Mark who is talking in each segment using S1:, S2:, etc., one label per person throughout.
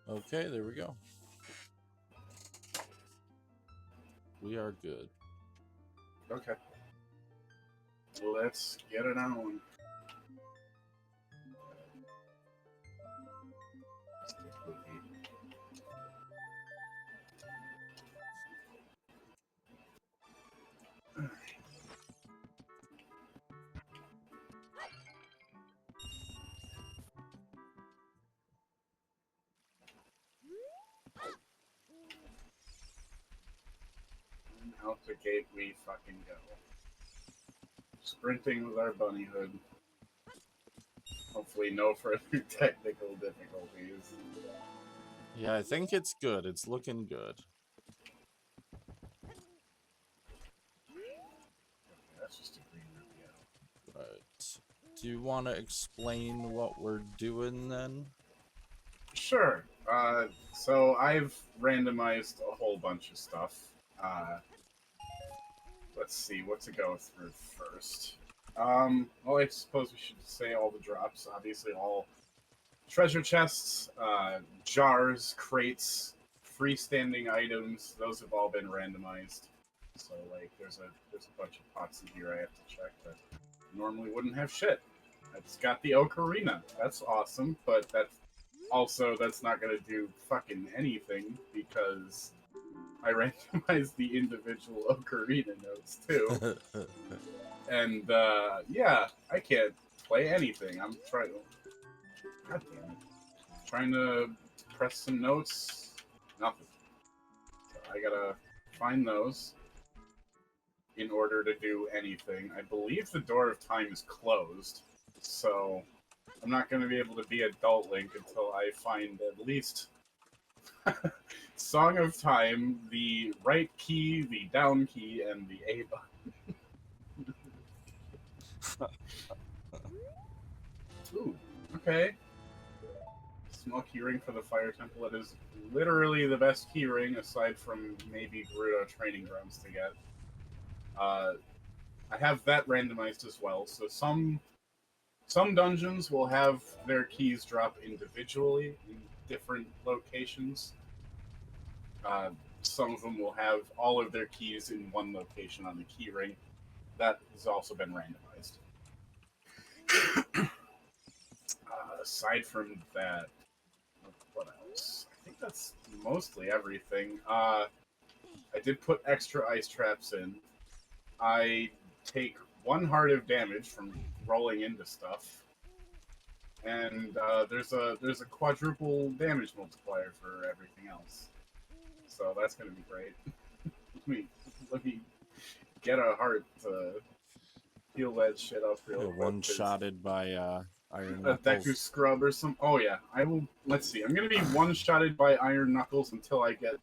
S1: Okay, there we go. We are good.
S2: Okay. Let's get it on. Out the gate we fucking go. Sprinting with our bunny hood. Hopefully no further technical difficulties.
S1: Yeah, I think it's good. It's looking good.
S2: That's just a green Rubio.
S1: Right. Do you want to explain what we're doing then?
S2: Sure. So I've randomized a whole bunch of stuff. Let's see what to go through first. Well, I suppose we should say all the drops. Obviously, all treasure chests, jars, crates, freestanding items. Those have all been randomized. So, like, there's a bunch of pots in here I have to check that normally wouldn't have shit. It's got the Ocarina. That's awesome, but that's not gonna do fucking anything because I randomized the individual Ocarina notes too. And yeah, I can't play anything. I'm trying. God damn it! Trying to press some notes. Nothing. So I gotta find those in order to do anything. I believe the door of time is closed, so I'm not going to be able to be Adult Link until I find at least Song of Time, the right key, the down key, and the A button. Ooh, okay. Small keyring for the Fire Temple. It is literally the best keyring aside from maybe Gerudo Training Grounds to get. I have that randomized as well, so some dungeons will have their keys drop individually in different locations. Some of them will have all of their keys in one location on the key ring. That has also been randomized. Aside from that, what else? I think that's mostly everything. I did put extra ice traps in. I take 1 heart of damage from rolling into stuff, and there's a quadruple damage multiplier for everything else. So that's gonna be great. let me get a heart to heal that shit up real quick.
S1: One-shotted by Iron
S2: A Deku
S1: Knuckles.
S2: Scrub or some. Oh yeah, I will. Let's see. I'm gonna be one-shotted by Iron Knuckles until I get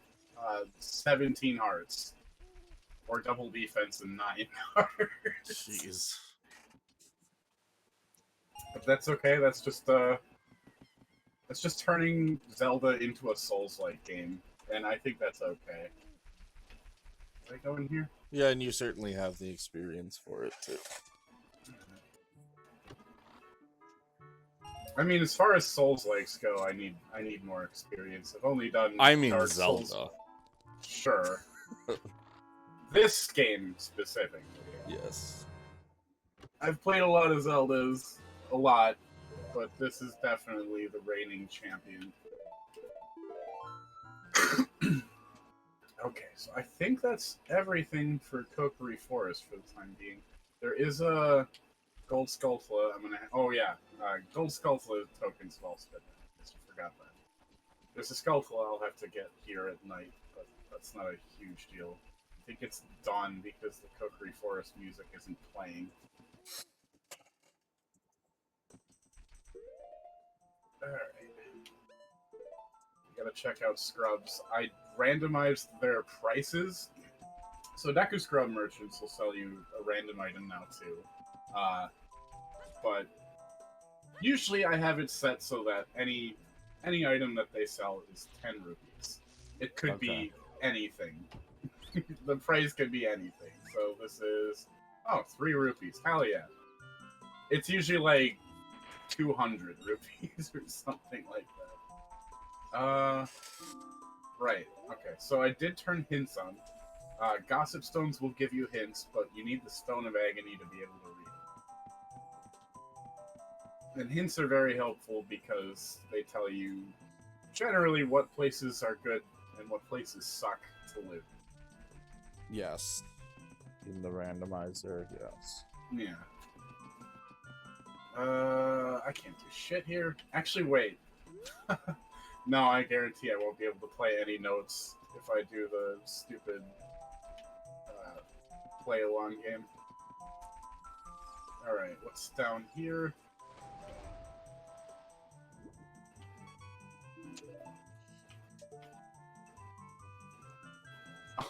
S2: 17 hearts, or double defense and 9 hearts.
S1: Jeez.
S2: But that's okay. That's just turning Zelda into a Souls-like game, and I think that's okay. Did I go in here?
S1: Yeah, and you certainly have the experience for it too.
S2: I mean, as far as Souls likes go, I need more experience. I've only done
S1: I mean
S2: Dark
S1: Zelda.
S2: Souls. Sure. This game specifically.
S1: Yes.
S2: I've played a lot of Zeldas, a lot, but this is definitely the reigning champion. Okay, so I think that's everything for Kokiri Forest for the time being. There is a Gold Skulltula. Oh yeah, Gold Skulltula tokens have also been. I just forgot that. There's a Skulltula I'll have to get here at night, but that's not a huge deal. I think it's dawn because the Kokiri Forest music isn't playing. Alright. Gotta check out Scrubs. I randomized their prices. So Deku Scrub merchants will sell you a random item now too. But usually I have it set so that any item that they sell is 10 rupees. It could be anything. The price could be anything. So this is 3 rupees. Hell yeah. It's usually like 200 rupees or something like that. Right. Okay. So I did turn hints on. Gossip stones will give you hints, but you need the Stone of Agony to be able to read them. And hints are very helpful because they tell you generally what places are good and what places suck to live.
S1: Yes. In the randomizer, yes.
S2: Yeah. I can't do shit here. Actually, wait. No, I guarantee I won't be able to play any notes if I do the stupid play-along game. Alright, what's down here?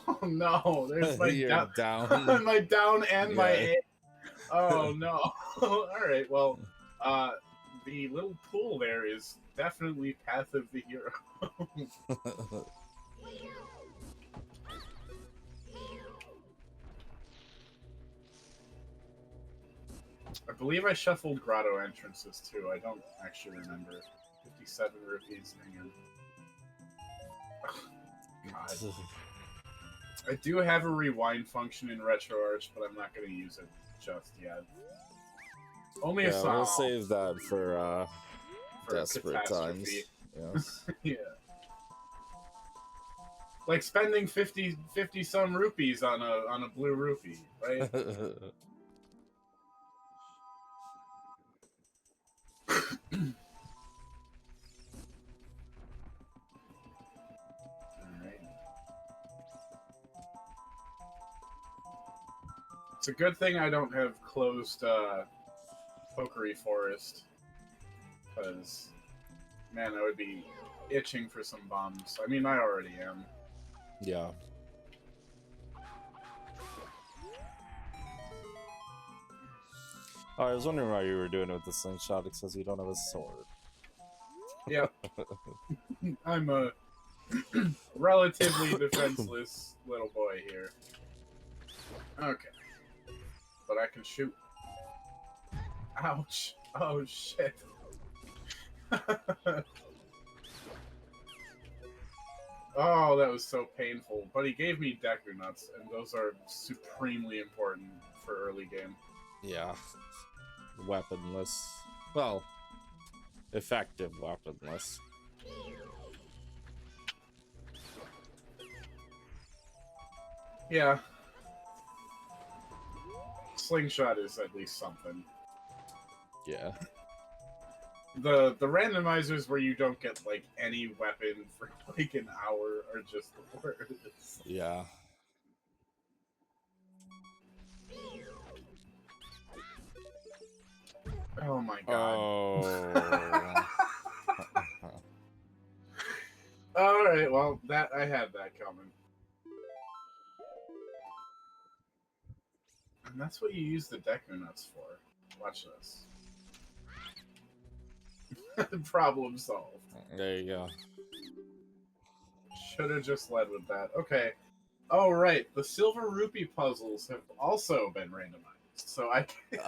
S2: Oh no, there's my
S1: You're down.
S2: my down and my
S1: Yeah.
S2: A. Oh no. Alright, well, the little pool there is definitely Path of the Hero. I believe I shuffled grotto entrances too. I don't actually remember. 57 rupees. Hang on. God. I do have a rewind function in RetroArch, but I'm not going to use it just yet. Only a
S1: Yeah,
S2: song.
S1: we'll save that for desperate times.
S2: catastrophe.
S1: Yes.
S2: Yeah. Like spending 50 some rupees on a blue rupee, right? Alright. It's a good thing I don't have closed Pokery Forest. Because, man, I would be itching for some bombs. I mean, I already am.
S1: Yeah. Oh, I was wondering why you were doing it with the slingshot. It says you don't have a sword.
S2: Yep. I'm a relatively defenseless little boy here. Okay. But I can shoot. Ouch. Oh, shit. Oh, that was so painful. But he gave me Deku Nuts, and those are supremely important for early game.
S1: Yeah. Weaponless. Well, effective weaponless.
S2: Yeah. Slingshot is at least something.
S1: Yeah.
S2: The randomizers where you don't get like any weapon for like an hour are just the worst.
S1: Yeah.
S2: Oh my god.
S1: Oh.
S2: Alright, well, that I had that coming. And that's what you use the Deku Nuts for. Watch this. Problem solved.
S1: There you go.
S2: Should have just led with that. Okay. Oh, right. The Silver Rupee puzzles have also been randomized. So I can...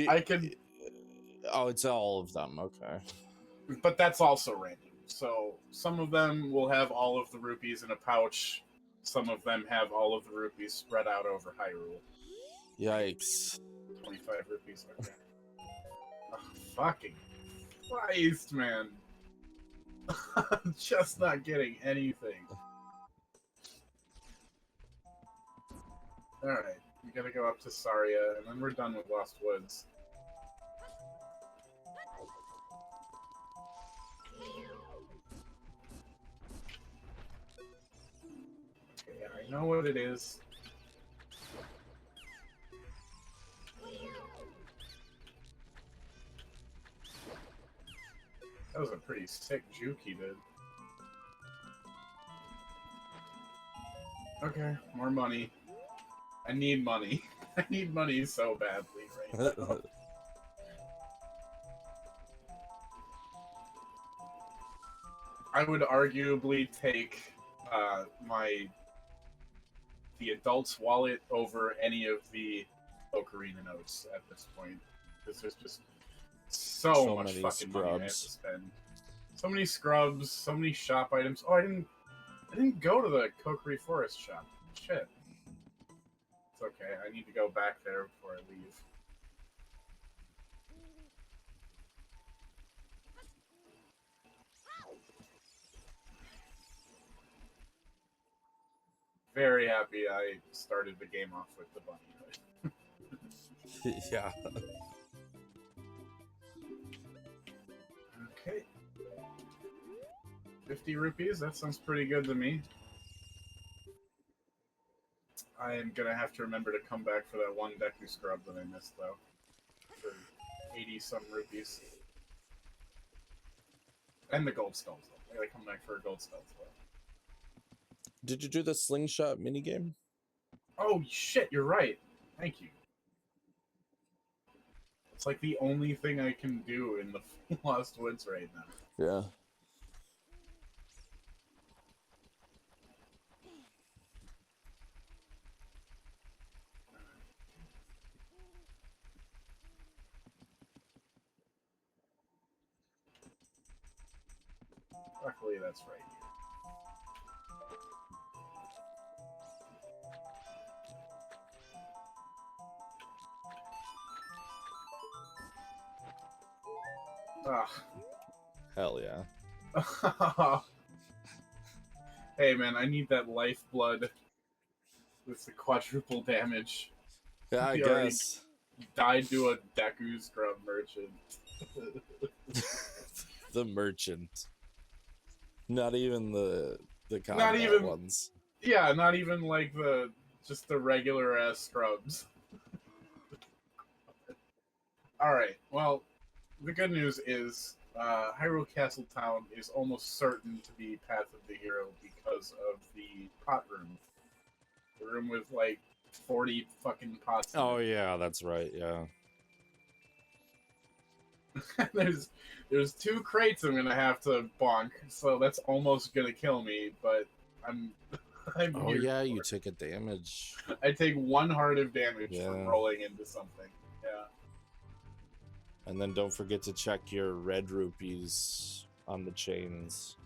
S2: I can...
S1: Oh, it's all of them. Okay.
S2: But that's also random. So some of them will have all of the rupees in a pouch. Some of them have all of the rupees spread out over Hyrule.
S1: Yikes.
S2: 25 rupees. Okay. Oh, fucking Christ, man. I'm just not getting anything. Alright, we gotta go up to Saria, and then we're done with Lost Woods. Okay, I know what it is. That was a pretty sick juke he did. Okay, more money. I need money. I need money so badly right now. I would arguably take the adult's wallet over any of the Ocarina notes at this point. Because there's just so much
S1: many
S2: fucking money I have to
S1: scrubs.
S2: spend. So many scrubs, so many shop items. Oh, I didn't go to the Kokiri Forest shop. Shit. It's okay. I need to go back there before I leave. Very happy I started the game off with the bunny hood.
S1: Yeah.
S2: Okay. 50 rupees? That sounds pretty good to me. I am gonna have to remember to come back for that one Deku scrub that I missed, though. For 80-some rupees. And the gold skulls, though. I gotta come back for a gold skull, though.
S1: Did you do the slingshot minigame?
S2: Oh, shit, you're right. Thank you. It's like the only thing I can do in the Lost Woods right now.
S1: Yeah.
S2: Luckily, that's right here.
S1: Hell yeah.
S2: Hey man, I need that lifeblood with the quadruple damage.
S1: Yeah, I
S2: He already
S1: guess.
S2: died to a Deku scrub merchant.
S1: The merchant. Not even the combat
S2: Not even
S1: ones.
S2: Yeah, not even like just the regular ass scrubs. Alright, well, the good news is Hyrule Castle Town is almost certain to be Path of the Hero because of the pot room. The room with like 40 fucking pots in
S1: Oh
S2: it.
S1: yeah, that's right, yeah.
S2: there's 2 crates I'm gonna have to bonk, so that's almost gonna kill me, but I'm
S1: Oh
S2: here
S1: yeah,
S2: for
S1: you
S2: it.
S1: took a damage.
S2: I take 1 heart of damage from
S1: Yeah.
S2: rolling into something. Yeah.
S1: And then don't forget to check your red rupees on the chains.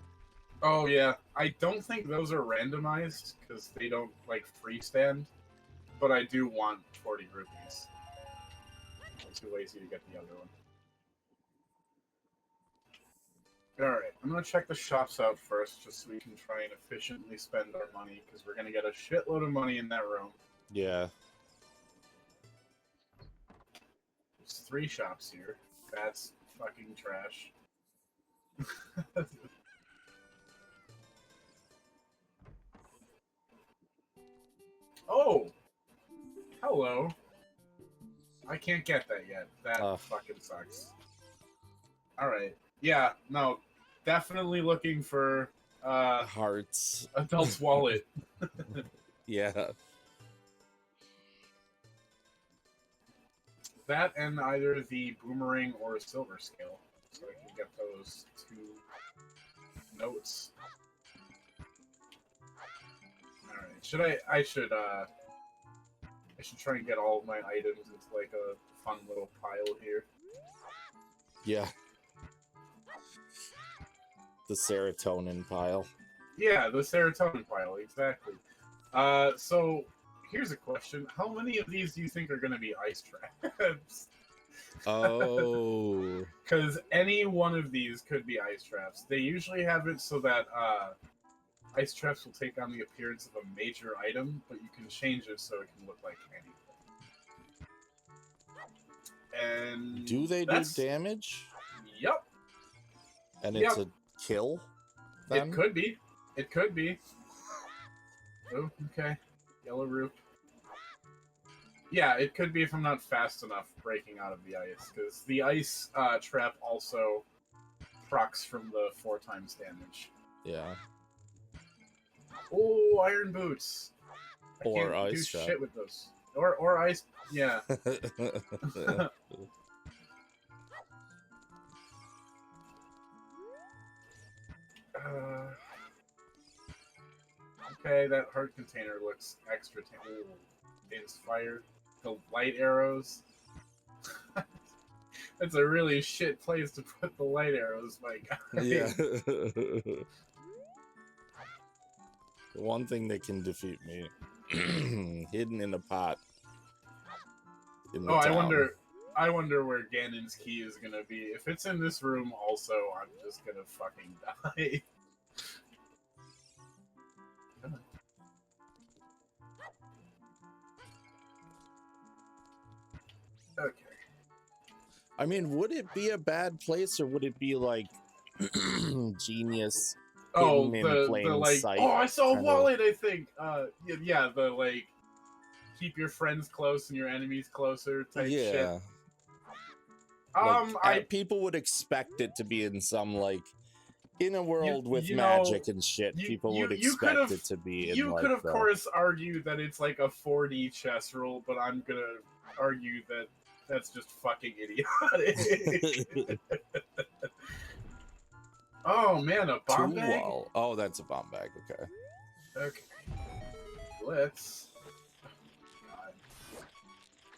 S2: Oh yeah, I don't think those are randomized because they don't like freestand, but I do want 40 rupees. I'm too lazy to get the other one. Alright, I'm gonna check the shops out first just so we can try and efficiently spend our money because we're gonna get a shitload of money in that room.
S1: Yeah.
S2: There's 3 shops here. That's fucking trash. Oh! Hello. I can't get that yet. That fucking sucks. Alright. Yeah, no. Definitely looking for
S1: Hearts.
S2: Adult's Wallet.
S1: Yeah.
S2: That and either the Boomerang or a Silver Scale. So I can get those 2 notes. Alright. I should try and get all of my items into like a fun little pile here.
S1: Yeah. The serotonin pile.
S2: Yeah, the serotonin pile, exactly. So here's a question. How many of these do you think are gonna be ice traps?
S1: Oh.
S2: Because any one of these could be ice traps. They usually have it so that ice traps will take on the appearance of a major item, but you can change it so it can look like anything. And
S1: Do they do damage?
S2: Yep.
S1: And it's a kill? Then?
S2: It could be. It could be. Oh, okay. Yellow root. Yeah, it could be if I'm not fast enough breaking out of the ice, because the ice trap also procs from the 4 times damage.
S1: Yeah.
S2: Oh, iron boots. I
S1: Or
S2: can't
S1: ice
S2: do
S1: trap.
S2: shit with those. Or ice. Yeah. Okay, that heart container looks extra. Inspired. The light arrows. That's a really shit place to put the light arrows, my guy.
S1: Yeah. One thing that can defeat me, hidden in a pot in the
S2: Oh,
S1: town.
S2: I wonder where Ganon's key is gonna be. If it's in this room, also, I'm just gonna fucking die. Okay.
S1: I mean, would it be a bad place or would it be like genius,
S2: Oh,
S1: hidden in
S2: the
S1: plain
S2: like.
S1: sight?
S2: Oh, I saw a
S1: Kind of.
S2: wallet. I think. Yeah. The like, keep your friends close and your enemies closer type shit.
S1: Yeah. Like
S2: I
S1: people would expect it to be in some like in a world with
S2: you know
S1: magic and shit. People would
S2: you could
S1: expect
S2: have
S1: it to be in
S2: you
S1: like
S2: could of
S1: the
S2: course argue that it's like a 4D chess rule, but I'm gonna argue that that's just fucking idiotic. Oh man, a bomb
S1: two
S2: bag.
S1: wall. Oh, that's a bomb bag. Okay.
S2: Okay, let's. God.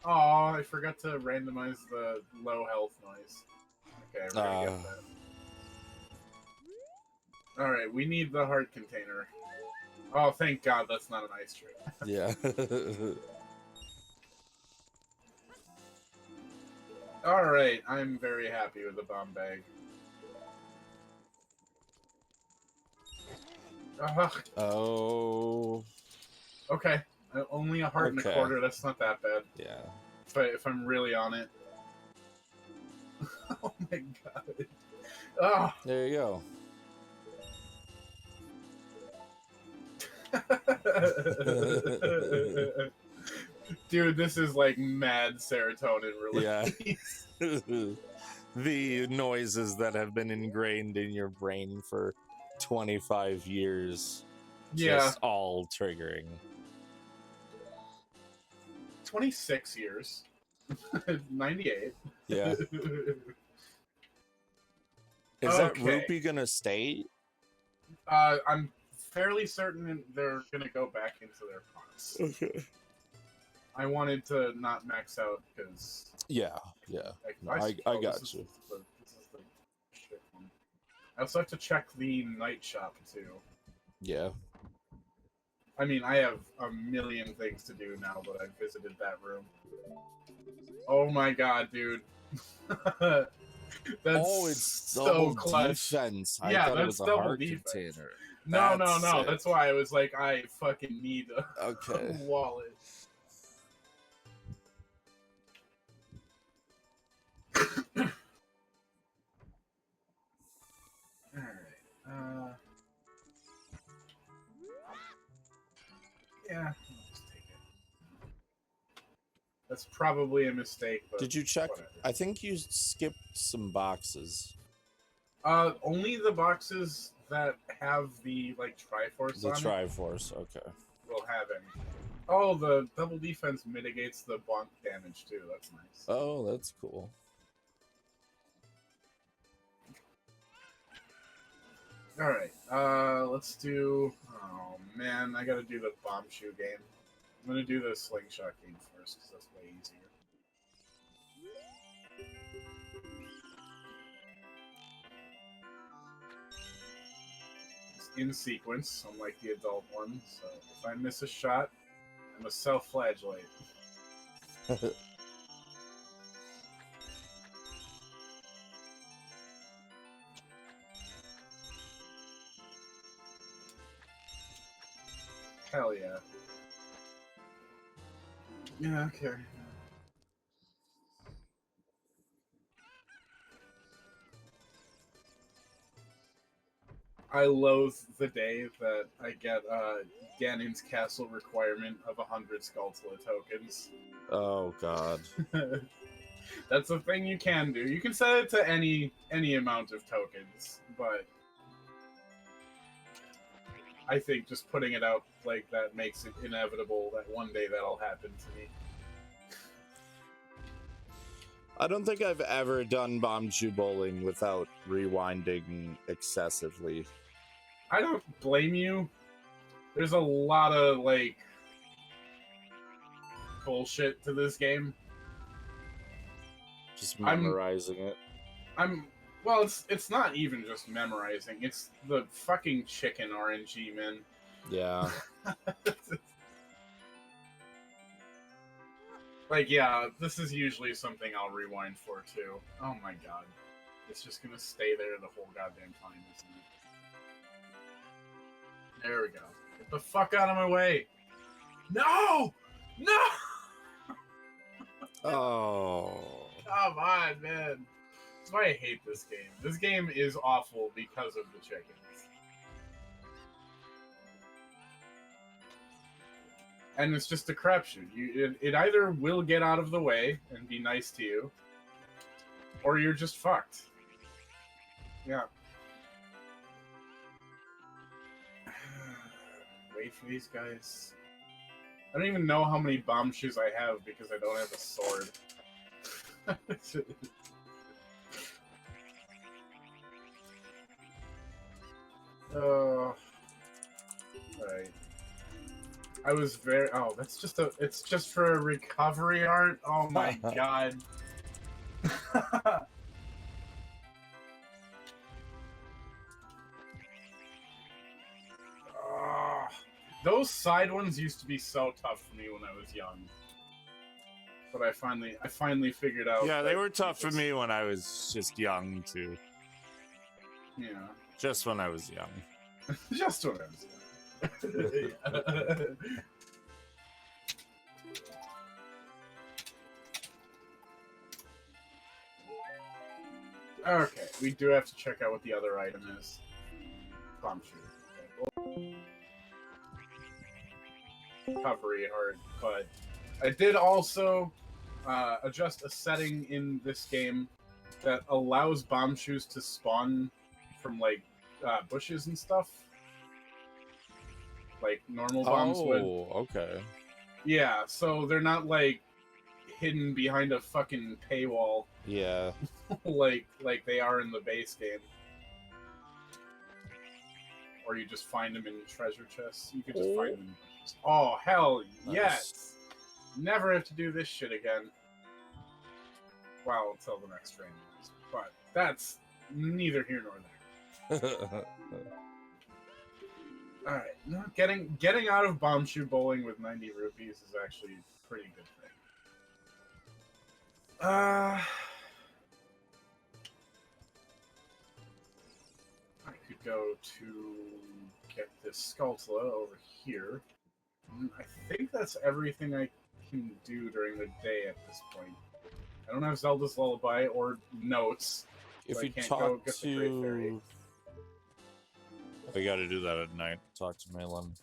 S2: Oh, I forgot to randomize the low health noise. Okay, we're gonna get that. Alright, we need the heart container. Oh, thank God that's not an ice trick.
S1: Yeah.
S2: Alright, I'm very happy with the bomb bag. Ugh.
S1: Oh.
S2: Okay, only a heart and a quarter, that's not that bad.
S1: Yeah.
S2: If I'm really on it. Oh my God. Oh.
S1: There you go.
S2: Dude, this is like mad serotonin release.
S1: Yeah. The noises that have been ingrained in your brain for 25 years.
S2: Yeah.
S1: Just all triggering.
S2: 26 years. 98.
S1: Yeah. Is that rupee gonna stay?
S2: I'm fairly certain they're gonna go back into their pots.
S1: Okay.
S2: I wanted to not max out because.
S1: Yeah. No, I got you.
S2: This is the shit one. I also have to check the night shop too.
S1: Yeah.
S2: I mean, I have a million things to do now that I've visited that room. Oh my God, dude. That's
S1: it's
S2: so
S1: double
S2: clutch.
S1: defense. I
S2: Yeah,
S1: thought
S2: that's
S1: it was a
S2: double
S1: heart
S2: defense.
S1: container.
S2: No.
S1: Sick.
S2: That's why I was like, I fucking need a
S1: Okay.
S2: wallet. Alright. Yeah, I'll just take it. That's probably a mistake, but
S1: Did you check?
S2: whatever.
S1: I think you skipped some boxes.
S2: Only the boxes that have the like Triforce on
S1: Triforce, okay.
S2: will have any. Oh, the double defense mitigates the bonk damage too. That's nice.
S1: Oh, that's cool.
S2: Alright, let's do... Oh, man, I gotta do the bomb shoe game. I'm gonna do the slingshot game first, because that's way easier. It's in sequence, unlike the adult one, so if I miss a shot, I'm a self-flagellate. Hell yeah. Yeah, okay. I loathe the day that I get Ganon's Castle requirement of 100 Skulltula tokens.
S1: Oh, God.
S2: That's a thing you can do. You can set it to any amount of tokens, but I think just putting it out like that makes it inevitable that one day that'll happen to me.
S1: I don't think I've ever done bomb shoe bowling without rewinding excessively.
S2: I don't blame you. There's a lot of, like, bullshit to this game.
S1: Just memorizing it.
S2: Well, it's not even just memorizing. It's the fucking chicken RNG, man.
S1: Yeah.
S2: Like, yeah, this is usually something I'll rewind for, too. Oh my god. It's just gonna stay there the whole goddamn time, isn't it? There we go. Get the fuck out of my way! No! No!
S1: Oh.
S2: Come on, man. That's why I hate this game. This game is awful because of the chickens. And it's just a crapshoot. It either will get out of the way and be nice to you, or you're just fucked. Yeah. Wait for these guys. I don't even know how many bomb shoes I have because I don't have a sword. Right. I was very. Oh, that's just a. It's just for a recovery art. Oh my god. Oh, those side ones used to be so tough for me when I was young. But I finally figured out.
S1: Yeah, they were tough for me when I was just young too.
S2: Yeah.
S1: Just when I was young.
S2: Just when I was young. Okay, we do have to check out what the other item is. Bomb shoot. Recovery hard, but I did also adjust a setting in this game that allows bomb shoes to spawn from like bushes and stuff, like normal bombs would.
S1: Oh, okay.
S2: Yeah, so they're not like hidden behind a fucking paywall.
S1: Yeah.
S2: like they are in the base game. Or you just find them in treasure chests. You could just find them in bushes. Oh, hell yes! Never have to do this shit again. Well, until the next randomizer. But that's neither here nor there. Alright, no, getting out of bomb shoe bowling with 90 rupees is actually a pretty good thing. I could go to get this Skulltula over here. I think that's everything I can do during the day at this point. I don't have Zelda's Lullaby or notes.
S1: If
S2: so
S1: you
S2: I can't
S1: talk
S2: go get the Great Fairy.
S1: to... We gotta do that at night. Talk to Malin.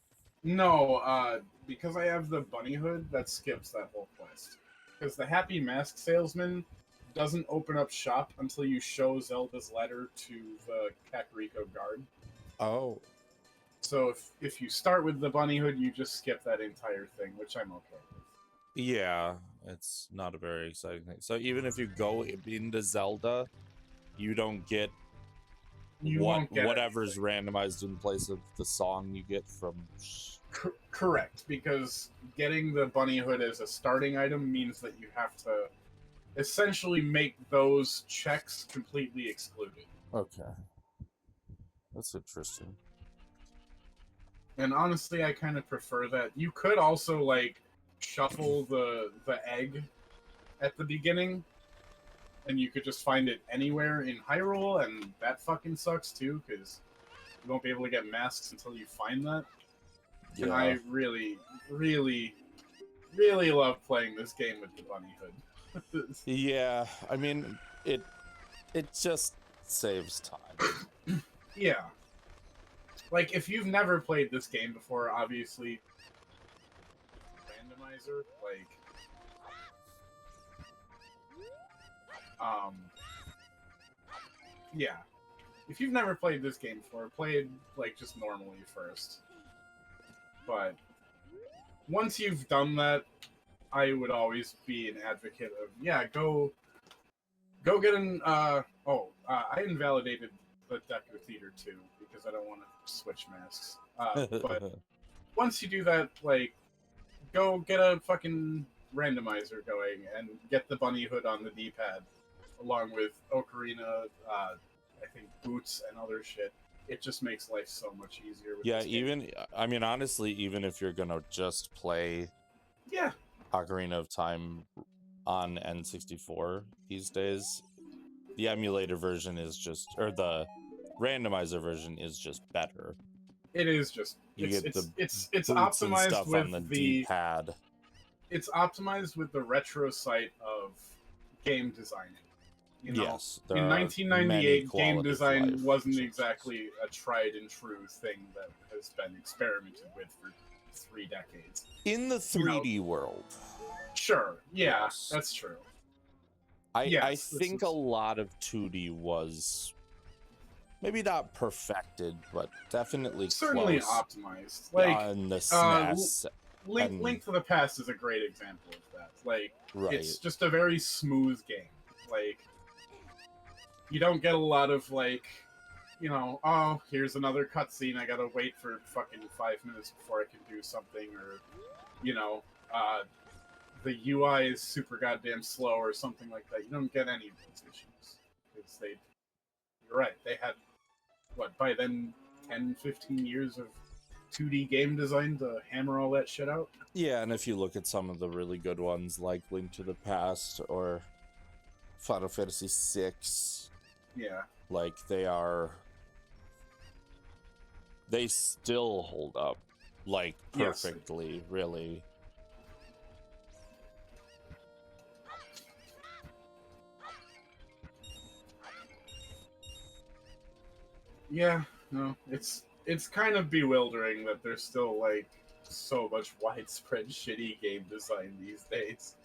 S2: No, because I have the bunny hood, that skips that whole quest. Because the Happy Mask Salesman doesn't open up shop until you show Zelda's letter to the Kakariko guard.
S1: Oh.
S2: So if you start with the bunny hood, you just skip that entire thing, which I'm okay with.
S1: Yeah, it's not a very exciting thing. So even if you go into Zelda, you don't get
S2: Won't get
S1: whatever's randomized in place of the song you get from...
S2: Correct, because getting the bunny hood as a starting item means that you have to essentially make those checks completely excluded.
S1: Okay. That's interesting.
S2: And honestly, I kind of prefer that. You could also, like, shuffle the egg at the beginning, and you could just find it anywhere in Hyrule, and that fucking sucks too, because you won't be able to get masks until you find that. Yeah. And I really, really, really love playing this game with the bunny hood.
S1: Yeah, I mean, it just saves time.
S2: Yeah. Like, if you've never played this game before, obviously, Randomizer, like, yeah. If you've never played this game before, play it, like, just normally first. But once you've done that, I would always be an advocate of, yeah, go get an, I invalidated the Deku Theater too, because I don't want to switch masks. But once you do that, like, go get a fucking randomizer going and get the bunny hood on the D-pad. along with Ocarina, I think Boots and other shit. It just makes life so much easier. With
S1: Yeah,
S2: this game.
S1: even I mean, honestly, even if you're gonna just play
S2: Yeah,
S1: Ocarina of Time on N64 these days, the emulator version is just, or the randomizer version is just better.
S2: it is just
S1: You get the
S2: it's
S1: boots and
S2: optimized
S1: stuff on
S2: with
S1: the
S2: the
S1: D-pad.
S2: it's optimized with the retro site of game designing. You know,
S1: Yes, there
S2: in
S1: are many
S2: 1998, game
S1: quality of
S2: design
S1: life
S2: wasn't
S1: changes.
S2: exactly a tried and true thing that has been experimented with for 3 decades.
S1: In the 3D world.
S2: Sure, yeah,
S1: Yes.
S2: that's true.
S1: I think a lot of 2D was maybe not perfected, but definitely
S2: certainly
S1: close
S2: optimized. Like
S1: on the SNES.
S2: Link to the Past is a great example of that. Like,
S1: Right.
S2: it's just a very smooth game. Like, you don't get a lot of, like, you know, oh, here's another cutscene, I gotta wait for fucking 5 minutes before I can do something, or, you know, the UI is super goddamn slow or something like that. You don't get any of those issues. Because you're right, they had, what, by then, 10, 15 years of 2D game design to hammer all that shit out?
S1: Yeah, and if you look at some of the really good ones like Link to the Past or Final Fantasy VI,
S2: Yeah.
S1: like they still hold up like perfectly, yes. Really.
S2: Yeah, no, it's kind of bewildering that there's still like so much widespread shitty game design these days.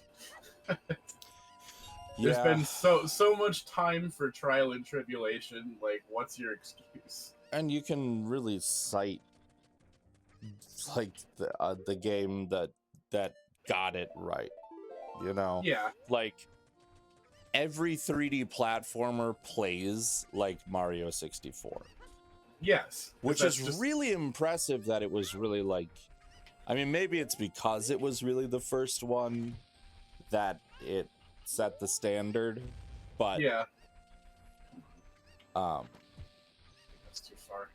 S2: There's been so much time for trial and tribulation. Like, what's your excuse?
S1: And you can really cite like the game that got it right, you know?
S2: Yeah.
S1: Like every 3D platformer plays like Mario 64.
S2: Yes.
S1: Which is just really impressive that it was really like, I mean, maybe it's because it was really the first one that it set the standard, but
S2: yeah. That's too far.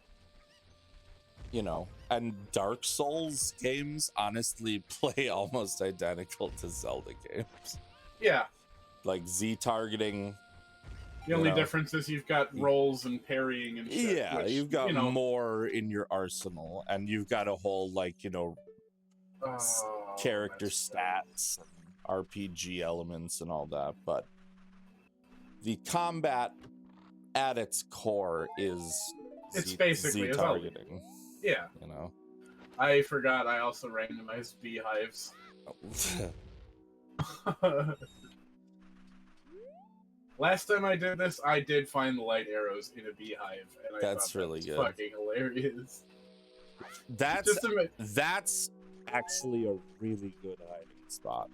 S1: You know, and Dark Souls games honestly play almost identical to Zelda games.
S2: Yeah.
S1: Like Z targeting.
S2: The only difference is you've got rolls and parrying and shit.
S1: Yeah,
S2: which,
S1: you've got more in your arsenal, and you've got a whole, like, you know, character stats, and RPG elements, and all that. But the combat at its core is
S2: it's basically
S1: Z targeting.
S2: Yeah.
S1: You know?
S2: I forgot I also randomized beehives. Last time I did this, I did find the light arrows in a beehive, and I
S1: That's
S2: thought
S1: really
S2: that was
S1: good.
S2: Fucking hilarious.
S1: That's actually a really good hiding spot.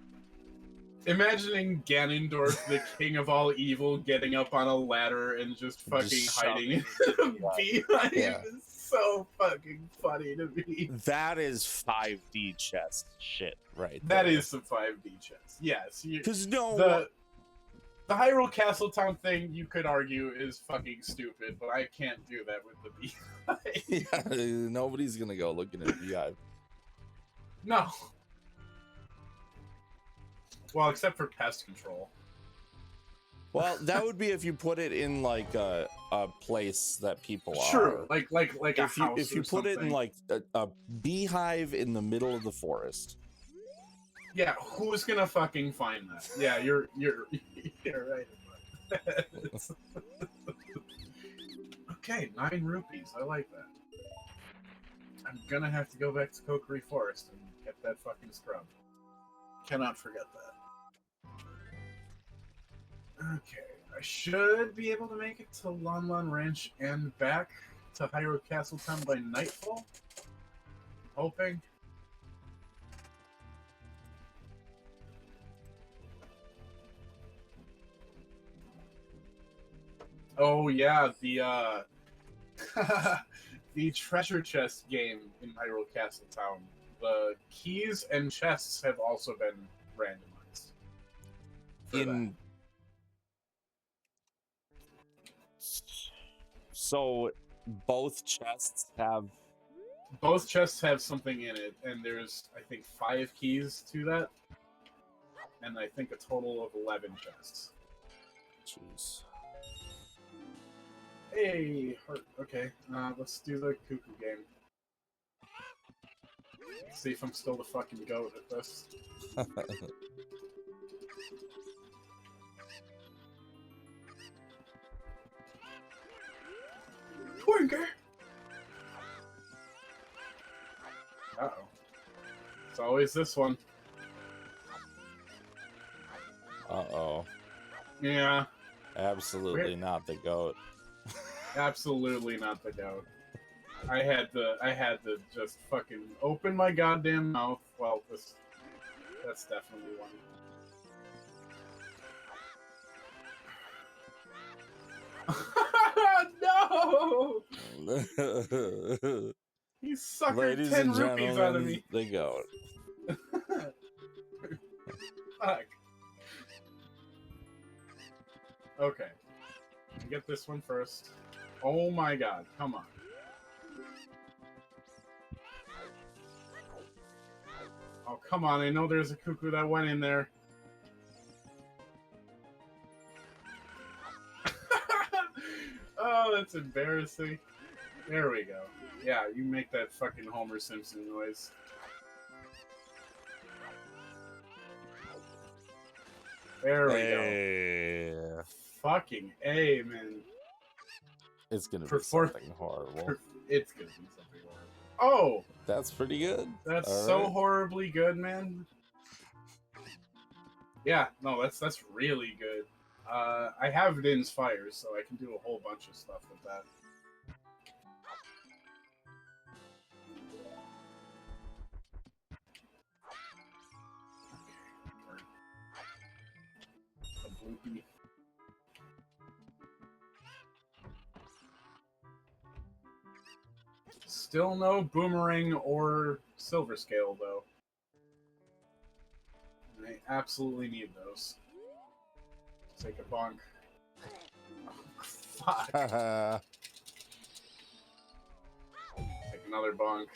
S2: Imagining Ganondorf, the king of all evil, getting up on a ladder and just fucking hiding in a beehive is so fucking funny to me.
S1: That is 5D chess shit, right?
S2: That is some 5D chess. Yes.
S1: Because
S2: the Hyrule Castle Town thing, you could argue, is fucking stupid, but I can't do that with the beehive.
S1: Yeah, nobody's gonna go looking at a beehive.
S2: No. Well, except for pest control.
S1: Well, that would be if you put it in like a place that people are.
S2: True, like a house.
S1: If you put it in like a beehive in the middle of the forest.
S2: Yeah, who's gonna fucking find that? Yeah, you're right. Okay, 9 rupees. I like that. I'm gonna have to go back to Kokiri Forest and get that fucking scrub. Cannot forget that. Okay, I should be able to make it to Lon Lon Ranch and back to Hyrule Castle Town by nightfall. Hoping. Oh yeah, the the treasure chest game in Hyrule Castle Town. The keys and chests have also been randomized.
S1: So both chests have.
S2: Both chests have something in it, and there's, I think, 5 keys to that. And I think a total of 11 chests.
S1: Jeez.
S2: Hey, heart. Okay, let's do the cuckoo game. See if I'm still the fucking goat at this. Twinker! Uh-oh. It's always this one.
S1: Uh-oh.
S2: Yeah.
S1: Absolutely not the goat.
S2: Absolutely not the goat. I had to just fucking open my goddamn mouth. Well, that's definitely one. No! He suckered
S1: Ladies
S2: 10
S1: and
S2: rupees out of
S1: gentlemen,
S2: me.
S1: the goat.
S2: Fuck. Okay. Get this one first. Oh my god, come on. Oh, come on, I know there's a cuckoo that went in there. Oh, that's embarrassing. There we go. Yeah, you make that fucking Homer Simpson noise. There we go. Fucking A, man.
S1: It's gonna be something horrible.
S2: It's gonna be something horrible. Oh!
S1: That's pretty good.
S2: That's so horribly good, man. Yeah, no, that's really good. I have Din's Fire, so I can do a whole bunch of stuff with that. A bloopy. Still no boomerang or silver scale, though. I absolutely need those. Take a bonk. Oh, fuck. Take another bonk.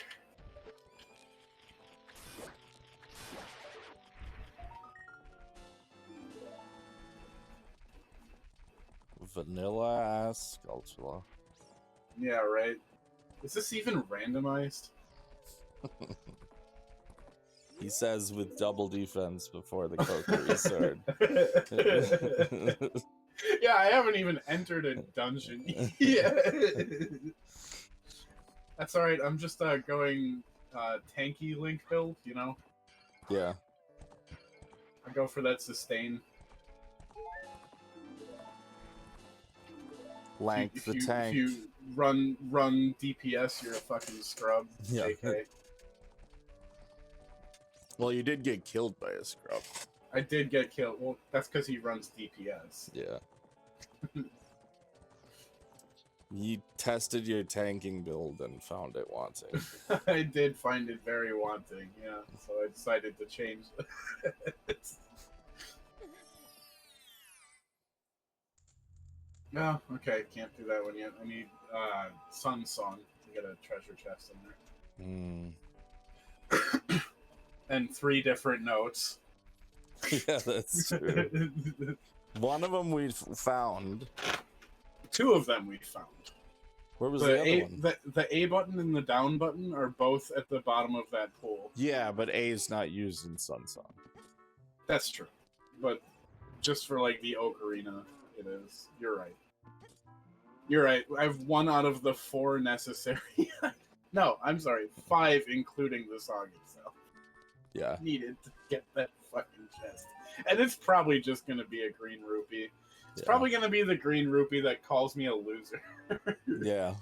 S1: Vanilla-ass Sculptula.
S2: Yeah, right. Is this even randomized?
S1: He says with double defense before the Kokiri sword.
S2: Yeah, I haven't even entered a dungeon yet. That's alright, I'm just going tanky Link build, you know?
S1: Yeah.
S2: I go for that sustain.
S1: Lank the tank.
S2: If you run DPS, you're a fucking scrub.
S1: Yeah.
S2: Okay.
S1: Well, you did get killed by a scrub.
S2: I did get killed. Well, that's because he runs DPS.
S1: Yeah. You tested your tanking build and found it wanting.
S2: I did find it very wanting, yeah. So I decided to change it. No, okay, can't do that one yet. I need Sun Song to get a treasure chest in there. And 3 different notes.
S1: Yeah, that's true. One of them we found.
S2: 2 of them we found.
S1: Where was the other one?
S2: The A button and the down button are both at the bottom of that pool.
S1: Yeah, but A is not used in Sun Song.
S2: That's true. But just for, like, the Ocarina, it is. You're right. You're right. I have 1 out of the 4 necessary. No, I'm sorry. 5, including the song itself.
S1: Yeah.
S2: Needed to get that fucking chest. And it's probably just going to be a green rupee. It's probably going to be the green rupee that calls me a loser.
S1: Yeah.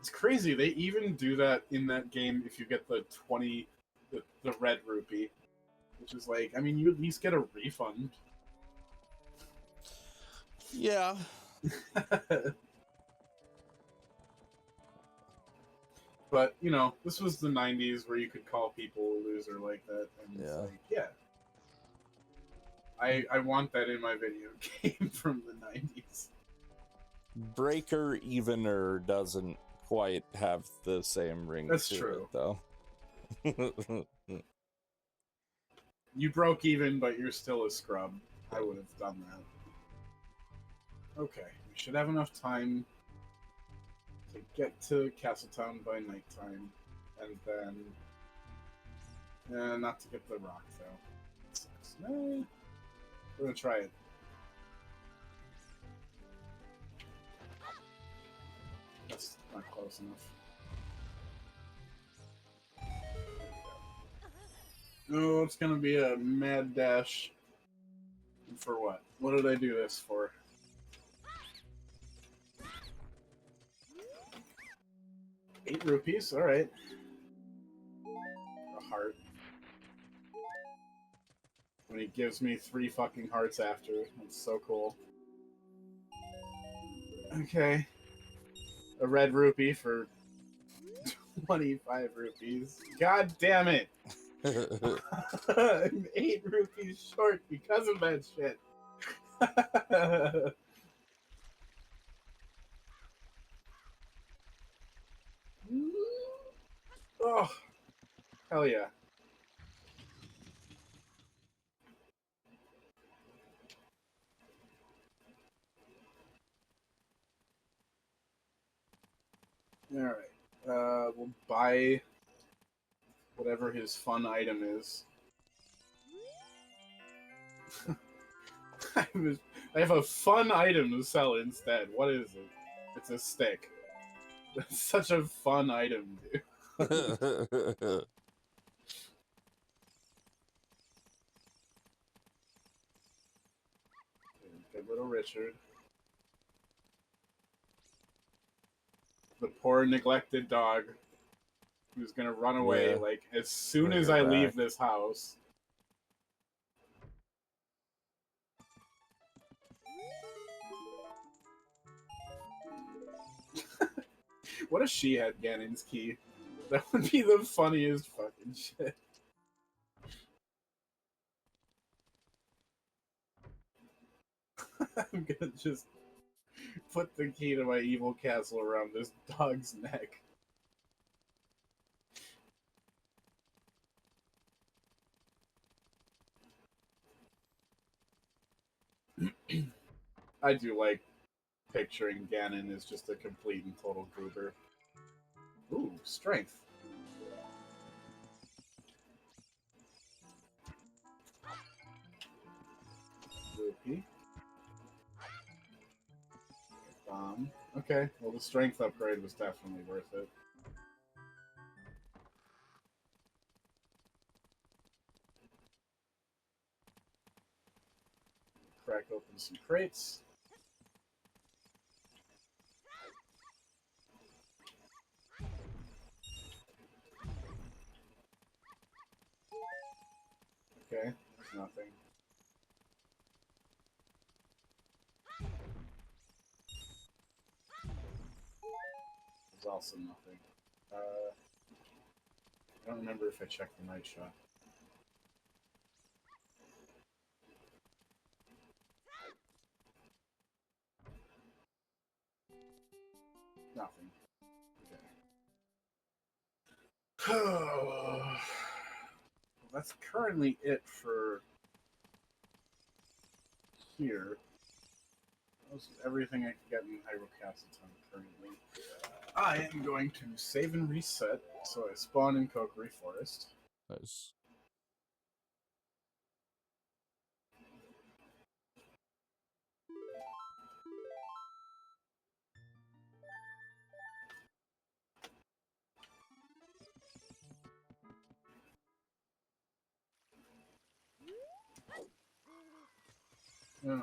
S2: It's crazy. They even do that in that game if you get the the red rupee. Which is like, I mean, you at least get a refund.
S1: Yeah.
S2: But, you know, this was the 90s where you could call people a loser like that. And it's like, yeah. I want that in my video game from the 90s.
S1: Breaker Evener doesn't quite have the same ring
S2: That's
S1: to
S2: true.
S1: it, though.
S2: You broke even, but you're still a scrub. I would have done that. Okay, we should have enough time to get to Castletown by nighttime, and then not to get the rock though. That sucks. We're gonna try it. That's not close enough. No, it's gonna be a mad dash. For what? What did I do this for? 8 rupees? Alright. A heart. When he gives me 3 fucking hearts after. That's so cool. Okay. A red rupee for 25 rupees. God damn it! I'm 8 rupees short because of that shit. Oh, hell yeah. Alright. We'll buy whatever his fun item is. I have a fun item to sell instead. What is it? It's a stick. That's such a fun item, dude. Good little Richard. The poor neglected dog who's gonna run away like as soon
S1: Bring
S2: as
S1: her
S2: I
S1: back.
S2: leave this house. What if she had Ganon's key? That would be the funniest fucking shit. I'm gonna just put the key to my evil castle around this dog's neck. I do like picturing Ganon as just a complete and total goober. Ooh, strength. Rupee. Bomb. Okay, well the strength upgrade was definitely worth it. Crack open some crates. Okay, there's nothing. There's also nothing. I don't remember if I checked the night shot. Nothing. Okay. Well, that's currently it for here. That was everything I could get in Hyrule Castletown currently. I am going to save and reset, so I spawn in Kokiri Forest.
S1: Nice.
S2: Okay.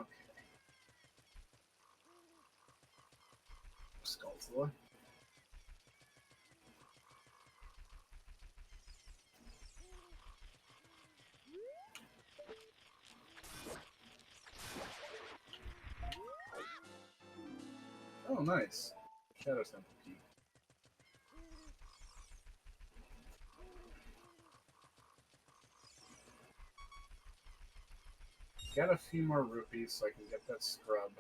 S2: Skulltula. Oh, nice. Shadow Temple key. get a few more rupees so I can get that scrub.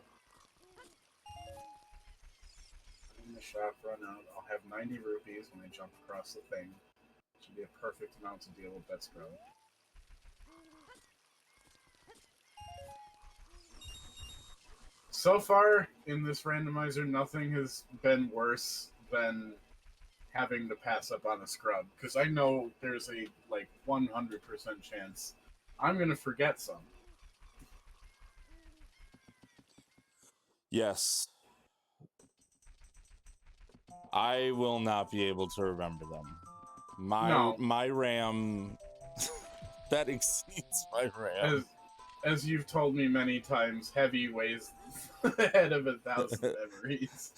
S2: In the shop, run out. I'll have 90 rupees when I jump across the thing. Should be a perfect amount to deal with that scrub. So far, in this randomizer, nothing has been worse than having to pass up on a scrub. Because I know there's a, 100% chance I'm going to forget some.
S1: Yes. I will not be able to remember them. My RAM that exceeds my RAM.
S2: As you've told me many times, heavy weighs the head of 1,000 memories.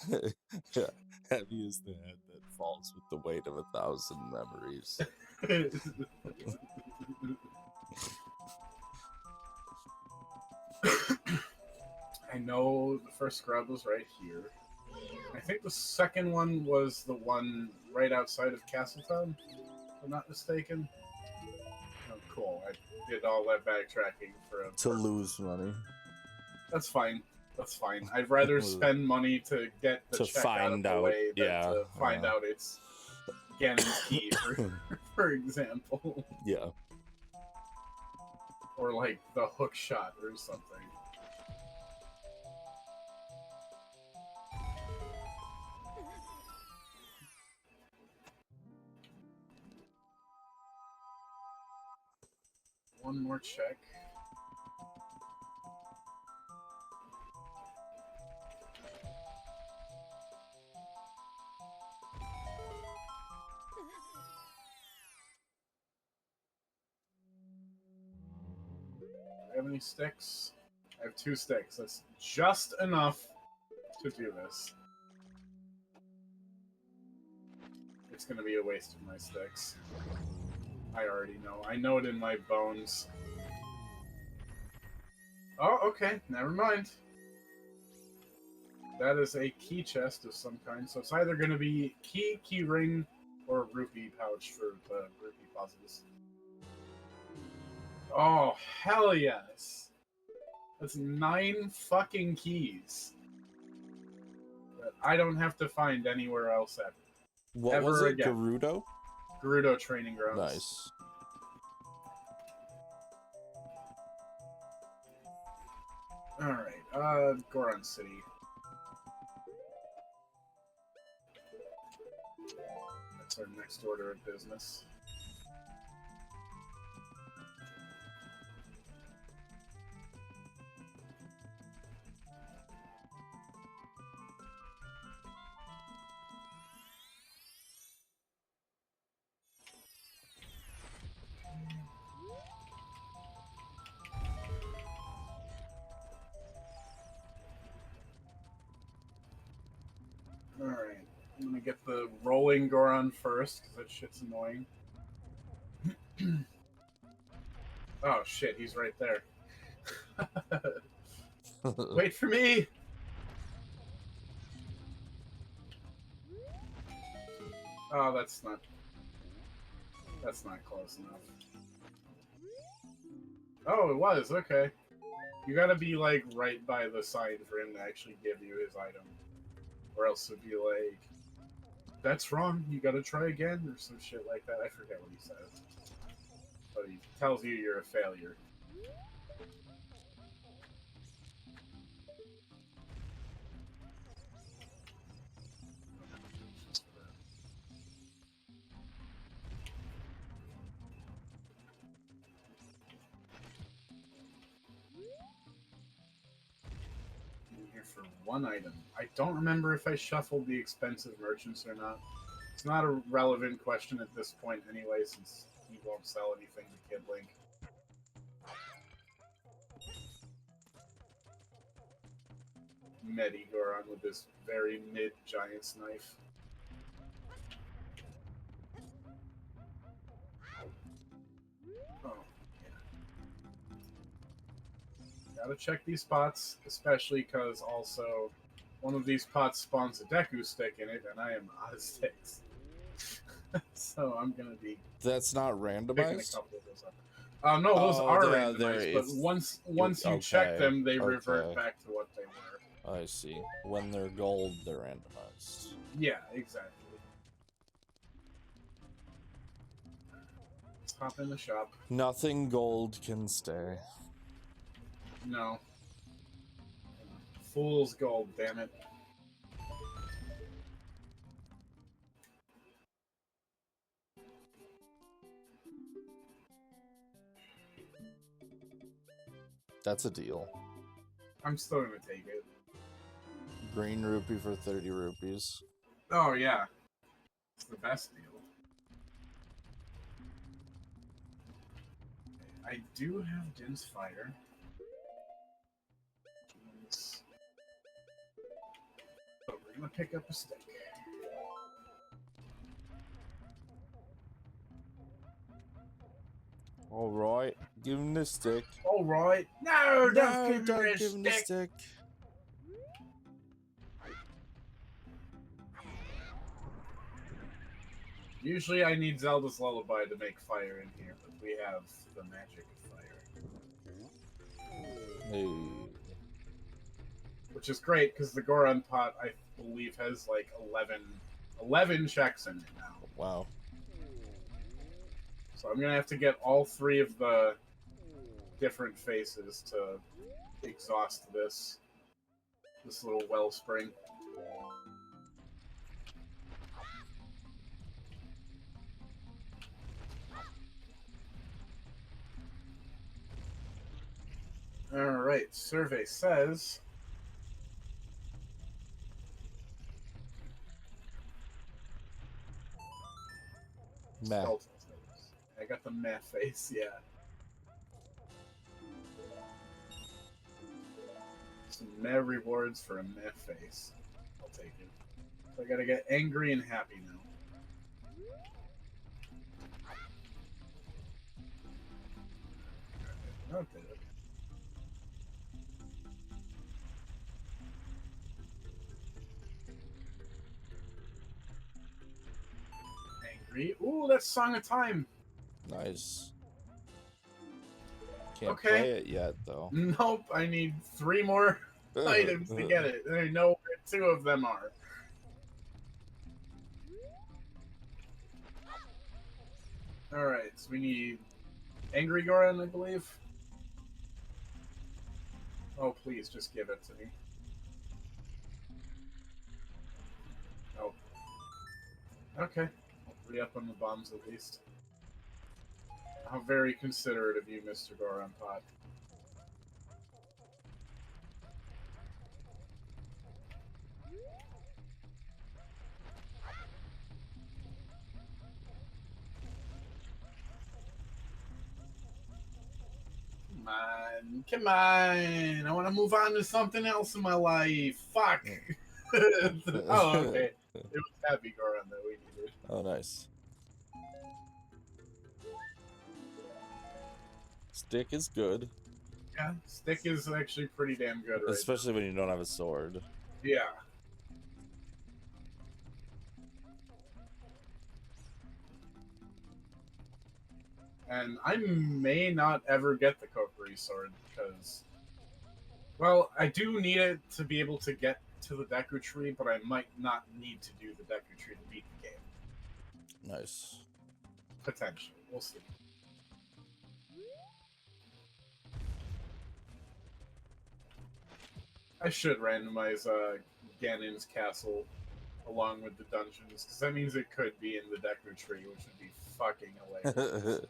S1: Yeah. Heavy is the head that falls with the weight of 1,000 memories.
S2: I know the first scrub was right here. I think the second one was the one right outside of Castletown, if I'm not mistaken. Oh, cool. I did all that backtracking for
S1: to lose money.
S2: That's fine. That's fine. I'd rather spend money to get the check out of the way than to find out it's Ganon's key, for example.
S1: Yeah.
S2: Or like the hook shot or something. One more check. Do I have any sticks? I have 2 sticks. That's just enough to do this. It's gonna be a waste of my sticks. I already know. I know it in my bones. Oh, okay. Never mind. That is a key chest of some kind. So it's either going to be key ring, or rupee pouch for the rupee puzzles. Oh, hell yes. That's 9 fucking keys that I don't have to find anywhere else ever.
S1: What was it? Again. Gerudo?
S2: Gerudo Training Grounds.
S1: Nice.
S2: Alright, Goron City. That's our next order of business. Alright, I'm gonna get the rolling Goron first, because that shit's annoying. Oh shit, he's right there. Wait for me! Oh, that's not close enough. Oh, it was, okay. You gotta be, like, right by the sign for him to actually give you his item. Or else it'd be like, that's wrong, you gotta try again, or some shit like that. I forget what he says. But he tells you you're a failure. For one item. I don't remember if I shuffled the expensive merchants or not. It's not a relevant question at this point anyway, since he won't sell anything to Kid Link. Medi Goron with this very mid-giant's knife. Oh, gotta check these pots, especially because also one of these pots spawns a Deku stick in it, and I am out of sticks. So I'm gonna be.
S1: That's not randomized?
S2: A couple of those up. No, those
S1: Oh,
S2: are
S1: yeah,
S2: randomized, but once you check
S1: okay,
S2: them, they revert
S1: okay.
S2: back to what they were.
S1: I see. When they're gold, they're randomized.
S2: Yeah, exactly. Let's hop in the shop.
S1: Nothing gold can stay.
S2: No. Fool's gold, damn it.
S1: That's a deal.
S2: I'm still gonna take it.
S1: Green rupee for 30 rupees.
S2: Oh, yeah. It's the best deal. I do have Din's Fire. So we're gonna pick up a stick.
S1: Alright, give him the stick.
S2: Alright. No, don't give me
S1: Don't
S2: a
S1: give him the
S2: stick!
S1: stick.
S2: Usually I need Zelda's Lullaby to make fire in here, but we have the magic of fire.
S1: Hey.
S2: Which is great, because the Goron pot, I believe, has like 11 checks in it now.
S1: Wow.
S2: So I'm gonna have to get all 3 of the different faces to exhaust this little wellspring. Alright, survey says...
S1: Meh.
S2: I got the meh face, yeah. Some meh rewards for a meh face. I'll take it. So I gotta get angry and happy now. Okay. Angry. Ooh, that's Song of Time.
S1: Nice. Can't
S2: Okay.
S1: play it yet, though.
S2: Nope, I need 3 more items to get it. And I know where 2 of them are. Alright, so we need Angry Goron, I believe. Oh, please, just give it to me. Oh. Okay. I'll re-up on the bombs at least. How very considerate of you, Mr. Goron Pot. Come on! I want to move on to something else in my life. Fuck! Oh, okay. It was Happy Goron that we needed.
S1: Oh, nice. Stick is good.
S2: Yeah, stick is actually pretty damn good right
S1: Especially when you don't have a sword.
S2: Yeah. And I may not ever get the Kokiri sword because, well, I do need it to be able to get to the Deku Tree, but I might not need to do the Deku Tree to beat the game.
S1: Nice.
S2: Potentially. We'll see. I should randomize Ganon's castle along with the dungeons, because that means it could be in the Deku Tree, which would be fucking hilarious.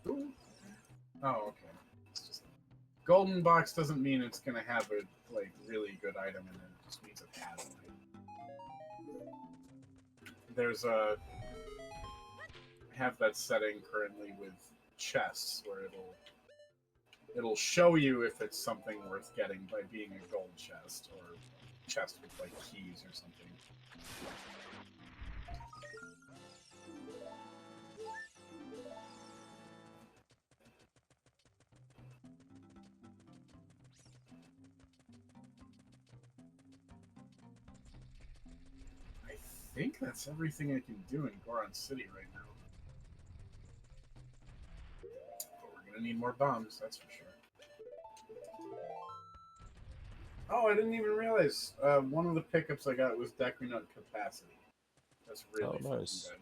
S2: Ooh. Oh, okay. It's just... Golden box doesn't mean it's gonna have a like really good item in it. It just means it has an item. There's a... I have that setting currently with chests where it'll show you if it's something worth getting by being a gold chest or chest with like keys or something. think that's everything I can do in Goron City right now. But we're gonna need more bombs, that's for sure. Oh, I didn't even realize one of the pickups I got was Decronut Capacity. That's really fucking
S1: nice.
S2: good.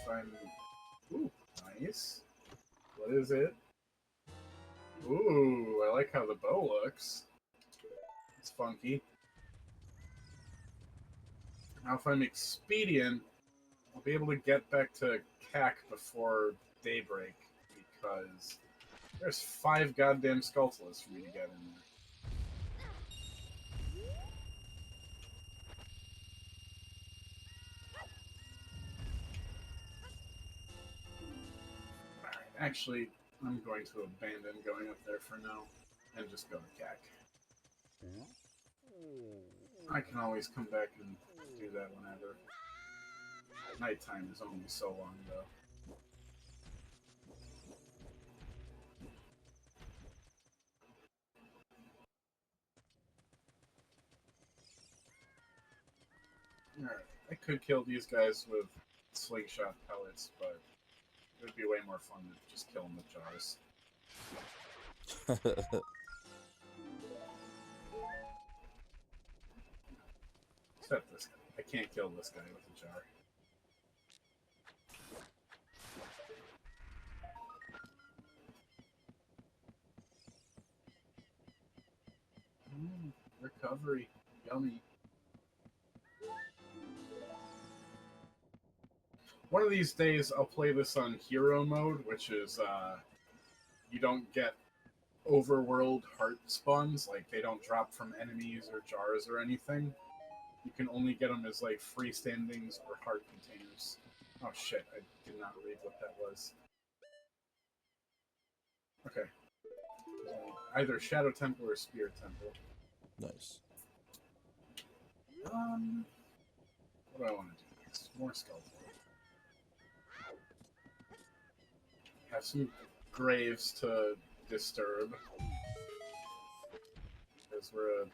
S2: If I'm... Ooh, nice. What is it? Ooh, I like how the bow looks. It's funky. Now if I'm expedient, I'll be able to get back to CAC before daybreak, because there's 5 goddamn Skulltulas for me to get in there. Alright, actually, I'm going to abandon going up there for now, and just go to CAC. I can always come back and do that whenever. Nighttime is only so long, though. Alright, I could kill these guys with slingshot pellets, but it would be way more fun to just kill them with jars. Except this guy. I can't kill this guy with a jar. Recovery. Yummy. One of these days, I'll play this on hero mode, which is, you don't get overworld heart spawns. Like, they don't drop from enemies or jars or anything. You can only get them as, like, freestandings or heart containers. Oh, shit. I did not read what that was. Okay. Either Shadow Temple or Spirit Temple.
S1: Nice.
S2: What do I want to do next? More skeleton. Have some graves to disturb. Because we're a...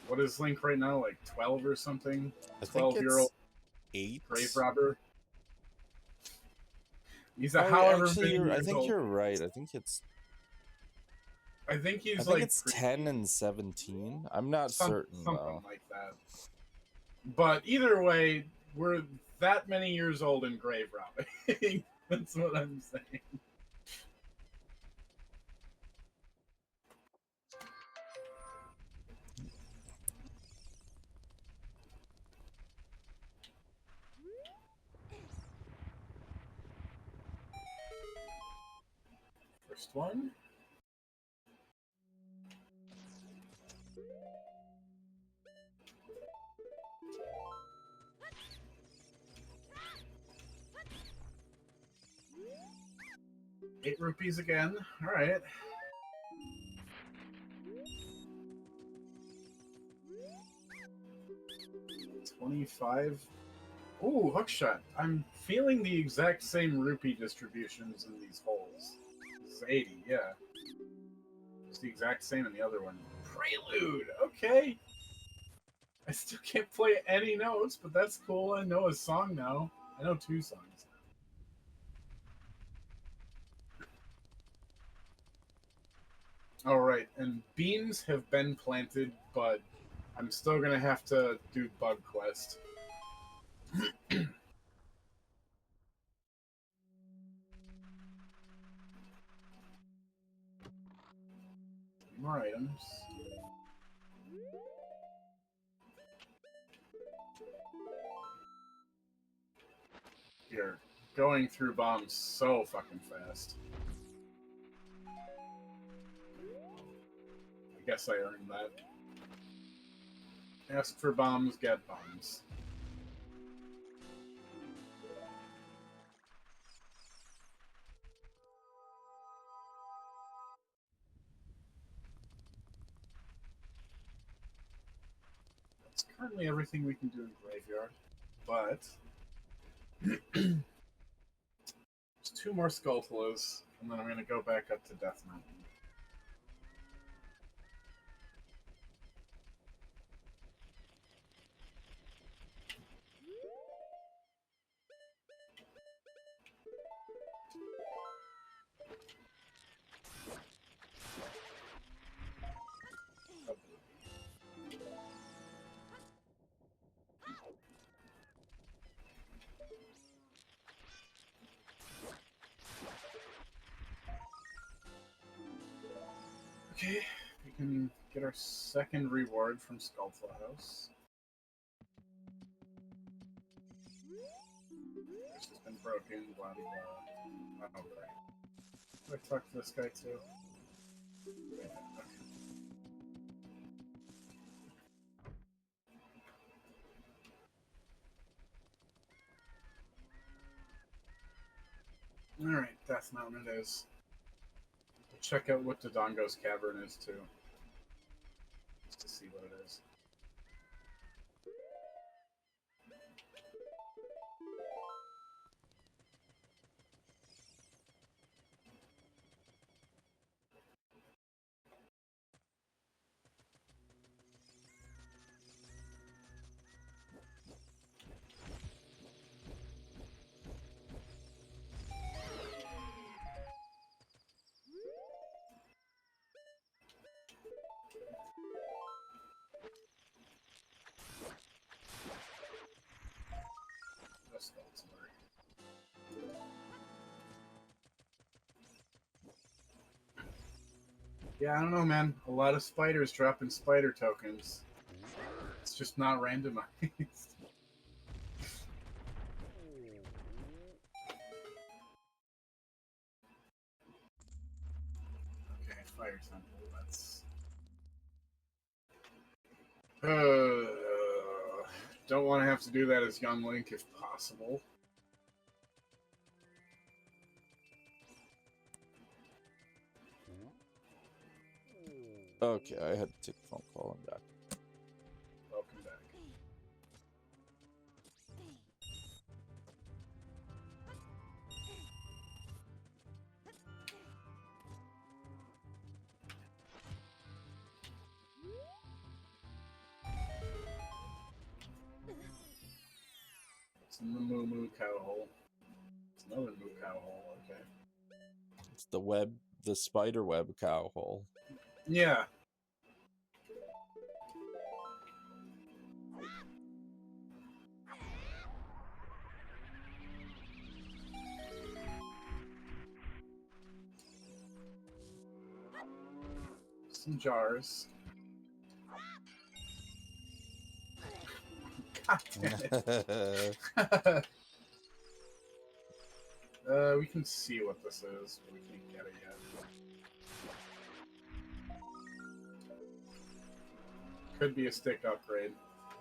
S2: What is Link right now? Like 12 or something?
S1: I think
S2: 12-year-old
S1: 8.
S2: grave robber? He's a
S1: Actually,
S2: many
S1: I
S2: years
S1: think
S2: old.
S1: you're right. I think it's
S2: like
S1: it's 10 and 17. I'm not certain
S2: something
S1: though.
S2: like that. But either way, we're that many years old in grave robbing. That's what I'm saying. First one. ₹8 again. All right. $25. Ooh, hookshot. I'm feeling the exact same rupee distributions in these holes. This is 80, yeah. It's the exact same in the other one. Prelude! Okay! I still can't play any notes, but that's cool. I know a song now. I know 2 songs now. Alright, and beans have been planted, but I'm still gonna have to do Bug Quest. More items. You're going through bombs so fucking fast. I guess I earned that. Ask for bombs, get bombs. That's currently everything we can do in Graveyard, but there's 2 more Skulltulas. And then I'm gonna go back up to Death Mountain. Okay, we can get our second reward from Skullful House. This has been broken, blah blah blah. Oh, great. Do I talk to this guy too? Yeah, okay. Alright, Death Mountain it is. We'll check out what Dodongo's Cavern is too. Just to see what it is. Yeah, I don't know, man. A lot of spiders dropping spider tokens. It's just not randomized. Okay, Fire Temple. Let's. Don't want to have to do that as Young Link if possible.
S1: Okay, I had to take a phone call and back.
S2: Welcome back. It's in the Moo Moo Cow Hole. It's another Moo Cow Hole, okay.
S1: It's the spider web cow hole.
S2: Yeah. Some jars. God damn it. We can see what this is, but we can't get it yet. Could be a stick upgrade,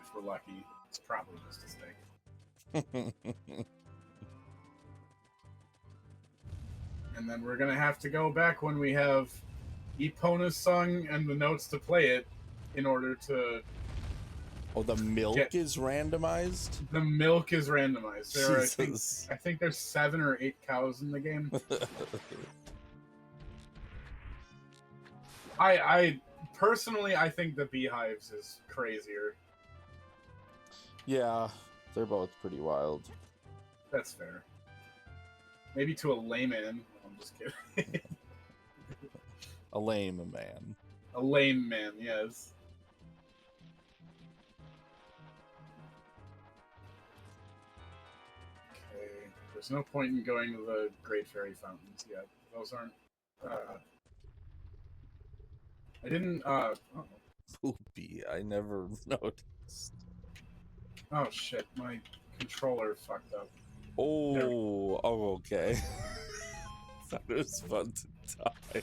S2: if we're lucky. It's probably just a stick. And then we're gonna have to go back when we have Epona's song and the notes to play it in order to...
S1: Oh, the milk is randomized?
S2: The milk is randomized. There are, I think there's 7 or 8 cows in the game. I personally, I think the beehives is crazier.
S1: Yeah, they're both pretty wild.
S2: That's fair. Maybe to a layman. I'm just kidding.
S1: A lame man.
S2: A lame man, yes. Okay. There's no point in going to the Great Fairy Fountains yet. Those aren't... I didn't...
S1: Poopy, I never noticed.
S2: Oh shit, my controller fucked up.
S1: Oh, okay. Thought it was fun to die.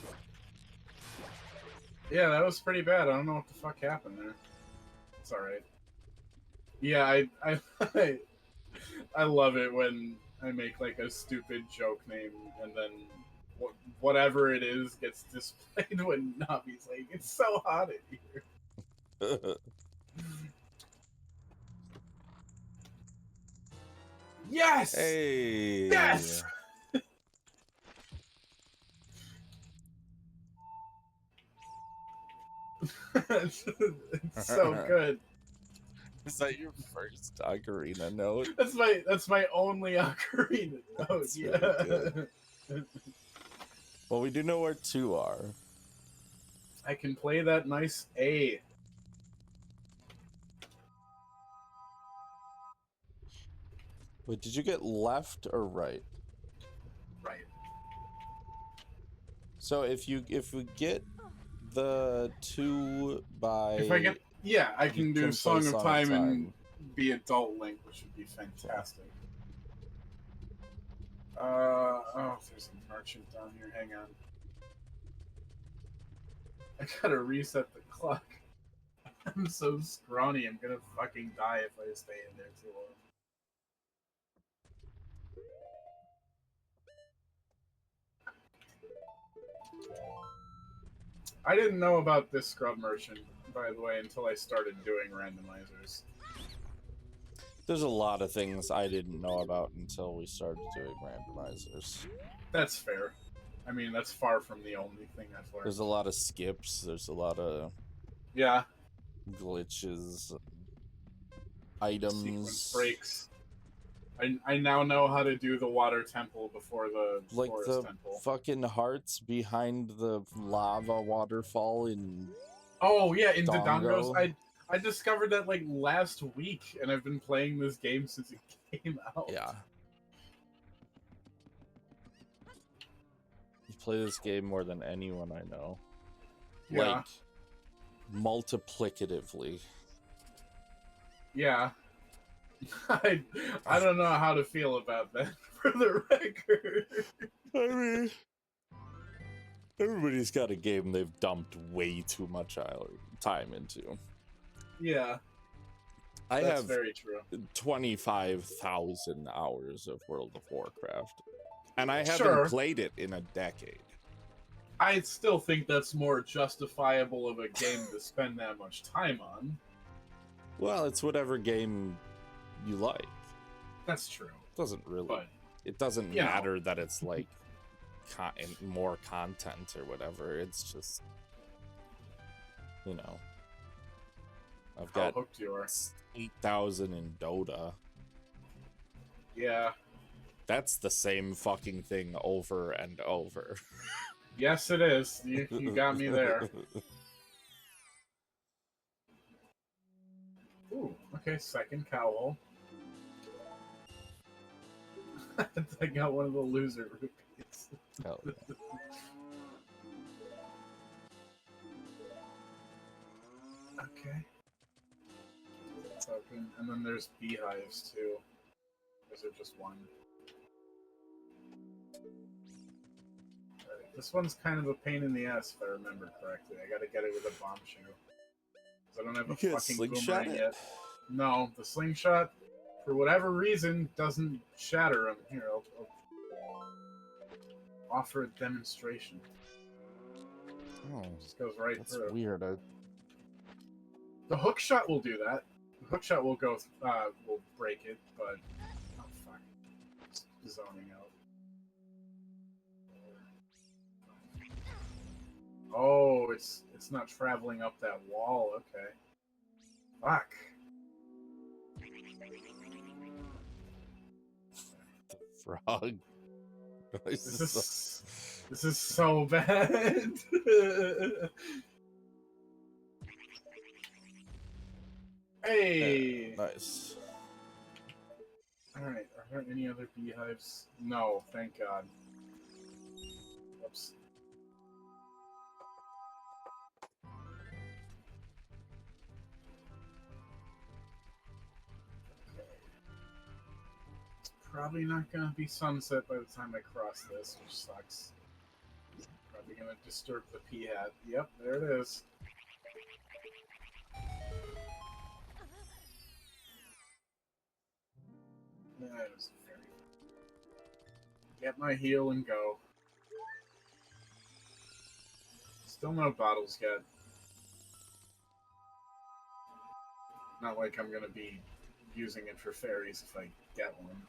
S2: Yeah, that was pretty bad. I don't know what the fuck happened there. It's alright. Yeah, I love it when I make like a stupid joke name and then whatever it is gets displayed when Navi's like, it's so hot in here. Yes!
S1: Hey!
S2: Yes! It's so good.
S1: Is that your first Ocarina note?
S2: That's my only Ocarina note.
S1: That's
S2: Yeah.
S1: really good. Well, we do know where 2 are.
S2: I can play that nice A.
S1: Wait, did you get left or right?
S2: Right.
S1: So if we get the 2 by...
S2: If I get... Yeah, I can do
S1: play
S2: Song of Time and be Adult Link, which would be fantastic. Oh, there's a merchant down here. Hang on. I gotta reset the clock. I'm so scrawny, I'm gonna fucking die if I stay in there too long. I didn't know about this scrub merchant, by the way, until I started doing randomizers.
S1: There's a lot of things I didn't know about until we started doing randomizers.
S2: That's fair. I mean, that's far from the only thing I've learned.
S1: There's a lot of skips, there's a lot of...
S2: Yeah.
S1: Glitches, items...
S2: Sequence breaks. I now know how to do the water temple before the
S1: like
S2: forest
S1: the
S2: temple.
S1: fucking hearts behind the lava waterfall in...
S2: Oh, yeah, in
S1: Dongo.
S2: Dodongos. I discovered that, like, last week, and I've been playing this game since it came out.
S1: Yeah. You play this game more than anyone I know.
S2: Yeah.
S1: Like, multiplicatively.
S2: Yeah. I don't know how to feel about that, for the record.
S1: I mean... Everybody's got a game they've dumped way too much time into.
S2: Yeah.
S1: I
S2: That's
S1: have
S2: very true.
S1: 25,000 hours of World of Warcraft. And I haven't played it in a decade.
S2: I still think that's more justifiable of a game to spend that much time on.
S1: Well, it's whatever game you like.
S2: That's true.
S1: It doesn't really...
S2: But,
S1: it doesn't matter that it's like more content or whatever. It's just... You know... I've got 8,000 in Dota.
S2: Yeah.
S1: That's the same fucking thing over and over.
S2: Yes, it is. You got me there. Ooh, okay, second cowl. I got one of the loser rupees.
S1: Hell yeah.
S2: Okay. Token. And then there's beehives too. Is there just one? Right. This one's kind of a pain in the ass if I remember correctly. I gotta get it with a bomb shoe. Because I don't have a fucking boomerang yet. No, the slingshot, for whatever reason, doesn't shatter them. Here, I'll offer a demonstration.
S1: Oh,
S2: just goes right through.
S1: That's weird.
S2: The hook shot will do that. The hook shot will go, will break it, but oh fuck, it's zoning out. Oh, it's not traveling up that wall. Okay. Fuck.
S1: The frog.
S2: This is so bad. Hey!
S1: Nice.
S2: Alright, are there any other beehives? No, thank God. Whoops. It's probably not gonna be sunset by the time I cross this, which sucks. Probably gonna disturb the pea hat. Yep, there it is. That is very... Get my heal and go. Still no bottles yet. Not like I'm gonna be using it for fairies if I get one.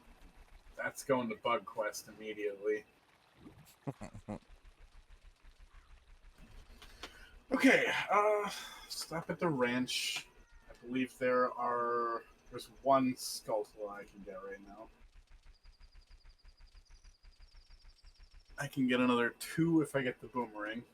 S2: That's going to Bug Quest immediately. Okay, stop at the ranch. I believe there's one skull I can get right now. I can get another 2 if I get the boomerang.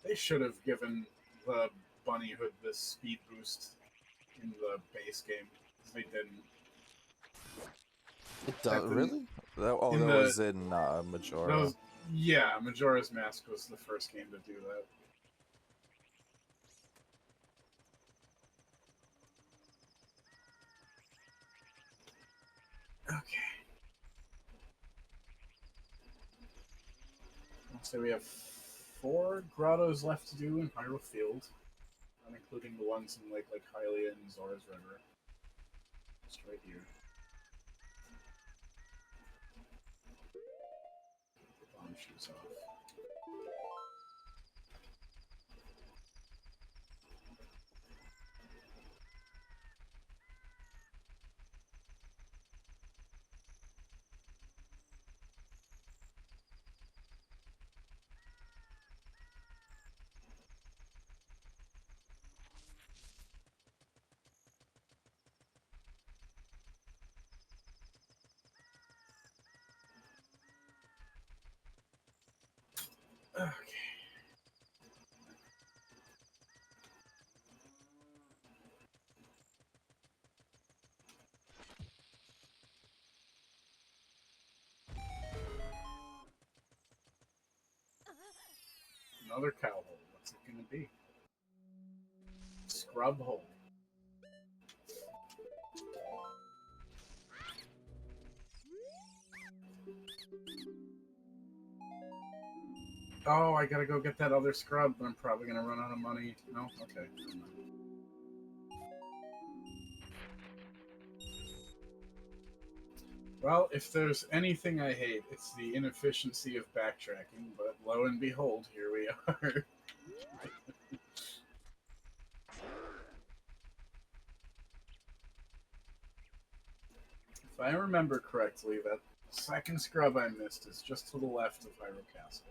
S2: They should have given the bunny hood this speed boost in the base game. They didn't.
S1: It does really? That
S2: In
S1: was in Majora.
S2: Yeah, Majora's Mask was the first game to do that. Okay. So we have 4 grottos left to do in Hyrule Field, not including the ones in like Hylia and Zora's River. Just right here. Get the bomb shoes off. Okay. Another cow hole. What's it gonna be? Scrub hole. Oh, I gotta go get that other scrub, but I'm probably gonna run out of money. No? Okay. Well, if there's anything I hate, it's the inefficiency of backtracking, but lo and behold, here we are. If I remember correctly, that second scrub I missed is just to the left of Hyrule Castle.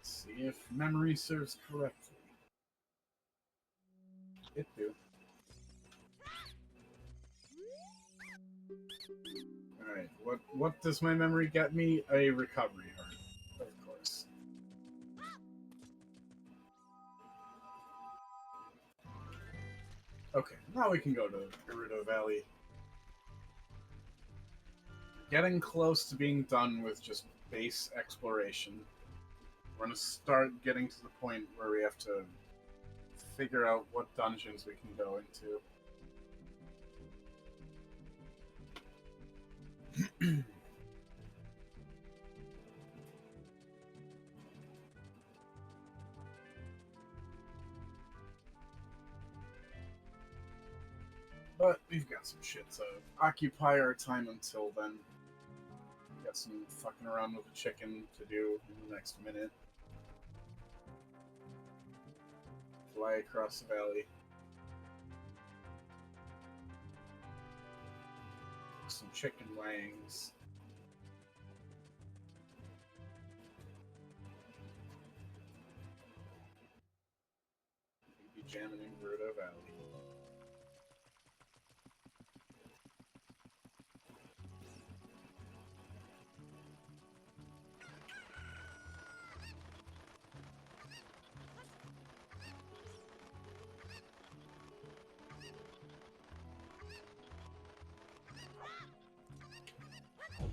S2: Let's see if memory serves correctly. It do. Alright, what does my memory get me? A recovery heart, of course. Okay, now we can go to Gerudo Valley. Getting close to being done with just base exploration. We're gonna start getting to the point where we have to figure out what dungeons we can go into. But we've got some shit to occupy our time until then. We've got some fucking around with the chicken to do in the next minute. Fly across the valley. Some chicken wangs. Be jamming in Gerudo Valley.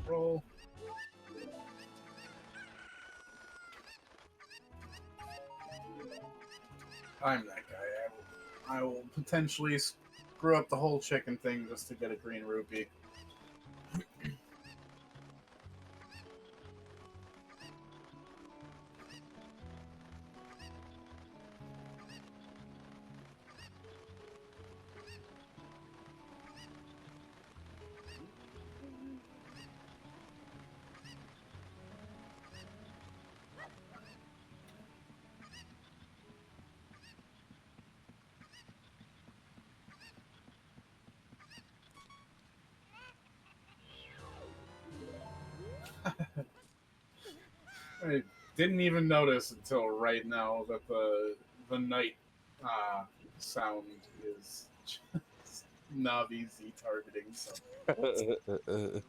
S2: Roll. I'm that guy. I will potentially screw up the whole chicken thing just to get a green rupee. I didn't even notice until right now that the night uh, sound is just Navi Z targeting something.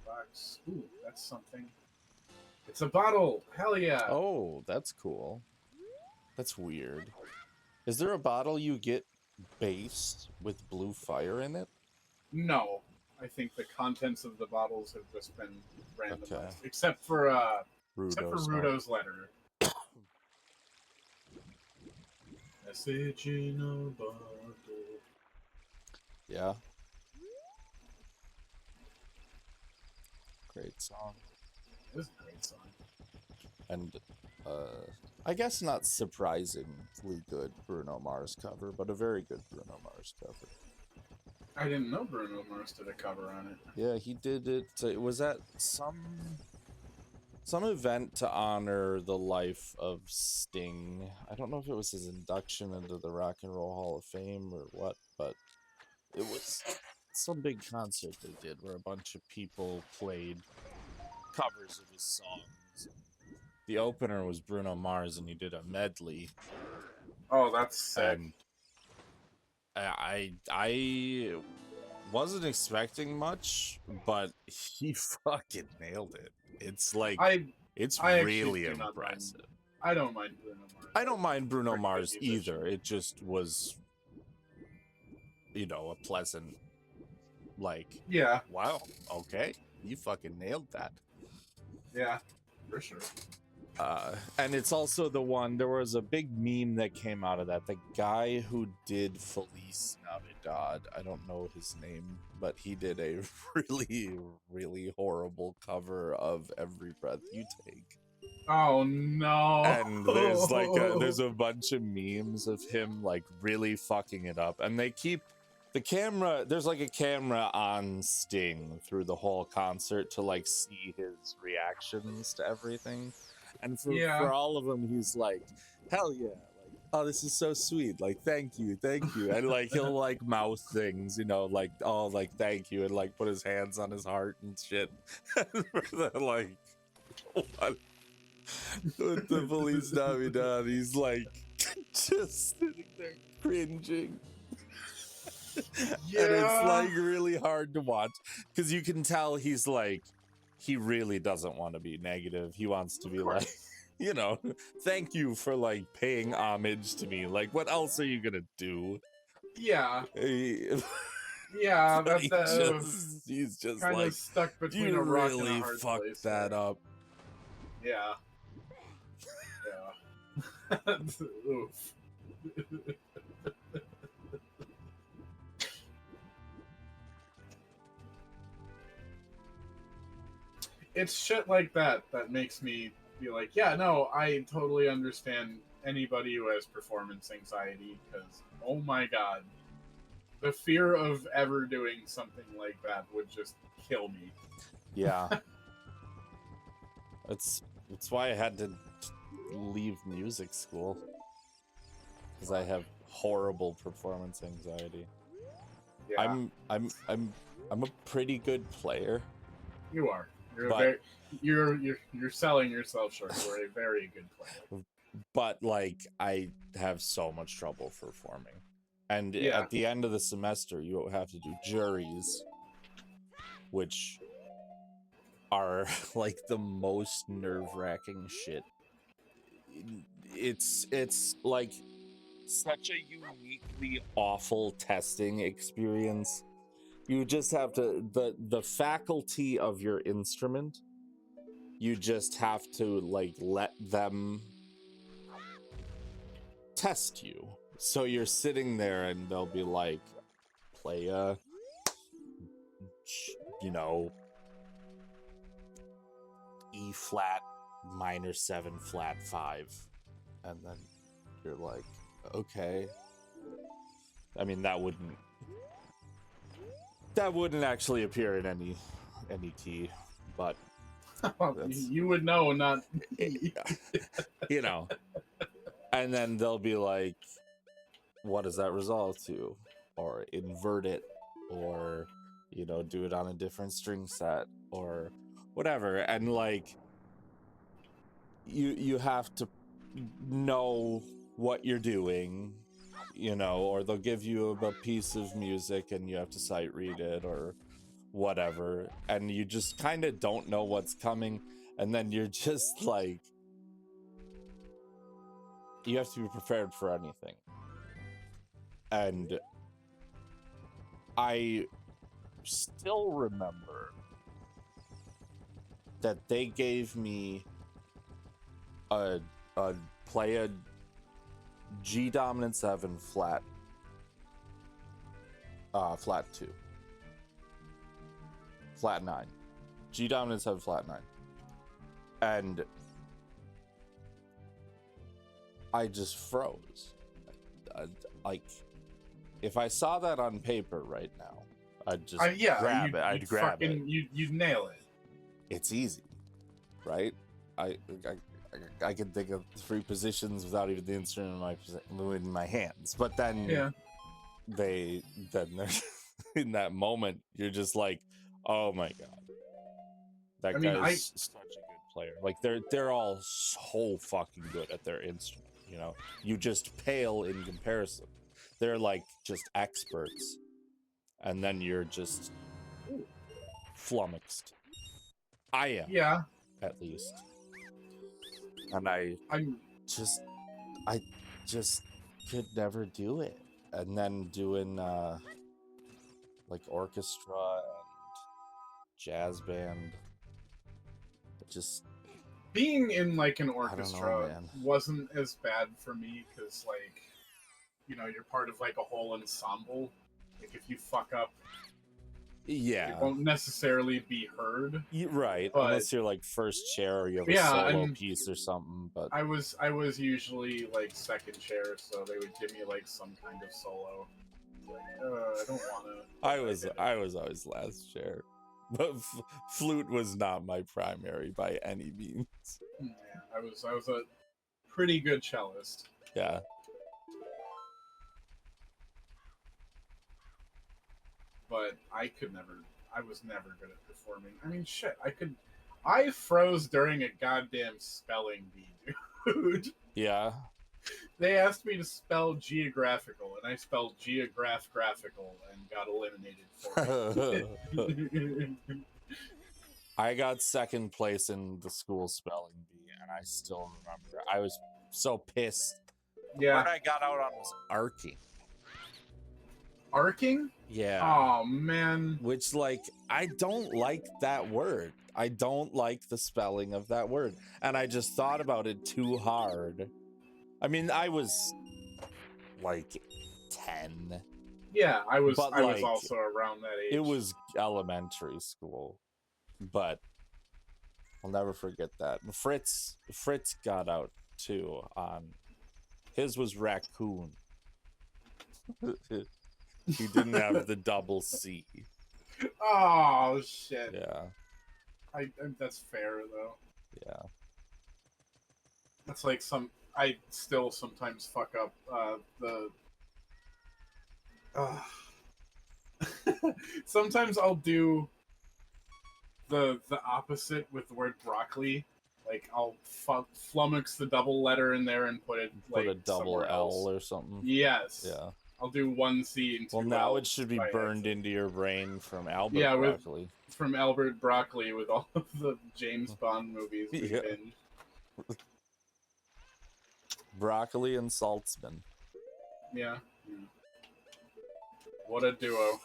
S2: Box. Ooh, that's something. It's a bottle. Hell yeah.
S1: Oh, that's cool. That's weird. Is there a bottle you get base with blue fire in it?
S2: No, I think the contents of the bottles have just been
S1: Okay.
S2: randomized, except for
S1: Rudo's note.
S2: Rudo's letter. Message in a bottle.
S1: Yeah. Great song.
S2: It was a great song.
S1: And I guess not surprisingly good Bruno Mars cover, but a very good Bruno Mars cover.
S2: I didn't know Bruno Mars did a cover on it.
S1: Yeah, he did it. It was at some event to honor the life of Sting. I don't know if it was his induction into the Rock and Roll Hall of Fame or what, but it was some big concert they did where a bunch of people played covers of his songs. The opener was Bruno Mars, and he did a medley.
S2: Oh, that's sick.
S1: And I wasn't expecting much, but he fucking nailed it. It's like it's
S2: I
S1: really
S2: actually do not mind.
S1: impressive.
S2: I don't mind Bruno Mars.
S1: I don't mind Bruno
S2: Pretty good
S1: Mars
S2: musician.
S1: either. It just was, a pleasant, like,
S2: Yeah,
S1: wow, okay, you fucking nailed that.
S2: yeah, for sure.
S1: And it's also the one, there was a big meme that came out of that. The guy who did Feliz Navidad, I don't know his name, but he did a really, really horrible cover of Every Breath You Take.
S2: Oh no!
S1: And there's there's a bunch of memes of him like really fucking it up, and they keep the camera. There's like a camera on Sting through the whole concert to like see his reactions to everything, and
S2: Yeah.
S1: for all of them, he's like, "Hell yeah!" Like, "Oh, this is so sweet!" Like, thank you," and like he'll like mouth things, like, "Oh, like thank you," and like put his hands on his heart and shit. Like, what? With the Feliz Navidad, he's like just sitting there cringing.
S2: Yeah.
S1: And it's like really hard to watch because you can tell he's like, he really doesn't want to be negative. He wants to be like, thank you for like paying homage to me. Like, what else are you gonna do?
S2: Yeah.
S1: Yeah,
S2: that
S1: he's just
S2: kind
S1: like,
S2: of stuck between
S1: you
S2: a rock and a
S1: really
S2: hard
S1: fucked
S2: place
S1: that
S2: there.
S1: up.
S2: Yeah. Yeah. Oof. It's shit like that that makes me be like, yeah, no, I totally understand anybody who has performance anxiety because, oh my god, the fear of ever doing something like that would just kill me.
S1: Yeah. That's why I had to leave music school, because I have horrible performance anxiety.
S2: Yeah.
S1: I'm a pretty good player.
S2: You are. You're selling yourself short. You're a very good player.
S1: But like, I have so much trouble performing. And
S2: Yeah.
S1: at the end of the semester, you have to do juries, which are like the most nerve-wracking shit. It's like such a uniquely awful testing experience You just have to the faculty of your instrument. You just have to like let them test you. So you're sitting there and they'll be like, play a, you know, E flat minor 7 flat 5. And then you're like, okay. I mean, that wouldn't actually appear in any key, but
S2: you would know, not me.
S1: you know. And then they'll be like, what does that resolve to? Or invert it, or you know, do it on a different string set, or whatever. And like you have to know what you're doing, you know, or they'll give you a piece of music and you have to sight read it or whatever, and you just kind of don't know what's coming, and then you're just like, you have to be prepared for anything. And I still remember that they gave me a play a G dominant 7 flat 2 flat 9, G dominant 7 flat 9, and I just froze. Like, if I saw that on paper right now, I'd just grab it. I'd grab it.
S2: You'd nail it.
S1: It's easy, right? I can think of 3 positions without even the instrument in my hands. But then they're in that moment, you're just like, oh my god, that guy's such a good player. Like they're all so fucking good at their instrument. You know, you just pale in comparison. They're like just experts, and then you're just flummoxed. I am, at least. And I just could never do it. And then doing like orchestra and jazz band, just
S2: being in like an orchestra wasn't as bad for me, because like, you know, you're part of like a whole ensemble. Like if you fuck up, it won't necessarily be heard.
S1: Right, unless you're like first chair or you have a solo piece or something. But
S2: I was usually like second chair, so they would give me like some kind of solo. Like, I don't want to.
S1: I was always last chair, but flute was not my primary by any means.
S2: Yeah, I was a pretty good cellist.
S1: Yeah.
S2: But I was never good at performing. I mean, shit, I froze during a goddamn spelling bee, dude.
S1: Yeah.
S2: They asked me to spell geographical, and I spelled graphical and got eliminated for it.
S1: I got second place in the school spelling bee, and I still remember. I was so pissed.
S2: Yeah.
S1: What I got out on was arcing.
S2: Arcing?
S1: Yeah.
S2: Oh, man.
S1: Which, like, I don't like that word. I don't like the spelling of that word. And I just thought about it too hard. I mean, I was, like, 10.
S2: Yeah, I was also around that age.
S1: It was elementary school. But I'll never forget that. Fritz got out, too, on... His was raccoon. He didn't have the double C.
S2: Oh, shit.
S1: Yeah.
S2: That's fair, though.
S1: Yeah.
S2: That's like I still sometimes fuck up sometimes I'll do the opposite with the word broccoli. Like, I'll flummox the double letter in there and put a
S1: double L
S2: else.
S1: or something.
S2: Yes.
S1: Yeah.
S2: I'll do one C and two
S1: Well, now
S2: L
S1: it should be burned into your brain from Albert Broccoli.
S2: From Albert Broccoli with all of the James Bond movies we binge.
S1: Broccoli and Saltzman.
S2: Yeah. What a duo.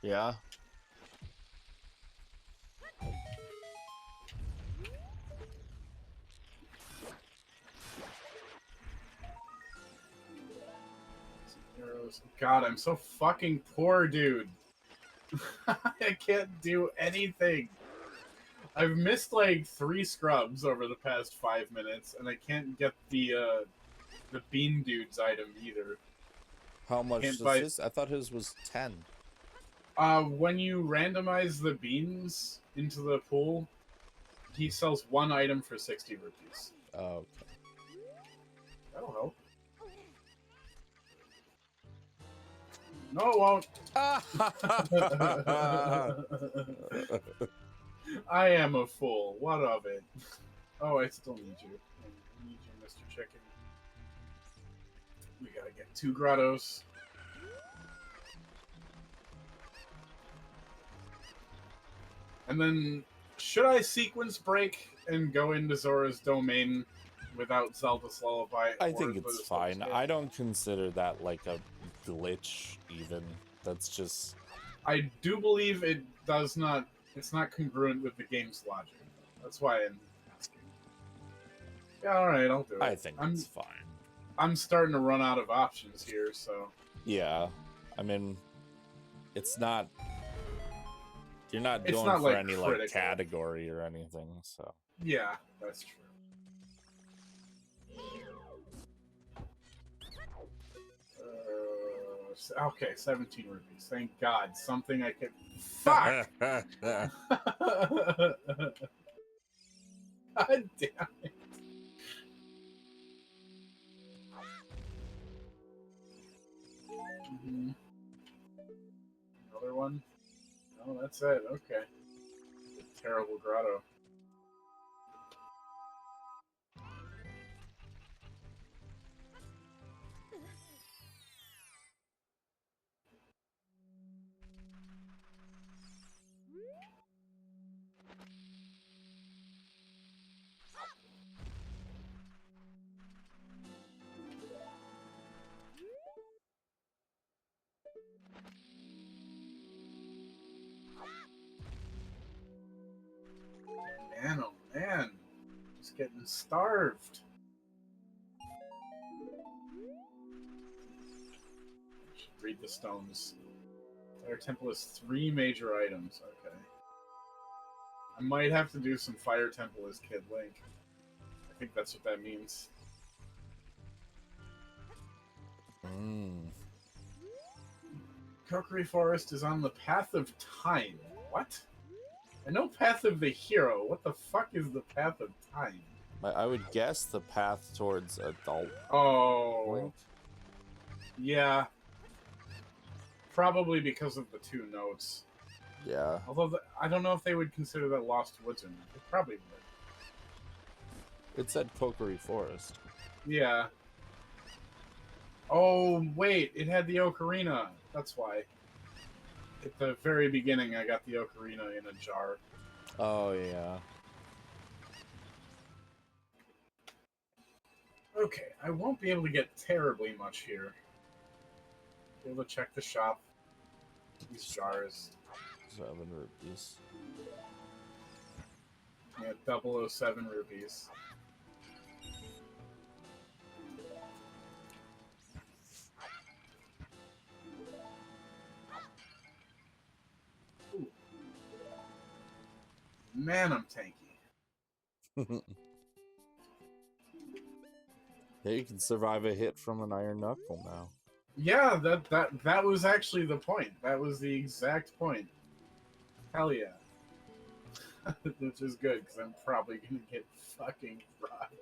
S1: Yeah.
S2: Arrows. God, I'm so fucking poor, dude. I can't do anything. I've missed like 3 scrubs over the past 5 minutes, and I can't get the bean dude's item either.
S1: How much
S2: Can't
S1: does
S2: buy.
S1: his? I thought his was 10.
S2: When you randomize the beans into the pool, he sells 1 item for 60 rupees.
S1: Oh, okay.
S2: That'll help. No, it won't. I am a fool. What of it? Oh, I still need you. I need you, Mr. Chicken. We gotta get 2 grottos. And then, should I sequence break and go into Zora's domain without Zelda's Lullaby?
S1: I think it's fine. I don't consider that like a glitch, even. That's just...
S2: I do believe it does not... It's not congruent with the game's logic. That's why I'm asking. Yeah, alright, I'll do it.
S1: I think it's fine.
S2: I'm starting to run out of options here, so...
S1: Yeah. I mean, it's not... You're not
S2: It's
S1: going
S2: not,
S1: for
S2: like,
S1: any
S2: critical.
S1: like category or anything, so...
S2: Yeah, that's true. Okay, 17 rupees. Thank God. Something I can... Fuck! God damn it. Another one? No, that's it. Okay. Terrible grotto. Man, oh man. Just getting starved. Should read the stones. Fire Temple has 3 major items. Okay. I might have to do some Fire Temple as Kid Link. I think that's what that means. Kokiri Forest is on the Path of Time. What? I know Path of the Hero. What the fuck is the Path of Time?
S1: I would guess the path towards adult
S2: Oh.
S1: Link.
S2: Yeah. Probably because of the 2 notes.
S1: Yeah.
S2: Although, I don't know if they would consider that Lost Woods or not. They probably would.
S1: It said Kokiri Forest.
S2: Yeah. Oh, wait. It had the ocarina. That's why. At the very beginning, I got the ocarina in a jar.
S1: Oh, yeah.
S2: Okay, I won't be able to get terribly much here. Be able to check the shop. These jars.
S1: 7 rupees.
S2: Yeah, 007 rupees. Ooh. Man, I'm tanky.
S1: Yeah, you can survive a hit from an iron knuckle now.
S2: Yeah, that was actually the point. That was the exact point. Hell yeah. Which is good, because I'm probably gonna get fucking rocked.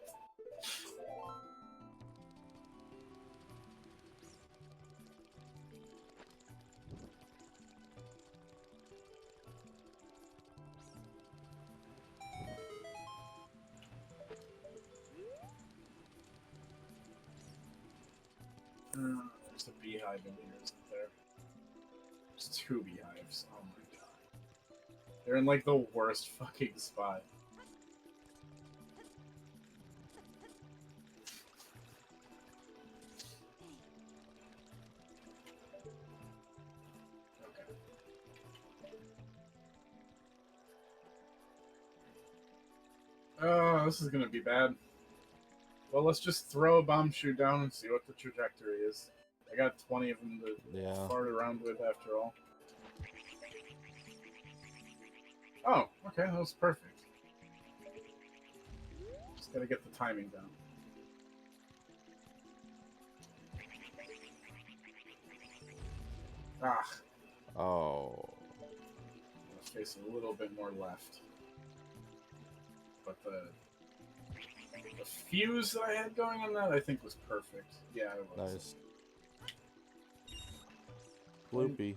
S2: There's a beehive in here, isn't there? There's 2 beehives. Oh my god. They're in, like, the worst fucking spot. Okay. Oh, this is gonna be bad. Well, let's just throw a bomb shoe down and see what the trajectory is. I got 20 of them to fart around with after all. Oh, okay, that was perfect. Just gotta get the timing down. Ah.
S1: Oh.
S2: Let's face a little bit more left. But the fuse that I had going on that, I think, was perfect. Yeah, it was.
S1: Nice. Bloopy.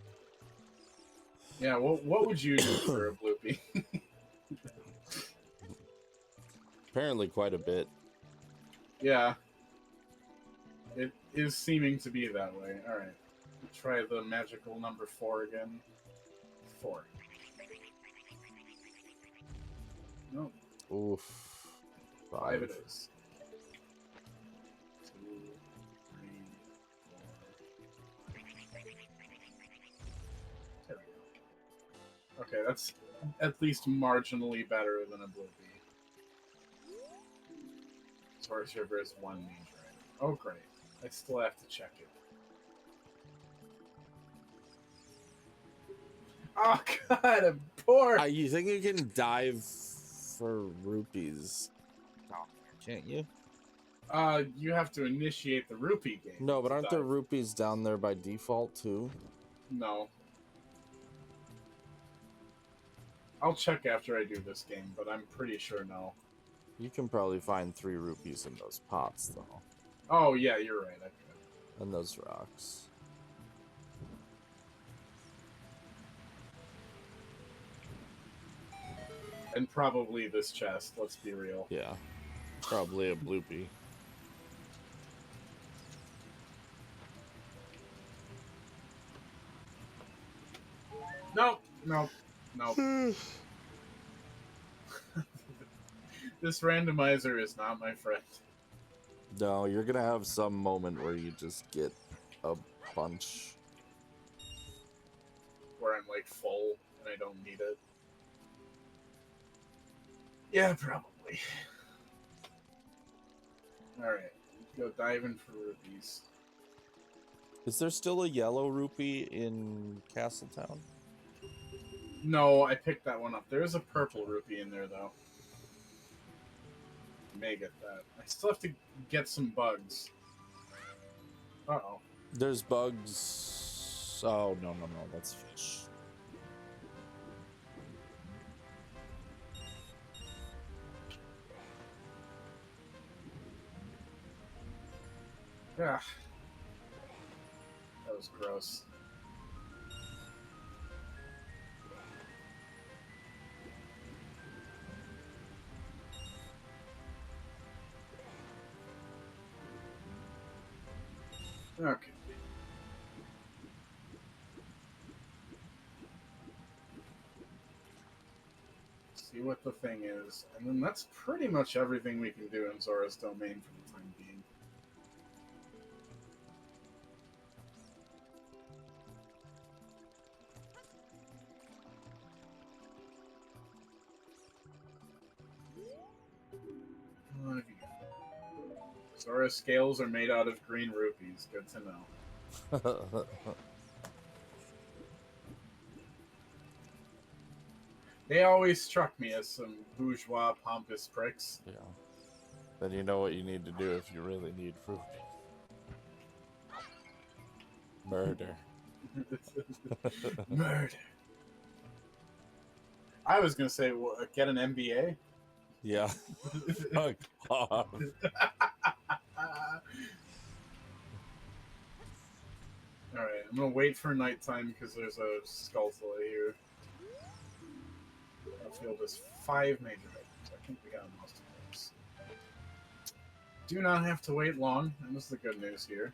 S2: Yeah, what would you do for a bloopy?
S1: Apparently quite a bit.
S2: Yeah. It is seeming to be that way. Alright. Try the magical number 4 again. 4. No.
S1: Oof.
S2: 5 it is. 2, 3, 4. There we go. Okay, that's at least marginally better than a bloopy. Source River is 1 major item. Oh, great. I still have to check it. Oh, God, I'm poor!
S1: You think you can dive for rupees? Oh, can't you?
S2: You have to initiate the rupee game.
S1: No, but aren't there rupees down there by default, too?
S2: No. I'll check after I do this game, but I'm pretty sure no.
S1: You can probably find 3 rupees in those pots, though.
S2: Oh, yeah, you're right. I could.
S1: And those rocks.
S2: And probably this chest, let's be real.
S1: Yeah. Probably a bloopy.
S2: Nope. Nope. Nope. This randomizer is not my friend.
S1: No, you're gonna have some moment where you just get a bunch.
S2: Where I'm like full and I don't need it. Yeah, probably. Alright, go diving for rupees.
S1: Is there still a yellow rupee in Castletown?
S2: No, I picked that one up. There is a purple rupee in there, though. May get that. I still have to get some bugs. Uh-oh.
S1: There's bugs. Oh, no, that's fish.
S2: Yeah. That was gross. Okay. See what the thing is. And then that's pretty much everything we can do in Zora's Domain for the time being. What have you got? Zora's scales are made out of green rupees. Good to know. They always struck me as some bourgeois, pompous pricks.
S1: Yeah. Then you know what you need to do if you really need fruit. Murder.
S2: Murder. I was gonna say, get an MBA.
S1: Yeah. Fuck off.
S2: Alright, I'm gonna wait for nighttime because there's a Skulltula here. That field is 5 major items. I think we got most of those. Do not have to wait long, and this is the good news here.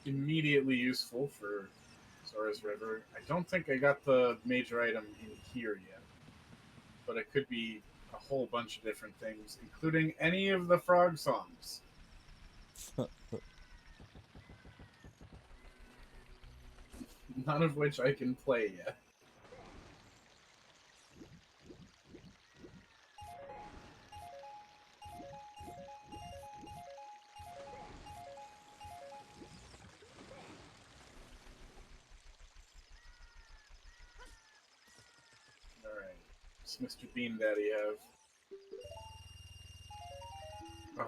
S2: immediately useful for Zora's River. I don't think I got the major item in here yet, but it could be a whole bunch of different things, including any of the frog songs. None of which I can play yet. Alright. What's Mr. Bean Daddy have? Oh.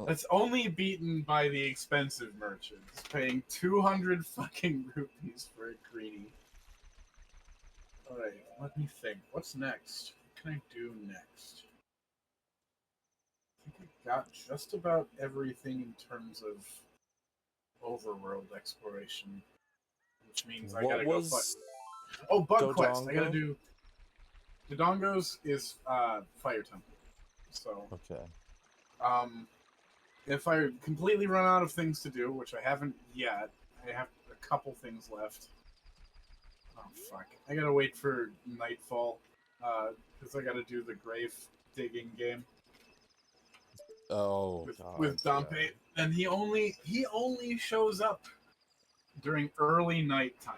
S2: That's only beaten by the expensive merchants, paying 200 fucking rupees for a greenie. Alright, let me think. What's next? What can I do next? I think I got just about everything in terms of overworld exploration. Which means I gotta go fight. Oh, Bug Quest! I gotta do... Dodongo's is Fire Temple. So...
S1: Okay.
S2: If I completely run out of things to do, which I haven't yet, I have a couple things left. Oh, fuck. I gotta wait for nightfall, because I gotta do the grave digging game.
S1: Oh,
S2: with Dompe. Yeah. And he only shows up during early nighttime.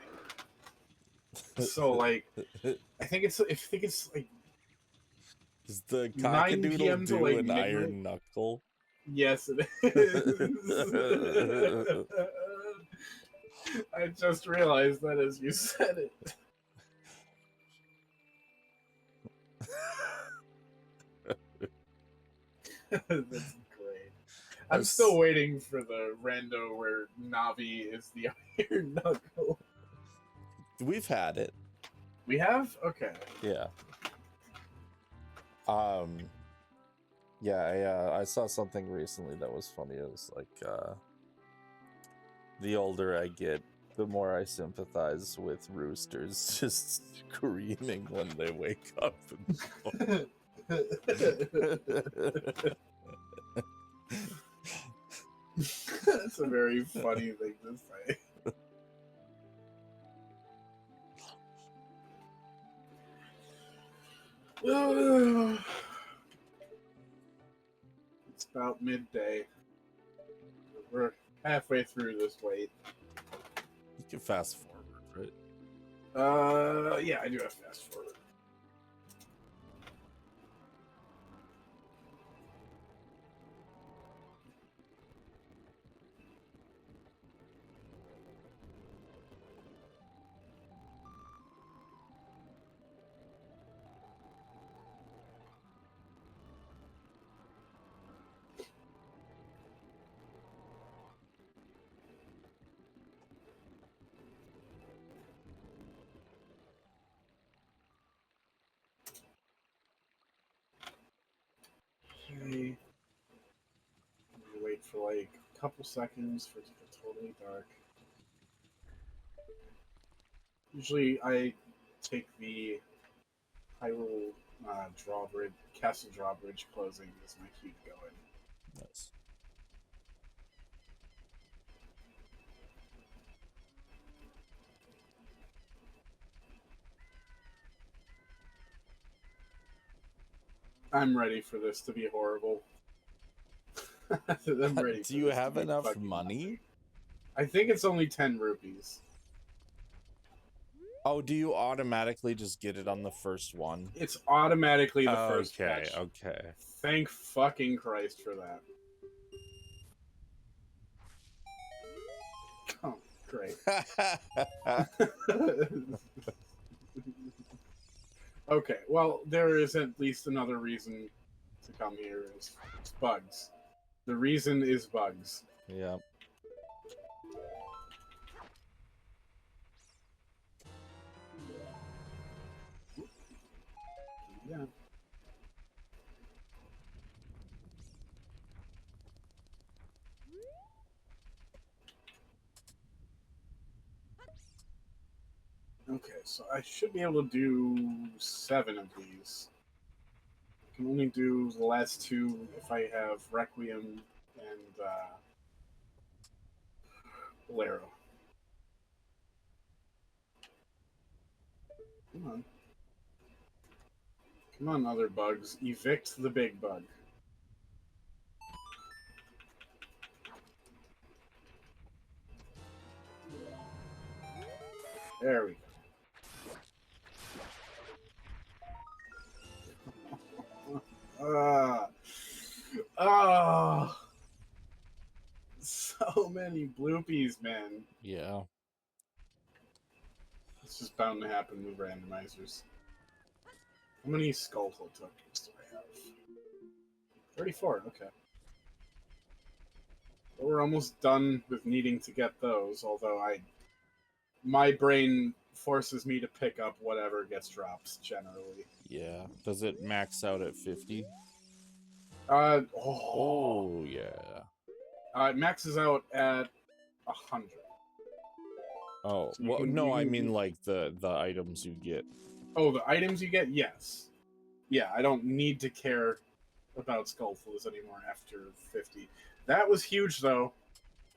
S2: So, like, I think it's like...
S1: Does the cockadoodle do
S2: like
S1: an
S2: midnight?
S1: iron knuckle?
S2: Yes, it is. I just realized that as you said it. That's great. I'm still waiting for the rando where Navi is the iron knuckle.
S1: We've had it.
S2: We have? Okay.
S1: Yeah. Yeah, I saw something recently that was funny. It was like, the older I get, the more I sympathize with roosters just screaming when they wake up.
S2: That's a very funny thing to say. It's about midday. We're halfway through this wait.
S1: You can fast forward, right?
S2: Yeah, I do have fast forward. Okay. Wait for like a couple seconds for it to get totally dark. Usually I take the Hyrule drawbridge, castle drawbridge closing as my cue to go in.
S1: Nice.
S2: I'm ready for this to be horrible. I'm ready.
S1: Do you have enough money?
S2: I think it's only 10 rupees.
S1: Oh, do you automatically just get it on the first one?
S2: It's automatically the first patch.
S1: Okay.
S2: Thank fucking Christ for that. Oh, great. Okay, well, there is at least another reason to come here. It's bugs. The reason is bugs.
S1: Yeah.
S2: Yeah. Okay, so I should be able to do 7 of these. can only do the last two if I have Requiem and Bolero. Come on. Come on, other bugs. Evict the big bug. There we go. Oh, so many bloopies, man.
S1: Yeah.
S2: It's just bound to happen with randomizers. How many Skullhole tokens do I have? 34, okay. But we're almost done with needing to get those, although my brain forces me to pick up whatever gets dropped, generally.
S1: Yeah. Does it max out at 50?
S2: Oh
S1: yeah.
S2: It maxes out at 100.
S1: Oh,
S2: So
S1: well, no, I mean like the items you get.
S2: Oh, the items you get? Yes. Yeah, I don't need to care about Skullfuls anymore after 50. That was huge, though,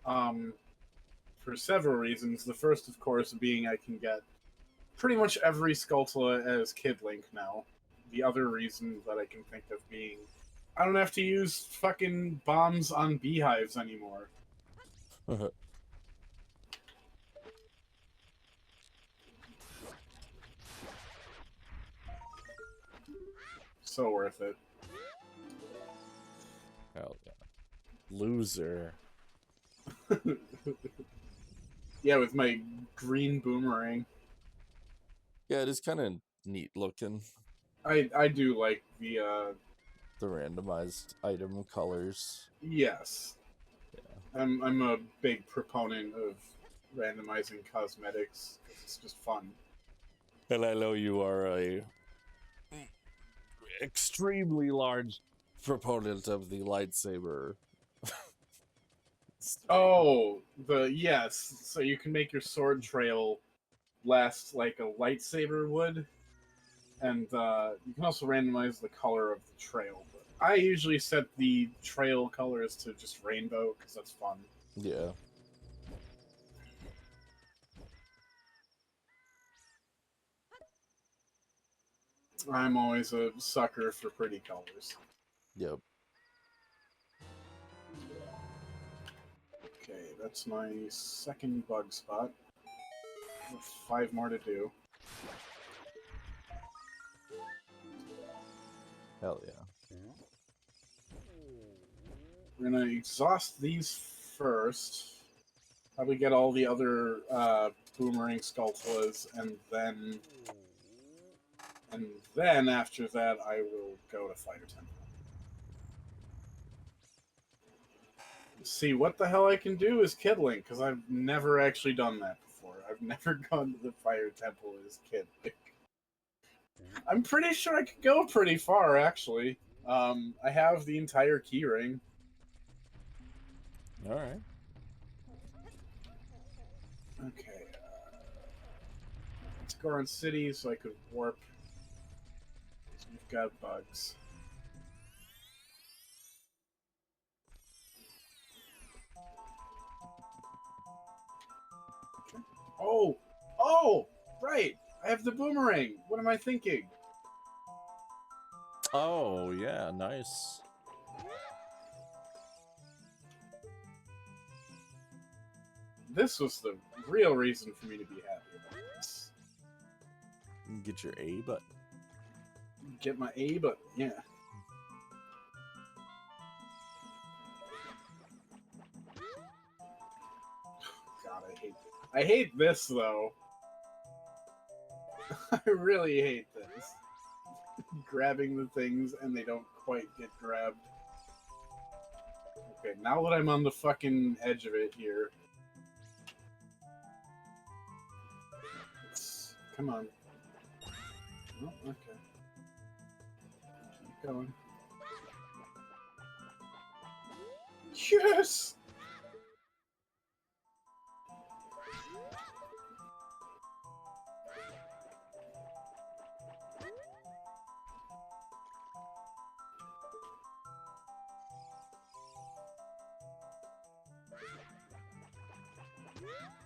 S2: for several reasons. The first, of course, being I can get pretty much every Skulltula as Kid Link now. The other reason that I can think of being I don't have to use fucking bombs on beehives anymore. So worth it.
S1: Hell yeah. Loser.
S2: Yeah, with my green boomerang.
S1: Yeah, it is kind of neat looking.
S2: I do like the
S1: randomized item colors.
S2: yes.
S1: Yeah.
S2: I'm a big proponent of randomizing cosmetics. It's just fun.
S1: And I know you are a extremely large proponent of the lightsaber.
S2: Oh, yes. So you can make your sword trail last like a lightsaber would, and you can also randomize the color of the trail. But I usually set the trail colors to just rainbow because that's fun.
S1: Yeah.
S2: I'm always a sucker for pretty colors.
S1: Yep.
S2: Okay, that's my second bug spot. 5 more to do.
S1: Hell yeah.
S2: We're gonna exhaust these first. Probably get all the other boomerang Skulltulas, and then after that, I will go to Fire Temple. See what the hell I can do as Kid Link, because I've never actually done that before. I've never gone to the Fire Temple as Kid Link. I'm pretty sure I could go pretty far, actually. I have the entire keyring.
S1: All right.
S2: Okay. Let's go around city so I could warp. So we've got bugs. Okay. Oh! Right! I have the boomerang! What am I thinking?
S1: Oh, yeah, nice.
S2: This was the real reason for me to be happy about this.
S1: Get your A button.
S2: Get my A button, yeah. God, I hate this, though. I really hate this. Grabbing the things and they don't quite get grabbed. Okay, now that I'm on the fucking edge of it here. Come on. Oh, okay. Keep going. Yes!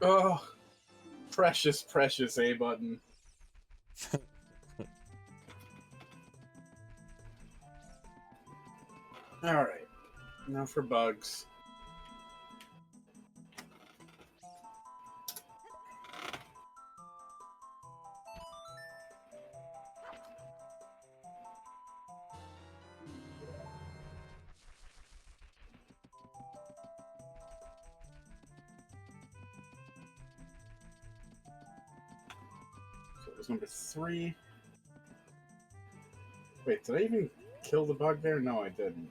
S2: Oh, precious, precious A button. Alright, now for bugs. So it was number 3. Wait, did I even kill the bug there? No, I didn't.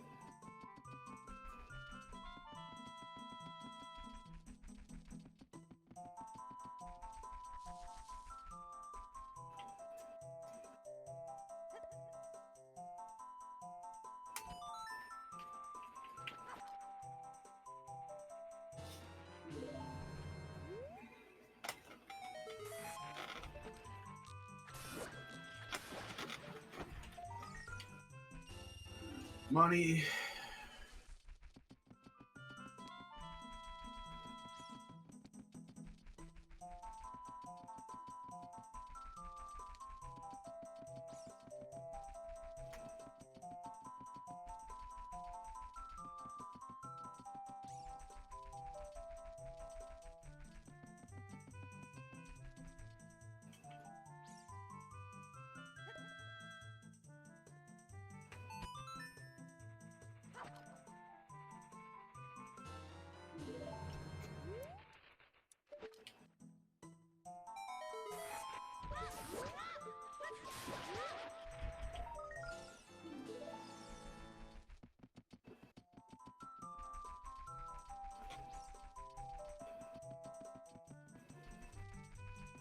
S2: Money.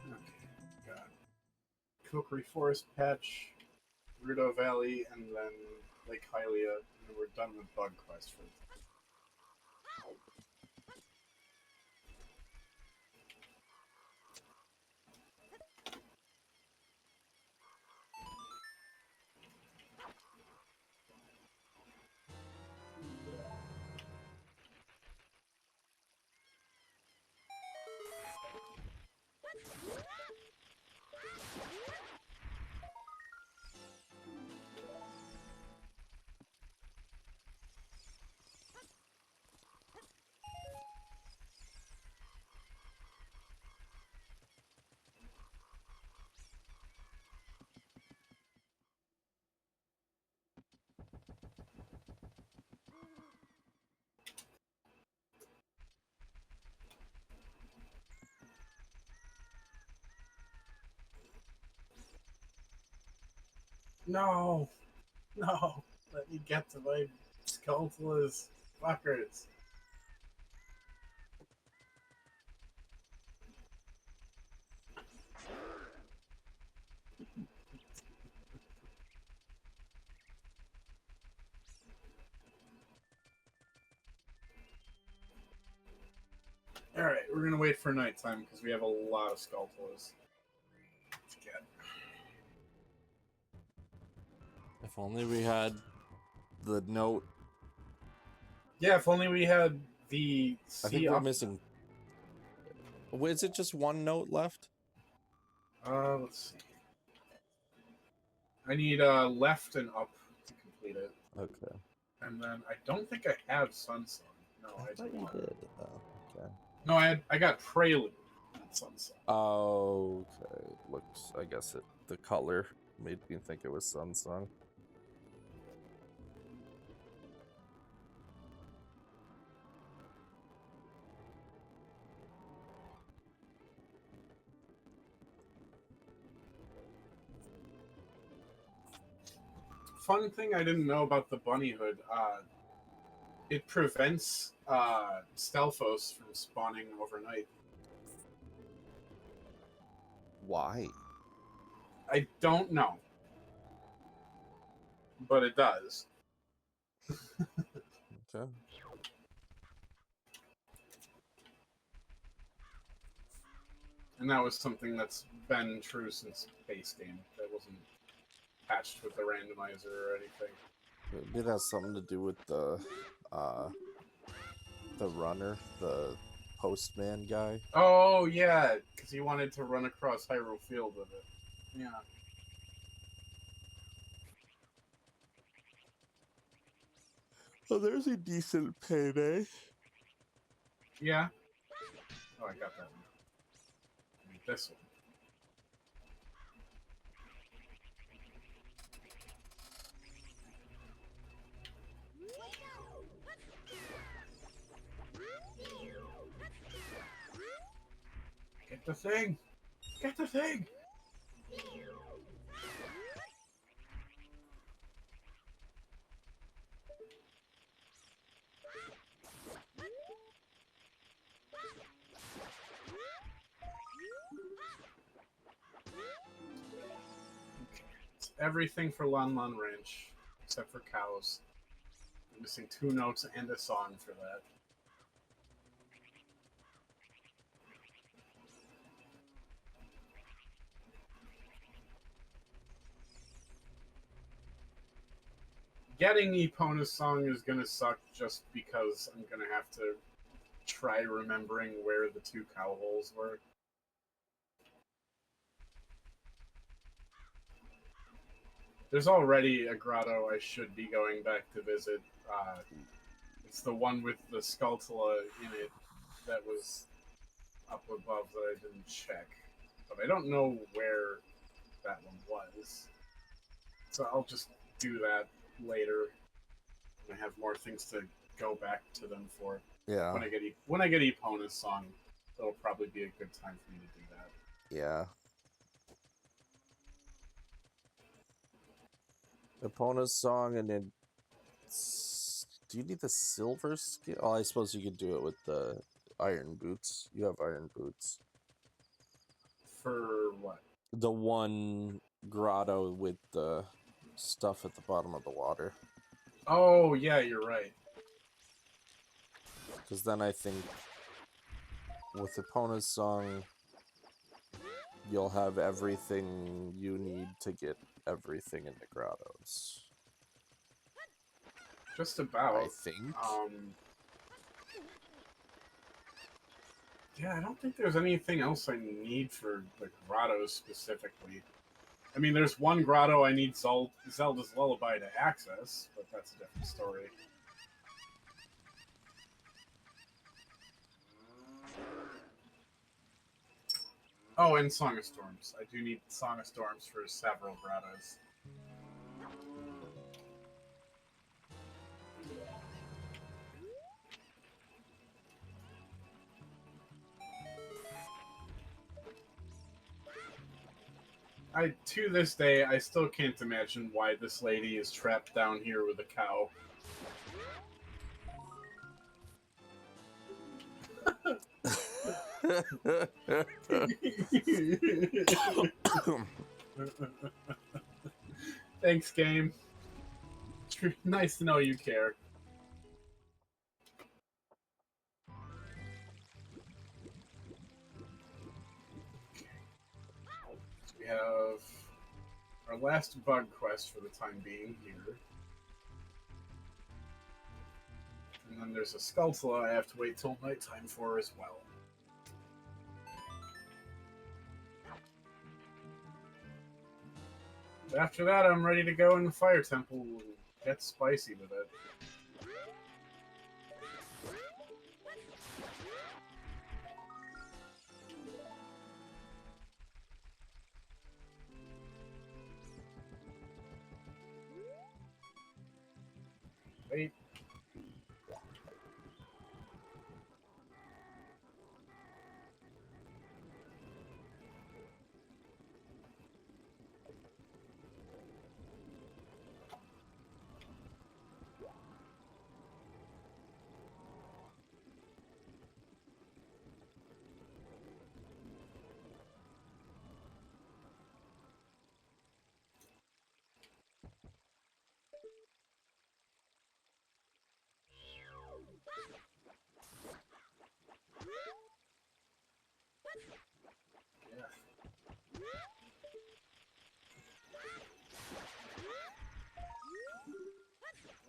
S2: Okay, got Kokery Forest Patch, Rudo Valley, and then Lake Hylia, and we're done with Bug Quest for No! No! Let me get to my Skulltulous fuckers. Alright, we're gonna wait for nighttime because we have a lot of Skulltulous to get.
S1: If only we had the note.
S2: Yeah, if only we had the
S1: I think we're missing. Is it just one note left?
S2: Let's see. I need left and up to complete it.
S1: Okay.
S2: And then I don't think I have Sunsong. No, I
S1: thought
S2: do
S1: you
S2: not.
S1: did. Okay.
S2: No, I got Prelude, not Sunsong.
S1: Okay. Looks. I guess the color made me think it was Sunsong.
S2: Fun thing I didn't know about the Bunny Hood, it prevents Stelphos from spawning overnight.
S1: Why?
S2: I don't know. But it does.
S1: Okay.
S2: And that was something that's been true since base game. That wasn't patched with the randomizer or anything.
S1: Maybe it has something to do with the runner, the postman guy.
S2: Oh, yeah, because he wanted to run across Hyrule Field with it. Yeah.
S1: Oh, there's a decent payday.
S2: Yeah. Oh, I got that one. I need this one. Get the thing! Get the thing! It's everything for Lon Lon Ranch, except for cows. I'm missing 2 notes and a song for that. Getting Epona's song is gonna suck just because I'm gonna have to try remembering where the 2 cow holes were. There's already a grotto I should be going back to visit. It's the one with the Skulltula in it that was up above that I didn't check. But I don't know where that one was. So I'll just do that later when I have more things to go back to them for.
S1: Yeah.
S2: When I get Epona's song, it'll probably be a good time for me to do that.
S1: Yeah. Epona's song, and then do you need the silver skill? Oh, I suppose you could do it with the iron boots. You have iron boots.
S2: For what?
S1: The one grotto with the stuff at the bottom of the water.
S2: Oh, yeah, you're right.
S1: Because then I think with Epona's song, you'll have everything you need to get everything in the grottos.
S2: Just about.
S1: I think.
S2: Yeah, I don't think there's anything else I need for the grottos specifically. I mean, there's one grotto I need Zelda's Lullaby to access, but that's a different story. Oh, and Song of Storms. I do need Song of Storms for several grottos. To this day, I still can't imagine why this lady is trapped down here with a cow. Thanks, game. Nice to know you care. So we have our last bug quest for the time being here. And then there's a Skulltula I have to wait till nighttime for as well. After that, I'm ready to go in the Fire Temple and get spicy with it. Wait.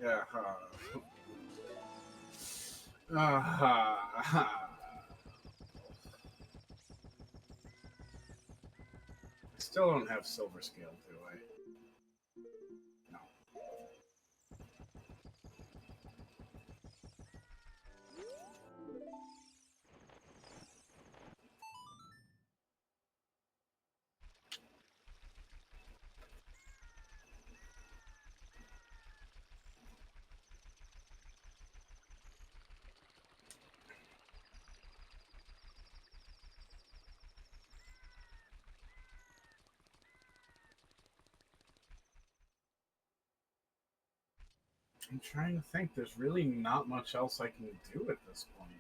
S2: Yeah. still don't have silver scale, do I? No. I'm trying to think. There's really not much else I can do at this point.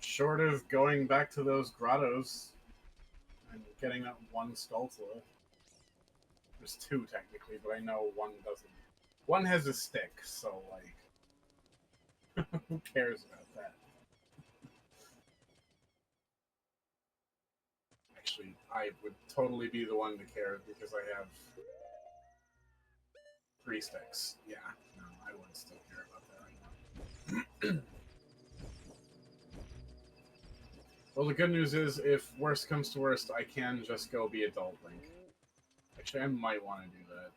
S2: Short of going back to those grottos and getting that one Skulltula. There's two, technically, but I know one doesn't. One has a stick, so, like, who cares about that? Actually, I would totally be the one to care because I have 3 sticks. Yeah, no, I would still care about that right now. Well, the good news is, if worst comes to worst, I can just go be Adult Link. Actually, I might want to do that.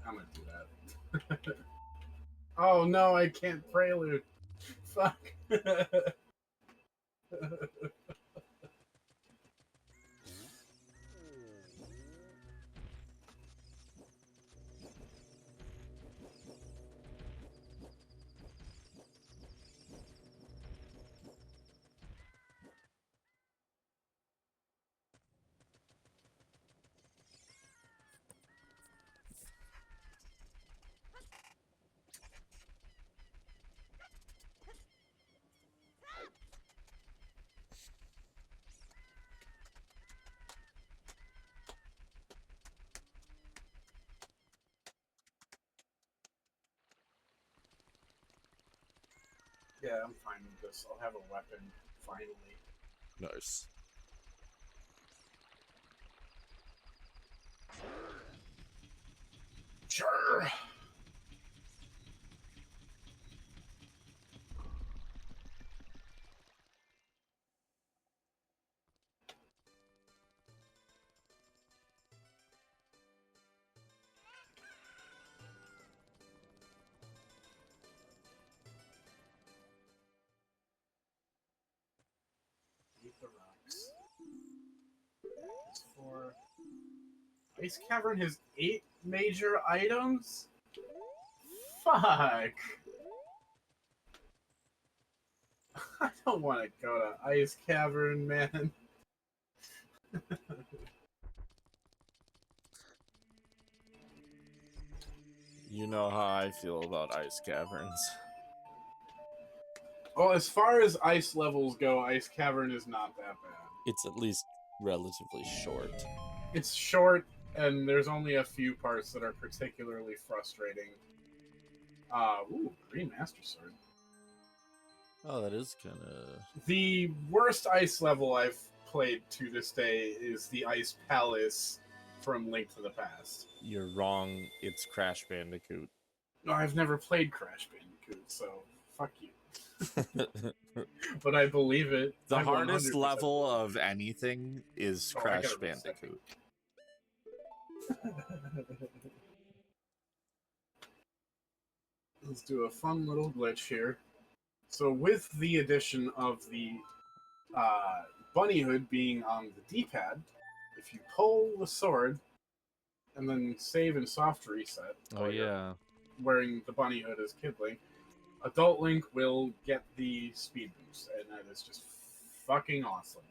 S2: I'm gonna do that. Oh no, I can't prelude. Fuck. Yeah, I'm fine with this. I'll have a weapon, finally.
S1: Nice.
S2: Sure! Eat the rocks. It's 4. Ice Cavern has 8 major items? Fuck! I don't want to go to Ice Cavern, man.
S1: You know how I feel about ice caverns.
S2: Well, as far as ice levels go, Ice Cavern is not that bad.
S1: It's at least relatively short.
S2: It's short, and there's only a few parts that are particularly frustrating. Ooh, Green Master Sword.
S1: Oh, that is kind of...
S2: The worst ice level I've played to this day is the Ice Palace from Link to the Past.
S1: You're wrong. It's Crash Bandicoot.
S2: No, I've never played Crash Bandicoot, so fuck you. But I believe it.
S1: The
S2: I
S1: hardest
S2: 100%
S1: level of anything is
S2: Oh, I
S1: Crash
S2: gotta reset.
S1: Bandicoot.
S2: Let's do a fun little glitch here. So with the addition of the bunny hood being on the D-pad, if you pull the sword and then save and soft reset,
S1: Oh, yeah.
S2: wearing the bunny hood as Kid Link, Adult Link will get the speed boost, and that is just fucking awesome.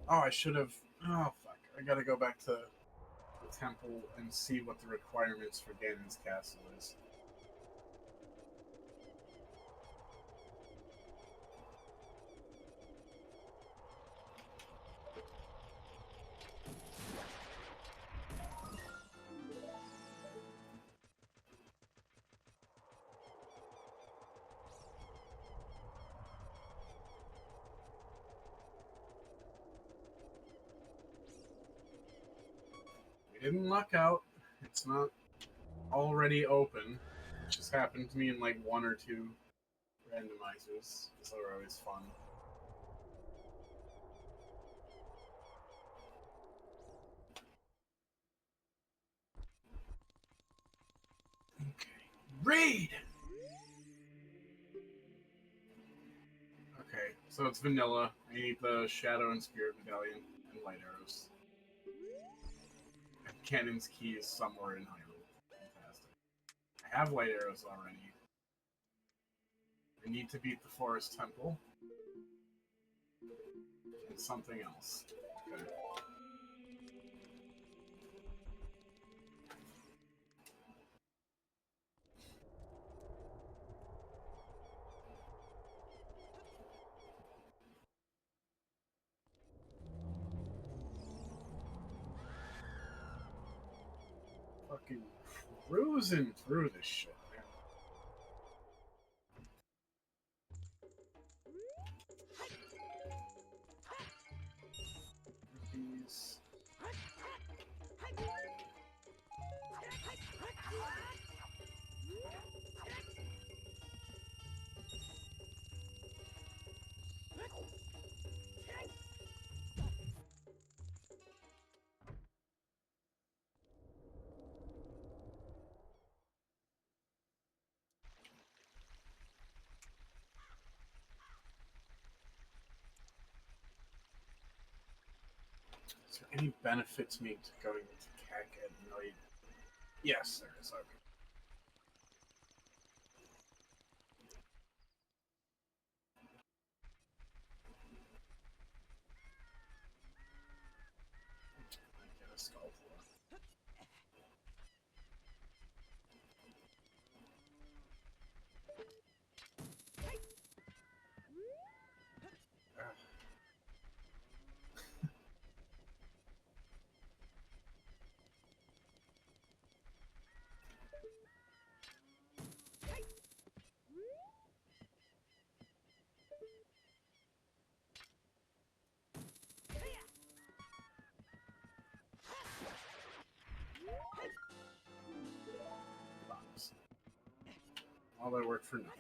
S2: Oh, I should have... Oh, fuck. I gotta go back to the temple and see what the requirements for Ganon's castle is. I didn't luck out. It's not already open. It just happened to me in like 1 or 2 randomizers. Those are always fun. Okay. Raid! Okay, so it's vanilla. I need the Shadow and Spirit Medallion and light arrows. And Cannon's Key is somewhere in Hyrule. Fantastic. I have light arrows already. I need to beat the Forest Temple. And something else. Okay. Fucking cruising through this shit, man. These. Is there any benefit to me to going to CAC at night? Yes, there is. Okay. I get a skull for it. Bombs. All that work for nothing.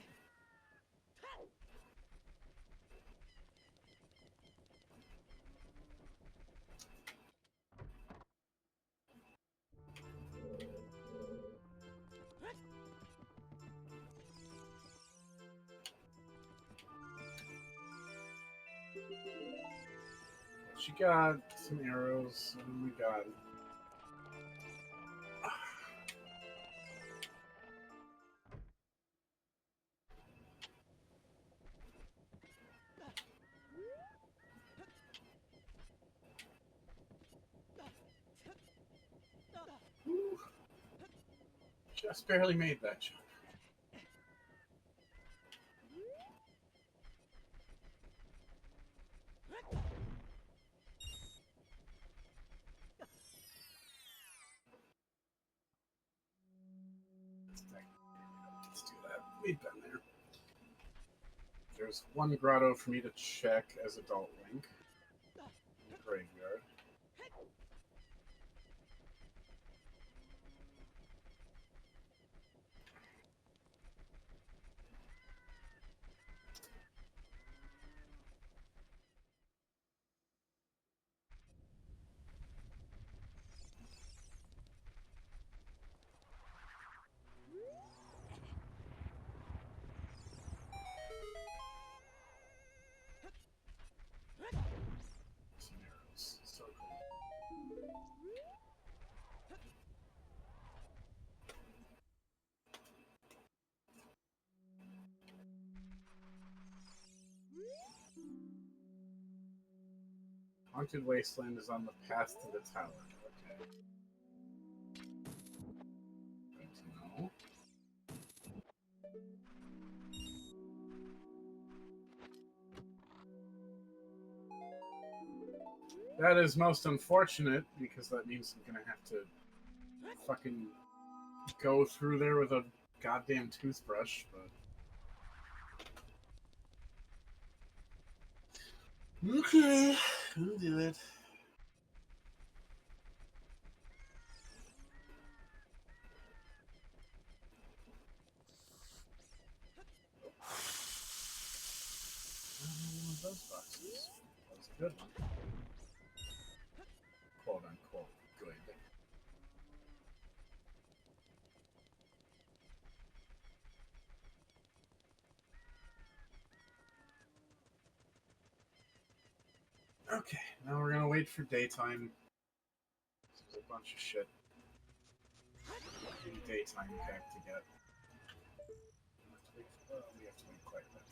S2: She got some arrows, and we got. Whew. Just barely made that jump. Let's do that. We've been there. There's one grotto for me to check as Adult Link. In the graveyard. Some arrows. So cool. Haunted Wasteland is on the path to the tower. Okay. Good to know. That is most unfortunate, because that means I'm gonna have to fucking go through there with a goddamn toothbrush, but... Okay, I'll do it. of those boxes. That was a good one. Quote unquote good. Okay, now we're gonna wait for daytime. There's a bunch of shit in daytime pack to get. We have to wait quite a bit.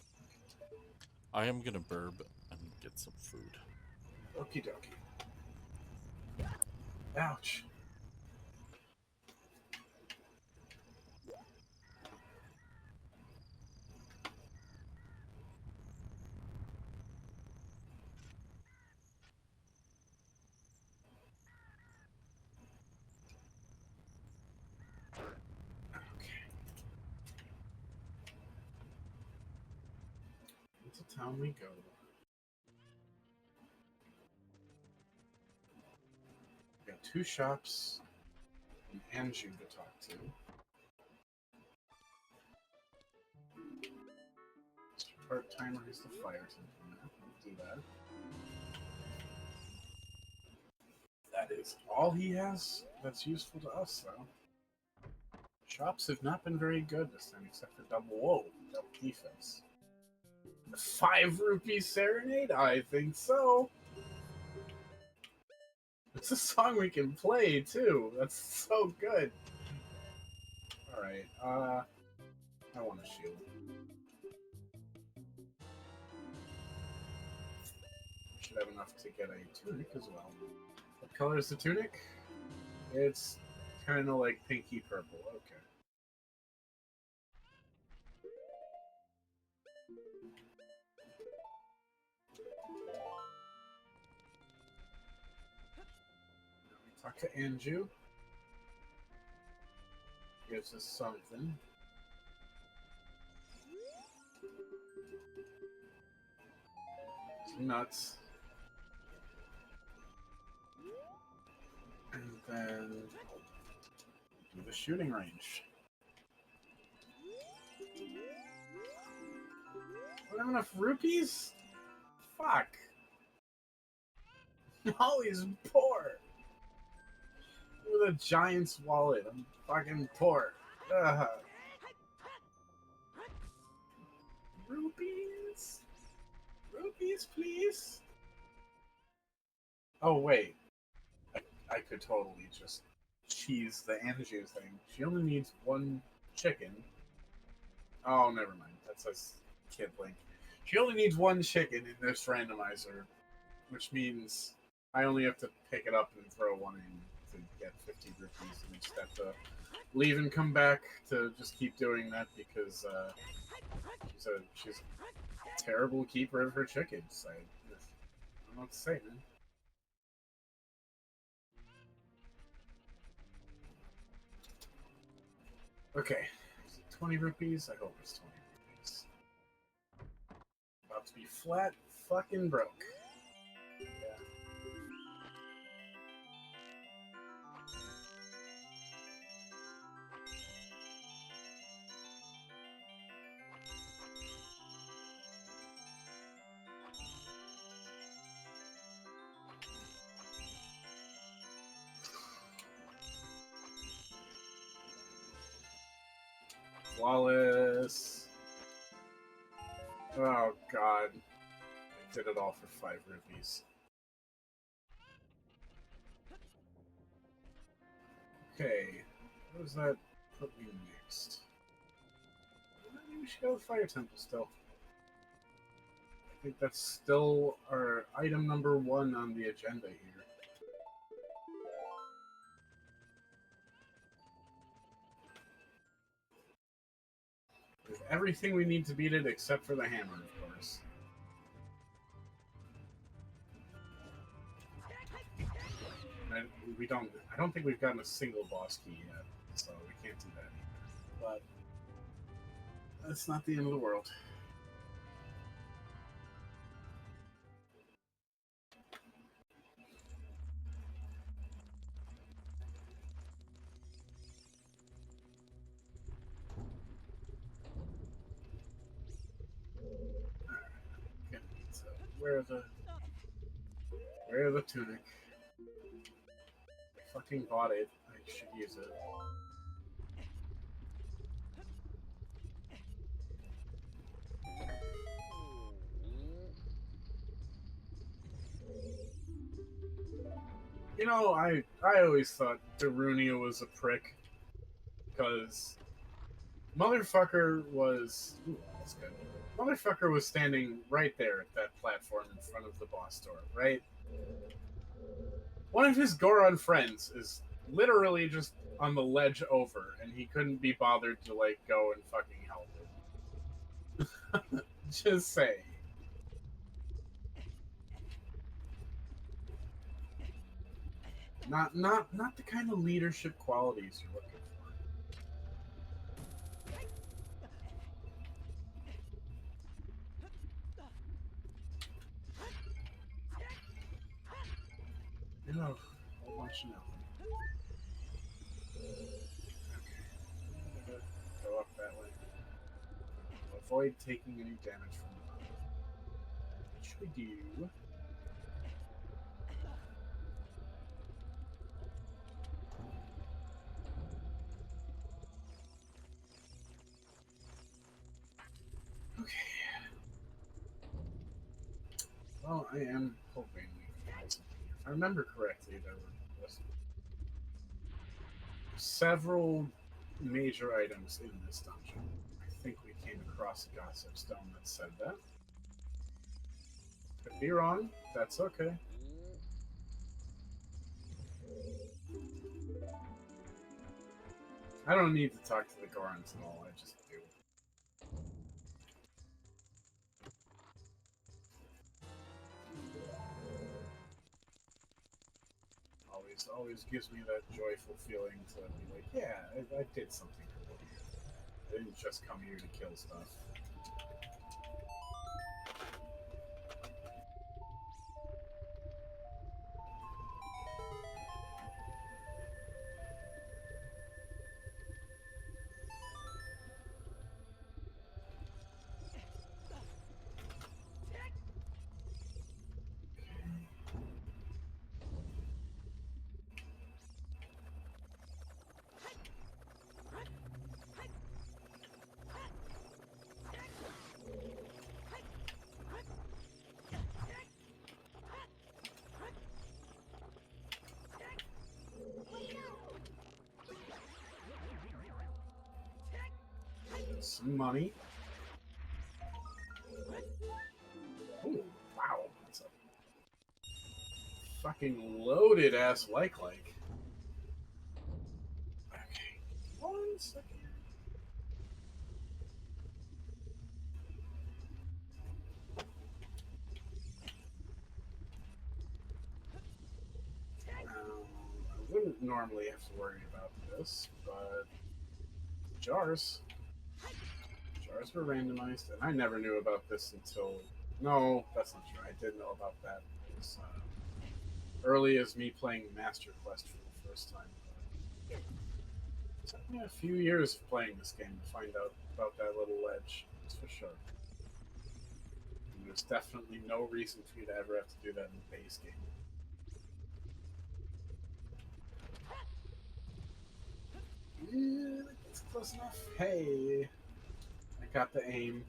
S1: I am gonna burb and get some food.
S2: Okie dokie. Ouch. Into town we go. We got 2 shops and Anju to talk to. Mr. Part-timer is the fire team. I'll do that. That is all he has that's useful to us, though. Shops have not been very good this time, except for double defense. The 5 rupee serenade? I think so. It's a song we can play too. That's so good. Alright, I want a shield. Should have enough to get a tunic as well. What color is the tunic? It's kind of like pinky purple. Okay. Talk to Anju. Gives us something. It's nuts. And then do the shooting range. Don't have enough rupees? Fuck. Molly's poor. With a giant's wallet. I'm fucking poor. Ugh. Rupees? Rupees, please? Oh, wait. I could totally just cheese the Anju thing. She only needs 1 chicken. Oh, never mind. That says Kid Link. She only needs 1 chicken in this randomizer, which means I only have to pick it up and throw 1 in to get 50 rupees, and just have to leave and come back to just keep doing that because she's a terrible keeper of her chickens. I don't know what to say, man. Okay, 20 rupees? I hope it's 20 rupees. About to be flat fucking broke. Yeah. Flawless. Oh god. I did it all for 5 rupees. Okay. What does that put me next? Maybe we should go to Fire Temple still. I think that's still our item number 1 on the agenda here. With everything we need to beat it except for the hammer, of course. I don't think we've gotten a single boss key yet, so we can't do that either. But that's not the end of the world. Alright, get to Where the tunic? I fucking bought it. I should use it. You know, I always thought Darunia was a prick because motherfucker was that's good. Motherfucker was standing right there at that platform in front of the boss door, right? One of his Goron friends is literally just on the ledge over, and he couldn't be bothered to like go and fucking help him. Just say. Not the kind of leadership qualities you're looking for. No, a whole bunch of nothing. Okay. Go up that way. Avoid taking any damage from the bottom. What should we do? Okay. Well, I am hoping we can find something. If I remember correctly, there were several major items in this dungeon. I think we came across a gossip stone that said that. Could be wrong. That's okay. I don't need to talk to the Gorons at all. I just do. Always gives me that joyful feeling to be like, yeah, I did something cool here. I didn't just come here to kill stuff. Some money. Ooh, wow. That's a fucking loaded ass like. Okay. 1 second. I wouldn't normally have to worry about this, but jars. Jars were randomized, and I never knew about this until... No, that's not true. I did know about that. It was early as me playing Master Quest for the first time. It took me a few years of playing this game to find out about that little ledge. That's for sure. And there's definitely no reason for you to ever have to do that in the base game. Yeah, that's close enough. Hey, I got the aim.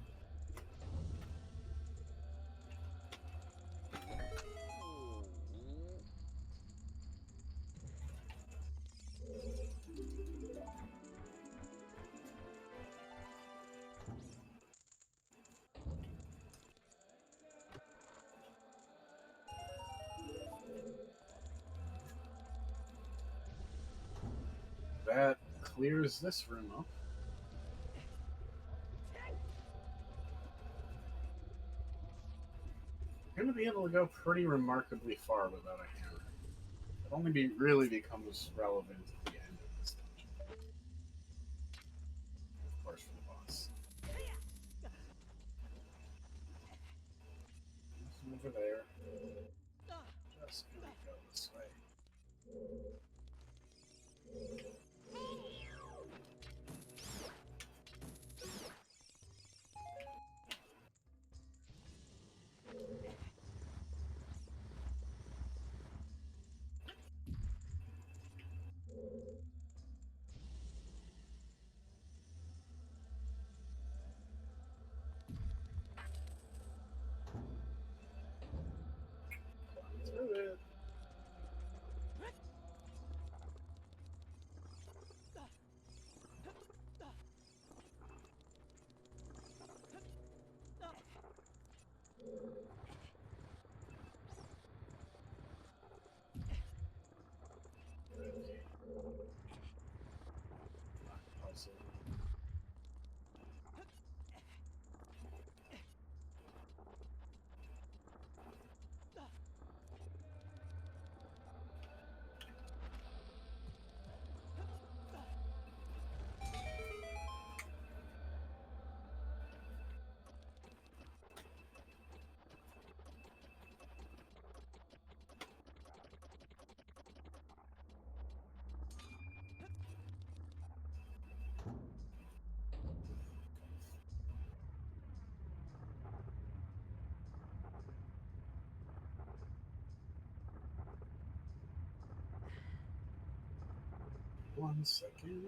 S2: That clears this room up. I'm going to be able to go pretty remarkably far without a hammer. It only really becomes relevant at the end of this dungeon. Of course, for the boss. Nothing over there. Just gonna go this way. 1 second.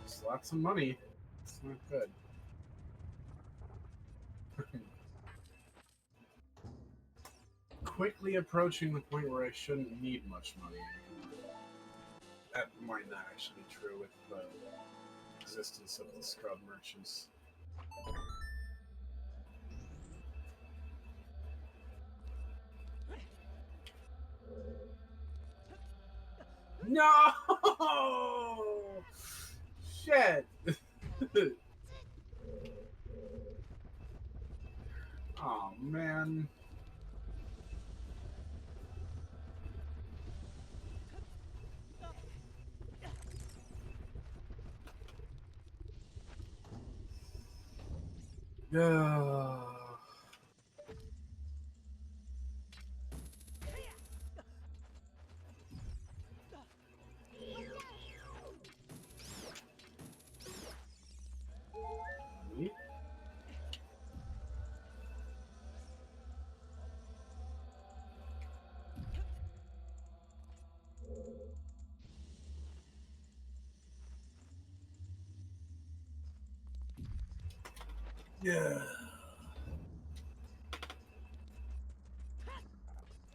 S2: It's lots of money. It's not good. Quickly approaching the point where I shouldn't need much money anymore. That might not actually be true with the existence of the scrub merchants. No! Shit! Oh man. Yeah. Yeah.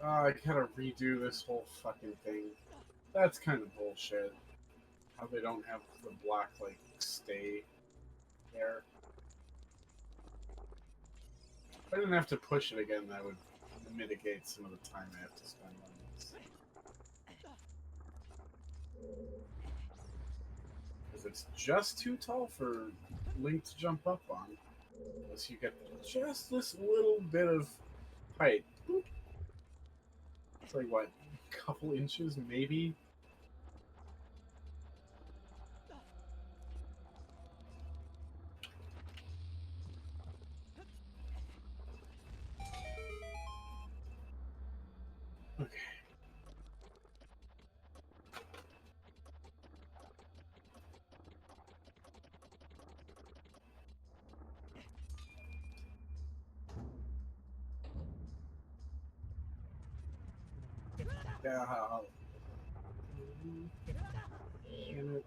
S2: Oh, I gotta redo this whole fucking thing. That's kind of bullshit. How they don't have the block, like, stay there. If I didn't have to push it again, that would mitigate some of the time I have to spend on this. Because it's just too tall for Link to jump up on. Unless you get just this little bit of height. Boop. It's like, what, a couple inches, maybe? Okay. Yeah. Damn it.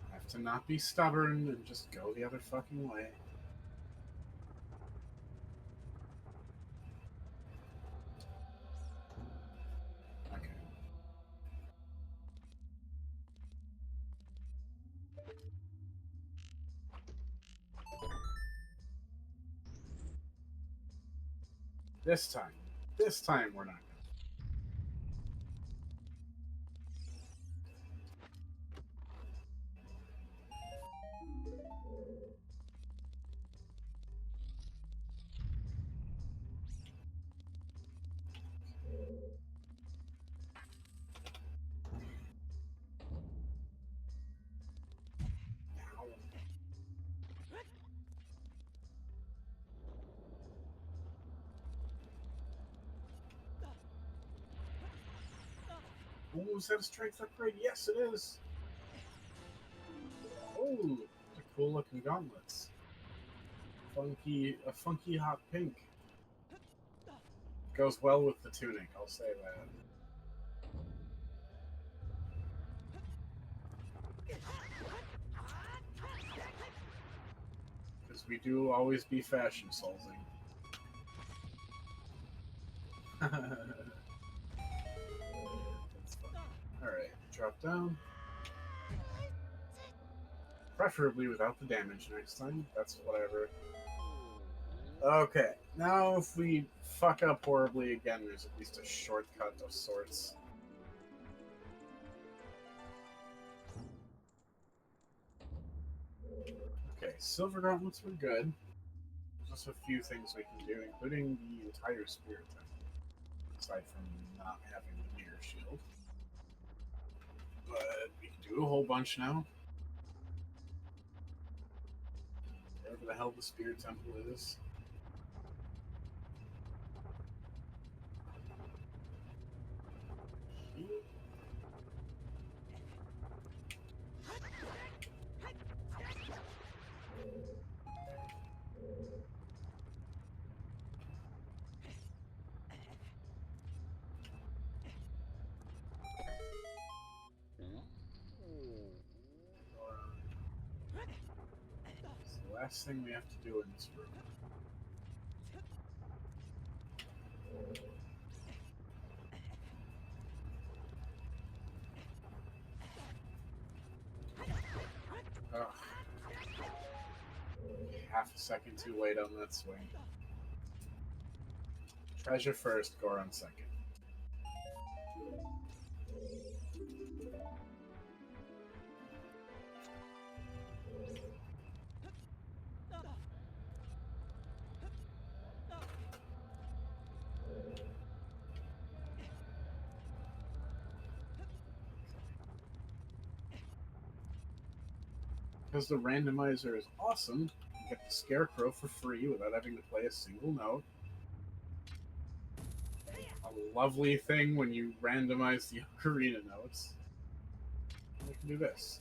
S2: I have to not be stubborn and just go the other fucking way. Okay. This time we're not. Oh, is that a strength upgrade? Yes, it is. Oh, the cool looking gauntlets. A funky hot pink. Goes well with the tunic, I'll say that. Because we do always be fashion solving. That's fun. Alright, drop down. Preferably without the damage next time. That's whatever. Okay, now if we fuck up horribly again, there's at least a shortcut of sorts. Okay, silver gauntlets were good. There's just a few things we can do, including the entire spirit temple, aside from not having the mirror shield. But we can do a whole bunch now. Wherever the hell the spirit temple is. It's the last thing we have to do in this room. Ugh. Half a second too late on that swing. Treasure first, Goron second. Because the randomizer is awesome, you get the scarecrow for free without having to play a single note. A lovely thing when you randomize the Ocarina notes. We can do this.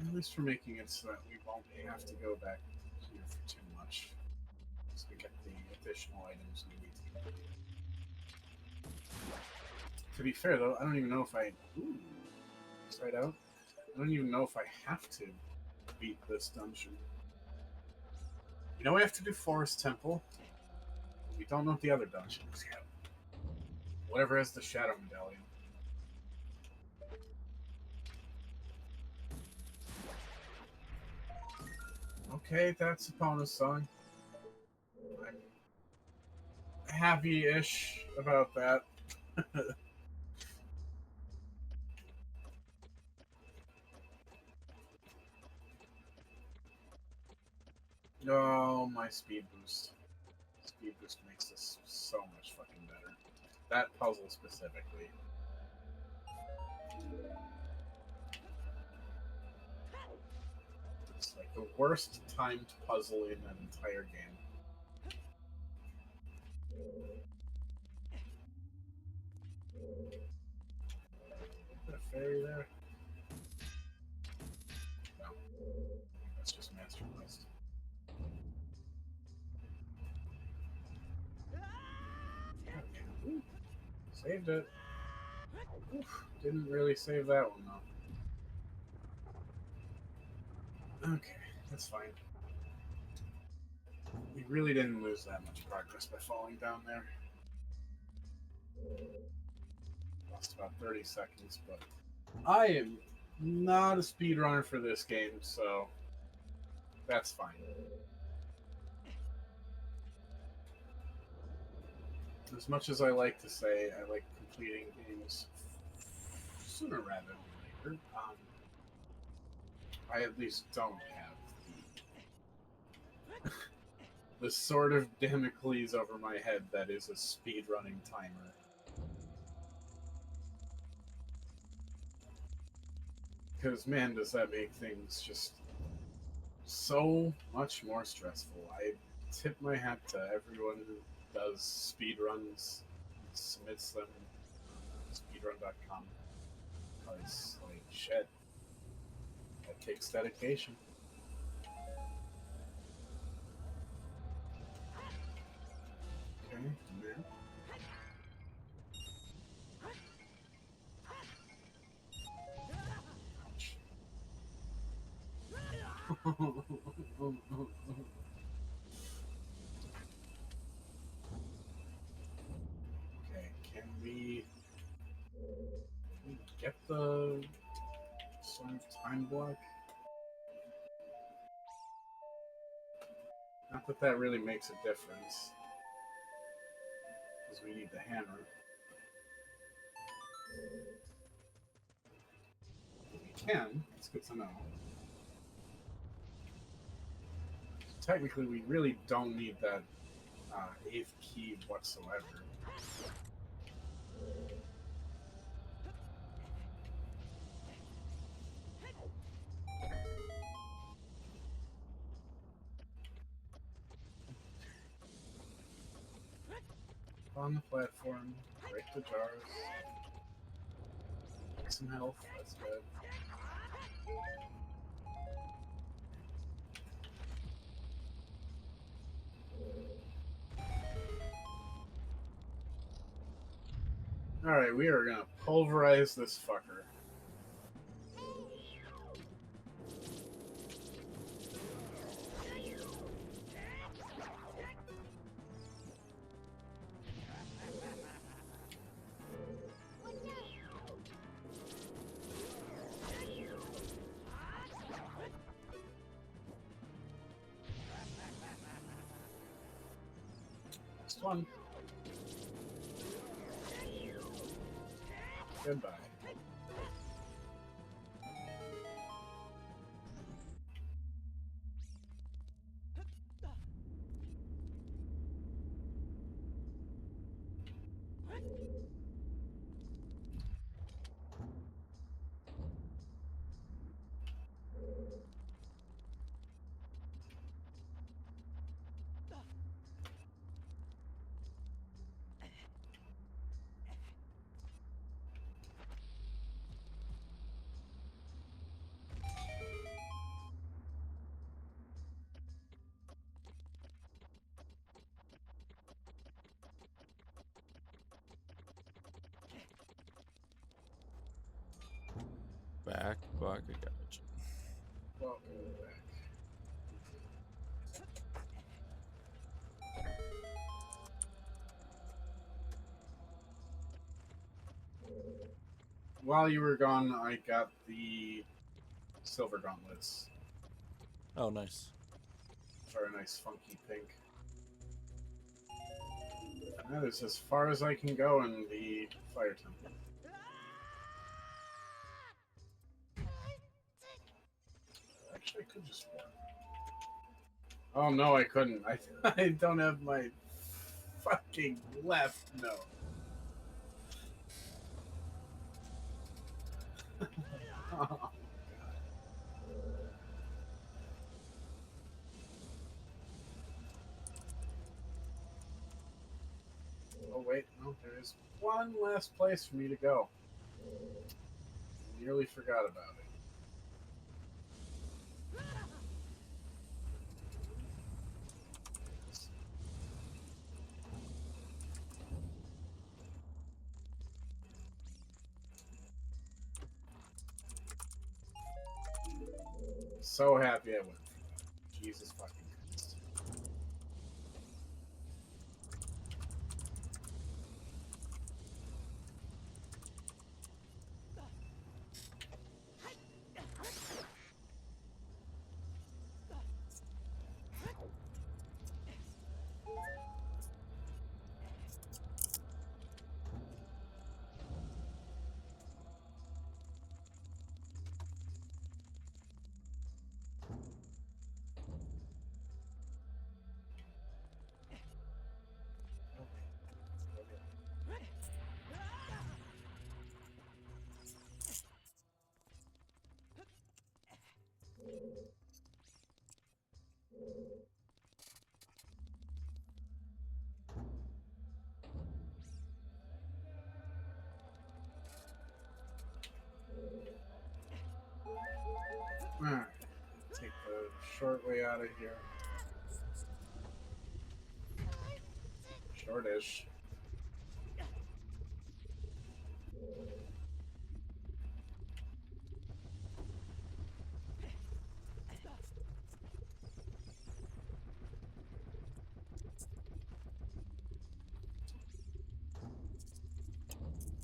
S2: At least we're making it so that we won't have to go back here for too much. So we get the additional items we need to complete. To be fair though, I don't even know if I... Ooh, right out. I don't even know if I have to beat this dungeon. You know we have to do Forest Temple. We don't know what the other dungeon is yet. Whatever has the Shadow Medallion. Okay, that's Epona's song. I'm happy-ish about that. Oh, my speed boost. Speed boost makes this so much fucking better. That puzzle specifically. It's like the worst timed puzzle in that entire game. Is a fairy there? No. That's just Master Quest. Ooh, saved it. Oof, didn't really save that one though. Okay, that's fine. We really didn't lose that much progress by falling down there. Lost about 30 seconds, but I am not a speedrunner for this game, so that's fine. As much as I like to say I like completing games sooner rather than later, I at least don't have the sort of Damocles over my head that is a speedrunning timer. Because, man, does that make things just so much more stressful. I tip my hat to everyone who does speed runs, submits them to speedrun.com. Because, like, shit, that takes dedication. Okay, man. Okay, can we get the sort of time block? Not that that really makes a difference, because we need the hammer. We can, it's good to know. Technically, we really don't need that 8th key whatsoever. On the platform, break the jars, get some health, that's good. Alright, we are gonna pulverize this fucker. Next one. Goodbye.
S1: Back, I got you.
S2: Welcome back. While you were gone, I got the silver gauntlets.
S1: Oh, nice.
S2: For a nice funky pink. And that is as far as I can go in the fire temple. Actually, I could just walk. Oh no, I couldn't. I don't have my fucking left node. Oh, oh wait, no, there is one last place for me to go. I nearly forgot about it. So happy I went for that. Jesus fucking Christ. take the short way out of here. Shortish.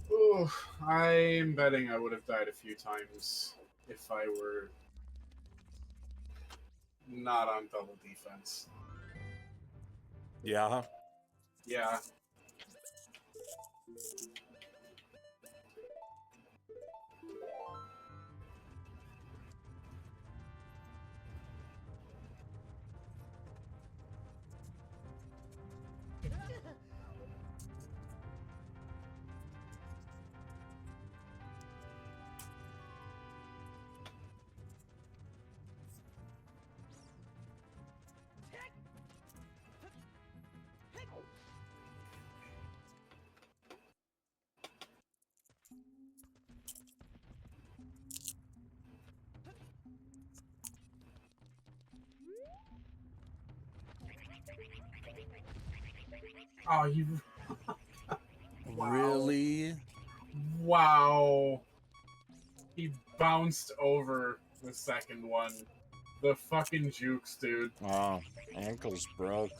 S2: Ooh, I'm betting I would have died a few times if I were not on double defense.
S1: Yeah.
S2: Yeah. Oh, you. Wow.
S1: Really?
S2: Wow. He bounced over the second one. The fucking jukes, dude.
S1: Oh, ankles broke.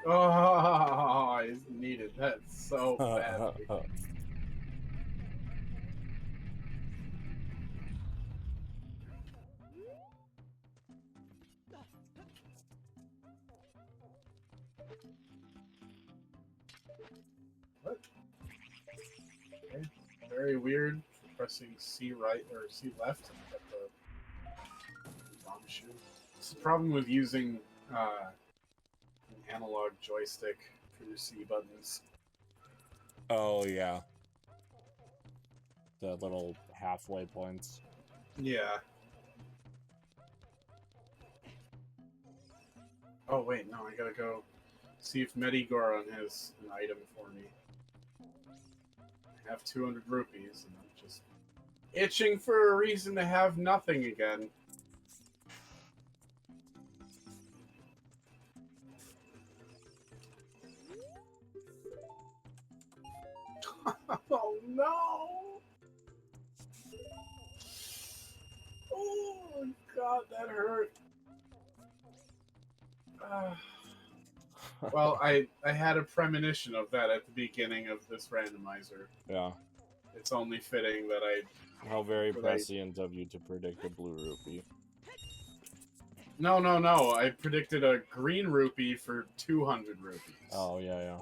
S2: Oh, I needed that so badly. What? Okay. Very weird. Pressing C right or C left and get the wrong shoe. It's the problem with using an analog joystick for your C buttons.
S1: Oh, yeah. The little halfway points.
S2: Yeah. Oh wait, no, I gotta go see if Medigoron has an item for me. I have 200 rupees, and I'm just itching for a reason to have nothing again. Oh no! Oh god, that hurt. Well, I had a premonition of that at the beginning of this randomizer.
S1: Yeah.
S2: It's only fitting that I...
S1: How very prescient of you to predict a blue rupee.
S2: No. I predicted a green rupee for 200 rupees.
S1: Oh, yeah.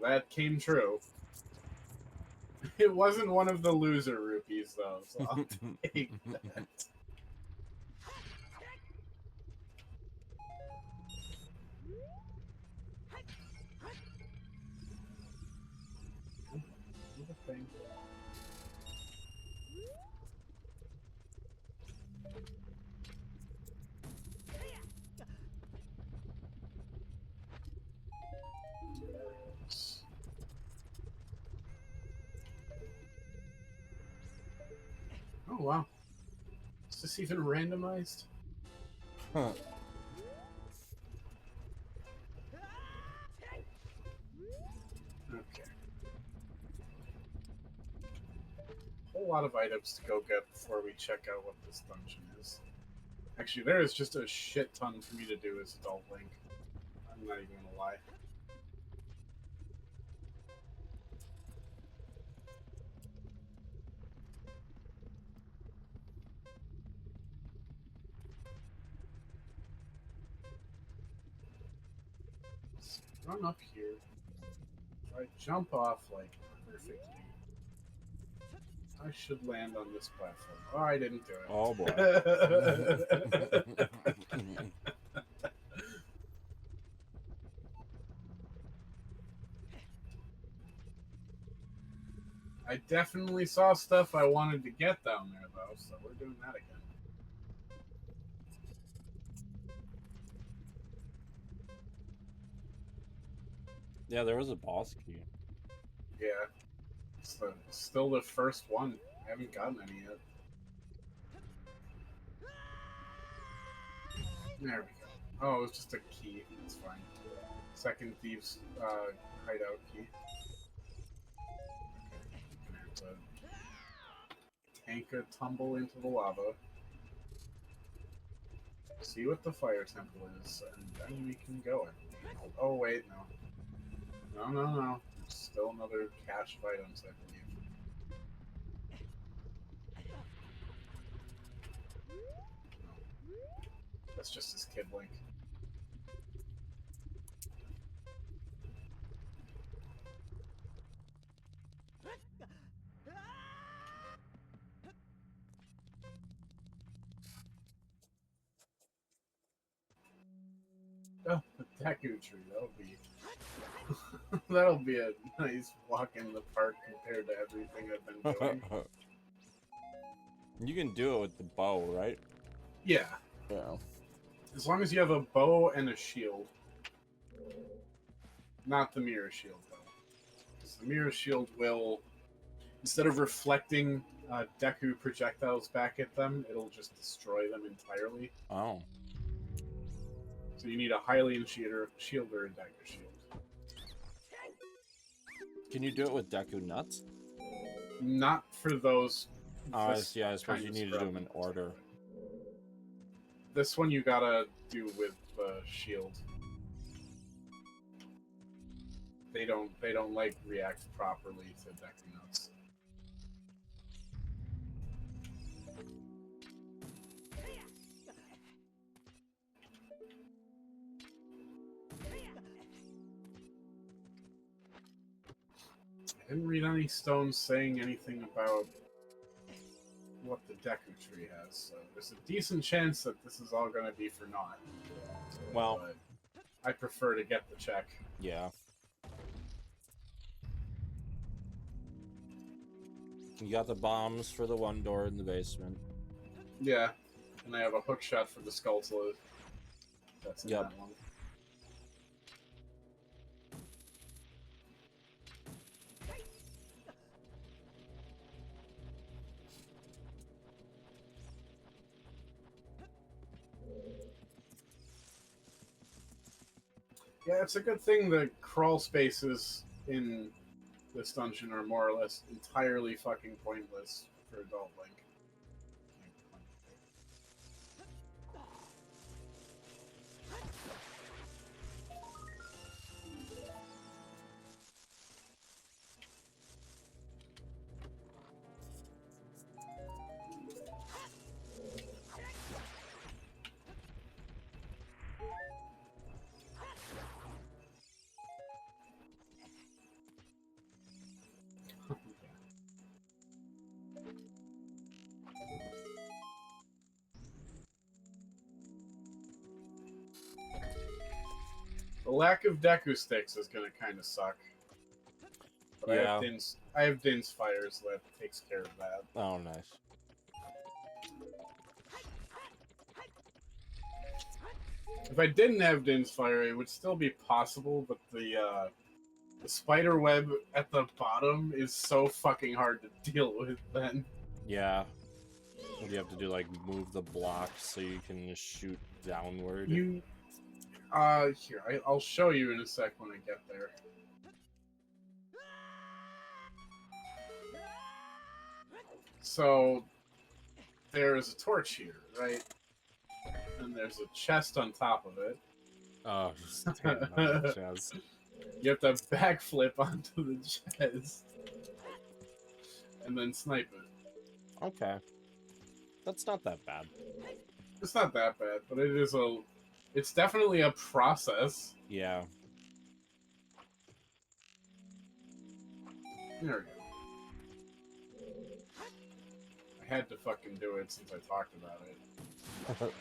S2: That came true. It wasn't one of the loser rupees, though, so I'll take that. Thing. Oh wow. Is this even randomized?
S1: Huh.
S2: Okay. A whole lot of items to go get before we check out what this dungeon is. Actually, there is just a shit ton for me to do as Adult Link. I'm not even gonna lie. Let's run up here. If I jump off like perfectly, I should land on this platform. Oh, I didn't do it.
S1: Oh, boy.
S2: I definitely saw stuff I wanted to get down there, though, so we're doing that again.
S1: Yeah, there was a boss key.
S2: Yeah. It's still the first one. I haven't gotten any yet. There we go. Oh, it was just a key. That's fine. Second thieves hideout key. Okay. Have to tank a tumble into the lava. See what the fire temple is, and then we can go in. Oh wait, no. No. There's still another cache of items, I believe. No. That's just his kid Link. Oh, the Deku tree. That'll be a nice walk in the park compared to everything I've been doing.
S1: You can do it with the bow, right?
S2: Yeah.
S1: Yeah.
S2: As long as you have a bow and a shield. Not the mirror shield, though. Because the mirror shield will, instead of reflecting Deku projectiles back at them, it'll just destroy them entirely.
S1: Oh.
S2: So you need a Hylian shield or a Dagger shield.
S1: Can you do it with Deku nuts?
S2: Not for those.
S1: I suppose you need to do them in order.
S2: This one you gotta do with the shield. They don't like react properly to Deku nuts. I didn't read any stones saying anything about what the Deku tree has, so there's a decent chance that this is all going to be for naught.
S1: Well,
S2: but I prefer to get the check.
S1: Yeah. You got the bombs for the one door in the basement.
S2: Yeah, and I have a hook shot for the Skulltula. That's in that one. Yeah, it's a good thing the crawl spaces in this dungeon are more or less entirely fucking pointless for Adult Link. The lack of Deku sticks is gonna kind of suck. But
S1: Yeah.
S2: I have Din's fires that takes care of that.
S1: Oh, nice.
S2: If I didn't have Din's fire, it would still be possible, but the spider web at the bottom is so fucking hard to deal with then.
S1: Yeah. What do you have to do, like, move the blocks so you can shoot downward?
S2: Here, I'll show you in a sec when I get there. So, there's a torch here, right? And there's a chest on top of it.
S1: Oh, just standing on the chest.
S2: You have to backflip onto the chest. And then snipe it.
S1: Okay. That's not that bad.
S2: It's not that bad, but it's definitely a process.
S1: Yeah.
S2: There we go. I had to fucking do it since I talked about it.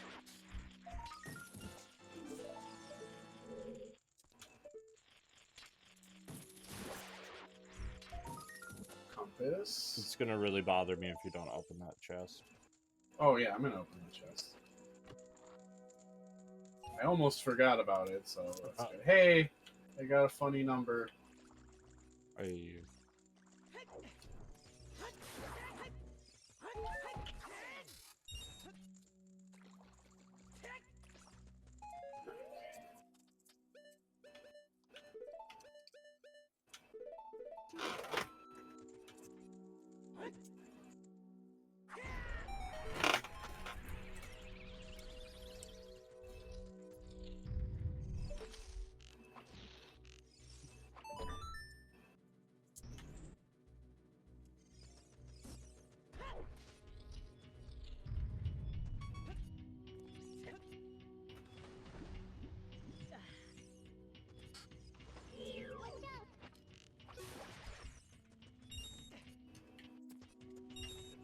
S2: this.
S1: It's gonna really bother me if you don't open that chest.
S2: Oh yeah, I'm gonna open the chest. I almost forgot about it, so let's go. Hey, I got a funny number.
S1: I...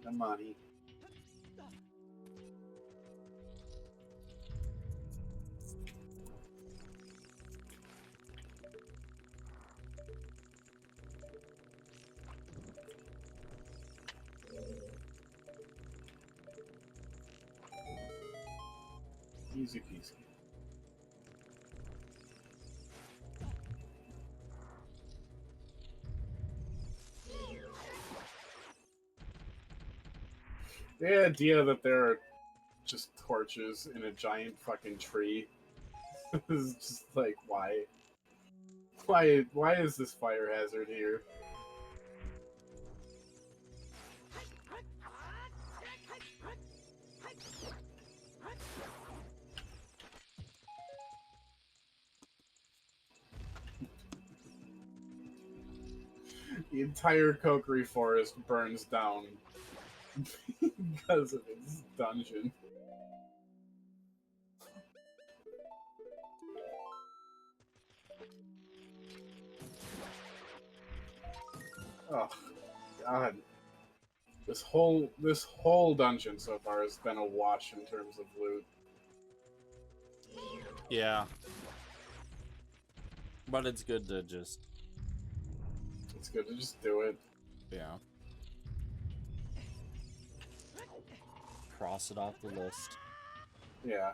S2: The money. Easy peasy. The idea that there are just torches in a giant fucking tree is just like, why? Why is this fire hazard here? The entire Kokiri forest burns down because of its dungeon. Oh God. This whole dungeon so far has been a wash in terms of loot.
S1: Yeah. But it's good to just...
S2: It's good to just do it.
S1: Yeah. Cross it off the list.
S2: Yeah.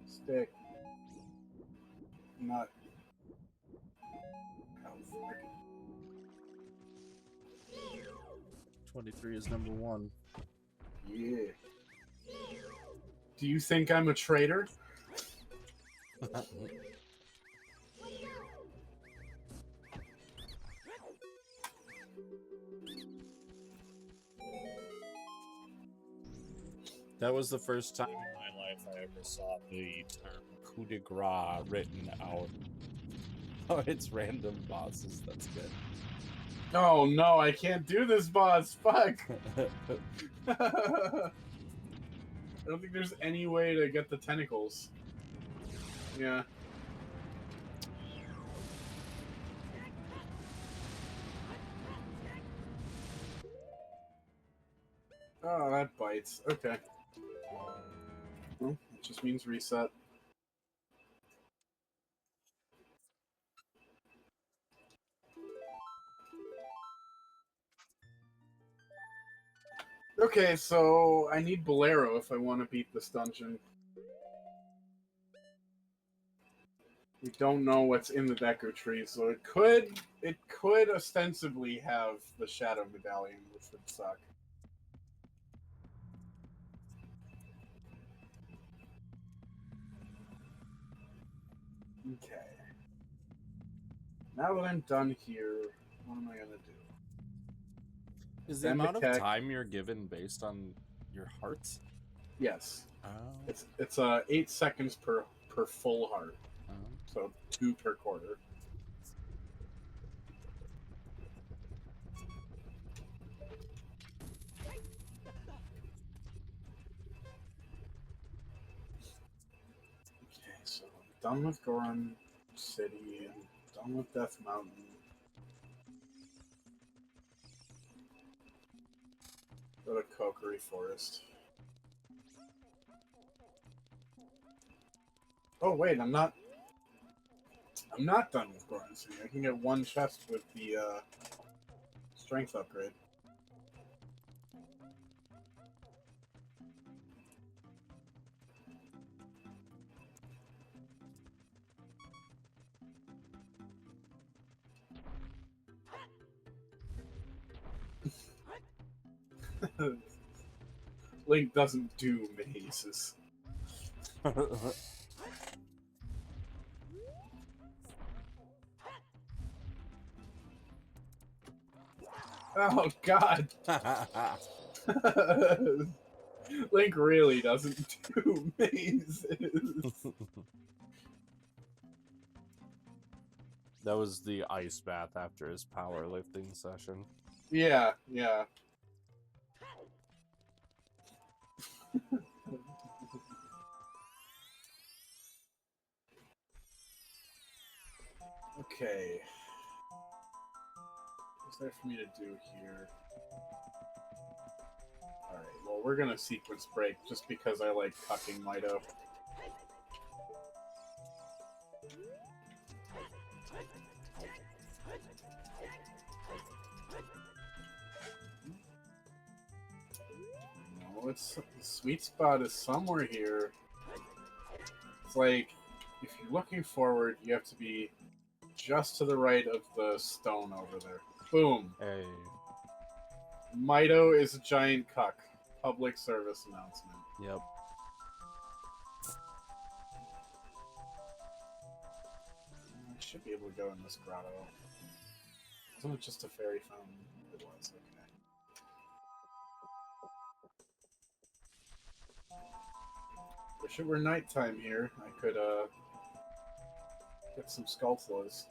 S2: Stick. Nut. Oh, frick.
S1: 23 is number 1.
S2: Yeah. Do you think I'm a traitor?
S1: That was the first time in my life I ever saw the term coup de grace written out. Oh, it's random bosses. That's good.
S2: Oh no, I can't do this, boss. Fuck. I don't think there's any way to get the tentacles. Yeah. Oh, that bites. Okay. Well, it just means reset. Okay, so I need Bolero if I want to beat this dungeon. We don't know what's in the Deku tree, so it could ostensibly have the Shadow Medallion, which would suck. Okay. Now that I'm done here, what am I gonna do?
S1: Is the amount of time you're given based on your hearts?
S2: Yes.
S1: Oh.
S2: It's 8 seconds per full heart.
S1: Oh.
S2: So 2 per quarter. Okay, so done with Goron City and done with Death Mountain. Go to Kokiri Forest. Oh wait, I'm not done with Goron City. I can get one chest with the strength upgrade. Link doesn't do mazes. Oh god! Link really doesn't do mazes.
S1: That was the ice bath after his powerlifting session.
S2: Yeah, yeah. Okay. What's there for me to do here? Alright, well, we're gonna sequence break just because I like cucking Mido. No, it's the sweet spot is somewhere here. It's like, if you're looking forward, you have to be just to the right of the stone over there. Boom.
S1: Hey.
S2: Mido is a giant cuck. Public service announcement.
S1: Yep.
S2: I should be able to go in this grotto. Wasn't it just a fairy fountain? It was, okay. Wish it were nighttime here. I could, get some Skulltlas.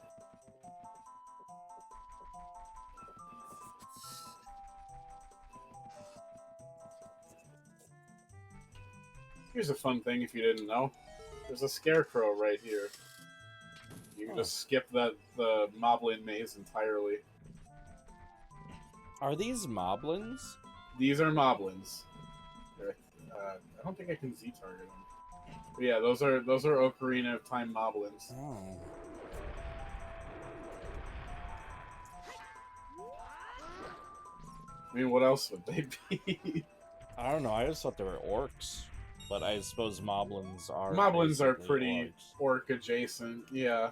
S2: Here's a fun thing if you didn't know. There's a scarecrow right here. You can just skip the Moblin maze entirely.
S1: Are these moblins?
S2: These are Moblins. I don't think I can Z-target them. But yeah, those are Ocarina of Time Moblins.
S1: Oh.
S2: I mean, what else would they be?
S1: I don't know. I just thought they were orcs, but I suppose moblins are.
S2: Moblins are
S1: basically
S2: pretty
S1: orcs.
S2: orc adjacent, yeah.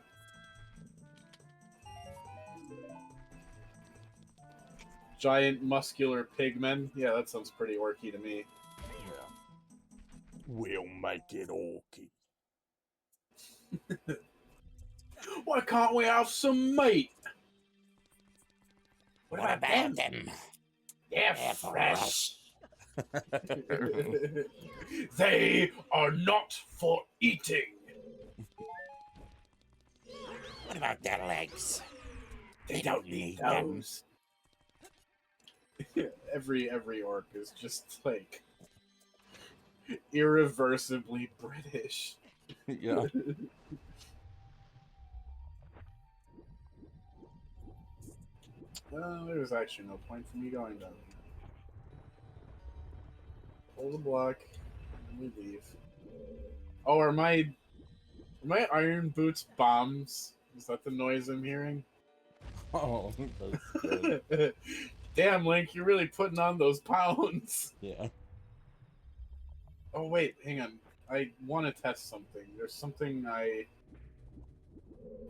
S2: Giant muscular pigmen. Yeah, that sounds pretty orky to me.
S1: Yeah. We'll make it orky.
S2: Why can't we have some meat?
S1: What about them?
S2: They're fresh. They are not for eating.
S1: What about their legs?
S2: They don't need those. Every orc is just like irreversibly British.
S1: Yeah.
S2: There's actually no point for me going down here. Pull the block, and we leave. Oh, are my iron boots bombs? Is that the noise I'm hearing?
S1: Oh, that's good.
S2: Damn, Link, you're really putting on those pounds.
S1: Yeah.
S2: Oh, wait, hang on. I want to test something. There's something I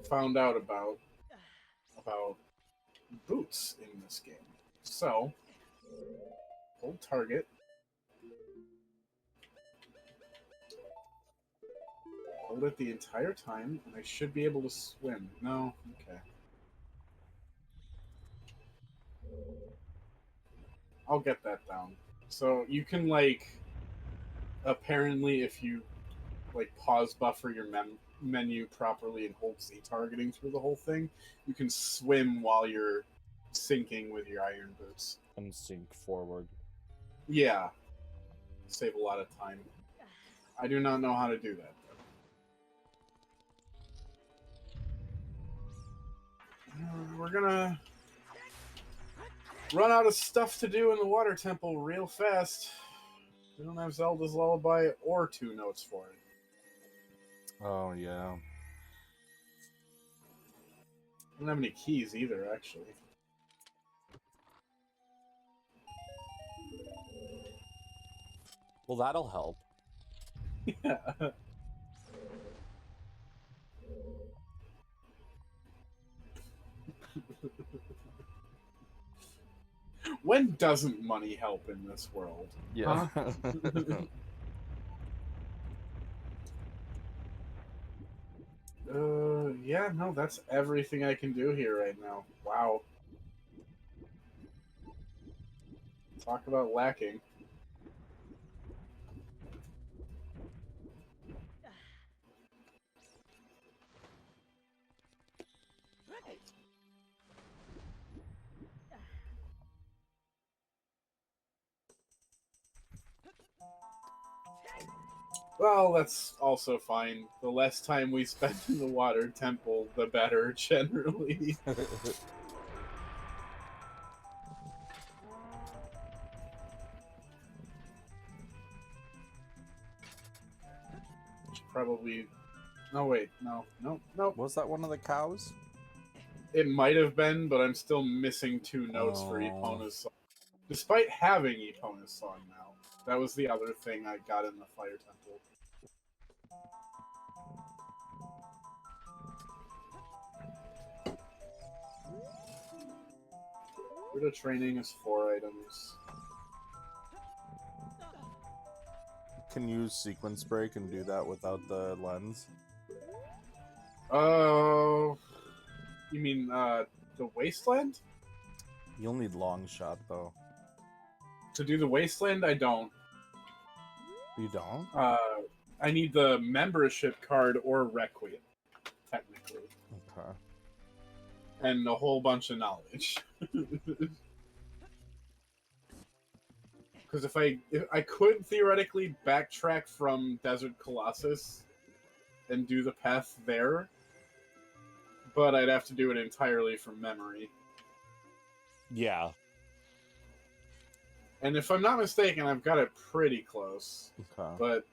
S2: found out about boots in this game. So, hold target. Hold it the entire time, and I should be able to swim. No? Okay. I'll get that down. So, you can, like, apparently if you, like, pause buffer your menu properly and hold Z targeting through the whole thing, you can swim while you're sinking with your iron boots.
S1: And sink forward.
S2: Yeah. Save a lot of time. I do not know how to do that, though. we're gonna run out of stuff to do in the water temple real fast. We don't have Zelda's Lullaby or 2 notes for it.
S1: Oh, yeah.
S2: I don't have any keys either, actually.
S1: Well, that'll help.
S2: Yeah. When doesn't money help in this world?
S1: Yeah.
S2: Huh? Yeah, no, that's everything I can do here right now. Wow. Talk about lacking. Well, that's also fine. The less time we spend in the water temple, the better, generally. Should probably... No, wait. No. No.
S1: Was that one of the cows?
S2: It might have been, but I'm still missing 2 notes for Epona's song. Despite having Epona's song now. That was the other thing I got in the Fire Temple. Fruit of Training is 4 items.
S1: Can you use sequence break and do that without the lens?
S2: Oh... You mean, the Wasteland?
S1: You'll need long shot, though.
S2: To do the Wasteland, I don't.
S1: You don't?
S2: I need the membership card or Requiem, technically.
S1: Okay.
S2: And a whole bunch of knowledge. Because if I could theoretically backtrack from Desert Colossus and do the path there, but I'd have to do it entirely from memory.
S1: Yeah.
S2: And if I'm not mistaken, I've got it pretty close.
S1: Okay.
S2: But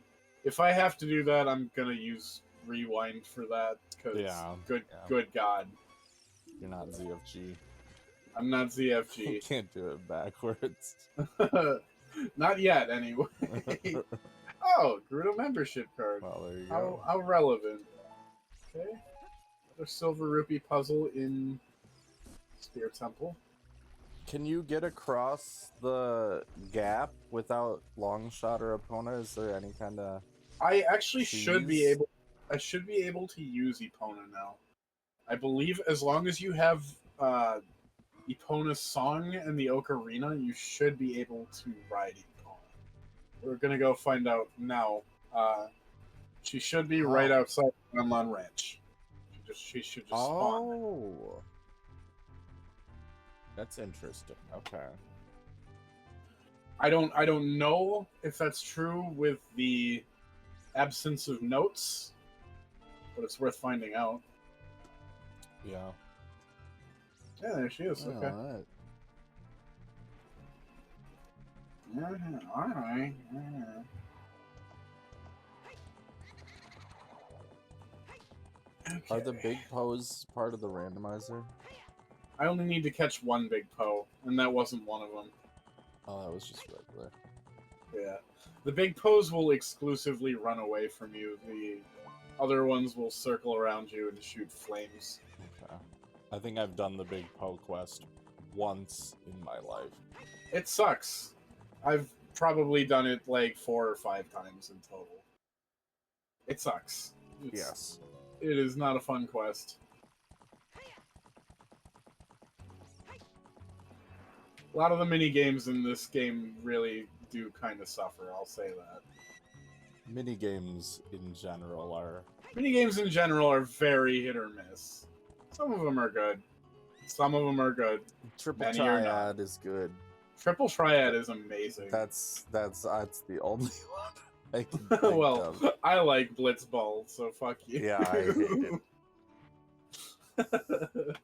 S2: if I have to do that, I'm gonna use Rewind for that. Because good God,
S1: you're not ZFG.
S2: I'm not ZFG.
S1: You can't do it backwards.
S2: Not yet, anyway. Oh, Gerudo membership card.
S1: Well, there you go.
S2: How relevant. Okay. Another silver rupee puzzle in Spear Temple.
S1: Can you get across the gap without long shot or Epona? Is there any kind of...
S2: I actually should be able to use Epona now. I believe as long as you have Epona's song and the Ocarina, you should be able to ride Epona. We're gonna go find out now. She should be right outside Gunlun Ranch. She should just spawn.
S1: Oh, that's interesting. Okay.
S2: I don't know if that's true with the absence of notes, but it's worth finding out.
S1: Yeah.
S2: Yeah, there she is. Okay. All right. Okay.
S1: Are the big pose part of the randomizer?
S2: I only need to catch one big Poe, and that wasn't one of them.
S1: Oh, that was just regular.
S2: Yeah. The big Poes will exclusively run away from you. The other ones will circle around you and shoot flames.
S1: Okay. I think I've done the big Poe quest once in my life.
S2: It sucks. I've probably done it like 4 or 5 times in total. It sucks.
S1: Yes.
S2: It is not a fun quest. A lot of the mini games in this game really do kind of suffer, I'll say that.
S1: Minigames in general are...
S2: Minigames in general are very hit or miss. Some of them are good. Some of them are good.
S1: Triple Triad is good.
S2: Triple Triad is amazing.
S1: That's the only one I can think
S2: well,
S1: of.
S2: I like Blitzball, so fuck you.
S1: Yeah, I hate it.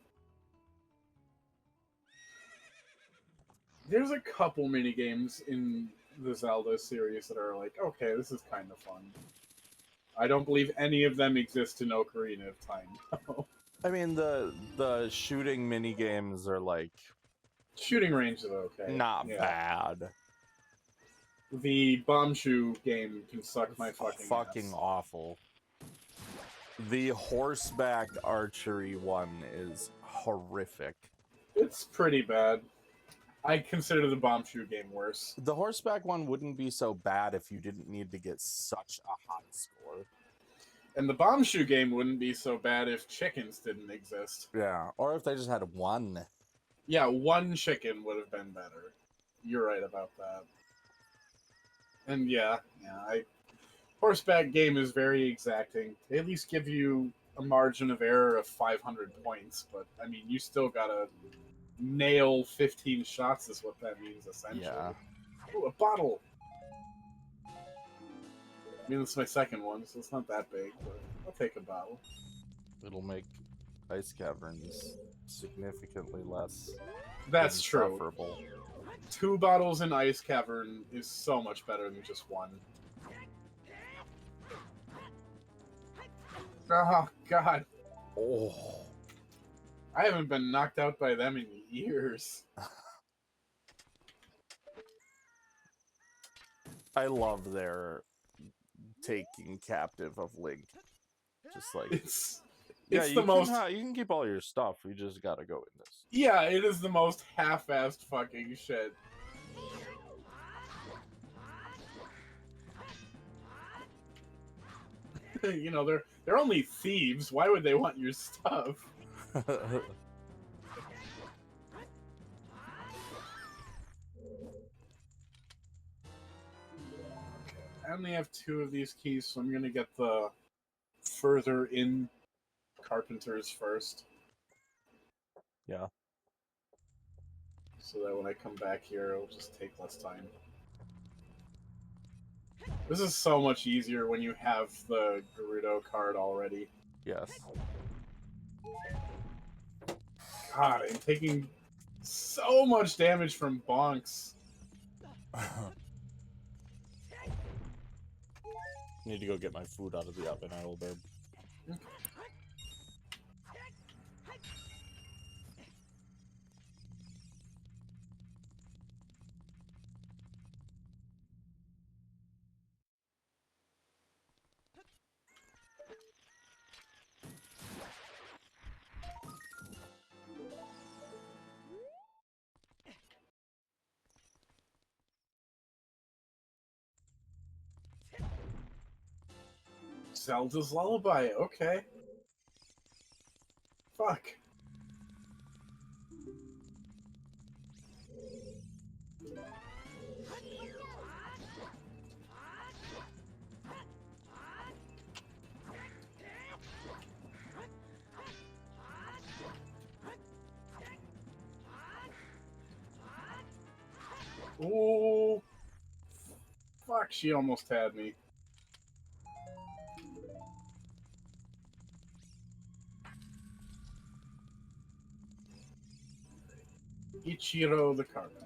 S2: There's a couple mini games in the Zelda series that are like, okay, this is kind of fun. I don't believe any of them exist in Ocarina of Time.
S1: I mean, the shooting mini games are like
S2: Shooting range is okay.
S1: not
S2: Yeah.
S1: bad.
S2: The bomb shoe game can suck my
S1: Fucking
S2: ass.
S1: awful. The horseback archery one is horrific.
S2: It's pretty bad. I consider the bomb shoe game worse.
S1: The horseback one wouldn't be so bad if you didn't need to get such a high score.
S2: And the bomb shoe game wouldn't be so bad if chickens didn't exist.
S1: Yeah, or if they just had one.
S2: Yeah, one chicken would have been better. You're right about that. And horseback game is very exacting. They at least give you a margin of error of 500 points, but I mean, you still gotta nail 15 shots is what that means, essentially.
S1: Yeah.
S2: Ooh, a bottle! I mean, it's my second one, so it's not that big, but I'll take a bottle.
S1: It'll make ice caverns significantly less.
S2: That's true.
S1: Insufferable.
S2: 2 bottles in Ice Cavern is so much better than just 1. Oh, God.
S1: Oh.
S2: I haven't been knocked out by them in years.
S1: I love their taking captive of Link. Just like
S2: It's
S1: yeah,
S2: the most.
S1: You can keep all your stuff. You just gotta go in this.
S2: Yeah, it is the most half-assed fucking shit. You know, they're only thieves. Why would they want your stuff? Okay. I only have 2 of these keys, so I'm gonna get the further in carpenters first.
S1: Yeah.
S2: So that when I come back here, it'll just take less time. This is so much easier when you have the Gerudo card already.
S1: Yes.
S2: God, I'm taking so much damage from bonks.
S1: Need to go get my food out of the oven, I will burp.
S2: Zelda's Lullaby, okay. Fuck. Ooh. Fuck, she almost had me. Ichiro the Carpenter.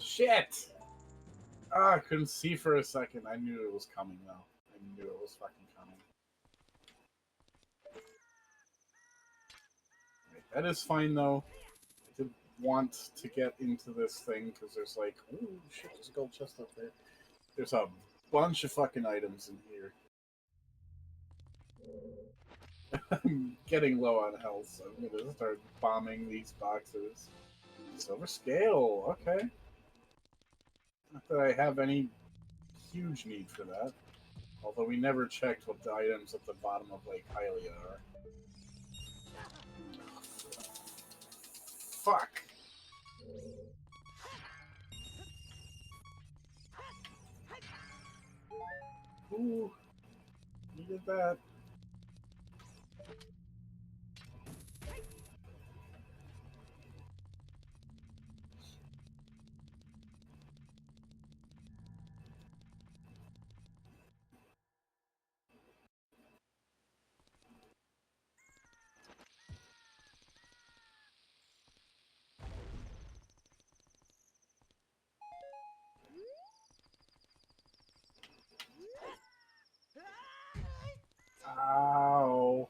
S2: Shit! Ah, I couldn't see for a second. I knew it was coming, though. I knew it was fucking coming. Right, that is fine, though. I did want to get into this thing, because there's like... Ooh, shit, there's a gold chest up there. There's a bunch of fucking items in here. I'm getting low on health, so I'm gonna start bombing these boxes. Silver scale, okay. Not that I have any huge need for that. Although we never checked what the items at the bottom of Lake Hylia are. Fuck! Ooh, needed that. Ow.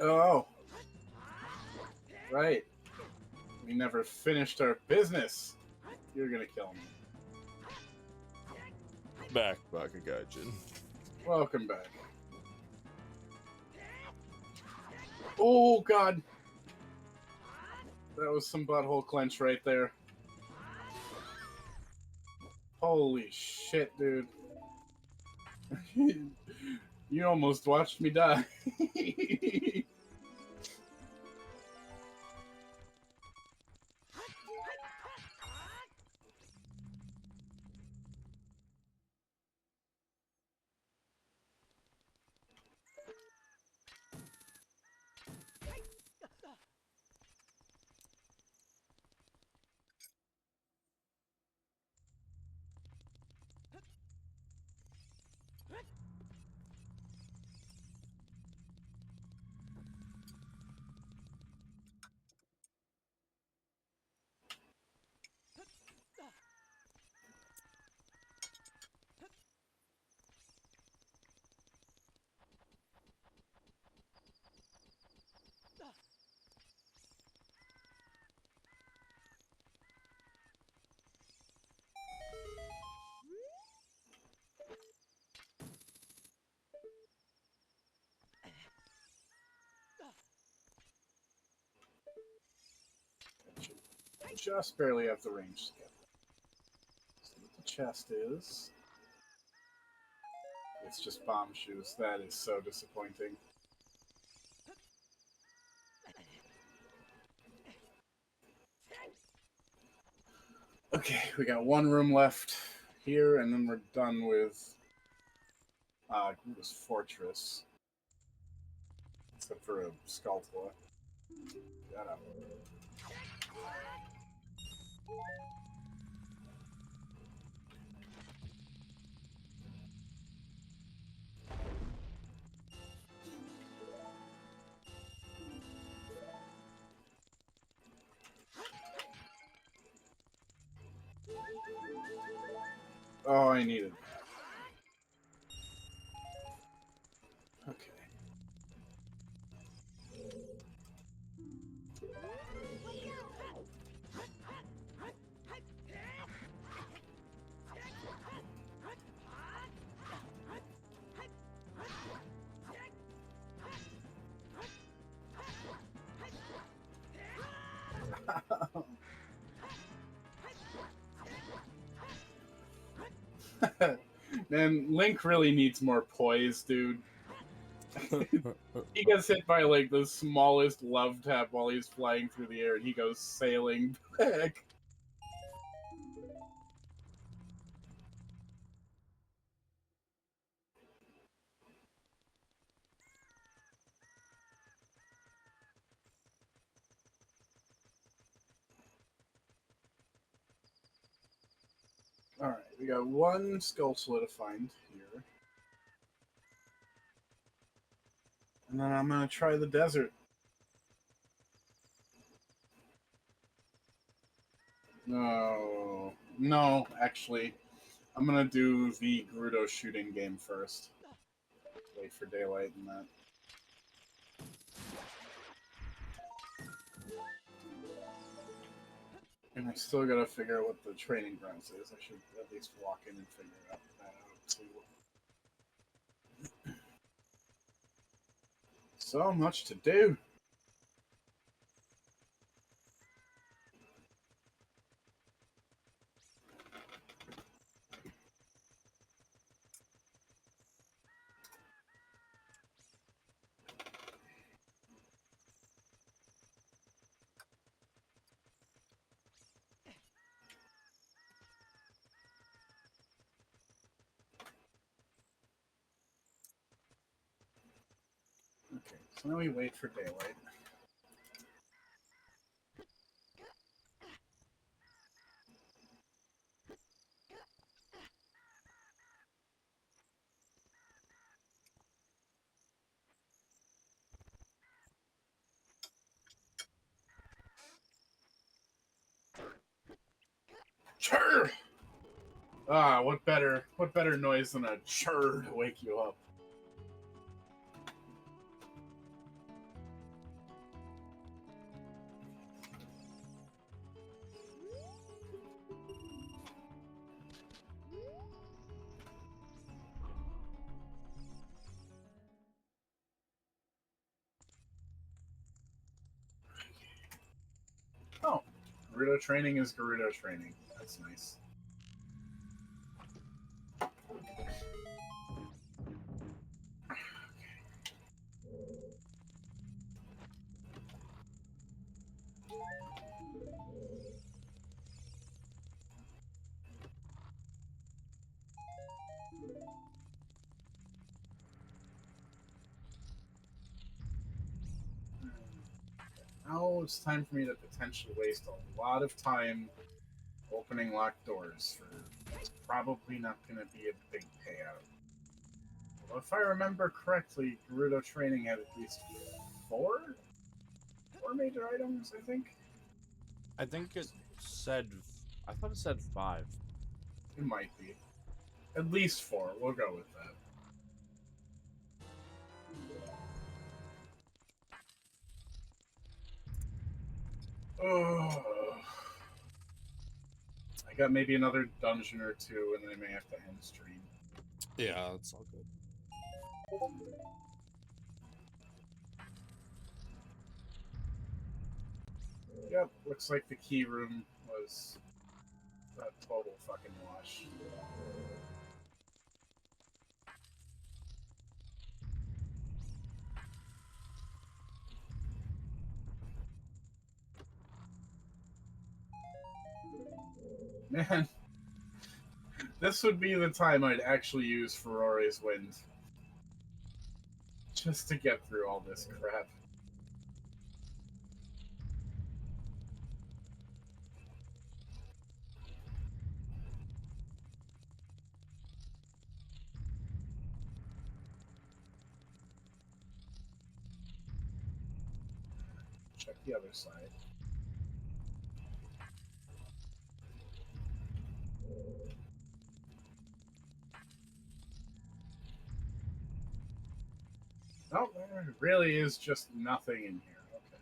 S2: Oh. Right. We never finished our business. You're gonna kill me.
S1: Back, Bakagajin.
S2: Welcome back. Oh, God. That was some butthole clench right there. Holy shit, dude. You almost watched me die. Just barely have the range together. See what the chest is. It's just bomb shoes. That is so disappointing. Okay, we got one room left here, and then we're done with Gruda's Fortress. Except for a Skulltula. Shut up. Oh, I needed that. Okay. Man, Link really needs more poise, dude. He gets hit by like the smallest love tap while he's flying through the air, and he goes sailing back. Alright, we got one Skulltula to find here. And then I'm gonna try the desert. No. No, actually. I'm gonna do the Gerudo shooting game first. Wait for daylight and that. And I still gotta figure out what the training grounds is. I should at least walk in and figure that out too. So much to do. Okay, so now we wait for daylight. Churr! Ah, what better noise than a churr to wake you up? Oh, Gerudo training is Gerudo training. That's nice. Now it's time for me to potentially waste a lot of time opening locked doors for what's probably not going to be a big payout. Well, if I remember correctly, Gerudo training had at least four major items, I think.
S1: I think it said. I thought it said 5.
S2: It might be. At least four. We'll go with that. Oh. I got maybe another dungeon or two, and then I may have to end stream.
S1: Yeah, it's all good.
S2: Yep, looks like the key room was a total fucking wash. Man, this would be the time I'd actually use Ferore's Wind. Just to get through all this crap. Check the other side. Oh, there really is just nothing in here. Okay.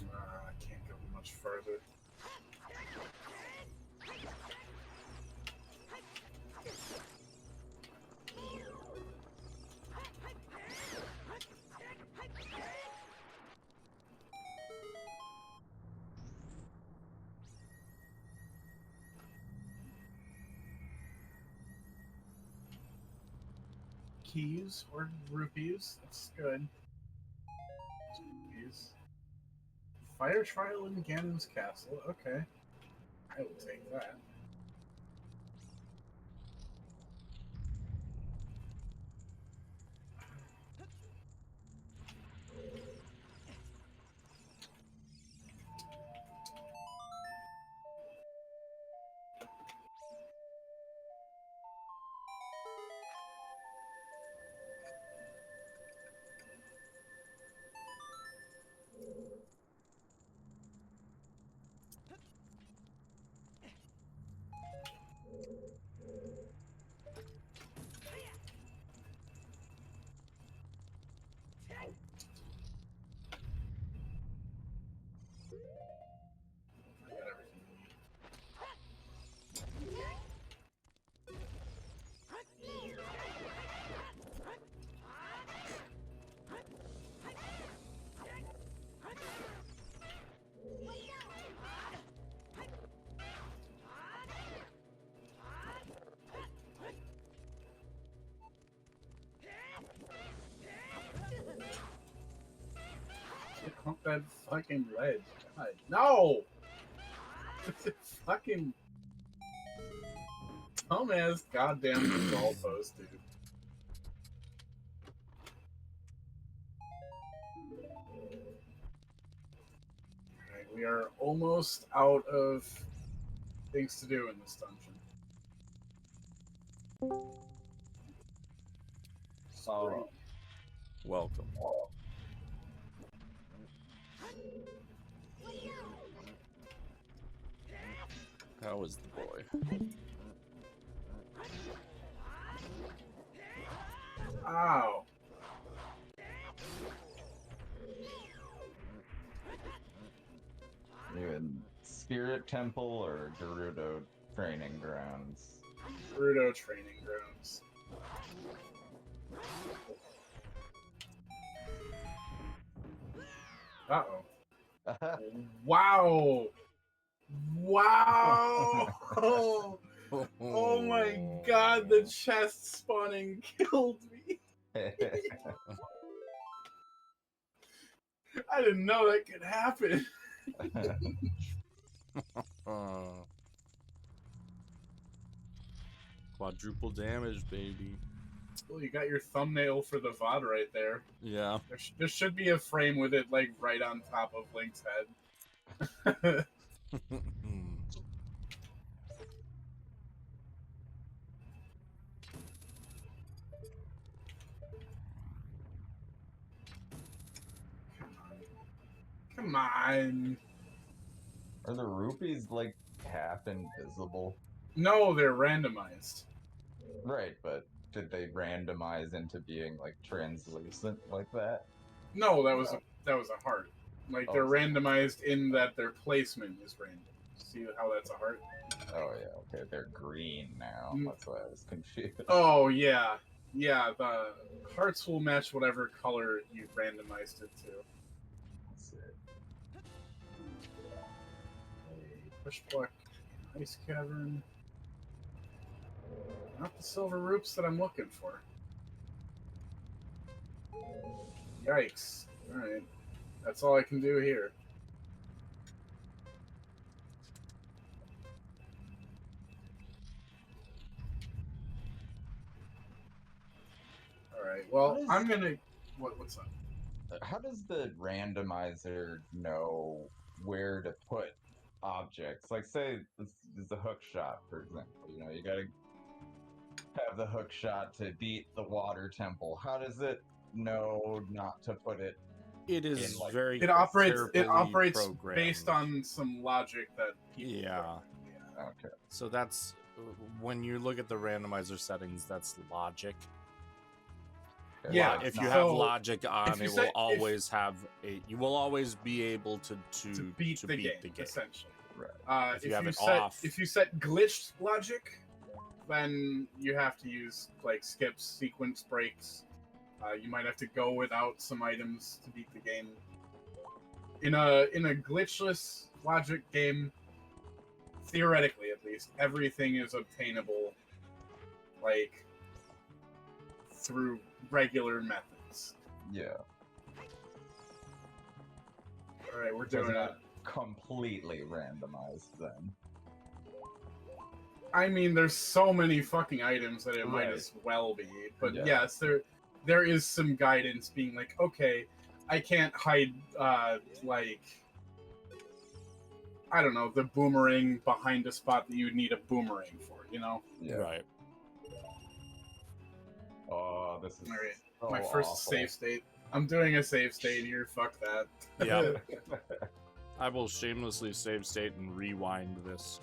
S2: I can't go much further. Keys or rupees. That's good. Rupees. Fire trial in Ganon's castle. Okay. I will take that. that fucking ledge. God, no! Fucking dumbass goddamn goalpost, dude. Alright, we are almost out of things to do in this dungeon.
S1: Oh, welcome. How is the boy?
S2: Ow.
S3: You in Spirit Temple or Gerudo Training Grounds?
S2: Gerudo Training Grounds. Uh-oh. Wow! Wow! Oh my god, the chest spawning killed me. I didn't know that could happen.
S1: Quadruple damage, baby.
S2: Well, you got your thumbnail for the VOD right there.
S1: Yeah.
S2: There should be a frame with it, like, right on top of Link's head. Come on.
S3: Are the rupees like half invisible?
S2: No, they're randomized.
S3: Right, but did they randomize into being like translucent like that?
S2: No, that was a heart. Like, they're
S3: Oh.
S2: randomized in that their placement is random. See how that's a heart?
S3: Oh yeah, okay, they're green now.
S2: Mm.
S3: That's why I was confused.
S2: Oh, yeah. Yeah, the hearts will match whatever color you randomized it to.
S3: That's it.
S2: Push block, ice cavern. Not the silver roops that I'm looking for. Yikes. Alright. That's all I can do here. Alright, well, I'm gonna... What's up?
S3: How does the randomizer know where to put objects? Like, say, this is a hook shot, for example. You know, you gotta have the hook shot to beat the water temple. How does it know not to put it?
S1: It is
S3: in, like,
S1: very
S2: It operates
S1: carefully
S2: based
S1: programmed.
S2: on some logic that people
S1: Yeah.
S3: Okay.
S1: So that's when you look at the randomizer settings, that's logic.
S2: Yeah,
S1: If you
S2: so
S1: have logic on,
S2: you
S1: it
S2: say-
S1: will always have a. You will always be able to
S2: beat the game, essentially.
S3: Right.
S1: If you have it
S2: set,
S1: off.
S2: if you set glitched logic, then you have to use like skips, sequence breaks. You might have to go without some items to beat the game. In a glitchless logic game, theoretically at least, everything is obtainable, like through regular methods.
S3: Yeah.
S2: All right, we're
S3: So it's
S2: doing it.
S3: not completely randomized then.
S2: I mean, there's so many fucking items that it might
S3: Right.
S2: as well be. But
S3: Yeah.
S2: yes, there is some guidance being like, okay, I can't hide like I don't know, the boomerang behind a spot that you would need a boomerang for, you know?
S3: Yeah.
S1: Right.
S3: Oh, this is
S2: Alright,
S3: so
S2: my first
S3: awful.
S2: save state. I'm doing a save state here, fuck that.
S1: Yeah. I will shamelessly save state and rewind this.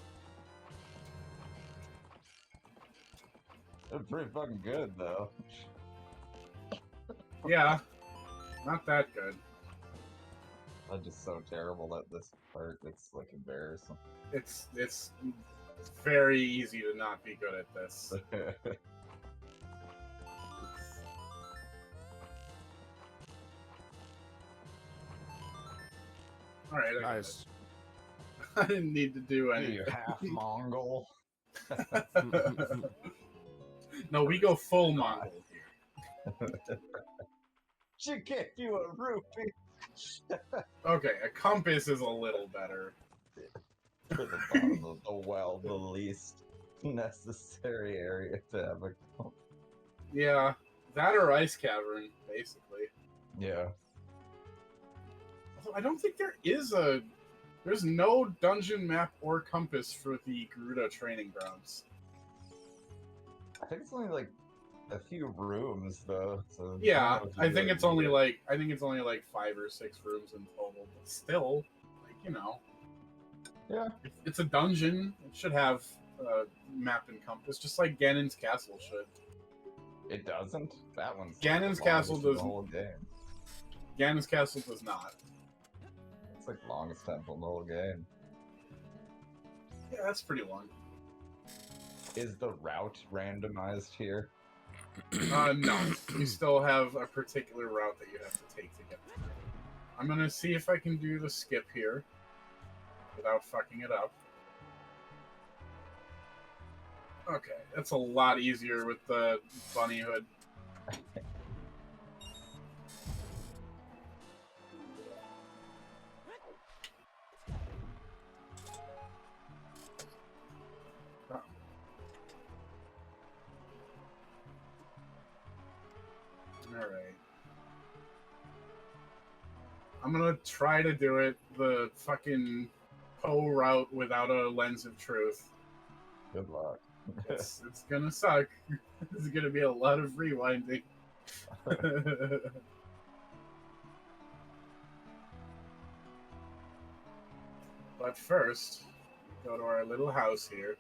S3: They're pretty fucking good though.
S2: Yeah. Not that good.
S3: I'm just so terrible at this part. It's like embarrassing.
S2: It's very easy to not be good at this. Alright, I got
S1: Nice.
S2: it. I didn't need to do
S3: You
S2: anything.
S3: half Mongol.
S2: No, we go full Mongol here.
S3: Should get you a rupee.
S2: Okay, a compass is a little better.
S3: For the bottom of the well, the least necessary area to have a compass.
S2: Yeah, that or ice cavern, basically.
S3: Yeah.
S2: Although I don't think there's no dungeon map or compass for the Garuda training grounds.
S3: I think it's only like a few rooms though. So I don't
S2: Yeah,
S3: know if you
S2: I think
S3: really
S2: it's only
S3: need it.
S2: like 5 or 6 rooms in total, but still, like,
S3: Yeah.
S2: it's a dungeon. It should have a map and compass, just like Ganon's castle should.
S3: It doesn't. That one's
S2: Ganon's
S3: like the
S2: castle
S3: longest in the
S2: doesn't.
S3: whole game.
S2: Ganon's castle does not.
S3: It's like longest temple in the whole game.
S2: Yeah, that's pretty long.
S3: Is the route randomized here?
S2: No, you still have a particular route that you have to take to get there. I'm gonna see if I can do the skip here without fucking it up. Okay, that's a lot easier with the bunny hood. Alright. I'm gonna try to do it the fucking Poe route without a lens of truth.
S3: Good luck.
S2: It's gonna suck. There's gonna be a lot of rewinding. But first, go to our little house here.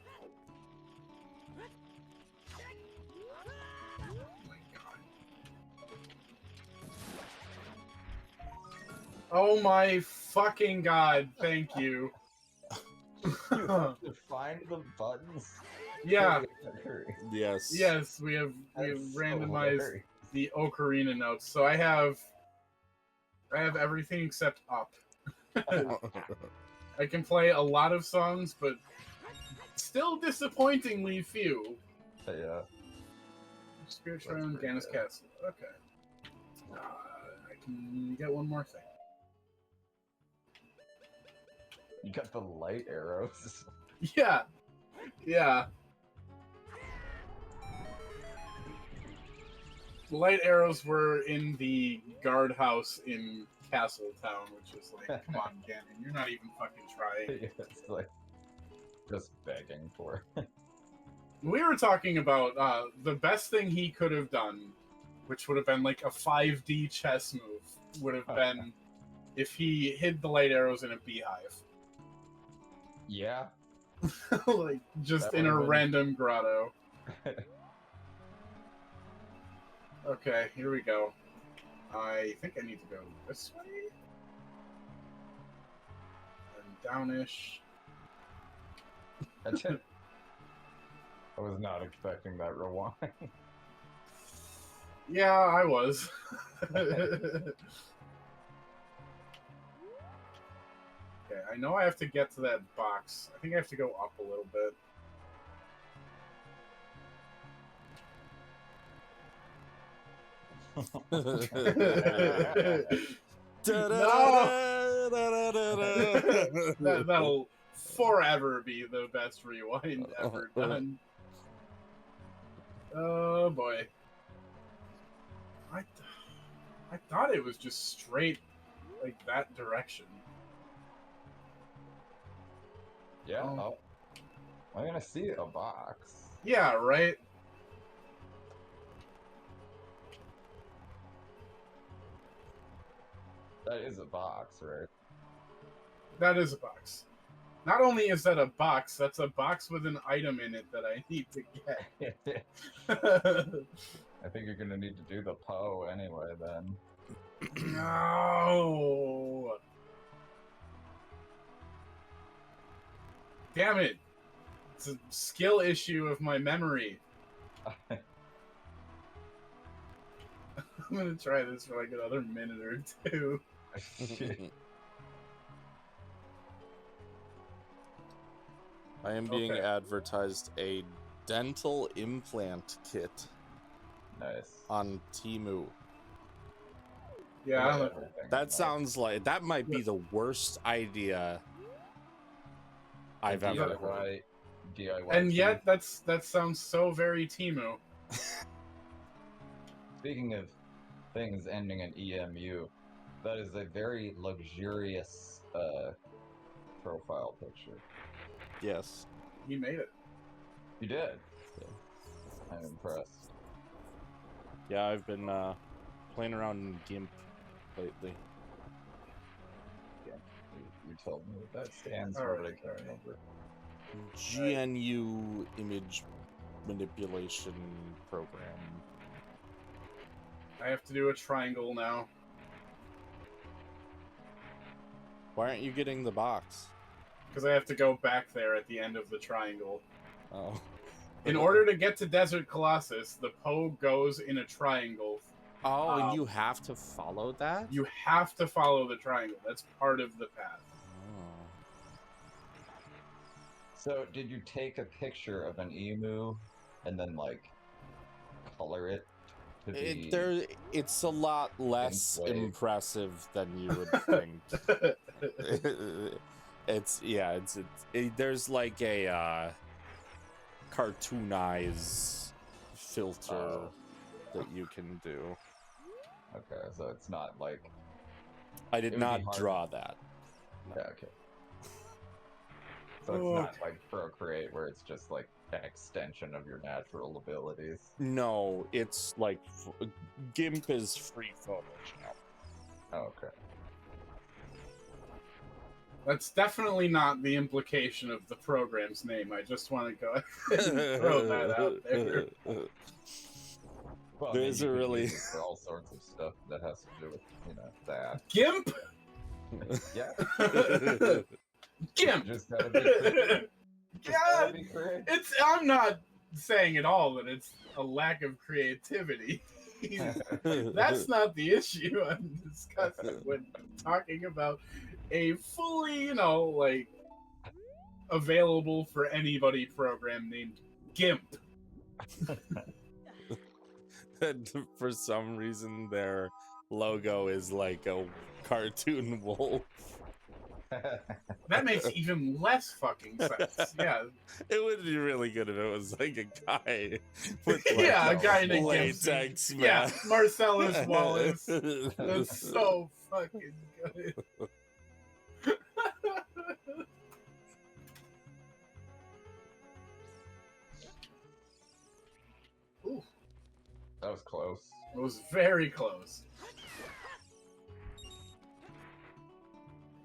S2: Oh my god. Oh my fucking god, thank you.
S3: You have to find the buttons.
S2: Yeah.
S1: Yes.
S2: Yes, we have randomized the Ocarina notes. So I have everything except up. I can play a lot of songs, but still disappointingly few.
S3: Yeah.
S2: Spirit Shrine, Gannis Castle. Okay. I can get one more thing.
S3: You got the light arrows.
S2: Yeah. Yeah. The light arrows were in the guardhouse in Castle Town, which is like, come on, Ganon, you're not even fucking trying.
S3: It's like just begging for it.
S2: We were talking about the best thing he could have done, which would have been like a 5D chess move, would have been if he hid the light arrows in a beehive.
S3: Yeah.
S2: Like, just
S3: That
S2: in a
S3: would've been-
S2: random grotto. Okay, here we go. I think I need to go this way. And downish.
S3: That's it. I was not expecting that rewind.
S2: Yeah, I was. Okay, I know I have to get to that box. I think I have to go up a little bit. That'll forever be the best rewind ever done. Oh boy. I thought it was just straight like that direction.
S3: Yeah.
S2: Oh.
S3: Oh. I'm gonna see a box.
S2: Yeah, right?
S3: That is a box, right?
S2: That is a box. Not only is that a box, that's a box with an item in it that I need to get.
S3: I think you're gonna need to do the Poe anyway then.
S2: No! Damn it! It's a skill issue of my memory. I'm gonna try this for like another minute or two.
S1: I am being
S2: Okay.
S1: advertised a dental implant kit
S3: Nice.
S1: on Temu.
S2: Yeah,
S3: everything
S1: That
S3: in
S1: sounds like that might be the worst idea I've ever heard.
S3: DIY.
S2: and yet that sounds so very Timu.
S3: Speaking of things ending in EMU, that is a very luxurious profile picture.
S1: Yes.
S2: He made it.
S3: You did. I'm impressed.
S1: Yeah, I've been playing around in GIMP lately.
S3: Yeah, you told me what that stands
S2: All
S3: for,
S2: right,
S3: but I can't remember.
S1: GNU image manipulation program.
S2: I have to do a triangle now.
S1: Why aren't you getting the box?
S2: Because I have to go back there at the end of the triangle.
S1: Oh.
S2: In order to get to Desert Colossus, the Poe goes in a triangle.
S1: Oh, and you have to follow that?
S2: You have to follow the triangle. That's part of the path.
S1: Oh.
S3: So, did you take a picture of an emu and then, like, color it to be...
S1: It's a lot less
S3: enslaved?
S1: impressive than you would think. There's like a cartoonize filter that you can do.
S3: Okay, so it's not like...
S1: I did not draw that.
S3: No. Yeah, okay. So it's not like Procreate where it's just like an extension of your natural abilities.
S1: No, it's like GIMP is free Photoshop.
S3: Okay.
S2: That's definitely not the implication of the program's name. I just want to go ahead and throw that out there.
S3: Well,
S1: There's a really
S3: use it for all sorts of stuff that has to do with, that.
S2: GIMP?
S3: Yeah.
S2: GIMP!
S3: Just gotta be creative.
S2: Yeah, I'm not saying at all that it's a lack of creativity. That's not the issue I'm discussing when talking about a fully, like, available for anybody program named GIMP.
S1: And for some reason their logo is like a cartoon wolf.
S2: That makes even less fucking sense. Yeah.
S1: It would be really good if it was like a guy with
S2: a guy named
S1: latex
S2: Gimp.
S1: mask.
S2: Yeah, Marcellus Wallace. That's so fucking good. Ooh.
S3: That was close.
S2: It was very close.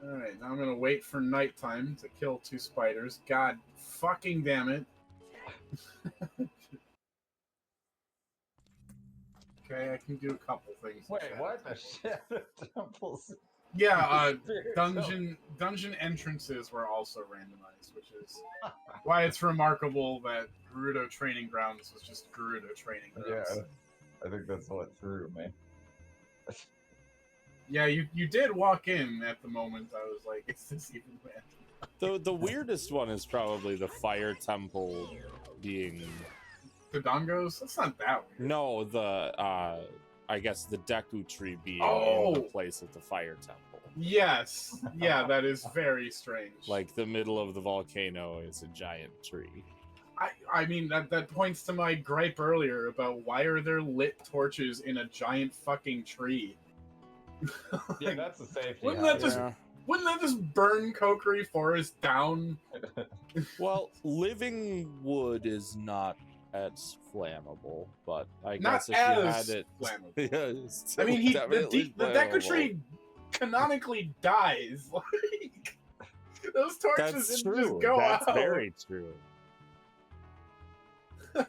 S2: Alright, now I'm gonna wait for nighttime to kill 2 spiders. God fucking damn it. Okay, I can do a couple things.
S3: Wait, what? The Shadow Temples?
S2: Yeah, dungeon entrances were also randomized, which is why it's remarkable that Gerudo Training Grounds was just Gerudo Training Grounds.
S3: Yeah, I think that's what threw me.
S2: Yeah, you did walk in at the moment. I was like, is this even random?
S1: The weirdest one is probably the Fire Temple being...
S2: The Dongos? That's not that weird.
S1: No, I guess the Deku Tree being in the place of the Fire Temple.
S2: Yes. Yeah, that is very strange.
S1: Like, the middle of the volcano is a giant tree.
S2: I mean, that points to my gripe earlier about why are there lit torches in a giant fucking tree?
S3: Yeah, that's a safety.
S2: Wouldn't that just burn Kokiri Forest down?
S1: Well, living wood is not as flammable, but I
S2: Not
S1: guess if you had it,
S2: flammable.
S1: yeah, it's
S2: I mean,
S1: definitely
S2: the Deku Tree canonically dies. Like, those torches
S1: That's
S2: didn't
S1: true.
S2: just go
S1: That's
S2: out.
S1: very true.
S2: Okay.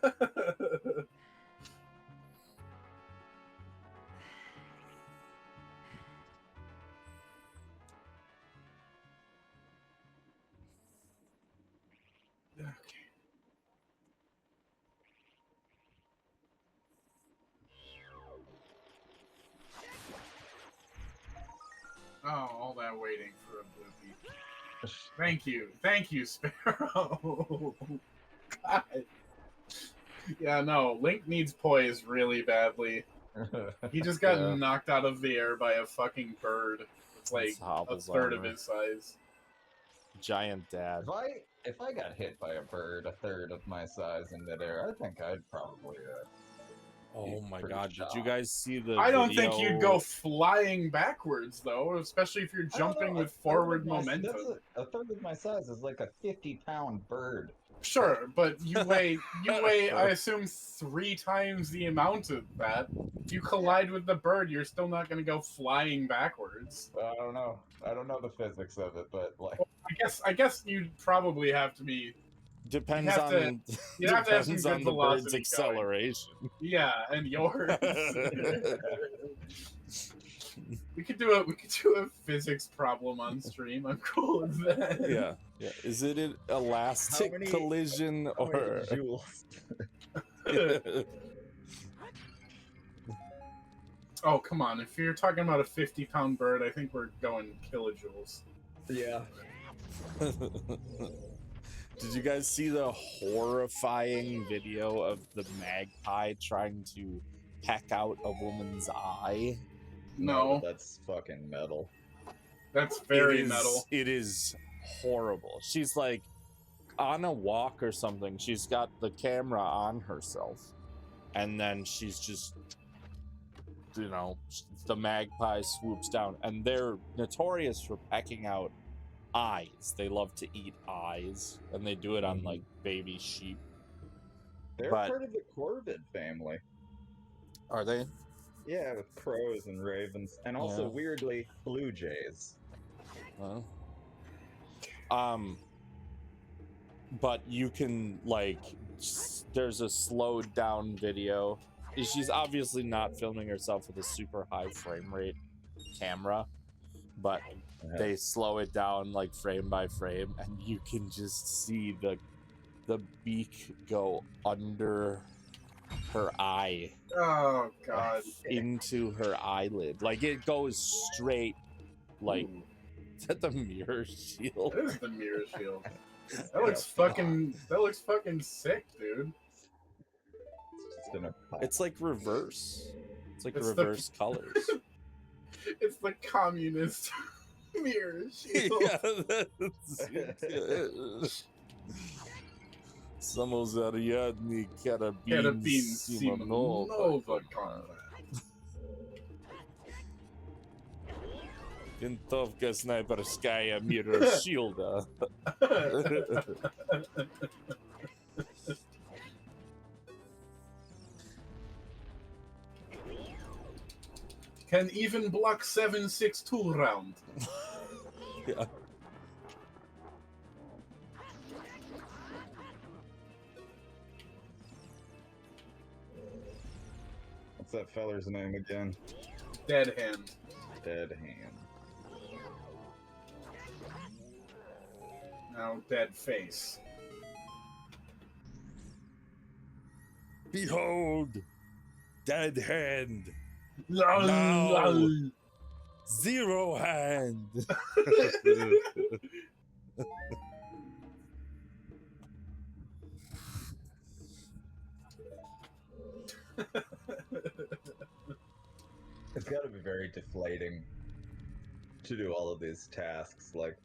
S2: Oh, all that waiting for a blue beat. Thank you, Sparrow. God. Yeah, no, Link needs poise really badly. He just got
S1: Yeah.
S2: knocked out of the air by a fucking bird. It's like a
S1: Hobble's
S2: third of
S1: armor.
S2: his size.
S1: Giant dad.
S3: If I got hit by a bird a third of my size in midair, I think I'd probably
S1: Oh my
S3: pretty
S1: god, did you
S3: shocked.
S1: guys see the
S2: I don't think
S1: video?
S2: you'd go flying backwards though, especially if you're
S3: I don't
S2: jumping
S3: know,
S2: with forward momentum.
S3: A third of my size is like a 50-pound bird.
S2: Sure, but you weigh I assume 3 times the amount of that. If you collide with the bird, you're still not going to go flying backwards.
S3: I don't know. I don't know the physics of it, but like,
S2: I guess you'd probably have to be.
S1: Depends
S2: You'd have to
S1: on
S2: have some
S1: depends
S2: good
S1: on the bird's
S2: velocity going.
S1: acceleration.
S2: Yeah, and yours. We could do a physics problem on stream. I'm cool with that.
S1: Yeah. Is it an elastic collision or
S3: joules?
S2: Oh, come on. If you're talking about a 50-pound bird, I think we're going kilojoules.
S3: Yeah.
S1: Did you guys see the horrifying video of the magpie trying to peck out a woman's eye?
S2: No.
S3: That's fucking metal.
S2: That's very metal.
S1: It is horrible. She's like on a walk or something. She's got the camera on herself. And then she's just, the magpie swoops down. And they're notorious for pecking out eyes. They love to eat eyes. And they do it on like baby sheep.
S3: They're part of the corvid family.
S1: Are they?
S3: Yeah, with crows and ravens, and also weirdly blue jays.
S1: But you can there's a slowed down video. She's obviously not filming herself with a super high frame rate camera, but they slow it down like frame by frame, and you can just see the beak go under her eye.
S2: Oh god.
S1: Into her eyelid. Like it goes straight like is that the mirror shield?
S2: It is the mirror shield. That looks fucking sick, dude.
S1: It's like reverse. It's like reverse colors.
S2: It's the communist mirror shield.
S1: Samozariadny
S2: Karabin Simonova combat.
S1: Винтовка снайперская mirror shield.
S2: Can even block 7.62 round.
S1: Yeah.
S3: What's that feller's name again?
S2: Dead Hand.
S3: Dead Hand.
S2: Now Dead Face.
S1: Behold, Dead Hand.
S2: Now,
S1: Zero Hand.
S3: It's got to be very deflating to do all of these tasks, like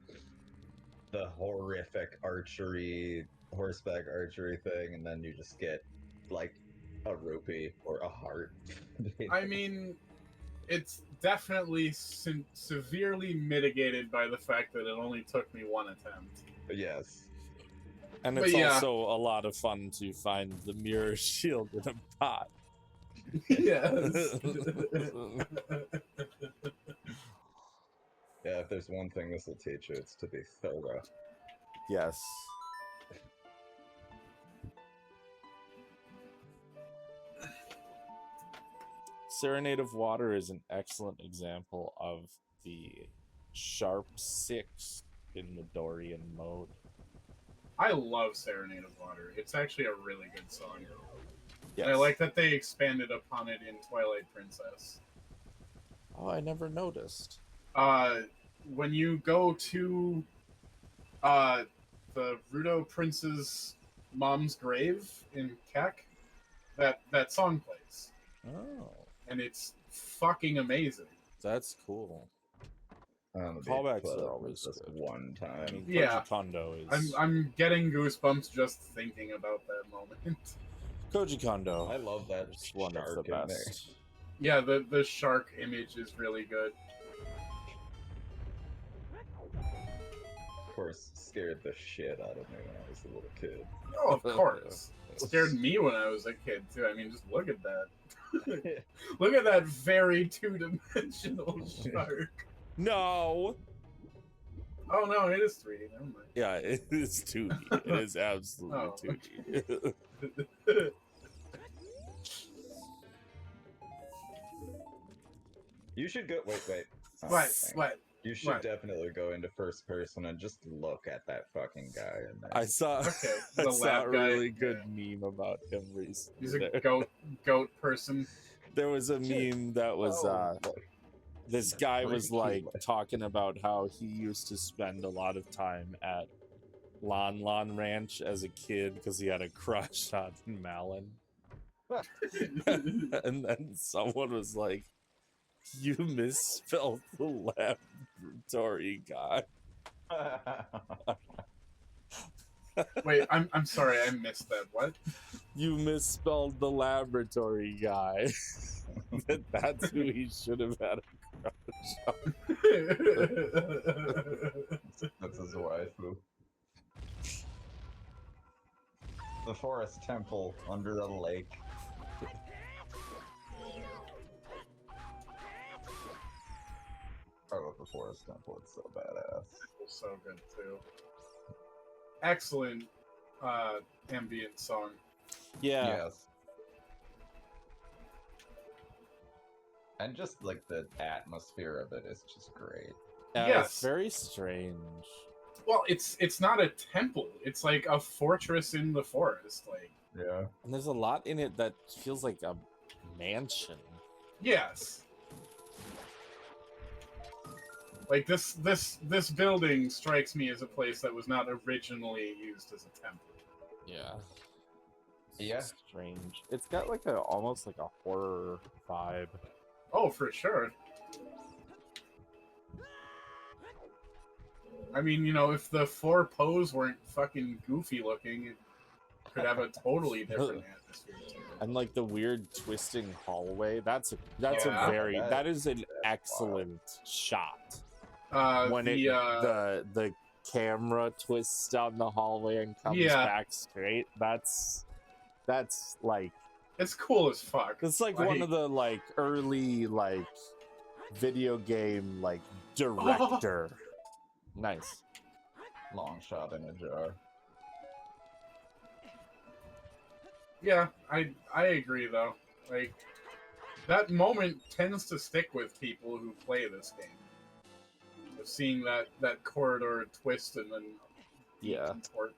S3: the horrific horseback archery thing, and then you just get like a rupee or a heart.
S2: I mean, it's definitely severely mitigated by the fact that it only took me one attempt.
S3: Yes.
S1: And it's also a lot of fun to find the mirror shield in a pot.
S2: Yes.
S3: Yeah, if there's one thing this will teach you, it's to be thorough.
S1: Yes. Serenade of Water is an excellent example of the sharp 6 in the Dorian mode.
S2: I love Serenade of Water. It's actually a really good song.
S1: Yes.
S2: And I like that they expanded upon it in Twilight Princess.
S1: Oh, I never noticed.
S2: When you go to the Rudo Prince's mom's grave in Keck, that song plays.
S1: Oh.
S2: and it's fucking amazing.
S1: That's cool.
S3: I'm a big
S1: Callbacks
S3: club
S1: are always
S3: with this
S1: good.
S3: one
S1: I
S3: time.
S1: mean,
S2: Yeah.
S1: Koji Kondo is.
S2: I'm getting goosebumps just thinking about that moment.
S1: Koji Kondo.
S3: I love that
S1: is one of the
S3: shark in there.
S1: best.
S2: Yeah, the shark image is really good.
S3: Of course, scared the shit out of me when I was a little kid.
S2: Oh, of course. It scared me when I was a kid too. I mean, just look at that. Look at that very two-dimensional shark.
S1: No.
S2: Oh no, it is 3D. Never mind.
S1: Yeah, it is 2D. It is absolutely
S2: Oh.
S1: 2D.
S3: You should go. Wait. Oh,
S2: What?
S3: dang.
S2: What?
S3: You should
S2: What?
S3: definitely go into first person and just look at that fucking guy. In there.
S1: I saw
S2: Okay,
S1: I
S2: the
S1: saw
S2: lab
S1: a
S2: guy.
S1: really good meme about him recently.
S2: He's a goat person.
S1: There was a meme that was
S3: look.
S1: this guy was
S3: Freaky
S1: like
S3: life.
S1: talking about how he used to spend a lot of time at Lon Ranch as a kid because he had a crush on Malin. And then someone was like, "You misspelled the laboratory guy."
S2: Wait, I'm sorry, I missed that. What?
S1: You misspelled the laboratory guy. That's who he should have had a crush on.
S3: That's his waifu. The forest temple under the lake. I love the forest temple. It's so badass.
S2: So good too. Excellent ambient song.
S1: Yeah.
S3: Yes. And just like the atmosphere of it is just great.
S2: Yes.
S1: It's very strange.
S2: Well, it's not a temple. It's like a fortress in the forest. Like,
S3: Yeah.
S1: And there's a lot in it that feels like a mansion.
S2: yes. Like this building strikes me as a place that was not originally used as a temple.
S1: Yeah.
S3: Yeah.
S1: Strange. It's got like almost like a horror vibe.
S2: Oh, for sure. I mean, you know, if the four pose weren't fucking goofy looking, it could have a totally different atmosphere to it.
S1: And like the weird twisting hallway. That's
S2: Yeah.
S1: a very
S3: That-
S1: that is an excellent shot. When the camera twists down the hallway and comes back straight. That's like
S2: it's cool as fuck.
S1: it's like one of the like early like video game like director. Nice.
S3: Long shot in a jar.
S2: Yeah, I agree though. Like that moment tends to stick with people who play this game. Of seeing that corridor twist and then
S1: Yeah.
S2: contort.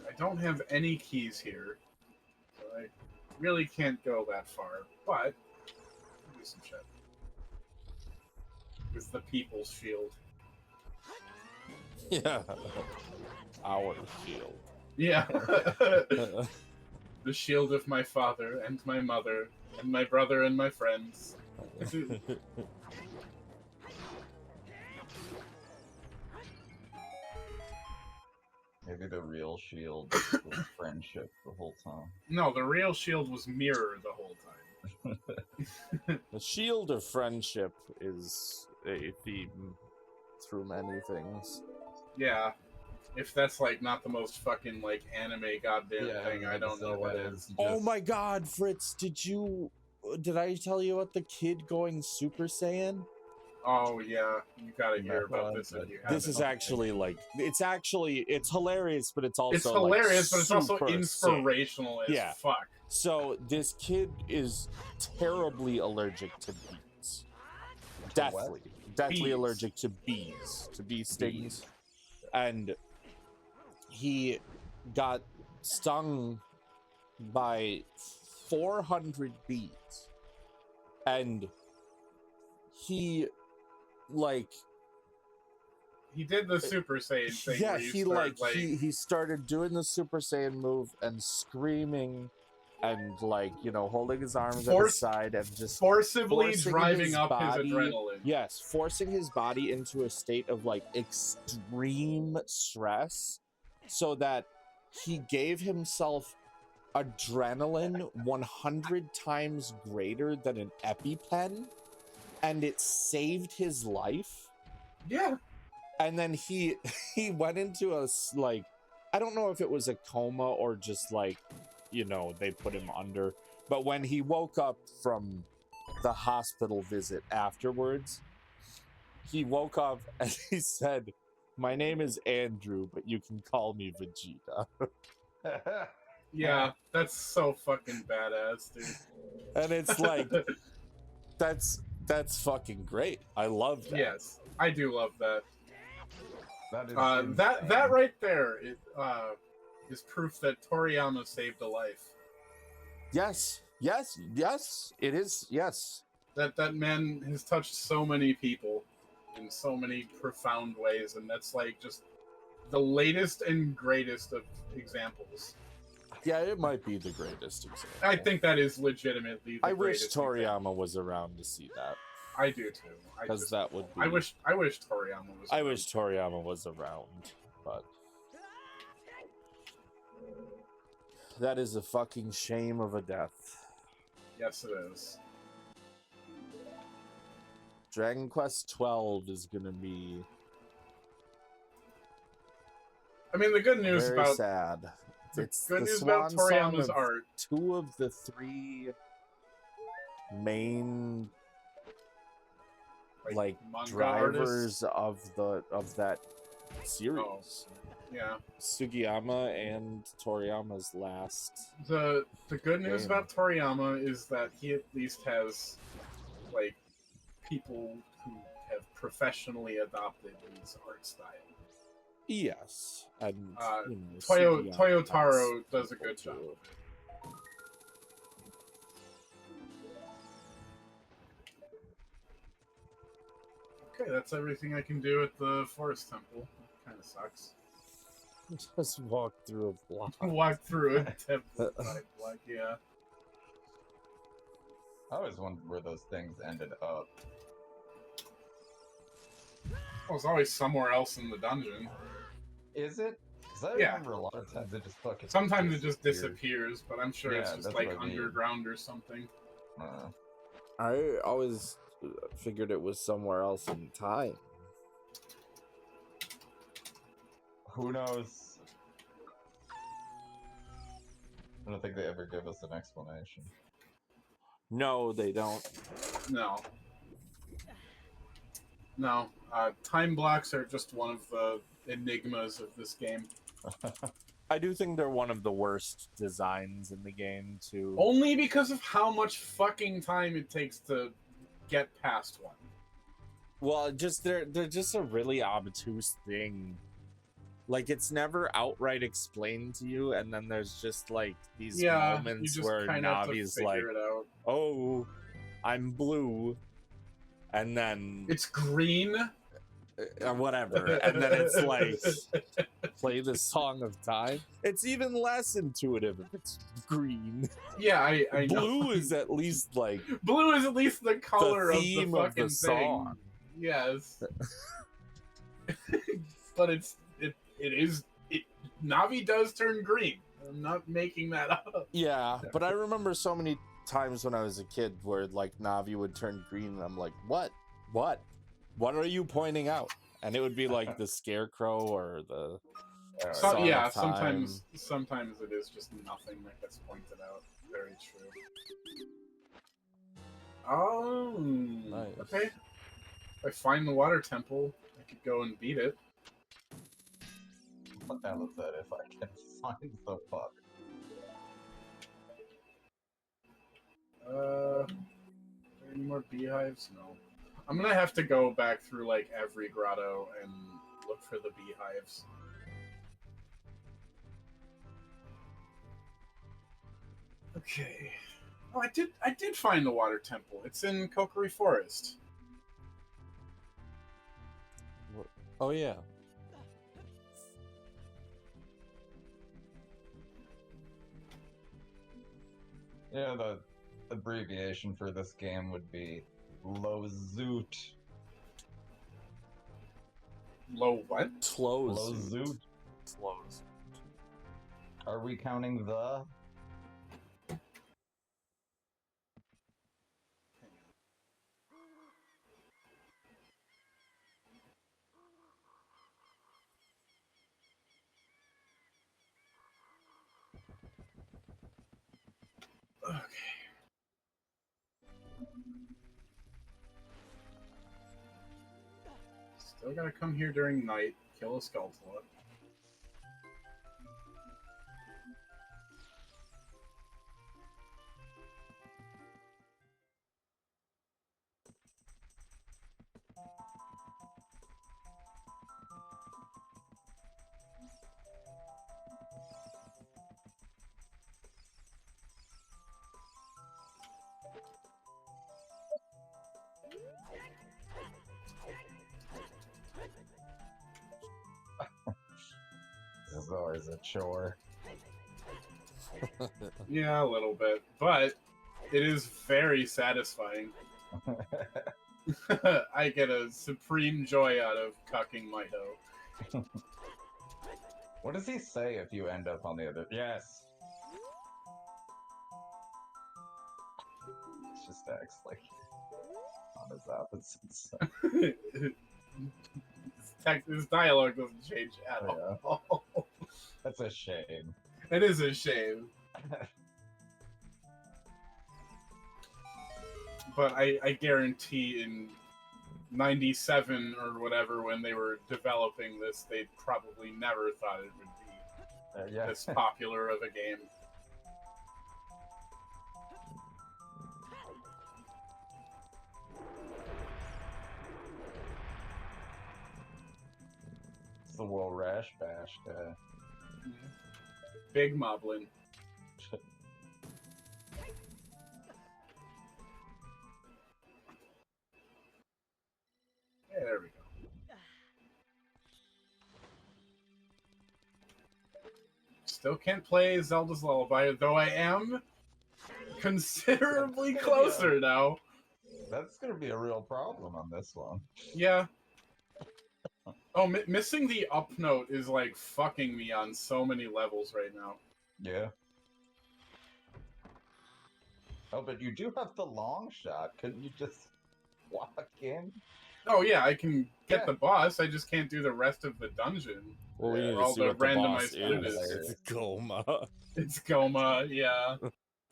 S2: I don't have any keys here, so I really can't go that far, but I'll do some shit. With the people's shield.
S1: Yeah. Our shield.
S2: Yeah. The shield of my father and my mother and my brother and my friends.
S3: Maybe the real shield was friendship the whole time.
S2: No, the real shield was mirror the whole time.
S1: The shield of friendship is a theme through many things.
S2: Yeah. If that's like not the most fucking like anime goddamn thing, I don't know what is.
S1: Oh my god, Fritz, did I tell you about the kid going Super Saiyan?
S2: Oh yeah, you gotta hear about this if you
S1: This
S2: haven't.
S1: is actually like it's hilarious, but it's also
S2: It's hilarious,
S1: like,
S2: but it's also
S1: super sick.
S2: inspirational as
S1: Yeah.
S2: fuck.
S1: So this kid is terribly allergic to bees. Deathly
S2: Bees.
S1: allergic to bees, to bee stings. And he got stung by 400 bees. And he like
S2: he did the Super Saiyan thing.
S1: Yeah,
S2: where you
S1: he
S2: start,
S1: he started doing the Super Saiyan move and screaming and holding his arms at his
S2: Force-
S1: side and just
S2: forcibly
S1: forcing
S2: driving
S1: his
S2: up
S1: body,
S2: his adrenaline.
S1: yes, forcing his body into a state of extreme stress so that he gave himself adrenaline 100 times greater than an EpiPen, and it saved his life.
S2: Yeah.
S1: And then he went into I don't know if it was a coma or just they put him under, but when he woke up from the hospital visit afterwards, he woke up and he said, "My name is Andrew, but you can call me Vegeta."
S2: Yeah, that's so fucking badass, dude.
S1: And it's that's fucking great. I love that.
S2: Yes, I do love that.
S3: That is
S2: that right there is proof that Toriyama saved a life.
S1: Yes, it is. Yes.
S2: That man has touched so many people in so many profound ways, and that's just the latest and greatest of examples.
S1: Yeah, it might be the greatest example.
S2: I think that is legitimately the
S1: I wish
S2: greatest
S1: Toriyama
S2: example.
S1: was around to see that.
S2: I do too.
S1: Because that would be...
S2: I wish Toriyama was
S1: I
S2: around.
S1: wish Toriyama was around, but... That is a fucking shame of a death.
S2: Yes, it is.
S1: Dragon Quest 12 is gonna be...
S2: I mean, the good news
S1: very
S2: about...
S1: sad.
S2: It's good news about Toriyama's art.
S1: 2 of the 3 main drivers
S2: artists?
S1: of that series.
S2: Oh, yeah.
S1: Sugiyama and Toriyama's last.
S2: The good news
S1: game.
S2: about Toriyama is that he at least has people who have professionally adopted his art style.
S1: Yes, and
S2: Toyotaro does a good job. Okay, that's everything I can do at the Forest Temple. Kind of sucks.
S1: Just walk through a block.
S2: Walk through a temple block, yeah.
S3: I always wondered where those things ended up.
S2: Well, it's always somewhere else in the dungeon.
S3: Is it? Because I remember a lot of times it just fucking...
S2: Sometimes it just disappears, but I'm sure it's just underground or something.
S1: I always figured it was somewhere else in time.
S3: Who knows? I don't think they ever give us an explanation.
S1: No, they don't.
S2: No. Time blocks are just one of the enigmas of this game.
S1: I do think they're one of the worst designs in the game, too.
S2: Only because of how much fucking time it takes to get past one.
S1: Well, they're just a really obtuse thing. It's never outright explained to you, and then there's just these moments where Navi's "Oh, I'm blue," and then
S2: it's green.
S1: Whatever, and then it's play the Song of Time. It's even less intuitive if it's green.
S2: Yeah, I know.
S1: Blue is at least
S2: blue is at least the color
S1: the theme
S2: of the fucking
S1: song.
S2: Thing. Yes, but it is Navi does turn green. I'm not making that up.
S1: Yeah, but I remember so many times when I was a kid where Navi would turn green, and I'm like, what are you pointing out? And it would be the Scarecrow or the
S2: sometimes it is just nothing that gets pointed out. Very true. Oh,
S1: nice.
S2: Okay. If I find the water temple, I could go and beat it.
S3: What the hell is that? If I can find the fuck.
S2: Are there any more beehives? No. I'm gonna have to go back through every grotto and look for the beehives. Okay. Oh, I did find the water temple. It's in Kokiri Forest.
S1: Oh yeah.
S3: Yeah, the abbreviation for this game would be Lozoot.
S2: Low what?
S1: Slozoot.
S3: Lozoot. Are we counting the?
S2: Okay. Still gotta come here during night, kill a Skulltula.
S3: This is always a chore.
S2: Yeah, a little bit, but it is very satisfying. I get a supreme joy out of cucking my hoe.
S3: What does he say if you end up on the other? Yes. It just acts like on his opposites.
S2: His dialogue doesn't change at all.
S3: That's a shame.
S2: It is a shame. But I guarantee in 97 or whatever, when they were developing this, they probably never thought it would be
S3: Yeah.
S2: this popular of a game.
S3: It's the World Rash Bash guy.
S2: Big Moblin. Yeah, there we go. Still can't play Zelda's Lullaby, though I am considerably closer now.
S3: That's gonna be a real problem on this one.
S2: Yeah. Oh, missing the up note is like fucking me on so many levels right now.
S3: Yeah. Oh, but you do have the long shot. Couldn't you just walk in?
S2: Oh yeah, I can get
S3: Yeah.
S2: the boss. I just can't do the rest of the dungeon.
S1: Well, we
S3: Yeah,
S1: need to
S2: all
S1: see
S2: the
S1: what the boss
S2: randomized food
S1: is.
S2: is.
S1: It's Goma.
S2: It's Goma, yeah.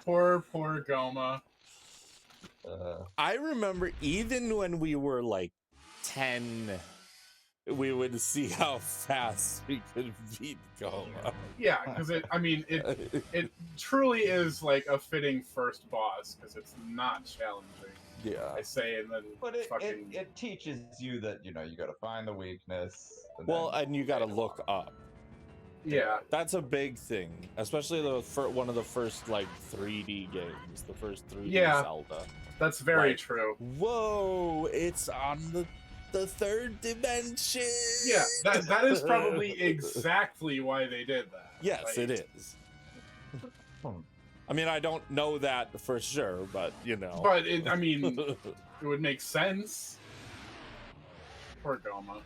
S2: Poor Goma.
S1: I remember even when we were like 10, we would see how fast we could beat Goma.
S2: Yeah, because it truly is like a fitting first boss because it's not challenging.
S1: Yeah.
S2: I say, and then
S3: But it
S2: fucking
S3: teaches you that, you gotta find the weakness.
S1: Well,
S3: then
S1: and you got to
S3: fight
S1: look
S3: along.
S1: up.
S2: yeah.
S1: That's a big thing, especially one of the first like 3D games, the first 3D
S2: Yeah.
S1: Zelda.
S2: That's very
S1: Like,
S2: true.
S1: Whoa, it's on the third dimension.
S2: Yeah, that is probably exactly why they did that.
S1: Yes,
S2: Like,
S1: it is.
S3: Hmm.
S1: I mean, I don't know that for sure, but
S2: But I mean, it would make sense. Poor Goma.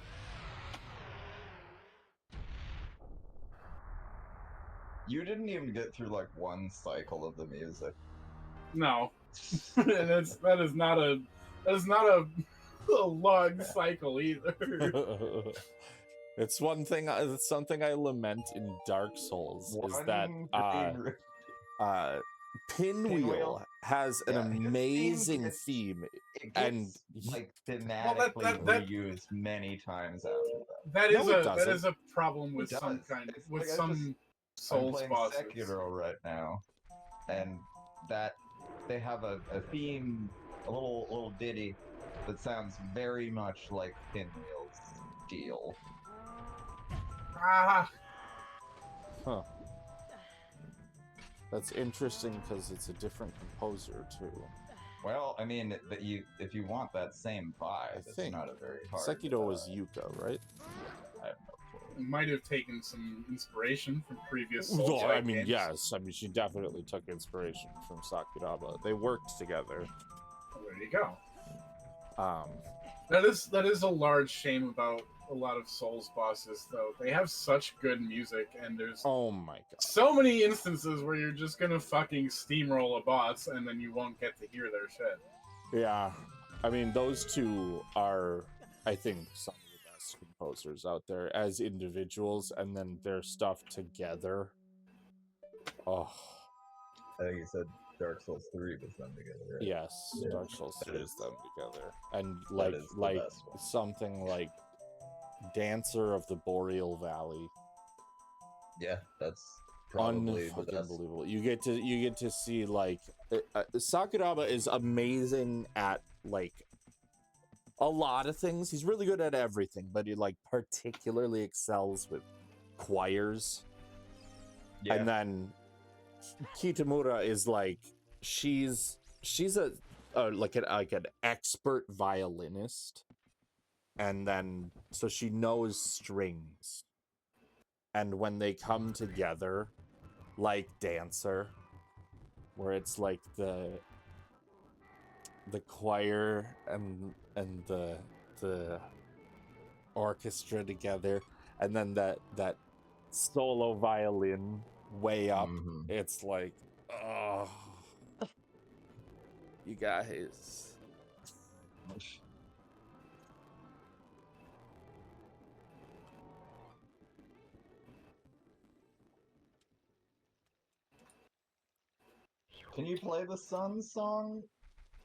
S3: You didn't even get through like one cycle of the music.
S2: No, that is not a long cycle either.
S1: It's something I lament in Dark Souls is that Pinwheel has an amazing theme,
S3: It
S1: and
S3: gets like thematically reused many times after that.
S2: That
S1: No,
S2: is a problem with
S3: It
S2: some
S3: does.
S2: kind
S3: It's
S2: with
S3: like
S2: some
S3: I'm
S2: Souls
S3: playing
S2: bosses.
S3: Sekiro right now, and that they have a theme, a little ditty that sounds very much like Pinwheel's deal.
S2: Ah,
S1: huh. That's interesting because it's a different composer too.
S3: Well, I mean, that if you want that same vibe, it's
S1: think
S3: not a very hard.
S1: Sekiro was Yuka, right?
S3: I have no clue.
S2: Might have taken some inspiration from previous
S1: Well,
S2: Souls-like
S1: I mean,
S2: games.
S1: yes. I mean, she definitely took inspiration from Sakuraba. They worked together.
S2: Well, there you go.
S1: Um,
S2: That is a large shame about a lot of Souls bosses, though. They have such good music, and there's
S1: oh my god.
S2: so many instances where you're just gonna fucking steamroll a boss, and then you won't get to hear their shit.
S1: Yeah. I mean, those two are, I think, some of the best composers out there as individuals, and then their stuff together. Oh,
S3: I think you said Dark Souls 3 was them together, right?
S1: yes.
S3: Yeah.
S1: Dark Souls 3
S3: That
S1: is
S3: is-
S1: them together. And
S3: that is the
S1: like
S3: best one.
S1: something like Dancer of the Boreal Valley.
S3: Yeah, that's probably the
S1: Unfucking
S3: best.
S1: believable. You get to see like Sakuraba is amazing at like a lot of things. He's really good at everything, but he like particularly excels with choirs.
S3: Yeah,
S1: And then Kitamura is like she's a like an expert violinist, and then so she knows strings, and when they come together like Dancer, where it's like the choir and the orchestra together, and then that solo violin way up.
S3: mhm.
S1: It's like, oh, you guys.
S3: Can you play the Sun song?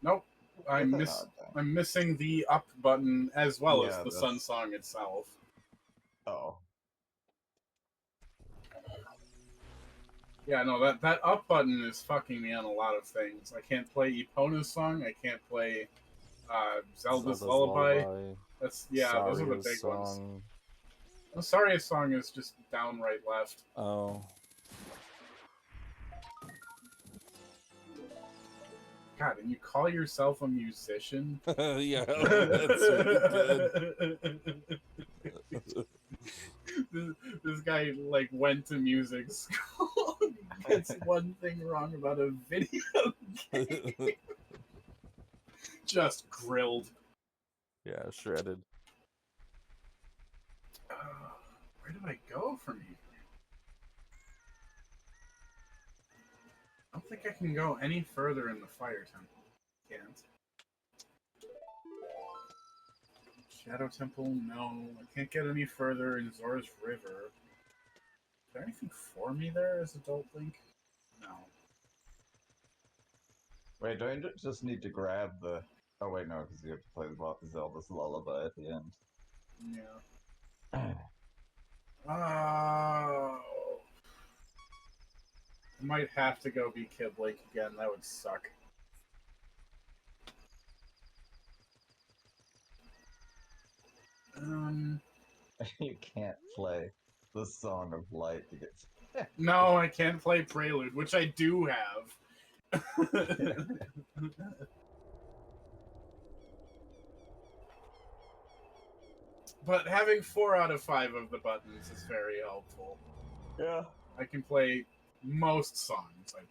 S2: Nope. I'm
S3: That's an odd thing.
S2: I'm missing the up button as well as
S3: Yeah,
S2: the Sun
S3: that's-
S2: song itself.
S3: Oh,
S2: Yeah, no, that up button is fucking me on a lot of things. I can't play Epona's song. I can't play Zelda's Lullaby. Those are the
S1: Saria's
S2: big ones.
S1: song.
S2: The Saria song is just downright left.
S1: Oh.
S2: God, and you call yourself a musician?
S1: Yeah, that's really good.
S2: This guy like went to music school. Gets one thing wrong about a video game. Just grilled.
S1: Yeah, shredded.
S2: Where do I go from here? I don't think I can go any further in the Fire Temple. Can't. Shadow Temple, no. I can't get any further in Zora's River. Is there anything for me there as Adult Link? No.
S3: wait, don't you just need to grab the... Oh wait, no, because you have to play Zelda's Lullaby at the end.
S2: Yeah. Oh. I might have to go be Kid Link again. That would suck.
S3: You can't play the Song of Light to get...
S2: No, I can't play Prelude, which I do have. But having 4 out of 5 of the buttons is very helpful.
S3: Yeah.
S2: I can play most songs, I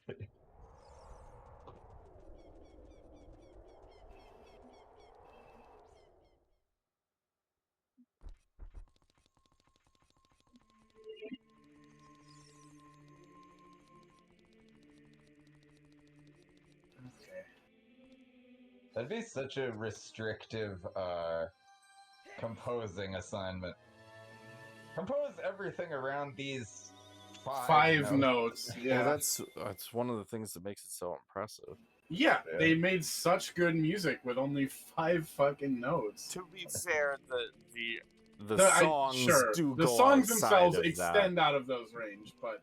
S2: believe. Okay.
S3: That'd be such a restrictive, composing assignment. Compose everything around these
S2: 5 notes. Yeah.
S1: Well, that's one of the things that makes it so impressive.
S2: Yeah,
S3: Yeah.
S2: they made such good music with only 5 fucking notes.
S1: To be fair, the
S2: The-
S1: songs do
S2: the
S1: go
S2: songs
S1: outside
S2: themselves
S1: of
S2: extend out of those range, but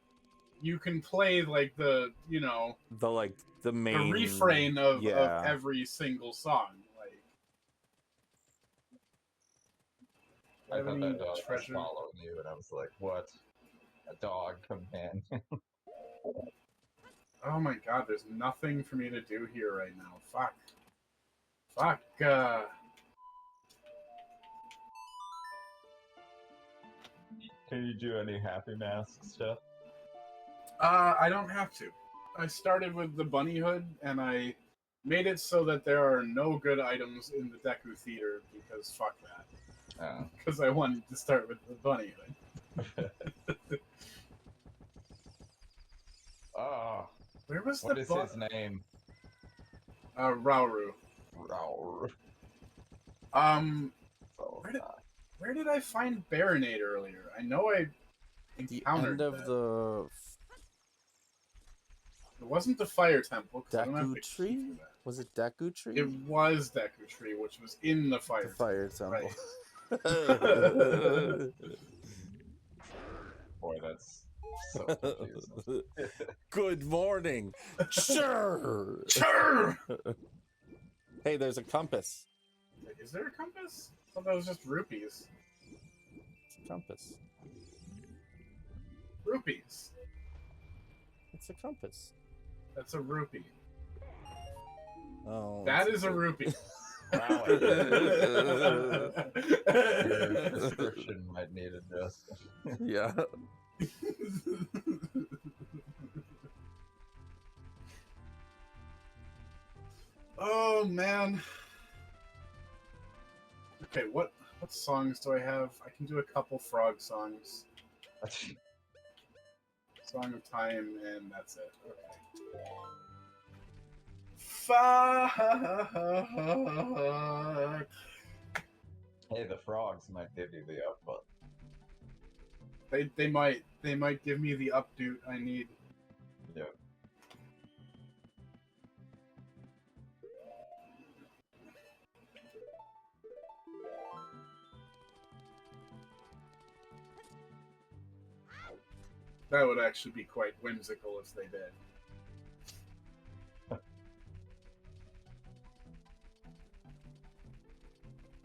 S2: you can play like the
S1: the main
S2: the refrain of
S1: yeah.
S2: every single song. Like,
S3: I thought
S2: any
S3: that dog was
S2: treasure?
S3: following you, and I was like, what? A dog companion.
S2: Oh my god, there's nothing for me to do here right now. Fuck. Fuck.
S3: Can you do any Happy Mask stuff?
S2: I don't have to. I started with the bunny hood, and I made it so that there are no good items in the Deku Theater, because fuck that.
S3: Oh.
S2: Because I wanted to start with the bunny hood.
S3: Oh,
S2: Where was
S3: what
S2: the
S3: is his name?
S2: Rauru.
S3: Raur. So
S2: Where did I find Baronade earlier? I know I
S1: The
S2: encountered
S1: end of
S2: that.
S1: the
S2: It wasn't the Fire Temple, because I don't have
S1: Deku
S2: the key
S1: Tree?
S2: for that.
S1: Was it Deku Tree?
S2: It was Deku Tree, which was in the Fire
S1: The Fire
S2: Temple.
S1: Temple.
S2: Right.
S3: boy, that's so confusing.
S1: Good morning. Sure.
S2: Sure!
S1: Hey, there's a compass.
S2: Is there a compass? I thought that was just rupees.
S1: It's a compass.
S2: Rupees.
S1: It's a compass.
S2: That's a rupee.
S1: Oh,
S2: That is a rupee.
S3: Wow, your description might need adjustment.
S1: Yeah.
S2: Oh man. Okay, what songs do I have? I can do a couple frog songs. Song of Time, and that's it. Okay. Fuck.
S3: Hey, the frogs might give you the up button.
S2: They might give me the updoot I need.
S3: Yep.
S2: That would actually be quite whimsical if they did.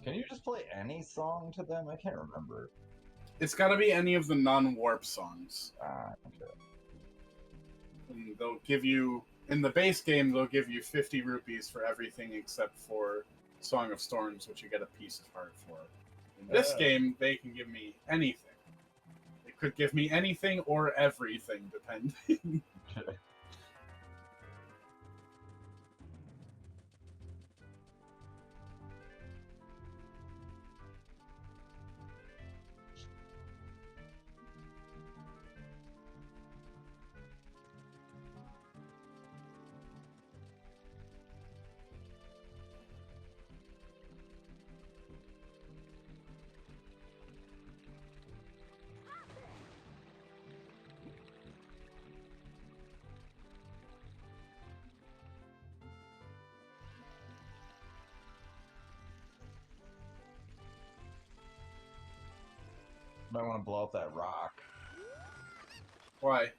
S3: Can you just play any song to them? I can't remember.
S2: It's got to be any of the non-warp songs.
S3: Okay.
S2: And they'll give you, in the base game, they'll give you 50 rupees for everything except for Song of Storms, which you get a piece of heart for. In this game, they can give me anything. They could give me anything or everything, depending.
S3: Might want to blow up that rock.
S2: Why?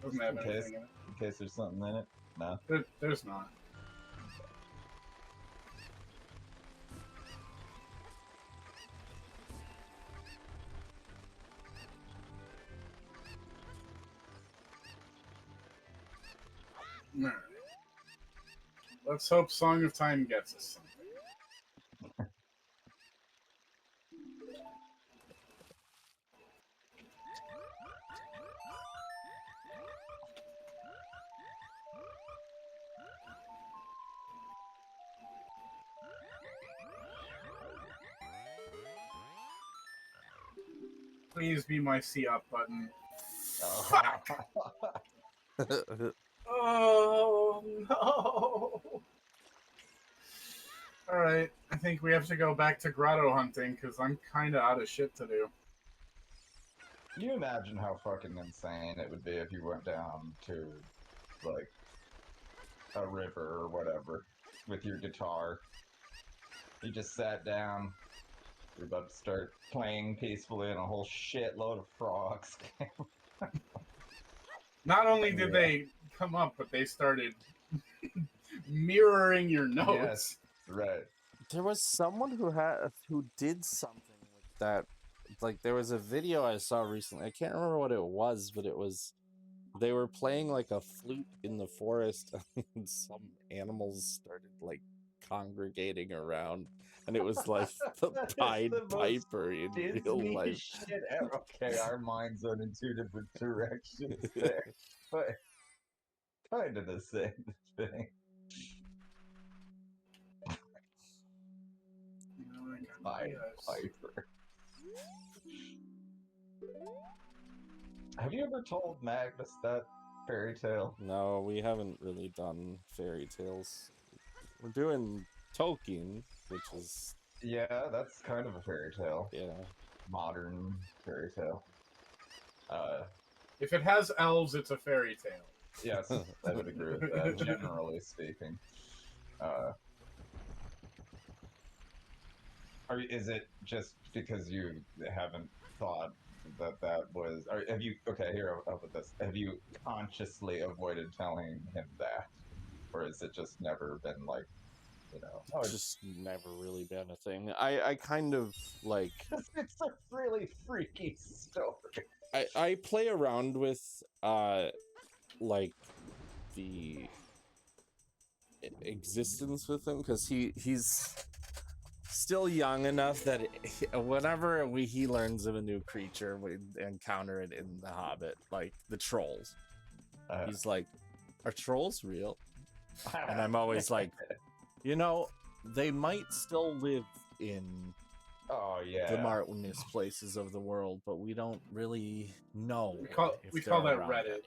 S2: Doesn't have
S3: In
S2: anything
S3: case,
S2: in it.
S3: in case there's something in it. No.
S2: There's not. Alright. Let's hope Song of Time gets us something. Please be my C up button. Fuck! Oh no! Alright, I think we have to go back to grotto hunting because I'm kind of out of shit to do.
S3: Can you imagine how fucking insane it would be if you went down to, like, a river or whatever with your guitar? You just sat down, you're about to start playing peacefully, and a whole shitload of frogs came.
S2: Not only did they come up, but they started mirroring your notes.
S3: Yes, right.
S1: There was someone who did something with that. Like there was a video I saw recently. I can't remember what it was, but it was they were playing like a flute in the forest, and some animals started like congregating around, and it was like the
S3: That is
S1: Pied
S3: the most
S1: Piper in real
S3: Disney
S1: life.
S3: shit ever. Okay, our minds went in two different directions there, but kind of the same thing. Pied Piper. Have you ever told Magnus that fairy tale?
S1: No, we haven't really done fairy tales. We're doing Tolkien, which is
S3: Yeah, that's kind of a fairy tale.
S1: yeah.
S3: Modern fairy tale.
S2: If it has elves, it's a fairy tale.
S3: Yes, I would agree with that, generally speaking. Is it just because you haven't thought that was... have you... Okay, here, I'll put this. Have you consciously avoided telling him that? Or has it just never been like, you know... Oh,
S1: It's just never really been a thing. I kind of like...
S3: It's a really freaky story.
S1: I play around with like the existence with him, because he's still young enough that whenever he learns of a new creature, we encounter it in The Hobbit, like the trolls. He's like, are trolls real? And I'm always like, you know, they might still live in the mountainous places of the world, but we don't really know.
S2: We call that
S1: around
S2: Reddit
S1: anymore.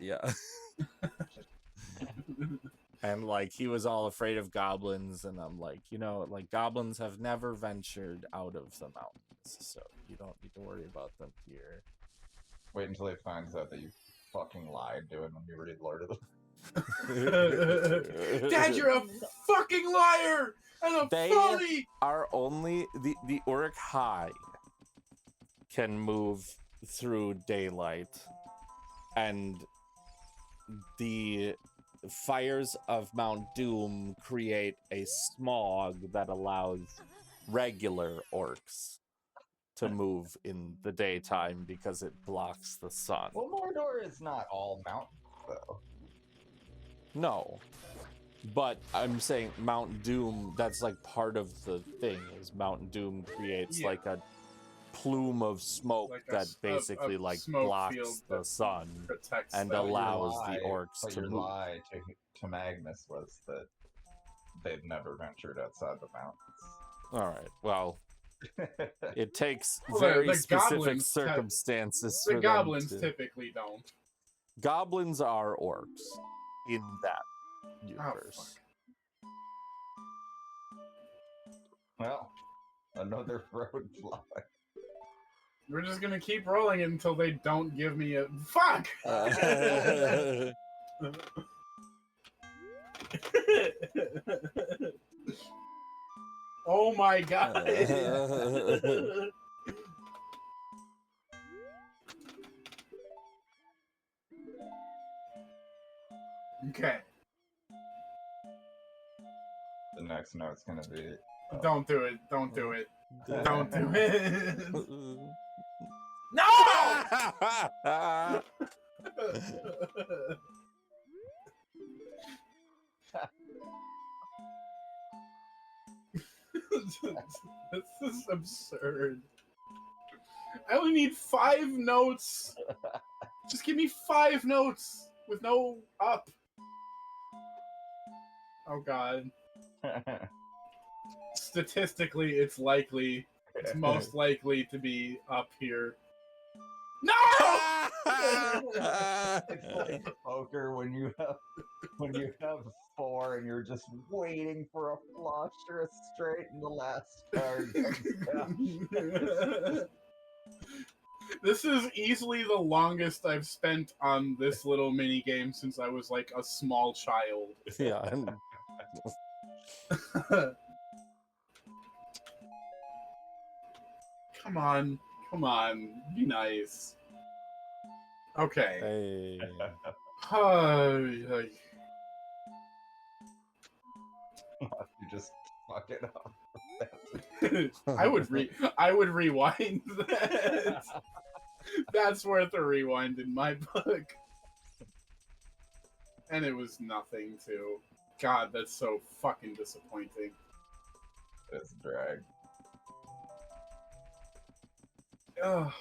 S1: Yeah. And like he was all afraid of goblins, and I'm like, you know, like goblins have never ventured out of the mountains, so you don't need to worry about them here.
S3: Wait until he finds out that you fucking lied to him when you read Lord of
S2: the... Dad, you're a fucking liar! And a phony!
S1: Are only the Uruk-hai can move through daylight, and the fires of Mount Doom create a smog that allows regular orcs to move in the daytime because it blocks the sun.
S3: Well, Mordor is not all mountains, though.
S1: No. But I'm saying Mount Doom, that's like part of the thing, is Mount Doom creates like a plume of smoke like that basically like blocks the sun and allows the orcs to move.
S3: Your lie to Magnus was that they've never ventured outside the mountains.
S1: All right, well, it takes very specific circumstances.
S2: The goblins typically don't.
S1: Goblins are orcs in that universe.
S3: Well, another roadblock.
S2: We're just gonna keep rolling it until they don't give me a... Fuck! Oh my god! Okay.
S3: The next note's gonna be...
S2: Don't do it. Don't do it. Don't do it. No! This is absurd. I only need 5 notes. Just give me 5 notes with no up. Oh god. Statistically, it's most likely to be up here. No!
S3: It's like poker when you have 4 and you're just waiting for a flush or a straight and the last card comes down.
S1: This is easily the longest I've spent on this little mini game since I was like a small child.
S3: Yeah.
S1: Come on, be nice. Okay.
S3: Hey. You just fuck it up.
S1: I would rewind that.
S2: That's worth a rewind in my book. And it was nothing, too. God, that's so fucking disappointing.
S3: It's drag.
S2: Ugh.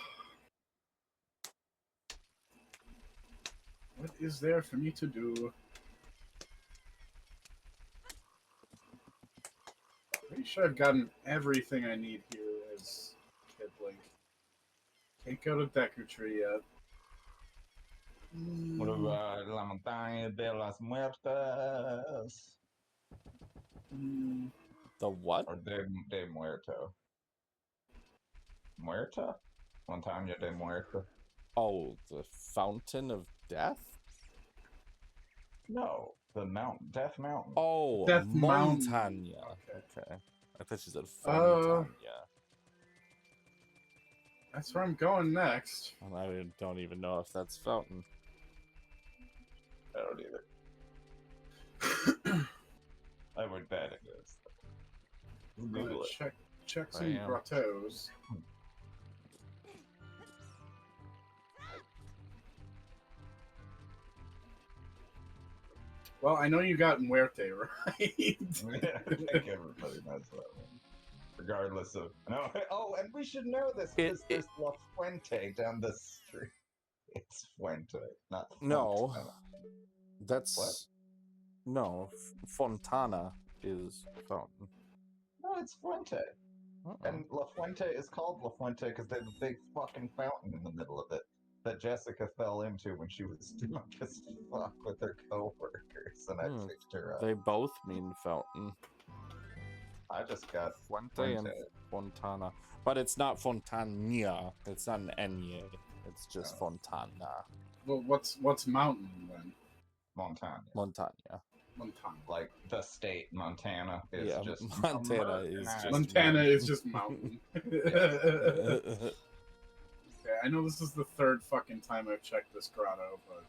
S2: What is there for me to do? Pretty sure I've gotten everything I need here as Kid Link. Can't go to Deku Tree yet.
S3: What about La Montaña de las Muertas?
S1: The what?
S3: Or de Muerto? Muerta? Montaña de Muerto?
S1: Oh, the Fountain of Death?
S3: No, the mountain, Death Mountain.
S1: Oh,
S2: Death Mountain.
S1: Montaña.
S2: Okay.
S1: Okay. I thought you said Fontana.
S2: That's where I'm going next.
S1: And I don't even know if that's Fountain.
S3: I don't either. I would bet it is. Google it.
S2: Check some grottos. Well, I know you got Muerte, right?
S3: Yeah, I think everybody knows that one. Regardless of... No, oh, and we should know this, because there's La Fuente down the street. It's Fuente, not
S1: No.
S3: Fontana.
S1: That's...
S3: What?
S1: No, Fontana is Fountain.
S3: No, it's Fuente. And La Fuente is called La Fuente because there's a big fucking fountain in the middle of it that Jessica fell into when she was drunk as fuck with her coworkers, and I picked her up.
S1: They both mean fountain.
S3: I just got
S1: Fuente and Fontana. But it's not Fontana. It's not an N-Y. It's just Fontana.
S2: Well, what's mountain then?
S3: Montana.
S2: Montana.
S3: Like the state Montana is just
S1: Montana is just
S2: Montana is just mountain. Okay, I know this is the third fucking time I've checked this grotto, but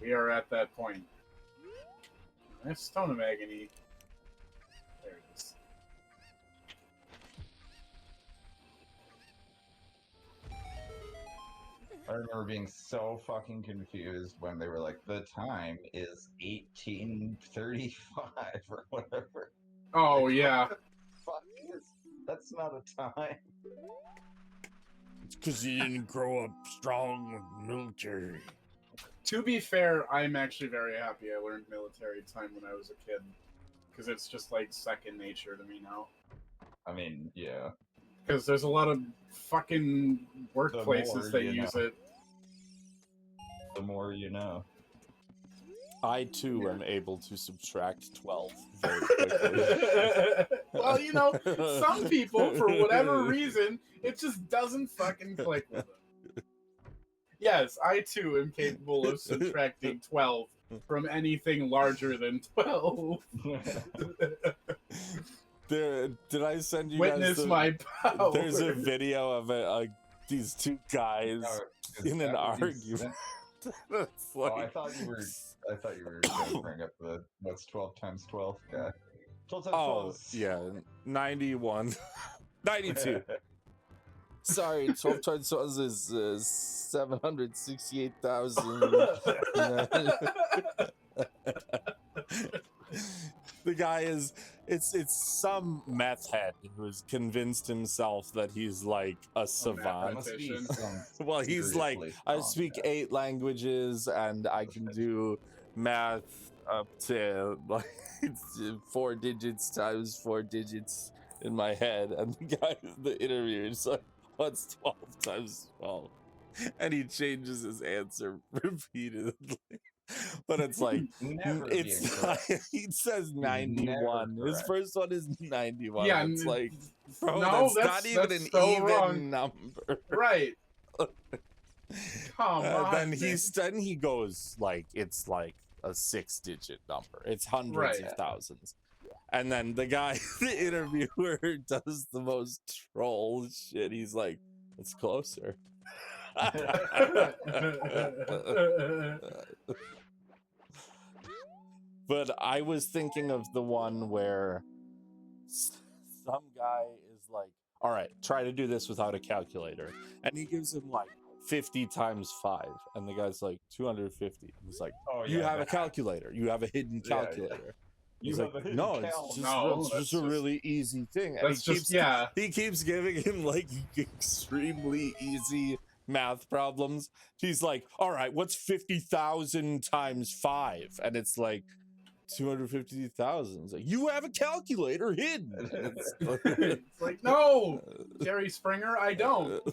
S2: we are at that point. That's Stone of Agony. There it is.
S3: I remember being so fucking confused when they were like, the time is 1835 or whatever.
S2: Oh,
S3: like,
S2: yeah.
S3: What the fuck is... That's not a time.
S1: It's because you didn't grow up strong with military.
S2: To be fair, I'm actually very happy I learned military time when I was a kid. Because it's just like second nature to me now.
S3: I mean, yeah.
S2: Because there's a lot of fucking workplaces that use it.
S3: The more you know.
S1: I, too, am able to subtract 12 very quickly.
S2: Well, you know, some people, for whatever reason, it just doesn't fucking click with them. Yes, I, too, am capable of subtracting 12 from anything larger than 12.
S1: Did I send you
S2: Witness
S1: guys
S2: my power.
S1: There's a video of these two guys in an argument. That's like...
S3: Oh, I thought you were going to bring up the what's 12 times 12 guy. 12 times 12.
S1: Yeah, 91. 92. Sorry, 12 times 12 is 768,000. The guy is it's some meth head who has convinced himself that he's like a savant. Well, he's like, I speak 8 languages and I can do math up to like 4 digits times 4 digits in my head. And the guy, the interviewer, is like, what's 12 times 12? And he changes his answer repeatedly. But it's like, he says 91. His first one is 91. Yeah, it's like, bro, no, that's not even an so even wrong. Number.
S2: Right. Come on.
S1: Then he goes like, it's like a 6-digit number. It's hundreds of thousands. And then the guy, the interviewer, does the most troll shit. He's like, it's closer. But I was thinking of the one where some guy is like, all right, try to do this without a calculator. And he gives him like 50 times 5. And the guy's like, 250. He's like,
S3: Oh,
S1: you
S3: yeah,
S1: have a
S3: that.
S1: calculator. You have a hidden
S3: Yeah, yeah.
S1: calculator.
S3: You
S1: He's
S3: have
S1: like,
S3: a hidden
S1: no,
S3: cal.
S2: No,
S1: it's
S2: that's
S1: just a really easy thing. And
S2: That's just, yeah.
S1: he keeps giving him like extremely easy math problems. He's like, all right, what's 50,000 times 5? And it's like 250,000. It's like, you have a calculator hidden. And it's
S2: It's like, no, Jerry Springer, I don't.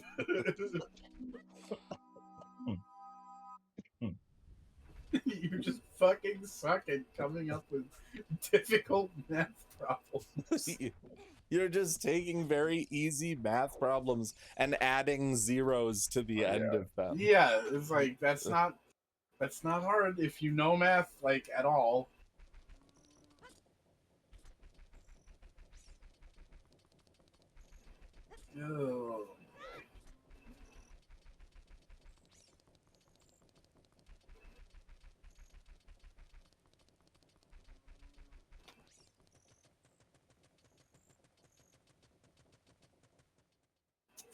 S2: You just fucking suck at coming up with difficult math problems.
S1: You're just taking very easy math problems and adding zeros to the end of them.
S2: Yeah, it's like that's not hard if you know math like at all. Oh.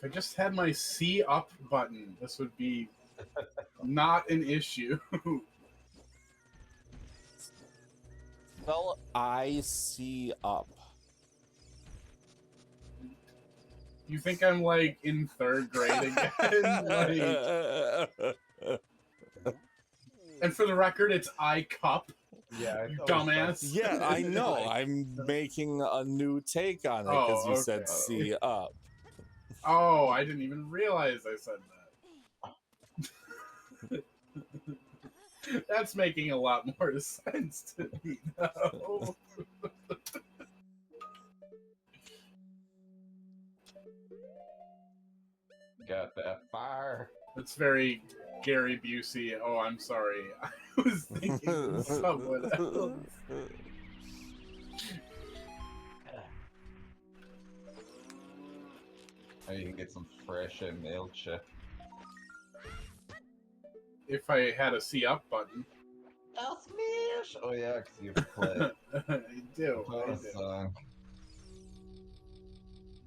S2: If I just had my C up button, this would be not an issue.
S1: Spell IC up.
S2: You think I'm like in 3rd grade again? Like... And for the record, it's I cup.
S3: Yeah,
S2: You dumbass.
S1: Yeah, I know. I'm making a new take on it because you said C up.
S2: Oh, I didn't even realize I said that. That's making a lot more sense to me now.
S3: Got that fire.
S2: It's very Gary Busey. Oh, I'm sorry. I was thinking of someone else.
S3: Oh, you can get some fresh milk.
S2: If I had a C up button.
S3: I'll smash! Oh yeah, because you play.
S2: I do.
S3: Play a song.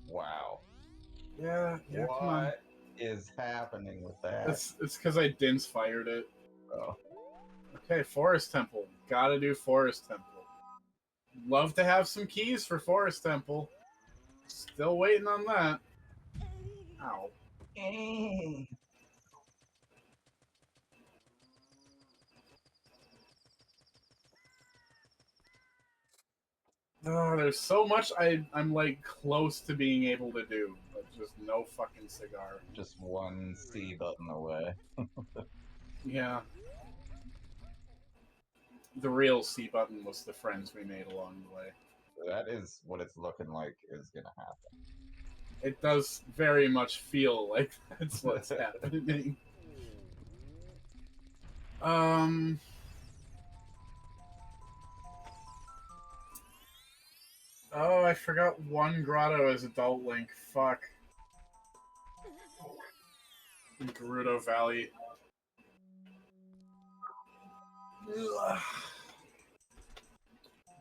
S3: Wow.
S2: Yeah, come on.
S3: What is happening with that?
S2: It's because I Dins fired it.
S3: Oh.
S2: Okay, Forest Temple. Gotta do Forest Temple. Love to have some keys for Forest Temple. Still waiting on that. Ow. Oh, there's so much I'm like close to being able to do, but just no fucking cigar.
S3: Just one C button away.
S2: Yeah. The real C button was the friends we made along the way.
S3: That is what it's looking like is gonna happen.
S2: It does very much feel like that's what's happening. Oh, I forgot one grotto as Adult Link. Fuck. In Gerudo Valley. Ugh.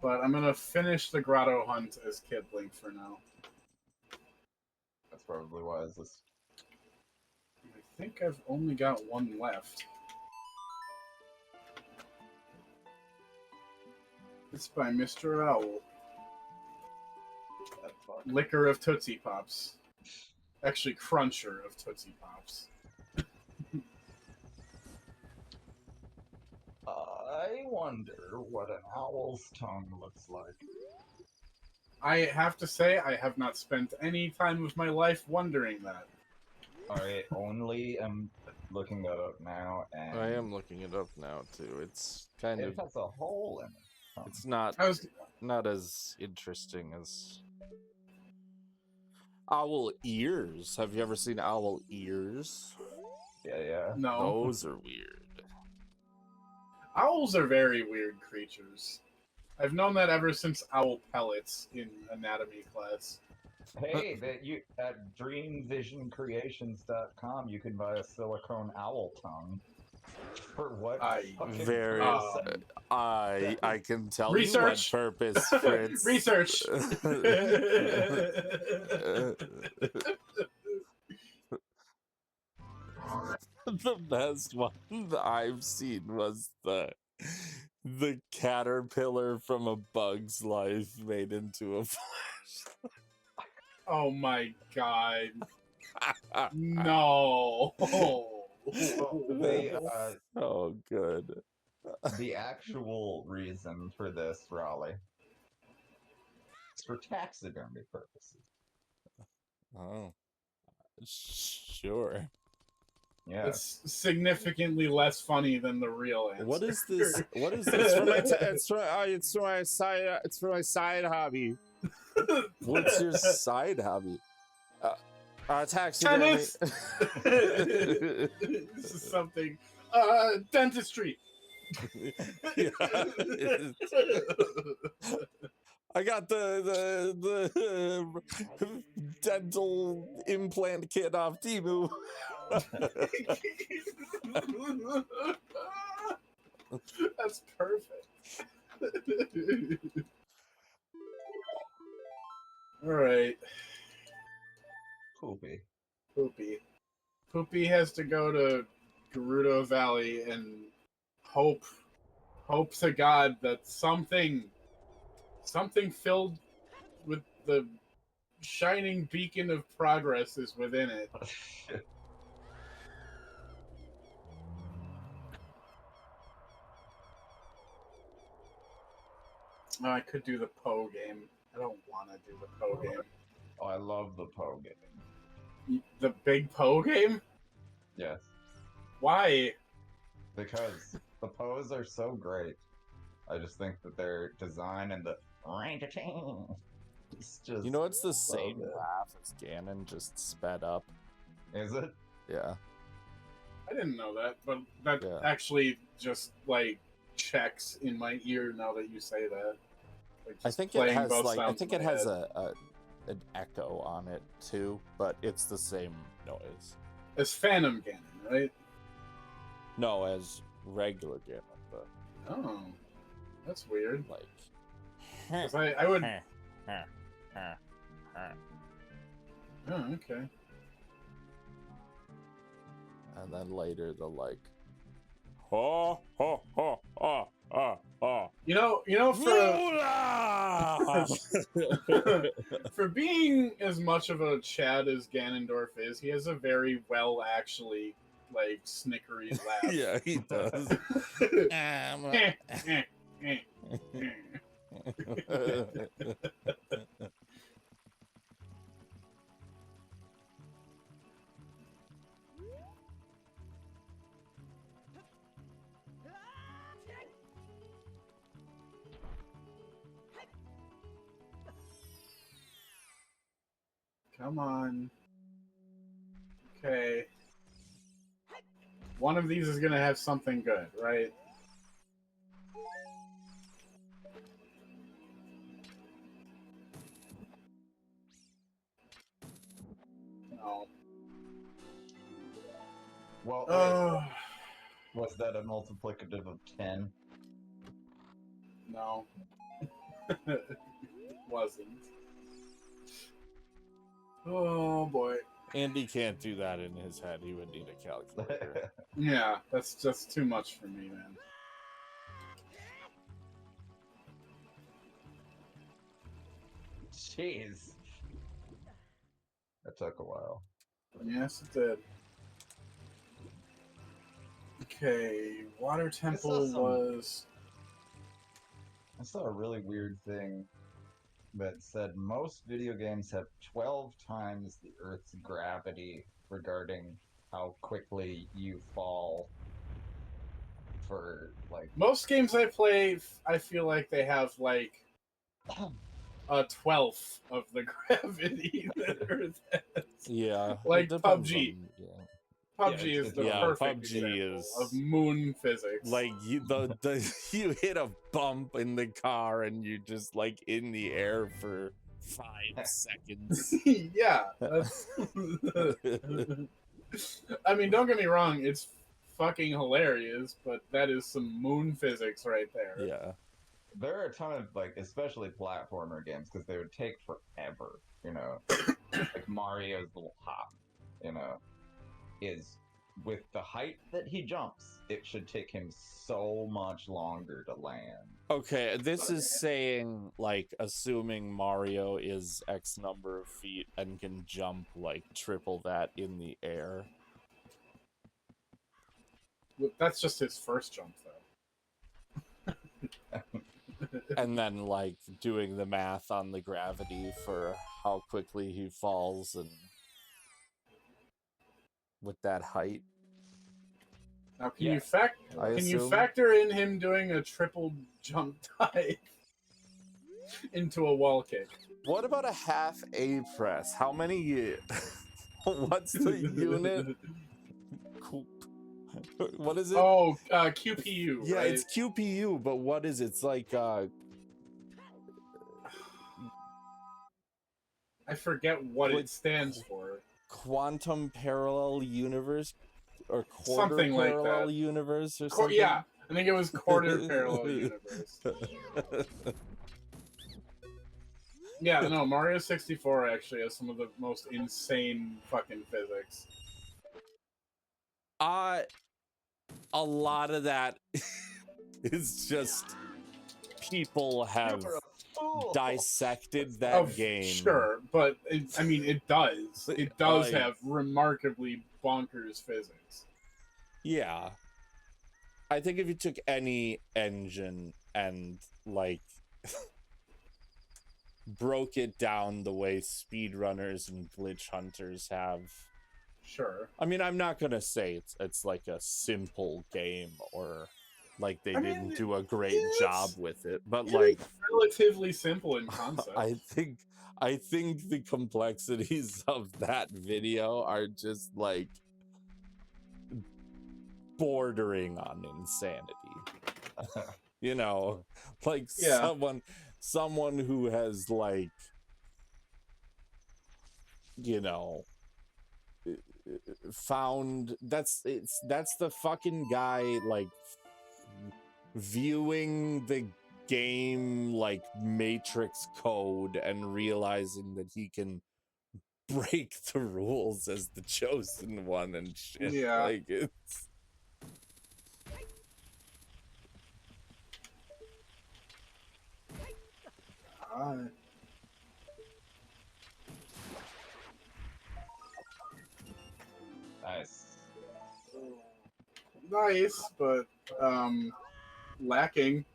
S2: But I'm gonna finish the grotto hunt as Kid Link for now.
S3: That's probably wisest.
S2: I think I've only got one left. It's by Mr. Owl. Liquor of Tootsie Pops. Actually, Cruncher of Tootsie Pops.
S3: I wonder what an owl's tongue looks like.
S2: I have to say, I have not spent any time of my life wondering that.
S3: I only am looking that up now, and
S1: I am looking it up now too. It's kind
S3: it
S1: of
S3: has a hole in it.
S1: it's not as interesting as owl ears. Have you ever seen owl ears?
S3: Yeah.
S2: No.
S1: Those are weird.
S2: Owls are very weird creatures. I've known that ever since owl pellets in anatomy class.
S3: Hey, that you at dreamvisioncreations.com you can buy a silicone owl tongue. For what?
S2: I-
S3: fucking
S1: Very-
S3: purpose?
S1: I can tell
S2: Research.
S1: you what purpose, Fritz.
S2: Research.
S1: The best one that I've seen was the caterpillar from A Bug's Life made into a
S2: Oh my god.
S1: flash.
S2: No.
S3: They,
S1: Oh, good.
S3: the actual reason for this, Raleigh, is for taxidermy purposes.
S1: Oh, sure.
S3: Yeah.
S2: It's significantly less funny than the real answer.
S1: What is this? What is this? For my it's for my side. It's for my side hobby. What's your side hobby? Taxidermy.
S2: Tennis. This is something. Dentistry.
S1: Yeah. I got the dental implant kit off Temu.
S2: That's perfect. All right.
S3: Poopy.
S2: Poopy. Poopy has to go to Gerudo Valley and hope to God that something filled with the shining beacon of progress is within it. Oh, I could do the Poe game. I don't want to do the Poe game.
S3: Oh, I love the Poe game.
S2: The big Poe game?
S3: Yes.
S2: Why?
S3: Because the Poes are so great. I just think that their design and the it's just
S1: You know, it's the
S3: so
S1: same
S3: good.
S1: laugh as Ganon, just sped up.
S3: Is it?
S1: Yeah.
S2: I didn't know that, but that
S1: Yeah.
S2: actually just like checks in my ear now that you say that. Like,
S1: I
S2: just
S1: think it
S2: playing
S1: has
S2: both
S1: like I
S2: sounds
S1: think
S2: in
S1: it
S2: my
S1: has
S2: head.
S1: an echo on it too, but it's the same noise.
S2: It's Phantom Ganon, right?
S1: No, as regular Ganon, but
S2: Oh, that's weird.
S1: like
S2: 'Cause I would. Oh, okay.
S1: And then later the like ho ho ho ho ho ho.
S2: You know, for being as much of a Chad as Ganondorf is, he has a very well actually like snickery laugh.
S1: Yeah, he does.
S2: Come on. Okay. One of these is gonna have something good, right? No.
S3: Well,
S2: Oh,
S3: was that a multiplicative of 10?
S2: no. It wasn't. Oh boy.
S1: Andy can't do that in his head. He would need a calculator.
S2: Yeah, that's just too much for me, man.
S3: Jeez. That took a while.
S2: Yes, it did. Okay, Water Temple
S3: some-
S2: was.
S3: I saw a really weird thing that said most video games have 12 times the Earth's gravity regarding how quickly you fall for, like...
S2: Most games I play, I feel like they have like a 12th of the gravity that Earth has.
S1: Yeah,
S2: Like
S1: it depends
S2: PUBG.
S1: on- yeah.
S2: PUBG
S3: Yeah,
S2: is the
S1: yeah,
S2: perfect
S1: PUBG
S2: example
S1: is-
S2: of moon physics.
S1: Like you you hit a bump in the car and you're just like in the air for 5 seconds.
S2: Yeah, that's. I mean, don't get me wrong, it's fucking hilarious, but that is some moon physics right there.
S1: Yeah.
S3: There are a ton of, like, especially platformer games, because they would take forever, you know? Like Mario's little hop, you know, is with the height that he jumps, it should take him so much longer to land.
S1: Okay, this is saying, like, assuming Mario is X number of feet and can jump, like, triple that in the air.
S2: That's just his first jump, though.
S1: And then, like, doing the math on the gravity for how quickly he falls and with that height.
S2: Now, can
S3: Yeah.
S1: I
S2: you
S1: assume.
S2: factor in him doing a triple jump dive into a wall kick?
S1: What about a half A press? How many? What's the unit? What is it?
S2: Oh, QPU.
S1: Yeah,
S2: right?
S1: it's QPU, but what is it? It's like
S2: I forget what
S1: like
S2: it stands for.
S1: quantum parallel universe or quarter
S2: Something like
S1: parallel
S2: that.
S1: universe or something.
S2: Yeah, I think it was quarter parallel universe. Yeah, no, Mario 64 actually has some of the most insane fucking physics.
S1: A lot of that is just people have
S3: You're a fool.
S1: dissected that game.
S2: Sure, but I mean, it does. It does
S1: Like,
S2: have remarkably bonkers physics.
S1: yeah. I think if you took any engine and, like, broke it down the way speedrunners and glitch hunters have.
S2: Sure.
S1: I mean, I'm not gonna say it's like a simple game or like they didn't do a great job with it, but like
S2: relatively simple in concept.
S1: I think the complexities of that video are just like bordering on insanity. You know, like someone who has, like, you know, found that's the fucking guy, like, viewing the game like Matrix code and realizing that he can break the rules as the chosen one and shit.
S2: Yeah.
S1: Like, it's
S2: Nice, but lacking.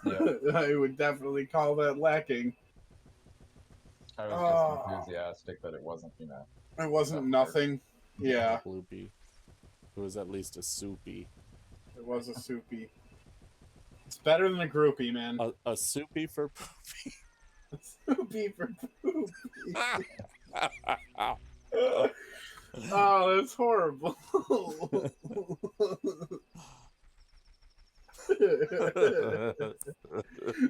S3: Yeah.
S2: I would definitely call that lacking.
S3: I was just enthusiastic that it wasn't, you know.
S2: It wasn't nothing. Yeah.
S1: Bloopy. It was at least a soupy.
S2: It was a soupy. It's better than a groupie, man.
S1: A soupy for poopy.
S2: A soupy for poopy. Oh, that's horrible.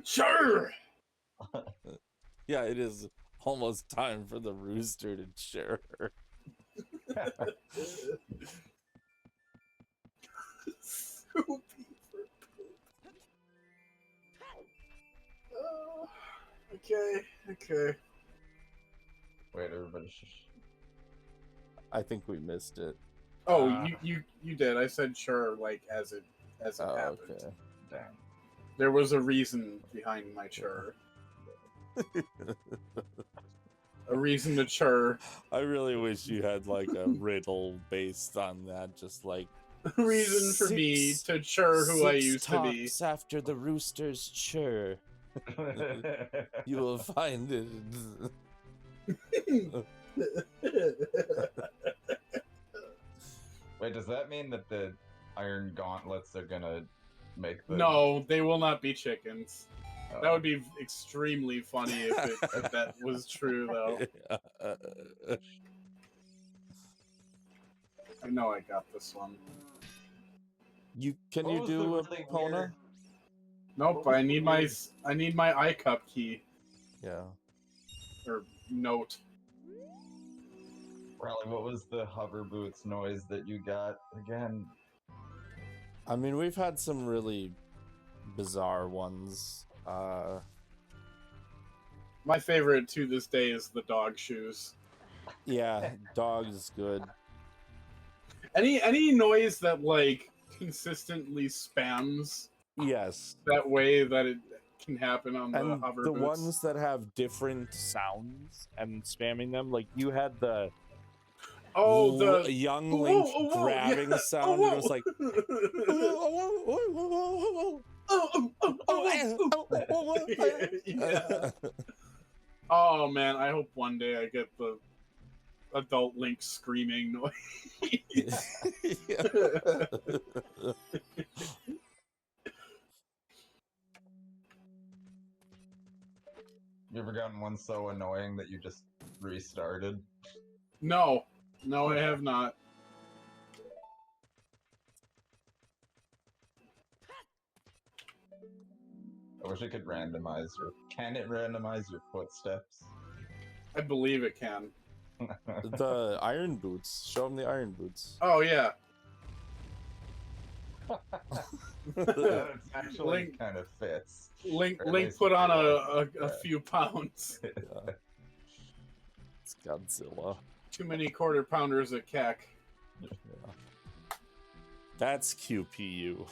S2: Sure.
S1: Yeah, it is almost time for the rooster to chirr.
S2: Soupy for poop. Okay.
S3: Wait, everybody.
S1: I think we missed it.
S2: Oh, you did. I said sure, like as it happened.
S1: Okay.
S3: Dang.
S2: There was a reason behind my chur. A reason to chur.
S1: I really wish you had like a riddle based on that, just like
S2: A reason for me to chur who I used to be.
S1: After the rooster's chirr, you will find it.
S3: Wait, does that mean that the iron gauntlets are gonna make the...
S2: No, they will not be chickens.
S3: Oh.
S2: That would be extremely funny if that was true, though. I know I got this one.
S1: Can you do a Pona?
S2: Nope, I need my iCup key.
S1: Yeah.
S2: Or note.
S3: Riley, what was the hover boots noise that you got again?
S1: I mean, we've had some really bizarre ones.
S2: My favorite to this day is the dog shoes.
S1: Yeah, dog is good.
S2: Any noise that like consistently spams
S1: Yes.
S2: that way that it can happen on the
S1: And
S2: hover
S1: the
S2: boots.
S1: ones that have different sounds and spamming them, like you had the young Link grabbing sound, and it was like
S2: Yeah. Oh man, I hope one day I get the adult Link screaming noise.
S3: You ever gotten one so annoying that you just restarted?
S2: No, I have not.
S3: I wish it could randomize your... Can it randomize your footsteps?
S2: I believe it can.
S1: The iron boots. Show them the iron boots.
S2: Oh yeah.
S3: That actually
S2: Link-
S3: kind of fits.
S2: Link
S3: Or at
S2: Link
S3: least
S2: put on
S3: like
S2: a few pounds.
S1: Yeah. It's Godzilla.
S2: Too many quarter pounders at CAC.
S1: Yeah. That's QPU.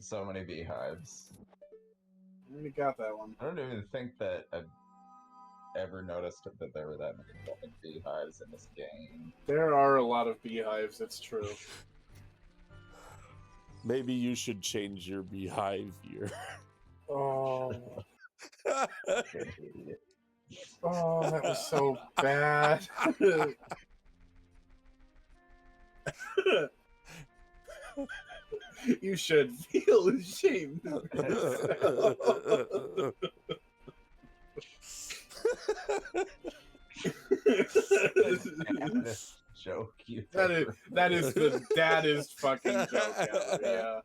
S3: So many beehives.
S2: I already got that one.
S3: I don't even think that I've ever noticed that there were that many fucking beehives in this game.
S2: There are a lot of beehives, it's true.
S1: Maybe you should change your beehive year.
S2: Oh. Oh, that was so bad. You should feel ashamed of yourself.
S3: This joke you
S2: that is the daddest fucking joke ever, yeah.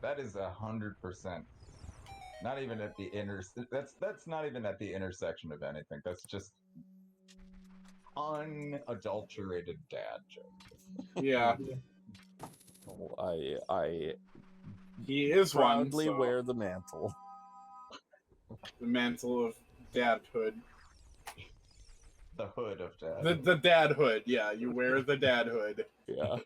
S3: That is 100%. Not even at the that's not even at the intersection of anything. That's just unadulterated dad joke.
S2: Yeah.
S1: I
S2: He is
S1: proudly
S2: one, so
S1: wear the mantle.
S2: the mantle of dadhood.
S3: The hood of dad.
S2: The dadhood, yeah. You wear the dadhood.
S1: Yeah.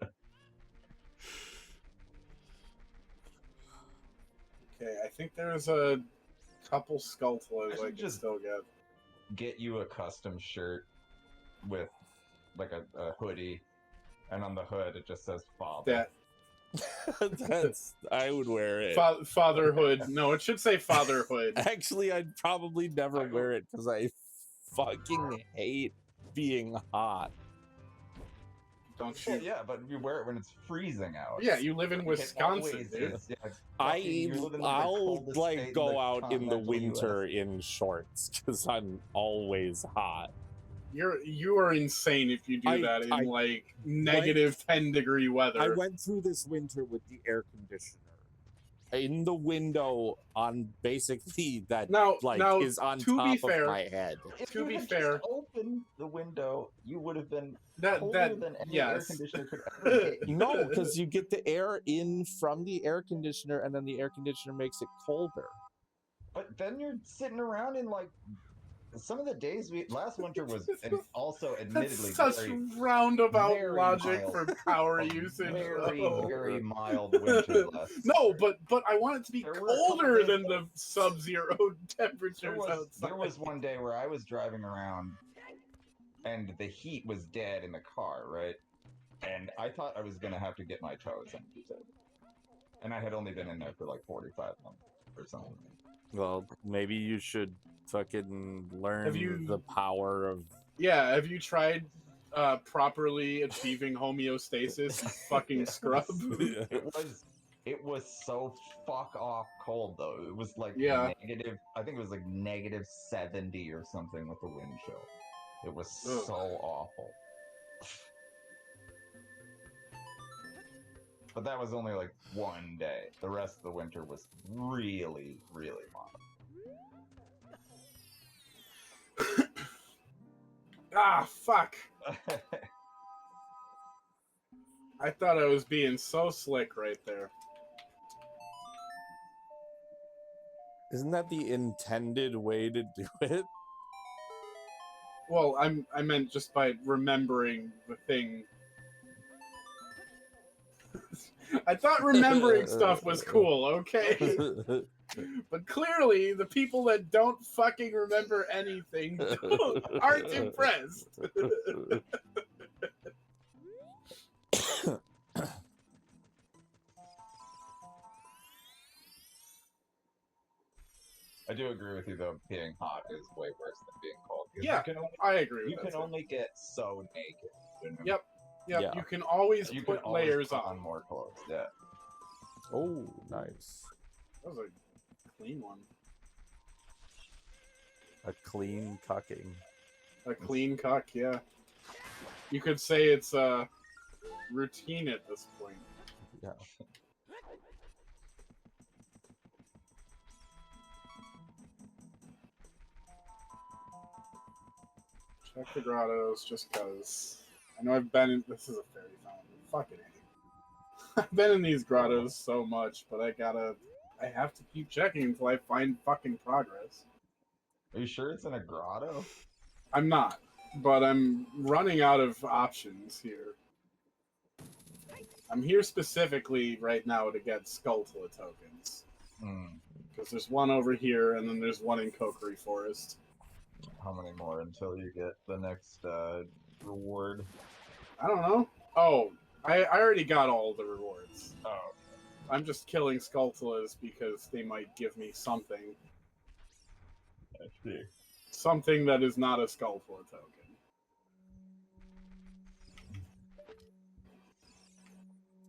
S2: Okay, I think there's a couple Skulltulas I can
S3: just
S2: still get.
S3: Get you a custom shirt with like a hoodie, and on the hood it just says father.
S1: I would wear it.
S2: Fatherhood. No, it should say fatherhood.
S1: Actually, I'd probably never wear it because I fucking hate being hot.
S2: Don't you?
S3: Well, yeah, but you wear it when it's freezing out.
S2: Yeah, you live in Wisconsin,
S3: Always
S2: dude.
S3: is, yeah,
S1: I'll like go out in the
S3: continental
S1: winter
S3: US.
S1: in shorts because I'm always hot.
S2: You are insane if you do that in like negative 10-degree weather.
S1: I went through this winter with the air conditioner in the window on basically that
S2: now
S1: is on top of my head.
S3: If
S2: To
S3: you
S2: be
S3: had
S2: fair,
S3: just opened the window, you would have been
S2: that
S3: colder than any air
S2: yes.
S3: conditioner could ever get.
S1: No, because you get the air in from the air conditioner, and then the air conditioner makes it colder.
S3: But then you're sitting around in like some of the days last winter was also admittedly
S2: That's such roundabout
S3: very
S2: logic
S3: mild.
S2: for power
S3: a
S2: usage.
S3: very
S2: though.
S3: very mild winter last.
S2: No, but I want it to be
S3: There were a couple
S2: colder
S3: days-
S2: than the sub-zero temperatures
S3: There
S2: outside.
S3: was one day where I was driving around and the heat was dead in the car, right? And I thought I was going to have to get my toes amputated. And I had only been in there for like 45 months or something.
S1: Well, maybe you should fucking learn
S2: Have you-
S1: the power of.
S2: Yeah, have you tried properly achieving homeostasis, you fucking scrub?
S3: It was so fuck off cold though. It was like negative. I think it was like negative 70 or something with the wind chill. It was so awful. But that was only like one day. The rest of the winter was really, really
S2: Ah, fuck.
S3: long.
S2: I thought I was being so slick right there.
S1: Isn't that the intended way to do it?
S2: Well, I meant just by remembering the thing. I thought remembering stuff was cool, okay? But clearly, the people that don't fucking remember anything aren't impressed.
S3: I do agree with you though. Being hot is way worse than being cold. 'Cause
S2: Yeah, I agree with
S3: you
S2: that.
S3: can
S2: too.
S3: only get so naked. You know?
S2: Yep.
S1: Yeah.
S2: You can always
S3: You can
S2: put
S3: always
S2: layers
S3: put
S2: on.
S3: more clothes. Yeah.
S1: Oh, nice.
S2: That was a clean one.
S1: A clean cucking.
S2: A clean cuck, yeah. You could say it's a routine at this point.
S1: Yeah.
S2: Check the grottos just because. I know I've been in. This is a fairy fountain. Fucking A. I've been in these grottos so much, but I have to keep checking until I find fucking progress.
S3: Are you sure it's in a grotto?
S2: I'm not, but I'm running out of options here. I'm here specifically right now to get Skulltula tokens. Because there's one over here, and then there's one in Kokiri Forest.
S3: How many more until you get the next reward?
S2: I don't know. Oh, I already got all the rewards.
S3: Oh,
S2: I'm just killing Skulltulas because they might give me something.
S3: I see.
S2: Something that is not a Skulltula token.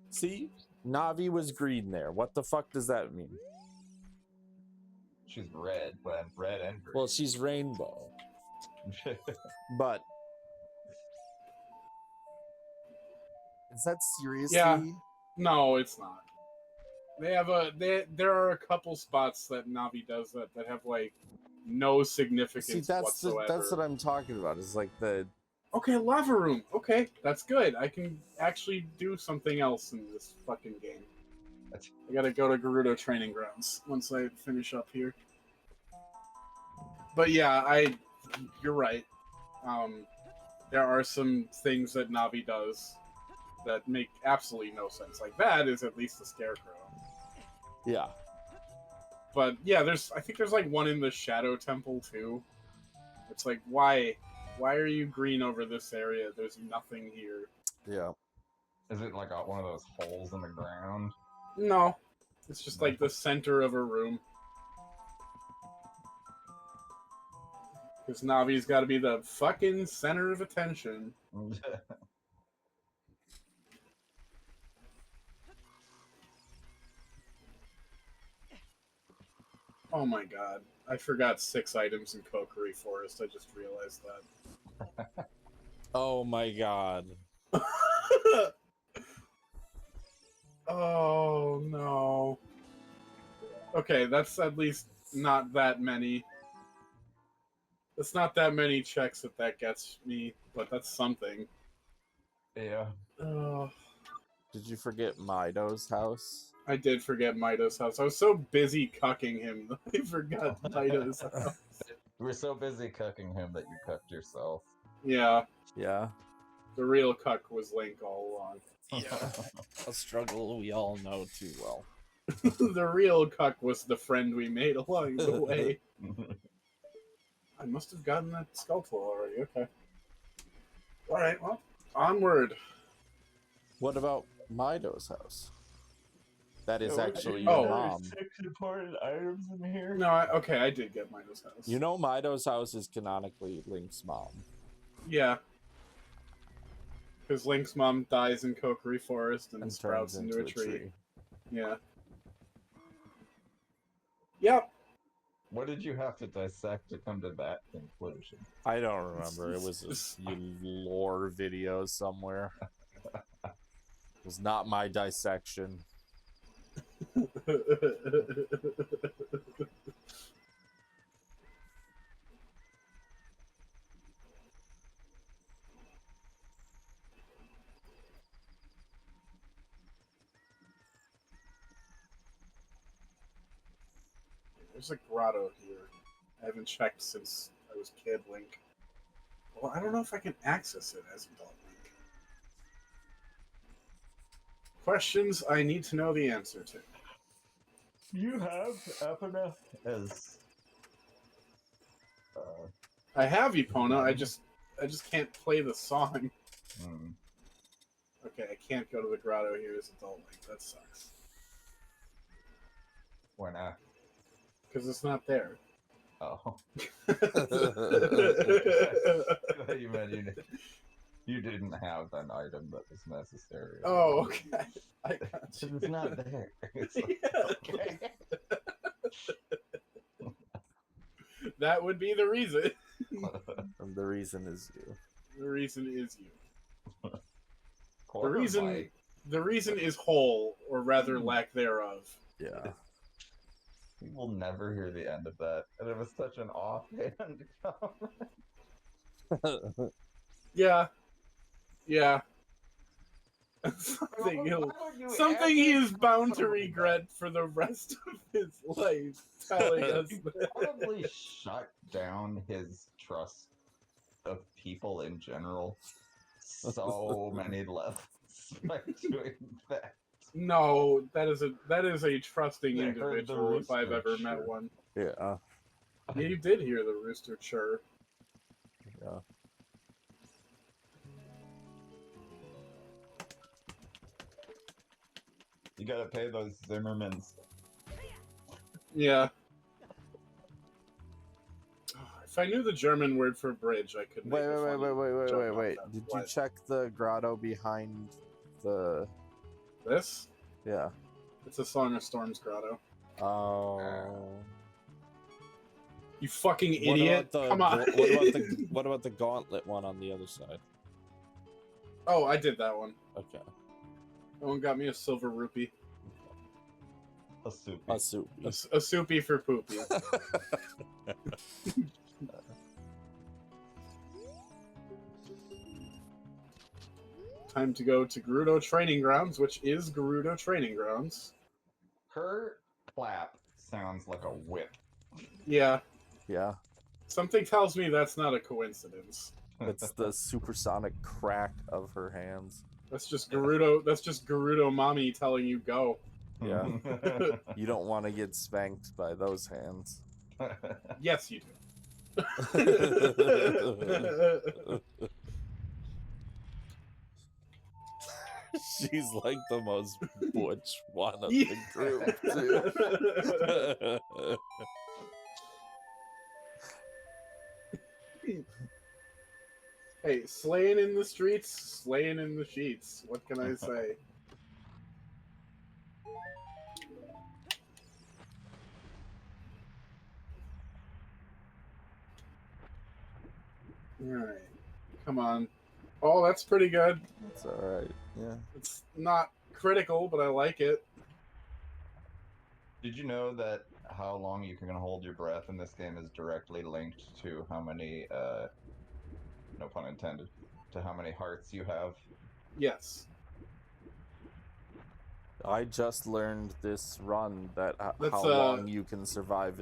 S1: See? Navi was green there. What the fuck does that mean?
S3: She's red, but red and green.
S1: Well, she's rainbow. But is that seriously?
S2: Yeah. No, it's not. There are a couple spots that Navi does that have like no significance
S1: See,
S2: whatsoever.
S1: that's what I'm talking about. Is like the
S2: Okay, lava room. Okay, that's good. I can actually do something else in this fucking game. I gotta go to Gerudo Training Grounds once I finish up here. But yeah, you're right. There are some things that Navi does that make absolutely no sense. Like that is at least a scarecrow.
S1: yeah.
S2: But yeah, I think there's like one in the Shadow Temple too. It's like why are you green over this area? There's nothing here.
S1: Yeah.
S3: Is it like one of those holes in the ground?
S2: No. It's just like the center of a room. Because Navi's got to be the fucking center of attention. Oh my god. I forgot 6 items in Kokiri Forest. I just realized that.
S1: Oh my god.
S2: Oh no. Okay, that's at least not that many. It's not that many checks that gets me, but that's something.
S3: Yeah.
S1: Did you forget Mido's house?
S2: I did forget Mido's house. I was so busy cucking him that I forgot Mido's house.
S3: You were so busy cooking him that you cooked yourself.
S2: Yeah,
S1: Yeah.
S2: the real cuck was Link all along.
S1: Yeah. A struggle we all know too well.
S2: The real cuck was the friend we made along the way. I must have gotten that Skulltula already. Okay. Alright, well, onward.
S1: What about Mido's house? That is actually
S2: Oh.
S1: your mom.
S3: 6 important items in here.
S2: No, okay, I did get Mido's house.
S1: You know Mido's house is canonically Link's mom.
S2: Yeah. Because Link's mom dies in Kokiri Forest and sprouts
S1: turns
S2: into a tree. Yeah. Yep.
S3: What did you have to dissect to come to that conclusion?
S1: I don't remember. It was a lore video somewhere. It was not my dissection.
S2: There's a grotto here. I haven't checked since I was Kid Link. Well, I don't know if I can access it as Adult Link. Questions I need to know the answer to.
S3: You have Epona as.
S2: I have Epona. I just can't play the song. Okay, I can't go to the grotto here as Adult Link. That sucks.
S3: Why not?
S2: Because it's not there.
S3: Oh. You meant you didn't have an item that was necessary.
S2: Oh, okay. I got you.
S3: It's not there. It's like,
S2: Yeah.
S3: okay.
S2: That would be the reason.
S1: And the reason is you.
S2: The reason is you.
S3: Quarter bite.
S2: The reason is whole, or rather lack thereof.
S1: Yeah.
S3: We will never hear the end of that. And it was such an offhand comment.
S2: Yeah. Yeah. Something he is bound to regret for the rest of his life, telling us that.
S3: Probably shut down his trust of people in general so many levels by doing that.
S2: No, that is a trusting
S3: They heard the
S2: individual if I've
S3: rooster
S2: ever met
S3: chirp.
S2: one.
S1: Yeah.
S2: Yeah, you did hear the rooster chirp.
S1: Yeah.
S3: You gotta pay those Zimmermans.
S2: Yeah. If I knew the German word for bridge, I could.
S1: Wait. Did you check the grotto behind the?
S2: This?
S1: Yeah.
S2: It's a Song of Storms grotto.
S1: Oh.
S2: You fucking idiot! Come on.
S1: What about the gauntlet one on the other side?
S2: Oh, I did that one.
S1: Okay.
S2: That one got me a silver rupee.
S3: A soup.
S1: A soup.
S2: A soupy for poopy. Time to go to Gerudo Training Grounds, which is Gerudo Training Grounds.
S3: Her clap sounds like a whip.
S2: Yeah.
S1: Yeah.
S2: Something tells me that's not a coincidence.
S1: It's the supersonic crack of her hands.
S2: That's just Gerudo. That's just Gerudo mommy telling you go.
S1: Yeah. You don't want to get spanked by those hands.
S2: Yes, you do.
S1: She's like the most butch one of
S2: Yeah.
S1: the group, too.
S2: Hey, slaying in the streets, slaying in the sheets. What can I say? Alright. Come on. Oh, that's pretty good.
S1: It's alright, yeah.
S2: It's not critical, but I like it.
S3: Did you know that how long you can hold your breath in this game is directly linked to how many, no pun intended, to how many hearts you have?
S2: Yes.
S1: I just learned this run that
S2: That's,
S1: how long you can survive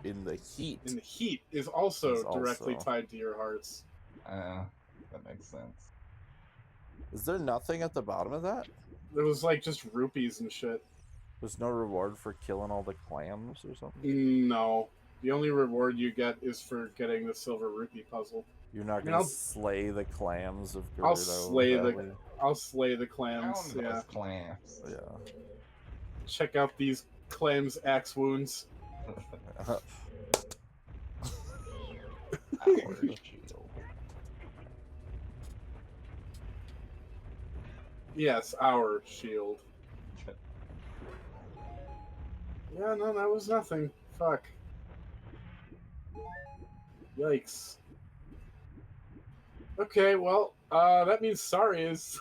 S1: in the heat.
S2: And the heat is also directly tied to your hearts.
S3: That makes sense.
S1: Is there nothing at the bottom of that?
S2: There was like just rupees and shit.
S1: There's no reward for killing all the clams or something?
S2: No. The only reward you get is for getting the silver rupee puzzle.
S1: You're not gonna slay the clams of Gerudo
S2: I'll slay the clams,
S3: Down
S2: yeah.
S3: those clams.
S1: Yeah.
S2: Check out these clams' axe wounds. Yes, our shield. Yeah, no, that was nothing. Fuck. Yikes. Okay, well, that means sorry is.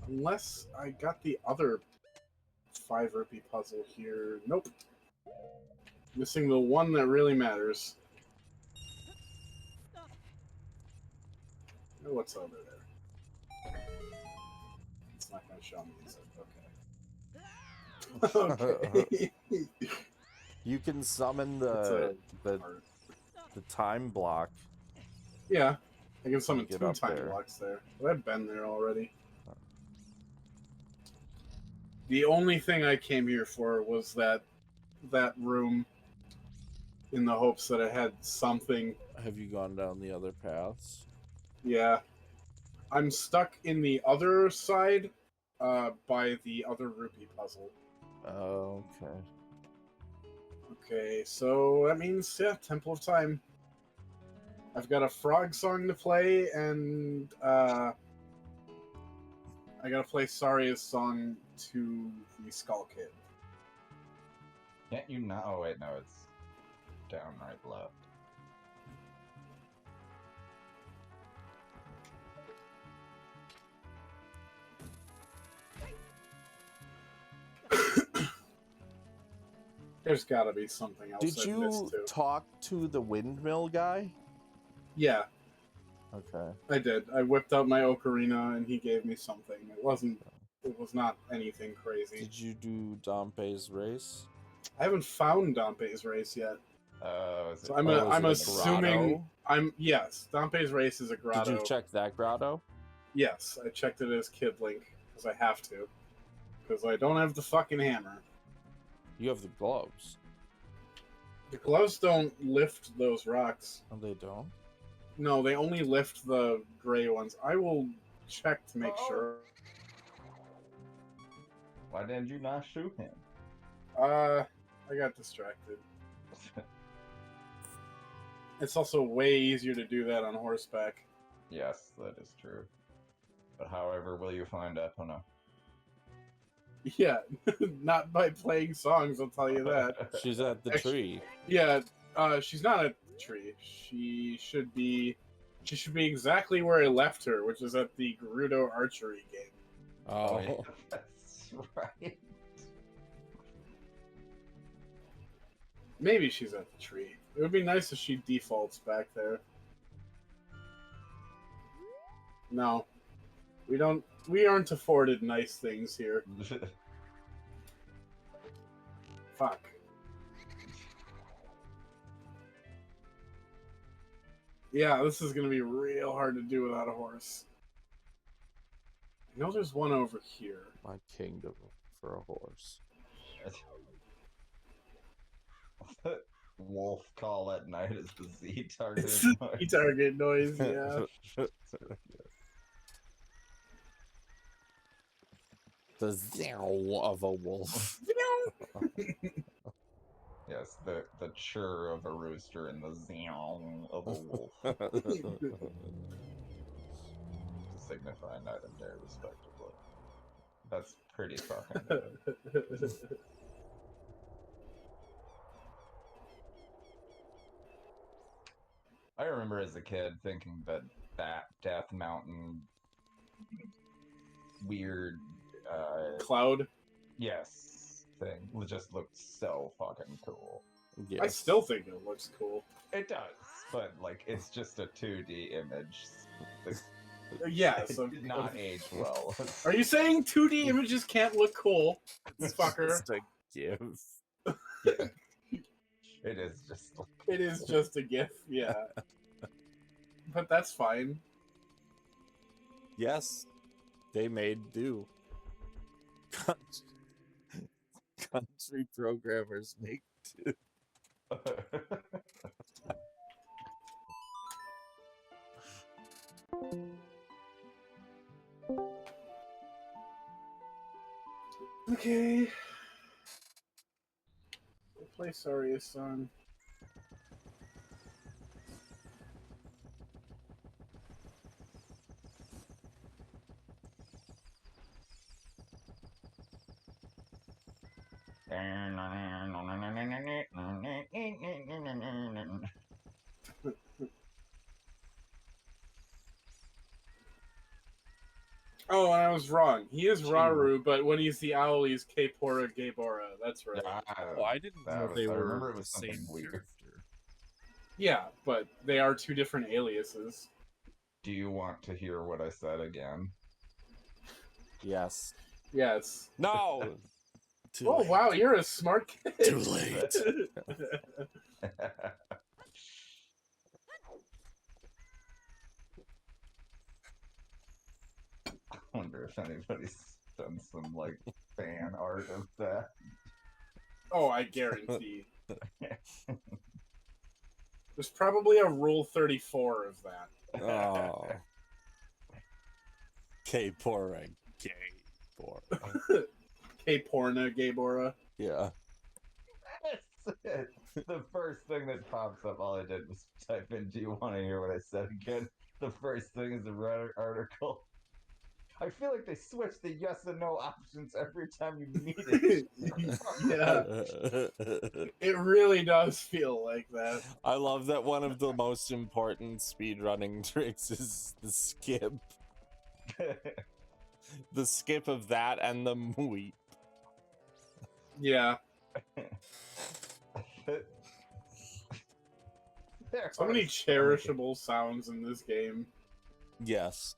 S2: Unless I got the other 5 rupee puzzle here. Nope. Missing the one that really matters. Oh, what's over there? It's not going to show me, is it? Okay. Okay.
S1: You can summon
S2: It's a
S1: the
S2: part.
S1: the time block.
S2: Yeah, I can summon
S1: Get
S2: 2
S1: up
S2: time
S1: there.
S2: blocks there. But I've been there already. The only thing I came here for was that room, in the hopes that it had something.
S1: Have you gone down the other paths?
S2: Yeah, I'm stuck in the other side, by the other rupee puzzle.
S1: Okay.
S2: Okay, so that means, yeah, Temple of Time. I've got a frog song to play, and I gotta play Saria's song to the Skull Kid.
S3: Can't you not? Oh wait, no, it's down right left.
S2: There's gotta be something else
S1: Did
S2: I've
S1: you
S2: missed too.
S1: talk to the windmill guy?
S2: Yeah,
S1: Okay.
S2: I did. I whipped out my ocarina, and he gave me something. It was not anything crazy.
S1: Did you do Dompe's race?
S2: I haven't found Dompe's race yet.
S3: Is
S2: So
S3: it-
S2: I'm
S1: is it a
S2: assuming
S1: grotto?
S2: yes, Dompe's race is a grotto.
S1: Did you check that grotto?
S2: Yes, I checked it as Kid Link because I have to. Because I don't have the fucking hammer.
S1: You have the gloves.
S2: The gloves don't lift those rocks.
S1: Oh, they don't?
S2: No, they only lift the gray ones. I will check to make sure.
S3: Why didn't you not shoot him?
S2: I got distracted. It's also way easier to do that on horseback.
S3: Yes, that is true. But however, will you find Epona?
S2: Yeah, not by playing songs, I'll tell you that.
S1: She's at the tree.
S2: Yeah, she's not a tree. She should be exactly where I left her, which is at the Gerudo archery game.
S1: Oh.
S3: yeah, that's right.
S2: Maybe she's at the tree. It would be nice if she defaults back there. No. We aren't afforded nice things here. Fuck. Yeah, this is gonna be real hard to do without a horse. I know there's one over here.
S1: My kingdom for a horse.
S3: Wolf call at night is the Z target
S2: It's
S3: noise.
S2: the target noise, yeah.
S1: The zow of a wolf.
S3: Yes, the churr of a rooster and the zow of a wolf to signify night and day, respectively. That's pretty fucking good. I remember as a kid thinking that Death Mountain weird
S2: Cloud.
S3: yes thing just looked so fucking cool.
S1: Yes.
S2: I still think it looks cool.
S3: It does, but like it's just a 2D image.
S2: Yeah,
S3: It
S2: so
S3: did not age well.
S2: Are you saying 2D images can't look cool?
S1: It's
S2: Fucker.
S1: just a GIF.
S3: Yeah. It is just like,
S2: It is just a GIF, yeah. But that's fine.
S1: Yes, they made do. Country programmers make do.
S2: Okay. We'll play Saria's song. Oh, and I was wrong. He is
S1: Gee.
S2: Raru, but when he's the owl, he's Kapora Gabora. That's right.
S1: Oh, I didn't know they
S3: I
S1: were
S3: remember it
S1: the
S3: was
S1: same
S3: something weird.
S1: character.
S2: Yeah, but they are two different aliases.
S3: Do you want to hear what I said again?
S1: Yes.
S2: Yes.
S1: No. Too
S2: Oh,
S1: late.
S2: wow, you're a smart kid.
S1: Too late.
S3: I wonder if anybody's done some like fan art of that.
S2: Oh, I guarantee. There's probably a Rule 34 of that.
S1: Oh. K-Pora gay Bora.
S2: K-Porna Gabora.
S1: Yeah.
S3: That's it. The first thing that pops up, all I did was type in, do you want to hear what I said again? The first thing is a Reddit article. I feel like they switch the yes and no options every time you need it.
S2: Yeah. It really does feel like that.
S1: I love that one of the most important speedrunning tricks is the skip. The skip of that and the mweep.
S2: Yeah. So many cherishable sounds in this game.
S1: Yes.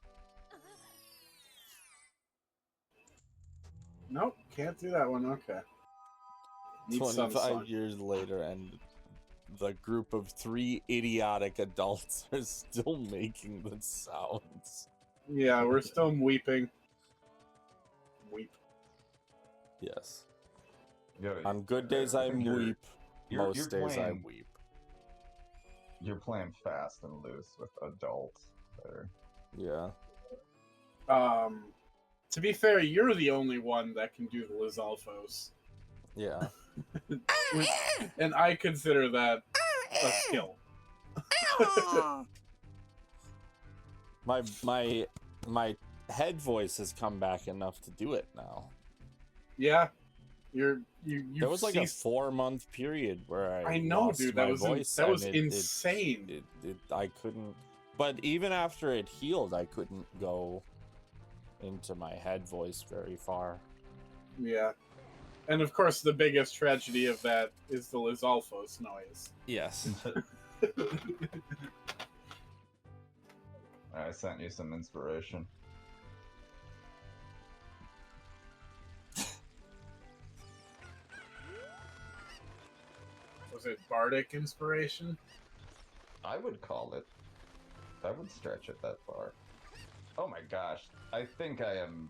S2: Nope, can't do that one. Okay. Need some
S1: 25
S2: sun.
S1: years later, and the group of 3 idiotic adults are still making the sounds.
S2: Yeah, we're still weeping. Weep.
S1: Yes.
S3: Yo,
S1: On good days I
S3: think you're-
S1: weep.
S3: you're
S1: Most days I
S3: playing-
S1: weep.
S3: You're playing fast and loose with adults there.
S1: Yeah.
S2: To be fair, you're the only one that can do the Lizalfos.
S1: Yeah.
S2: And I consider that a skill.
S1: my head voice has come back enough to do it now.
S2: Yeah. You
S1: There was like a
S2: ceased...
S1: 4-month period where I
S2: know,
S1: lost
S2: dude.
S1: my
S2: That was
S1: voice,
S2: that was
S1: and
S2: insane.
S1: I couldn't. But even after it healed, I couldn't go into my head voice very far.
S2: Yeah. And of course, the biggest tragedy of that is the Lizalfos noise.
S1: Yes.
S3: I sent you some inspiration.
S2: Was it bardic inspiration?
S3: I would call it. I would stretch it that far. Oh my gosh. I think I am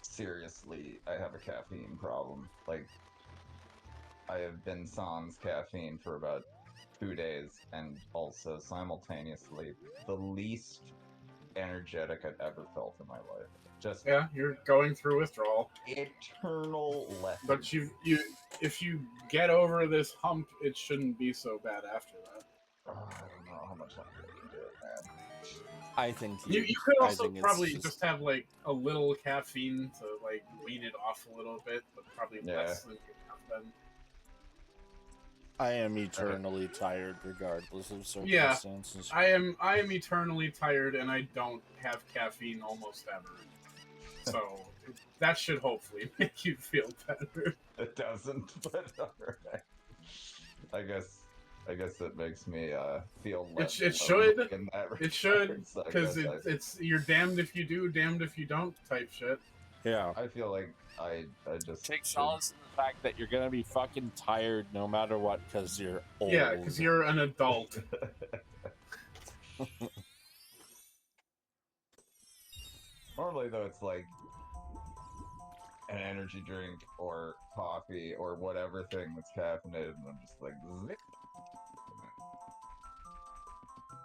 S3: seriously, I have a caffeine problem. Like, I have been sans caffeine for about 2 days, and also simultaneously the least energetic I've ever felt in my life. Just
S2: Yeah, you're going through withdrawal.
S3: eternal lethargy.
S2: But if you get over this hump, it shouldn't be so bad after that.
S3: Oh, I don't know how much longer I can do it, man.
S1: I think
S2: You could
S1: I
S2: also
S1: think it's
S2: probably just have like a little caffeine to like wean it off a little bit, but probably less than you have been.
S1: I am eternally tired regardless of
S2: Yeah.
S1: circumstances.
S2: I am eternally tired, and I don't have caffeine almost ever. So that should hopefully make you feel better.
S3: It doesn't, but alright. I guess it makes me feel less.
S2: It should.
S3: In that
S2: It should,
S3: regard, so I
S2: because
S3: guess
S2: it's you're damned if you do, damned if you don't type shit.
S1: Yeah.
S3: I feel like I just
S1: Take
S3: should-
S1: solace in the fact that you're gonna be fucking tired no matter what because you're old.
S2: Yeah, because you're an adult.
S3: Normally, though, it's like an energy drink or coffee or whatever thing that's caffeinated, and I'm just like, zip.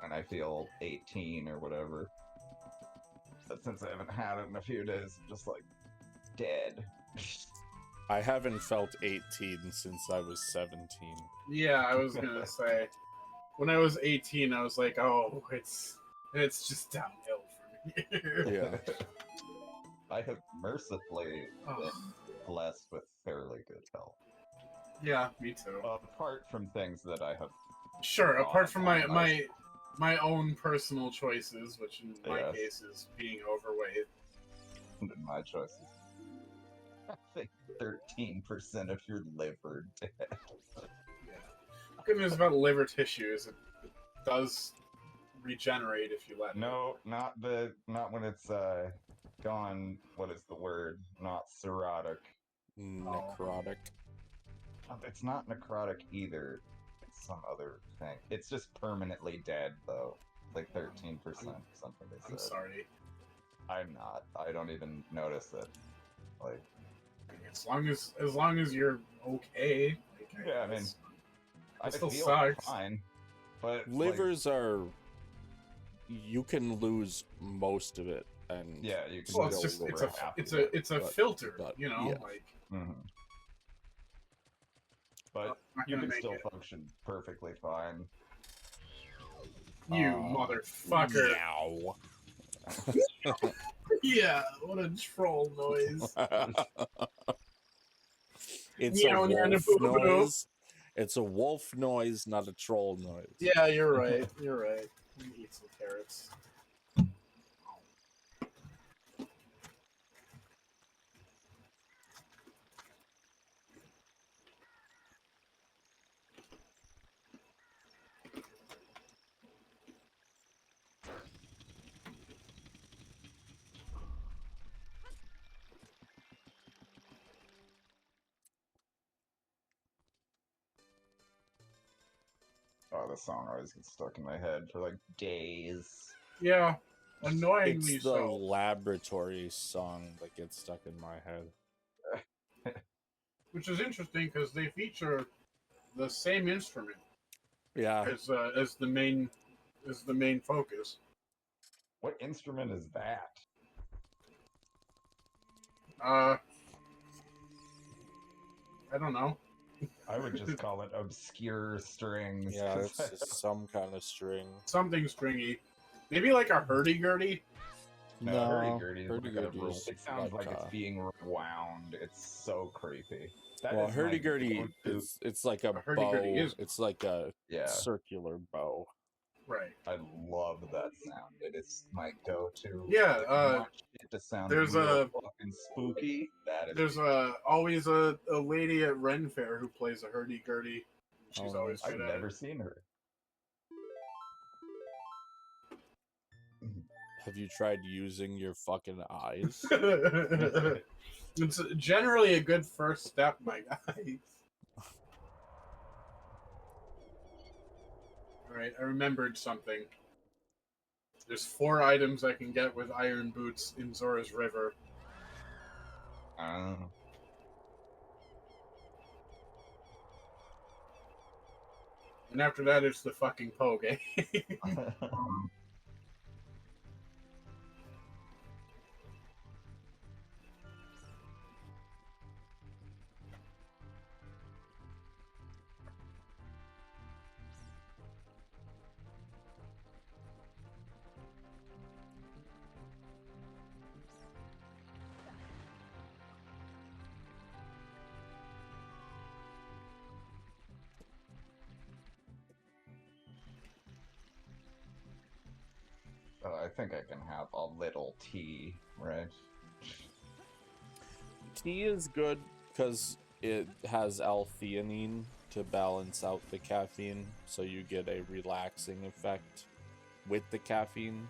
S3: And I feel 18 or whatever. But since I haven't had it in a few days, I'm just like dead.
S1: I haven't felt 18 since I was 17.
S2: Yeah, I was gonna say, when I was 18, I was like, oh, it's just downhill from here.
S1: Yeah.
S3: I have mercifully
S2: Oh.
S3: been blessed with fairly good health.
S2: Yeah, me too.
S3: Apart from things that I have.
S2: Sure, apart from my
S3: on my-
S2: my own personal choices, which in my
S3: Yes.
S2: case is being overweight.
S3: My choices. I think 13% of your liver dead.
S2: Yeah. Good news about liver tissue is it does regenerate if you let it.
S3: No, not when it's gone. What is the word? Not cirrhotic.
S1: Necrotic.
S3: It's not necrotic either. It's some other thing. It's just permanently dead though. Like 13% something they said.
S2: I'm sorry.
S3: I'm not. I don't even notice it. Like,
S2: As long as you're okay. Like,
S3: yeah, I mean, I
S2: still
S3: feel
S2: sucks.
S3: fine. But
S1: Livers are. You can lose most of it, and
S3: yeah, you can.
S2: Well, it's
S3: go
S2: just
S3: over half of it.
S2: it's a
S1: but-
S2: filter,
S1: but,
S2: you know,
S1: yeah.
S2: like
S3: But
S2: not
S3: you
S2: gonna
S3: can
S2: make
S3: still
S2: it.
S3: function perfectly fine.
S2: You motherfucker.
S1: Meow.
S2: Yeah, what a troll noise.
S1: It's
S2: Meow,
S1: a
S2: meow,
S1: wolf
S2: boo, boo.
S1: noise. It's a wolf noise, not a troll noise.
S2: Yeah, you're right. You're right. Let me eat some carrots.
S3: Oh, the song always gets stuck in my head for like days.
S2: Yeah, annoyingly
S1: It's the
S2: so.
S1: laboratory song that gets stuck in my head.
S2: Which is interesting because they feature the same instrument
S1: Yeah.
S2: as the main focus.
S3: What instrument is that?
S2: I don't know.
S3: I would just call it obscure strings.
S1: Yeah,
S3: 'cause
S1: it's just some kind of string.
S2: Something stringy. Maybe like a hurdy-gurdy.
S3: No, hurdy-gurdy is like a
S1: hurdy-gurdy's
S3: it sounds like it's
S1: a-
S3: being rewound. It's so creepy. That
S1: Well,
S3: is my
S1: hurdy-gurdy,
S3: go-to-
S1: it's like a
S2: A hurdy-gurdy
S1: bow.
S2: is-
S1: It's like a
S3: Yeah,
S1: circular bow.
S2: Right.
S3: I love that sound. It is my go-to.
S2: Yeah,
S3: If you want shit to sound
S2: there's
S3: real fucking spooky. That is.
S2: There's always a lady at Ren Fair who plays a hurdy-gurdy. She's
S1: Oh,
S2: always
S3: I've
S2: good at
S3: never seen her.
S1: Have you tried using your fucking eyes?
S2: it. It's generally a good first step, my guys. Alright, I remembered something. There's 4 items I can get with iron boots in Zora's River. And after that, it's the fucking Poge.
S3: I think I can have a little tea, right?
S1: Tea is good because it has L-theanine to balance out the caffeine, so you get a relaxing effect with the caffeine.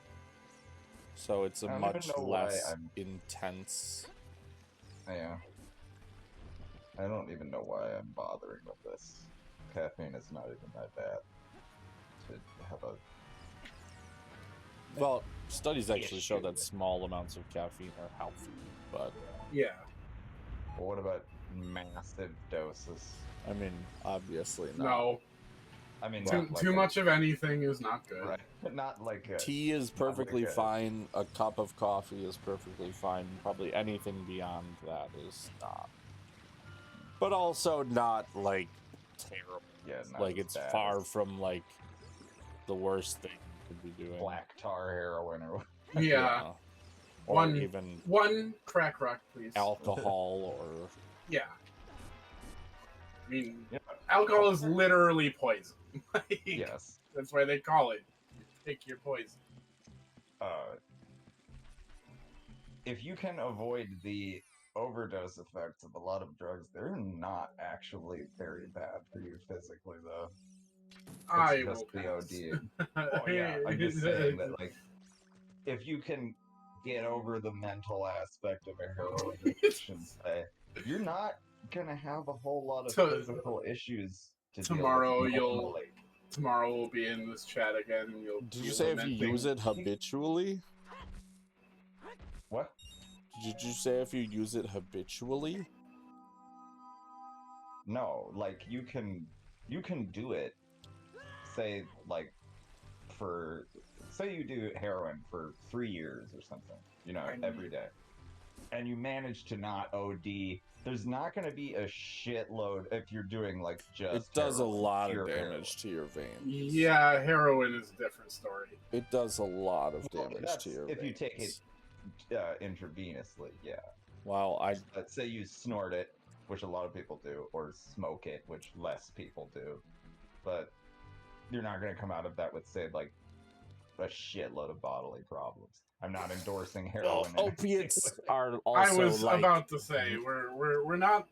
S1: So it's a
S3: I don't
S1: much
S3: even know why
S1: less
S3: I'm-
S1: intense.
S3: Yeah. I don't even know why I'm bothering with this. Caffeine is not even that bad. To have a
S1: Well, studies actually show
S3: issue.
S1: that small amounts of caffeine are healthy, but
S2: Yeah.
S3: Well, what about massive doses?
S1: I mean, obviously not.
S2: No.
S3: I mean,
S2: Too,
S3: not like
S2: too much of anything is not good.
S3: right? Not like a,
S1: Tea is
S3: not like
S1: perfectly
S3: a-
S1: fine. A cup of coffee is perfectly fine. Probably anything beyond that is not. But also not like terrible.
S3: Yeah, not
S1: Like
S3: as
S1: it's
S3: bad
S1: far
S3: as
S1: from like the worst thing you could be doing.
S3: black tar heroin or
S2: Yeah.
S1: Or
S2: One-
S1: even
S2: One crack rock, please.
S1: alcohol or
S2: Yeah. mean,
S3: Yeah.
S2: alcohol is literally poison. Like,
S3: Yes.
S2: that's why they call it. Pick your poison.
S3: If you can avoid the overdose effects of a lot of drugs, they're not actually very bad for you physically, though.
S2: I
S3: It's
S2: will
S3: just the
S2: pass.
S3: ODing. Oh yeah, I'm just saying that, like, if you can get over the mental aspect of a heroin addiction, say, you're not gonna have a whole lot of physical issues to
S2: tomorrow
S3: deal with normally.
S2: tomorrow we'll be in this chat again, and you'll
S1: Did
S2: be
S1: you say if you
S2: lamenting.
S1: use it habitually?
S3: What?
S1: Did you say if you use it habitually?
S3: No, like you can do it. Say like say you do heroin for 3 years or something, every day, and you manage to not OD. There's not going to be a shitload if you're doing like just.
S1: It does a
S3: heroin,
S1: lot
S3: pure
S1: of damage
S3: heroin.
S1: to your veins.
S2: Yeah, heroin is a different story.
S1: It does a lot of damage
S3: That's
S1: to your
S3: if
S1: veins.
S3: you take it intravenously, yeah.
S1: Wow,
S3: Let's say you snort it, which a lot of people do, or smoke it, which less people do. But you're not going to come out of that with, say, like, a shitload of bodily problems. I'm not endorsing heroin.
S1: Opiates are also.
S2: I was
S1: like,
S2: about to say we're not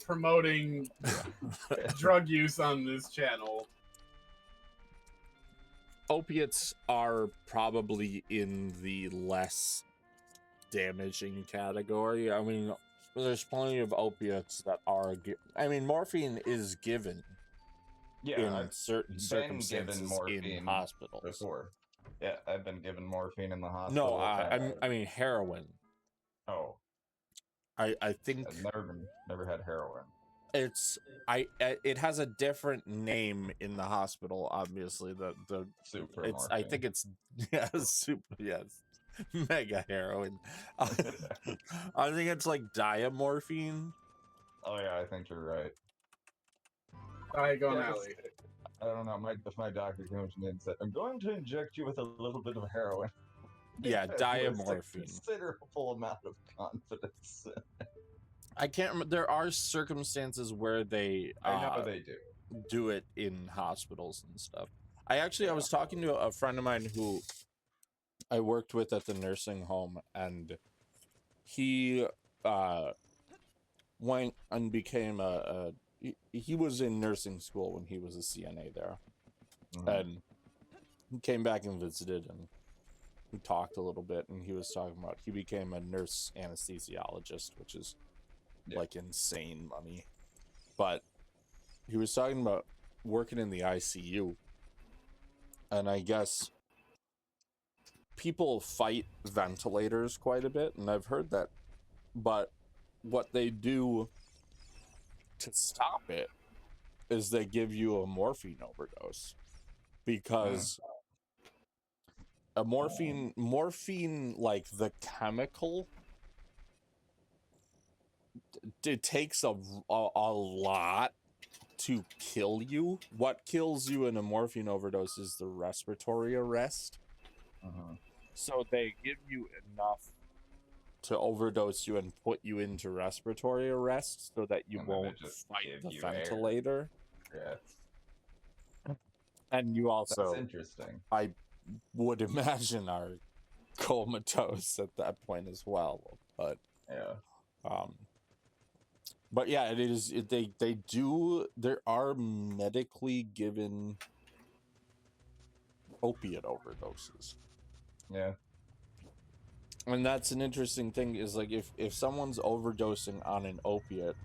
S2: promoting drug use on this channel.
S1: Opiates are probably in the less damaging category. I mean, there's plenty of opiates that are. I mean, morphine is given.
S3: Yeah,
S1: in certain circumstances in hospitals.
S3: Before. Yeah, I've been given morphine in the hospital.
S1: No, I mean heroin.
S3: Oh.
S1: I think
S3: I've never had heroin.
S1: It has a different name in the hospital, obviously. The
S3: super
S1: it's
S3: morphine.
S1: I think it's mega heroin. I think it's like diamorphine.
S3: Oh yeah, I think you're right.
S2: Diagon Alley.
S3: I don't know. My doctor came to me and said, "I'm going to inject you with a little bit of heroin."
S1: Yeah, diamorphine.
S3: A considerable amount of confidence.
S1: I can't remember. There are circumstances where they
S3: I know they
S1: do it in hospitals and stuff. I was talking to a friend of mine who I worked with at the nursing home, and he went and became he was in nursing school when he was a CNA there. Mm-hmm. And he came back and visited, and we talked a little bit, and he was talking about he became a nurse anesthesiologist, which is like insane money. But he was talking about working in the ICU, and I guess people fight ventilators quite a bit, and I've heard that. But what they do to stop it is they give you a morphine overdose, because a morphine like the chemical, it takes a lot to kill you. What kills you in a morphine overdose is the respiratory arrest. So they give you enough to overdose you and put you into respiratory arrest so that you won't fight the ventilator.
S3: Yeah.
S1: And you also,
S3: that's interesting.
S1: I would imagine, are comatose at that point as well. But but yeah, it is. They do. There are medically given opiate overdoses.
S3: Yeah.
S1: And that's an interesting thing, is like if someone's overdosing on an opiate,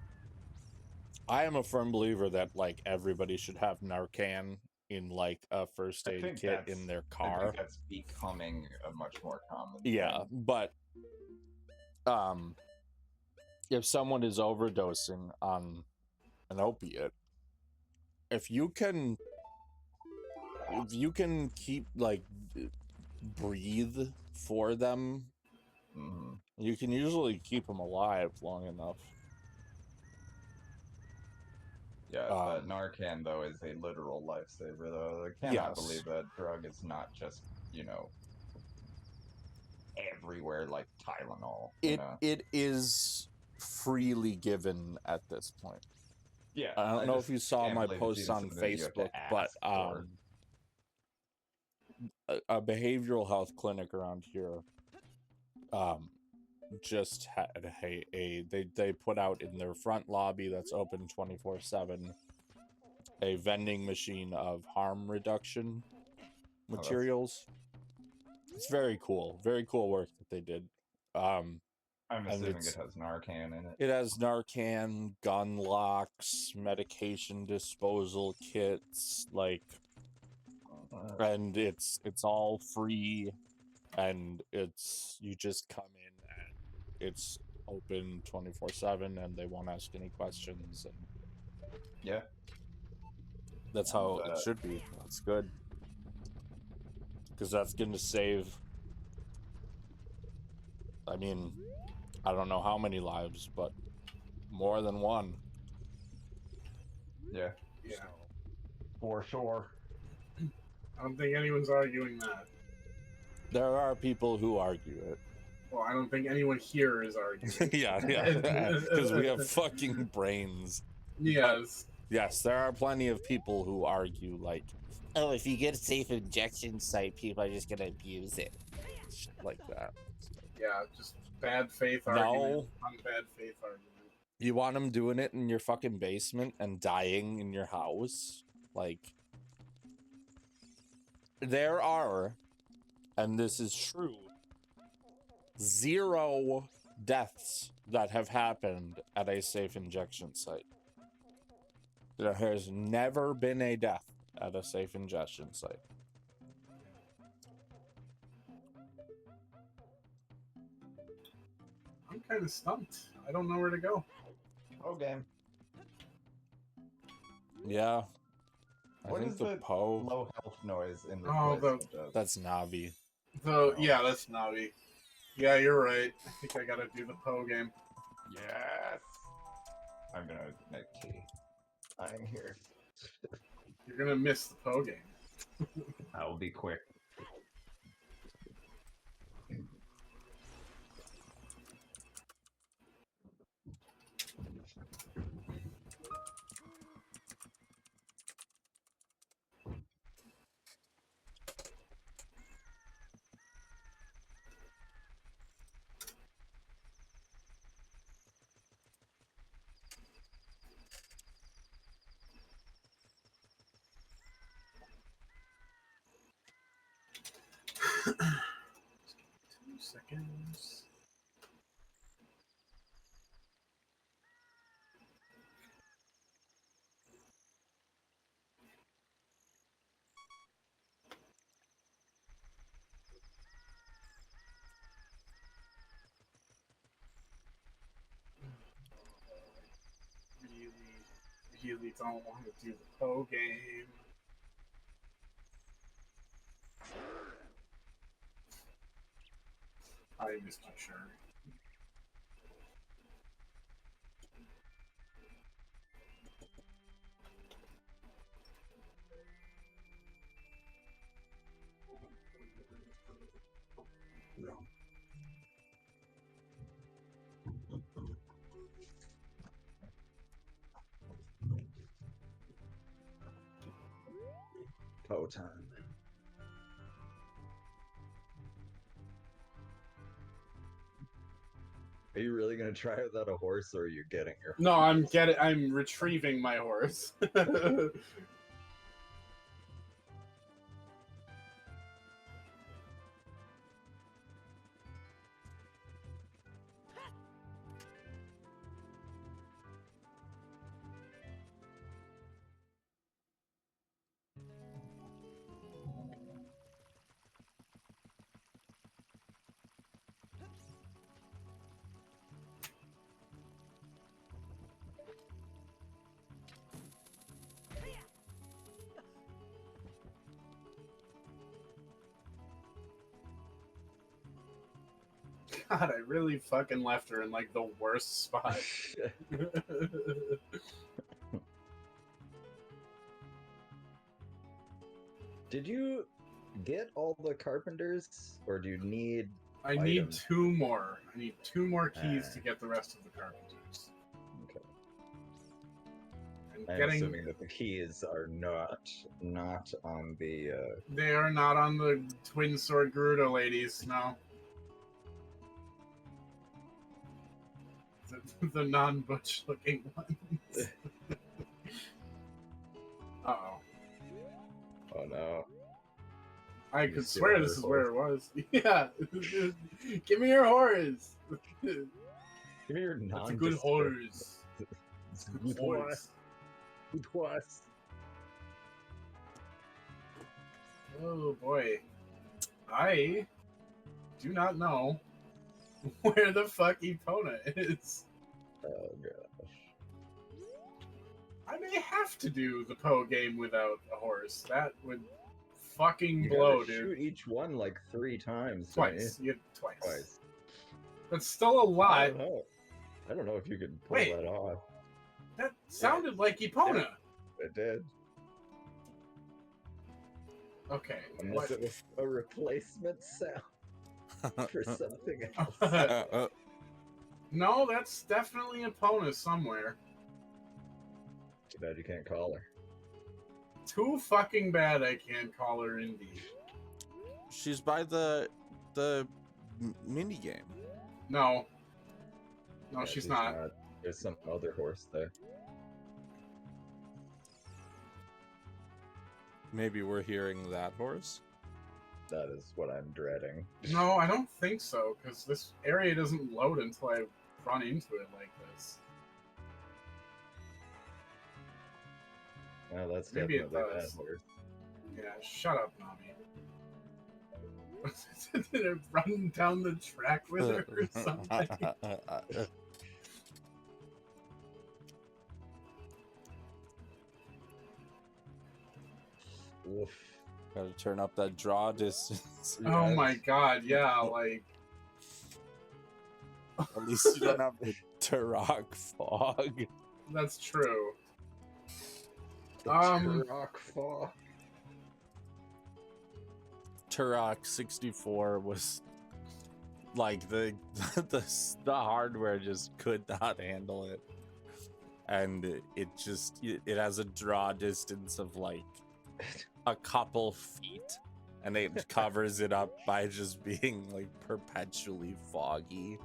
S1: I am a firm believer that like everybody should have Narcan in like a first aid kit in their car.
S3: I think that's becoming a much more common
S1: thing. But if someone is overdosing on an opiate, if you can keep like breathe for them, you can usually keep them alive long enough.
S3: Yeah, but Narcan, though, is a literal lifesaver, though. I cannot believe that drug is not just, everywhere like Tylenol.
S1: It is freely given at this point.
S3: Yeah,
S1: I don't know if you saw
S3: can't
S1: my
S3: believe it's
S1: post
S3: even
S1: on
S3: something that you have to
S1: Facebook, but
S3: ask for.
S1: a behavioral health clinic around here just had they put out in their front lobby that's open 24/7 a vending machine of harm reduction materials. It's very cool work that they did.
S3: I'm
S1: And
S3: assuming it has Narcan in it.
S1: it has Narcan, gun locks, medication disposal kits, like, and it's all free, and you just come in and it's open 24/7, and they won't ask any questions, and
S3: Yeah,
S1: that's how it should be. That's good, because that's going to save, I mean, I don't know how many lives, but more than one.
S3: yeah,
S2: Yeah.
S3: for sure.
S2: I don't think anyone's arguing that.
S1: There are people who argue it.
S2: Well, I don't think anyone here is arguing.
S1: yeah, because we have fucking brains.
S2: Yes.
S1: Yes, there are plenty of people who argue, like, oh, if you get a safe injection site, people are just gonna abuse it. Shit like that.
S2: Yeah, just bad faith
S1: No.
S2: argument. On bad faith argument.
S1: You want them doing it in your fucking basement and dying in your house? Like, there are, and this is true, 0 deaths that have happened at a safe injection site. There has never been a death at a safe injection site.
S2: I'm kind of stumped. I don't know where to go.
S3: Okay.
S1: Yeah.
S3: What is the
S1: Poe?
S3: low health noise in
S2: Oh,
S3: replacement of?
S1: That's Navi.
S2: Yeah, that's Navi. Yeah, you're right. I think I gotta do the Poe game.
S3: Yes! I'm gonna make tea. I'm here.
S2: You're gonna miss the Poe game.
S3: I will be quick.
S2: Just give me 2 seconds. Really don't want to do the Poe game. I missed you, sure.
S3: Poe time. Are you really gonna try without a horse, or are you getting your?
S2: No, I'm retrieving my horse. God, I really fucking left her in like the worst spot.
S3: Did you get all the carpenters, or do you need?
S2: I need 2 more. I need 2 more keys to get the rest of the carpenters.
S3: Okay. I'm assuming that the keys are not on the.
S2: They are not on the twin sword Gerudo ladies. No. The non-butch looking ones. Uh-oh.
S3: Oh no.
S2: I
S3: You
S2: could
S3: steal
S2: swear
S3: her
S2: this is
S3: horse.
S2: where it was. Yeah. Give me your horse.
S3: Give me your
S2: That's a good horse. It's a good horse.
S3: Good horse.
S2: Oh boy. I do not know where the fuck Epona is.
S3: Oh gosh.
S2: I may have to do the Poe game without a horse. That would fucking
S3: You
S2: blow,
S3: gotta
S2: dude.
S3: shoot each one like 3 times.
S2: Twice. You get twice.
S3: Twice.
S2: That's still a lot.
S3: I don't know. I don't know if you could pull
S2: Wait.
S3: that off.
S2: That sounded like Epona.
S3: It did.
S2: Okay.
S3: Unless it was a replacement sound for something else.
S2: No, that's definitely Epona somewhere.
S3: Too bad you can't call her.
S2: Too fucking bad I can't call her indeed.
S1: She's by the mini game.
S2: No. No,
S3: Yeah,
S2: she's not.
S3: There's some other horse there.
S1: Maybe we're hearing that horse.
S3: That is what I'm dreading.
S2: No, I don't think so, because this area doesn't load until I run into it like this.
S3: Well, that's
S2: Maybe
S3: definitely
S2: it
S3: that
S2: does.
S3: horse.
S2: Yeah, shut up, Nami. Did it run down the track with her or something?
S3: Oof.
S1: Gotta turn up that draw distance.
S2: Oh my god, yeah, like...
S1: At least you don't have the Turok fog.
S2: That's true.
S3: The Turok fog.
S1: Turok 64 was like the hardware just could not handle it, and it has a draw distance of like a couple feet, and it covers it up by just being like perpetually foggy,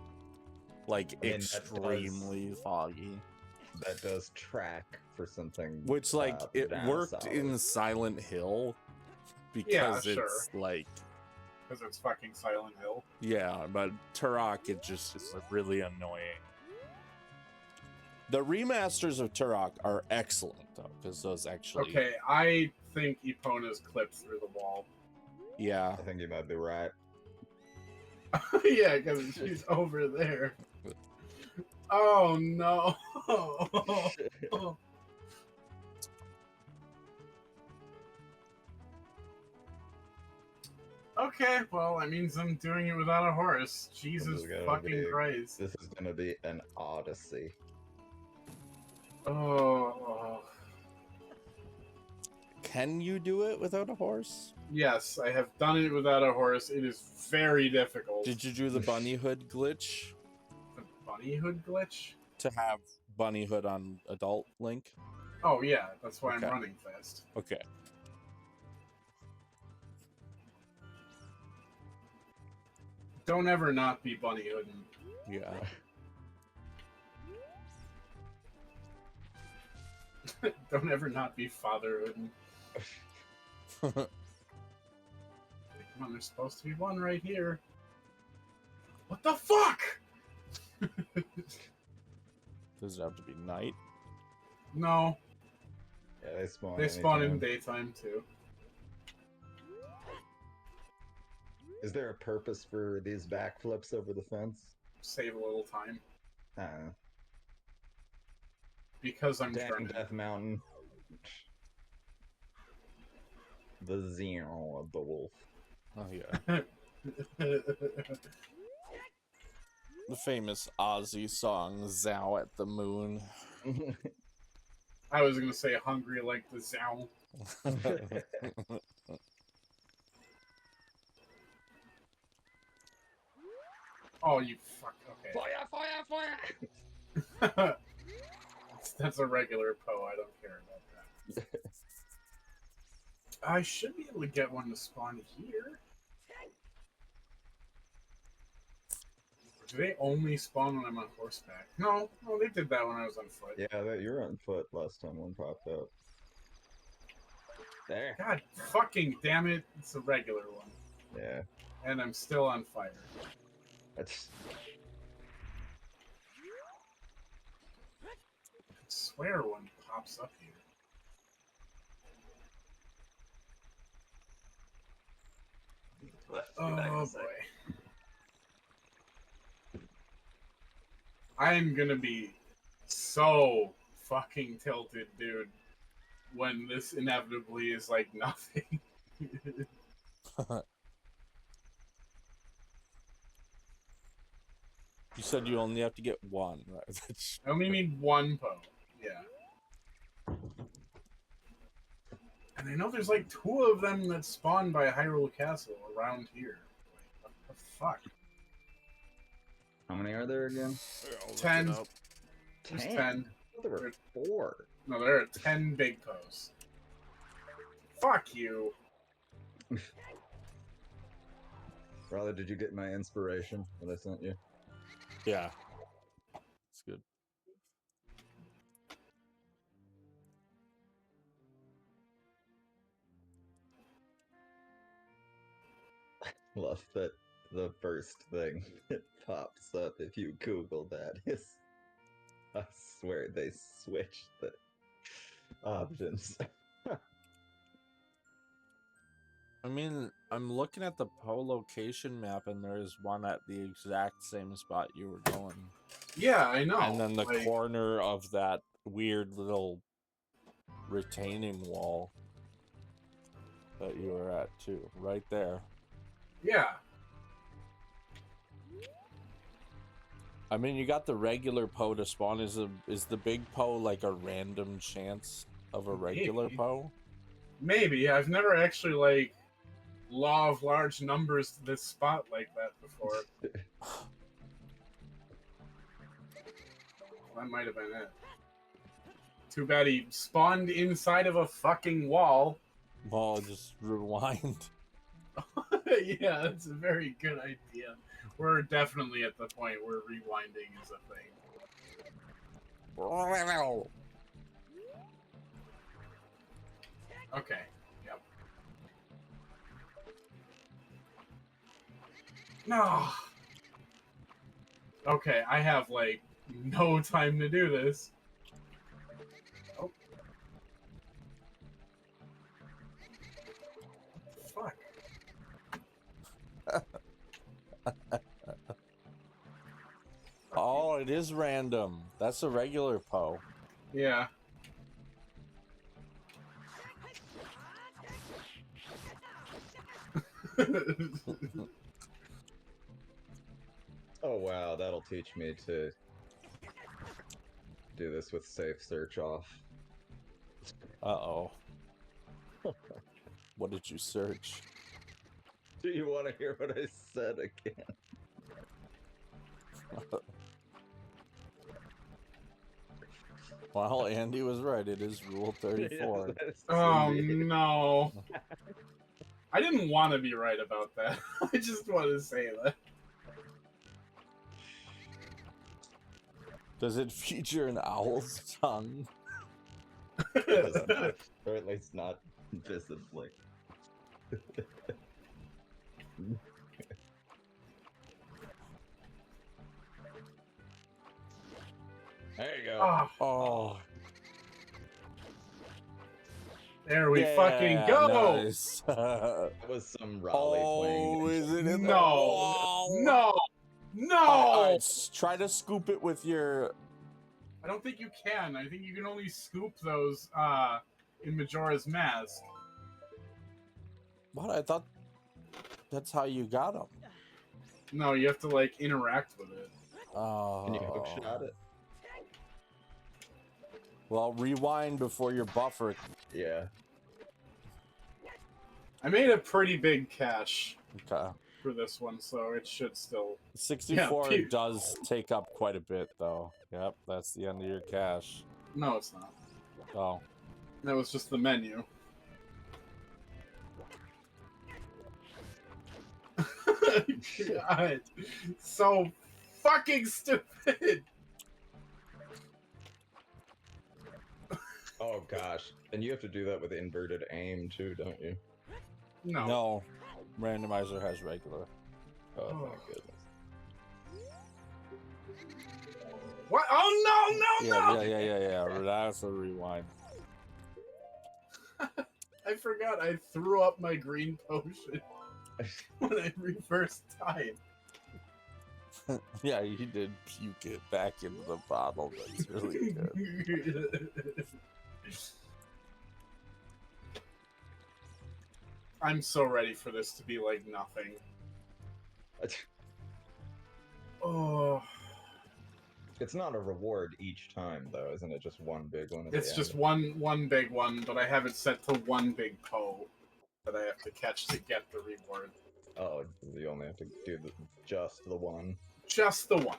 S1: like extremely foggy.
S3: That does track for something,
S1: Which like it worked
S3: solid.
S1: in Silent Hill because
S2: Yeah,
S1: it's
S2: sure.
S1: like,
S2: Because it's fucking Silent Hill.
S1: yeah, but Turok it just is really annoying. The remasters of Turok are excellent though, because those actually
S2: Okay, I think Epona's clipped through the wall.
S1: yeah.
S3: I think you might be right.
S2: Yeah, because she's over there. Oh no. Okay, well, that means I'm doing it without a horse. Jesus fucking Christ.
S3: This is gonna be an odyssey.
S2: Oh.
S1: Can you do it without a horse?
S2: Yes, I have done it without a horse. It is very difficult.
S1: Did you do the bunny hood glitch
S2: The bunny hood glitch?
S1: to have bunny hood on adult Link?
S2: Oh yeah, that's why
S1: Okay.
S2: I'm running fast.
S1: Okay.
S2: Don't ever not be bunny hood.
S1: Yeah.
S2: Don't ever not be fatherhood. Come on, there's supposed to be one right here. What the fuck?
S1: Does it have to be night?
S2: No,
S3: Yeah, they spawn.
S2: they spawn in
S3: anytime.
S2: daytime too.
S3: Is there a purpose for these backflips over the fence?
S2: Save a little time. Because I'm
S3: Dang
S2: trying.
S3: Death Mountain. The zero of the wolf.
S1: Oh yeah. The famous Ozzy song "Zow at the Moon."
S2: I was gonna say hungry like the Zow. Oh, you fuck. Okay.
S3: Fire! Fire! Fire!
S2: It's That's a regular Poe. I don't care about that. I should be able to get one to spawn here. Do they only spawn when I'm on horseback? No, they did that when I was on foot.
S3: Yeah, you were on foot last time one popped out. There.
S2: God fucking damn it! It's a regular one.
S3: Yeah.
S2: And I'm still on fire.
S3: That's.
S2: I swear one pops up here. Oh boy. I'm gonna be so fucking tilted, dude, when this inevitably is like nothing.
S1: You said you only have to get one, right?
S2: I only need one Poe. Yeah. And I know there's like 2 of them that spawn by Hyrule Castle around here. Like, what the fuck?
S3: How many are there again?
S2: 10. There's 10.
S3: There were 4.
S2: No, there are 10 big Poes. Fuck you.
S3: Rather, did you get my inspiration that I sent you?
S1: Yeah. It's good.
S3: Love that the first thing that pops up if you Google that is. I swear they switched the options.
S1: I mean, I'm looking at the Poe location map, and there's one at the exact same spot you were going.
S2: Yeah, I know.
S1: And then the
S2: like,
S1: corner of that weird little retaining wall that you were at, too. Right there.
S2: Yeah.
S1: I mean, you got the regular Poe to spawn. Is the big Poe like a random chance of a regular
S2: Maybe.
S1: Poe?
S2: Maybe. I've never actually, like, law of large numbers to this spot like that before. That might have been it. Too bad he spawned inside of a fucking wall.
S1: Well, just rewind.
S2: Yeah, that's a very good idea. We're definitely at the point where rewinding is a thing. Okay, yep. No! Okay, I have, like, no time to do this. Oh. Fuck.
S1: Oh, it is random. That's a regular Poe.
S2: Yeah.
S3: Oh wow, that'll teach me to do this with safe search off.
S1: Uh-oh. What did you search?
S3: Do you want to hear what I said again?
S1: Well, Andy was right. It is Rule 34.
S2: Oh, no. I didn't want to be right about that. I just want to say that.
S1: Does it feature an owl's tongue?
S3: Or at least not visibly. There you go.
S2: Oh,
S1: Oh.
S2: there we fucking go!
S1: Nice.
S3: That was some Raleigh playing.
S1: Oh, is it in the
S2: No!
S1: wall?
S2: No! No!
S1: Alright, try to scoop it with your...
S2: I don't think you can. I think you can only scoop those in Majora's Mask.
S1: What? I thought that's how you got them.
S2: No, you have to, like, interact with it.
S1: Oh.
S3: Can you hookshot it?
S1: Well, rewind before your buffer.
S3: Yeah.
S2: I made a pretty big cache
S1: Okay.
S2: for this one, so it should still...
S1: 64
S2: Yeah,
S1: does take up quite a bit, though. Yep, that's the end of your cache.
S2: No, it's not.
S1: Oh.
S2: That was just the menu. God. So fucking stupid!
S3: Oh gosh, and you have to do that with inverted aim too, don't you?
S2: No.
S1: No. Randomizer has regular.
S3: Oh my goodness.
S2: What? Oh no, no, no!
S1: Yeah. That's a rewind.
S2: I forgot I threw up my green potion when I reversed time.
S1: Yeah, you did puke it back into the bottle. That's really good.
S2: I'm so ready for this to be like nothing. Oh.
S3: It's not a reward each time, though, isn't it? Just one big one.
S2: It's just one big one, but I have it set to one big Poe that I have to catch to get the reward.
S3: Oh, you only have to do just the one.
S2: Just the one.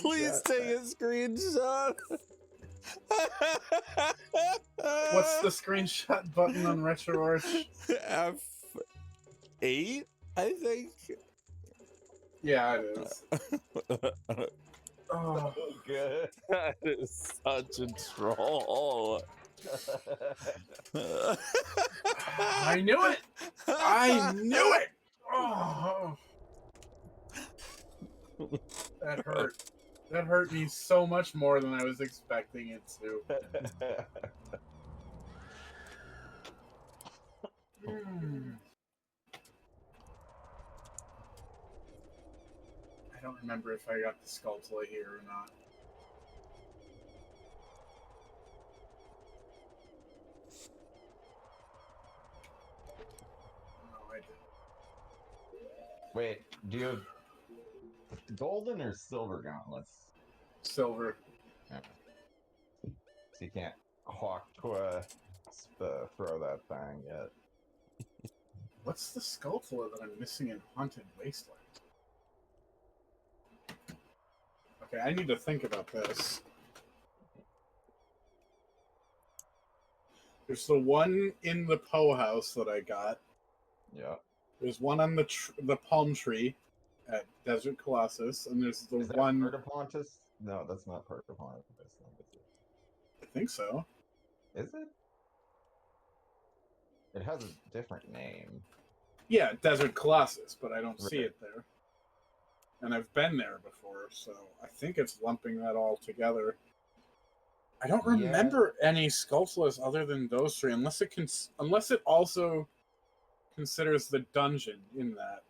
S1: Please take a screenshot.
S2: What's the screenshot button on RetroArch?
S1: F8, I think.
S2: Yeah, it is. Oh,
S3: Good.
S1: That is such a troll.
S2: I knew it! I knew it! Oh, that hurt. That hurt me so much more than I was expecting it to. I don't remember if I got the Skulltula here or not. No, I didn't.
S3: Wait, do you have golden or silver gauntlets?
S2: Silver.
S3: Okay. So you can't throw that thing yet.
S2: What's the Skulltula that I'm missing in Haunted Wasteland? Okay, I need to think about this. There's the one in the Poe house that I got.
S3: Yeah.
S2: There's one on the palm tree at Desert Colossus, and there's the
S3: Is that
S2: one.
S3: part of Pontus? No, that's not part of Pontus.
S2: I think so.
S3: Is it? It has a different name.
S2: Yeah, Desert Colossus, but I don't see
S3: Right.
S2: it there. And I've been there before, so I think it's lumping that all together. I don't remember any Skulltulas other than those three, unless it also considers the dungeon in that.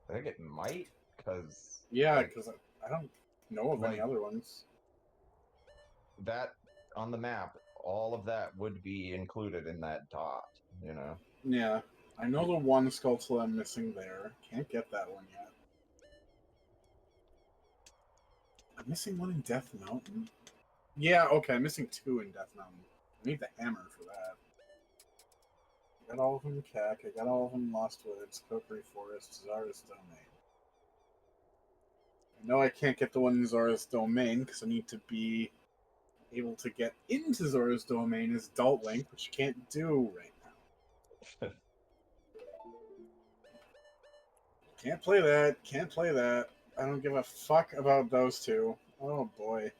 S3: I think it might, because...
S2: Yeah, because I don't know of any
S3: Like-
S2: other ones.
S3: that, on the map, all of that would be included in that dot, you know?
S2: Yeah, I know the one Skulltula I'm missing there. Can't get that one yet. I'm missing one in Death Mountain. Yeah, okay, I'm missing two in Death Mountain. I need the hammer for that. I got all of them in CAC. I got all of them in Lost Woods, Kokiri Forest, Zara's Domain. I know I can't get the one in Zora's Domain because I need to be able to get into Zora's Domain as Adult Link, which you can't do right now. Can't play that. Can't play that. I don't give a fuck about those two. Oh boy.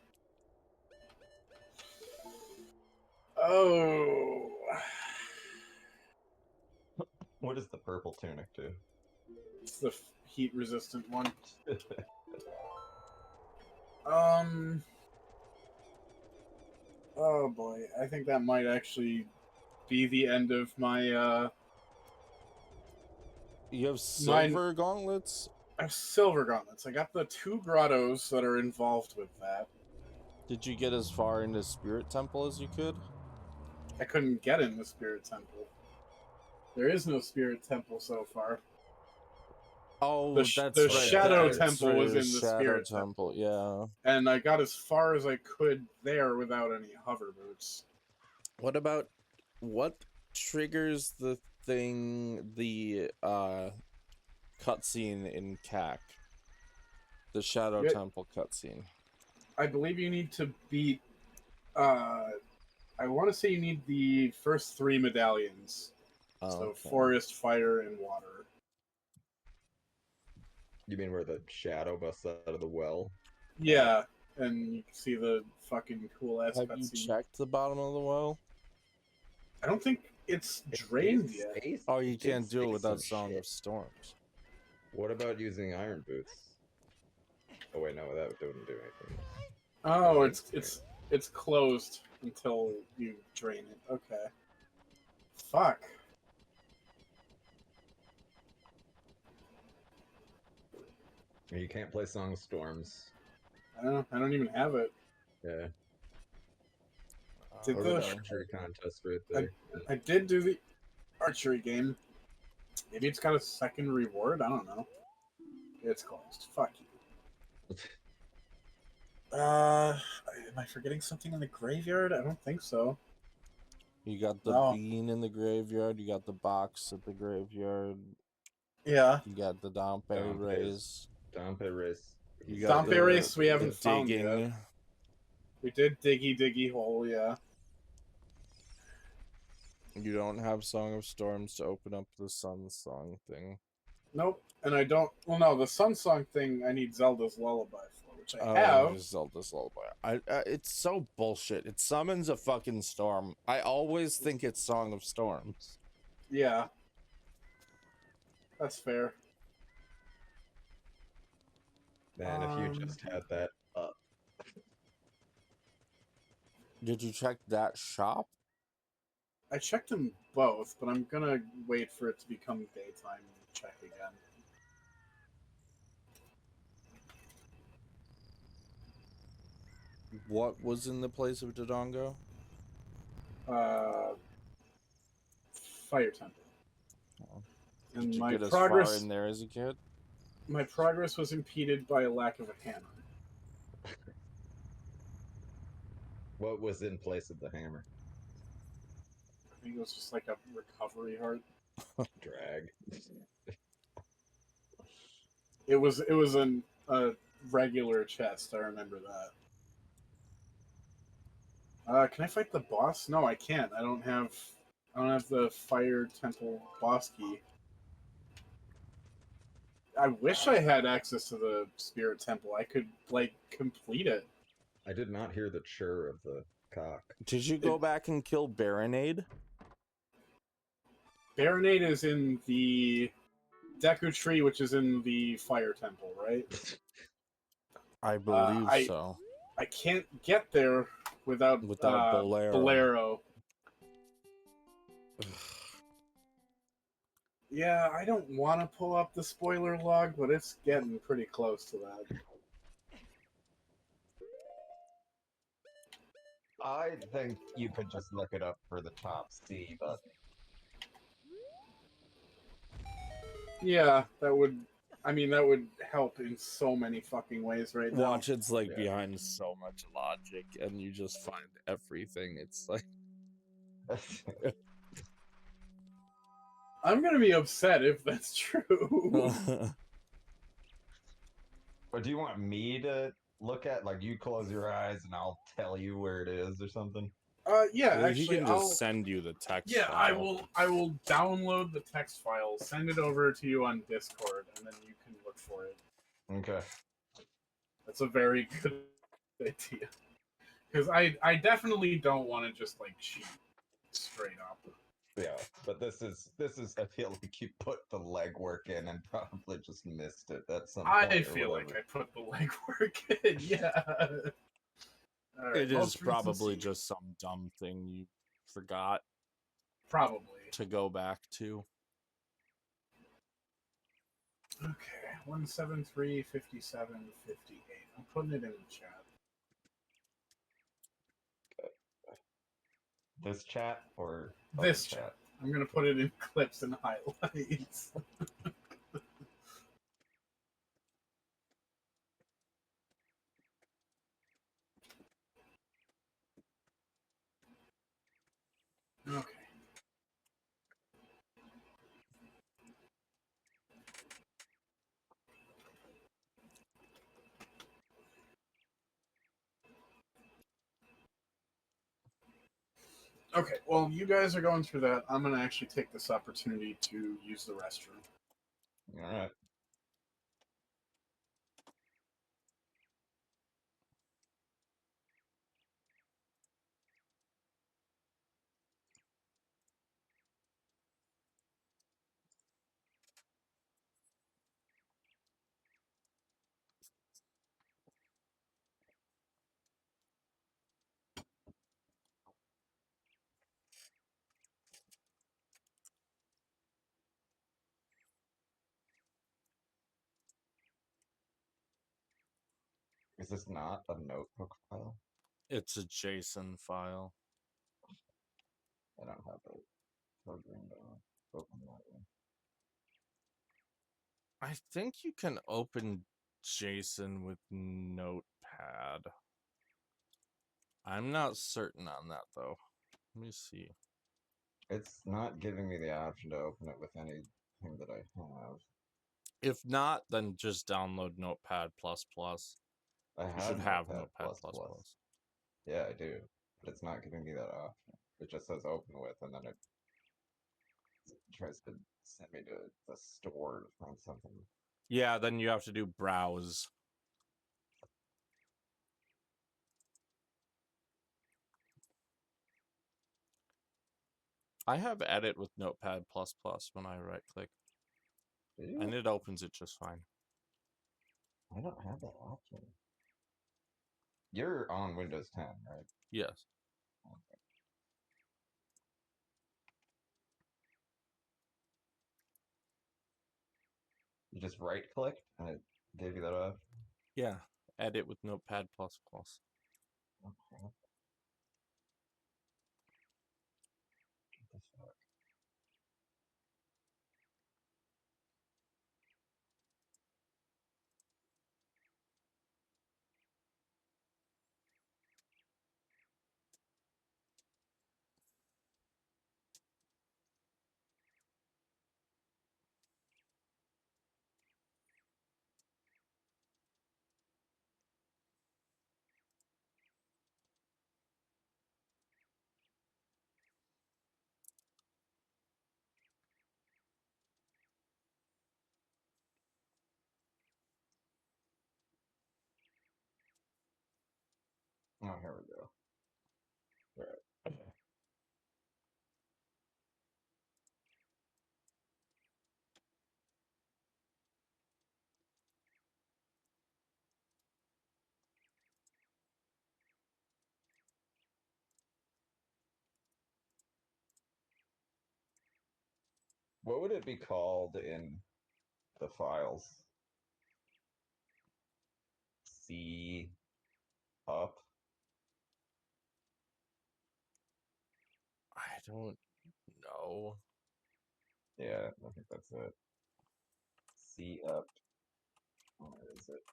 S2: Oh.
S3: What is the purple tunic do?
S2: It's the heat resistant one. Oh boy, I think that might actually be the end of my
S1: You have silver gauntlets?
S2: I have silver gauntlets. I got the two grottos that are involved with that.
S1: Did you get as far into Spirit Temple as you could?
S2: I couldn't get in the Spirit Temple. There is no Spirit Temple so far.
S1: Oh,
S2: The
S1: that's right.
S2: Shadow
S1: That's
S2: Temple
S1: right,
S2: was in the
S1: Shadow
S2: Spirit
S1: Temple. Yeah.
S2: And I got as far as I could there without any hover boots.
S1: What about what triggers the cutscene in CAC? The Shadow Temple cutscene.
S2: I believe you need to beat I want to say you need the first 3 medallions. So
S1: Okay.
S2: forest, fire, and water.
S3: You mean where the shadow busts out of the well?
S2: Yeah, and you can see the fucking cool ass
S1: Have you
S2: cutscene.
S1: checked the bottom of the well?
S2: I don't think it's drained yet.
S1: Oh, you can't do it without Song of Storms.
S3: What about using iron boots? Oh wait, no, that wouldn't do anything.
S2: Oh, it's closed until you drain it. Okay. Fuck.
S3: You can't play Song of Storms.
S2: I don't even have it.
S3: Yeah.
S2: Did
S3: Or
S2: the
S3: archery contest right there.
S2: I did do the archery game. Maybe it's got a second reward. I don't know. It's closed. Fuck you. Am I forgetting something in the graveyard? I don't think so.
S1: You got the bean in the graveyard. You got the box at the graveyard.
S2: Yeah.
S1: You got the Dompe race.
S3: Dompe race.
S1: You got
S2: Dompe race we haven't found
S1: digging.
S2: yet. We did diggy hole, yeah.
S1: You don't have Song of Storms to open up the Sun Song thing.
S2: Nope. And I don't. Well, no, the Sun Song thing I need Zelda's Lullaby for, which I have.
S1: Zelda's Lullaby. It's so bullshit. It summons a fucking storm. I always think it's Song of Storms.
S2: Yeah. That's fair.
S3: Man, if you just had that up.
S1: Did you check that shop?
S2: I checked them both, but I'm gonna wait for it to become daytime and check again.
S1: What was in the place of Dodongo?
S2: Fire Temple.
S1: Oh.
S2: And
S1: Did you
S2: my
S1: get as
S2: progress
S1: far in there as you could?
S2: My progress was impeded by a lack of a hammer.
S3: What was in place of the hammer?
S2: I think it was just like a recovery heart.
S3: Drag.
S2: It was a regular chest. I remember that. Can I fight the boss? No, I can't. I don't have the Fire Temple boss key. I wish I had access to the Spirit Temple. I could like complete it.
S3: I did not hear the chirr of the cock.
S1: Did you go back and kill Baronade?
S2: Baronade is in the Deku Tree, which is in the Fire Temple, right?
S1: I believe so.
S2: I can't get there without Bolero. Yeah, I don't want to pull up the spoiler log, but it's getting pretty close to that.
S3: I think you could just look it up for the top C button.
S2: Yeah, that would help in so many fucking ways right now.
S1: Watch, it's like behind so much logic, and you just find everything. It's like...
S2: I'm gonna be upset if that's true.
S3: But do you want me to look at, like, you close your eyes and I'll tell you where it is or something?
S2: Yeah,
S1: well,
S2: actually,
S1: he can just send you the text.
S2: Yeah,
S1: file.
S2: I will download the text file, send it over to you on Discord, and then you can look for it.
S3: Okay.
S2: That's a very good idea. Because I definitely don't want to just like cheat straight up.
S3: Yeah, but this is I feel like you put the legwork in and probably just missed it. That's something.
S2: I feel like I put the legwork in. Yeah. Right,
S1: it is probably just some dumb thing you forgot.
S2: Probably.
S1: To go back to.
S2: Okay, 173, 57, 58. I'm putting it in the chat.
S3: This chat or
S2: this chat? I'm gonna put it in clips and highlights. Okay, well, you guys are going through that. I'm going to actually take this opportunity to use the restroom.
S3: All right. Is this not a notebook file?
S1: It's a JSON file.
S3: I don't have a program to open that one.
S1: I think you can open JSON with Notepad. I'm not certain on that though. Let me see.
S3: It's not giving me the option to open it with anything that I have.
S1: If not, then just download Notepad++.
S3: I
S1: You
S3: have
S1: should have
S3: Notepad++.
S1: Notepad++.
S3: Yeah, I do. But it's not giving me that option. It just says open with, and then it tries to send me to the store to find something.
S1: Yeah, then you have to do browse. I have edit with Notepad++ when I right click,
S3: Do you?
S1: and it opens it just fine.
S3: I don't have that option. You're on Windows 10, right?
S1: Yes.
S3: Okay. You just right clicked and it gave you that option?
S1: Yeah, edit with Notepad++.
S3: Okay. What the fuck? Oh, here we go. Right. What would it be called in the files? C up?
S1: I don't know.
S3: Yeah, I think that's it. C up. Where is it?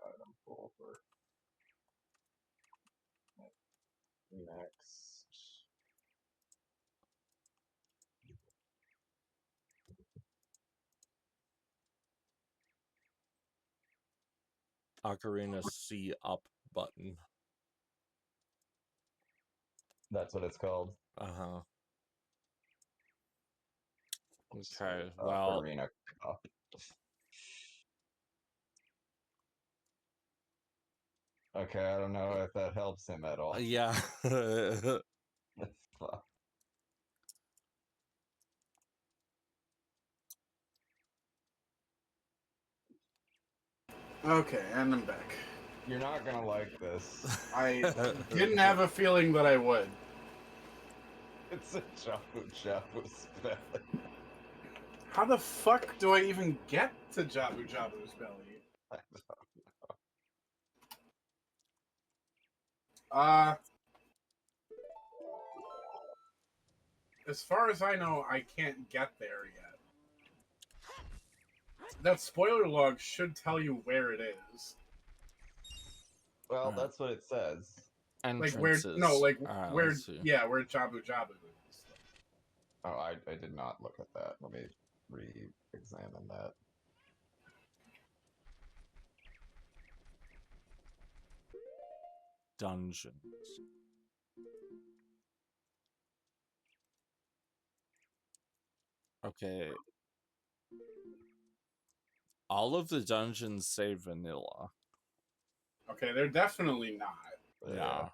S3: Item folder. Next.
S1: Ocarina C up button.
S3: That's what it's called.
S1: Uh-huh.
S3: So,
S1: Okay, well,
S3: Ocarina Cup. Okay, I don't know if that helps him at all.
S1: yeah.
S3: Fuck.
S2: Okay, and I'm back.
S3: You're not gonna like this.
S2: I didn't have a feeling that I would.
S3: It's a Jabu Jabu spelling.
S2: How the fuck do I even get to Jabu Jabu's belly?
S3: I don't-
S2: As far as I know, I can't get there yet. That spoiler log should tell you where it is.
S3: Well,
S1: Alright.
S3: that's what it says.
S2: Like where?
S1: Entrances.
S2: No, like
S1: Alright,
S2: where?
S1: let's see.
S2: Yeah, where Jabu Jabu is.
S3: Oh, I did not look at that. Let me re-examine that.
S1: dungeons. Okay. All of the dungeons say vanilla.
S2: Okay, they're definitely not.
S1: Yeah.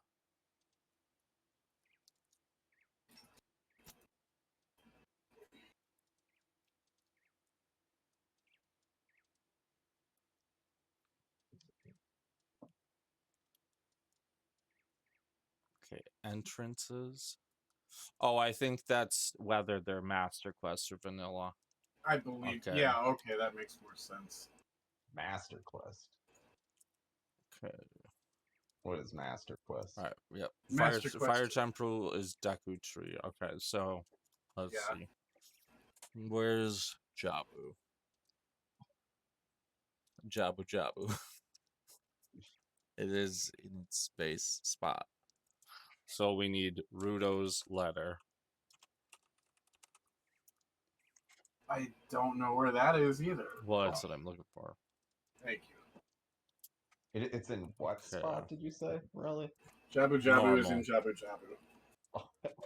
S1: Okay, entrances. Oh, I think that's whether they're Master Quest or vanilla.
S2: I believe.
S1: Okay.
S2: Yeah, okay, that makes more sense.
S3: Master Quest.
S1: Okay.
S3: What is Master Quest?
S1: All right. Yep.
S2: Master Quest.
S1: Fire Temple is Deku Tree. Okay, so let's
S2: Yeah.
S1: see. Where's Jabu? Jabu. It is in its space spot. So we need Rudo's letter.
S2: I don't know where that is either.
S1: Well, that's what I'm looking for.
S2: Thank you.
S3: It's in what spot did you say? Really?
S2: Jabu Jabu is in Jabu Jabu.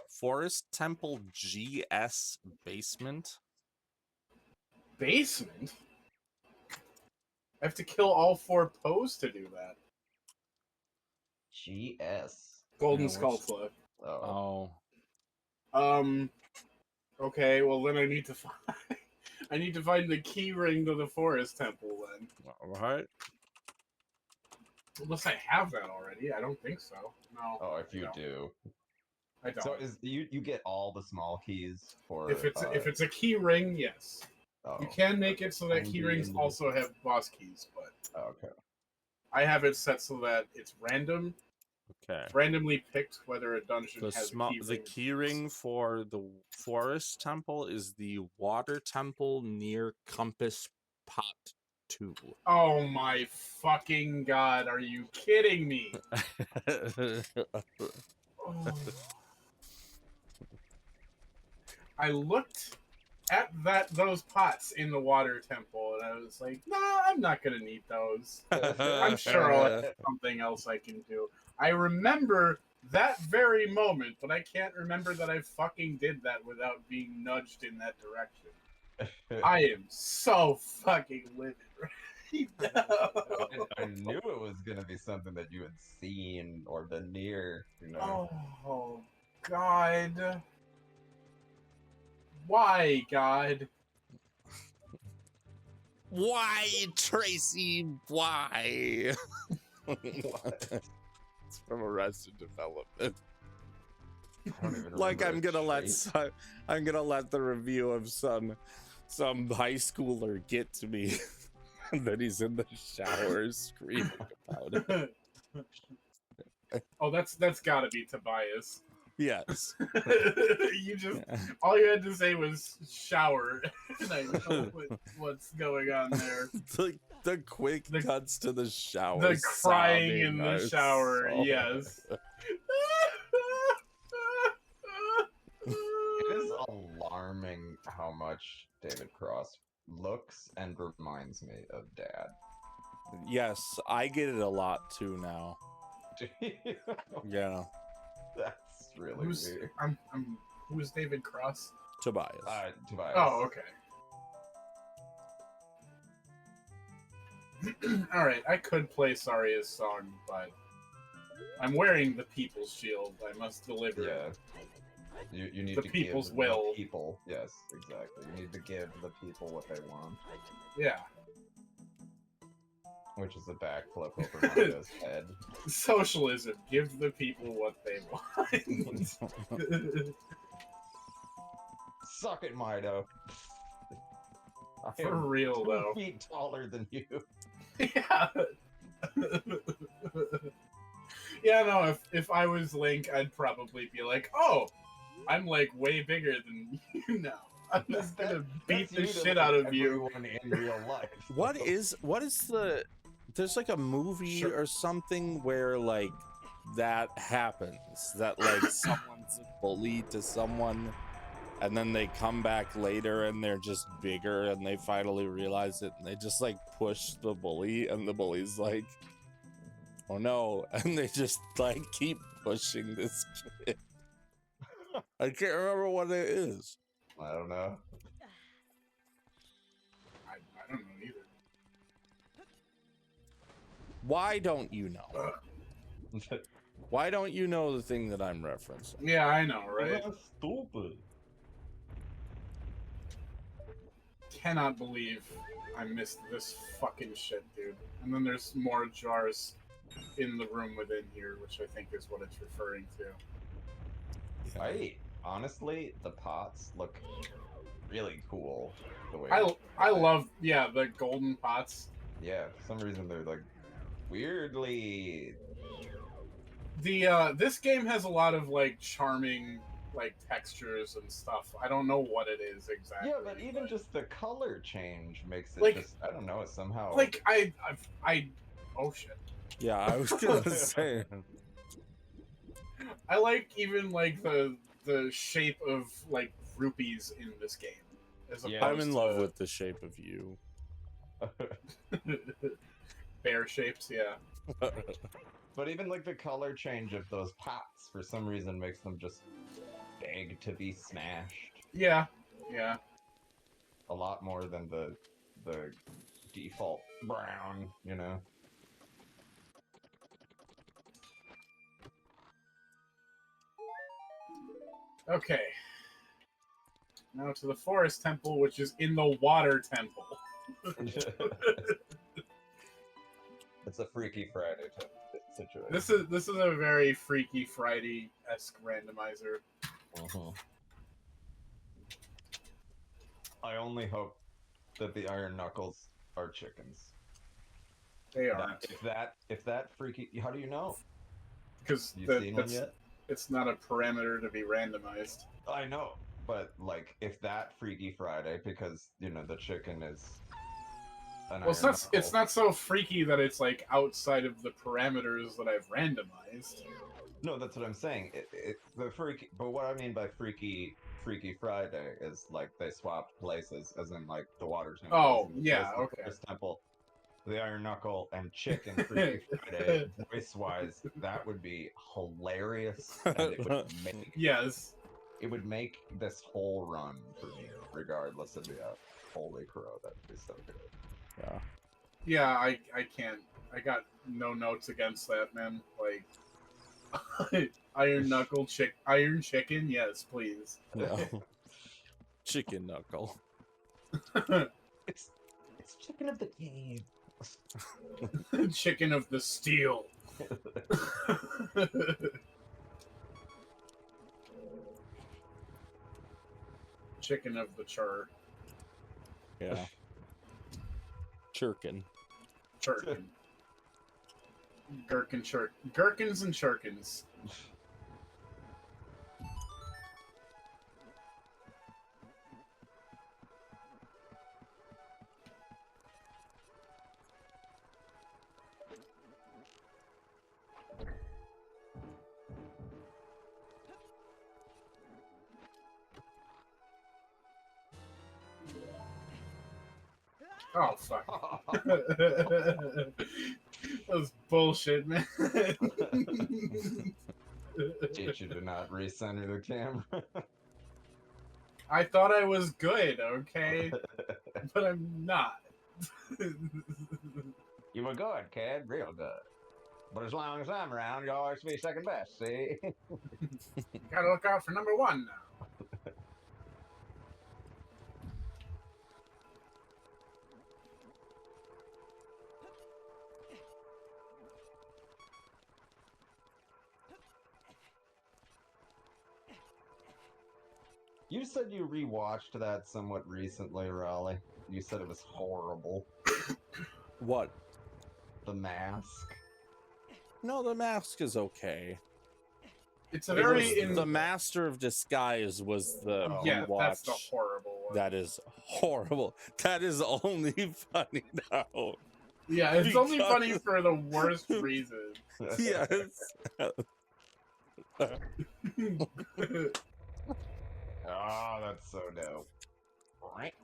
S1: Forest Temple GS basement.
S2: Basement? I have to kill all 4 Poes to do that.
S3: GS.
S2: Golden
S1: Yeah,
S2: Skulltula.
S3: Oh.
S2: Okay, well then I need to find the key ring to the Forest Temple then.
S1: All right.
S2: Unless I have that already. I don't think so. No.
S3: Oh, if you do.
S2: I don't.
S3: So you get all the small keys for
S2: if it's a key ring, yes.
S3: oh,
S2: You can make it so that
S3: only
S2: key rings also have boss keys, but
S3: okay.
S2: I have it set so that it's random.
S1: Okay.
S2: Randomly picked whether a dungeon has a key ring.
S1: The key ring for the Forest Temple is the Water Temple near Compass Pot 2.
S2: Oh my fucking god, are you kidding me? Oh. I looked at those pots in the Water Temple and I was like, nah, I'm not gonna need those. I'm sure I'll have something else I can do. I remember that very moment, but I can't remember that I fucking did that without being nudged in that direction. I am so fucking livid right now.
S3: I knew it was gonna be something that you had seen or been near, you know.
S2: Oh, God. Why, God?
S1: Why, Tracy? Why? It's from Arrested Development.
S3: I don't even
S1: Like I'm
S3: remember
S1: gonna let the review of some high schooler get to me, and then he's in the shower screaming about it.
S2: Oh, that's gotta be Tobias.
S1: Yes.
S2: All you had to say was shower, and I know what's going on there.
S1: The quick cuts to the shower.
S2: The crying in the shower, yes.
S3: It is alarming how much David Cross looks and reminds me of Dad.
S1: Yes, I get it a lot too now. Yeah.
S3: That's really weird.
S2: Who's David Cross?
S1: Tobias.
S3: Tobias.
S2: Oh, okay. Alright, I could play Saria's song, but I'm wearing the People's Shield. I must deliver.
S3: Yeah. You need
S2: the
S3: to
S2: people's
S3: give
S2: will.
S3: The people. Yes, exactly. You need to give the people what they want.
S2: Yeah.
S3: Which is a backflip over Mario's head.
S2: Socialism. Give the people what they want.
S3: Suck it, Mido.
S2: For real, though.
S3: 2 feet taller than you.
S2: Yeah. Yeah, no, if I was Link, I'd probably be like, oh, I'm like way bigger than you now. I'm just gonna beat the shit out of you.
S3: In real life.
S1: What is the... There's like a movie or something where like that happens. That like someone's a bully to someone and then they come back later and they're just bigger and they finally realize it and they just like push the bully and the bully's like, Oh no, and they just like keep pushing this kid. I can't remember what it is.
S3: I don't know.
S2: I don't know either.
S1: Why don't you know? Why don't you know the thing that I'm referencing?
S2: Yeah, I know, right?
S3: That's stupid.
S2: Cannot believe I missed this fucking shit, dude. And then there's more jars in the room within here, which I think is what it's referring to.
S3: I honestly, the pots look really cool. The way
S2: I love, yeah, the golden pots.
S3: yeah, for some reason they're like weirdly.
S2: The this game has a lot of like charming like textures and stuff. I don't know what it is exactly.
S3: Yeah, but even just the color change makes it
S2: Like-
S3: just, I don't know, somehow.
S2: like I oh shit.
S1: Yeah, I was gonna say.
S2: I like even like the shape of like rupees in this game. As
S3: Yeah.
S1: I'm in love
S2: to
S1: with the shape of you.
S2: bear shapes, yeah.
S3: But even like the color change of those pots for some reason makes them just beg to be smashed
S2: Yeah. Yeah.
S3: a lot more than the default brown, you know.
S2: Okay. Now to the forest temple, which is in the water temple.
S3: It's a Freaky Friday type situation.
S2: This is a very Freaky Friday-esque randomizer.
S3: Mhm. I only hope that the Iron Knuckles are chickens.
S2: They aren't,
S3: If that freaky, how do you know?
S2: because
S3: You seen one yet?
S2: it's not a parameter to be randomized.
S3: I know, but like if that Freaky Friday, because you know the chicken is an
S2: Well,
S3: Iron
S2: it's
S3: Knuckle.
S2: not so freaky that it's like outside of the parameters that I've randomized.
S3: No, that's what I'm saying. The freaky, but what I mean by Freaky Friday is like they swapped places, as in like the water temple.
S2: Oh,
S3: is in the
S2: yeah,
S3: forest, the
S2: okay.
S3: forest temple, the Iron Knuckle and Chicken Freaky Friday. Voice wise, that would be hilarious, and
S2: Yes.
S3: it would make this whole run for me, regardless of the holy crow. That'd be so good.
S1: Yeah.
S2: Yeah, I can't. I got no notes against that, man. Like, Iron Chicken, yes, please.
S1: No. Chicken knuckle.
S3: It's Chicken of the Cave.
S2: Chicken of the Steel. Chicken of the Chur.
S1: Yeah. Chirkin.
S2: Churkin. Gherkins and Churkins. Oh, fuck. That was bullshit, man.
S3: Teach you to not recenter the camera.
S2: I thought I was good, okay? But I'm not.
S3: You were good, kid, real good. But as long as I'm around, you'll always be second best, see?
S2: Gotta look out for number one now.
S3: You said you rewatched that somewhat recently, Raleigh. You said it was horrible.
S1: What?
S3: The Mask.
S1: No, the mask is okay.
S2: It's a very
S1: It was the Master of Disguise was the
S2: yeah,
S1: rewatch.
S2: that's the horrible one.
S1: That is horrible. That is only funny now.
S2: Yeah, it's only
S1: Because-
S2: funny for the worst reason.
S1: Yes.
S3: Oh, that's so dope. Right?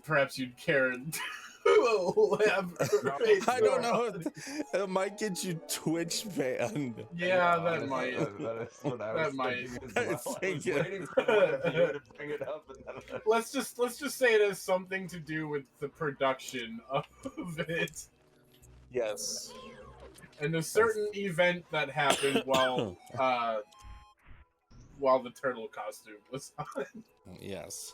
S2: Perhaps you'd care to elaborate.
S1: I don't know. It might get you Twitch banned.
S2: Yeah, that
S3: honestly,
S2: might.
S3: That is what I
S2: That
S3: was
S2: might.
S3: thinking as
S1: I
S3: well. I was
S1: think
S3: waiting for one of you to bring it up, and then
S2: Let's just say it has something to do with the production of it,
S1: Yes.
S2: and a certain event that happened while the turtle costume was on.
S1: Yes.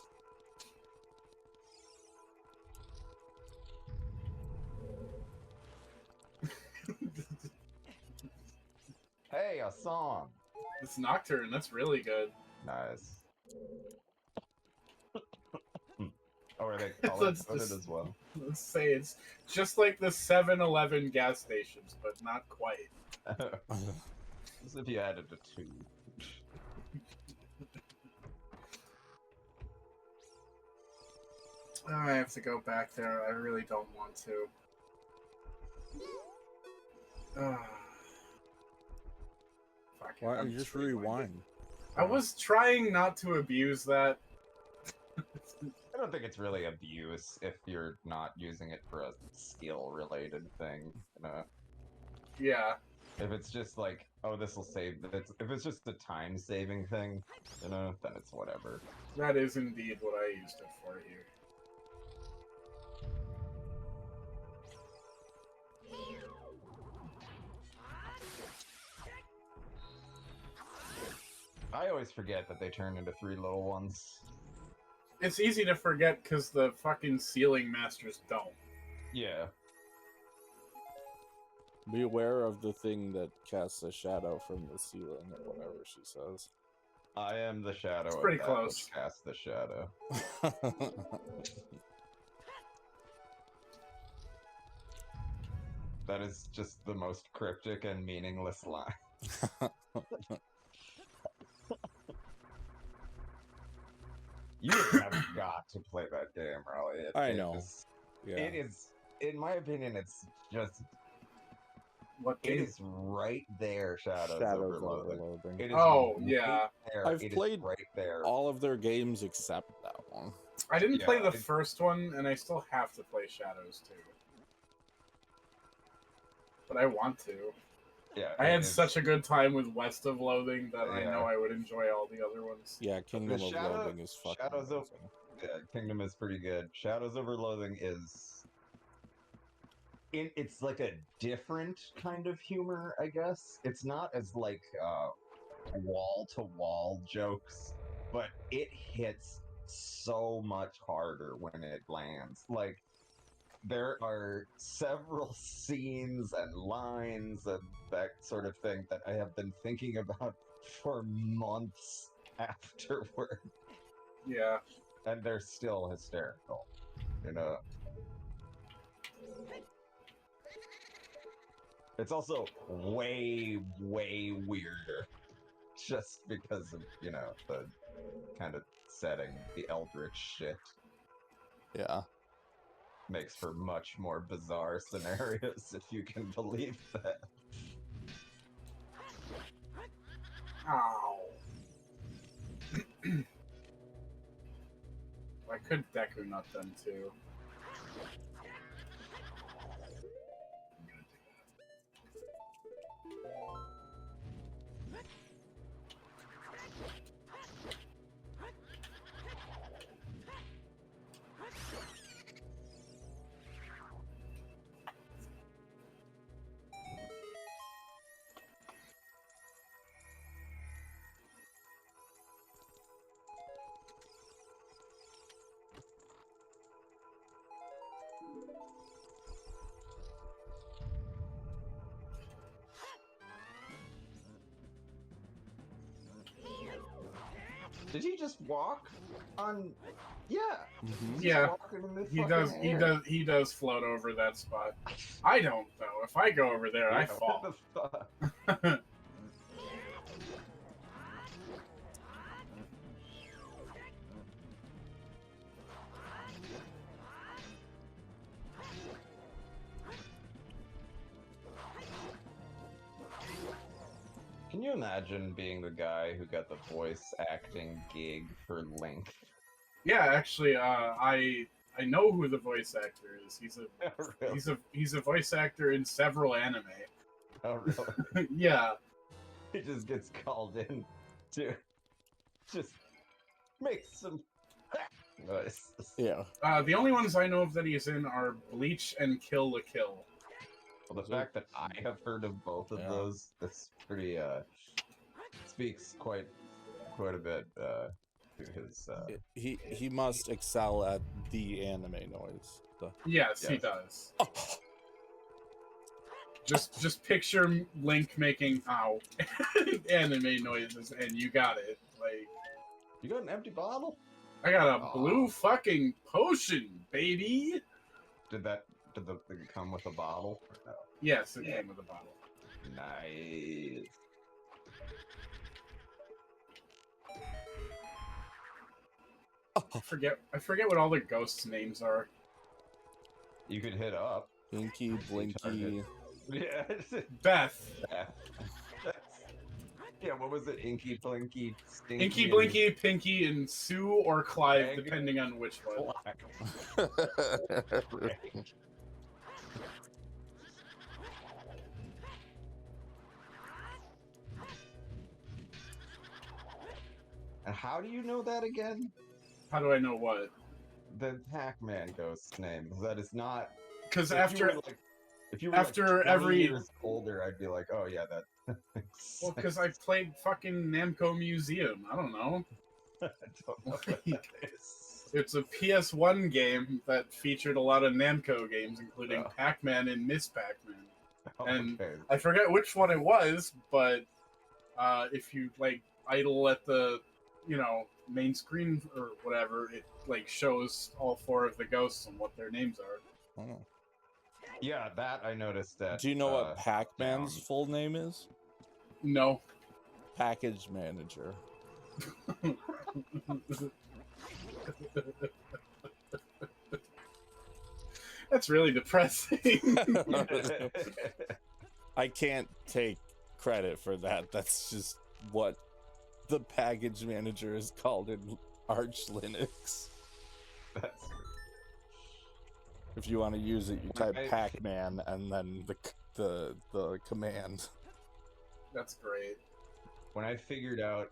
S3: hey, a song.
S2: It's Nocturne. That's really good.
S3: Nice. Oh, are they color coded as well?
S2: Let's say it's just like the 7-Eleven gas stations, but not quite.
S3: As if you added a 2.
S2: Oh, I have to go back there. I really don't want to. Fuck it,
S1: Why don't
S2: I'm
S1: you just
S2: rewinding.
S1: rewind?
S2: I was trying not to abuse that.
S3: I don't think it's really abuse if you're not using it for a skill-related thing. You know?
S2: Yeah.
S3: If it's just like, oh, this will save. If it's just a time-saving thing, you know, then it's whatever.
S2: That is indeed what I used it for here.
S3: I always forget that they turn into 3 little ones.
S2: It's easy to forget because the fucking ceiling masters don't.
S3: Yeah.
S1: Be aware of the thing that casts a shadow from the ceiling or whatever she says.
S3: I am the shadow
S2: It's
S3: of
S2: pretty
S3: that
S2: close.
S3: which casts the shadow. That is just the most cryptic and meaningless line. You have got to play that game, Raleigh.
S1: I know. Yeah.
S3: It is, in my opinion, it's just...
S2: What
S3: It
S2: game?
S3: is right there, Shadows Overloading.
S1: Overloading.
S3: It is
S2: Oh,
S3: right
S2: yeah.
S3: there.
S1: I've
S3: It is
S1: played
S3: right there.
S1: all of their games except that one.
S2: I didn't play the
S3: it-
S2: first one, and I still have to play Shadows 2. But I want to.
S3: Yeah,
S2: I had
S3: it's-
S2: such a good time with West of Loathing that I
S3: Yeah.
S2: know I would enjoy all the other ones.
S1: Yeah, Kingdom of
S3: Shadow-
S1: Loathing is fucking
S3: Shadows of-
S1: amazing.
S3: Yeah, Kingdom is pretty good. Shadows Overloading is... It's like a different kind of humor, I guess. It's not as like wall-to-wall jokes, but it hits so much harder when it lands. Like, there are several scenes and lines and that sort of thing that I have been thinking about for months afterward,
S2: Yeah.
S3: and they're still hysterical, you know? It's also way, way weirder, just because of, you know, the kind of setting, the eldritch shit
S1: Yeah.
S3: makes for much more bizarre scenarios, if you can believe that.
S2: Ow. I could Deku Nut them too. I'm gonna do
S3: Did he just walk on? Yeah.
S1: Mhm.
S3: He's
S2: Yeah,
S3: walking in the
S2: He
S3: fucking
S2: does.
S3: air.
S2: He does float over that spot. I don't though. If I go over there, I
S3: Yeah,
S2: fall.
S3: what the fuck? Can you imagine being the guy who got the voice acting gig for Link?
S2: Yeah, actually, I I know who the voice actor is. He's a
S3: Really?
S2: he's a voice actor in several anime.
S3: Oh, really?
S2: Yeah.
S3: He just gets called in to just make some noises.
S1: Yeah.
S2: The only ones I know of that he's in are Bleach and Kill la Kill.
S3: Well, the fact that I have heard of both of
S1: Yeah.
S3: those, that's pretty, speaks quite a bit, to his,
S1: He must excel at the anime noise.
S2: Yes, he
S3: Yes.
S2: does. Just picture Link making ow anime noises, and you got it. Like,
S3: You got an empty bottle?
S2: I got a
S3: Aw.
S2: blue fucking potion, baby.
S3: Did the thing come with a bottle? Or no?
S2: Yes, it came with a bottle.
S3: Nice.
S2: I forget what all the ghosts' names are.
S3: You could hit up.
S1: Pinky, Blinky.
S3: Yeah.
S2: Beth,
S3: Yeah, what was it? Inky, Blinky, Stinky,
S2: Inky, Blinky, Pinky, and Sue or Clive,
S3: Egg.
S2: depending on which one.
S3: And how do you know that again?
S2: How do I know what?
S3: The Pac-Man ghost's name. That is not.
S2: Because
S3: If you were
S2: after
S3: like 20
S2: every-
S3: years older, I'd be like, oh yeah, that.
S2: well, because I played fucking Namco Museum. I don't know.
S3: I don't know what that is.
S2: It's a PS1 game that featured a lot of Namco games, including
S3: Oh.
S2: Pac-Man and Miss Pac-Man. And
S3: Okay.
S2: I forget which one it was, but if you like idle at the, main screen or whatever, it like shows all four of the ghosts and what their names are.
S1: Oh.
S3: Yeah, that I noticed that.
S1: Do you know what Pac-Man's
S3: down.
S1: full name is?
S2: No.
S1: Package Manager.
S2: That's really depressing.
S1: I can't take credit for that. That's just what the package manager is called in Arch Linux.
S3: That's
S1: If you want to use it, you type
S3: Right.
S1: Pac-Man and then the command.
S2: That's great.
S3: when I figured out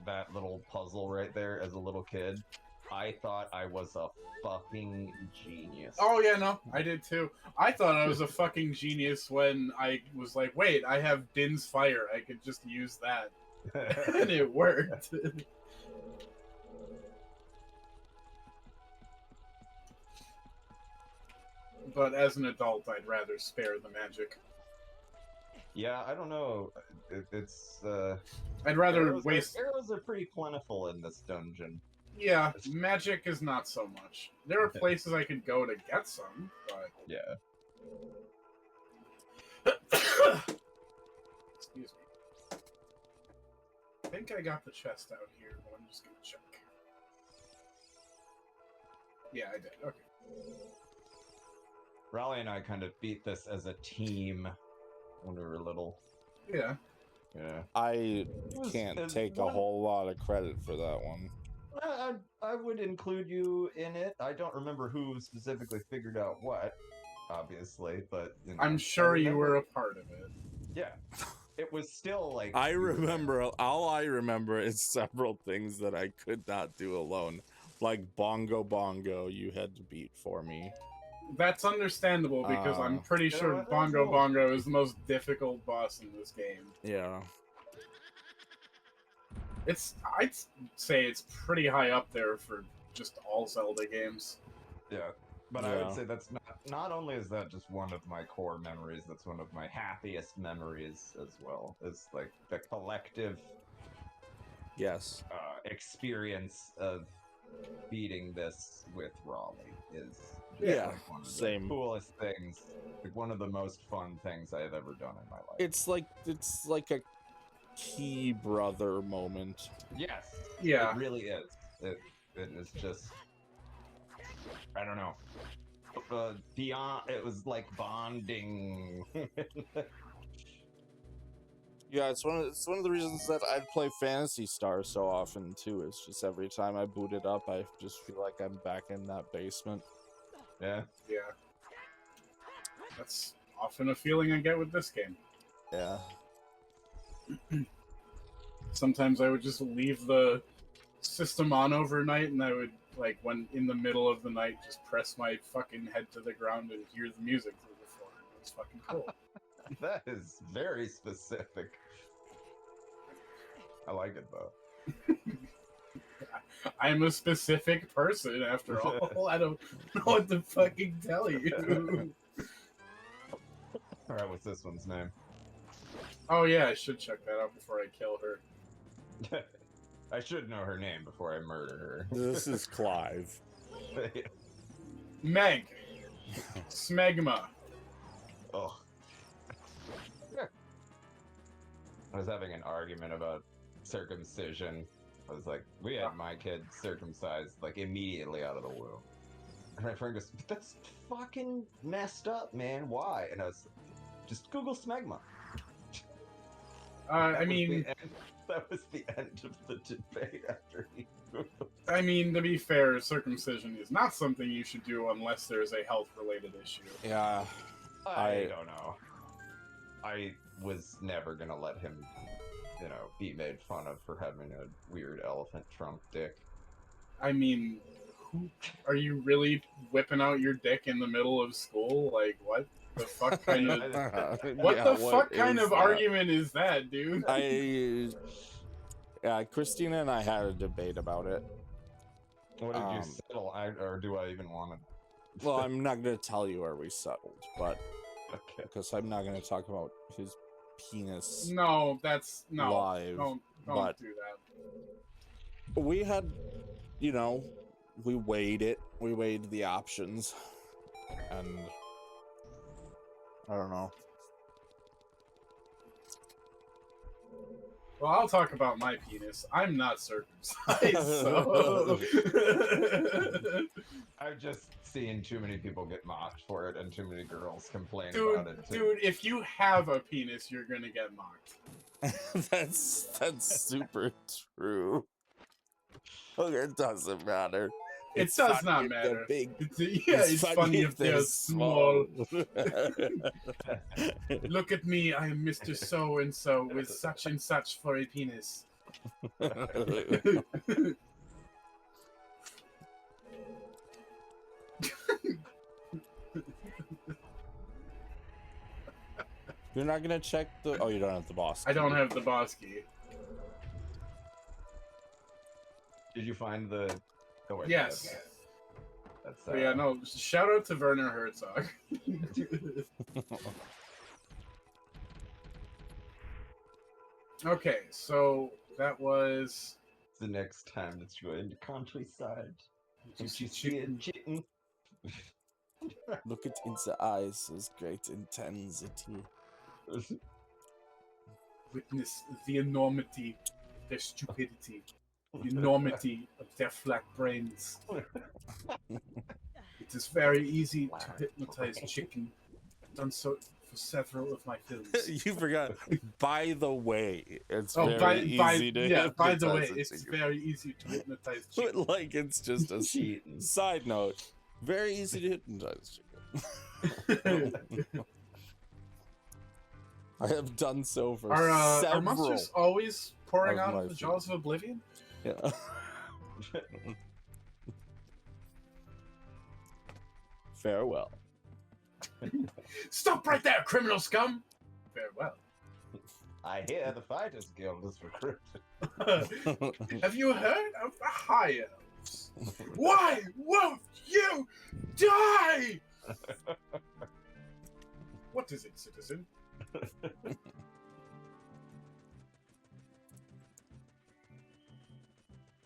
S3: that little puzzle right there as a little kid, I thought I was a fucking genius.
S2: Oh yeah, no, I did too. I thought I was a fucking genius when I was like, wait, I have Din's Fire. I could just use that. And it worked. But as an adult, I'd rather spare the magic.
S3: Yeah, I don't know. It's
S2: I'd rather
S3: arrows,
S2: waste.
S3: Arrows are pretty plentiful in this dungeon.
S2: Yeah, magic is not so much. There are places I could go to get some, but
S3: Yeah.
S2: excuse me. I think I got the chest out here, but I'm just gonna check. Yeah, I did. Okay.
S3: Raleigh and I kind of beat this as a team when we were little.
S2: Yeah.
S3: Yeah.
S1: I
S3: was-
S1: can't
S3: it
S1: take a
S3: one-
S1: whole lot of credit for that one.
S3: I would include you in it. I don't remember who specifically figured out what, obviously, but you know,
S2: I'm
S3: I
S2: sure you were
S3: remember-
S2: a part of it.
S3: Yeah, it was still like
S1: I
S3: we were there.
S1: remember, all I remember is several things that I could not do alone. Like Bongo Bongo, you had to beat for me.
S2: That's understandable because I'm pretty
S3: you know
S2: sure
S3: what, that's
S2: Bongo
S3: cool.
S2: Bongo is the most difficult boss in this game.
S1: Yeah.
S2: I'd say it's pretty high up there for just all Zelda games.
S3: Yeah, but I
S1: Yeah.
S3: would say that's not only is that just one of my core memories, that's one of my happiest memories as well. It's like the collective
S1: Yes.
S3: experience of beating this with Raleigh is just
S1: Yeah,
S3: like one of
S1: same.
S3: the coolest things, like one of the most fun things I have ever done in my life.
S1: It's like a key brother moment.
S3: Yes,
S2: Yeah.
S3: it really is. It is just, I don't know. Beyond, it was like bonding.
S1: Yeah, it's one of the reasons that I play Phantasy Star so often too. It's just every time I boot it up, I just feel like I'm back in that basement.
S3: Yeah.
S2: Yeah. That's often a feeling I get with this game.
S1: Yeah.
S2: Sometimes I would just leave the system on overnight, and I would, like, when in the middle of the night, just press my fucking head to the ground and hear the music through the floor. It was fucking cool.
S3: That is very specific. I like it though.
S2: I'm a specific person, after all. I don't know what to fucking tell you.
S3: Alright, what's this one's name?
S2: Oh yeah, I should check that out before I kill her.
S3: I should know her name before I murder
S1: This is Clive.
S3: her.
S2: Meg. Smegma.
S3: Oh. I was having an argument about circumcision. I was like, we had my kid circumcised like immediately out of the womb. And my friend goes, that's fucking messed up, man. Why? And I was just Google smegma.
S2: I mean,
S3: that was the end of the debate after he Googled.
S2: I mean, to be fair, circumcision is not something you should do unless there's a health-related issue.
S1: Yeah.
S3: I don't know. I was never gonna let him, be made fun of for having a weird elephant trunk dick.
S2: I mean, are you really whipping out your dick in the middle of school? Like, what the fuck kind of... What kind of argument is that, dude?
S1: Christina and I had a debate about it.
S3: What did you settle? Or do I even want to?
S1: Well, I'm not going to tell you where we settled, but
S3: Okay.
S1: because I'm not going to talk about his penis.
S2: No, that's no.
S1: Live,
S2: don't
S1: but
S2: do that.
S1: We had, we weighed it. We weighed the options, and I don't know.
S2: Well, I'll talk about my penis. I'm not circumcised, so...
S3: I've just seen too many people get mocked for it and too many girls complain
S2: Dude,
S3: about it too.
S2: dude, if you have a penis, you're gonna get mocked.
S1: That's super true. Look, it doesn't matter.
S2: It does not matter.
S1: Big.
S2: It's funny if they're small. Look at me, I am Mr. So-and-so with such and such for a penis.
S1: You're not gonna check the... Oh, you don't have the boss key.
S2: I don't have the boss key.
S3: Did you find the... Oh, wait,
S2: Yes.
S3: That's
S2: But yeah, no, shout out to Werner Herzog. Okay, so that was...
S3: the next time that you go into countryside.
S2: Did you
S3: And
S2: see
S3: you see a chicken.
S1: Look it in the eyes, his great intensity.
S2: Witness the enormity, their stupidity, the enormity of their flat brains. It is very easy to hypnotize chicken. I've done so for several of my films.
S1: You forgot. By the way, it's
S2: Oh,
S1: very easy to
S2: yeah, by the way,
S1: hypnotize a
S2: it's
S1: chicken.
S2: very easy to hypnotize chicken.
S1: But like, it's just a side note. Very easy to hypnotize chicken. I have done so for
S2: Are
S1: several.
S2: monsters always pouring
S1: of
S2: out
S1: my
S2: of the jaws of oblivion?
S1: Yeah. Farewell.
S2: Stop right there, criminal scum! Farewell.
S3: I hear the Fighters Guild is recruited.
S2: Have you heard of the high elves? Why won't you die? What is it, citizen?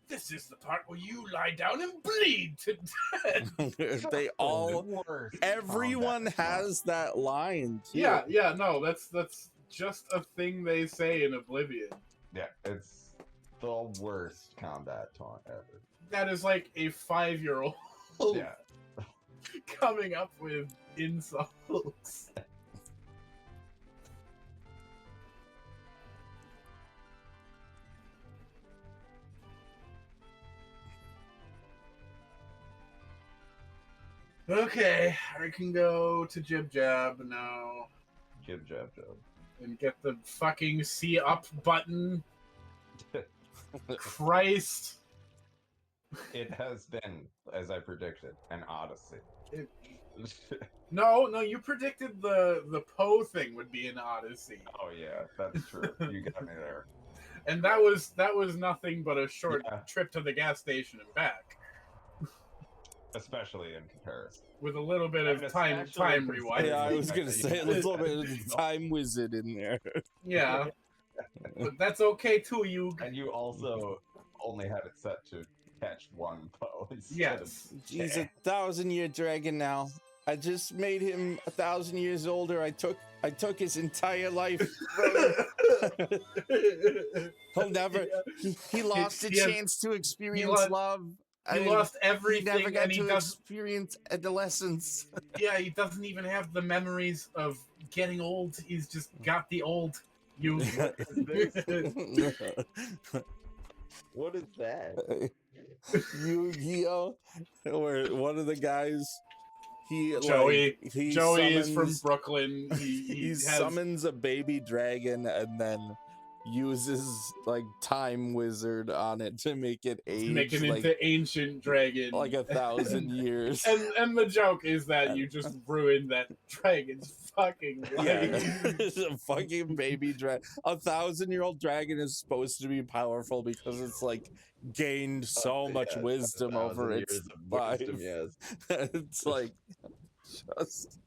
S2: This is the part where you lie down and bleed to death.
S1: They all,
S3: Worst
S1: everyone
S3: combat
S1: has that line too.
S2: Yeah, no, that's just a thing they say in Oblivion.
S3: Yeah, it's the worst combat taunt ever.
S2: That is like a 5-year-old
S3: Yeah.
S2: coming up with insults. Okay, I can go to Jib Jab now
S3: Jib jab jab.
S2: and get the fucking C up button. Christ.
S3: It has been, as I predicted, an odyssey.
S2: It- No, you predicted the Poe thing would be an odyssey.
S3: Oh yeah, that's true. You got me there.
S2: And that was nothing but a short
S3: Yeah.
S2: trip to the gas station and back.
S3: Especially in comparison.
S2: With a little bit of
S3: And
S2: time
S3: especially
S2: rewind.
S1: Yeah, I was
S3: considering
S1: gonna
S3: that
S1: say a
S3: you
S1: little
S3: had
S1: bit of
S3: to-
S1: time wizard in there.
S2: Yeah. But that's okay too, you.
S3: And you also only had it set to catch one Poe instead
S2: Yes.
S1: He's
S3: of
S1: 1,000-year dragon now. I just made him 1,000 years older. I took his entire life. He'll never. He lost a
S2: He has-
S1: chance to experience
S2: lost-
S1: love.
S2: He
S1: and
S2: lost
S1: He
S2: everything,
S1: never got
S2: and he
S1: to
S2: doesn't.
S1: experience adolescence.
S2: Yeah, he doesn't even have the memories of getting old. He's just got the old. You.
S3: What is that?
S1: Yu-Gi-Oh, or one of the guys.
S2: Joey.
S1: He
S2: Joey is from
S1: summons-
S2: Brooklyn.
S1: He
S2: has
S1: summons a baby dragon and then uses like time wizard on it to make it age
S2: making
S1: like,
S2: into ancient dragon.
S1: like 1,000 years.
S2: And the joke is that you just ruined that dragon's fucking
S1: Yeah,
S2: life.
S1: it's a fucking baby dragon. 1,000-year-old dragon is supposed to be powerful because it's like gained so much wisdom over
S3: 1,000
S1: its
S3: years of
S1: life.
S3: wisdom, yes.
S1: It's like just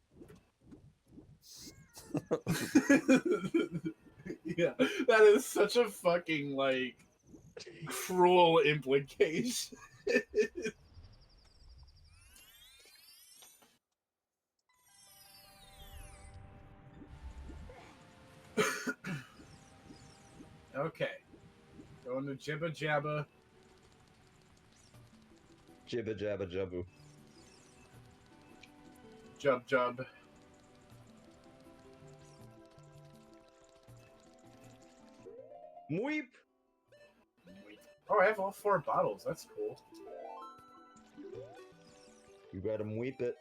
S2: Yeah, that is such a fucking like cruel implication. Okay, going to Jibba Jabba.
S3: Jibba jabba jabbu.
S2: Jub Jub.
S3: Mweep!
S2: Oh, I have all 4 bottles. That's cool.
S3: You gotta mweep it.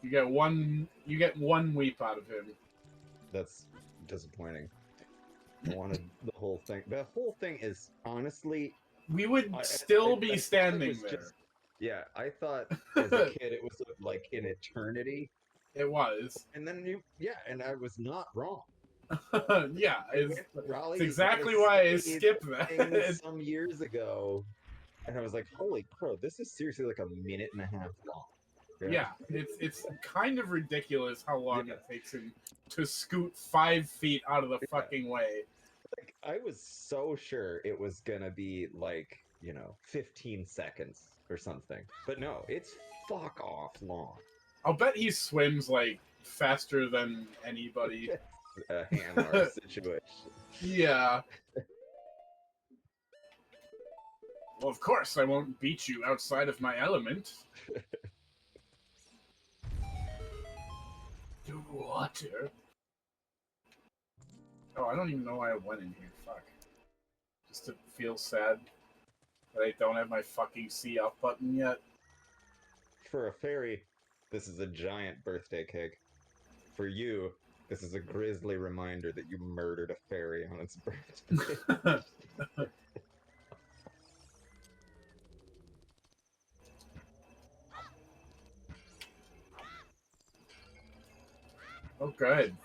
S2: You get one weep out of him.
S3: That's disappointing. I wanted the whole thing. The whole thing is honestly.
S2: We would
S3: I
S2: still
S3: thought
S2: be
S3: it
S2: standing
S3: was
S2: there.
S3: just- yeah, I thought as a kid it was like an eternity,
S2: It was.
S3: and then and I was not wrong.
S2: Yeah,
S3: I
S2: it's
S3: went to Raleigh
S2: exactly
S3: United
S2: why I
S3: States
S2: skipped
S3: thing
S2: that.
S3: some years ago, and I was like, "Holy crow! This is seriously like a minute and a half long."
S2: Yeah, it's kind of ridiculous how long
S3: Yeah.
S2: it takes him to scoot 5 feet out of the
S3: Yeah.
S2: fucking way.
S3: Like I was so sure it was gonna be like 15 seconds or something, but no, it's fuck off long.
S2: I'll bet he swims like faster than anybody.
S3: A hammer situation.
S2: Yeah. Well, of course I won't beat you outside of my element. Do water. Oh, I don't even know why I went in here. Fuck. Just to feel sad that I don't have my fucking C up button yet.
S3: For a fairy, this is a giant birthday cake. For you, this is a grisly reminder that you murdered a fairy on its birthday.
S2: Oh, good.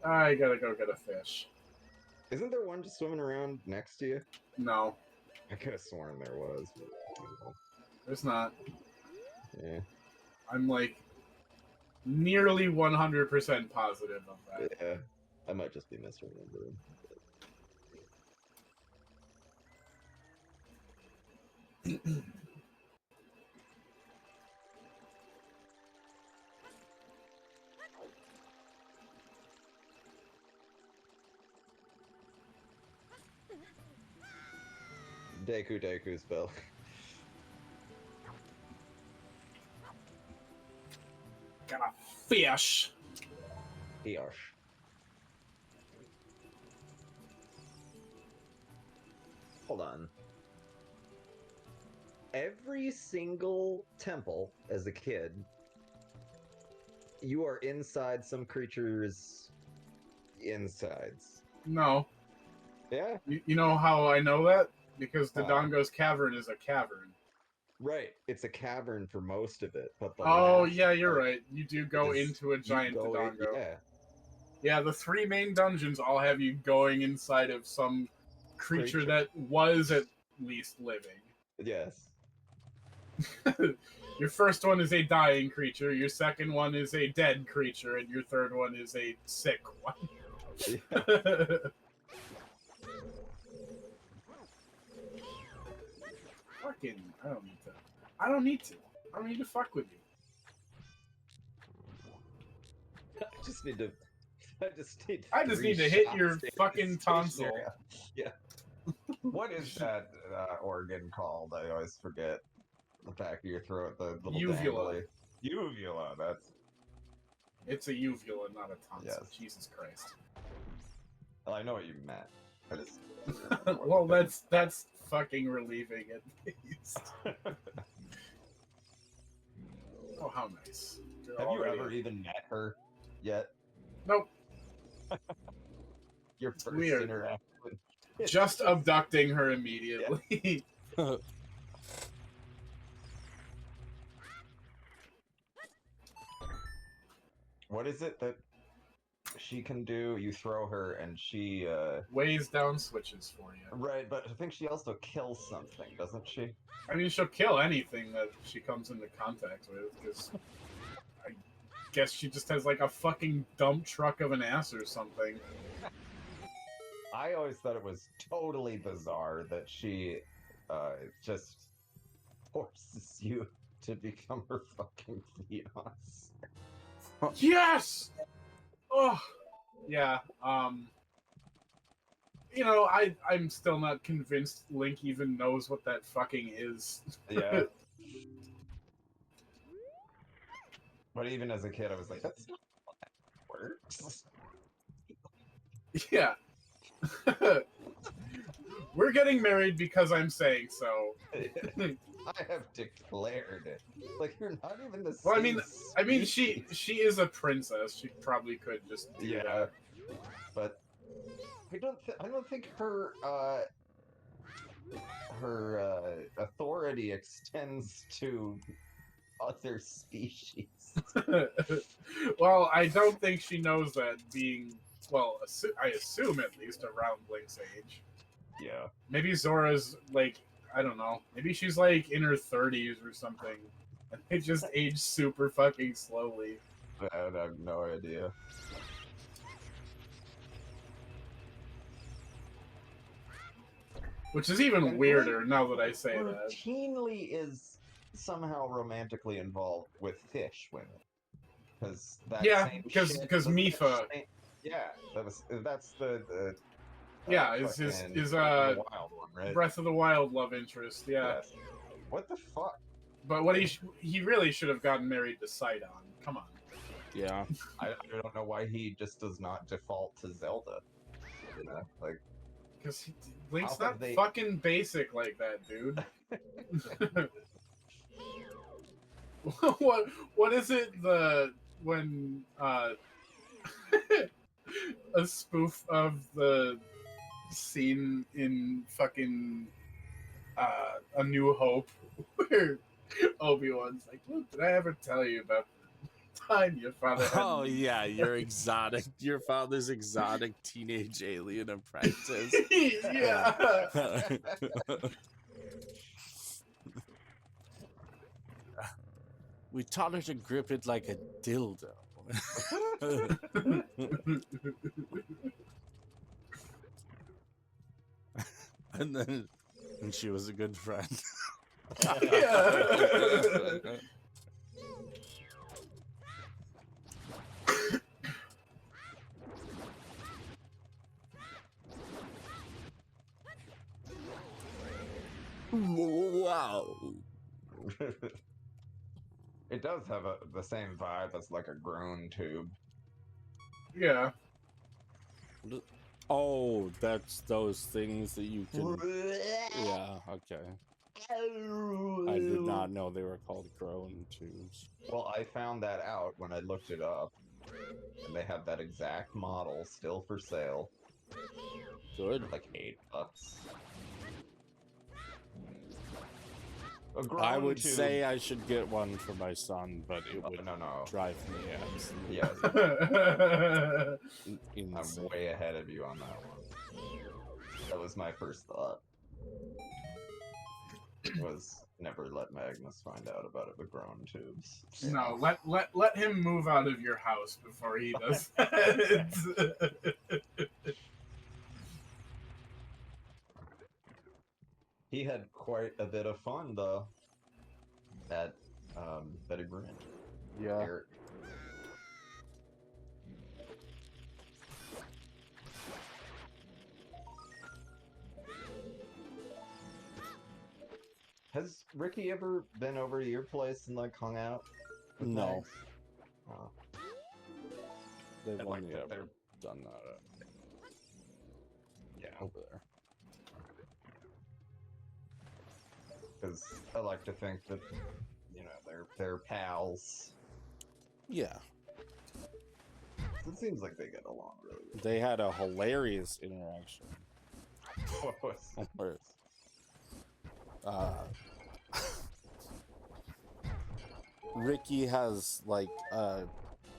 S2: I gotta go get a fish.
S3: Isn't there one just swimming around next to you?
S2: No,
S3: I could have sworn there was.
S2: there's not.
S3: Yeah.
S2: I'm like nearly 100% positive of that.
S3: Yeah. I might just be misremembering. Deku spell.
S2: Got a fish.
S3: Eosh.
S4: hold on. Every single temple as a kid, you are inside some creature's insides.
S2: No.
S4: Yeah?
S2: You know how I know that? Because
S4: How?
S2: Dodongo's cavern is a cavern.
S4: Right. It's a cavern for most of it, but the
S2: Oh,
S4: last
S2: yeah, you're
S4: part
S2: right. You do go
S4: is
S2: into a
S4: you
S2: giant
S4: go in-
S2: Dodongo.
S4: yeah.
S2: Yeah, the 3 main dungeons all have you going inside of some creature that was at least living.
S4: Yes.
S2: Your first one is a dying creature, your second one is a dead creature, and your third one is a sick one.
S4: Yeah.
S2: Fucking, I don't need to. I don't need to. I don't need to fuck with you.
S4: I just need to. I just need.
S2: I just need to hit your fucking tonsil.
S4: Yeah.
S3: What is that organ called? I always forget. The back of your throat, the little
S2: Uvula.
S3: dangly. Uvula. That's.
S2: It's a uvula, not a tonsil.
S3: Yes.
S2: Jesus Christ.
S3: Well, I know what you meant. I just.
S2: Well, that's fucking relieving at least. Oh, how nice. You're
S3: Have you
S2: already-
S3: ever even met her yet?
S2: Nope.
S3: Your first
S2: Weird.
S3: interaction.
S2: Just abducting her immediately.
S3: What is it that she can do? You throw her and she
S2: Weighs down switches for you.
S3: right, but I think she also kills something, doesn't she?
S2: I mean, she'll kill anything that she comes into contact with, because I guess she just has like a fucking dump truck of an ass or something.
S3: I always thought it was totally bizarre that she just forces you to become her fucking fiance.
S2: Yes! Oh, yeah. You know, I'm still not convinced Link even knows what that fucking is.
S3: Yeah. But even as a kid, I was like, that's not how that works.
S2: Yeah. We're getting married because I'm saying so.
S3: I have declared it. Like, you're not even the same
S2: Well, I mean,
S3: species.
S2: she is a princess. She probably could just do
S3: Yeah,
S2: that.
S3: but I don't think her authority extends to other species.
S2: Well, I don't think she knows that being, well, I assume at least around Link's age.
S3: Yeah.
S2: Maybe Zora's like, I don't know. Maybe she's like in her 30s or something. And they just age super fucking slowly.
S3: I have no idea.
S2: Which is even
S3: And
S2: weirder now that I say that.
S3: Routinely is somehow romantically involved with fish women. Because that
S2: Yeah,
S3: same
S2: because
S3: shit-
S2: Mifa.
S3: Yeah, that's the
S2: Yeah, is
S3: fucking
S2: his
S3: the wild one, right?
S2: Breath of the Wild love interest. Yeah.
S3: Yes. What the fuck?
S2: But what he really should have gotten married to Sidon. Come on.
S1: Yeah.
S3: I don't know why he just does not default to Zelda. You know, like
S2: Because Link's
S3: How
S2: not
S3: have they-
S2: fucking basic like that, dude. what is it when a spoof of the scene in fucking A New Hope where Obi-Wan's like, look, did I ever tell you about the time your father had
S1: Oh yeah, your father's exotic teenage alien apprentice.
S2: yeah.
S1: We taught her to grip it like a dildo. and she was a good friend.
S2: Yeah.
S1: Wow.
S3: it does have the same vibe as like a groan tube.
S2: Yeah.
S1: Oh, that's those things that you can. Yeah, okay. I did not know they were called groan tubes.
S3: Well, I found that out when I looked it up, and they have that exact model still for sale
S1: Good.
S3: for like $8. A
S1: I
S3: groan
S1: would
S3: tube.
S1: say I should get one for my son, but it would
S3: no.
S1: drive me absolutely
S3: Yes, I'm
S1: insane.
S3: way ahead of you on that one. That was my first thought. Was never let Magnus find out about it with groan tubes.
S2: No, let him move out of your house before he does that.
S3: He had quite a bit of fun though at Betty Brant.
S1: Yeah.
S3: Eric. Has Ricky ever been over to your place and like hung out? With
S1: No.
S3: Max? Oh.
S1: They've
S3: I'd like
S1: only
S3: to
S1: ever
S3: think-
S1: done that
S3: Yeah,
S1: over there.
S3: because I like to think that you know they're pals.
S1: Yeah.
S3: It seems like they get along really well.
S1: They had a hilarious interaction
S3: What was
S1: where Ricky has like I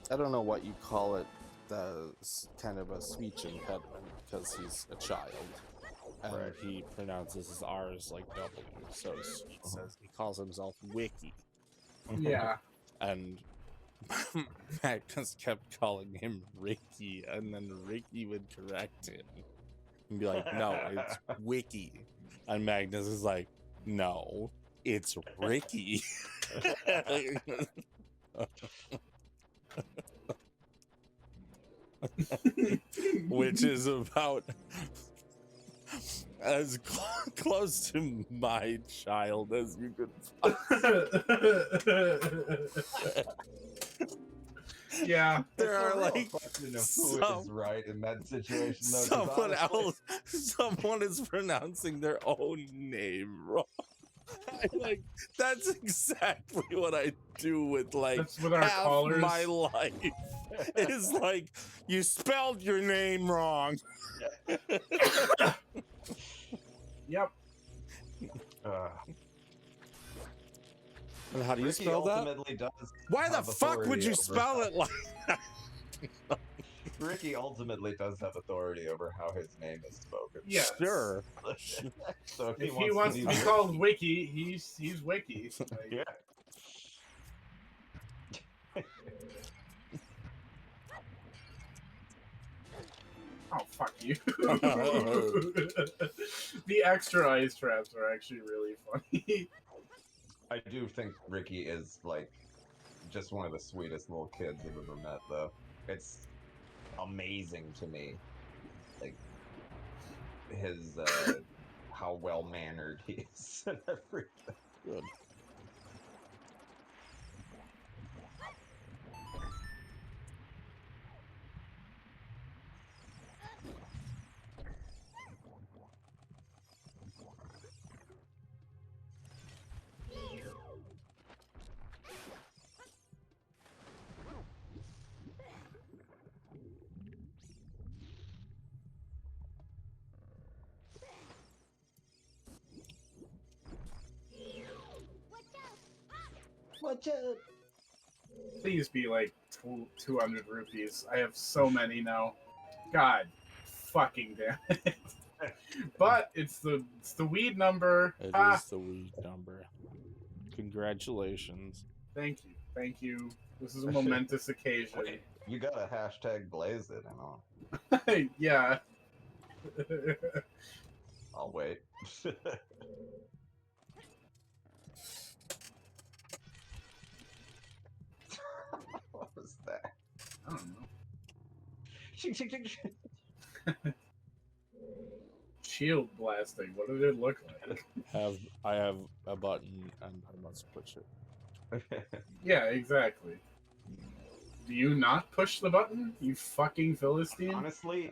S1: don't know what you call it, kind of a speech impediment because he's a child, and
S3: Right.
S1: he pronounces his R's like W. So he calls himself Wiki,
S2: Yeah.
S1: and Magnus kept calling him Ricky, and then Ricky would correct him and be like, "No, it's Wiki," and Magnus is like, "No, it's Ricky." Which is about as close to my child as you could
S2: Yeah.
S1: There
S3: It's a
S1: are
S3: real
S1: like
S3: question of who is right in that situation, though. 'cause
S1: someone
S3: honestly-
S1: else, someone is pronouncing their own name wrong. I'm like, that's exactly what I do with like
S2: That's what our
S1: half
S2: callers.
S1: my life. It's like, you spelled your name wrong.
S2: Yep.
S1: And how do you
S3: Ricky
S1: spell that?
S3: ultimately does.
S1: Why the
S3: have
S1: fuck would
S3: authority
S1: you
S3: over
S1: spell
S3: how-
S1: it like
S3: Ricky ultimately does have authority over how his name is spoken.
S2: Yes.
S1: Sure.
S3: So if
S2: If he wants to be called Wiki, he's Wiki. Like,
S3: yeah.
S2: oh fuck you. The extra ice traps are actually really funny.
S3: I do think Ricky is like just one of the sweetest little kids I've ever met, though. It's amazing to me, like his how well mannered he is and everything.
S1: Good.
S3: Watch out!
S2: Please be like 200 rupees. I have so many now. God fucking damn it. But it's the weed number.
S1: It
S2: Ah,
S1: is the weed number. Congratulations.
S2: thank you. Thank you. This is a momentous occasion.
S3: Wait, you gotta hashtag blaze it and all.
S2: Yeah.
S3: I'll wait. What was that?
S2: I don't know.
S3: Shing, shing, shing, shing.
S2: Shield blasting. What did it look like?
S1: I have a button and I must push it.
S2: Yeah, exactly. Do you not push the button, you fucking Philistine?
S3: Honestly,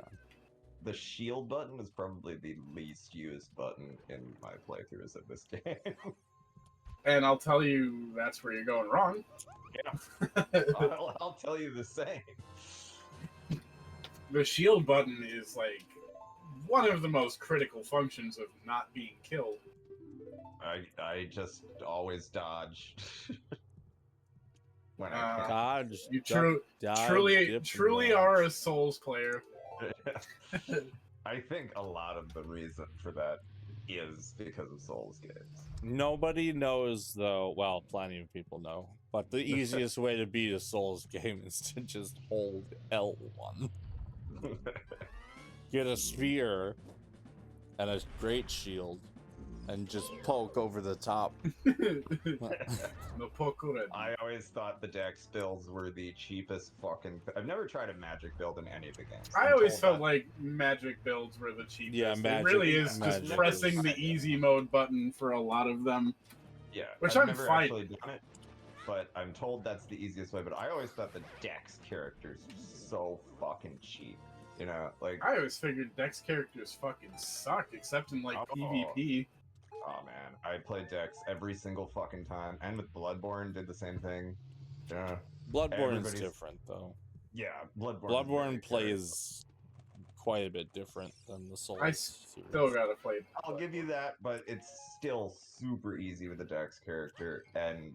S3: the shield button is probably the least used button in my playthroughs of this game.
S2: And I'll tell you, that's where you're going wrong.
S3: I'll tell you the same.
S2: The shield button is like one of the most critical functions of not being killed.
S3: I just always dodge. When I can.
S1: Dodge.
S2: You
S1: dodge,
S2: truly
S1: dip,
S2: truly
S1: and
S2: are a
S1: dodge.
S2: Souls player.
S3: I think a lot of the reason for that is because of Souls games.
S1: Nobody knows, though. Well, plenty of people know. But the easiest way to beat a Souls game is to just hold L1. Get a sphere and a great shield and just poke over the top.
S2: No pokure.
S3: I always thought the dex builds were the cheapest fucking. I've never tried a magic build in any of the games.
S2: I
S3: I'm
S2: always
S3: told
S2: felt
S3: that-
S2: like magic builds were the cheapest.
S1: Yeah,
S2: It
S1: magic-
S2: really is
S1: magic
S2: just pressing
S1: is-
S2: the easy mode button for a lot of them.
S3: Yeah,
S2: Which
S3: I've
S2: I'm
S3: never
S2: fine.
S3: actually done it, but I'm told that's the easiest way. But I always thought the dex characters were so fucking cheap. You know, like
S2: I always figured Dex characters fucking suck, except in like
S3: Oh.
S2: PvP.
S3: oh man, I played dex every single fucking time, and with Bloodborne did the same thing. Yeah,
S1: Bloodborne's
S3: Everybody's-
S1: different, though.
S3: yeah, Bloodborne.
S1: Bloodborne plays quite a bit different than the Souls
S2: I
S1: series.
S2: Still gotta play.
S3: I'll give you that, but it's still super easy with the dex character, and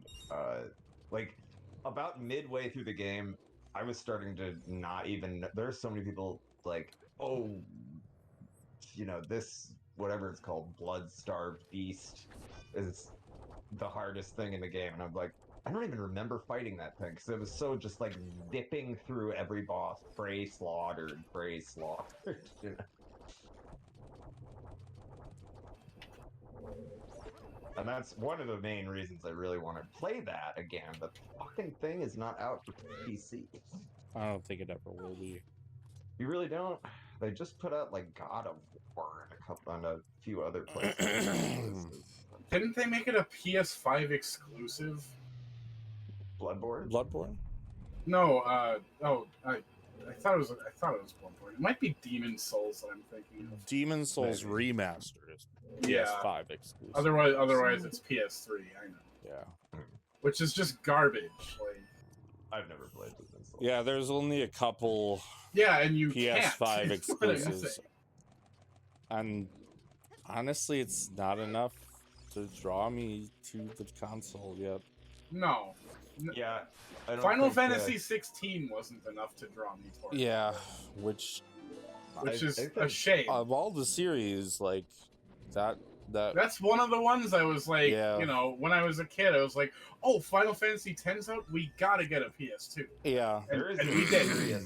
S3: like about midway through the game, I was starting to not even. There's so many people like, oh, you know, this whatever it's called, blood-starved beast is the hardest thing in the game, and I'm like, I don't even remember fighting that thing because it was so just like zipping through every boss, prey slaughtered, prey slaughtered. You know? And that's one of the main reasons I really want to play that again. The fucking thing is not out for PC.
S1: I don't think it ever will be.
S3: You really don't? They just put out like God of War and a few other places.
S2: Didn't they make it a PS5 exclusive?
S3: Bloodborne?
S1: Bloodborne?
S2: No. I thought it was. I thought it was Bloodborne. It might be Demon Souls that I'm thinking of.
S1: Demon Souls
S3: Maybe.
S1: Remastered is
S2: Yeah.
S1: PS5 exclusive.
S2: Otherwise it's PS3. I know.
S1: Yeah.
S2: Which is just garbage. Like.
S3: I've never played Demon Souls.
S1: Yeah, there's only a couple
S2: Yeah, and you
S1: PS5
S2: can't. is what I'm
S1: exclusives.
S2: saying.
S1: And honestly, it's not enough to draw me to the console yet.
S2: No.
S3: Yeah. I don't
S2: Final
S3: think,
S2: Fantasy 16 wasn't enough to draw me toward it.
S1: Yeah, which
S2: Which
S3: I
S2: is a
S3: think-
S2: shame.
S1: of all the series, like that
S2: That's one of the ones I was like,
S1: Yeah.
S2: you know, when I was a kid, I was like, oh, Final Fantasy X's out? We gotta get a PS2.
S1: yeah.
S3: There is
S2: and
S3: a
S2: we did.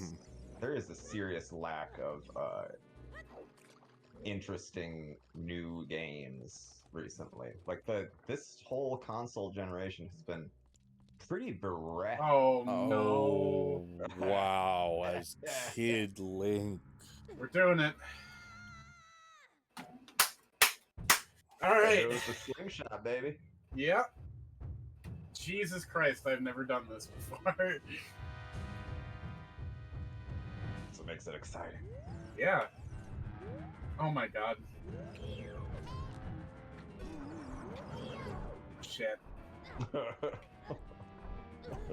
S3: there is a serious lack of interesting new games recently. Like this whole console generation has been pretty bereft.
S2: Oh,
S1: Oh wow, as Kid Link.
S2: no. We're doing it. All right.
S3: There was the slingshot, baby.
S2: Yeah. Jesus Christ, I've never done this before.
S3: That's what makes it exciting.
S2: Yeah. Oh my god. Shit.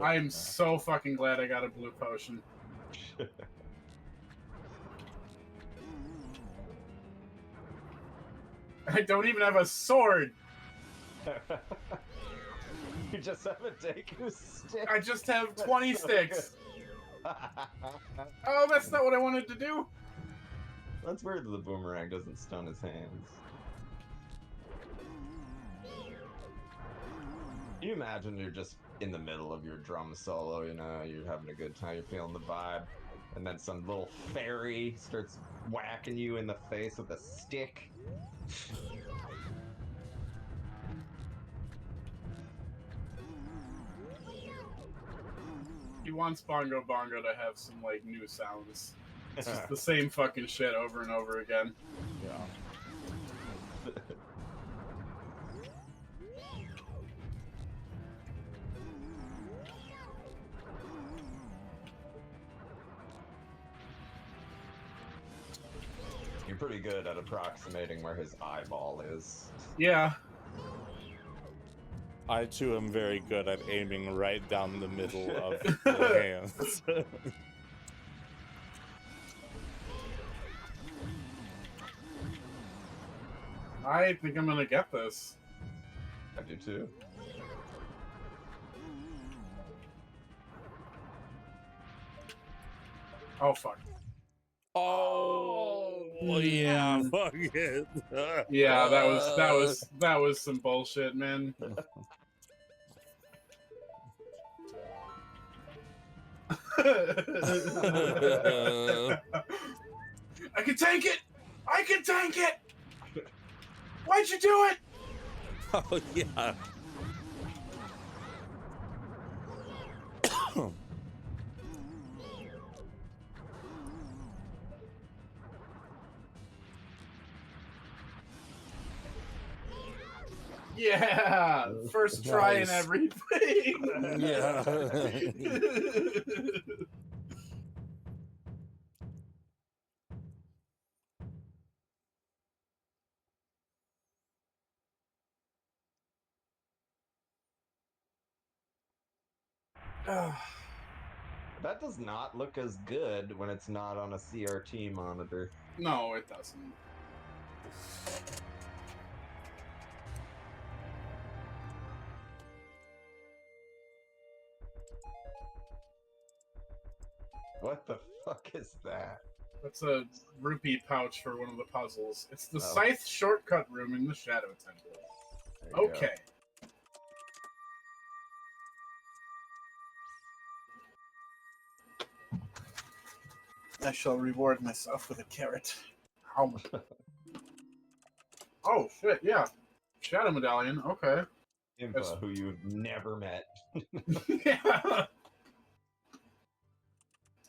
S2: I am so fucking glad I got a blue potion. I don't even have a sword.
S3: You just have a Deku stick.
S2: I just have 20 sticks. Oh, that's not what I wanted to do.
S3: That's weird that the boomerang doesn't stun his hands. Can you imagine you're just in the middle of your drum solo, you know, you're having a good time, you're feeling the vibe, and then some little fairy starts whacking you in the face with a stick?
S2: He wants Bongo Bongo to have some, like, new sounds. It's just the same fucking shit over and over again.
S1: Yeah.
S3: actually pretty good at approximating where his eyeball is.
S2: Yeah.
S1: I too am very good at aiming right down the middle of the hands.
S2: I think I'm gonna get this.
S3: I do too.
S2: Oh fuck.
S1: Oh yeah, fuck it.
S2: Yeah, that was some bullshit, man. I can tank it! I can tank it! Why'd you do it?
S1: Oh yeah.
S2: Yeah, first try and
S1: Nice.
S2: everything.
S1: Yeah.
S3: That does not look as good when it's not on a CRT monitor.
S2: No, it doesn't.
S3: What the fuck is that?
S2: That's a rupee pouch for one of the puzzles. It's the
S3: Oh.
S2: Scythe shortcut room in the Shadow Temple.
S3: There you go.
S2: Okay. I shall reward myself with a carrot. Ow. Oh shit, yeah. Shadow Medallion, okay.
S3: Impa, who you've never met.
S2: Yeah.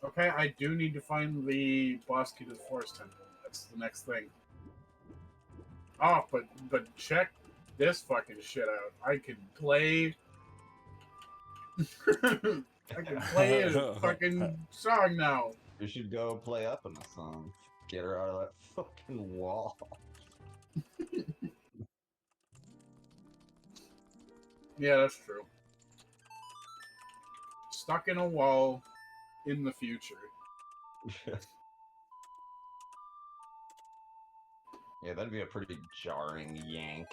S2: Okay, I do need to find the boss key to the Forest Temple. That's the next thing. Oh, but check this fucking shit out. I can play. I can play a fucking song now.
S3: You should go play up in the song. Get her out of that fucking wall.
S2: Yeah, that's true. Stuck in a wall in the future.
S3: Yeah, that'd be a pretty jarring yank.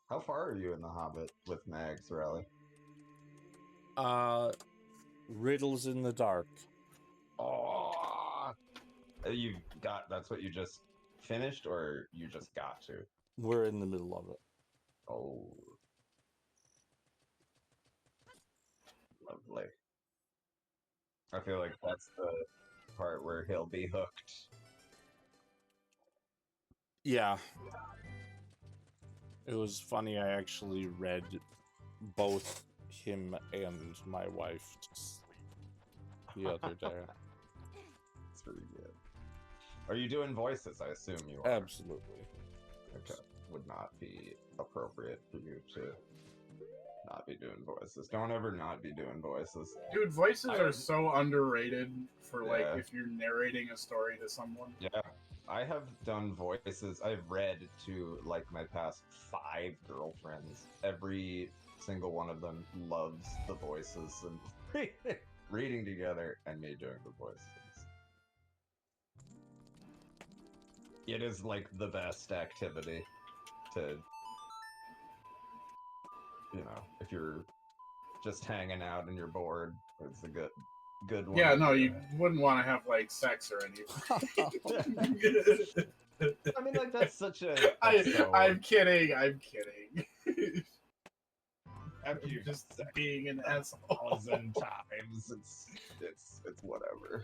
S3: How far are you in The Hobbit with Mags, Rally?
S1: Riddles in the dark.
S3: Oh, you got, that's what you just finished, or you just got to?
S1: We're in the middle of it.
S3: Oh. Lovely. I feel like that's the part where he'll be hooked.
S1: Yeah. It was funny, I actually read both him and my wife just the other day.
S3: It's pretty good. Are you doing voices? I assume you are.
S1: Absolutely.
S3: Okay. Would not be appropriate for you to not be doing voices. Don't ever not be doing voices.
S2: Dude, voices are so underrated for like
S3: Yeah.
S2: if you're narrating a story to someone.
S3: Yeah. I have done voices. I've read to like my past 5 girlfriends. Every single one of them loves the voices and reading together and me doing the voices. It is like the best activity to, you know, if you're just hanging out and you're bored, it's a good one.
S2: Yeah,
S3: to
S2: no,
S3: do.
S2: you wouldn't want to have like sex or anything.
S3: I mean, like that's such a.
S2: I'm kidding. I'm kidding.
S3: After you
S2: just
S3: just
S2: being an asshole.
S3: 1,000 times, it's whatever.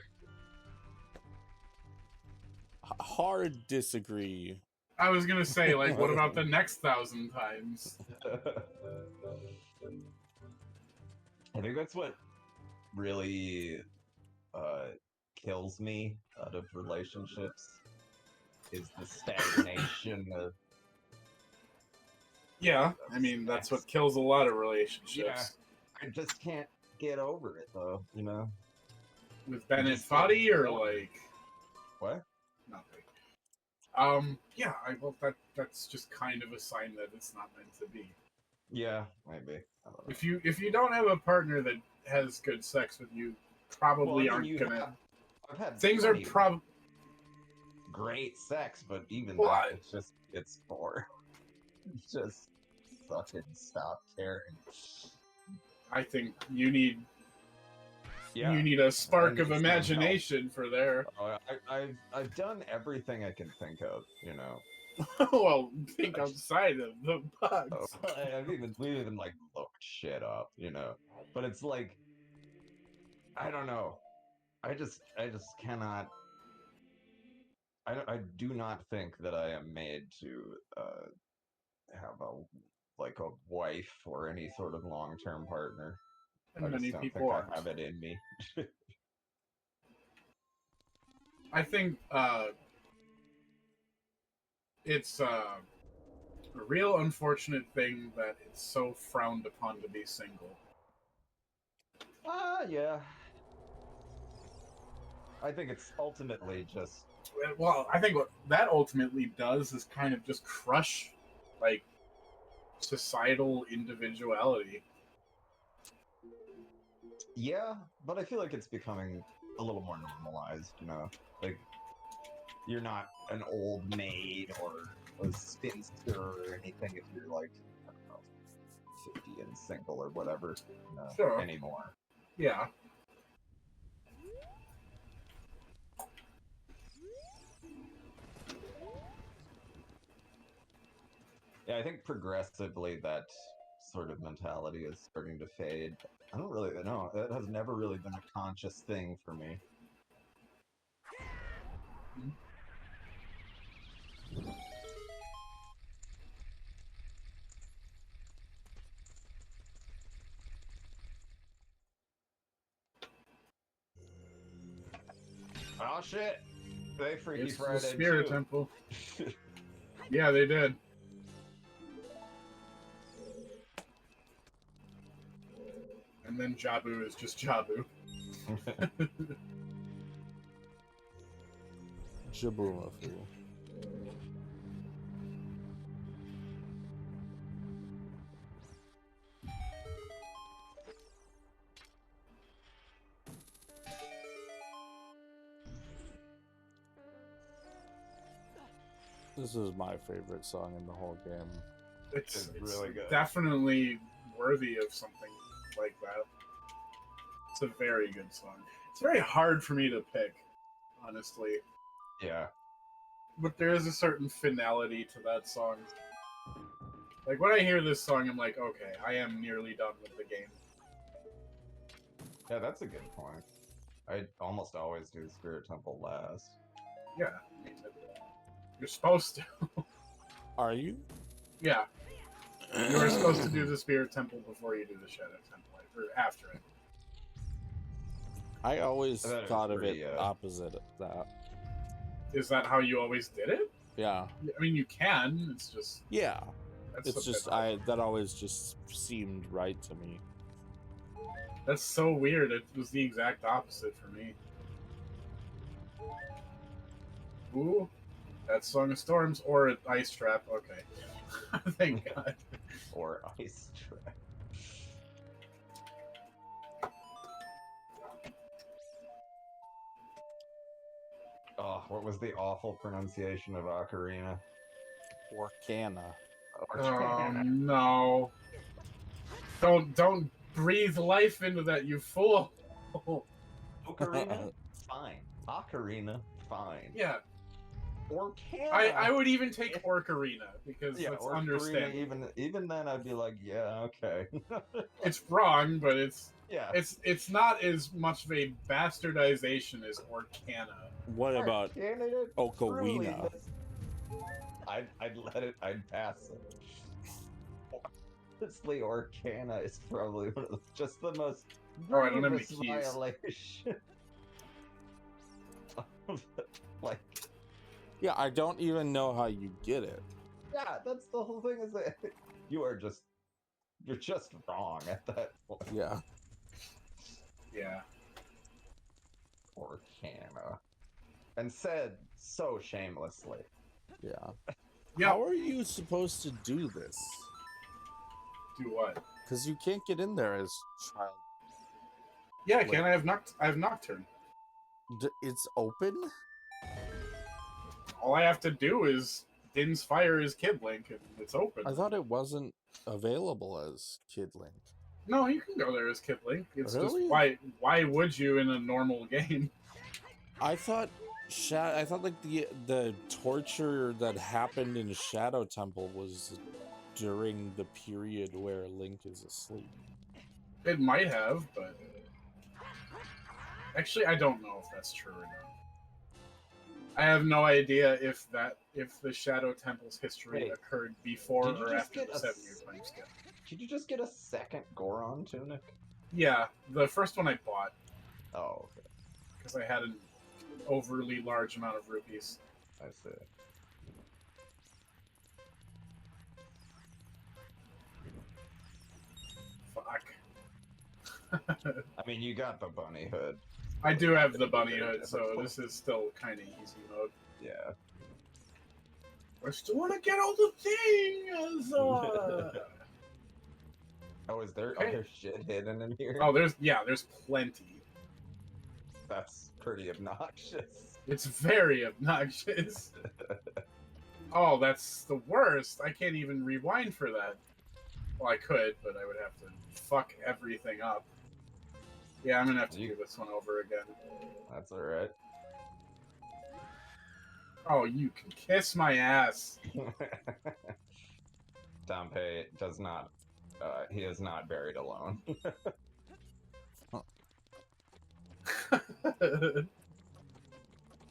S1: Hard disagree.
S2: I was gonna say, like, what about the next 1,000 times?
S3: I think that's what really kills me out of relationships is the stagnation of
S2: Yeah, I mean that's what kills a lot of relationships.
S3: I just can't get over it though, you know.
S2: With Bennett
S3: Just get
S2: Foddy or
S3: bored.
S2: like
S3: What?
S2: nothing. Yeah, well that's just kind of a sign that it's not meant to be.
S3: Yeah, maybe. I don't know.
S2: If you don't have a partner that has good sex with you, probably aren't gonna.
S3: I've had
S2: Things are
S3: plenty of
S2: probably
S3: great sex, but even
S2: Well,
S3: that, it's boring. Just fucking stop caring.
S2: I think you need
S3: Yeah,
S2: you need a
S3: I
S2: spark
S3: need
S2: of
S3: some help.
S2: imagination for there.
S3: I've done everything I can think of, you know.
S2: Well, think outside of the
S3: Oh,
S2: box.
S3: we've even like looked shit up, you know. But it's like, I don't know. I just cannot. I do not think that I am made to have a wife or any sort of long-term partner.
S2: And
S3: I just
S2: many
S3: don't
S2: people
S3: think I
S2: aren't.
S3: have it in me.
S2: I think it's a real unfortunate thing that it's so frowned upon to be single.
S3: Yeah. I think it's ultimately just
S2: Well, I think what that ultimately does is kind of just crush, like, societal individuality.
S3: yeah, but I feel like it's becoming a little more normalized, you know? Like you're not an old maid or a spinster or anything if you're like, I don't know, 50 and single or whatever, you know,
S2: Sure.
S3: anymore.
S2: Yeah.
S3: Yeah, I think progressively that sort of mentality is starting to fade. I don't really know. That has never really been a conscious thing for me. Oh shit! They Freaky
S2: It's the
S3: Friday
S2: Spirit
S3: too.
S2: Temple. Yeah, they did. And then Jabu is just Jabu.
S1: Jaboomafoo. This is my favorite song in the whole game.
S2: It's
S3: really good.
S2: Definitely worthy of something like that. It's a very good song. It's very hard for me to pick, honestly.
S3: Yeah.
S2: But there is a certain finality to that song. Like, when I hear this song, I'm like, okay, I am nearly done with the game.
S3: Yeah, that's a good point. I almost always do Spirit Temple last.
S2: Yeah, I mean, you're supposed to.
S1: Are you?
S2: Yeah, you were supposed to do the Spirit Temple before you do the Shadow Temple, or after it.
S1: I always
S3: thought it was
S1: thought of
S3: pretty,
S1: it opposite of that.
S2: Is that how you always did it?
S1: Yeah.
S2: I mean, you can. It's just
S1: Yeah.
S2: that's
S1: It's just that always just seemed right to me.
S2: That's so weird. It was the exact opposite for me. Ooh, that's Song of Storms or Ice Trap. Okay, thank God.
S3: Or Ice Trap. Oh, what was the awful pronunciation of Ocarina?
S1: Orcana.
S2: No! Don't breathe life into that, you fool!
S3: Ocarina? Fine. Ocarina? Fine.
S2: Yeah,
S3: Orcana?
S2: I would even take Ocarina because
S3: Yeah,
S2: that's
S3: Ocarina,
S2: understandable.
S3: even then I'd be like, yeah, okay.
S2: It's wrong, but
S3: yeah.
S2: it's not as much of a bastardization as Orcana.
S1: What about
S3: Orcana? Truly,
S1: Okawina?
S3: I'd let it, I'd pass it. Honestly, Orcana is probably one of just the most
S2: Oh, I don't have any
S3: grievous
S2: keys.
S3: violation of, like,
S1: Yeah, I don't even know how you get it.
S3: Yeah, that's the whole thing. Is that you're just wrong at that point.
S1: Yeah.
S2: Yeah.
S3: Or Canna, and said so shamelessly.
S1: Yeah.
S2: Yep.
S1: How are you supposed to do this?
S2: Do what?
S1: Because you can't get in there as child.
S2: Yeah,
S1: Like-
S2: can I have Nocturne.
S1: It's open?
S2: All I have to do is Din's Fire is Kid Link, and it's open.
S1: I thought it wasn't available as Kid Link.
S2: No, you can go there as Kid Link. It's
S1: Really?
S2: just why would you in a normal game?
S1: I thought like the torture that happened in Shadow Temple was during the period where Link is asleep.
S2: It might have, but actually I don't know if that's true or not. I have no idea if the Shadow Temple's history
S3: Hey,
S2: occurred before
S3: did you
S2: or
S3: just
S2: after
S3: get
S2: the
S3: a
S2: 7-year time skip.
S3: Did you just get a second Goron tunic?
S2: Yeah, the first one I bought
S3: Oh, okay.
S2: because I had an overly large amount of rupees.
S3: I see.
S2: Fuck.
S3: I mean, you got the bunny hood.
S2: I do have the bunny hood, so this is still kind of easy mode.
S3: Yeah.
S2: I still want to get all the things.
S3: Oh, is there
S2: Okay.
S3: other shit hidden in here?
S2: Oh, there's plenty.
S3: That's pretty obnoxious.
S2: It's very obnoxious. Oh, that's the worst. I can't even rewind for that. Well, I could, but I would have to fuck everything up. Yeah, I'm gonna have to do this one over again.
S3: That's alright.
S2: Oh, you can kiss my ass.
S3: Dompe does not. He is not buried alone.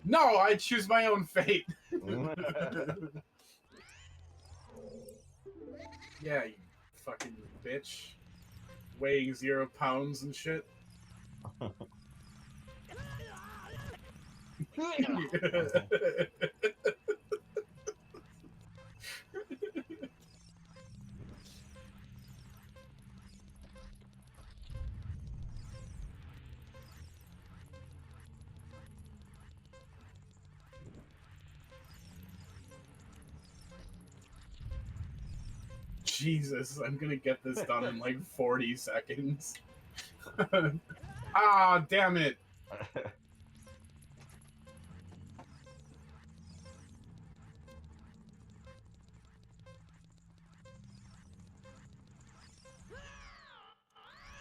S2: No, I choose my own fate. Yeah, you fucking bitch. Weighing 0 pounds and shit. Jesus, I'm gonna get this done in like 40 seconds. Ah, damn it.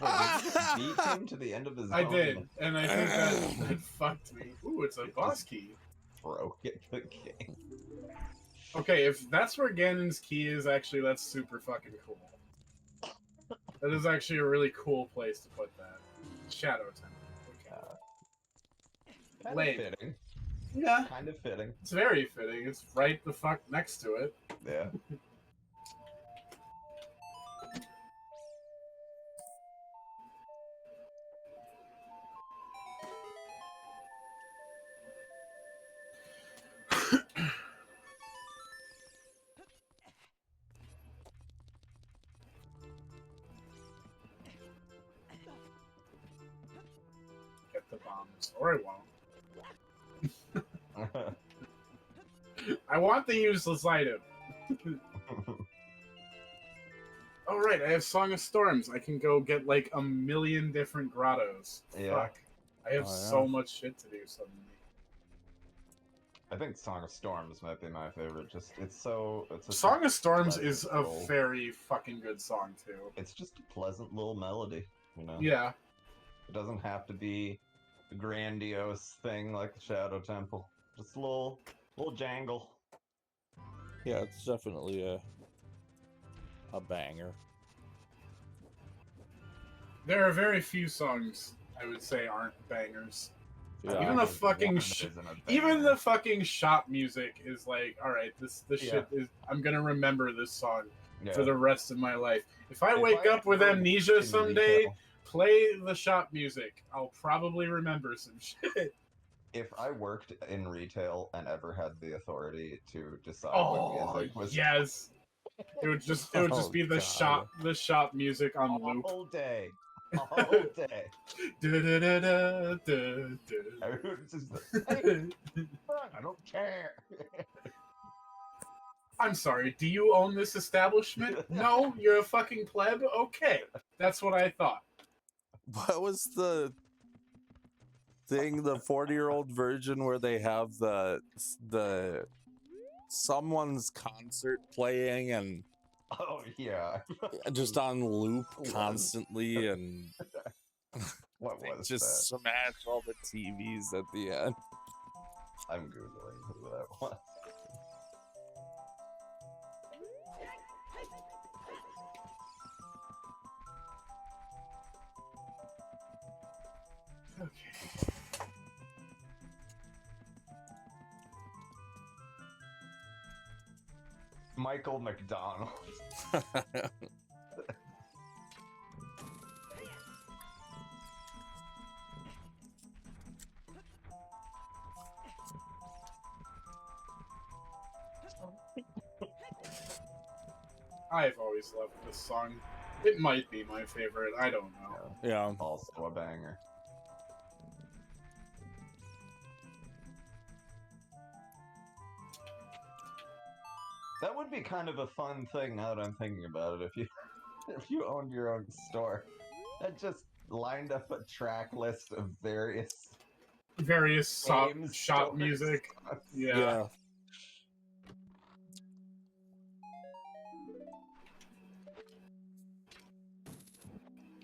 S3: Wait, did you just beat him to the end of his
S2: I
S3: zone?
S2: did, and I think that fucked me. Ooh, it's a boss key.
S3: Broke it the game.
S2: Okay, if that's where Ganon's key is, actually, that's super fucking cool. That is actually a really cool place to put that. Shadow Temple. Okay.
S3: Kind
S2: Lame.
S3: of fitting.
S2: Yeah,
S3: Kind of fitting.
S2: it's very fitting. It's right the fuck next to it.
S3: Yeah.
S2: Get the bombs. Or I won't. I want the useless item. Oh, right, I have Song of Storms. I can go get like a million different grottos.
S3: Yeah.
S2: Fuck. I have
S1: Oh, yeah.
S2: so much shit to do suddenly.
S3: I think Song of Storms might be my favorite. Just it's a
S2: Song of Storms
S3: pleasant
S2: is a
S3: little-
S2: very fucking good song, too.
S3: It's just a pleasant little melody, you know.
S2: Yeah.
S3: It doesn't have to be a grandiose thing like the Shadow Temple. Just a little jangle.
S1: Yeah, it's definitely a banger.
S2: There are very few songs I would say aren't bangers.
S1: Yeah.
S2: Even the
S3: There's
S2: fucking
S3: one
S2: sh-
S3: that isn't a
S2: Even
S3: banger.
S2: the fucking shop music is like, all right, this shit is. I'm gonna remember this song
S3: Yeah.
S2: for the rest of my life. If I
S3: If
S2: wake
S3: I
S2: up with
S3: ever
S2: amnesia
S3: worked in
S2: someday,
S3: retail-
S2: play the shop music. I'll probably remember some shit.
S3: if I worked in retail and ever had the authority to decide what
S2: Oh
S3: music was
S2: yes, it would just
S1: Oh,
S2: be
S1: God.
S2: the shop music on loop.
S3: all day, all day. I would just, hey, I don't care.
S2: I'm sorry, do you own this establishment? No, you're a fucking pleb? Okay. That's what I thought.
S1: What was the thing, the 40-year-old version where they have the someone's concert playing and
S3: Oh yeah.
S1: just on loop
S3: Was.
S1: constantly, and
S3: What
S1: they
S3: was
S1: just
S3: that?
S1: smash all the TVs at the end.
S3: I'm googling who that was.
S2: Okay.
S3: Michael McDonald.
S2: I've always loved this song. It might be my favorite, I don't know.
S1: Yeah.
S3: Also a banger. That would be kind of a fun thing now that I'm thinking about it, if you owned your own store. That just lined up a track list of various
S2: Shop
S3: stores.
S2: music. Yeah.
S1: Yeah.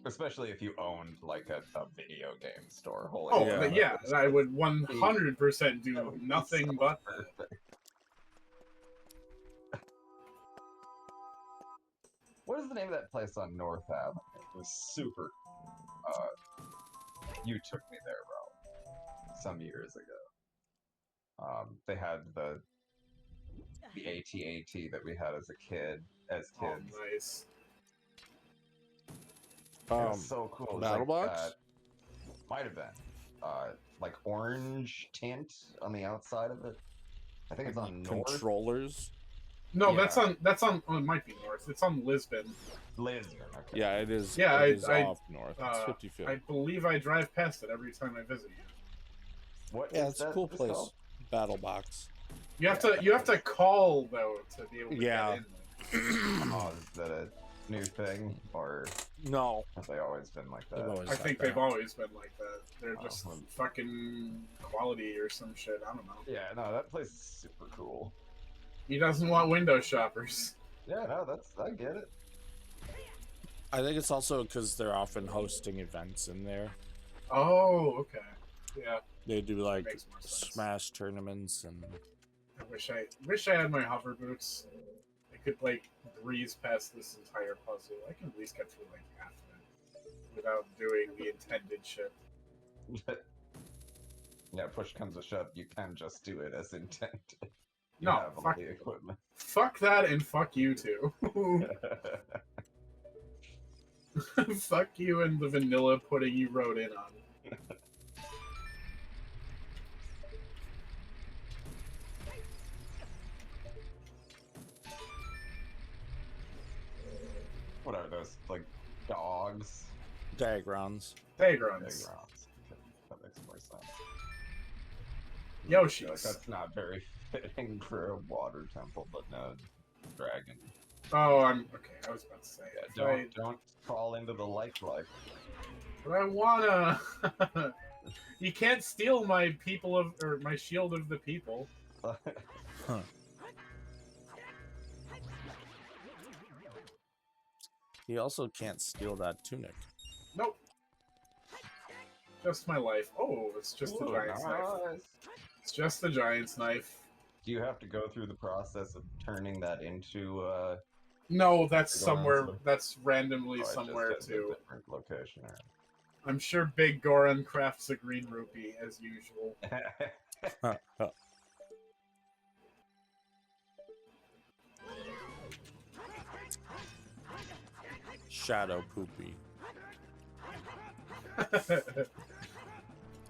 S3: Especially if you owned like a video game store. Holy
S2: Oh,
S1: Yeah.
S2: yeah, I would 100%
S3: That
S2: do
S3: would be
S2: nothing
S3: so
S2: but
S3: perfect. What is the name of that place on North Ave? It was super. You took me there, bro. Some years ago. They had the AT-AT that we had as kids.
S2: Oh, nice.
S3: It was so cool. It was
S1: Battle
S3: like,
S1: Box?
S3: might have been. Like orange tint on the outside of it. I think it's on North.
S1: Controllers.
S2: No,
S3: Yeah.
S2: that's on. Oh, it might be North. It's on Lisbon.
S3: Lisbon, okay.
S1: Yeah, it is.
S2: Yeah,
S1: it is
S2: I-
S1: off north. It's 50/50.
S2: I believe I drive past it every time I visit you.
S3: What
S1: Yeah,
S3: is
S1: it's a
S3: that
S1: cool
S3: just
S1: place.
S3: called?
S1: Battle Box.
S2: You have to call though to be able to
S1: Yeah.
S2: get in.
S3: Oh, is that a new thing, or
S1: No.
S3: have they always been like
S1: They've
S3: that?
S1: always
S2: I think
S1: had
S2: they've
S1: that.
S2: always been like that. They're
S3: Oh,
S2: just
S3: well.
S2: fucking quality or some shit. I don't know.
S3: Yeah, no, that place is super cool.
S2: He doesn't want window shoppers.
S3: Yeah, no, I get it.
S1: I think it's also because they're often hosting events in there.
S2: Oh, okay. Yeah,
S1: They do like
S2: makes more sense.
S1: Smash tournaments and
S2: I wish I had my hover boots. I could like breeze past this entire puzzle. I can at least get through like half of it without doing the intended shit.
S3: Yeah, push comes to shove, you can just do it as intended. You
S2: No,
S3: have all
S2: fuck,
S3: the equipment.
S2: fuck that and fuck you too. Fuck you and the vanilla pudding you wrote in on.
S3: What are those, like, dogs?
S1: diagrams.
S2: Vagrants.
S3: Playgrounds. That makes more sense.
S2: Yoshis.
S3: Like, that's not very fitting for a water temple, but no, dragon.
S2: Oh, okay. I was about to say.
S3: Yeah,
S2: If
S3: don't fall into the life.
S2: But I wanna. You can't steal my my shield of the people.
S1: Huh. He also can't steal that tunic.
S2: Nope. Just my life. Oh, it's just the
S3: Ooh,
S2: giant's knife.
S3: nice.
S2: It's just the giant's knife.
S3: Do you have to go through the process of turning that into
S2: No, that's
S3: Go down
S2: somewhere.
S3: to-
S2: That's randomly
S3: or just
S2: somewhere
S3: at a
S2: too.
S3: different location?
S2: I'm sure Big Goran crafts a green rupee as usual.
S3: Or...
S1: Shadow Poopy.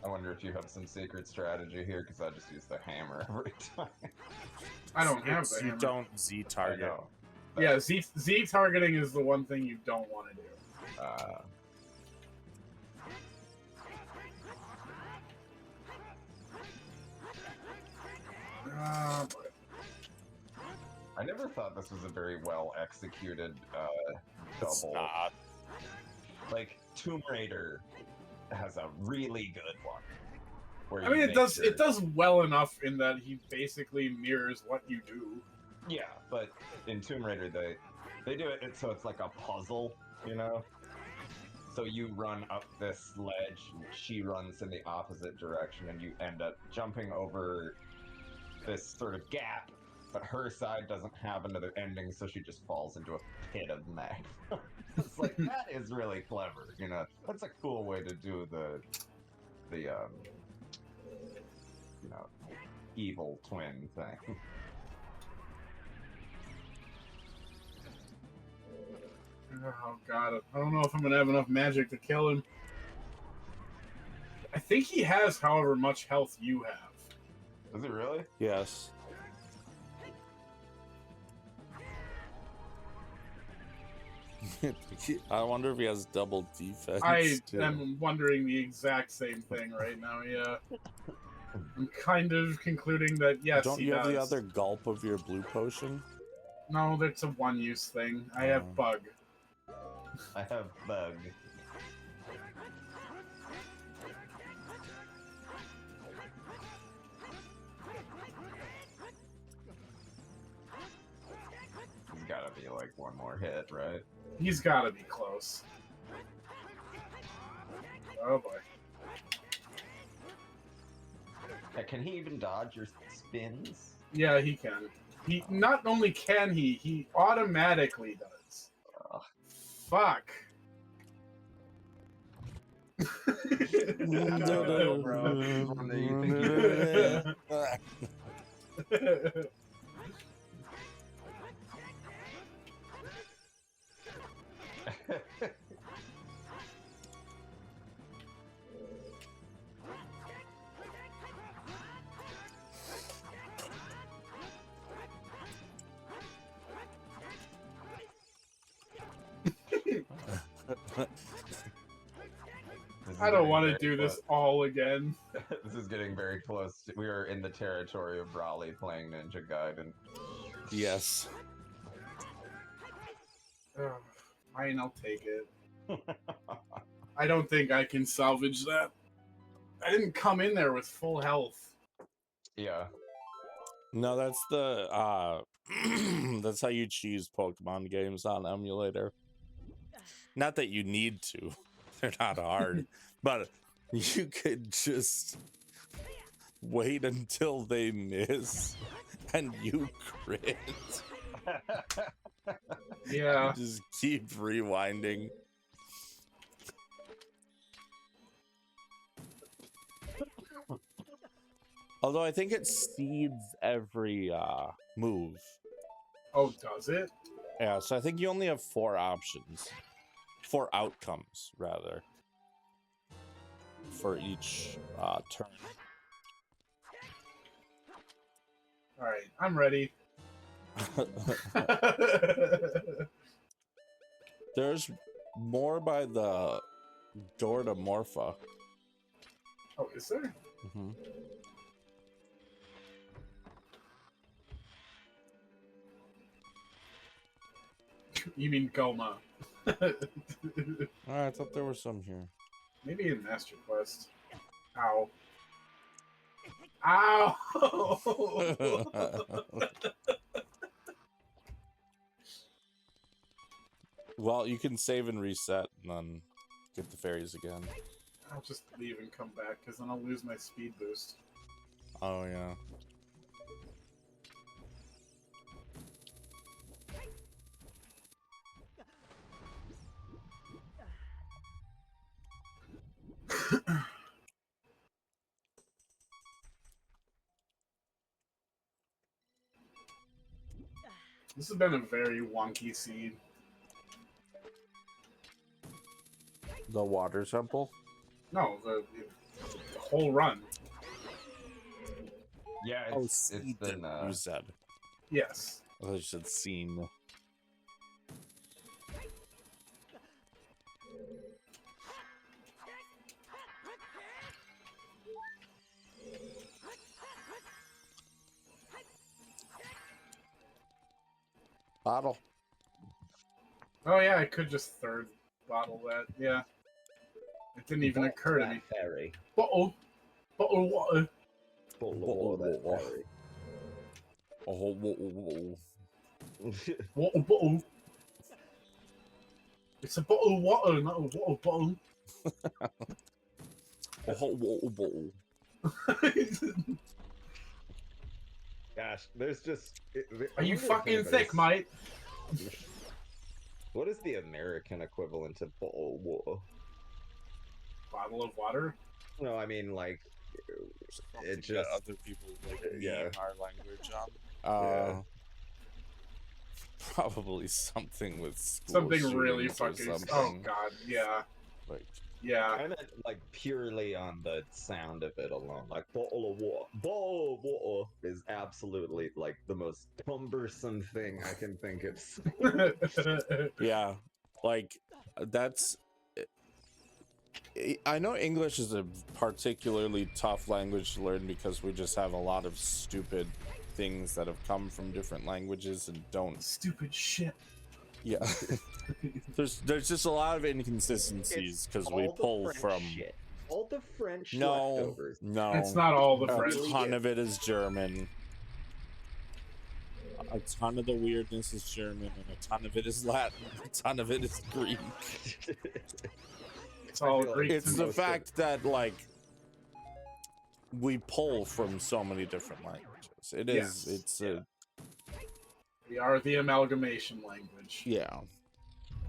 S3: I wonder if you have some secret strategy here, because I just use the hammer every time.
S2: I don't have
S1: It's-
S2: the
S1: You
S2: hammer.
S1: don't Z
S3: I
S1: target.
S3: know.
S2: Yeah, Z targeting is the one thing you don't want to do. But
S3: I never thought this was a very well executed
S1: It's
S3: double.
S1: not.
S3: Like Tomb Raider has a really good one. Where
S2: I
S3: you
S2: mean, it
S3: make
S2: does
S3: your-
S2: it does well enough in that he basically mirrors what you do.
S3: Yeah, but in Tomb Raider they do it so it's like a puzzle, you know? So you run up this ledge, and she runs in the opposite direction, and you end up jumping over this sort of gap, but her side doesn't have another ending, so she just falls into a pit of magma. It's like, that is really clever, you know? That's a cool way to do the you know, evil twin thing.
S2: Oh god, I don't know if I'm gonna have enough magic to kill him. I think he has however much health you have.
S3: Is it really?
S1: Yes. I wonder if he has double defense.
S2: I
S1: too.
S2: am wondering the exact same thing right now, yeah. I'm kind of concluding that yes,
S1: Don't
S2: he
S1: you have the
S2: does.
S1: other gulp of your blue potion?
S2: No, that's a one-use thing. I have bug.
S3: I have bug. He's gotta be like one more hit, right?
S2: He's gotta be close. Oh boy.
S3: Can he even dodge your spins?
S2: Yeah, he can. He not only can he automatically does.
S3: Ugh.
S2: Fuck.
S3: No, bro. One that you think
S2: I don't want to do this all again.
S3: This is getting very close. We are in the territory of Raleigh playing Ninja Gaiden.
S1: Yes.
S2: Ugh, fine, I'll take it. I don't think I can salvage that. I didn't come in there with full health.
S3: Yeah.
S1: No, that's the that's how you choose Pokemon games on emulator. Not that you need to. They're not hard. But you could just wait until they miss and you crit.
S2: Yeah.
S1: Just keep rewinding. Although I think it seeds every move.
S2: Oh, does it?
S1: Yeah, so I think you only have 4 options. 4 outcomes, rather. For each turn.
S2: Alright, I'm ready.
S1: There's more by the door to Morpha.
S2: Oh, is there?
S1: Mm-hmm.
S2: You mean Goma.
S1: I thought there was some here.
S2: Maybe in Master Quest. Ow. Ow!
S1: Well, you can save and reset and then get the fairies again.
S2: I'll just leave and come back, because then I'll lose my speed boost.
S1: Oh, yeah.
S2: This has been a very wonky seed.
S1: The water temple?
S2: No, the whole run.
S3: Yeah,
S1: Oh,
S3: it's
S1: seed
S3: been
S1: you said.
S2: Yes.
S1: I thought you said scene. Bottle.
S2: Oh yeah, I could just third bottle that. Yeah. It didn't even occur to me.
S4: Fairy.
S2: Bottle. Bottle water.
S4: Bottle of
S1: Bottle
S4: water,
S1: water.
S4: that
S1: Oh, whoa, whoa, whoa.
S4: fairy.
S2: Water bottle. It's a bottle of water, not a water bottle.
S1: Oh, whoa, whoa.
S4: Gosh, there's just.
S2: Are you fucking thick, mate?
S4: What is the American equivalent of bottle of water?
S2: Bottle of water?
S4: No, I mean like it
S1: That
S4: just
S1: other people like
S4: yeah.
S1: meme our language on.
S4: Yeah.
S1: Probably something with school
S2: Something really
S1: shootings or
S2: fucking. Oh
S1: something.
S2: god, yeah.
S1: Like,
S2: Yeah.
S4: I meant like purely on the sound of it alone. Like bottle of water. Bottle of water is absolutely like the most cumbersome thing I can think of.
S1: yeah, like that's. I know English is a particularly tough language to learn because we just have a lot of stupid things that have come from different languages and don't.
S2: Stupid shit.
S1: Yeah, there's just a lot of inconsistencies because we
S4: All the
S1: pull
S4: French
S1: from.
S4: shit. All the French
S1: No,
S4: leftovers.
S1: no,
S2: It's not all the
S1: a
S2: French.
S1: ton of it is German. A ton of the weirdness is German, and a ton of it is Latin. A ton of it is Greek.
S2: It's all
S4: I feel like
S2: Greek.
S1: It's
S2: to
S1: the
S2: me.
S1: fact that like we pull from so many different languages. It is.
S2: Yes.
S1: It's
S2: Yeah.
S1: a
S2: We are the amalgamation language.
S1: yeah.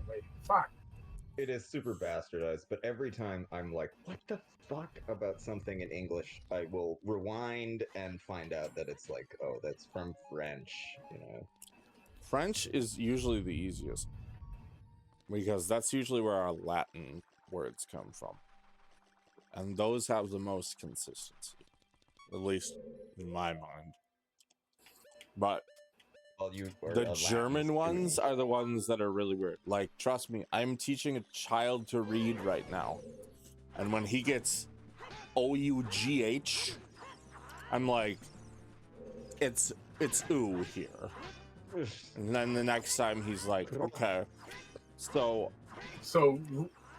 S2: Wait, fuck.
S4: It is super bastardized, but every time I'm like, what the fuck about something in English, I will rewind and find out that it's like, oh, that's from French, you know.
S1: French is usually the easiest because that's usually where our Latin words come from, and those have the most consistency, at least in my mind. But
S4: Well, you are a
S1: the
S4: Latin
S1: German ones
S4: student.
S1: are the ones that are really weird. Like, trust me, I'm teaching a child to read right now, and when he gets OUGH, I'm like, it's ooh here. And then the next time he's like, okay. So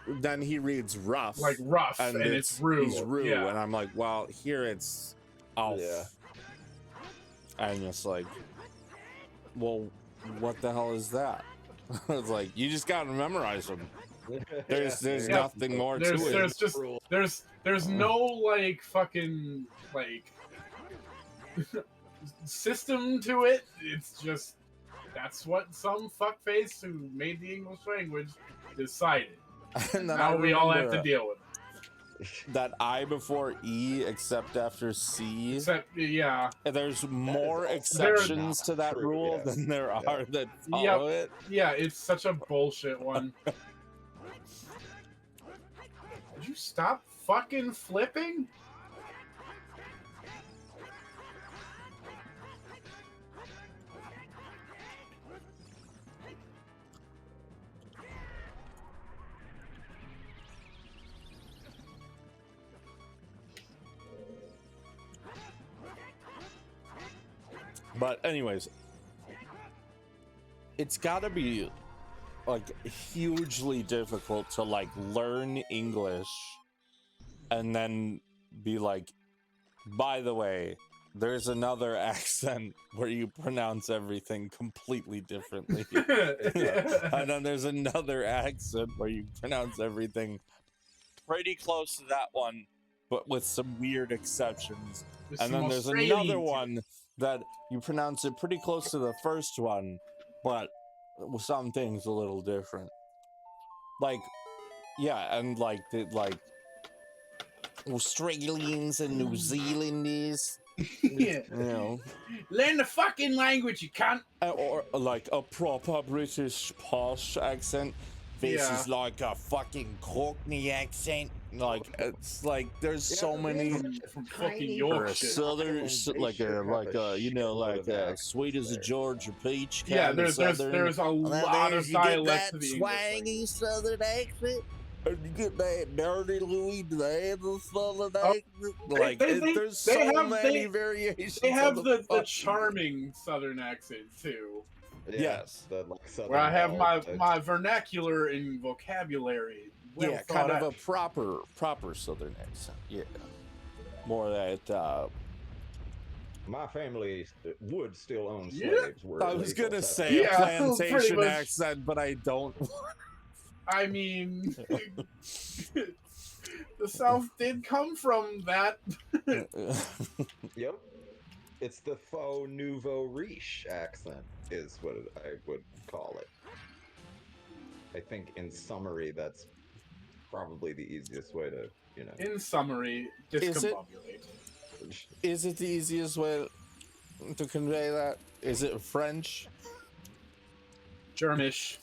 S1: then he reads rough.
S2: Like rough, and it's rue.
S1: He's rue.
S2: Yeah.
S1: And I'm like, well, here it's off.
S4: Yeah.
S1: And it's like, well, what the hell is that? It's like, you just gotta memorize them. There's
S2: Yeah.
S1: nothing more to it.
S2: There's no like fucking like system to it. It's just that's what some fuckface who made the English language decided.
S1: And then
S2: Now we all have to
S1: remember
S2: deal with it.
S1: that I before E except after C.
S2: Except, yeah,
S1: There's more
S4: also
S1: exceptions
S4: not
S1: to that
S4: true,
S1: rule
S4: yeah.
S1: than there
S4: Yeah.
S1: are that follow it.
S2: yeah, it's such a bullshit one. Would you stop fucking flipping?
S1: But anyways, it's gotta be like hugely difficult to like learn English and then be like, by the way, there's another accent where you pronounce everything completely differently. And then there's another accent where you pronounce everything pretty close to that one, but with some weird exceptions. And then there's another one that you pronounce it pretty close to the first one, but some things a little different. Like, yeah, and like Australians and New Zealandese,
S2: Yeah.
S1: you know,
S2: Learn the fucking language, you cunt.
S1: or like a proper British posh accent. faces like a fucking Cockney accent. Like it's like there's so many.
S2: From fucking
S4: Tiny
S1: Or a
S2: Yorkshire.
S1: southern,
S4: Island, they
S1: like
S4: sure have a
S1: you know,
S4: shitload
S1: like
S4: of
S1: a
S4: accents
S1: sweet as a
S4: there.
S1: Georgia peach kind
S2: Yeah,
S1: of
S2: there's
S1: southern.
S2: a
S1: And then
S2: lot of
S1: you get
S2: dialect
S1: that
S2: to the English
S1: swangy
S2: language.
S1: southern accent, and you get that dirty Louisiana southern
S2: Oh,
S1: accent. Like there's
S2: they
S1: so
S2: have-
S1: many
S2: they-
S1: variations.
S2: They have
S1: of
S2: the
S1: fucking-
S2: charming southern accent too,
S4: Yeah,
S1: Yes.
S4: the like southern
S2: where I have
S4: belle type.
S2: my vernacular and vocabulary. Well
S1: yeah,
S2: thought
S1: kind of
S2: out.
S1: a proper southern accent. Yeah, more that.
S4: My family would still own
S2: Yeah.
S4: slaves. Were
S1: I was
S4: illegal
S1: gonna
S4: to-
S1: say
S2: Yeah,
S1: a
S2: pretty
S1: plantation
S2: much.
S1: accent, but I don't.
S2: I mean, the South did come from that.
S4: Yep. It's the faux nouveau riche accent, is what I would call it. I think, in summary, that's probably the easiest way to, you know.
S2: In summary,
S1: Is it?
S2: discombobulate.
S1: Is it the easiest way to convey that? Is it French?
S2: Germish.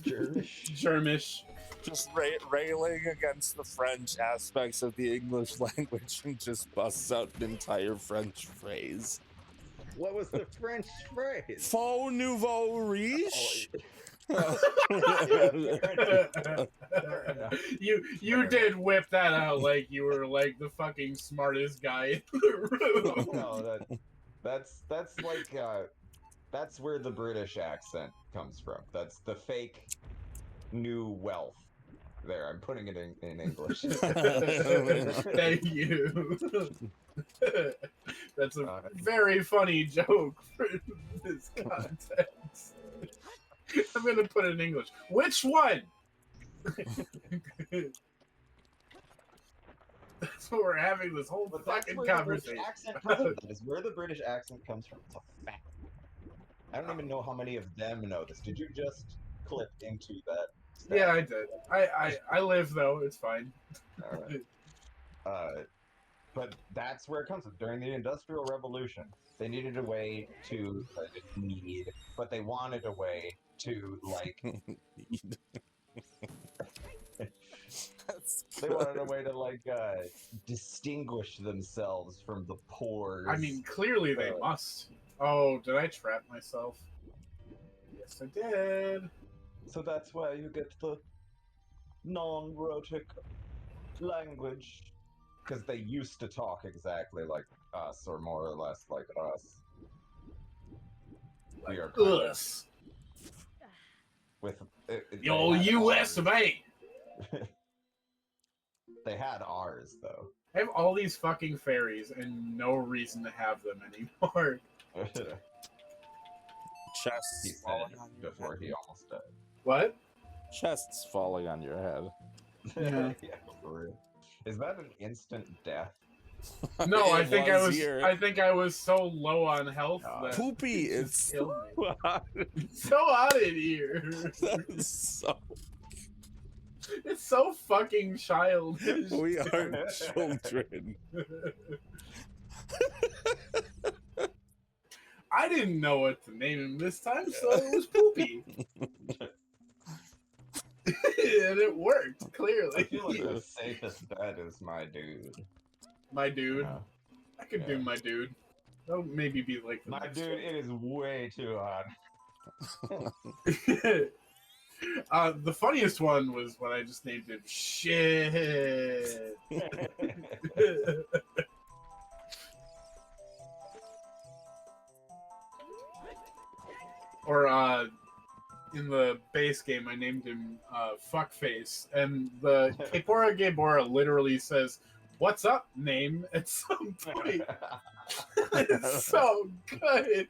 S4: Germish.
S2: Germish.
S1: Just railing against the French aspects of the English language and just busts out an entire French phrase.
S4: What was the French phrase?
S1: Faux nouveau riche?
S2: You did whip that out like you were like the fucking smartest guy in the room.
S4: No, that's like that's where the British accent comes from. That's the fake new wealth. There, I'm putting it in English.
S2: Thank you. That's a very funny joke for this context. I'm gonna put it in English. Which one? That's what we're having this whole
S4: But that's
S2: fucking
S4: where the
S2: conversation.
S4: British accent comes from. That is where the British accent comes from. It's a fact. I don't even know how many of them know this. Did you just clip into that? Stat?
S2: Yeah, I did. I live though. It's fine.
S4: All right. But that's where it comes from. During the Industrial Revolution, they needed a way to but they wanted a way to like.
S1: That's
S4: They
S1: good.
S4: wanted a way to like distinguish themselves from the poor.
S2: I mean, clearly they must. Oh, did I trap myself? Yes, I did.
S4: So that's where you get the non-rhotic language, because they used to talk exactly like us, or more or less like us. We are kind of
S2: Us.
S4: with they
S2: Yo,
S4: had
S2: US of
S4: ours.
S2: A.
S4: They had ours though.
S2: I have all these fucking fairies and no reason to have them anymore.
S4: He
S1: Chests
S4: said
S1: falling on your
S4: before
S1: head.
S4: he almost died.
S2: What?
S1: Chests falling on your head.
S2: Yeah.
S4: Yeah, for real. Is that an instant death?
S2: No, I
S1: It
S2: think I was.
S1: here.
S2: I think I was so low on health
S4: God.
S2: that
S1: Poopy.
S2: it
S1: It's
S2: just killed me.
S1: hot.
S2: It's so hot in here.
S1: That's so.
S2: It's so fucking childish.
S1: We are children.
S2: I didn't know what to name him this time, so it was Poopy. And it worked,
S4: I
S2: clearly.
S4: feel like the safest bet is my dude.
S2: My dude.
S4: Yeah.
S2: I could do
S4: Yeah.
S2: my dude. That would maybe be like the
S4: My
S2: next
S4: dude,
S2: one.
S4: it is way too hot.
S2: The funniest one was when I just named him Shit. Or in the base game, I named him Fuckface, and the Kepora Gebora literally says, "What's up, name?" at some point. It's so good.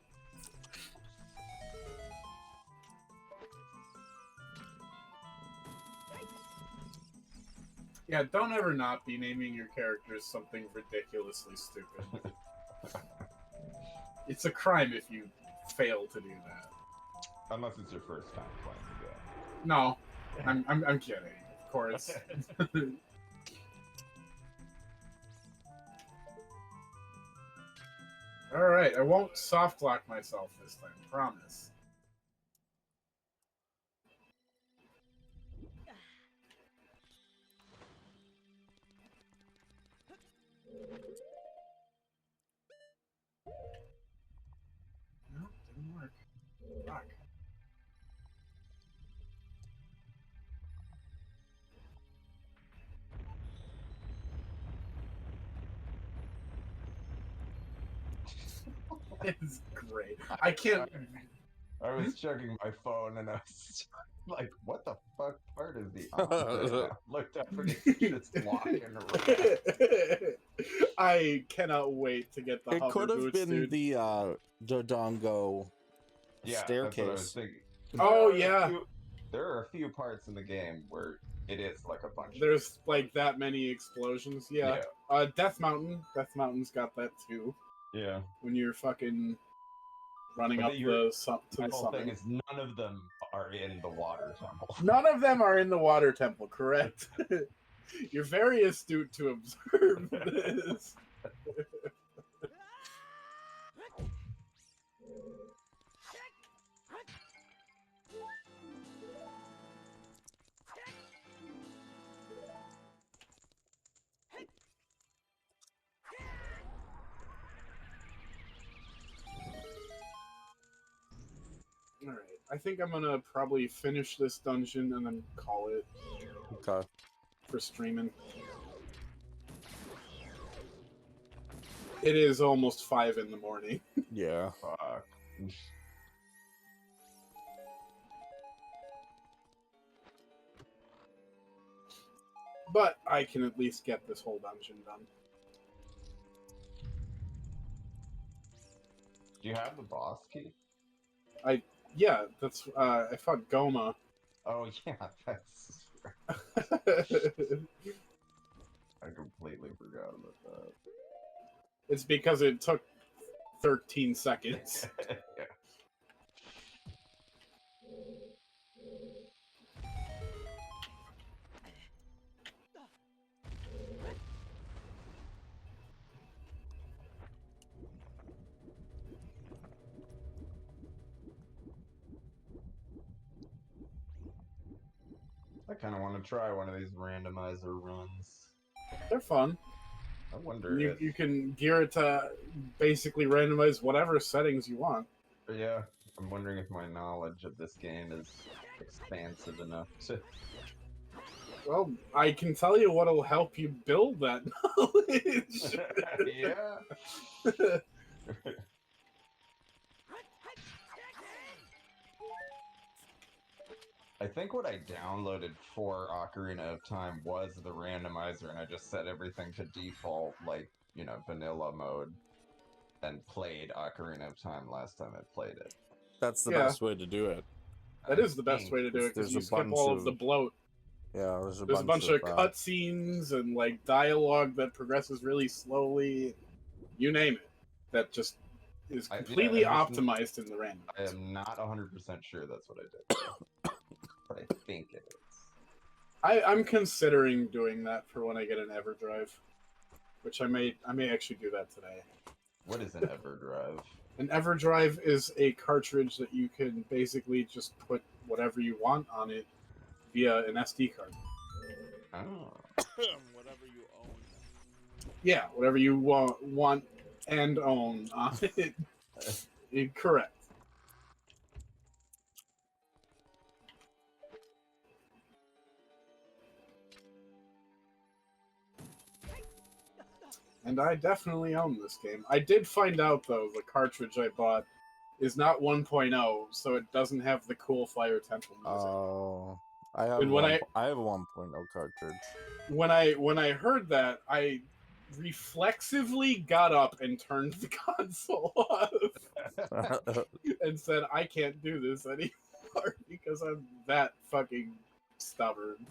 S2: Yeah, don't ever not be naming your characters something ridiculously stupid. It's a crime if you fail to do that.
S4: Unless it's your first time playing the game.
S2: No, I'm kidding. Of course. All right, I won't soft lock myself this time. Promise. It's great. I can't.
S3: I was checking my phone and I was like, what the fuck part is the on right now? Looked up and it's just walking around.
S2: I cannot wait to get the
S1: It
S2: hover
S1: could have
S2: boots,
S1: been
S2: dude.
S1: the Dodongo
S3: Yeah,
S1: staircase.
S3: that's what I was thinking.
S2: Oh,
S3: There are a
S2: yeah.
S3: there are a few parts in the game where it is like a bunch.
S2: There's like that many explosions. Yeah.
S3: Yeah.
S2: Death Mountain. Death Mountain's got that too.
S3: Yeah.
S2: When you're fucking running
S3: But
S2: up
S3: you're-
S2: to
S3: My
S2: the
S3: whole thing
S2: summit.
S3: is none of them are in the water temple.
S2: None of them are in the water temple, correct? You're very astute to observe this. Alright, I think I'm gonna probably finish this dungeon and then call it
S1: Okay.
S2: for streaming. It is almost 5 in the morning.
S1: Yeah.
S3: Fuck.
S2: But I can at least get this whole dungeon done.
S3: Do you have the boss key?
S2: Yeah, that's I fought Goma.
S3: Oh yeah, that's. I completely forgot about that.
S2: It's because it took 13 seconds.
S3: Yeah. I kind of want to try one of these randomizer runs.
S2: They're fun.
S3: I wonder
S2: You,
S3: if.
S2: you can gear it to basically randomize whatever settings you want.
S3: Yeah, I'm wondering if my knowledge of this game is expansive enough to.
S2: Well, I can tell you what'll help you build that knowledge.
S3: Yeah. I think what I downloaded for Ocarina of Time was the randomizer, and I just set everything to default, like, you know, vanilla mode, and played Ocarina of Time last time I played it.
S1: That's the
S2: Yeah.
S1: best way to do it.
S2: That is the best way to do it, because
S1: There's
S2: you
S1: a
S2: skip
S1: bunch
S2: all of
S1: of-
S2: the bloat.
S1: Yeah,
S2: There's a bunch of cutscenes and like dialogue that progresses really slowly. You name it. That just is completely optimized in the random.
S3: I am not 100% sure that's what I did, but I think it is.
S2: I'm considering doing that for when I get an EverDrive, which I may actually do that today.
S3: What is an EverDrive?
S2: An EverDrive is a cartridge that you can basically just put whatever you want on it via an SD card.
S3: Oh.
S1: Whatever you own.
S2: Yeah, whatever you want and own on it. Correct. And I definitely own this game. I did find out, though, the cartridge I bought is not 1.0, so it doesn't have the cool Fire Temple music.
S1: Oh, I have
S2: And when
S1: I have a 1.0 cartridge.
S2: When I heard that, I reflexively got up and turned the console off and said, I can't do this anymore because I'm that fucking stubborn.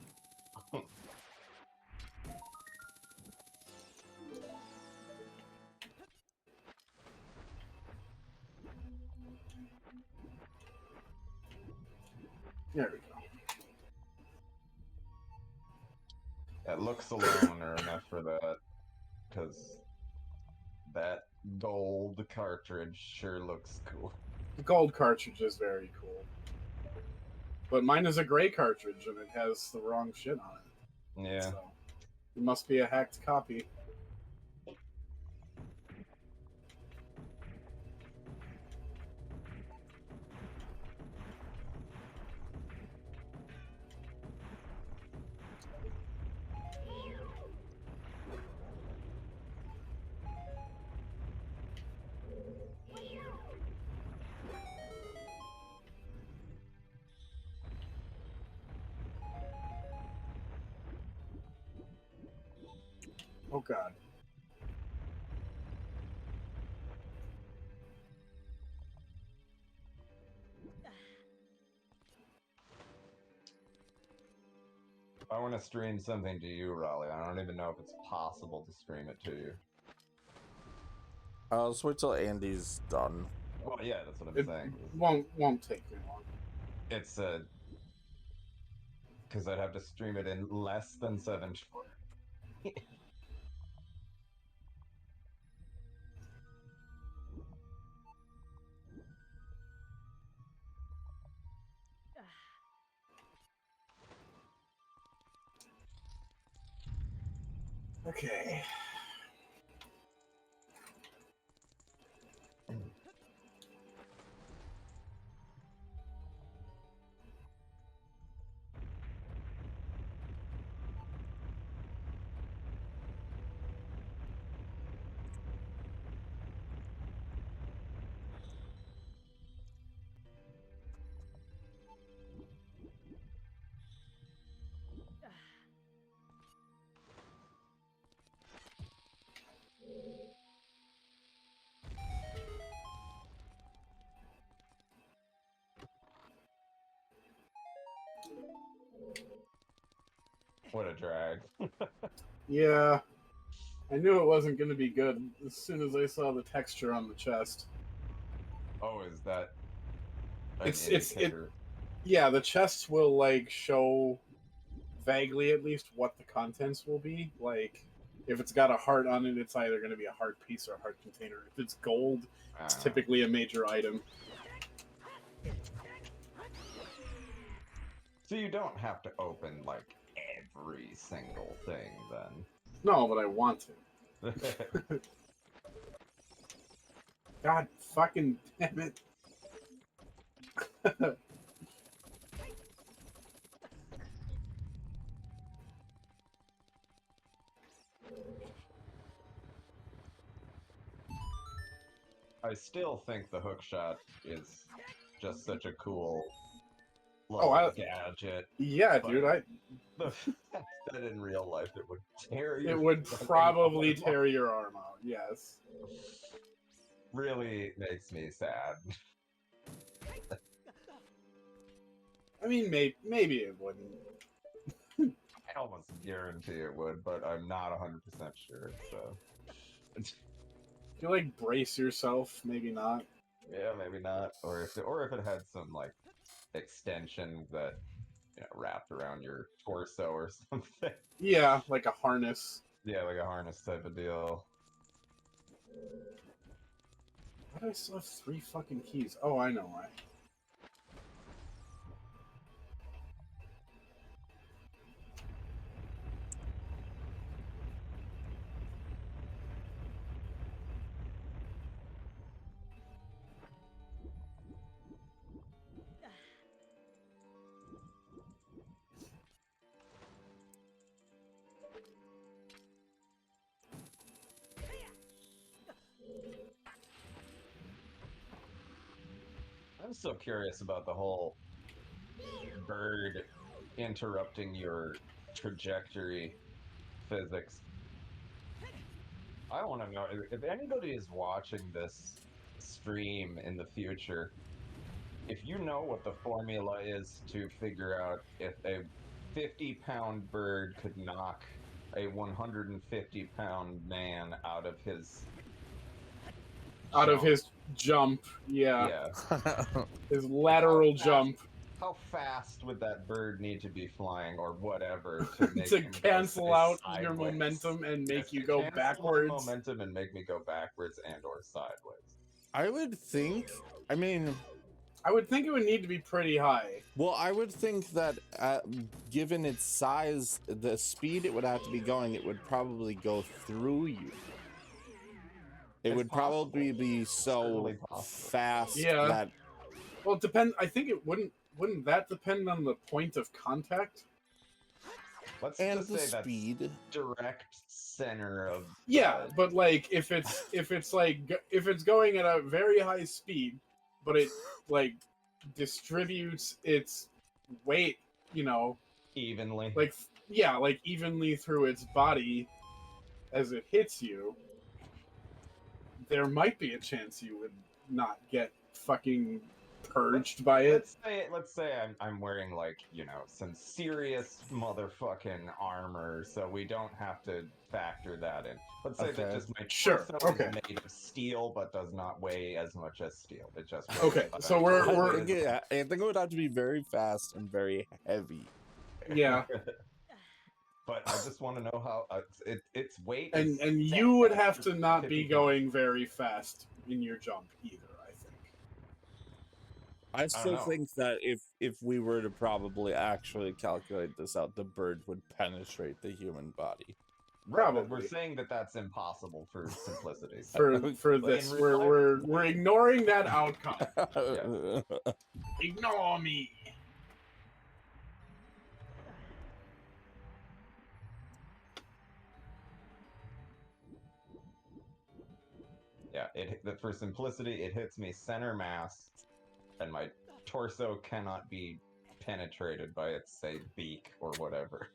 S2: There we go.
S3: It looks alone are enough for that, because that gold cartridge sure looks cool.
S2: The gold cartridge is very cool. But mine is a gray cartridge and it has the wrong shit on it.
S3: Yeah.
S2: So it must be a hacked copy. Oh god.
S3: I want to stream something to you, Raleigh. I don't even know if it's possible to stream it to you.
S1: Let's wait till Andy's done.
S3: Well, yeah, that's what I'm
S2: It
S3: saying.
S2: won't take me long.
S3: It's because I'd have to stream it in less than 7.
S2: Okay.
S3: What a drag.
S2: Yeah. I knew it wasn't going to be good as soon as I saw the texture on the chest.
S3: Oh, is that an
S2: It's
S3: indicator?
S2: yeah, the chests will like show vaguely at least what the contents will be. Like if it's got a heart on it, it's either going to be a heart piece or a heart container. If it's gold, it's typically a major item.
S3: So you don't have to open like every single thing then.
S2: No, but I want to. God fucking damn it.
S3: I still think the hookshot is just such a cool gadget.
S2: Yeah,
S3: but
S2: dude,
S3: the fact that in real life it would tear you.
S2: it would probably tear your arm out, yes.
S3: Really makes me sad.
S2: I mean, maybe it wouldn't.
S3: I almost guarantee it would, but I'm not 100% sure, so...
S2: You like brace yourself, maybe not.
S3: Yeah, maybe not. Or if it had some, like, extension that, you know, wrapped around your torso or something.
S2: Yeah, like a harness.
S3: Yeah, like a harness type of deal.
S2: Why do I still have 3 fucking keys? Oh, I know why.
S3: I'm so curious about the whole bird interrupting your trajectory physics. I want to know if anybody is watching this stream in the future, if you know what the formula is to figure out if a 50-pound bird could knock a 150-pound man out of his
S2: jump, yeah.
S3: Yeah.
S2: His lateral jump.
S3: How fast would that bird need to be flying or whatever to make
S2: to
S3: him
S2: cancel
S3: go
S2: out
S3: sideways?
S2: your momentum and make
S3: Yes,
S2: you
S3: to
S2: go
S3: cancel
S2: backwards?
S3: my momentum and make me go backwards and or sideways.
S1: I would think, I mean,
S2: I would think it would need to be pretty high.
S1: well, I would think that given its size, the speed it would have to be going, it would probably go through you. It would probably be so fast that...
S2: Well, it depends. I think it wouldn't that depend on the point of contact?
S3: Let's
S1: and
S3: just
S1: the
S3: say
S1: speed.
S3: That's direct center of...
S2: Yeah, but like if it's going at a very high speed, but it like distributes its weight, you know,
S3: evenly.
S2: like evenly through its body, as it hits you, there might be a chance you would not get fucking purged by it.
S3: Let's say I'm wearing like, you know, some serious motherfucking armor, so we don't have to factor that in. Let's say that
S1: Okay.
S3: just my
S2: Sure,
S3: torso
S2: okay.
S3: is made of steel, but does not weigh as much as steel. It just weighs
S2: Okay,
S3: about
S2: so
S3: a
S2: we're-
S3: quarter
S2: we're-
S3: as
S1: Yeah, I think it would have to be very fast and very heavy.
S2: Yeah,
S3: But I just want to know how its weight
S2: and
S3: is
S2: and
S3: set
S2: you would
S3: at
S2: have to not be
S3: 50 pounds.
S2: going very fast in your jump either, I think.
S1: I
S3: don't
S1: still
S3: know.
S1: think that if we were to probably actually calculate this out, the bird would penetrate the human body.
S3: Right, but we're
S2: Probably.
S3: saying that that's impossible for simplicity.
S2: For
S3: But
S2: this,
S3: in real life,
S2: we're ignoring that outcome.
S3: Yeah.
S2: Ignore me.
S3: Yeah, for simplicity, it hits me center mass, and my torso cannot be penetrated by its, say, beak or whatever.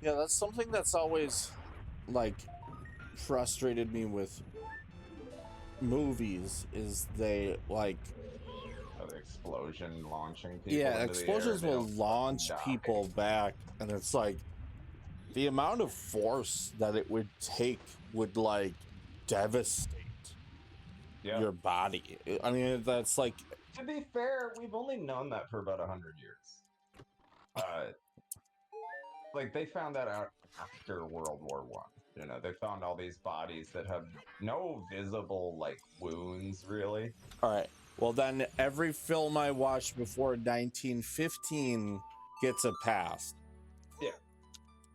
S1: Yeah, that's something that's always like frustrated me with movies is they like
S3: The explosion launching people
S1: yeah,
S3: into the air,
S1: explosions
S3: and they
S1: will
S3: don't
S1: launch
S3: die.
S1: people back, and it's like the amount of force that it would take would like devastate
S3: Yeah.
S1: your body. I mean, that's like
S3: To be fair, we've only known that for about 100 years. Like they found that out after World War One. You know, they found all these bodies that have no visible like wounds, really.
S1: all right. Well, then every film I watched before 1915 gets a pass.
S3: Yeah,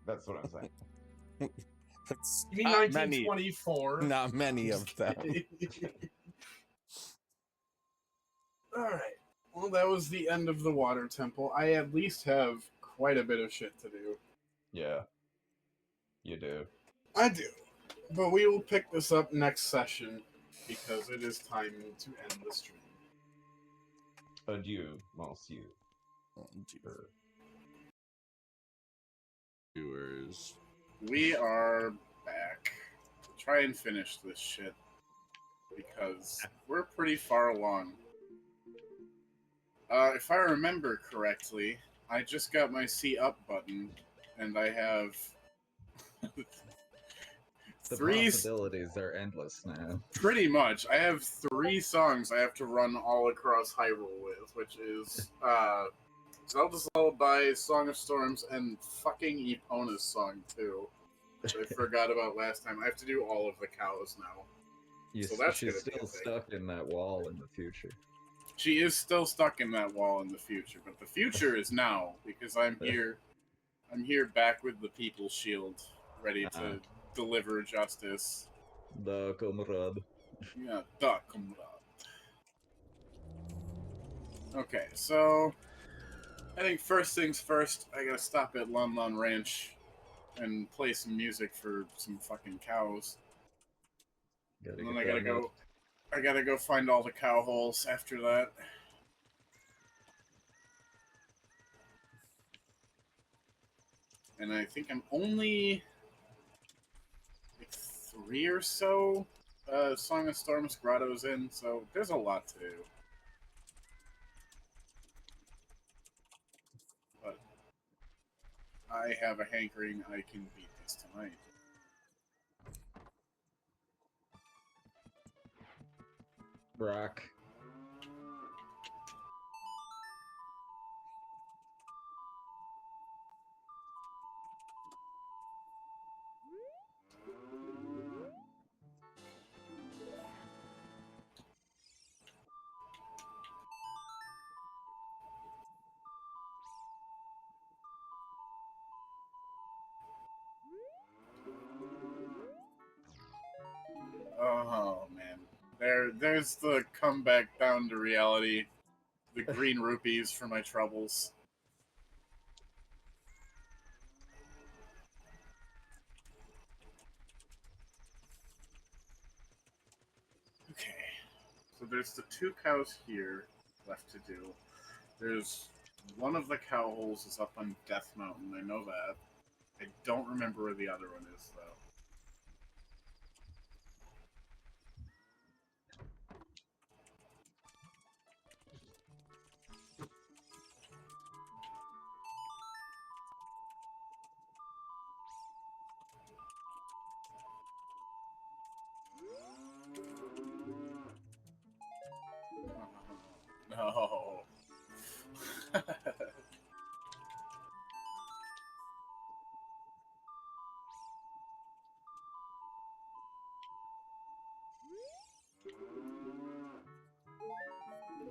S3: that's what I'm saying.
S1: It's
S2: You mean
S1: not many,
S2: 1924?
S1: not many of them.
S2: All right. Well, that was the end of the water temple. I at least have quite a bit of shit to do.
S3: Yeah, you do.
S2: I do. But we will pick this up next session because it is time to end the stream.
S3: Adieu, monsieur.
S1: Viewers.
S2: We are back to try and finish this shit because we're pretty far along. If I remember correctly, I just got my C up button and I have
S4: The
S2: three.
S4: possibilities are endless now.
S2: Pretty much. I have 3 songs I have to run all across Hyrule with, which is Zelda's Lullaby, Song of Storms, and fucking Epona's song too. Which I forgot about last time. I have to do all of the cows now. So that's
S4: She's
S2: gonna be
S4: still
S2: a thing.
S4: stuck in that wall in the future.
S2: She is still stuck in that wall in the future, but the future is now because I'm here. I'm here back with the People's Shield, ready to deliver justice.
S4: Da comrade.
S2: Yeah, da comrade. Okay, so I think first things first, I gotta stop at Lon Lon Ranch and play some music for some fucking cows.
S4: Gotta
S2: And then
S4: get
S2: I gotta
S4: that
S2: go.
S4: milk.
S2: I gotta go find all the cow holes after that. And I think I'm only like 3 or so Song of Storms grottos in, so there's a lot to do. But I have a hankering I can beat this tonight.
S4: Brock.
S2: there's the comeback down to reality. The green rupees for my troubles. Okay. So there's the 2 cows here left to do. There's one of the cow holes is up on Death Mountain. I know that. I don't remember where the other one is, though. No.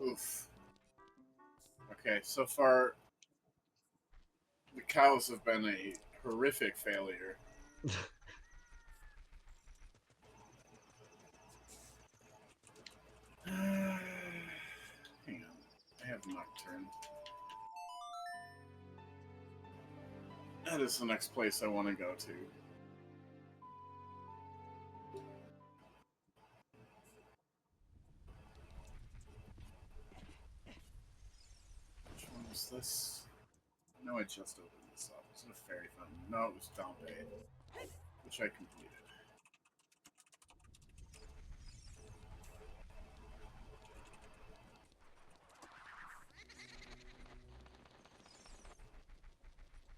S2: Oof. Okay, so far, the cows have been a horrific failure. Hang on. I have Nocturne. That is the next place I want to go to. Which one was this? No, I just opened this up. Was it a fairy fountain? No, it was Dompe, which I completed.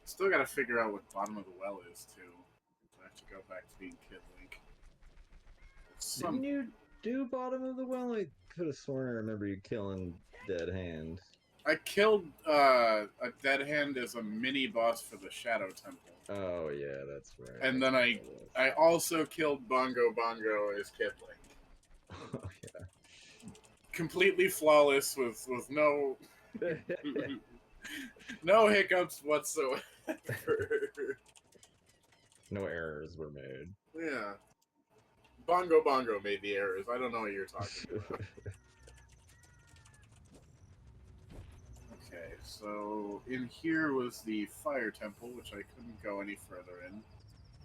S2: Still gotta figure out what bottom of the well is, too. I have to go back to being Kid Link.
S4: Didn't you do bottom of the well? I could have sworn I remember you killing Dead Hand.
S2: I killed a Dead Hand as a mini boss for the Shadow Temple.
S4: Oh yeah, that's right.
S2: And then I also killed Bongo Bongo as Kid Link.
S4: Oh yeah.
S2: Completely flawless with no no hiccups whatsoever.
S4: No errors were made.
S2: Yeah. Bongo Bongo made the errors. I don't know what you're talking about. Okay, so in here was the Fire Temple, which I couldn't go any further in.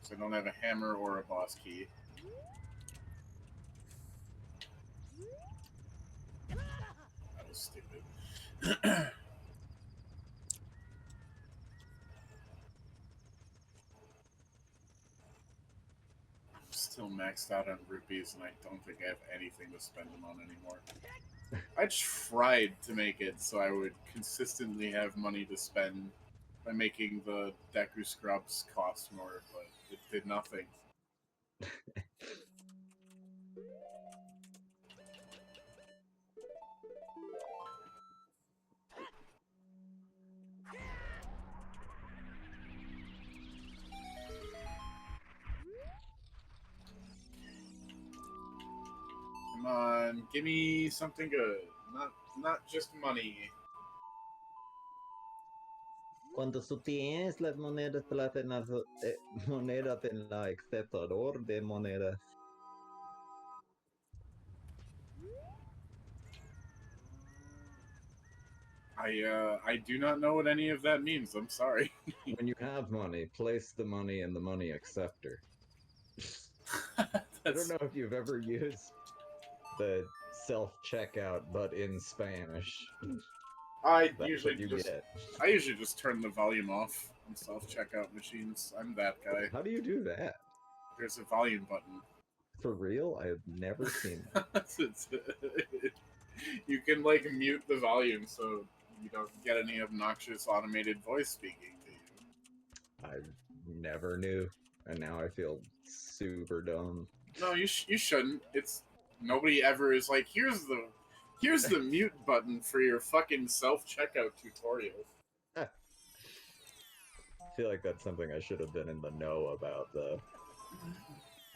S2: So I don't have a hammer or a boss key. That was stupid. Still maxed out on rupees, and I don't think I have anything to spend them on anymore. I tried to make it so I would consistently have money to spend by making the Deku Scrubs cost more, but it did nothing. Come on, give me something good. Not just money.
S4: Cuando tú tienes las monedas plata en las monedas en la aceptador de monedas.
S2: I do not know what any of that means. I'm sorry.
S4: When you have money, place the money in the money acceptor. I don't know if you've ever used the self-checkout, but in Spanish.
S2: I
S4: That's
S2: usually
S4: what you
S2: just
S4: get.
S2: I usually just turn the volume off on self-checkout machines. I'm that guy.
S4: How do you do that?
S2: There's a volume button.
S4: For real? I've never seen that.
S2: You can like mute the volume so you don't get any obnoxious automated voice speaking to you.
S4: I never knew, and now I feel super dumb.
S2: No, you shouldn't. It's nobody ever is like here's the mute button for your fucking self-checkout tutorial.
S4: I feel like that's something I should have been in the know about, though.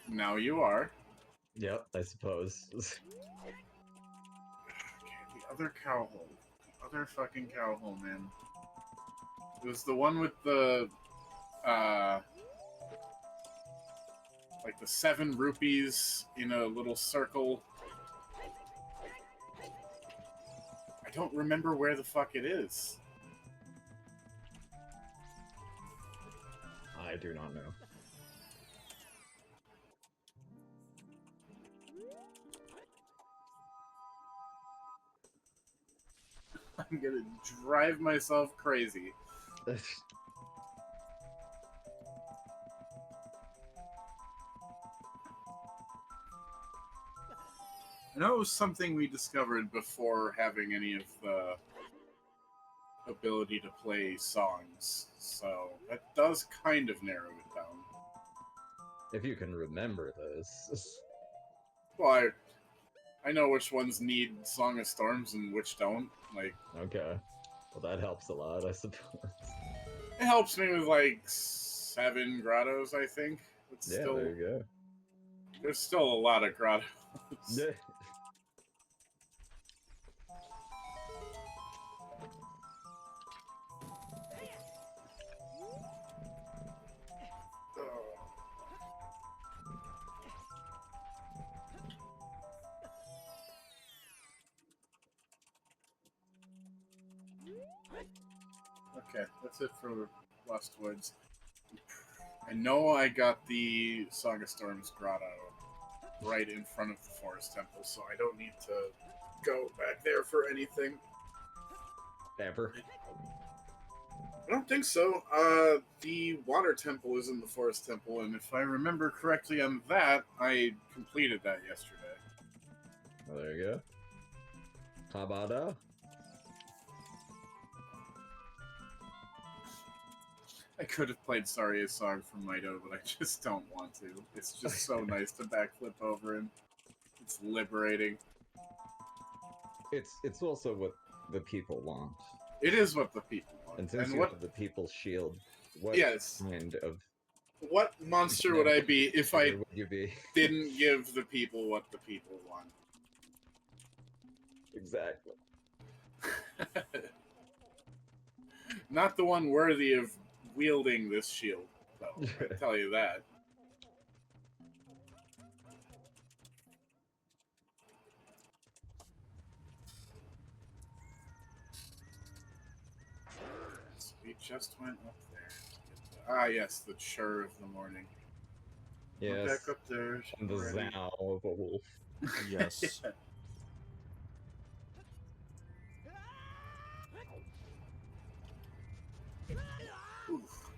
S2: Now you are.
S4: Yep, I suppose.
S2: Okay, the other cow hole. The other fucking cow hole, man. It was the one with the like the 7 rupees in a little circle don't remember where the fuck it is.
S4: I do not know.
S2: I'm gonna drive myself crazy. I know it was something we discovered before having any of the ability to play songs, so that does kind of narrow it down.
S4: If you can remember this.
S2: Well, I know which ones need Song of Storms and which don't. Like,
S4: Okay. Well, that helps a lot, I suppose.
S2: it helps me with like 7 grottos, I think. It's
S4: Yeah,
S2: still,
S4: there you go.
S2: there's still a lot of grottos.
S4: Yeah.
S2: Okay, that's it for Westwoods. I know I got the Song of Storms grotto right in front of the Forest Temple, so I don't need to go back there for anything.
S4: Ever.
S2: I don't think so. The Water Temple is in the Forest Temple, and if I remember correctly on that, I completed that yesterday.
S4: Well, there you go. Tabada.
S2: I could have played Saria's song from Mido, but I just don't want to. It's just so nice to backflip over him. It's liberating.
S4: It's also what the people want.
S2: It is what the people want.
S4: And since
S2: And
S4: you
S2: what
S4: have the people's shield, what
S2: Yes.
S4: kind of
S2: What monster would I be if I
S4: would you be?
S2: didn't give the people what the people want?
S4: Exactly.
S2: Not the one worthy of wielding this shield, though. I tell you that. So we just went up there. Ah, yes, the chur of the morning. We're
S4: Yes.
S2: back up there.
S4: And the
S2: already.
S4: zow of a wolf.
S1: Yes.
S2: Yeah. Oof.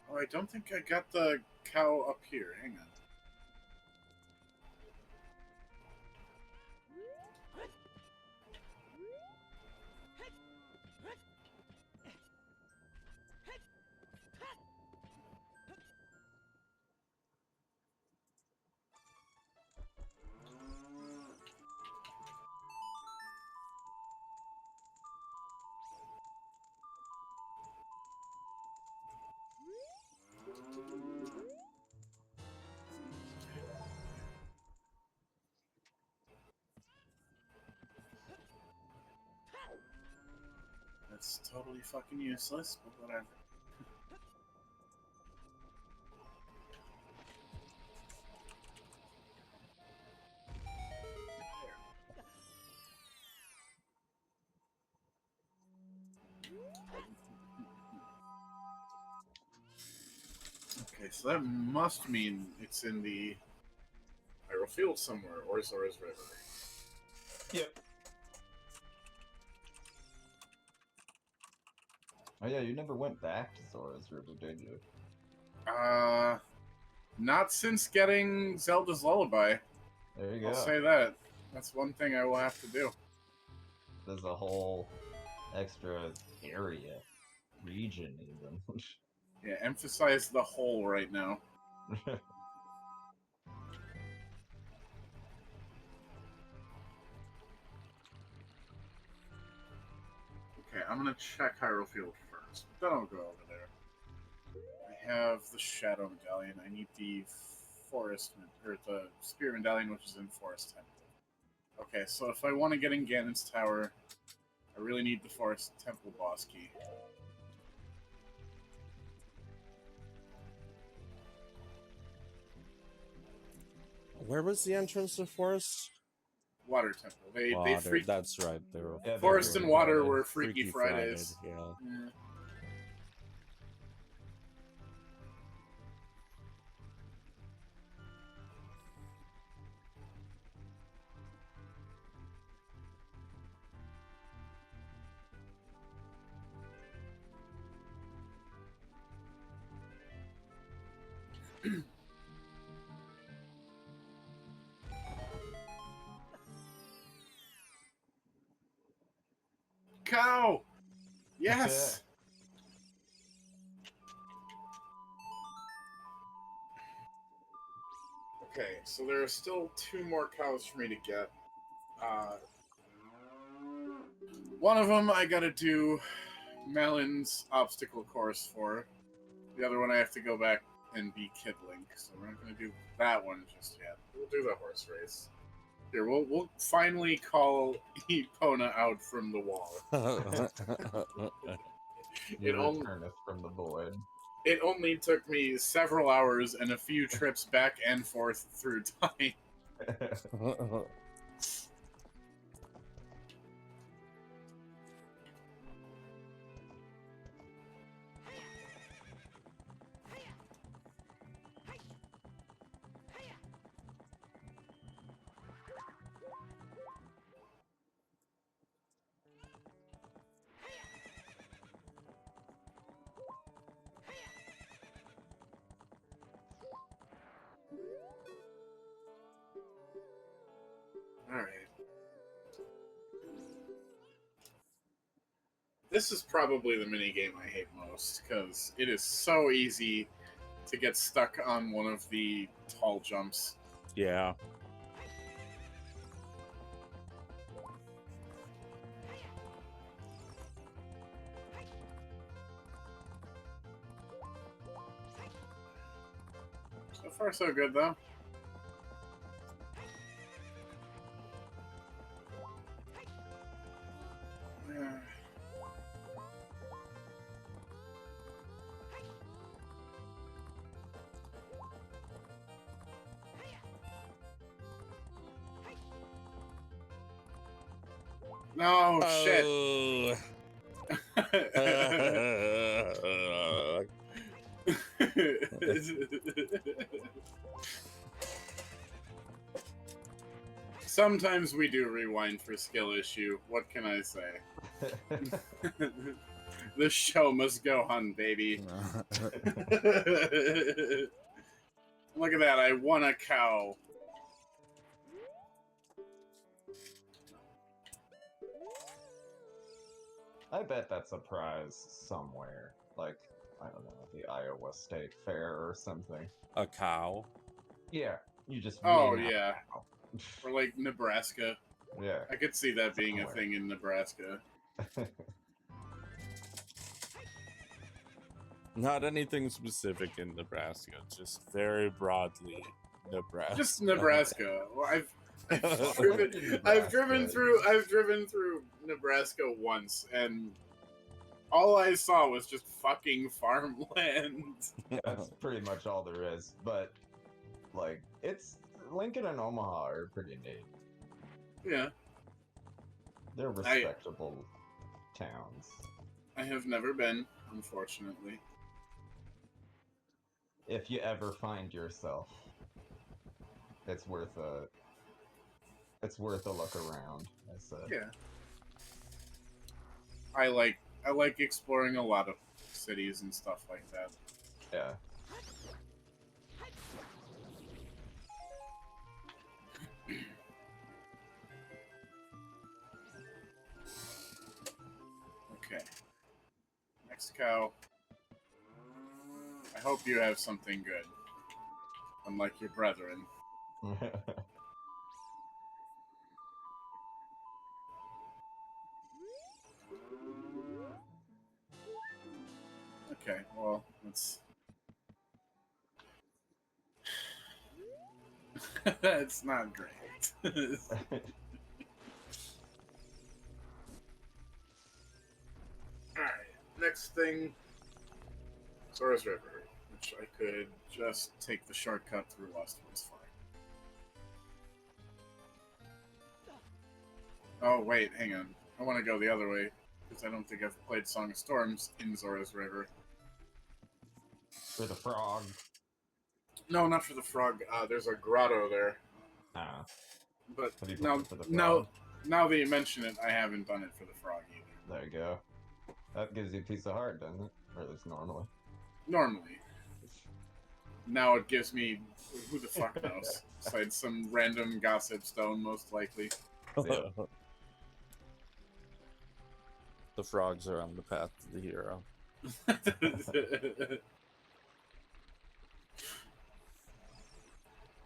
S2: Oh, I don't think I got the cow up here. Hang on. That's totally fucking useless, but whatever. Okay, so that must mean it's in the Hyrule Field somewhere, or Zora's River.
S3: Yep. Oh yeah, you never went back to Zora's River, did you?
S2: Not since getting Zelda's Lullaby.
S3: There you go.
S2: I'll say that. That's one thing I will have to do.
S3: There's a whole extra area, region even.
S2: Yeah, emphasize the whole right now. Okay, I'm gonna check Hyrule Field first, but then I'll go over there. I have the Shadow Medallion. I need the Forest, or the Spirit Medallion, which is in Forest Temple. Okay, so if I want to get in Ganon's Tower, I really need the Forest Temple boss key.
S1: Where was the entrance to Forest?
S2: Water Temple. They
S1: Water.
S2: freaked.
S1: That's right. They were
S3: Yeah,
S2: Forest and Water
S3: Friday.
S2: were Freaky Fridays.
S1: Friday, yeah.
S2: Yeah. Cow! Yes! Okay, so there are still 2 more cows for me to get. One of them I gotta do Melon's obstacle course for. The other one I have to go back and be Kid Link, so we're not gonna do that one just yet. We'll do the horse race. Here, we'll finally call Epona out from the wall.
S3: You
S2: only-
S3: returneth from the void.
S2: It only took me several hours and a few trips back and forth through time. Alright. This is probably the minigame I hate most, because it is so easy to get stuck on one of the tall jumps.
S1: Yeah.
S2: So far, so good, though. Yeah. No, shit.
S1: Oh.
S2: Sometimes we do rewind for skill issue. What can I say? The show must go on, baby. Look at that, I won a cow.
S3: I bet that's a prize somewhere. Like, I don't know, the Iowa State Fair or something.
S1: A cow.
S3: Yeah, you just
S2: Oh,
S3: win a
S2: yeah.
S3: cow.
S2: Or like Nebraska.
S3: Yeah.
S2: I could see that being a
S3: Somewhere.
S2: thing in Nebraska.
S1: Not anything specific in Nebraska, just very broadly Nebraska.
S2: Just Nebraska. Well, I've
S3: Nebraska.
S2: driven through Nebraska once, and all I saw was just fucking farmland.
S3: That's pretty much all there is. But, like, it's... Lincoln and Omaha are pretty neat.
S2: Yeah,
S3: They're respectable towns.
S2: I have never been, unfortunately.
S3: If you ever find yourself, it's worth a look around, I said.
S2: Yeah, I like exploring a lot of cities and stuff like that.
S3: Yeah.
S2: Okay. Next cow. I hope you have something good. Unlike your brethren. Okay, well, let's... That's not great. next thing, Zora's River, which I could just take the shortcut through Lost One's Fire. Oh, wait, hang on. I want to go the other way, because I don't think I've played Song of Storms in Zora's River.
S3: For the frog.
S2: No, not for the frog. There's a grotto there.
S3: Ah.
S2: But
S3: Have you
S2: now,
S3: played it for the frog?
S2: now that you mention it, I haven't done it for the frog either.
S3: There you go. That gives you a piece of heart, doesn't it? Or at least normally.
S2: Normally. Now it gives me... Who the fuck knows? Besides some random gossip stone, most likely.
S3: Yeah.
S1: The frogs are on the path to the hero.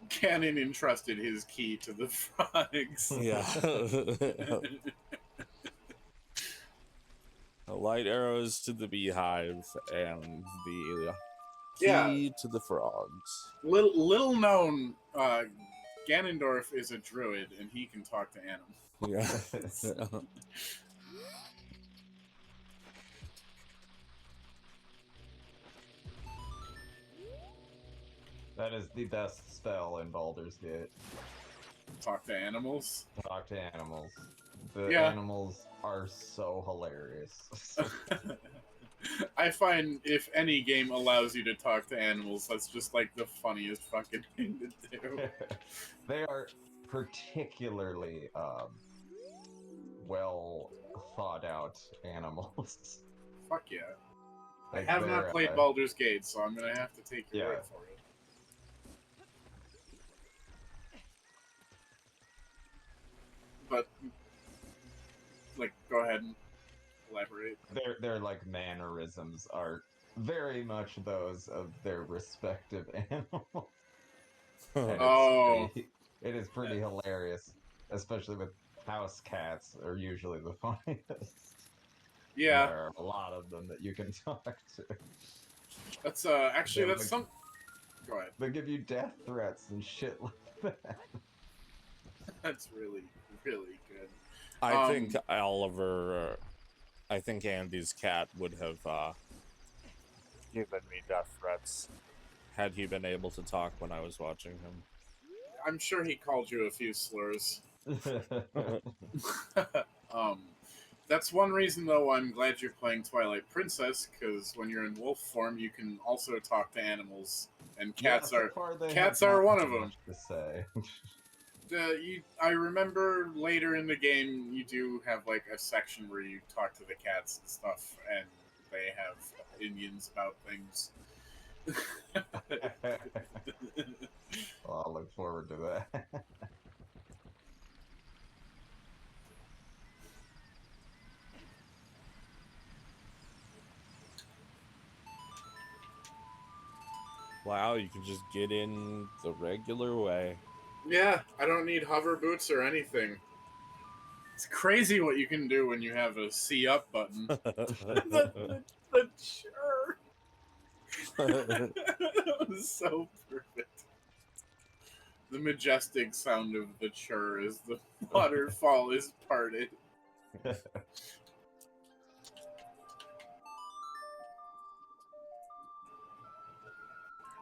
S2: Ganon entrusted his key to the frogs.
S1: Yeah. The light arrows to the beehive and the key to the frogs.
S2: Little known, Ganondorf is a druid and he can talk to animals.
S1: Yeah.
S3: That is the best spell in Baldur's Gate.
S2: Talk to animals?
S3: Talk to animals. The
S2: Yeah.
S3: animals are so hilarious.
S2: I find if any game allows you to talk to animals, that's just like the funniest fucking thing to do.
S3: They are particularly well thought out animals.
S2: Fuck yeah. I
S3: Like,
S2: have not
S3: they're,
S2: played Baldur's Gate, so I'm gonna have to take your
S3: Yeah.
S2: word for it. But, like, go ahead and elaborate.
S3: Their like mannerisms are very much those of their respective animals. And it's
S2: Oh.
S3: it is pretty hilarious, especially with house cats are usually the funniest.
S2: Yeah,
S3: There are a lot of them that you can talk to.
S2: that's actually
S3: Yeah,
S2: that's
S3: like-
S2: some. Go ahead.
S3: They give you death threats and shit like that.
S2: That's really, really good.
S1: I think Oliver, I think Andy's cat would have given me death threats had he been able to talk when I was watching him.
S2: I'm sure he called you a few slurs. That's one reason, though, I'm glad you're playing Twilight Princess, because when you're in wolf form, you can also talk to animals, and cats
S3: Yeah,
S2: are.
S3: so far they
S2: cats
S3: have
S2: are
S3: not
S2: one
S3: had
S2: of 'em.
S3: much to say.
S2: I remember later in the game, you do have like a section where you talk to the cats and stuff, and they have opinions about things.
S3: Well, I'll look forward to that.
S1: Wow, you can just get in the regular way.
S2: Yeah, I don't need hover boots or anything. It's crazy what you can do when you have a C up button. the chur. That was so perfect. The majestic sound of the chur as the waterfall is parted.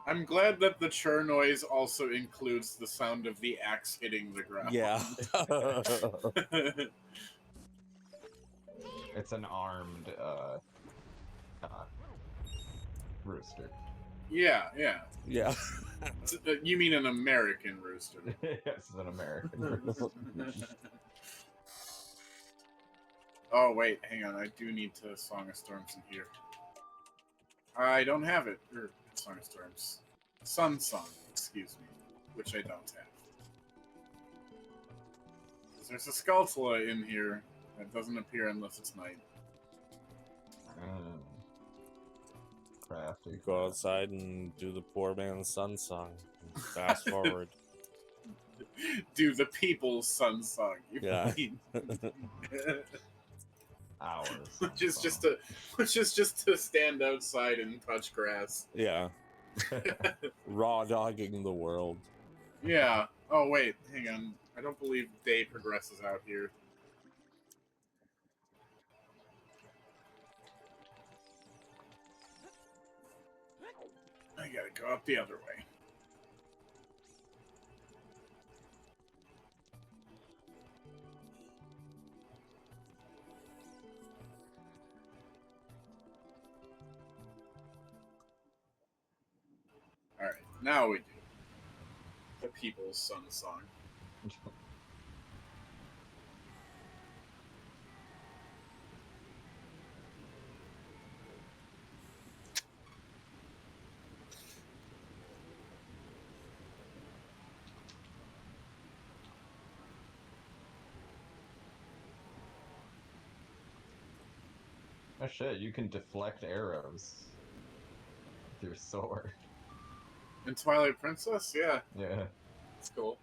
S2: I'm glad that the chur noise also includes the sound of the axe hitting the ground.
S1: Yeah.
S3: It's an armed rooster.
S2: Yeah.
S1: Yeah.
S2: You mean an American rooster?
S3: Yes, it's an American rooster.
S2: Oh, wait, hang on. I do need to Song of Storms in here. I don't have it. Or, Song of Storms. Sun Song, excuse me. Which I don't have. There's a Skulltula in here that doesn't appear unless it's night.
S3: Crafty.
S1: Go outside and do the poor man's sun song. Fast forward.
S2: Do the people's Sun Song. You
S1: Yeah.
S2: mean.
S3: Hours.
S2: Which is just to stand outside and touch grass.
S1: Yeah. Raw dogging the world.
S2: Yeah. Oh wait, hang on. I don't believe day progresses out here. I gotta go up the other way. Alright, now we do the People's Sun song.
S3: Oh shit, you can deflect arrows with your sword.
S2: In Twilight Princess? Yeah,
S3: Yeah,
S2: it's cool.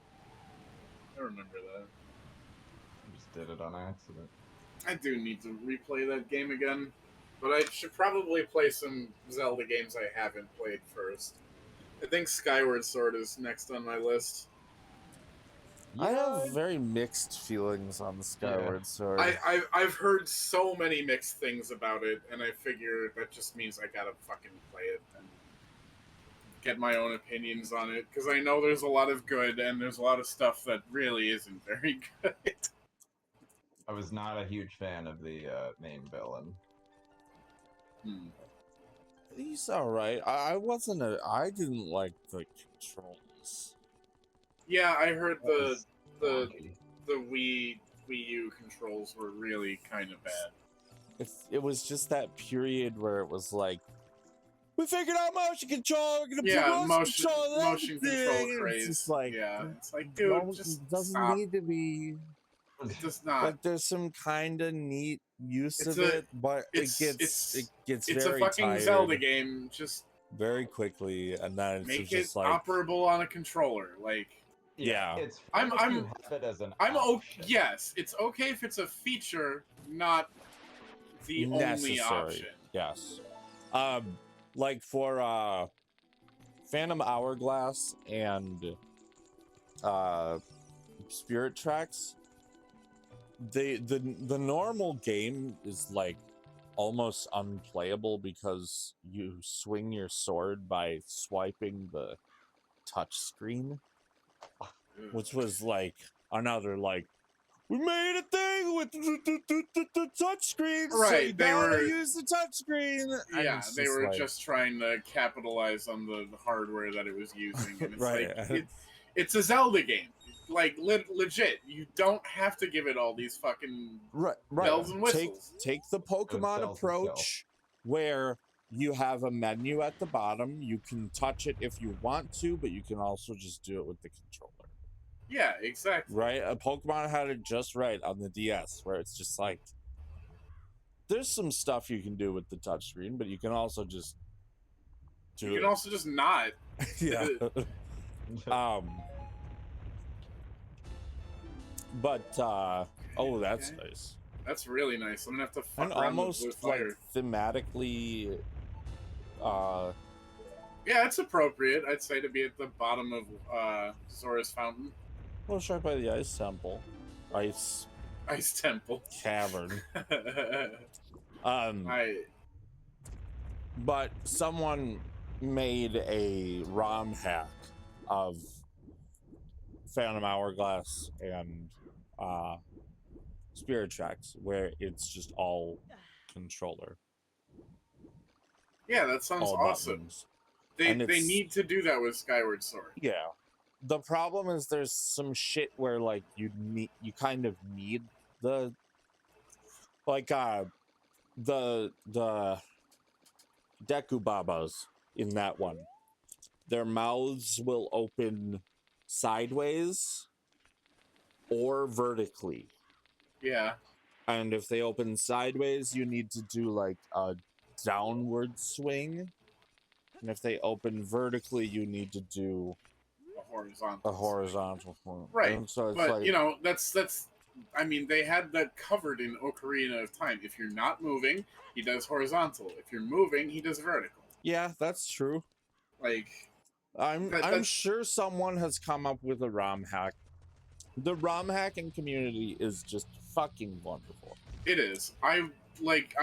S2: I remember that.
S3: I just did it on accident.
S2: I do need to replay that game again, but I should probably play some Zelda games I haven't played first. I think Skyward Sword is next on my list.
S1: I have very mixed feelings on the Skyward Sword.
S2: I've heard so many mixed things about it, and I figure that just means I gotta fucking play it and get my own opinions on it, because I know there's a lot of good, and there's a lot of stuff that really isn't very good.
S3: I was not a huge fan of the main villain.
S1: He's alright. I wasn't a. I didn't like the controls.
S2: Yeah, I heard the
S3: Wonky.
S2: Wii U controls were really kind of bad.
S1: It was just that period where it was like, we figured out motion control. We're gonna
S2: Yeah,
S1: put
S2: motion control
S1: everything."
S2: craze.
S1: It's just like,
S2: yeah, it's like, dude,
S1: no,
S2: just
S1: it doesn't
S2: stop.
S1: need to be.
S2: It does not.
S1: Like, there's some kind of neat use
S2: It's
S1: of
S2: a-
S1: it, but
S2: it's
S1: it gets
S2: it's
S1: very
S2: a fucking
S1: tired
S2: Zelda game. Just
S1: very quickly, and then it's
S2: make it
S1: just like,
S2: operable on a controller. Like,
S1: yeah.
S3: It's
S2: I'm-
S3: fine if
S2: I'm-
S3: you have it as an
S2: I'm
S3: option.
S2: yes, it's okay if it's a feature, not the only
S1: necessary.
S2: option.
S1: Yes. Like for Phantom Hourglass and Spirit Tracks, the normal game is like almost unplayable because you swing your sword by swiping the touch screen, which was like another like, we made a thing with the touch screen, so
S2: Right,
S1: you
S2: they
S1: gotta
S2: were-
S1: use the touch screen. And
S2: Yeah,
S1: it's
S2: they
S1: just
S2: were
S1: like,
S2: just trying to capitalize on the hardware that it was using. And it's
S1: right.
S2: like, it's a Zelda game. Like, legit. You don't have to give it all these fucking
S1: right.
S2: bells and whistles.
S1: Take the Pokemon
S3: bells and
S1: approach where you have a menu at the bottom. You can touch it if you want to, but you can also just do it with the controller.
S2: Yeah, exactly.
S1: Right? A Pokemon had it just right on the DS, where it's just like, there's some stuff you can do with the touchscreen, but you can also just do
S2: You
S1: it.
S2: can also just not.
S1: Yeah. But oh, that's
S2: Okay.
S1: nice.
S2: That's really nice. I'm gonna have to fuck
S1: And
S2: around with
S1: almost
S2: blue
S1: like
S2: fire.
S1: thematically
S2: Yeah, it's appropriate, I'd say, to be at the bottom of Zora's Fountain.
S1: well, right by the ice temple. Ice
S2: Ice Temple.
S1: cavern.
S2: I
S1: But someone made a ROM hack of Phantom Hourglass and Spirit Tracks, where it's just all controller,
S2: yeah, that sounds
S1: all
S2: awesome.
S1: buttons.
S2: They
S1: And it's-
S2: need to do that with Skyward Sword.
S1: Yeah. The problem is there's some shit where like you kind of need the like the Deku Babas in that one. Their mouths will open sideways or vertically.
S2: Yeah.
S1: And if they open sideways, you need to do like a downward swing. And if they open vertically, you need to do
S2: A horizontal.
S1: a horizontal swing.
S2: Right,
S1: And so it's
S2: But
S1: like,
S2: you know, that's I mean, they had that covered in Ocarina of Time. If you're not moving, he does horizontal. If you're moving, he does vertical.
S1: yeah, that's true.
S2: Like,
S1: I'm
S2: that's-
S1: sure someone has come up with a ROM hack. The ROM hacking community is just fucking wonderful.
S2: it is. I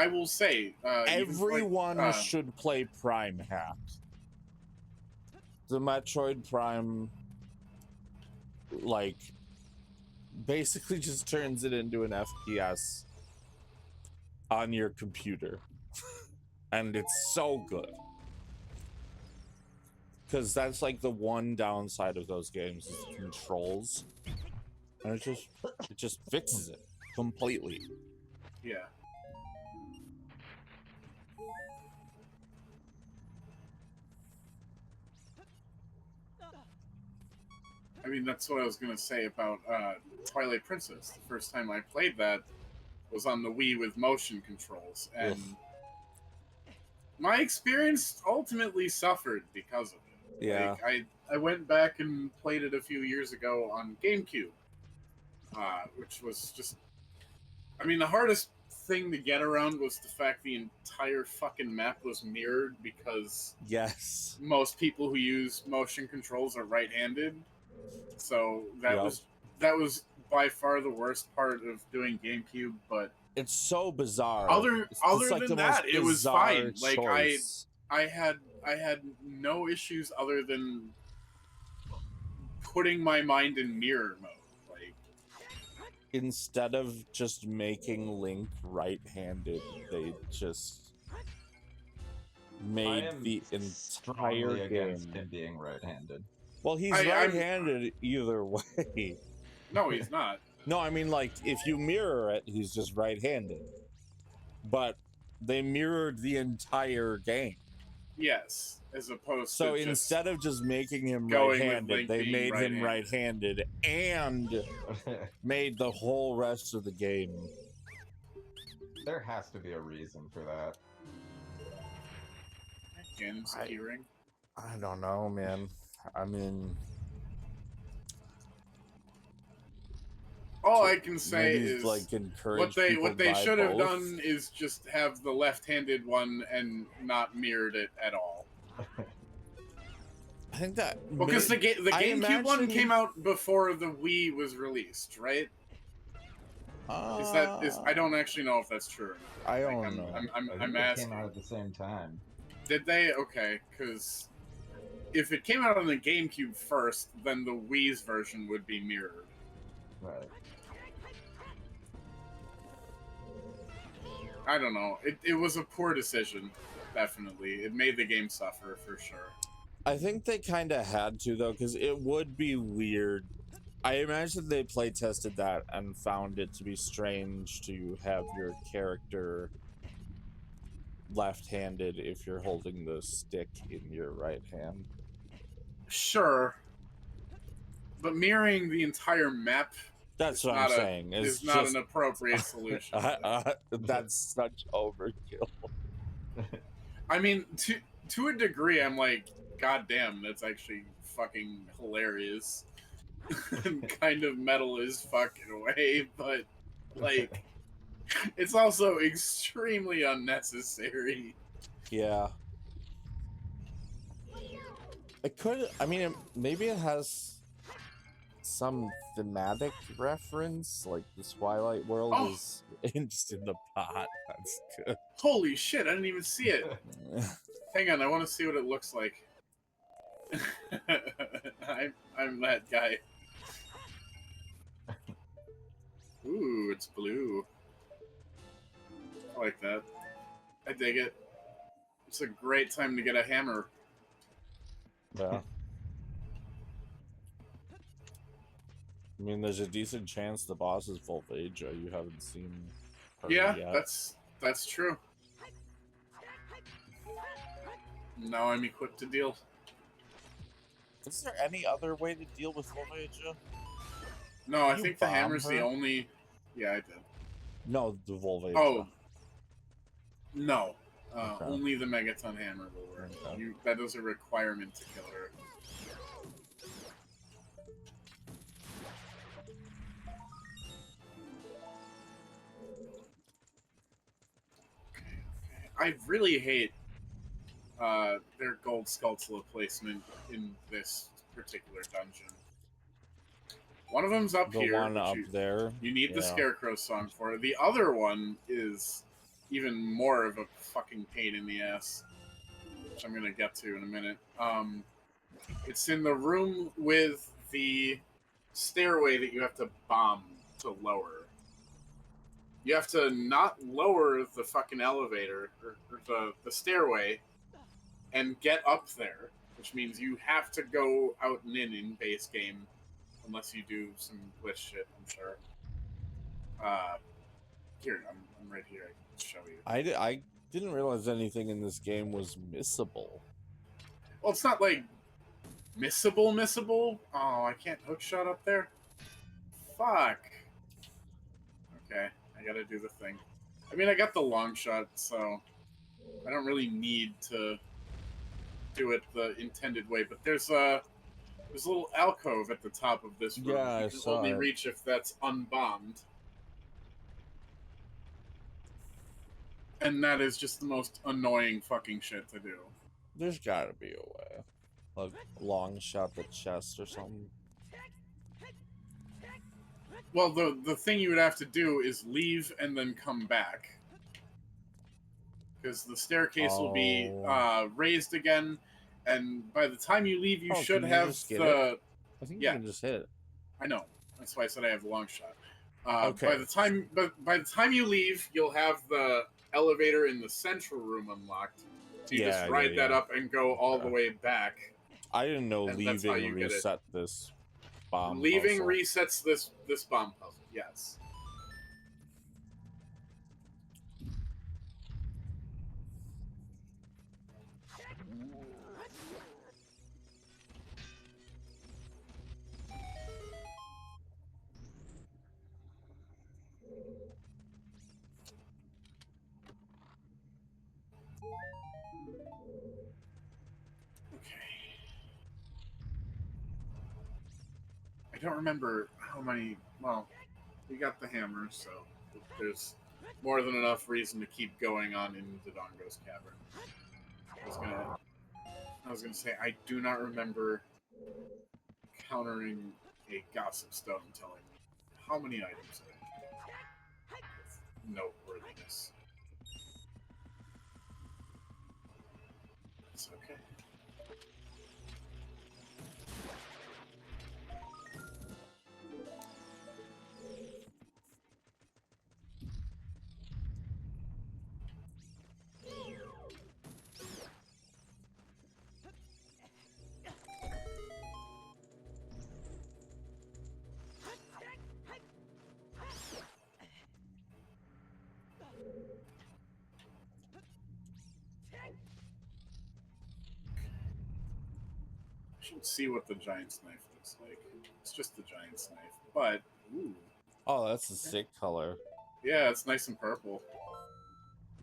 S2: will say, even, like,
S1: Everyone should play Prime Hack. the Metroid Prime, like, basically just turns it into an FPS on your computer. And it's so good. Because that's like the one downside of those games is the controls. And it just fixes it completely.
S2: Yeah. I mean, that's what I was gonna say about Twilight Princess. The first time I played that was on the Wii with motion controls, and my experience ultimately suffered because of it.
S1: Yeah.
S2: Like, I went back and played it a few years ago on GameCube, which was just... I mean, the hardest thing to get around was the fact the entire fucking map was mirrored because
S1: Yes.
S2: most people who use motion controls are right-handed. So that
S1: Yep.
S2: was by far the worst part of doing GameCube, but
S1: it's so bizarre.
S2: Other
S1: like
S2: than that, it was fine. Like
S1: choice.
S2: I had no issues other than putting my mind in mirror mode. Like,
S1: instead of just making Link right-handed, they just made the entire
S3: against
S1: game
S3: him being right-handed.
S1: Well, he's right-handed either way.
S2: No, he's not.
S1: No, I mean, like, if you mirror it, he's just right-handed. But they mirrored the entire game.
S2: Yes, as opposed
S1: so
S2: to
S1: instead of just making him
S2: going with
S1: right-handed,
S2: Link
S1: they
S2: being
S1: made him
S2: right-handed.
S1: right-handed and made the whole rest of the game.
S3: There has to be a reason for that.
S2: Ganon's hearing.
S1: I don't know, man. I mean,
S2: all I can say
S1: maybe
S2: is
S1: like encourage
S2: what they should have
S1: both.
S2: done is just have the left-handed one and not mirrored it at all.
S1: I think that
S2: well, because the GameCube one came out before the Wii was released, right? I don't actually know if that's true.
S1: I don't know.
S2: I'm asking.
S3: They came out at the same time.
S2: Did they? Okay, because if it came out on the GameCube first, then the Wii's version would be mirrored.
S3: Right.
S2: I don't know. It was a poor decision, definitely. It made the game suffer, for sure.
S1: I think they kind of had to, though, because it would be weird. I imagine they play tested that and found it to be strange to have your character left-handed if you're holding the stick in your right hand.
S2: Sure. But mirroring the entire map...
S1: That's what I'm saying.
S2: Is not an appropriate solution.
S1: That's such overkill.
S2: I mean, to a degree, I'm like, God damn, that's actually fucking hilarious. And kind of metal as fuck in a way, but, like, it's also extremely unnecessary.
S1: Yeah. It could, I mean, maybe it has some thematic reference, like the Twilight world is just in the pot. That's good.
S2: Holy shit, I didn't even see it. Hang on, I want to see what it looks like. I'm that guy. Ooh, it's blue. I like that. I dig it. It's a great time to get a hammer.
S1: Yeah. I mean, there's a decent chance the boss is Volvagia. You haven't seen her
S2: Yeah,
S1: yet.
S2: that's true. Now I'm equipped to deal.
S1: Is there any other way to deal with Volvagia?
S2: No, I think the hammer's the only... Yeah, I did.
S1: No, the Volvagia.
S2: Oh. No. Only the Megaton hammer will work.
S1: Okay.
S2: That is a requirement to kill her. I really hate their gold Skulltula placement in this particular dungeon. One of them's up here.
S1: The one up there.
S2: You need the Scarecrow song for it. The other one is even more of a fucking pain in the ass, which I'm gonna get to in a minute. It's in the room with the stairway that you have to bomb to lower. You have to not lower the fucking elevator or the stairway and get up there, which means you have to go out and in base game, unless you do some glitch shit, I'm sure. Here, I'm right here. I can show you.
S1: I didn't realize anything in this game was missable.
S2: Well, it's not like missable. Oh, I can't hookshot up there. Fuck. Okay, I gotta do the thing. I mean, I got the long shot, so I don't really need to do it the intended way. But there's a little alcove at the top of this room.
S1: Yeah, I
S2: you can
S1: saw
S2: only
S1: it.
S2: reach if that's unbombed. And that is just the most annoying fucking shit to do.
S1: There's gotta be a way. Like, long shot the chest or something.
S2: Well, the thing you would have to do is leave and then come back. Because the staircase will be raised again, and by the time you leave, you should
S1: can you
S2: have
S1: just get
S2: the...
S1: it? I think
S2: Yeah.
S1: you can just hit it.
S2: I know. That's why I said I have the long shot.
S1: Okay.
S2: By the time you leave, you'll have the elevator in the central room unlocked. So you just ride that up and go all the way back.
S1: I didn't know
S2: And that's how
S1: leaving
S2: you get it.
S1: reset this bomb
S2: Leaving
S1: puzzle.
S2: resets this bomb puzzle. Yes. I don't remember how many. Well, we got the hammer, so there's more than enough reason to keep going on in Dodongo's cavern. I was gonna say I do not remember countering a gossip stone telling me how many items are with noteworthiness. It's okay. I should see what the giant's knife looks like. It's just the giant's knife, but ooh,
S1: Oh, that's a sick color.
S2: yeah, it's nice and purple.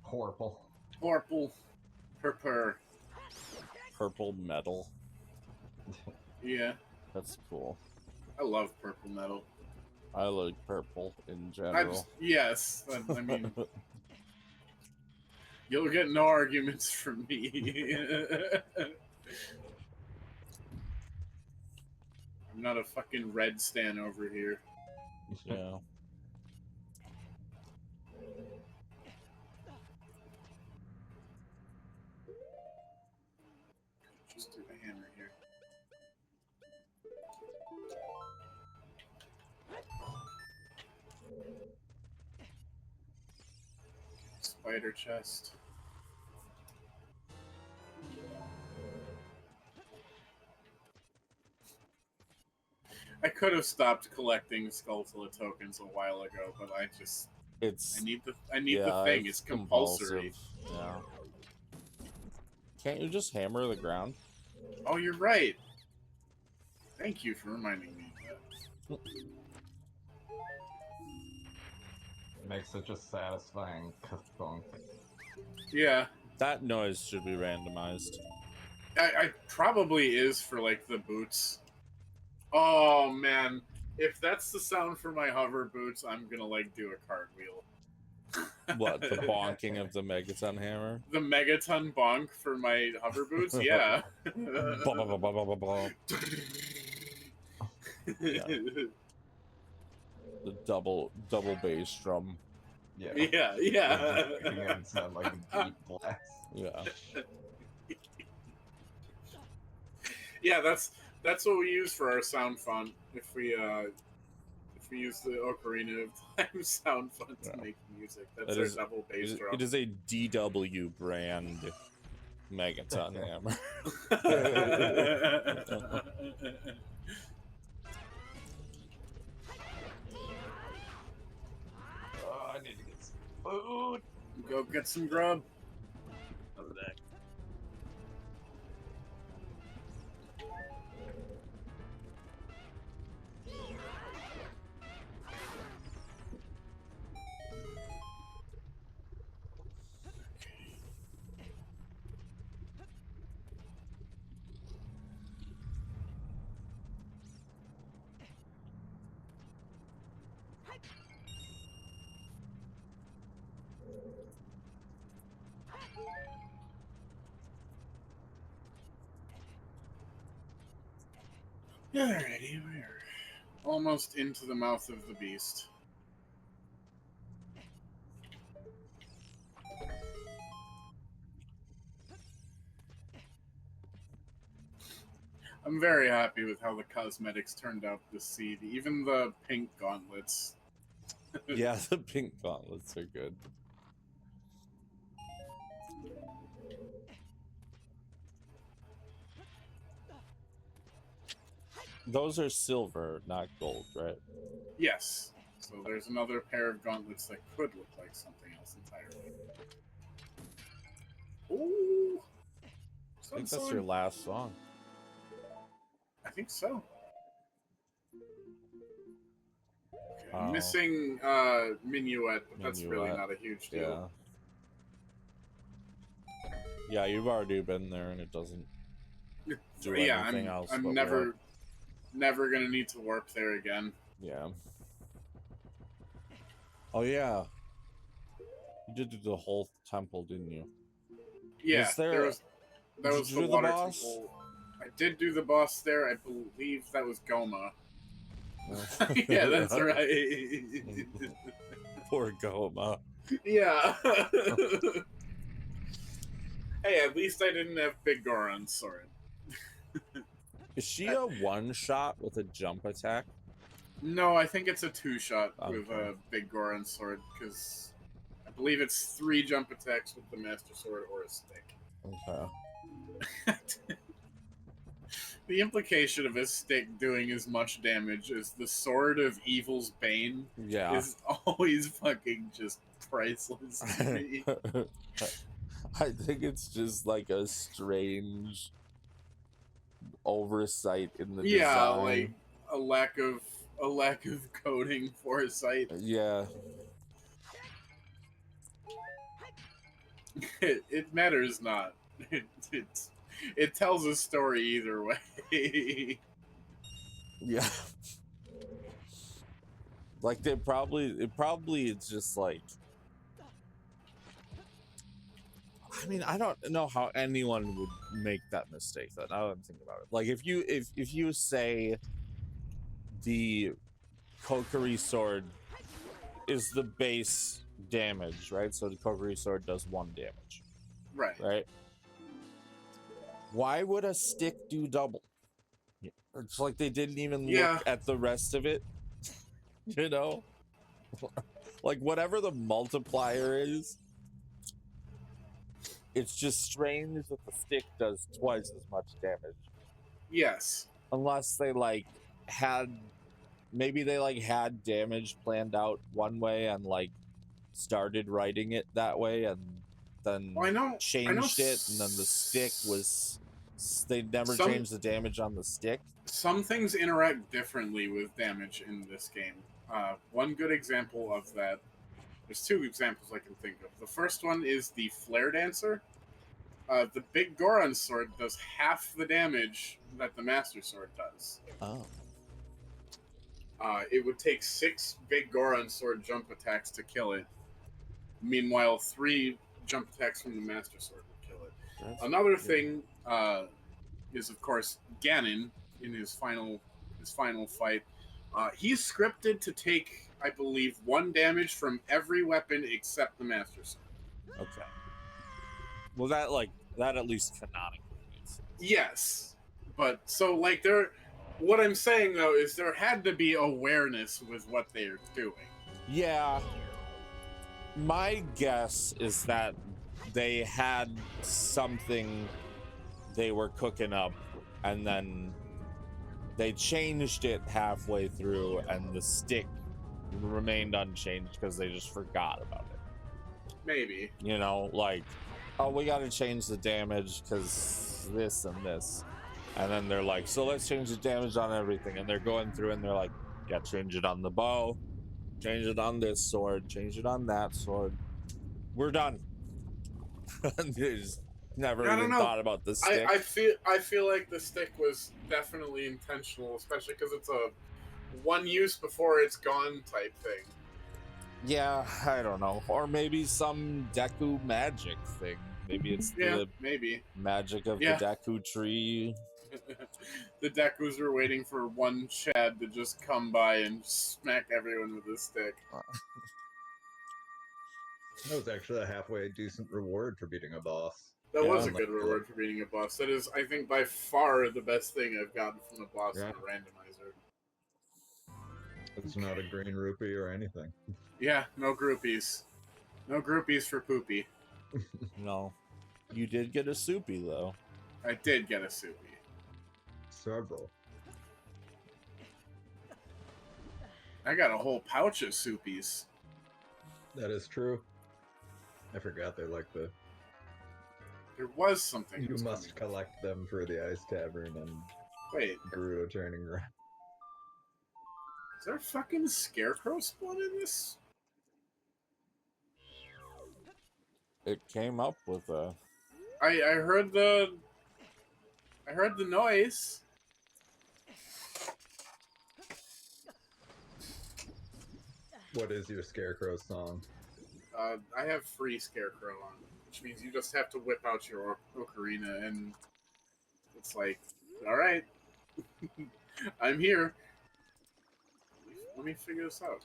S3: Purple.
S2: Purple, purple.
S1: Purple metal.
S2: Yeah,
S1: That's cool.
S2: I love purple metal.
S1: I like purple in general.
S2: Yes, I mean, you'll get no arguments from me. I'm not a fucking red stan over here.
S1: Yeah.
S2: Just do the hammer here. Spider chest. I could have stopped collecting Skulltula tokens a while ago, but I need the thing. It's compulsory.
S1: Yeah. Can't you just hammer the ground?
S2: Oh, you're right. Thank you for reminding me of that.
S3: Makes such a satisfying thunk.
S2: Yeah,
S1: That noise should be randomized.
S2: I probably is for like the boots. Oh man, if that's the sound for my hover boots, I'm gonna like do a cartwheel.
S1: What, the bonking of the Megaton hammer?
S2: The megaton bonk for my hover boots? Yeah.
S1: Blah, blah, blah, blah, blah, blah, blah. Yeah. The double bass drum.
S3: Yeah.
S2: Yeah.
S3: Making it sound like a deep blast.
S1: Yeah.
S2: Yeah, that's what we use for our sound font. If we use the Ocarina of Time sound font to make music, that's our double bass drum.
S1: It is a DW brand Megaton hammer.
S3: Oh, I need to get some food.
S2: Go get some grub. Alrighty, we're almost into the mouth of the beast. I'm very happy with how the cosmetics turned out this seed. Even the pink gauntlets.
S1: Yeah, the pink gauntlets are good. Those are silver, not gold, right?
S2: Yes. So there's another pair of gauntlets that could look like something else entirely. Ooh!
S1: I think that's your last song.
S2: I think so. Okay,
S1: Oh.
S2: I'm missing Minuet, but that's really
S1: Minuet.
S2: not a huge deal.
S1: Yeah, you've already been there, and it doesn't do anything else.
S2: I'm
S1: but
S2: never gonna need to warp there again.
S1: Yeah. Oh yeah. You did do the whole temple, didn't you?
S2: Yeah, that was
S1: you
S2: the
S1: do the
S2: water
S1: boss?
S2: temple. I did do the boss there. I believe that was Goma. Yeah, that's right.
S1: Poor Goma.
S2: Yeah. Hey, at least I didn't have Big Goron's sword.
S1: Is she a one-shot with a jump attack?
S2: No, I think it's a two-shot with
S1: Okay.
S2: a Big Goron sword, because I believe it's 3 jump attacks with the Master Sword or a stick.
S1: Okay.
S2: The implication of a stick doing as much damage as the Sword of Evil's Bane
S1: Yeah.
S2: is always fucking just priceless to me.
S1: I think it's just like a strange oversight in the design.
S2: Like a lack of coding foresight.
S1: Yeah.
S2: It matters not. It tells a story either way.
S1: Yeah. Like it probably it's just like, I mean, I don't know how anyone would make that mistake though. Now that I'm thinking about it. Like if you say the Kokiri sword is the base damage, right? So the Kokiri sword does 1 damage.
S2: Right.
S1: Right? Why would a stick do double? It's like they didn't even look at the rest of it. You know? Like whatever the multiplier is, it's just strange that the stick does twice as much damage.
S2: Yes.
S1: Unless they had damage planned out one way and started writing it that way and then changed it, and then the stick was they never changed the damage on the stick.
S2: Some things interact differently with damage in this game. One good example of that, there's 2 examples I can think of. The first one is the Flare Dancer. The Big Goron sword does half the damage that the Master Sword does.
S1: Oh.
S2: It would take 6 Big Goron sword jump attacks to kill it. Meanwhile, 3 jump attacks from the Master Sword would kill it.
S1: That's
S2: Another thing is, of course, Ganon in his final fight. He's scripted to take, I believe, 1 damage from every weapon except the Master Sword.
S1: Okay. Well, that at least canonically makes sense.
S2: Yes, But so like what I'm saying though is there had to be awareness with what they're doing.
S1: Yeah. My guess is that they had something they were cooking up and then they changed it halfway through and the stick remained unchanged because they just forgot about it.
S2: Maybe.
S1: You know, like, oh, we got to change the damage because this and this. And then they're like, so let's change the damage on everything. And they're going through and they're like, yeah, change it on the bow, change it on this sword, change it on that sword. We're done. They just never
S2: I don't
S1: even
S2: know.
S1: thought about the stick.
S2: I feel like the stick was definitely intentional, especially because it's a one use before it's gone type thing.
S1: Yeah, I don't know. Or maybe some Deku magic thing. Maybe it's the
S2: maybe
S1: magic of the Deku tree.
S2: The Dekus were waiting for one Chad to just come by and smack everyone with his stick.
S3: That was actually a halfway decent reward for beating a boss.
S2: That was a good reward for beating a boss. That is, I think, by far the best thing I've gotten from a boss in a randomizer.
S3: It's not a green rupee or anything.
S2: Yeah, no groupies. No groupies for Poopy.
S1: No. You did get a soupy, though.
S2: I did get a soupy.
S3: Several.
S2: I got a whole pouch of soupies.
S3: That is true. I forgot they're like the...
S2: There was something.
S3: You must collect them for the Ice Tavern and
S2: wait,
S3: Gerudo turning around.
S2: Is there a fucking scarecrow spawn in this?
S1: It came up with a...
S2: I heard the noise.
S3: What is your scarecrow song?
S2: I have free scarecrow on, which means you just have to whip out your ocarina, and it's like, all right, I'm here. Let me figure this out.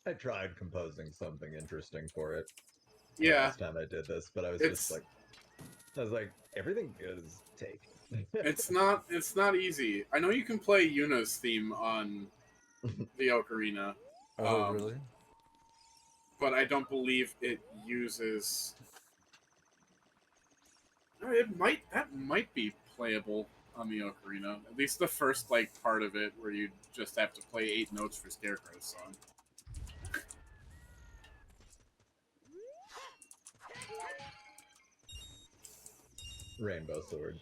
S3: I tried composing something interesting for it.
S2: Yeah.
S3: Last time I did this, but I was just like, everything good is taken.
S2: It's not easy. I know you can play Yuna's theme on the ocarina.
S1: Oh, really?
S2: But I don't believe it uses. That might be playable on the ocarina. At least the first part of it, where you just have to play 8 notes for Scarecrow's song.
S3: Rainbow sword.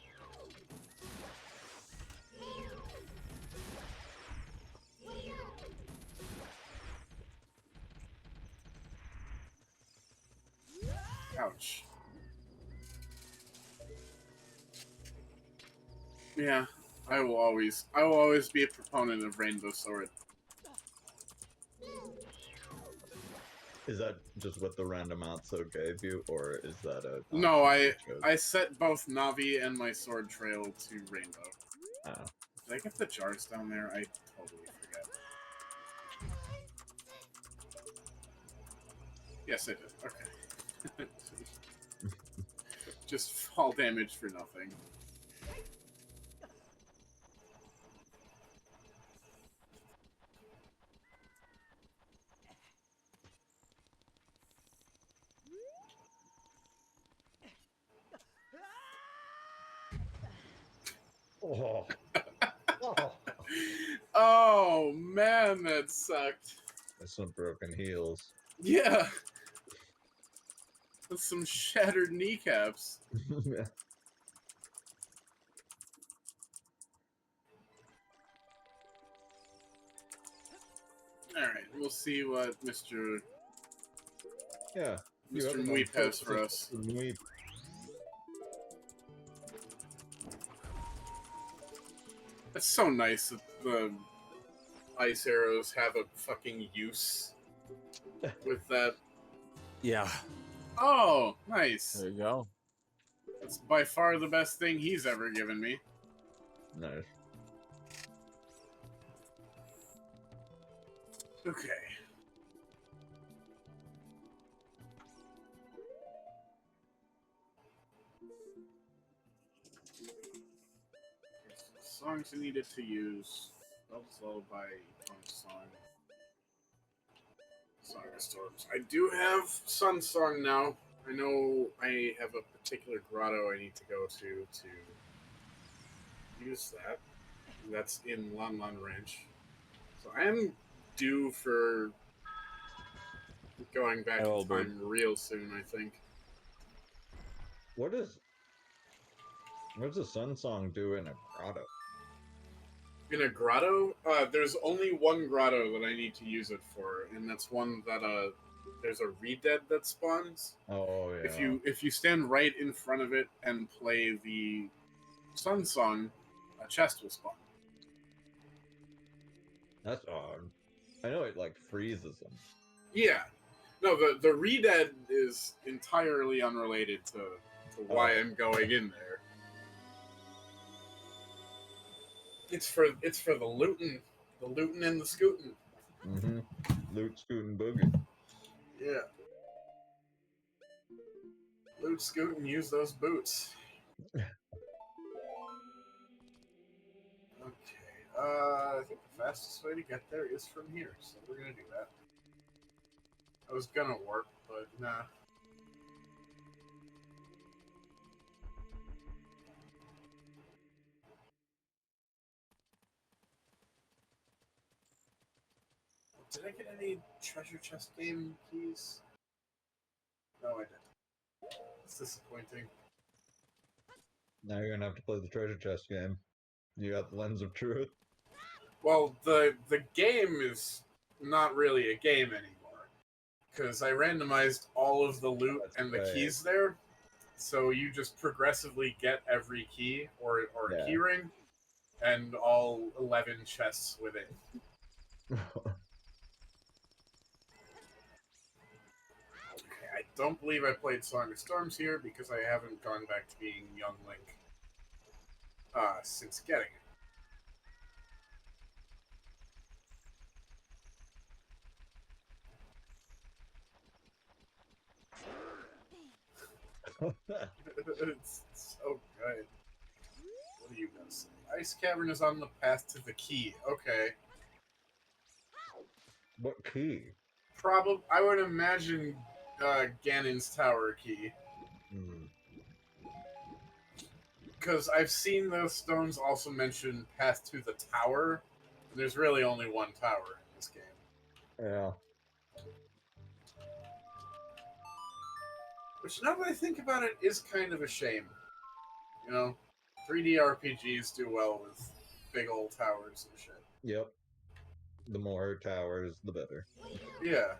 S2: Ouch. Yeah, I will always be a proponent of Rainbow Sword.
S3: Is that just what the random also gave you, or is that a...
S2: No, I set both Navi and my sword trail to Rainbow.
S3: Oh.
S2: Did I get the jars down there? I totally forget. Yes, I did. Okay. Just fall damage for nothing.
S3: Oh. Oh.
S2: Oh man, that sucked.
S3: That's some broken heels.
S2: Yeah. That's some shattered kneecaps. Alright, we'll see what Mr.
S3: Yeah.
S2: Mr. Mweep has for us.
S3: Mweep.
S2: It's so nice that the ice arrows have a fucking use with that.
S1: Yeah.
S2: Oh, nice.
S1: There you go.
S2: That's by far the best thing he's ever given me.
S3: Nice.
S2: Okay. songs I needed to use. Elvis Lullaby, Tone Song, Song of Storms. I do have Sun Song now. I know I have a particular grotto I need to go to use that. And that's in Lon Lon Ranch. So I am due for going back
S1: Hello,
S2: in
S1: bird.
S2: time real soon, I think.
S4: What does the Sun Song do in a grotto?
S2: In a grotto, there's only one grotto that I need to use it for, and that's one that there's a redead that spawns.
S4: Oh yeah.
S2: If you stand right in front of it and play the Sun Song, a chest will spawn.
S4: That's odd. I know it like freezes them.
S2: Yeah, no, the redead is entirely unrelated to why I'm going in there. It's for the looting and the scooting.
S4: Mm-hmm. Loot, scoot, and boogie.
S2: Yeah. Loot, scoot, and use those boots. Okay. I think the fastest way to get there is from here, so we're gonna do that. I was gonna warp, but nah. Did I get any treasure chest game keys? No, I didn't. It's disappointing.
S4: Now you're gonna have to play the treasure chest game. You got the Lens of Truth.
S2: Well, the game is not really a game anymore, because I randomized all of the loot and the keys there, so you just progressively get every key or
S4: Yeah.
S2: key ring, and all 11 chests within. Okay, I don't believe I played Song of Storms here because I haven't gone back to being young Link since getting it. It's so good. What are you gonna say? Ice Cavern is on the path to the key. Okay.
S4: What key?
S2: Probably, I would imagine Ganon's tower key.
S4: Hmm.
S2: Because I've seen those stones also mention path to the tower. And there's really only one tower in this game.
S4: Yeah.
S2: Which, now that I think about it, is kind of a shame. You know, 3D RPGs do well with big old towers and shit.
S4: Yep. The more towers, the better.
S2: Yeah.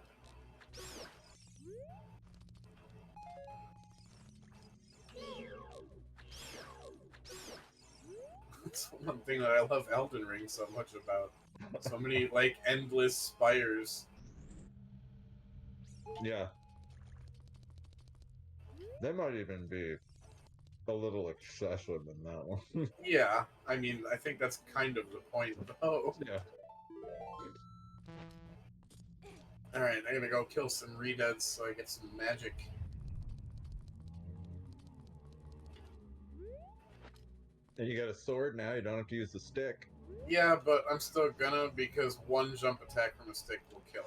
S2: That's one thing that I love Elden Ring so much about. So many, like, endless spires.
S4: Yeah. That might even be a little excessive in that one.
S2: Yeah, I mean, I think that's kind of the point, though.
S4: Yeah.
S2: Alright, I'm gonna go kill some redeads so I get some magic.
S4: And you got a sword now, you don't have to use the stick.
S2: Yeah, but I'm still gonna, because one jump attack from a stick will kill.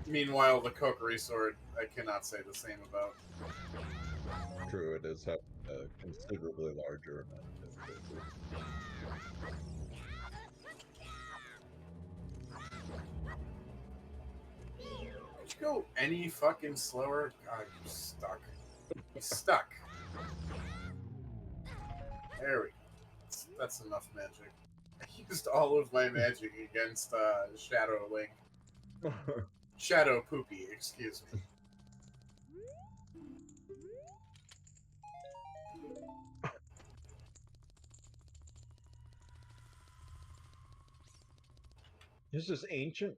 S2: Meanwhile, the Kokiri sword, I cannot say the same about.
S4: True, it does have a considerably larger amount of difficulty.
S2: Could you go any fucking slower? God, you're stuck. He's stuck. There we go. That's enough magic. I used all of my magic against Shadow Link. Shadow Poopy, excuse me.
S4: There's this ancient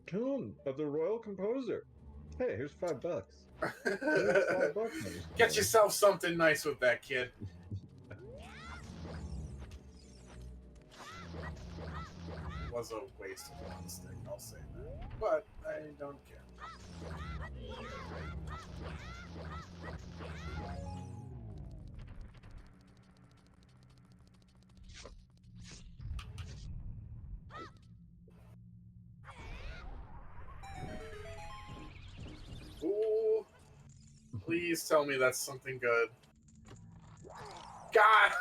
S4: tomb of the royal composer. Hey, here's $5. Here's $5.
S2: Get yourself something nice with that, kid. It was a waste of one stick, I'll say that. But I don't care. Please tell me that's something good. God!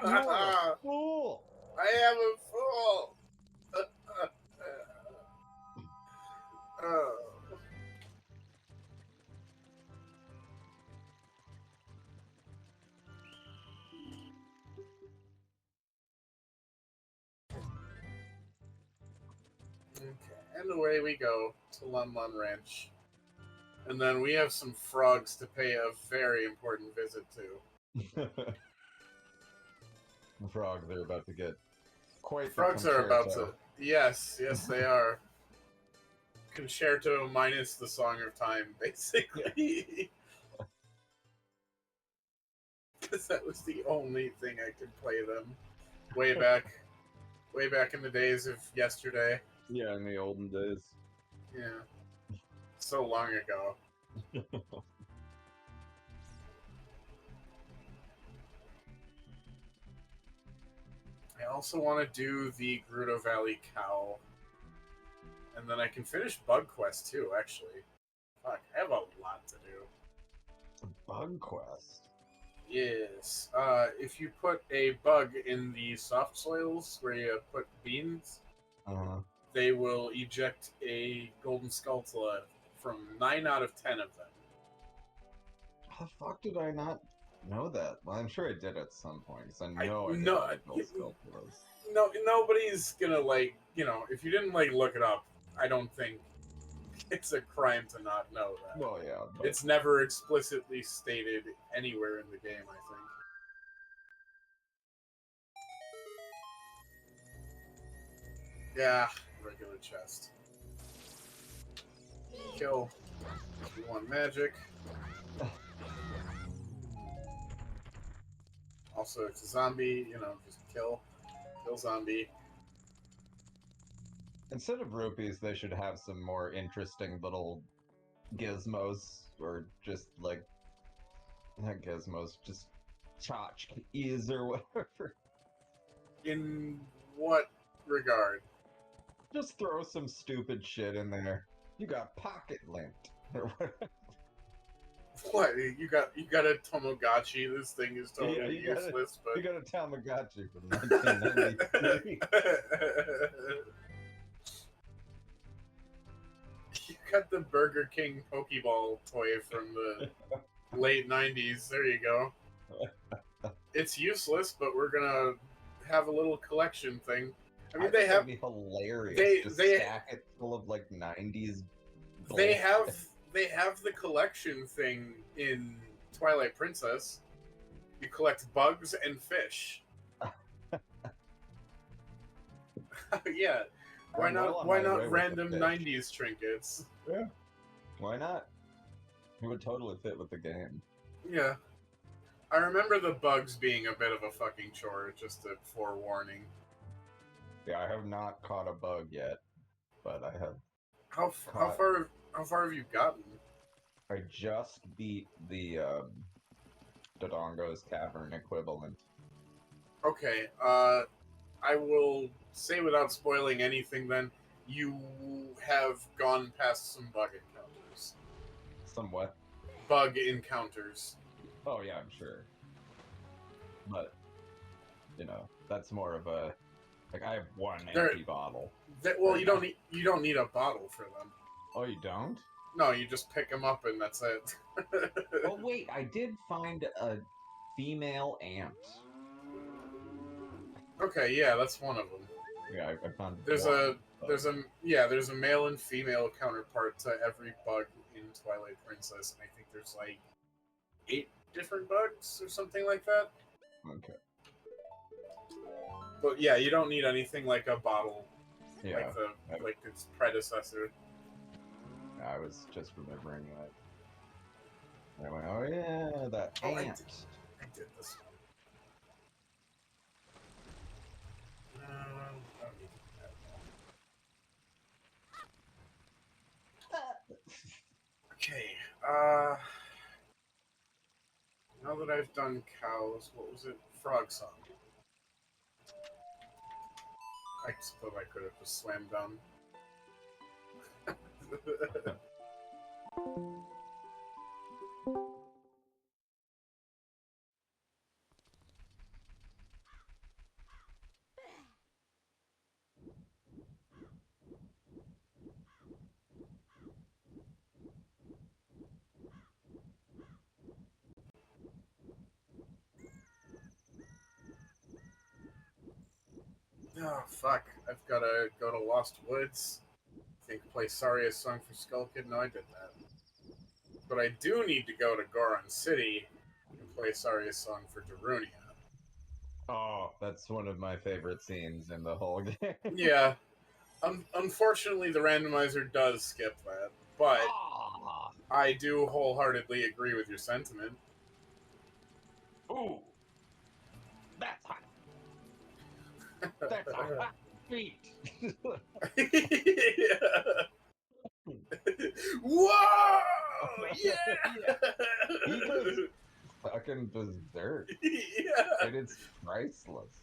S4: You're a fool!
S2: I am a fool! Oh. Okay, and away we go to Lun Lun Ranch. And then we have some frogs to pay a very important visit to.
S3: The frogs are about to get quite
S2: Frogs
S3: the
S2: are about
S3: concerto.
S2: to. Yes, they are. Concerto minus the Song of Time, basically. Because that was the only thing I could play them way back in the days of yesterday.
S3: Yeah, in the olden days.
S2: Yeah, so long ago. I also want to do the Gerudo Valley Cow. And then I can finish Bug Quest too, actually. Fuck, I have a lot to do.
S3: Bug quest.
S2: Yes. If you put a bug in the soft soils where you put beans, they will eject a golden Skulltula from 9 out of 10 of them.
S3: How the fuck did I not know that? Well, I'm sure I did at some point, because I
S2: I-
S3: know I, did
S2: no,
S3: like those sculptures.
S2: No, nobody's gonna if you didn't look it up, I don't think it's a crime to not know that.
S3: Well, yeah, but
S2: It's never explicitly stated anywhere in the game, I think. Yeah, regular chest. Kill. You want magic. Also, if it's a zombie, just kill. Kill zombie.
S3: instead of rupees, they should have some more interesting little gizmos, or just like not gizmos, just tchotchkes or whatever.
S2: In what regard?
S3: Just throw some stupid shit in there. You got pocket lint or whatever.
S2: What? You got a Tamagotchi? This thing is
S3: Yeah,
S2: totally
S3: you got a-
S2: useless,
S3: You
S2: but
S3: got a Tamagotchi from 1993.
S2: you got the Burger King Pokeball toy from the late 90s. There you go. It's useless, but we're gonna have a little collection thing. I mean, they
S3: think
S2: have
S3: that'd be hilarious.
S2: they-
S3: Just
S2: they-
S3: stack it full of like 90s.
S2: they
S3: bullshit.
S2: have the collection thing in Twilight Princess. You collect bugs and fish. Yeah. Why
S3: I'm well
S2: not?
S3: on
S2: Why
S3: my way
S2: not
S3: with
S2: random
S3: the fish.
S2: '90s trinkets?
S3: Why not? It would totally fit with the game.
S2: Yeah. I remember the bugs being a bit of a fucking chore. Just a forewarning.
S3: Yeah, I have not caught a bug yet, but I have.
S2: How
S3: Caught.
S2: far have you gotten?
S3: I just beat the Dodongo's Cavern equivalent.
S2: Okay. I will say without spoiling anything. Then you have gone past some bug encounters.
S3: Somewhat.
S2: Bug encounters.
S3: Oh yeah, I'm sure. But that's more of a like I have one
S2: There-
S3: empty bottle.
S2: Well, you don't need a bottle for them.
S3: Oh, you don't?
S2: No, you just pick them up and that's it.
S3: Oh wait, I did find a female ant.
S2: Okay, yeah, that's one of them.
S3: Yeah, I found.
S2: There's
S3: one, but-
S2: there's a male and female counterpart to every bug in Twilight Princess, and I think there's like 8 different bugs or something like that.
S3: Okay.
S2: But yeah, you don't need anything like a bottle,
S3: Yeah,
S2: like its predecessor.
S3: I was just remembering that. And I went, oh yeah, that
S2: Oh,
S3: ant.
S2: I did this one. I don't need that. Okay. Now that I've done cows, what was it? Frog song. I suppose I could have just swam down. Oh, fuck. I've got to go to Lost Woods. I think play Saria's song for Skull Kid. No, I did that. But I do need to go to Goron City and play Saria's song for Darunia.
S3: Oh, that's one of my favorite scenes in the whole game.
S2: Yeah. Unfortunately, the randomizer does skip that. But
S3: Ah!
S2: I do wholeheartedly agree with your sentiment.
S3: Ooh! That's hot! That's a hot beat!
S2: Yeah. Whoa! Yeah!
S3: He goes fucking berserk.
S2: Yeah.
S3: And it's priceless.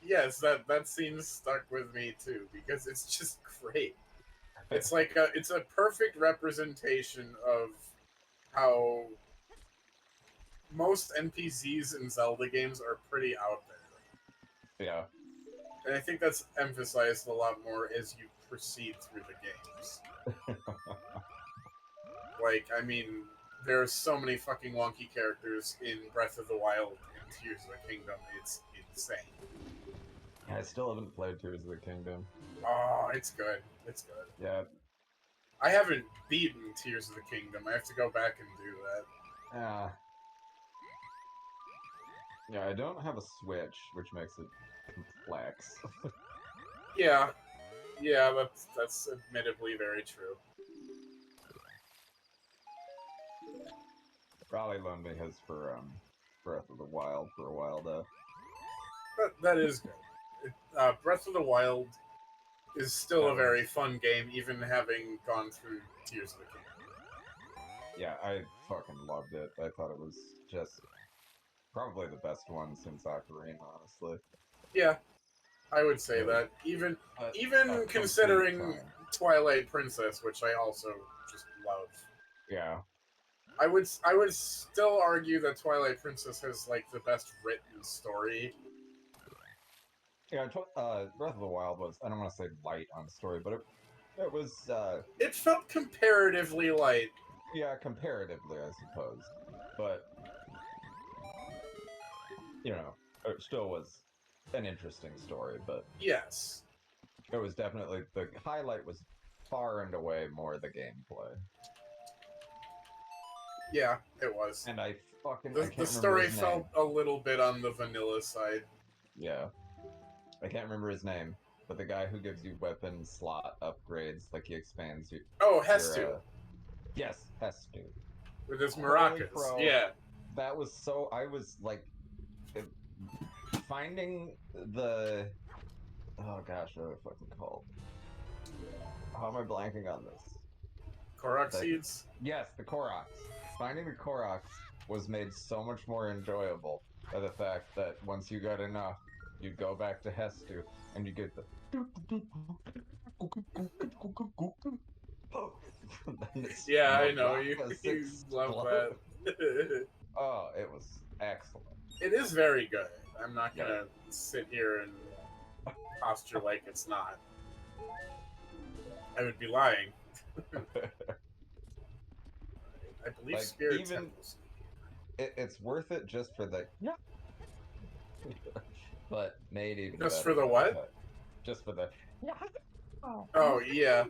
S2: Yes, that scene stuck with me too because it's just great. It's like it's a perfect representation of how most NPCs in Zelda games are pretty out there.
S3: Yeah.
S2: And I think that's emphasized a lot more as you proceed through the games. Like, I mean, there's so many fucking wonky characters in Breath of the Wild and Tears of the Kingdom. It's insane.
S3: I still haven't played Tears of the Kingdom.
S2: Oh, it's good. It's good.
S3: Yeah.
S2: I haven't beaten Tears of the Kingdom. I have to go back and do that.
S3: Yeah, I don't have a Switch, which makes it complex.
S2: Yeah. Yeah, that's admittedly very true.
S3: Probably loaned me his for Breath of the Wild for a while though.
S2: That is good. Breath of the Wild is still a very fun game, even having gone through Tears of the Kingdom.
S3: Yeah, I fucking loved it. I thought it was just probably the best one since Ocarina, honestly.
S2: Yeah, I would say
S3: Yeah.
S2: that. Even
S3: At
S2: considering
S3: complete time.
S2: Twilight Princess, which I also just love.
S3: Yeah.
S2: I would still argue that Twilight Princess has like the best written story.
S3: Yeah, Breath of the Wild was, I don't want to say light on story, but it was,
S2: It felt comparatively light.
S3: yeah, comparatively, I suppose. But, you know, it still was an interesting story, but
S2: Yes.
S3: it was definitely, the highlight was far and away more the gameplay.
S2: Yeah, it was.
S3: And I can't
S2: The
S3: remember
S2: story
S3: his name.
S2: felt a little bit on the vanilla side.
S3: Yeah. I can't remember his name, but the guy who gives you weapon slot upgrades, like he expands you.
S2: Oh, Hestu.
S3: Yes, Hestu.
S2: With his
S3: Holy
S2: maracas.
S3: crow.
S2: Yeah.
S3: That was so. I was like, finding the. Oh gosh, what are they fucking called? How am I blanking on this?
S2: Korok seeds.
S3: Yes, the Koroks. Finding the Koroks was made so much more enjoyable by the fact that once you got enough, you'd go back to Hestu and you get the.
S2: Yeah, I know. You love that.
S3: Oh, it was excellent.
S2: It is very good. I'm not gonna sit here and posture like it's not. I would be lying. I believe
S3: Like,
S2: Spirit
S3: even-
S2: Temples.
S3: It's worth it just for the but made even
S2: Just
S3: better
S2: for the
S3: by
S2: what?
S3: fact- Just for the
S2: Oh yeah,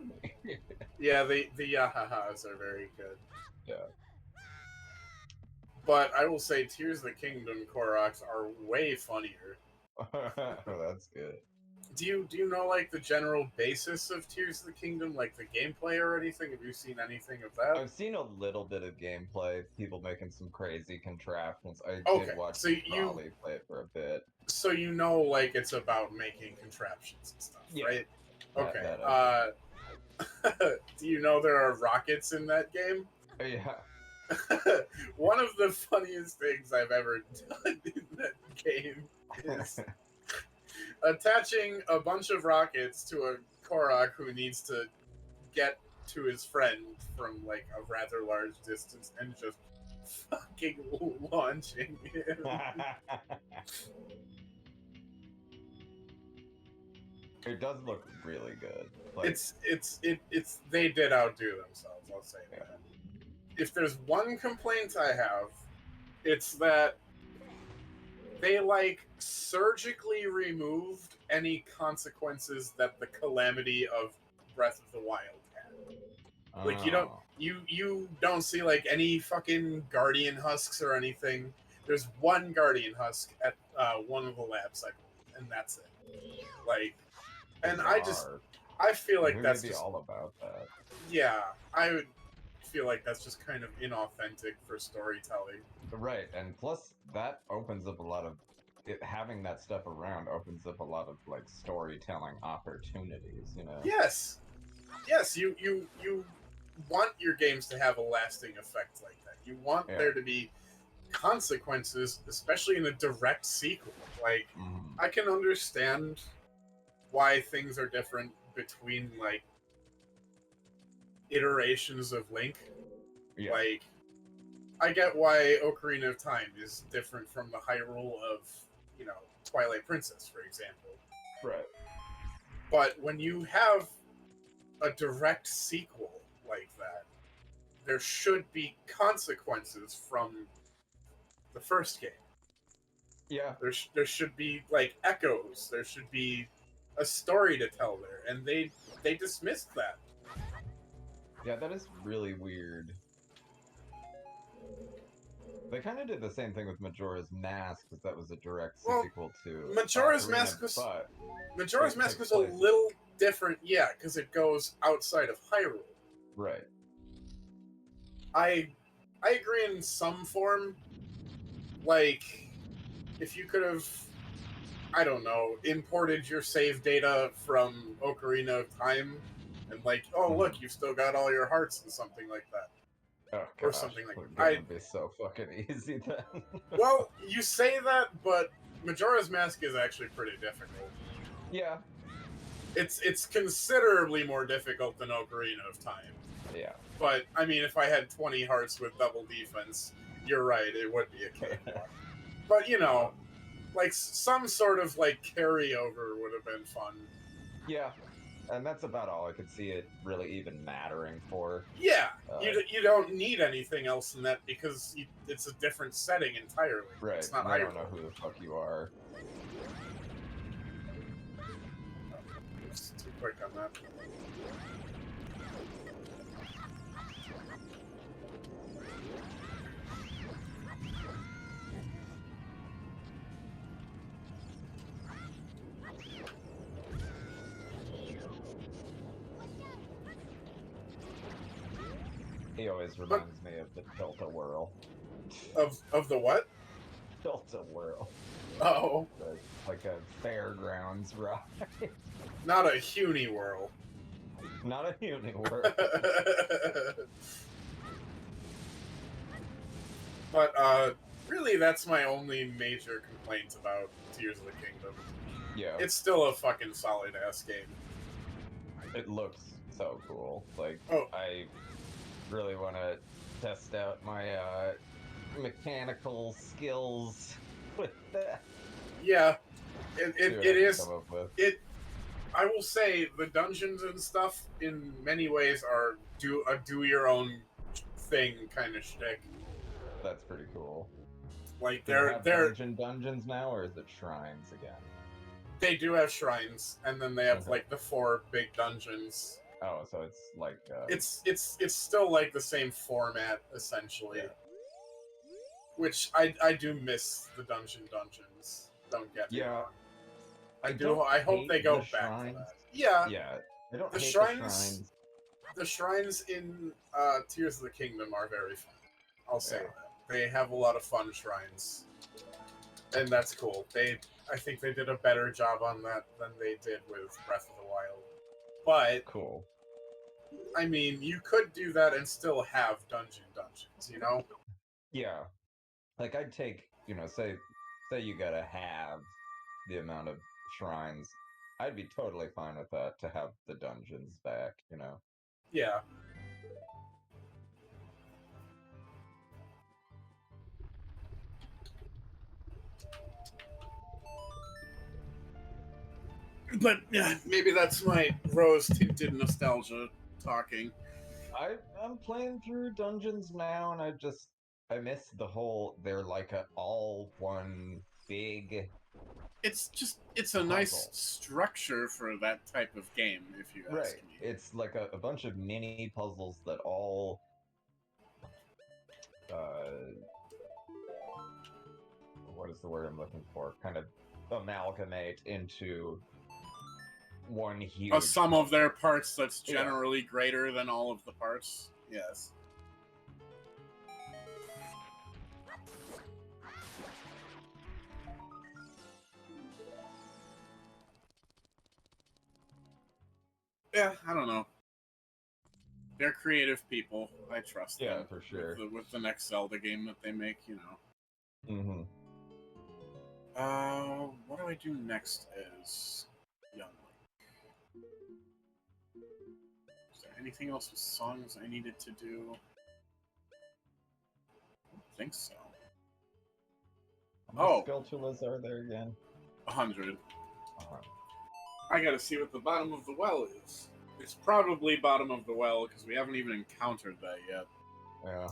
S2: yeah. The yahahas are very good.
S3: Yeah.
S2: But I will say, Tears of the Kingdom Koroks are way funnier.
S3: That's good.
S2: Do you know like the general basis of Tears of the Kingdom, like the gameplay or anything? Have you seen anything of that?
S3: I've seen a little bit of gameplay, people making some crazy contraptions. I
S2: Okay,
S3: did watch
S2: so you-
S3: Raleigh play it for a bit.
S2: So you know, like it's about making contraptions and stuff,
S3: Yeah.
S2: right?
S3: That-
S2: Okay.
S3: that
S2: Do you know there are rockets in that game?
S3: Yeah.
S2: One of the funniest things I've ever done in that game is attaching a bunch of rockets to a Korok who needs to get to his friend from like a rather large distance and just fucking launching him.
S3: It does look really good. Like,
S2: It's they did outdo themselves, I'll say
S3: Yeah.
S2: that. If there's one complaint I have, it's that they like surgically removed any consequences that the calamity of Breath of the Wild had. Like
S3: oh,
S2: you don't see like any fucking guardian husks or anything. There's one guardian husk at one of the labs, I believe, and that's it. Like, and
S3: bizarre.
S2: I feel like
S3: Who
S2: that's
S3: may be
S2: just
S3: all about that?
S2: yeah, I would feel like that's just kind of inauthentic for storytelling.
S3: Right, and plus that opens up a lot of having that stuff around opens up a lot of like storytelling opportunities, you know.
S2: Yes, yes, you want your games to have a lasting effect like that. You want
S3: Yeah.
S2: there to be consequences, especially in a direct sequel. Like,
S3: Mhm.
S2: I can understand why things are different between like iterations of Link.
S3: Yeah.
S2: Like, I get why Ocarina of Time is different from the Hyrule of, you know, Twilight Princess, for example.
S3: Right.
S2: But when you have a direct sequel like that, there should be consequences from the first game.
S3: Yeah.
S2: There should be like echoes. There should be a story to tell there, and they dismissed that.
S3: Yeah, that is really weird. They kind of did the same thing with Majora's Mask, because that was a direct
S2: Well,
S3: sequel to
S2: Majora's
S3: Ocarina,
S2: Mask was
S3: but
S2: Majora's
S3: it
S2: Mask
S3: takes
S2: was a
S3: place-
S2: little different, yeah, because it goes outside of Hyrule.
S3: right.
S2: I agree in some form. Like, if you could have, I don't know, imported your save data from Ocarina of Time, and like, oh look, you've still got all your hearts and something like that,
S3: Oh
S2: or
S3: gosh,
S2: something like
S3: the
S2: that.
S3: game would be so fucking easy then.
S2: Well, you say that, but Majora's Mask is actually pretty difficult.
S3: Yeah.
S2: It's considerably more difficult than Ocarina of Time.
S3: Yeah.
S2: But I mean, if I had 20 hearts with double defense, you're right, it would be a cakewalk. But you know, like some sort of like carryover would have been fun.
S3: Yeah. And that's about all I could see it really even mattering for.
S2: Yeah, you don't need anything else in that because it's a different setting entirely.
S3: Right.
S2: It's not
S3: I don't
S2: Hyrule.
S3: know who the fuck you are.
S2: It's too quick on that.
S3: He always reminds me of the Tilt-A-Whirl.
S2: Of the what?
S3: Tilt-A-Whirl.
S2: Oh,
S3: Like a fairgrounds ride.
S2: not a Huny whirl.
S3: Not a Uni-Whirl.
S2: But really, that's my only major complaint about Tears of the Kingdom.
S3: Yeah.
S2: It's still a fucking solid ass game.
S3: It looks so cool. Like,
S2: Oh.
S3: I really want to test out my mechanical skills with that.
S2: Yeah,
S3: See what
S2: it
S3: I can
S2: is.
S3: come up with.
S2: I will say the dungeons and stuff in many ways are do your own thing kind of shtick.
S3: That's pretty cool.
S2: Like
S3: Do they have
S2: they're
S3: dungeons now, or is it shrines again?
S2: they do have shrines, and then they have
S3: Okay.
S2: like the 4 big dungeons.
S3: Oh, so it's like
S2: It's still like the same format essentially.
S3: Yeah.
S2: Which I do miss the dungeons. Don't get me
S3: Yeah.
S2: wrong. I
S3: don't
S2: hope
S3: hate
S2: they go
S3: the
S2: back
S3: shrines.
S2: to that. Yeah,
S3: Yeah, I don't
S2: the
S3: hate
S2: shrines-
S3: the shrines.
S2: the shrines in Tears of the Kingdom are very fun. I'll say
S3: Yeah.
S2: that. They have a lot of fun shrines. And that's cool. I think they did a better job on that than they did with Breath of the Wild. But
S3: Cool.
S2: I mean, you could do that and still have dungeons, you know?
S3: Yeah. Like I'd take, say you gotta have the amount of shrines. I'd be totally fine with that to have the dungeons back,
S2: Yeah. But yeah, maybe that's my rose-tinted nostalgia talking.
S3: I'm playing through dungeons now, and I miss the whole. They're like all one big.
S2: It's a nice
S3: Puzzle.
S2: structure for that type of game, if you ask
S3: Right.
S2: me.
S3: It's like a bunch of mini puzzles that all. What is the word I'm looking for? Kind of amalgamate into one huge.
S2: A sum of their parts that's
S3: Yeah.
S2: generally greater than all of the parts. Yes. Yeah, I don't know. They're creative people. I trust
S3: Yeah,
S2: them.
S3: for sure.
S2: With the next Zelda game that they make, you know.
S3: Mm-hmm.
S2: What do I do next as Young Link? Is there anything else with songs I needed to do? I don't think so.
S3: How many Skulltulas are there again?
S2: 100.
S3: Uh-huh.
S2: I gotta see what the bottom of the well is. It's probably bottom of the well, because we haven't even encountered that yet.
S3: Yeah.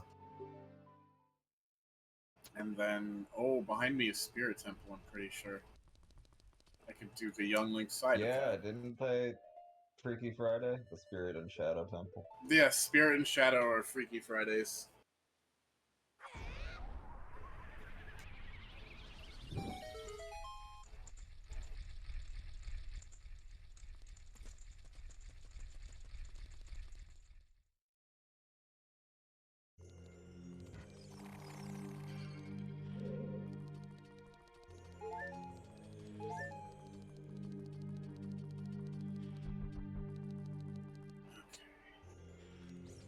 S2: And then, behind me is Spirit Temple, I'm pretty sure. I could do the Young Link side of
S3: Yeah,
S2: that.
S3: didn't they Freaky Friday? The Spirit and Shadow Temple.
S2: Yeah, Spirit and Shadow are Freaky Fridays.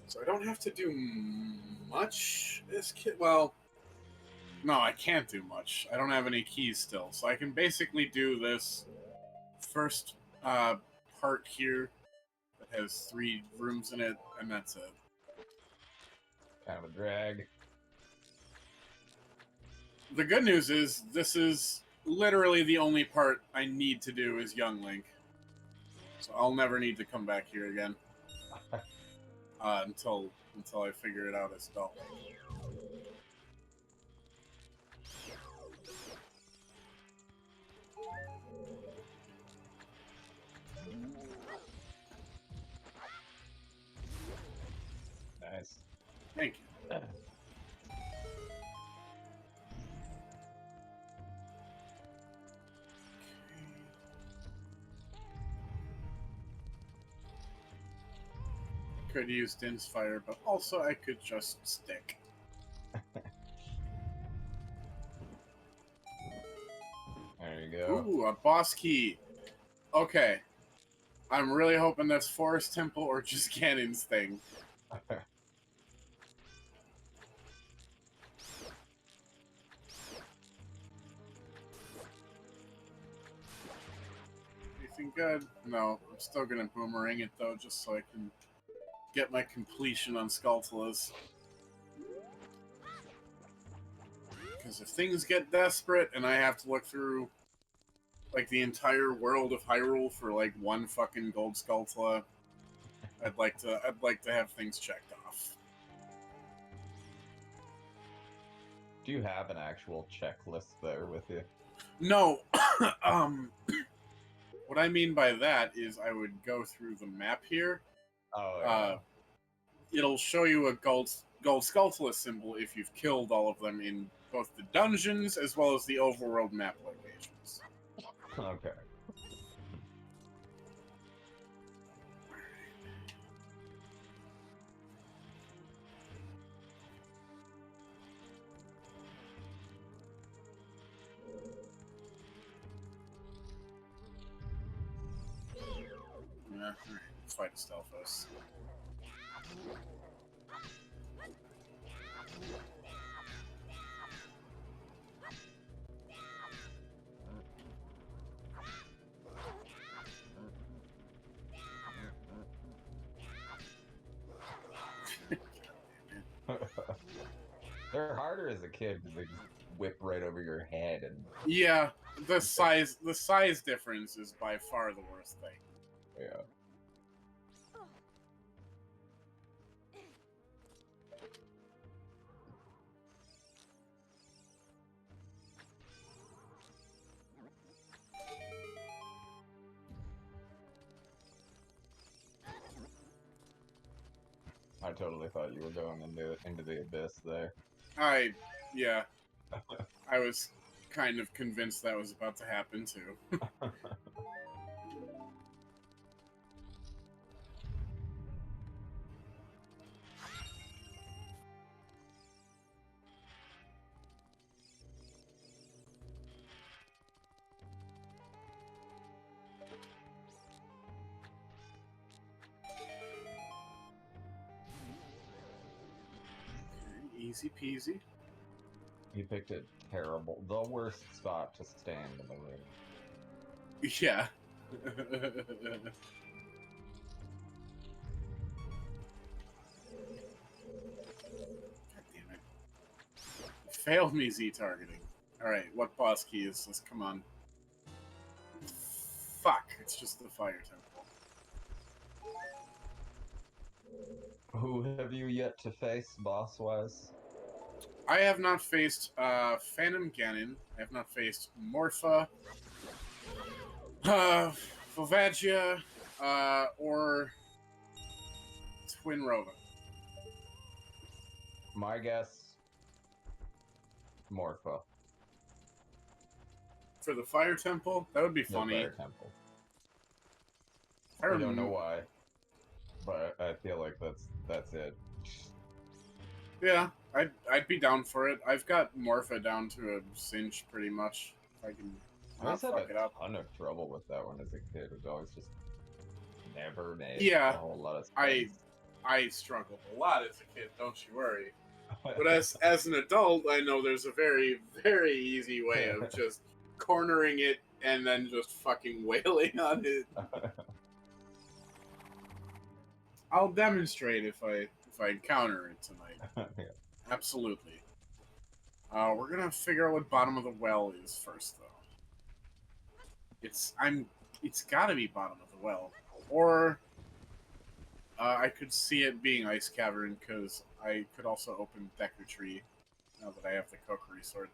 S2: So I don't have to do much this kit. Well, no, I can't do much. I don't have any keys still. So I can basically do this first part here that has 3 rooms in it, and that's it.
S3: Kind of a drag.
S2: The good news is, this is literally the only part I need to do is Young Link. So I'll never need to come back here again. Until I figure it out as adult.
S3: Nice.
S2: Thank you. Could use Din's Fire, but also I could just stick.
S3: There you go.
S2: Ooh, a boss key. Okay. I'm really hoping that's Forest Temple or just Ganon's thing. Anything good? No. I'm still gonna boomerang it though, just so I can get my completion on Skulltulas. Because if things get desperate and I have to look through like the entire world of Hyrule for like one fucking gold Skulltula, I'd like to have things checked off.
S3: Do you have an actual checklist there with you?
S2: No. What I mean by that is I would go through the map here.
S3: Oh, yeah.
S2: It'll show you a gold Skulltula symbol if you've killed all of them in both the dungeons as well as the overworld map locations.
S3: Okay.
S2: Yeah, alright. Fight a Stelphos.
S3: They're harder as a kid because they just whip right over your head and
S2: Yeah, the size difference is by far the worst thing.
S3: yeah. I totally thought you were going into the abyss there.
S2: Yeah, I was kind of convinced that was about to happen too. Easy peasy.
S3: You picked a the worst spot to stand in the room.
S2: Yeah. God damn it. Failed me Z targeting. Alright, what boss key is this? Come on. Fuck, it's just the fire temple.
S3: Who have you yet to face, boss-wise?
S2: I have not faced Phantom Ganon. I have not faced Morpha, Volvagia, or Twin Rova.
S3: My guess, Morpho.
S2: For the Fire Temple? That would be
S3: The
S2: funny.
S3: Fire Temple.
S2: I
S3: I don't know why, but I feel like that's it.
S2: Yeah, I'd be down for it. I've got Morpha down to a cinch pretty much. If I can
S3: I
S2: not
S3: always had
S2: fuck it
S3: a
S2: up.
S3: ton of trouble with that one as a kid. It was always just never made
S2: Yeah,
S3: a whole lot of
S2: I
S3: sense.
S2: I struggled a lot as a kid, don't you worry. But as an adult, I know there's a very, very easy way of just cornering it and then just fucking wailing on it. I'll demonstrate if I encounter it tonight.
S3: Yeah.
S2: Absolutely. We're gonna figure out what bottom of the well is first, though. It's gotta be bottom of the well, or I could see it being Ice Cavern because I could also open Deku Tree now that I have the Kokiri sword.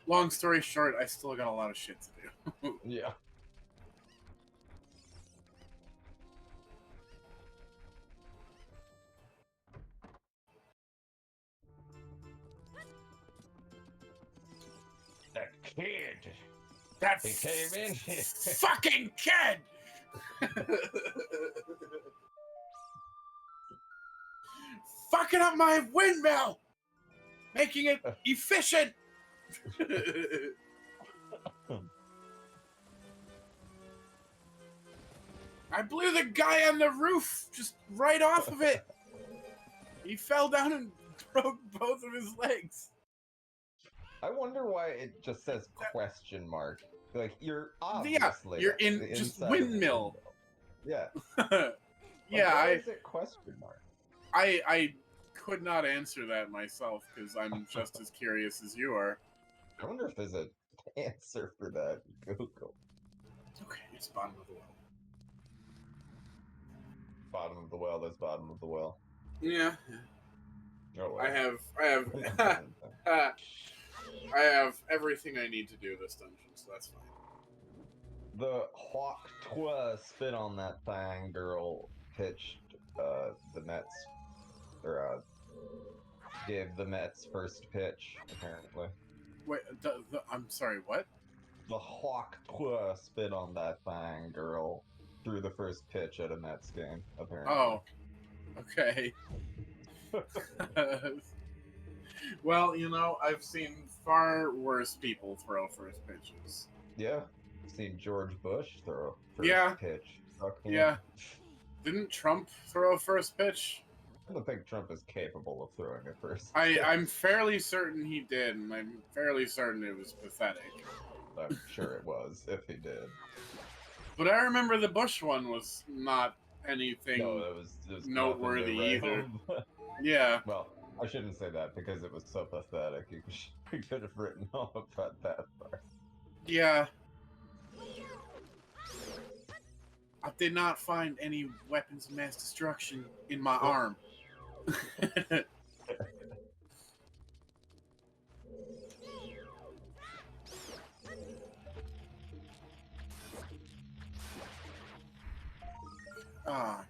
S2: Long story short, I still got a lot of shit to do.
S3: Yeah. That kid.
S2: That
S3: He came in here.
S2: fucking kid! Fucking up my windmill! Making it efficient! I blew the guy on the roof just right off of it. He fell down and broke both of his legs.
S3: I wonder why it just says question mark. Like you're obviously
S2: you're in just
S3: inside of a
S2: windmill.
S3: Yeah.
S2: Yeah,
S3: why is it question mark?
S2: I could not answer that myself because I'm just as curious as you are.
S3: I wonder if there's an answer for that. Google.
S2: Okay, it's bottom of the well.
S3: Bottom of the well. There's bottom of the well.
S2: Yeah.
S3: Oh, well.
S2: I have everything I need to do this dungeon, so that's fine.
S3: The Hawk Twa spit on that thing girl pitched the Mets, or gave the Mets first pitch, apparently.
S2: Wait, I'm sorry, what?
S3: The Hawk Twa spit on that thing girl threw the first pitch at a Mets game, apparently.
S2: Oh, okay. Well, I've seen far worse people throw first pitches.
S3: Yeah. I've seen George Bush throw first
S2: Yeah.
S3: pitch.
S2: Yeah. Didn't Trump throw a first pitch?
S3: I don't think Trump is capable of throwing a first
S2: pitch.
S3: pitch.
S2: I'm fairly certain he did, and I'm fairly certain it was pathetic.
S3: I'm sure it was, if he did.
S2: But I remember the Bush one was not anything
S3: No, there was
S2: noteworthy
S3: nothing to
S2: either.
S3: write.
S2: Yeah.
S3: Well, I shouldn't say that because it was so pathetic. You could have written all about that part.
S2: Yeah. I did not find any weapons of mass destruction in my arm. Ah.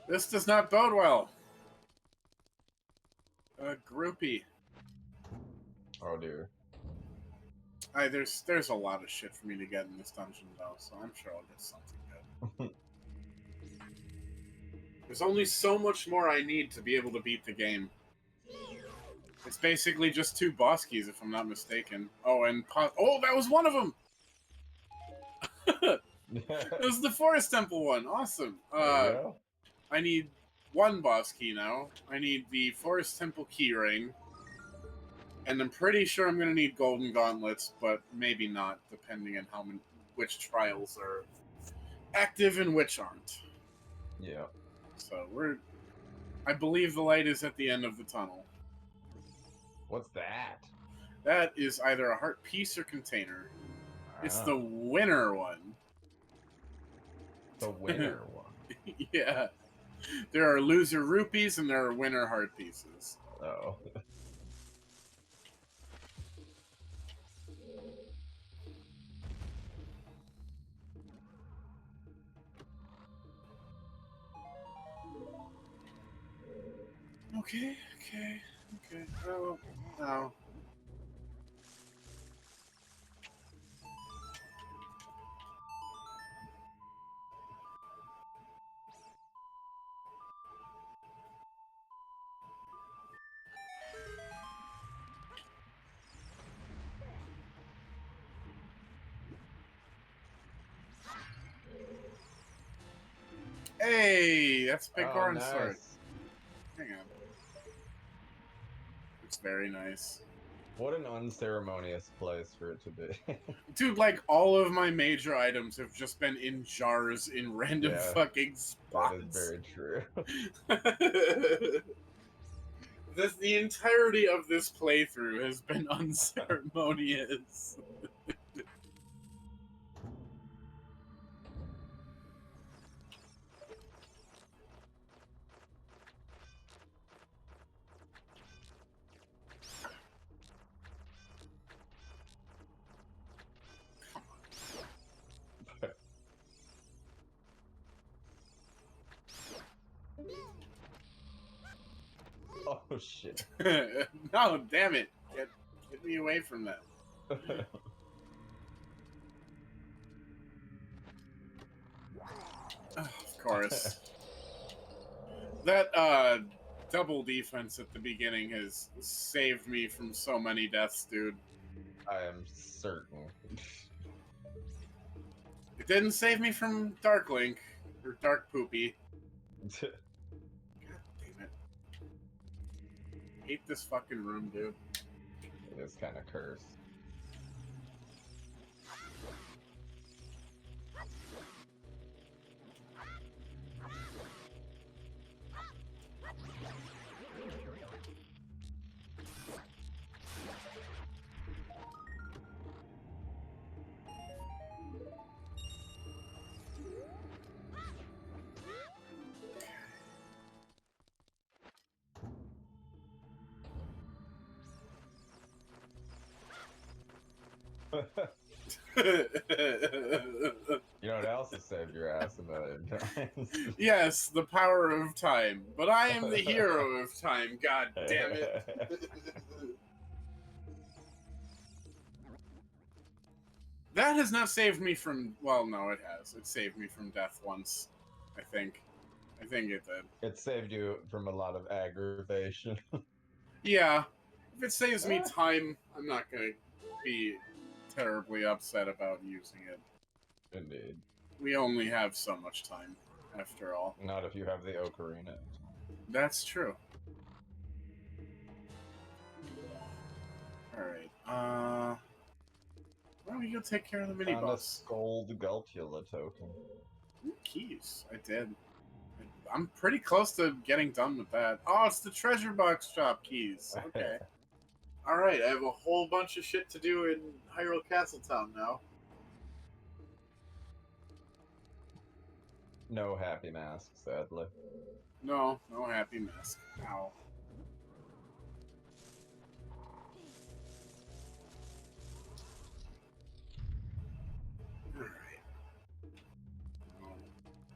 S2: This does not bode well. A groupie.
S3: Oh dear.
S2: There's a lot of shit for me to get in this dungeon though, so I'm sure I'll get something good. There's only so much more I need to be able to beat the game. It's basically just 2 boss keys, if I'm not mistaken. Oh, and oh, that was one of them. It was the Forest Temple one. Awesome.
S3: There you go.
S2: I need 1 boss key now. I need the Forest Temple key ring. And I'm pretty sure I'm gonna need golden gauntlets, but maybe not, depending on which trials are active and which aren't.
S3: Yeah.
S2: So I believe the light is at the end of the tunnel.
S3: What's that?
S2: That is either a heart piece or container. It's the
S3: Ah,
S2: winner one.
S3: the winner one.
S2: Yeah. There are loser rupees and there are winner heart pieces.
S3: Oh.
S2: Okay. Oh, no. Hey, that's Big Goron's sword.
S3: Nice.
S2: Hang on. It's very nice.
S3: What an unceremonious place for it to be.
S2: Dude, like, all of my major items have just been in jars in random
S3: Yeah,
S2: fucking
S3: That is
S2: spots.
S3: very true.
S2: The entirety of this playthrough has been unceremonious.
S3: Oh shit.
S2: No, damn it. Get me away from that. Of course. That double defense at the beginning has saved me from so many deaths, dude.
S3: I am certain.
S2: It didn't save me from Dark Link or Dark Poopy. God damn it. Hate this fucking room, dude.
S3: It is kind of cursed. You know what else has saved your ass a million times?
S2: Yes, the power of time. But I am the hero of time, god damn it. That has not saved me from... Well, no, it has. It saved me from death once, I think. I think it did.
S3: It saved you from a lot of aggravation.
S2: Yeah. If it saves me time, I'm not gonna be terribly upset about using it.
S3: Indeed.
S2: We only have so much time, after all.
S3: Not if you have the Ocarina.
S2: That's true. Alright, why don't we go take care of the mini
S3: Found a
S2: boss?
S3: Scold Gulpula token.
S2: Ooh, keys. I did. I'm pretty close to getting done with that. Oh, it's the treasure box shop keys. Okay. All right, I have a whole bunch of shit to do in Hyrule Castletown now.
S3: No happy mask, sadly.
S2: No happy mask. Ow. Alright.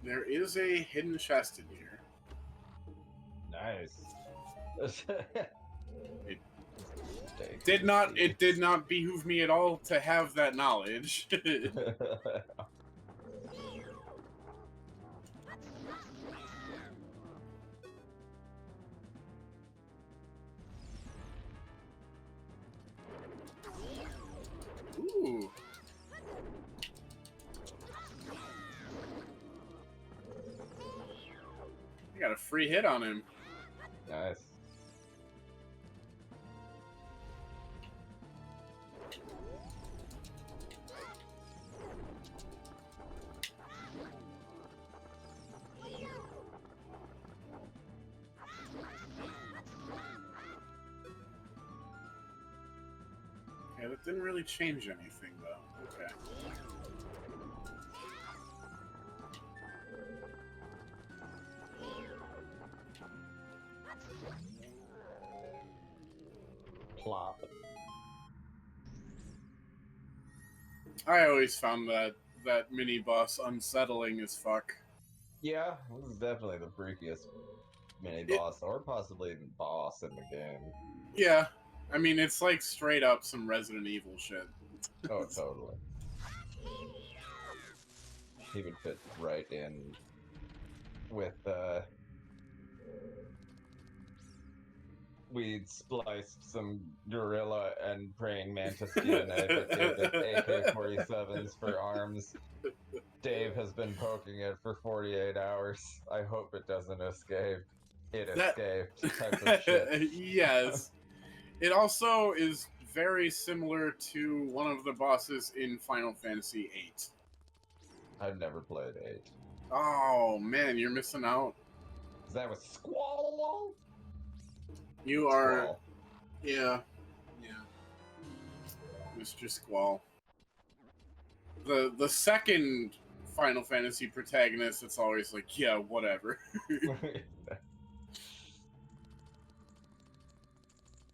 S2: There is a hidden chest in here.
S3: Nice.
S2: It did not behoove me at all to have that knowledge. Ooh. I got a free hit on him.
S3: Nice.
S2: Okay, that didn't really change anything, though. Okay.
S3: Plop.
S2: I always found that mini boss unsettling as fuck.
S3: Yeah, this is definitely the freakiest mini boss, or possibly the boss in the game.
S2: Yeah, I mean it's like straight up some Resident Evil shit.
S3: Oh, totally. He would fit right in with we spliced some gorilla and praying mantis DNA, but gave it AK-47s for arms. Dave has been poking it for 48 hours. I hope it doesn't escape. It escaped type of shit.
S2: Yes. It also is very similar to one of the bosses in Final Fantasy VIII.
S3: I've never played 8.
S2: Oh man, you're missing out.
S3: Is that with Squall?
S2: You are,
S3: Squall.
S2: yeah, Mr. Squall. The second Final Fantasy protagonist, it's always like, yeah, whatever.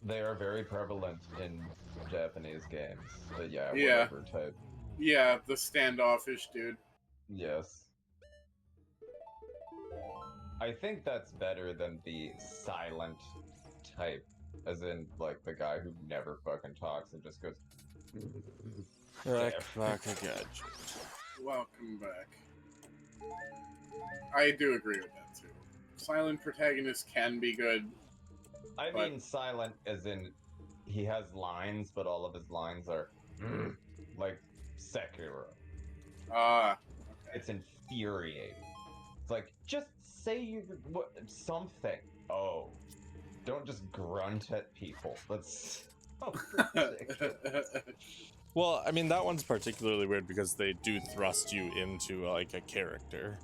S3: They are very prevalent in Japanese games. But yeah,
S2: Yeah.
S3: whatever type.
S2: Yeah, the standoffish dude.
S3: Yes. I think that's better than the silent type, as in, like, the guy who never fucking talks and just goes...
S1: Back again.
S2: Welcome back. I do agree with that too. Silent protagonists can be good.
S3: I
S2: But-
S3: mean silent as in he has lines, but all of his lines are like Sekiro.
S2: Okay.
S3: It's infuriating. It's like, just say something. Oh, don't just grunt at people. That's so ridiculous.
S1: Well, I mean that one's particularly weird because they do thrust you into like a character.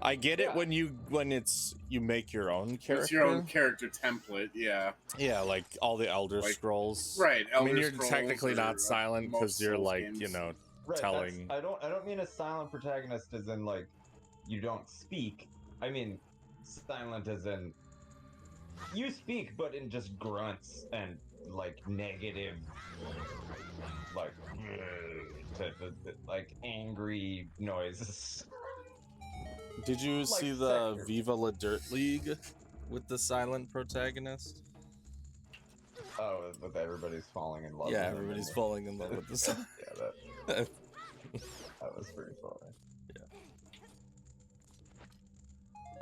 S1: I get it when you make your own character.
S2: It's your own character template, yeah.
S1: Yeah, like all the Elder
S2: Like-
S1: Scrolls.
S2: Right.
S1: I mean,
S2: Elder
S1: you're
S2: Scrolls
S1: technically
S2: or,
S1: not silent because
S2: most
S1: you're
S2: Souls
S1: like,
S2: games.
S1: you know,
S3: Right,
S1: telling.
S3: I don't mean a silent protagonist as in like you don't speak. I mean silent as in you speak, but in just grunts and like negative, like like angry noises.
S1: Did you
S3: like
S1: see the
S3: Sekiro.
S1: Viva La Dirt League with the silent protagonist?
S3: Oh, with everybody's falling in love.
S1: Yeah,
S3: with him
S1: everybody's
S3: and-
S1: falling in love with the silent.
S3: Yeah, that was pretty funny.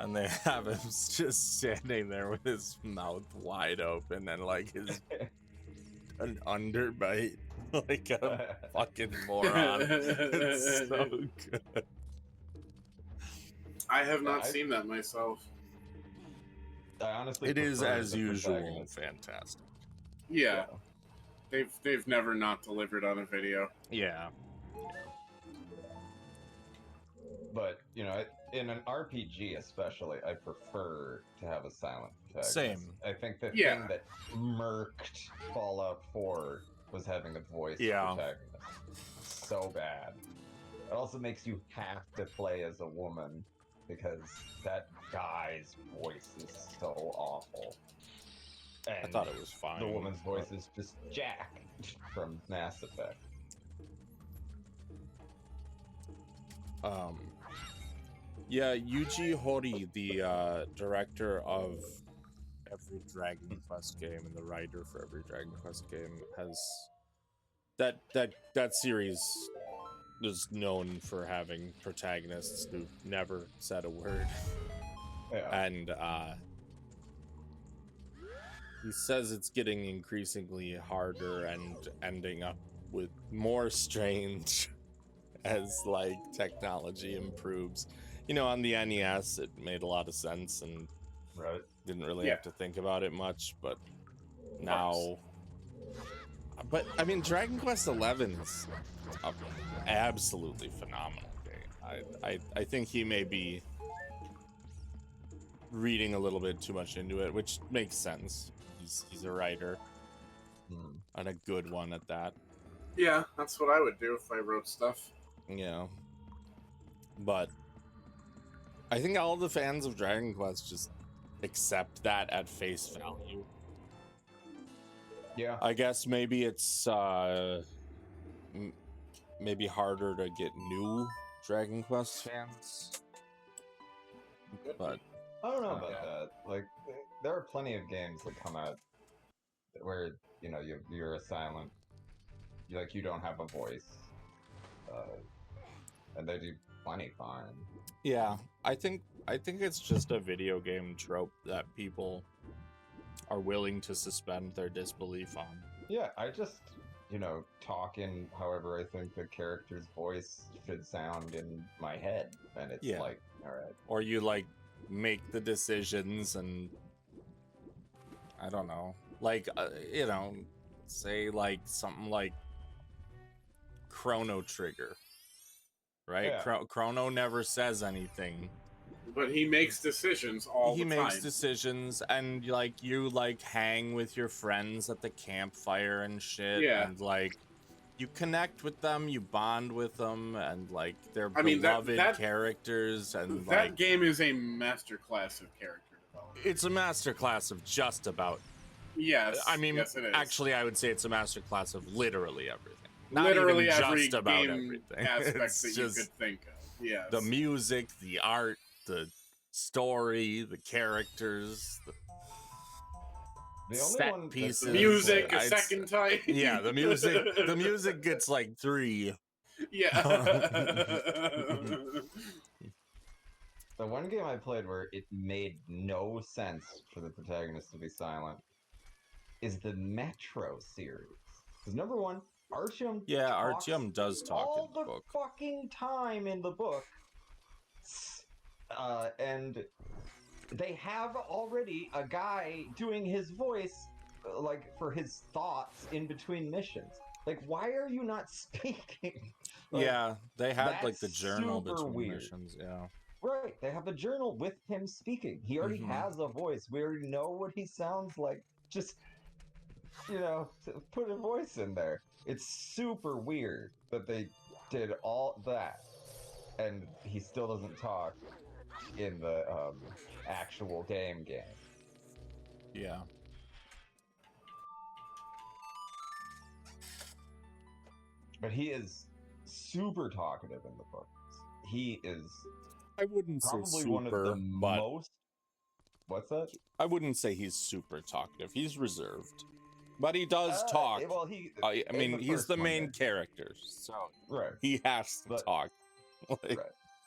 S1: And they have him just standing there with his mouth wide open and like his an underbite like a fucking moron. It's so good.
S2: I have not
S3: Yeah,
S2: seen that myself.
S3: I honestly
S1: It is
S3: prefer
S1: as
S3: the
S1: usual
S3: protagonist.
S1: fantastic.
S2: Yeah. They've never not delivered on a video.
S1: Yeah.
S3: But in an RPG especially, I prefer to have a silent protagonist.
S1: Same.
S3: I think the
S2: Yeah.
S3: thing that murked Fallout 4 was having a voice
S1: Yeah.
S3: protagonist. So bad. It also makes you have to play as a woman because that guy's voice is so awful. And
S1: I thought it was fine.
S3: the woman's voice is just Jack from Mass Effect.
S1: Yeah, Yuji Horii, the director of every Dragon Quest game and the writer for every Dragon Quest game, has that series is known for having protagonists who never said a word.
S3: Yeah.
S1: And he says it's getting increasingly harder and ending up with more strange as like technology improves. On the NES it made a lot of sense and
S3: Right.
S1: didn't really
S2: Yeah.
S1: have to think about it much, but now I mean Dragon Quest 11 is an absolutely phenomenal game. I think he may be reading a little bit too much into it, which makes sense. He's a writer and a good one at that.
S2: Yeah, that's what I would do if I wrote stuff.
S1: Yeah. But I think all the fans of Dragon Quest just accept that at face value.
S3: Yeah.
S1: I guess maybe it's maybe harder to get new Dragon Quest fans. But
S3: I don't know about that. Like, there are plenty of games that come out where you're a silent, you don't have a voice, and they do plenty fine.
S1: yeah, I think it's just a video game trope that people are willing to suspend their disbelief on.
S3: Yeah, I just talk in however I think the character's voice should sound in my head, and it's like, all right.
S1: Or you like make the decisions and I don't know, like say like something like Chrono Trigger, right?
S3: Yeah.
S1: Chrono never says anything,
S2: but he makes decisions all the time.
S1: He makes decisions, and like you like hang with your friends at the campfire and shit, and like you connect with them, you bond with them, and like they're beloved characters, and
S2: that game is a masterclass of character development.
S1: It's a masterclass of just about.
S2: Yes,
S1: I mean,
S2: yes, it is.
S1: actually, I would say it's a masterclass of literally everything. Not
S2: literally
S1: even
S2: every
S1: just about
S2: game
S1: everything.
S2: aspect that you could think of. Yes.
S1: The music, the art, the story, the characters,
S3: the
S1: set
S3: only one
S1: pieces,
S2: music a second time.
S1: Yeah, the music gets like 3.
S2: Yeah.
S3: The one game I played where it made no sense for the protagonist to be silent is the Metro series. Because number one, Artyom
S1: Artyom does talk
S3: all
S1: in the book.
S3: Fucking time in the book. And they have already a guy doing his voice, like, for his thoughts in between missions. Like, why are you not speaking? Like,
S1: yeah, they had like the journal between
S3: weird.
S1: missions. Yeah,
S3: right. They have a journal with him speaking. He already has a voice. We already know what he sounds like. Just put a voice in there. It's super weird that they did all that, and he still doesn't talk in the actual game.
S1: Yeah.
S3: But he is super talkative in the books. He is.
S1: I wouldn't
S3: probably
S1: say super,
S3: one of the
S1: but
S3: most. What's that?
S1: I wouldn't say he's super talkative. He's reserved, but he does talk.
S3: Well,
S1: I mean, he's the main character, so he has to talk.
S3: Right.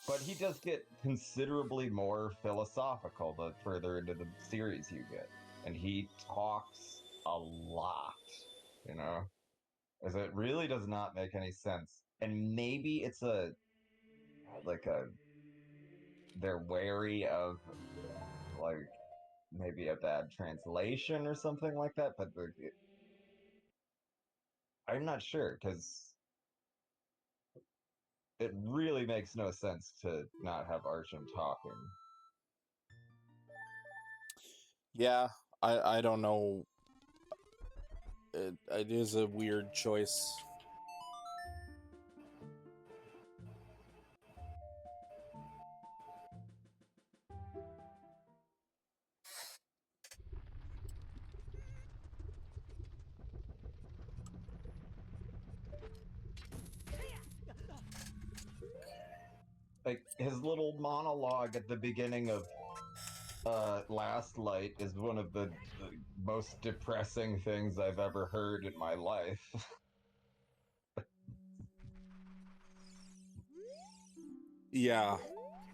S3: But he does get considerably more philosophical the further into the series you get, and he talks a lot. As it really does not make any sense. And maybe it's they're wary of, like, maybe a bad translation or something like that, but I'm not sure, because it really makes no sense to not have Arsham talking.
S1: Yeah, I don't know. It is a weird choice.
S3: Like his little monologue at the beginning of Last Light is one of the most depressing things I've ever heard in my life.
S1: Yeah.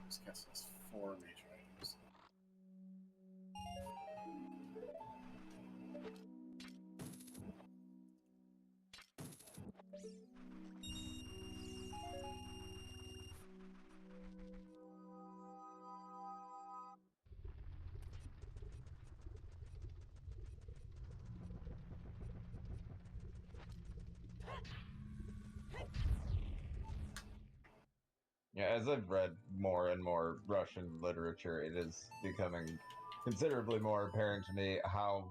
S2: This castle has 4 major items.
S3: Yeah, as I've read more and more Russian literature, it is becoming considerably more apparent to me how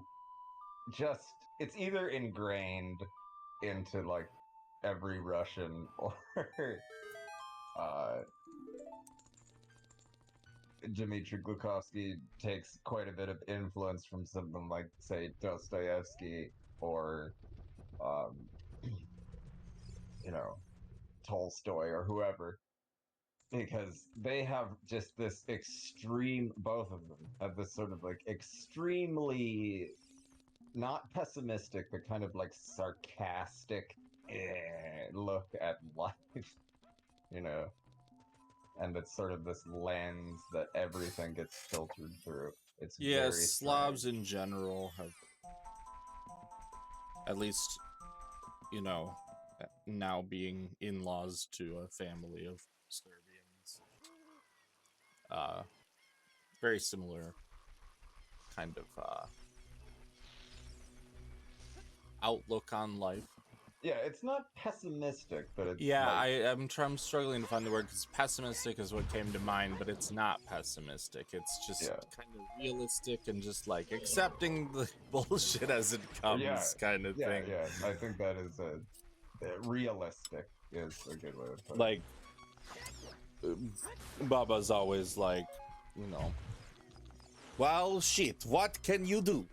S3: just it's either ingrained into like every Russian or uh, Dmitry Glukovsky takes quite a bit of influence from something like, say, Dostoevsky or, um, you know, Tolstoy or whoever, because they have just this extreme, both of them have this sort of like extremely not pessimistic, but kind of like sarcastic look at life, you know. And it's sort of this lens that everything gets filtered through. It's
S1: Yeah,
S3: very
S1: Slavs
S3: strange.
S1: in general have, at least, you know, now being in-laws to a family of Serbians. Very similar kind of outlook on life.
S3: Yeah, it's not pessimistic, but it's
S1: Yeah,
S3: like,
S1: I'm struggling to find the word because pessimistic is what came to mind, but it's not pessimistic. It's just
S3: yeah,
S1: kind of realistic and just like accepting the bullshit as it comes,
S3: yeah,
S1: kind of thing.
S3: yeah. I think that is realistic is a good way of putting
S1: Like, Baba's always like, you know, well, shit, what can you do?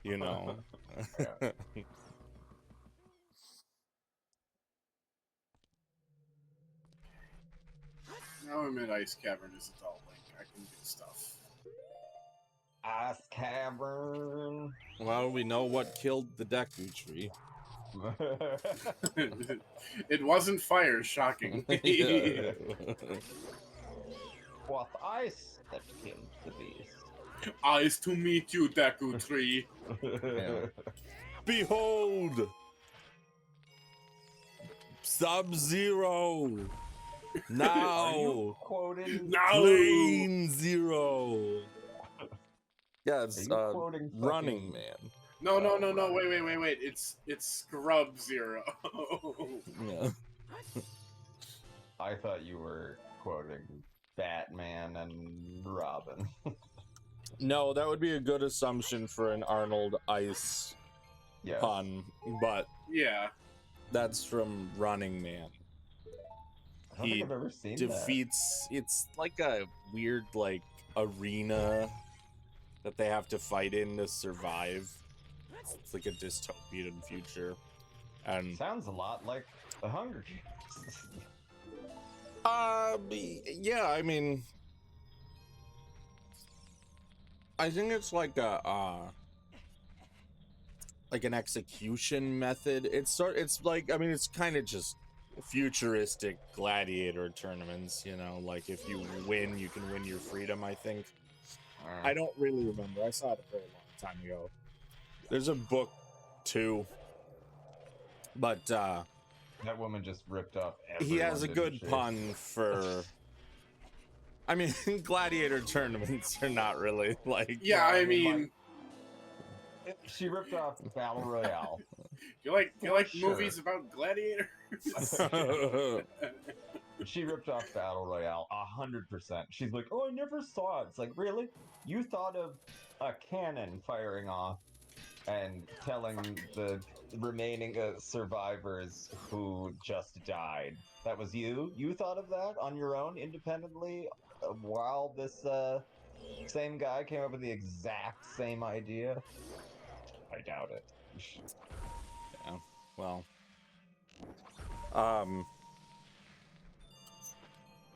S1: You know.
S3: Yeah.
S2: Now I'm in Ice Cavern as Adult Link. I can do stuff.
S3: Ice Cavern.
S1: Well, we know what killed the Deku tree.
S2: It wasn't fire, shockingly.
S3: What ice that killed the beast?
S2: Eyes to meet you, Deku Tree.
S1: Yeah. Behold! Sub-Zero! Now!
S3: Are you quoting?
S2: No!
S1: Plane Zero! Yeah, it's
S3: Are you quoting
S1: Running
S3: fucking-
S1: Man.
S2: No,
S3: Right.
S2: wait. It's Scrub Zero.
S1: Yeah.
S3: I thought you were quoting Batman and Robin.
S1: No, that would be a good assumption for an Arnold Ice
S3: Yes.
S1: pun, but
S2: Yeah.
S1: that's from Running Man.
S3: I don't think I've ever seen
S1: Defeats, it's like a weird, like, arena that they have to fight in to survive. It's like a dystopian future.
S3: that.
S1: And
S3: Sounds a lot like the Hunger Games.
S1: yeah, I mean, I think it's like like an execution method. It's like, I mean, it's kind of just futuristic gladiator tournaments, you know, like if you win, you can win your freedom, I think. I don't really remember. I saw it a very long time ago. There's a book too, but
S3: That woman just ripped off
S1: he has a
S3: everyone,
S1: good
S3: didn't she?
S1: pun for. I mean, gladiator tournaments are not really like.
S2: Yeah, I mean,
S3: She ripped off Battle Royale.
S2: you like
S3: Sure.
S2: movies about gladiators?
S3: She ripped off Battle Royale 100%. She's like, "Oh, I never saw it." It's like, really? You thought of a cannon firing off and telling the remaining survivors who just died. That was you? You thought of that on your own, independently, while this same guy came up with the exact same idea? I doubt it.
S1: Yeah. Well.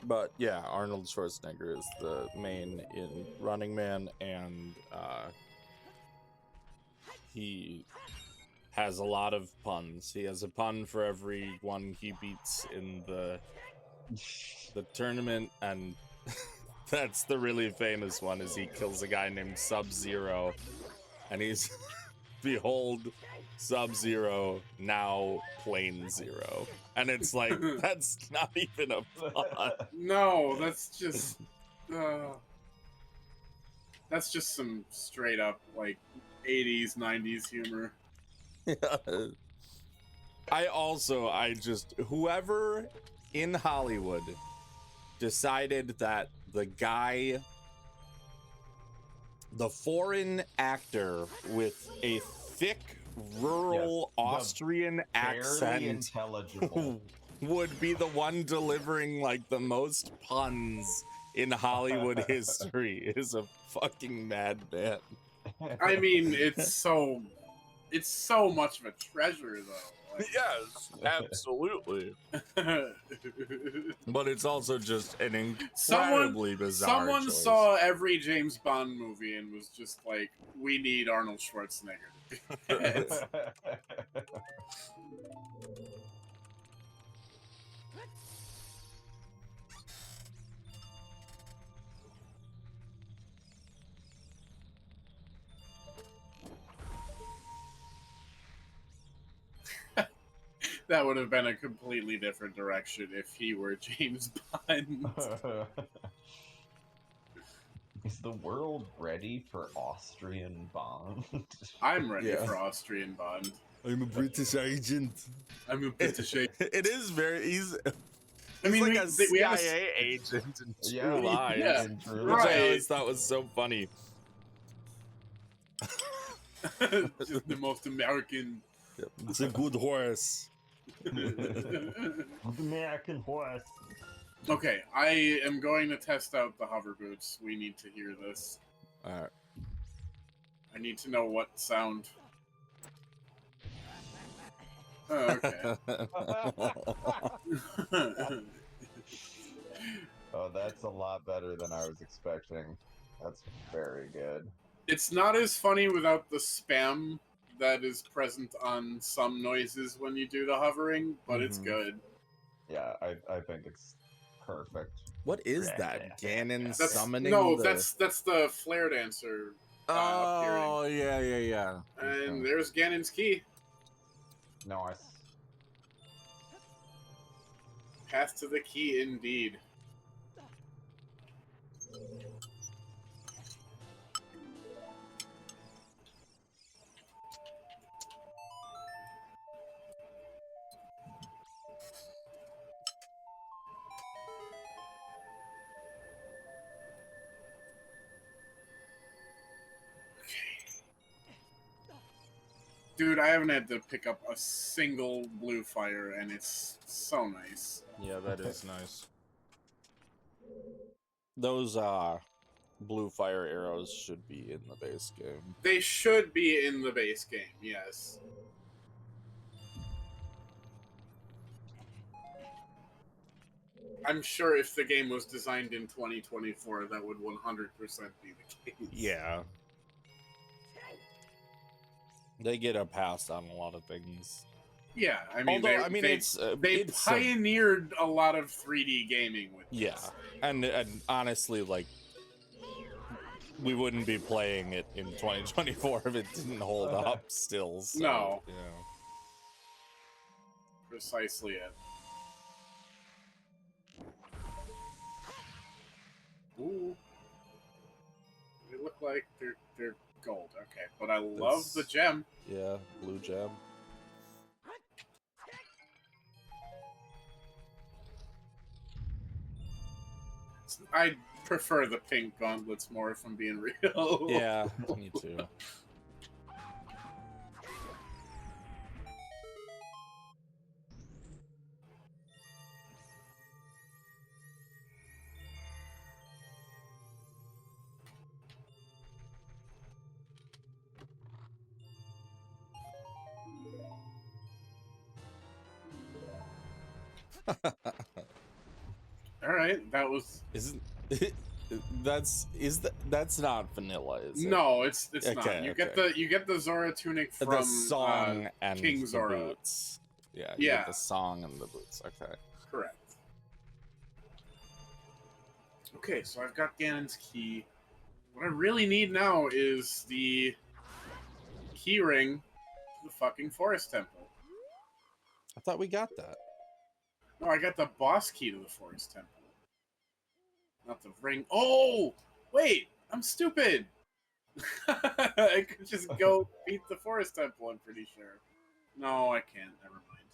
S1: But yeah, Arnold Schwarzenegger is the main in Running Man, and he has a lot of puns. He has a pun for every one he beats in the tournament, and that's the really famous one. Is he kills a guy named Sub-Zero, and he's behold Sub-Zero, now plain zero. And it's like, that's not even a pun.
S2: No, that's just some straight up like 80s, 90s humor.
S1: I just whoever in Hollywood decided that the foreign actor with a thick rural Austrian
S3: Barely
S1: accent
S3: intelligible.
S1: would be the one delivering like the most puns in Hollywood history is a fucking madman.
S2: I mean, it's so much of a treasure though. Like,
S1: Yes, absolutely. But it's also just an incredibly bizarre
S2: someone
S1: choice.
S2: saw every James Bond movie and was just like, we need Arnold Schwarzenegger. That would have been a completely different direction if he were James Bond.
S3: Is the world ready for Austrian Bond?
S2: I'm ready for Austrian Bond.
S1: I'm a British agent.
S2: I'm a British agent.
S1: It is very. He's
S2: I mean,
S1: like
S2: we
S1: a
S2: have
S1: CIA agent in True Lies,
S2: yeah,
S1: which I always thought was so funny.
S2: Just the most American.
S1: Yep. It's a good horse.
S3: American horse.
S2: Okay, I am going to test out the hover boots. We need to hear this.
S1: Alright.
S2: I need to know what sound. Oh, okay.
S3: Oh, that's a lot better than I was expecting. That's very good.
S2: It's not as funny without the spam that is present on some noises when you do the hovering, but it's good.
S3: Yeah, I think it's perfect.
S1: What is that? Ganon
S2: That's,
S1: summoning?
S2: no, that's the flare dancer.
S1: Oh, yeah.
S2: And there's Ganon's key.
S3: Nice.
S2: Path to the key, indeed. Dude, I haven't had to pick up a single blue fire, and it's so nice.
S1: Yeah, that is nice. Those blue fire arrows should be in the base game.
S2: They should be in the base game, yes. I'm sure if the game was designed in 2024, that would 100% be the case.
S1: Yeah. They get a pass on a lot of things.
S2: Yeah, I mean, they pioneered a lot of 3D gaming with this.
S1: Yeah, and honestly, like, we wouldn't be playing it in 2024 if it didn't hold up still. So,
S2: No.
S1: Yeah.
S2: Precisely it. Ooh. They look like they're gold. Okay, but I love the gem.
S1: Yeah, blue gem.
S2: I prefer the pink gauntlets more, if I'm being real.
S1: Yeah, me too.
S2: All right, that was
S1: Isn't that's not vanilla, is it?
S2: no, it's not.
S1: Okay,
S2: You get the Zora tunic
S1: The
S2: from
S1: song and
S2: King
S1: the
S2: Zora.
S1: boots. Yeah, you
S2: Yeah.
S1: get the song and the boots. Okay.
S2: Correct. Okay, so I've got Ganon's key. What I really need now is the key ring to the fucking forest temple.
S1: I thought we got that.
S2: No, I got the boss key to the forest temple. Not the ring. Oh! Wait! I'm stupid! I could just go beat the forest temple, I'm pretty sure. No, I can't. Never mind.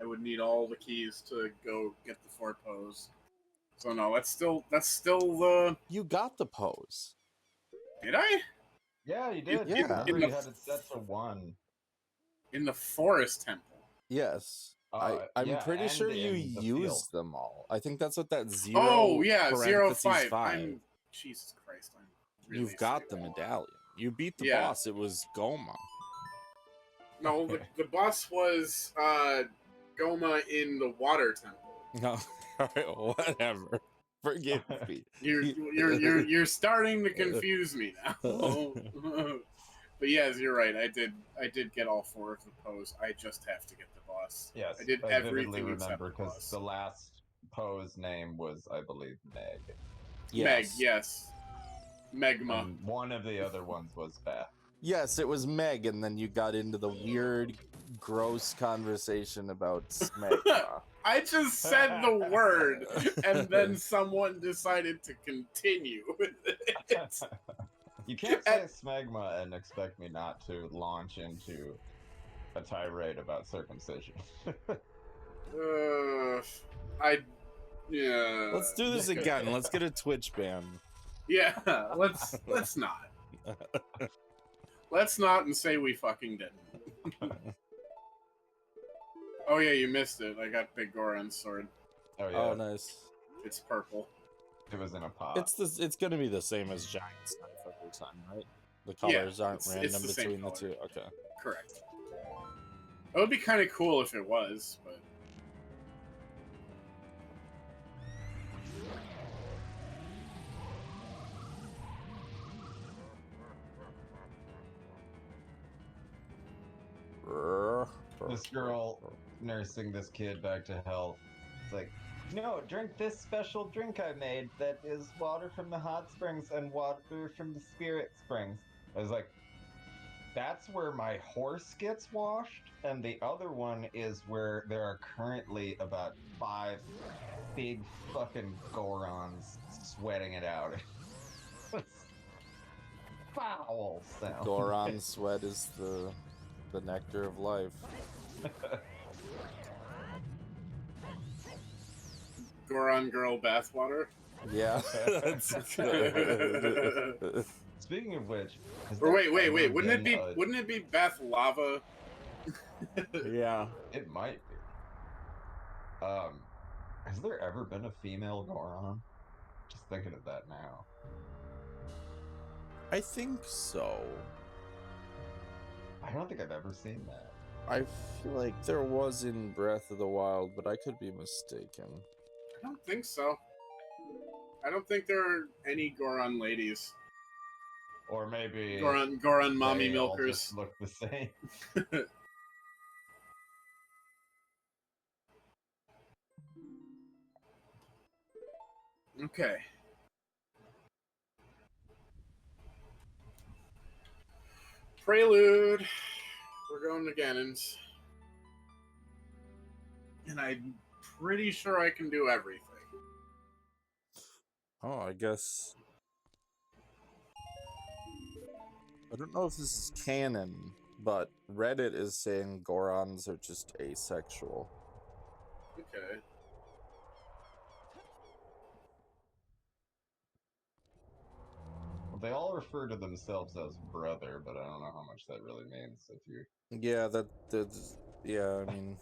S2: I would need all the keys to go get the 4 pose. So no, that's still the...
S1: You got the pose.
S2: Did I?
S3: Yeah, you did.
S1: Yeah.
S3: Remember you had it set to 1.
S2: In the forest temple.
S1: Yes. I'm
S3: Yeah,
S1: pretty
S3: and
S1: sure you
S3: in the
S1: used
S3: field.
S1: them all. I think that's what that 0
S2: Oh, yeah,
S1: 5.
S2: 05. I'm... Jesus Christ, I'm really
S1: You've got the
S2: stupid.
S1: medallion. You beat the
S2: Yeah.
S1: boss. It was Goma.
S2: No, the boss was Goma in the water temple.
S1: No, alright, whatever. Forgive me.
S2: You're starting to confuse me now. But yes, you're right. I did get all 4 of the pose. I just have to get the boss.
S3: Yes,
S2: I did
S3: vividly
S2: everything except
S3: remember
S2: the
S3: because
S2: boss.
S3: the last pose name was, I believe, Meg.
S2: Meg, yes. Megma.
S3: And one of the other ones was Beth.
S1: Yes, it was Meg, and then you got into the weird, gross conversation about smegma.
S2: I just said the word, and then someone decided to continue with it.
S3: You can't say smegma and expect me not to launch into a tirade about circumcision.
S2: Yeah.
S1: Let's do this again. Let's get a Twitch ban.
S2: Yeah, let's not. Let's not and say we fucking didn't. Oh yeah, you missed it. I got Big Goron's sword.
S3: Oh yeah,
S1: Oh, nice.
S2: It's purple.
S3: it was in a pot.
S1: It's gonna be the same as giant stuff every time, right? The colors aren't
S2: it's
S1: random
S2: the same
S1: between the
S2: color.
S1: two. Okay.
S2: Correct. It would be kind of cool if it was, but...
S3: This girl nursing this kid back to health. It's like, no, drink this special drink I made that is water from the hot springs and water from the spirit springs. I was like, that's where my horse gets washed, and the other one is where there are currently about 5 big fucking Gorons sweating it out. Foul sound.
S1: Goron sweat is the nectar of life.
S2: Goron girl bathwater.
S1: Yeah. That's
S3: Speaking of which,
S2: Or wait. Wouldn't it be bath lava?
S1: yeah.
S3: It might be. Has there ever been a female Goron? Just thinking of that now.
S1: I think so.
S3: I don't think I've ever seen that.
S1: I feel like there was in Breath of the Wild, but I could be mistaken.
S2: I don't think so. I don't think there are any Goron ladies.
S3: Or maybe
S2: Goron mommy
S3: they all
S2: milkers.
S3: just look the same.
S2: Okay. Prelude. We're going to Ganon's. And I'm pretty sure I can do everything.
S1: Oh, I guess. I don't know if this is canon, but Reddit is saying Gorons are just asexual.
S2: Okay.
S3: They all refer to themselves as brother, but I don't know how much that really means. If you,
S1: Yeah, that's yeah. I mean,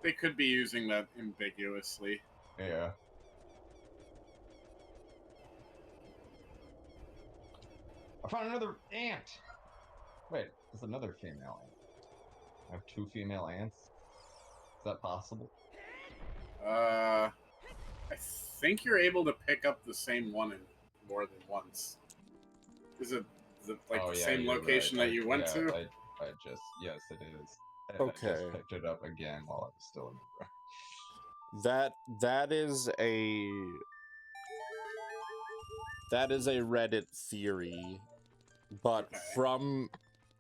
S2: They could be using that ambiguously.
S3: yeah. I found another ant. Wait, there's another female ant. I have 2 female ants. Is that possible?
S2: I think you're able to pick up the same one in more than once. Is it the same
S3: you're
S2: location
S3: right.
S2: that you went to?
S3: I just, yes, it is. I
S1: Okay.
S3: just picked it up again while I was still in the room.
S1: that is a Reddit theory, but
S2: Okay.
S1: from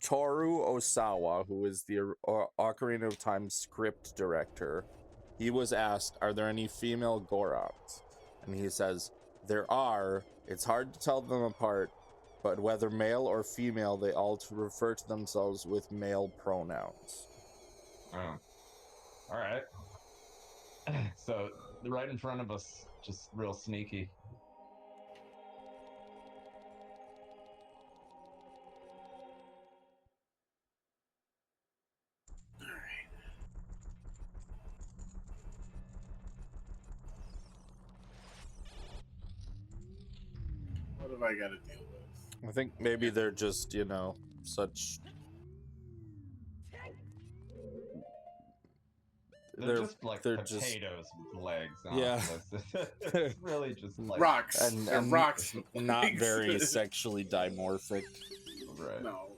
S1: Toru Osawa, who is the Ocarina of Time script director, he was asked, "Are there any female Gorons?" And he says, "There are. It's hard to tell them apart, but whether male or female, they all refer to themselves with male pronouns."
S3: Oh. Alright. So, right in front of us, just real sneaky.
S2: Alright. What have I got to deal with?
S1: I think maybe they're just, such...
S3: They're just like
S1: they're
S3: potatoes with legs on
S1: Yeah.
S3: them. It's really just like...
S2: Rocks.
S1: And
S2: They're rocks. with
S1: not
S2: legs.
S1: very sexually dimorphic.
S3: Right.
S2: No.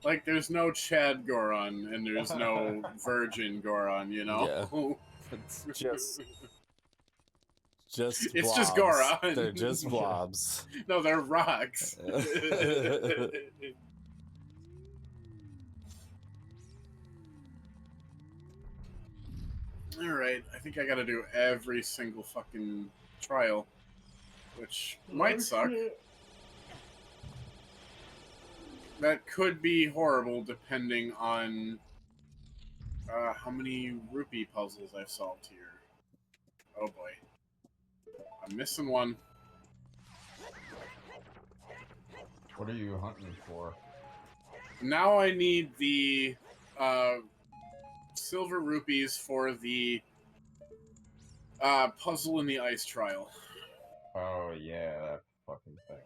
S2: Like, there's no Chad Goron and there's no Virgin Goron, you know?
S1: Yeah. It's just
S2: It's
S1: blobs.
S2: just Goron.
S1: They're just blobs.
S2: No, they're rocks. Alright, I think I gotta do every single fucking trial, which might suck. That could be horrible depending on how many rupee puzzles I've solved here. Oh boy. I'm missing one.
S3: What are you hunting for?
S2: Now I need the silver rupees for the puzzle in the ice trial.
S3: Oh, yeah, that fucking thing.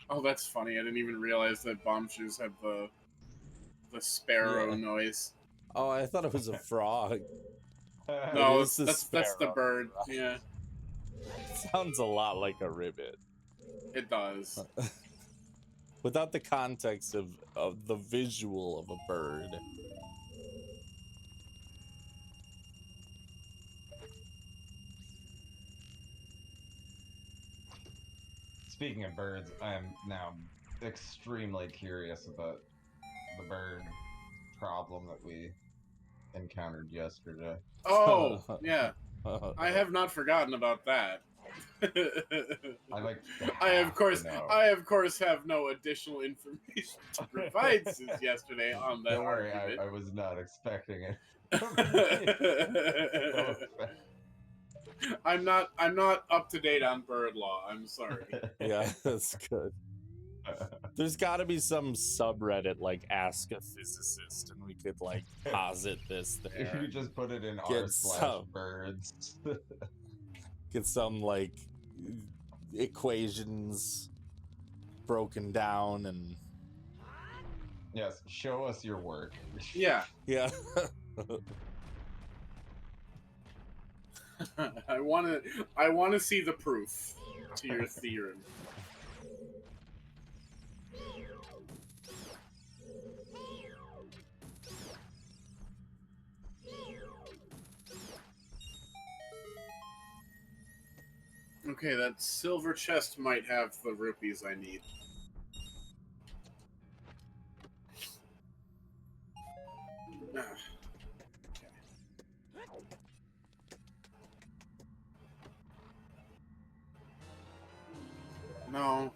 S2: Oh, that's funny. I didn't even realize that bomb shoes have the sparrow
S1: Yeah.
S2: noise.
S1: Oh, I thought it was a frog.
S2: No,
S1: is the
S2: that's the
S1: sparrow.
S2: bird. Yeah,
S1: Sounds a lot like a ribbit.
S2: it does.
S1: Without the context of the visual of a bird.
S3: Speaking of birds, I am now extremely curious about the bird problem that we encountered yesterday.
S2: Oh, yeah. I have not forgotten about that.
S3: I like.
S2: I of course have no additional information to provide since yesterday on that
S3: Don't worry,
S2: argument.
S3: I was not expecting it.
S2: I'm not up to date on bird law. I'm sorry.
S1: Yeah, that's good. There's got to be some subreddit like Ask a Physicist, and we could like posit this there.
S3: You just put it in
S1: Get
S3: r/birds.
S1: Get some like equations broken down and
S3: Yes, show us your work.
S2: Yeah.
S1: yeah.
S2: I want to see the proof to your theorem. Okay, that silver chest might have the rupees I need. No.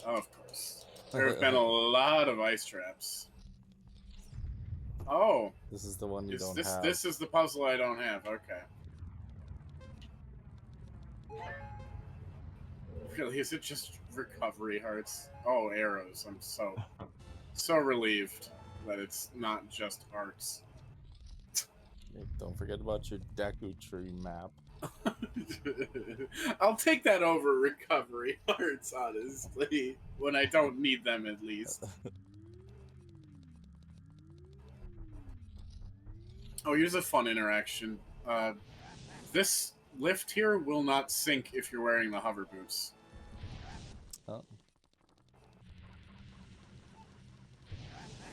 S2: Oh, of course. There have been a lot of ice traps. Oh.
S1: This is the one you don't
S2: this
S1: have.
S2: This is the puzzle I don't have. Okay. Really, is it just recovery hearts? Oh, arrows. I'm so relieved that it's not just hearts.
S1: Nick, don't forget about your Deku Tree map.
S2: I'll take that over recovery hearts, honestly. When I don't need them, at least. Oh, here's a fun interaction. This lift here will not sink if you're wearing the hover boots.
S1: Oh.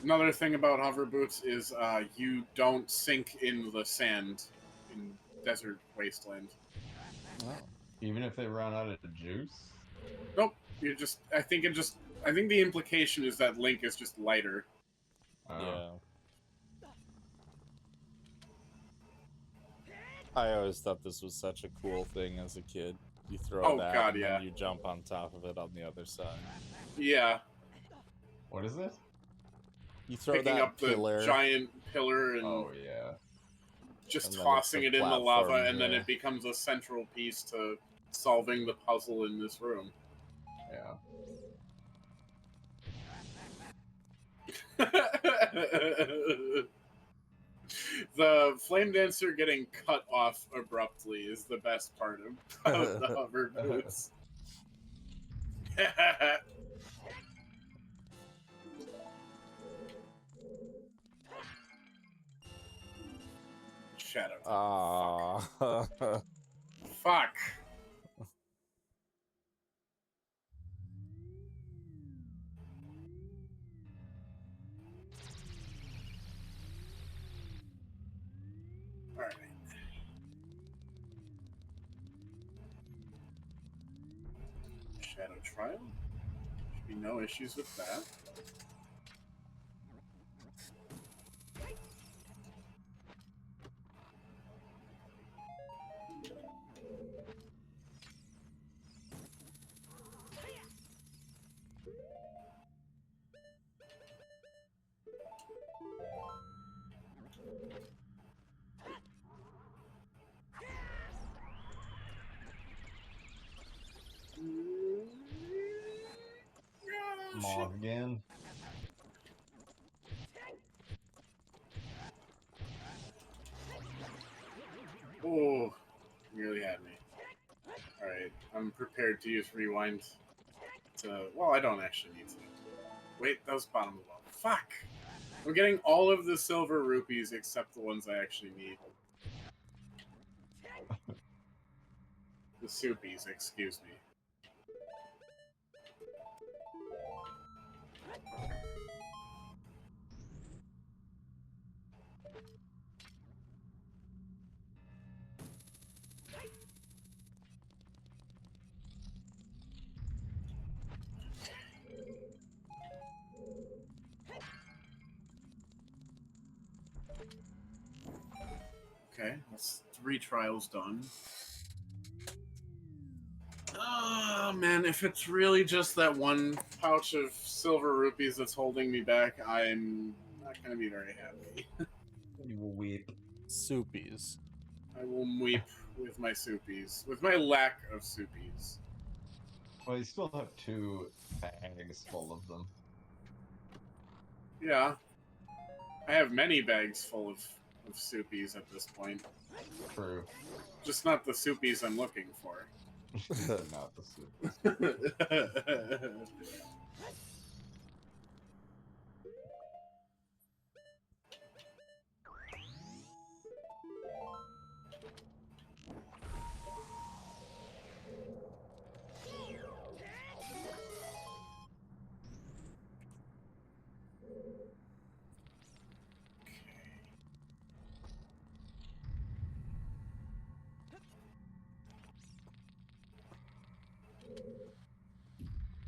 S2: Another thing about hover boots is you don't sink in the sand in Desert Wasteland.
S1: Oh.
S3: Even if they run out of juice?
S2: Nope. You just. I think the implication is that Link is just lighter.
S1: Yeah. I always thought this was such a cool thing as a kid. You throw that,
S2: God,
S1: and
S2: yeah.
S1: then you jump on top of it on the other side.
S2: Yeah.
S3: What is this?
S1: You throw
S2: Picking
S1: that
S2: up
S1: pillar.
S2: the giant pillar and
S3: Oh, yeah.
S2: just
S1: And then
S2: tossing
S1: it's
S2: it
S1: a
S2: in the lava,
S1: platform,
S2: and then
S1: yeah.
S2: it becomes a central piece to solving the puzzle in this room.
S3: Yeah.
S2: The flame dancer getting cut off abruptly is the best part of the hover boots. Shadow. Fuck. Alright. Shadow trial. Should be no issues with that.
S3: Moth again.
S2: Oh, nearly had me. Alright, I'm prepared to use rewind to... Well, I don't actually need to. Wait, that was bottom of the well. Fuck! I'm getting all of the silver rupees except the ones I actually need. The soupies, excuse me. Okay, that's 3 trials done. Oh, man, if it's really just that one pouch of silver rupees that's holding me back, I'm not going to be very happy.
S3: You will weep.
S1: Soupies.
S2: I will weep with my soupies. With my lack of soupies.
S3: Well, you still have 2 bags full of them.
S2: Yeah. I have many bags full of soupies at this point.
S3: True.
S2: Just not the soupies I'm looking for.
S3: Not the soup.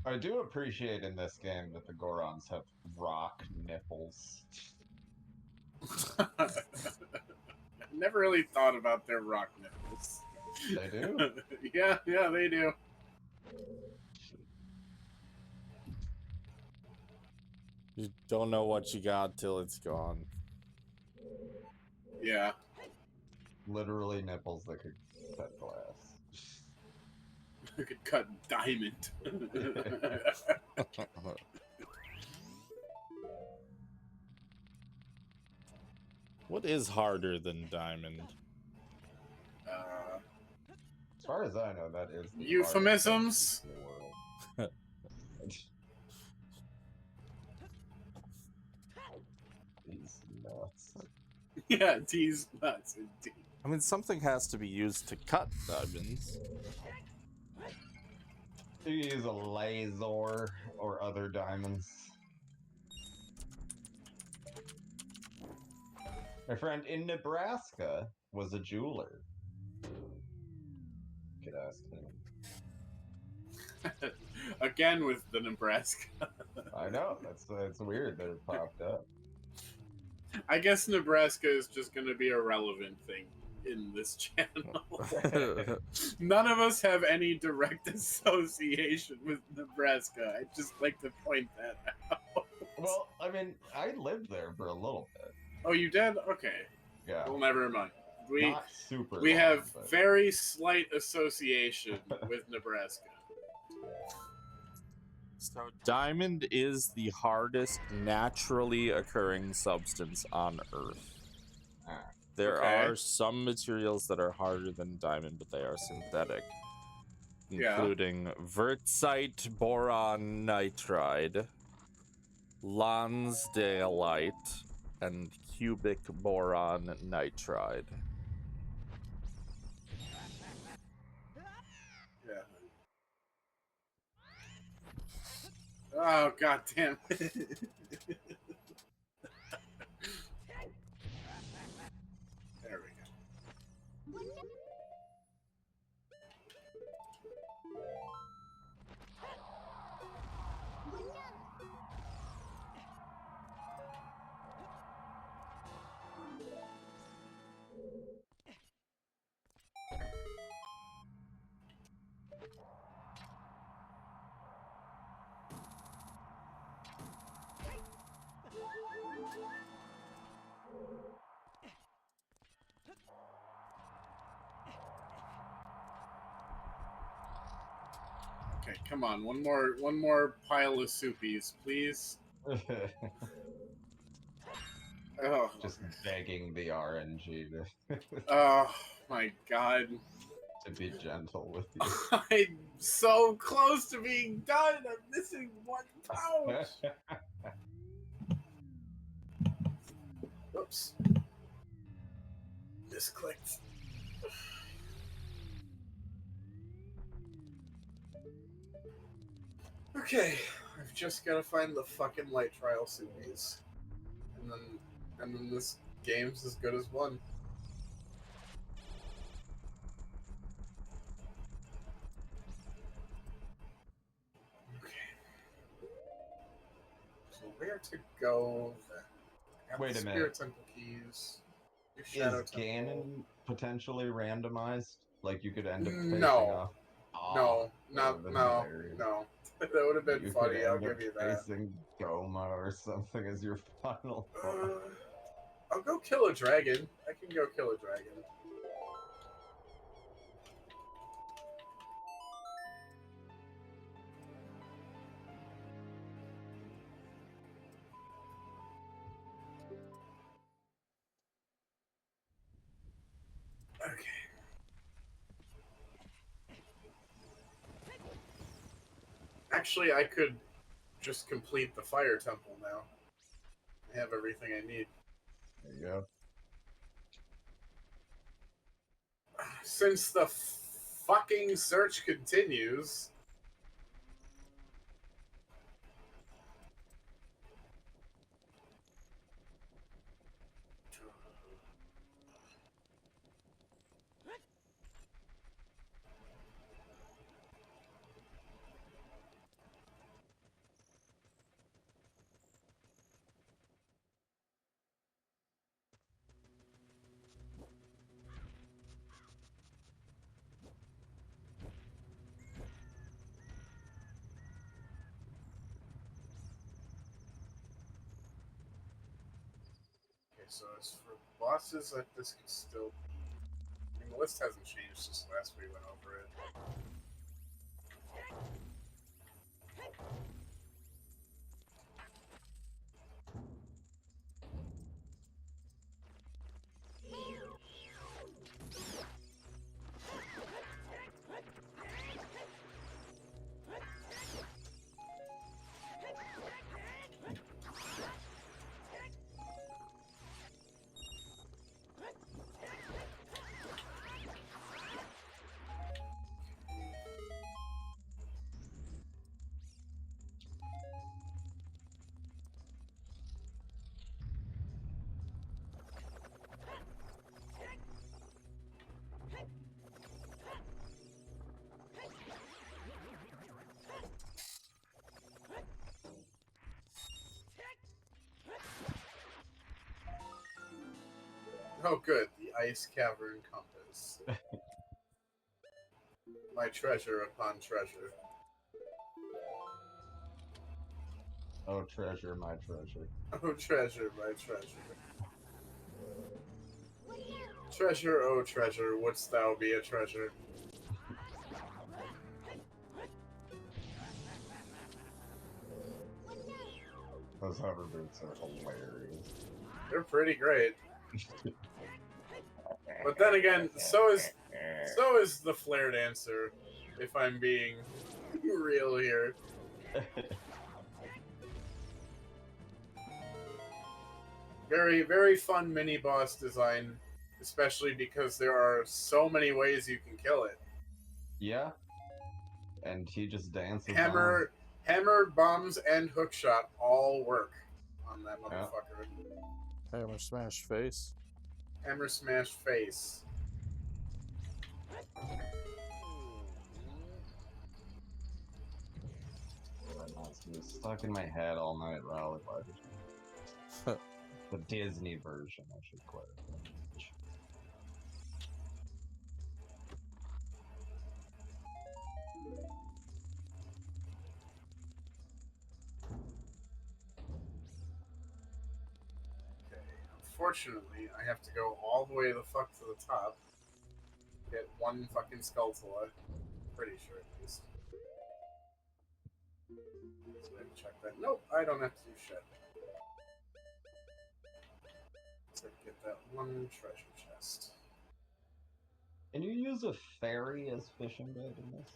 S3: I do appreciate in this game that the Gorons have rock nipples.
S2: I never really thought about their rock nipples.
S3: They do?
S2: Yeah, they do.
S1: You don't know what you got till it's gone.
S2: Yeah.
S3: Literally nipples that could cut glass.
S2: I could cut diamond.
S1: What is harder than diamond?
S3: As far as I know, that is the
S2: Euphemisms?
S3: hardest thing in the world. These nuts.
S2: Yeah, D's nuts indeed.
S1: I mean, something has to be used to cut diamonds.
S3: You use a laser or other diamonds. My friend in Nebraska was a jeweler. Could ask him.
S2: Again with the Nebraska.
S3: I know, it's weird that it popped up.
S2: I guess Nebraska is just going to be a relevant thing in this channel. None of us have any direct association with Nebraska. I'd just like to point that out.
S3: Well, I mean, I lived there for a little bit.
S2: Oh, you did? Okay.
S3: Yeah.
S2: Well, never mind.
S3: Not super
S2: We
S3: long,
S2: have
S3: but...
S2: very slight association with Nebraska.
S1: So diamond is the hardest naturally occurring substance on Earth. There are some materials that are harder than diamond, but they are synthetic. Including wurtzite boron nitride, lonsdaleite, and cubic boron nitride.
S2: Yeah. Oh, god damn. There we go. Okay, come on, one more pile of soupies, please. Oh,
S3: Just begging the RNG
S2: oh my god.
S3: to be gentle with you.
S2: I'm so close to being done. I'm missing one pouch. Oops. Misclicked. Okay, I've just got to find the fucking light trial soupies, and then this game's as good as one. Okay. So where to go then? I got
S3: Wait
S2: the
S3: a
S2: Spirit
S3: minute.
S2: Temple keys.
S3: Is Ganon potentially randomized? Like you could end up facing
S2: No.
S3: off?
S2: No,
S3: that would've been hilarious.
S2: no. That would have been
S3: You
S2: funny,
S3: could
S2: I'll
S3: end up
S2: give you that.
S3: facing Goma or something as your final boss.
S2: I'll go kill a dragon. I can go kill a dragon. Okay. Actually, I could just complete the fire temple now. I have everything I need.
S3: There you go.
S2: Since the fucking search continues... so as for bosses, like this could still. I mean, the list hasn't changed since last we went over it. Oh, good. The ice cavern compass. My treasure upon treasure.
S3: Oh, treasure, my treasure.
S2: Oh, treasure, my treasure. Treasure, oh, treasure, wouldst thou be a treasure?
S3: Those hover boots are hilarious.
S2: They're pretty great. But then again, so is the flare dancer, if I'm being real here. Very, very fun mini boss design, especially because there are so many ways you can kill it.
S3: Yeah. And he just dances.
S2: Hammer, bombs, and hookshot all work on that motherfucker.
S1: Hammer smash face.
S2: Hammer smash face.
S3: It was stuck in my head all night, Raleigh. The Disney version, I should clarify.
S2: Okay, unfortunately, I have to go all the way the fuck to the top. Get one fucking Skulltula. Pretty sure, at least. So I have to check that. Nope, I don't have to do shit. To get that one treasure chest.
S3: Can you use a fairy as fishing bait in this?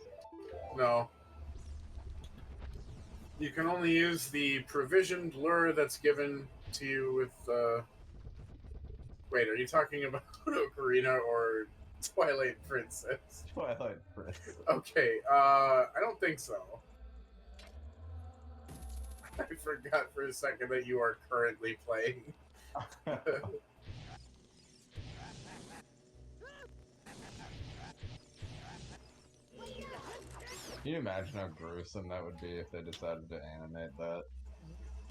S2: No. You can only use the provisioned lure that's given to you with, Wait, are you talking about Ocarina or Twilight Princess?
S3: Twilight Princess.
S2: Okay, I don't think so. I forgot for a second that you are currently playing.
S3: Can you imagine how gruesome that would be if they decided to animate that?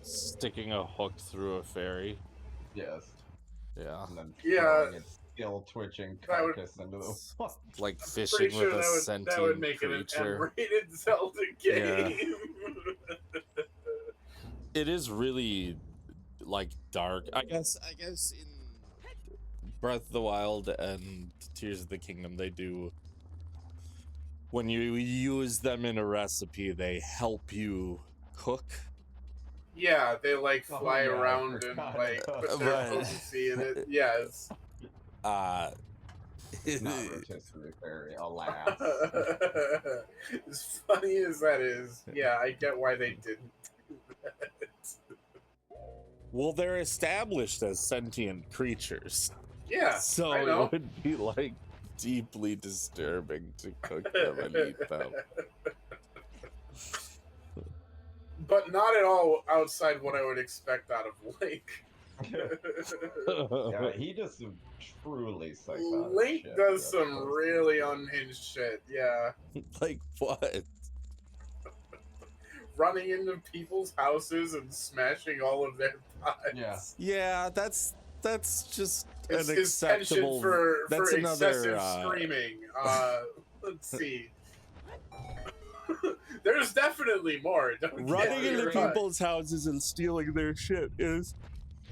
S1: Sticking a hook through a fairy.
S3: Yes.
S1: Yeah.
S3: And then
S2: Yeah.
S3: throwing its still twitching
S2: That would-
S3: carcass into the water.
S1: Like
S2: Pretty
S1: fishing
S2: sure
S1: with a
S2: that would
S1: sentient
S2: make it an
S1: creature.
S2: M-rated Zelda game.
S1: It is really like dark. I guess in Breath of the Wild and Tears of the Kingdom they do, when you use them in a recipe, they help you cook.
S2: Yeah, they like
S3: Oh,
S2: fly
S3: yeah, I
S2: around and
S3: forgot
S2: like
S3: about
S2: put
S1: that.
S2: their
S1: But-
S2: potency in it. Yes.
S3: It's not rotisserie fairy, alas.
S2: As funny as that is, yeah, I get why they didn't do that.
S1: Well, they're established as sentient creatures.
S2: Yeah,
S1: So
S2: I know.
S1: it would be like deeply disturbing to cook them and eat them.
S2: But not at all outside what I would expect out of Link.
S3: Yeah, he does some truly psychotic
S2: Link
S3: shit.
S2: does
S3: That's
S2: some
S3: close.
S2: really unhinged shit, yeah.
S1: Like what?
S2: Running into people's houses and smashing all of their pots.
S3: Yeah.
S1: Yeah, that's just
S2: His
S1: an
S2: penchant
S1: acceptable.
S2: for
S1: that's another.
S2: excessive screaming. Let's see. There's definitely more. Don't get
S1: Running
S2: me
S1: into
S2: wrong.
S1: people's houses and stealing their shit is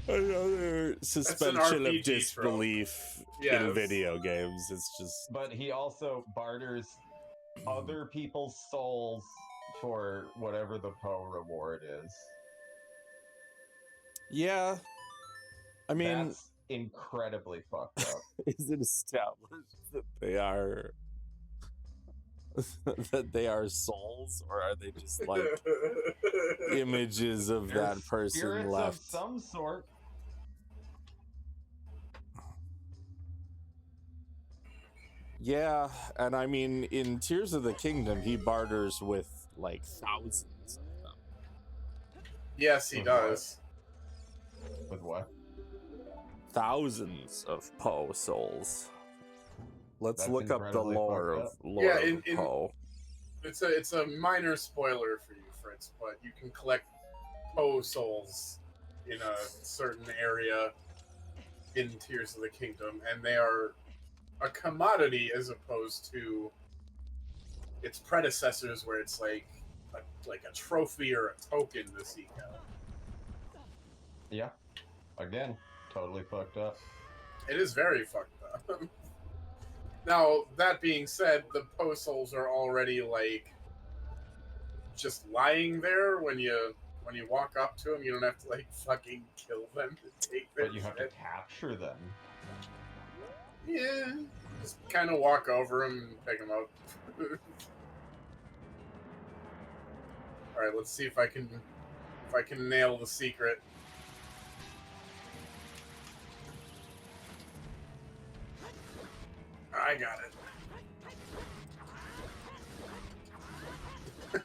S1: Another suspension of
S2: RPG trope.
S1: disbelief
S2: Yes.
S1: in video games. It's just
S3: But he also barters other people's souls for whatever the Poe reward is.
S1: yeah. I mean,
S3: That's incredibly fucked up.
S1: is it established that they are that they are souls, or are they just like images of
S3: They're
S1: that person
S3: spirits
S1: left?
S3: of some sort.
S1: Yeah, and I mean, in Tears of the Kingdom, he barters with like thousands of them.
S2: Yes, he
S3: With
S2: does.
S3: With what?
S1: Thousands of Poe souls. Let's
S3: That's
S1: look up the
S3: incredibly
S1: lore
S3: fucked
S1: of
S3: up.
S1: lore
S2: Yeah,
S1: of Poe.
S2: It's a minor spoiler for you, Fritz, but you can collect Poe souls in a certain area in Tears of the Kingdom, and they are a commodity as opposed to its predecessors, where it's like a trophy or a token to seek out.
S3: Yeah. Again, totally fucked up.
S2: It is very fucked up. Now, that being said, the Poe souls are already like just lying there when you walk up to them. You don't have to like fucking kill them to take their
S3: But you have to
S2: shit.
S3: capture them.
S2: Yeah, just kind of walk over them and pick them up. All right, let's see if I can nail the secret. I got it.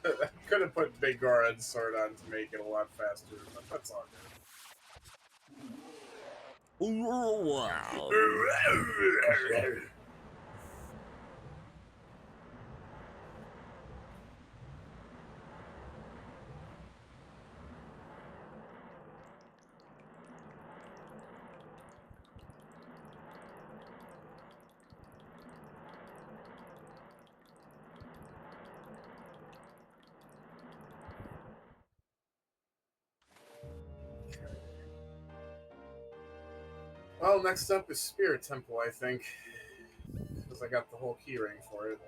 S2: I could have put Big Goron's sword on to make it a lot faster, but that's all
S1: Wow.
S2: good. Well, next up is Spirit Temple, I think, because I got the whole keyring for it.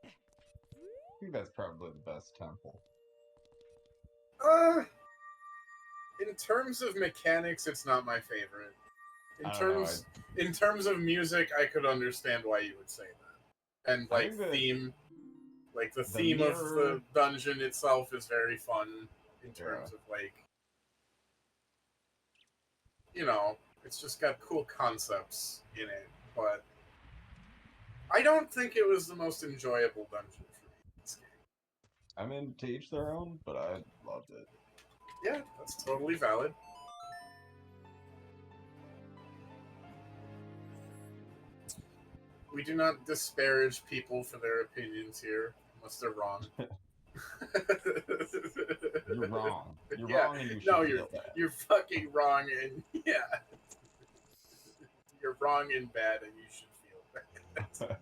S3: I think that's probably the best temple.
S2: In terms of mechanics, it's not my favorite.
S3: I don't know,
S2: In terms of music, I could understand why you would say that. And
S3: I
S2: like
S3: think
S2: theme, like the
S3: the
S2: theme of the
S3: mirror-
S2: dungeon itself is very fun in terms of like, you know, it's just got cool concepts in it, but I don't think it was the most enjoyable dungeon for me in this game.
S3: I mean, to each their own, but I loved it.
S2: Yeah, that's totally valid. We do not disparage people for their opinions here, unless they're wrong.
S3: You're wrong. You're
S2: Yeah,
S3: wrong and you should
S2: no,
S3: feel that.
S2: you're fucking wrong, and yeah. You're wrong and bad, and you should feel bad.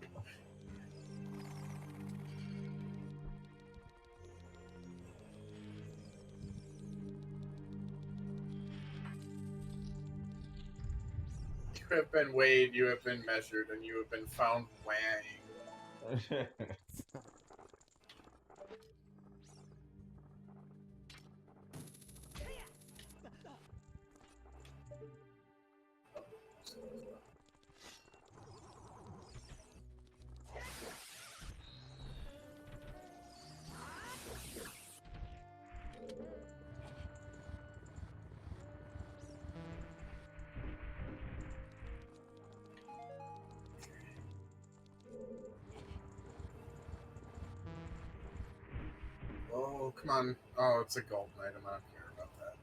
S2: You have been weighed, you have been measured, and you have been found weighing. Oh, come on. Oh, it's a golden item. I don't care about that.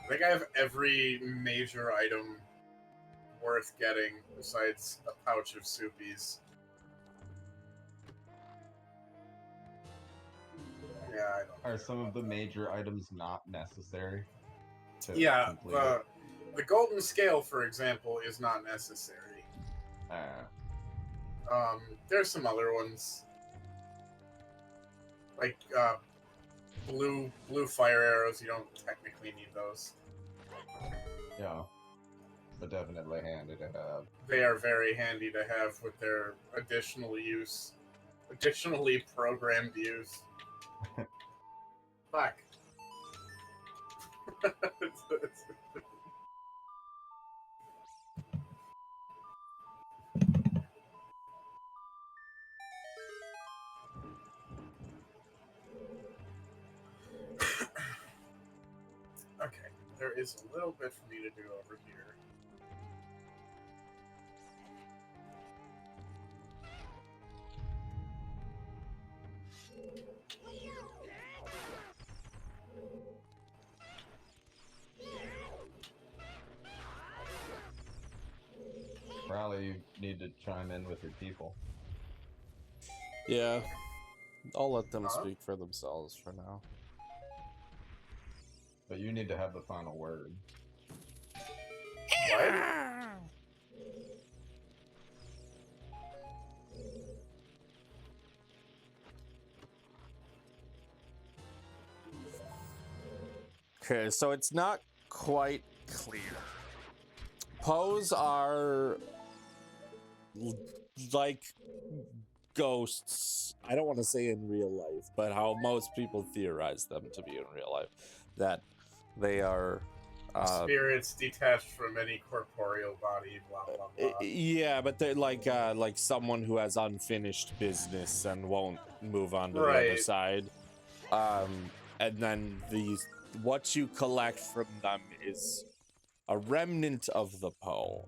S2: I think I have every major item worth getting besides a pouch of soupies. Yeah, I don't.
S3: Are some of the major items not necessary? To
S2: Yeah,
S3: complete it?
S2: the golden scale, for example, is not necessary. There's some other ones. Like, blue fire arrows. You don't technically need those.
S3: Yeah, but definitely handy to have.
S2: They are very handy to have with their additionally programmed use. Fuck. Okay, there is a little bit for me to do over here.
S3: Probably you need to chime in with your people.
S1: Yeah, I'll let them
S2: Huh?
S1: speak for themselves for now.
S3: But you need to have the final word.
S2: What?
S1: Okay, so it's not quite clear. Poes are like ghosts. I don't want to say in real life, but how most people theorize them to be in real life. That they are
S2: Spirits detached from any corporeal body, blah blah blah.
S1: yeah, but they're like someone who has unfinished business and won't move on to the other
S2: Right.
S1: side. And then what you collect from them is a remnant of the Poe.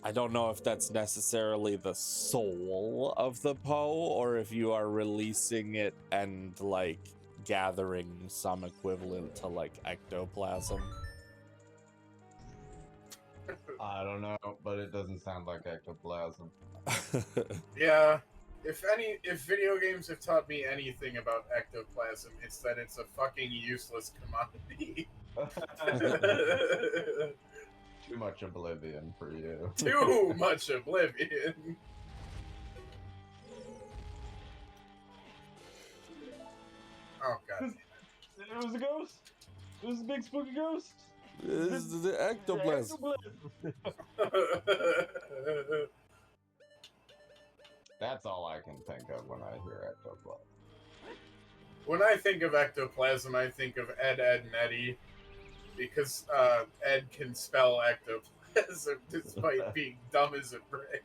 S1: I don't know if that's necessarily the soul of the Poe, or if you are releasing it and like gathering some equivalent to like ectoplasm.
S3: I don't know, but it doesn't sound like ectoplasm.
S2: Yeah. If video games have taught me anything about ectoplasm, it's that it's a fucking useless commodity.
S3: Too much oblivion for you.
S2: Too much oblivion. Oh god.
S3: It was a ghost. It was a big spooky ghost.
S1: This is the ectoplasm.
S3: That's all I can think of when I hear ectoplasm.
S2: When I think of ectoplasm, I think of Ed, Edd, and Eddy, because Ed can spell ectoplasm despite being dumb as a brick.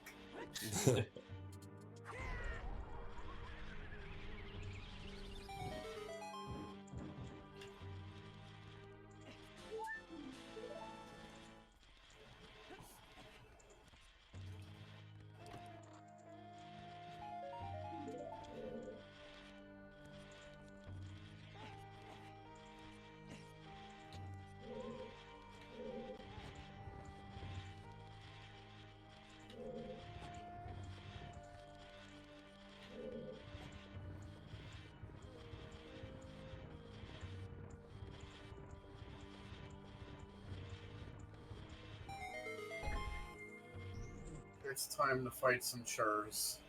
S2: It's time to fight some churs.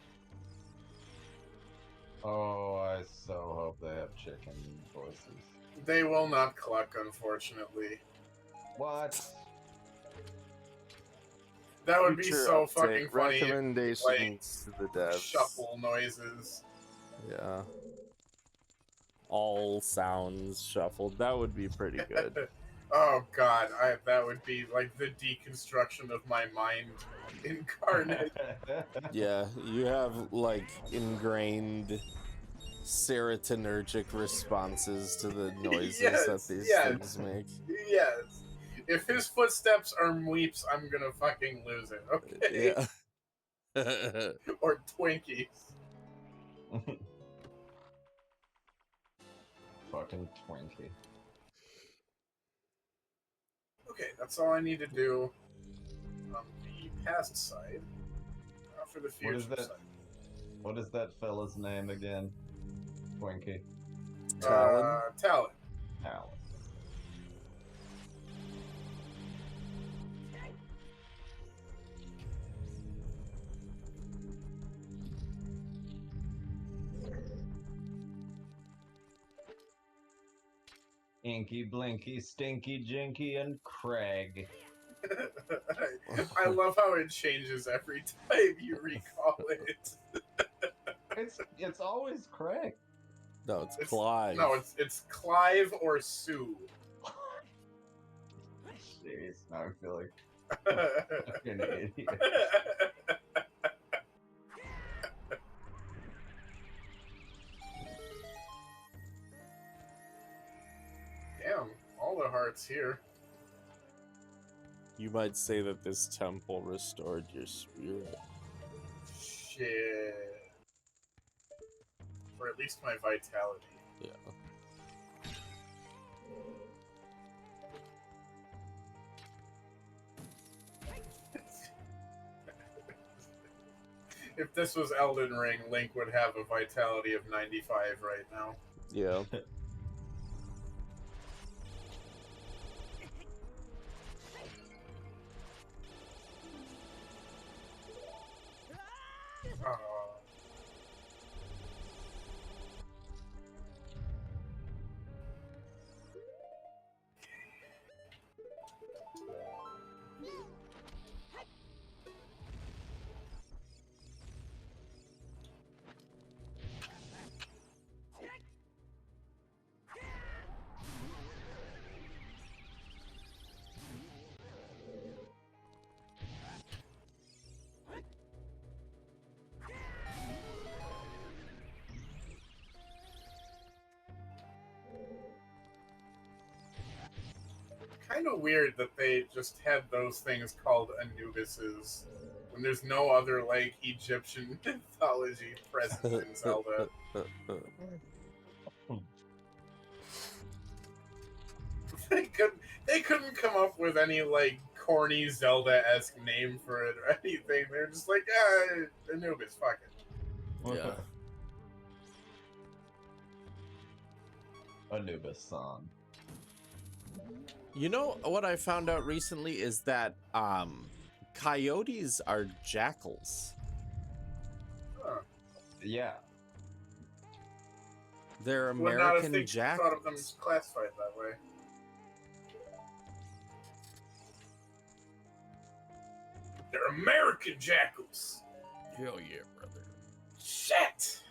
S3: Oh, I so hope they have chicken voices.
S2: They will not cluck, unfortunately.
S3: What?
S2: That would be
S1: Future
S2: so
S1: update,
S2: fucking funny.
S1: recommendations to the devs.
S2: Shuffle noises.
S1: Yeah. All sounds shuffled. That would be pretty good.
S2: Oh god, that would be like the deconstruction of my mind incarnate.
S1: Yeah, you have like ingrained serotonergic responses to the noises that these things make.
S2: Yes. If his footsteps are mweeps, I'm gonna fucking lose it, okay?
S1: Yeah.
S2: Or Twinkies.
S3: Fucking Twinkie.
S2: Okay, that's all I need to do on the past side. Now for the future
S3: What is that?
S2: side.
S3: What is that fella's name again? Twinkie.
S1: Talon?
S2: Talon.
S3: Talon. Inky, Blinky, Stinky, Jinky, and Craig.
S2: I love how it changes every time you recall it.
S3: It's always Craig.
S1: No, it's Clive.
S2: No, it's Clive or Sue.
S3: Jeez, now I feel like an idiot.
S2: Damn, all the hearts here.
S1: You might say that this temple restored your spirit.
S2: Shit. Or at least my vitality.
S1: Yeah.
S2: If this was Elden Ring, Link would have a vitality of 95 right now.
S1: Yeah.
S2: Kind of weird that they just had those things called Anubises when there's no other like Egyptian mythology present in Zelda. They couldn't come up with any like corny Zelda-esque name for it or anything. They're just like, Anubis, fuck it.
S1: Yeah.
S3: Anubis song.
S1: You know what I found out recently is that coyotes are jackals.
S2: Huh.
S3: Yeah.
S1: They're
S2: Would not have
S1: American
S2: thought of them
S1: jackals.
S2: classified that way. They're American jackals.
S1: Hell yeah, brother.
S2: Shit.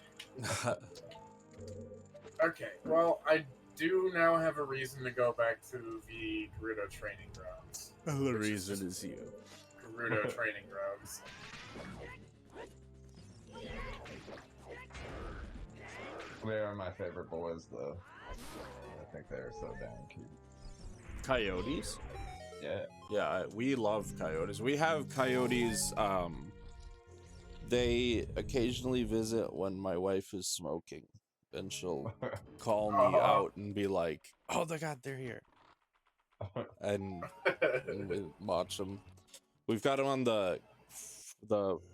S2: Okay, well, I do now have a reason to go back to the Gerudo training grounds.
S1: The reason is you.
S2: Gerudo training grounds.
S3: They are my favorite boys, though. I think they're so damn cute.
S1: Coyotes?
S3: Yeah.
S1: Yeah, we love coyotes. We have coyotes, they occasionally visit when my wife is smoking. And she'll call me out and be like, "Oh my god, they're here!" And we watch them. We've got them on the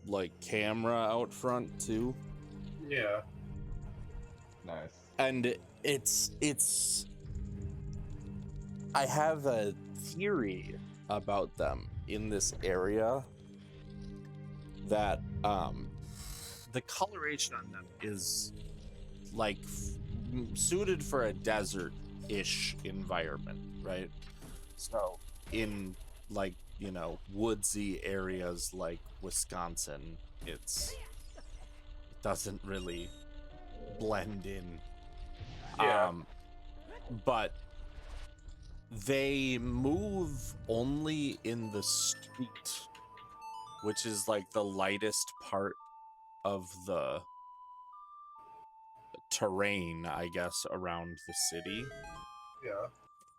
S1: like camera out front too.
S2: Yeah.
S3: Nice.
S1: And it's. I have a theory about them in this area that the coloration on them is like suited for a desert-ish environment, right? So in like, you know, woodsy areas like Wisconsin, it doesn't really blend in.
S2: Yeah.
S1: But they move only in the street, which is like the lightest part of the terrain, I guess, around the city.
S2: Yeah.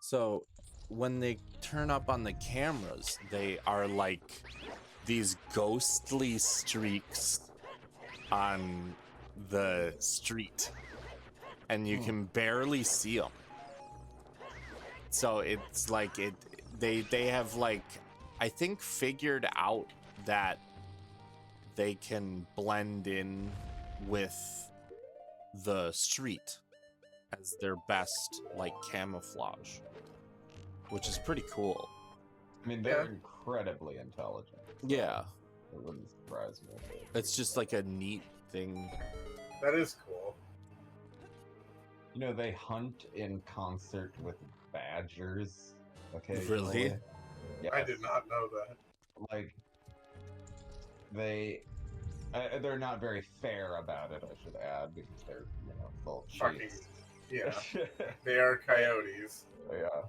S1: So when they turn up on the cameras, they are like these ghostly streaks on the street, and you can barely see them. So it's like they have like, I think, figured out that they can blend in with the street as their best like camouflage, which is pretty cool.
S3: I mean, they're incredibly intelligent. So
S1: Yeah,
S3: it wouldn't surprise me.
S1: it's just like a neat thing.
S2: That is cool.
S3: You know, they hunt in concert with badgers occasionally.
S1: Really?
S3: Yes.
S2: I did not know that.
S3: Like, they're not very fair about it, I should add, because they're, full of
S2: Fucking,
S3: cheats.
S2: yeah. They are coyotes.
S3: Yeah.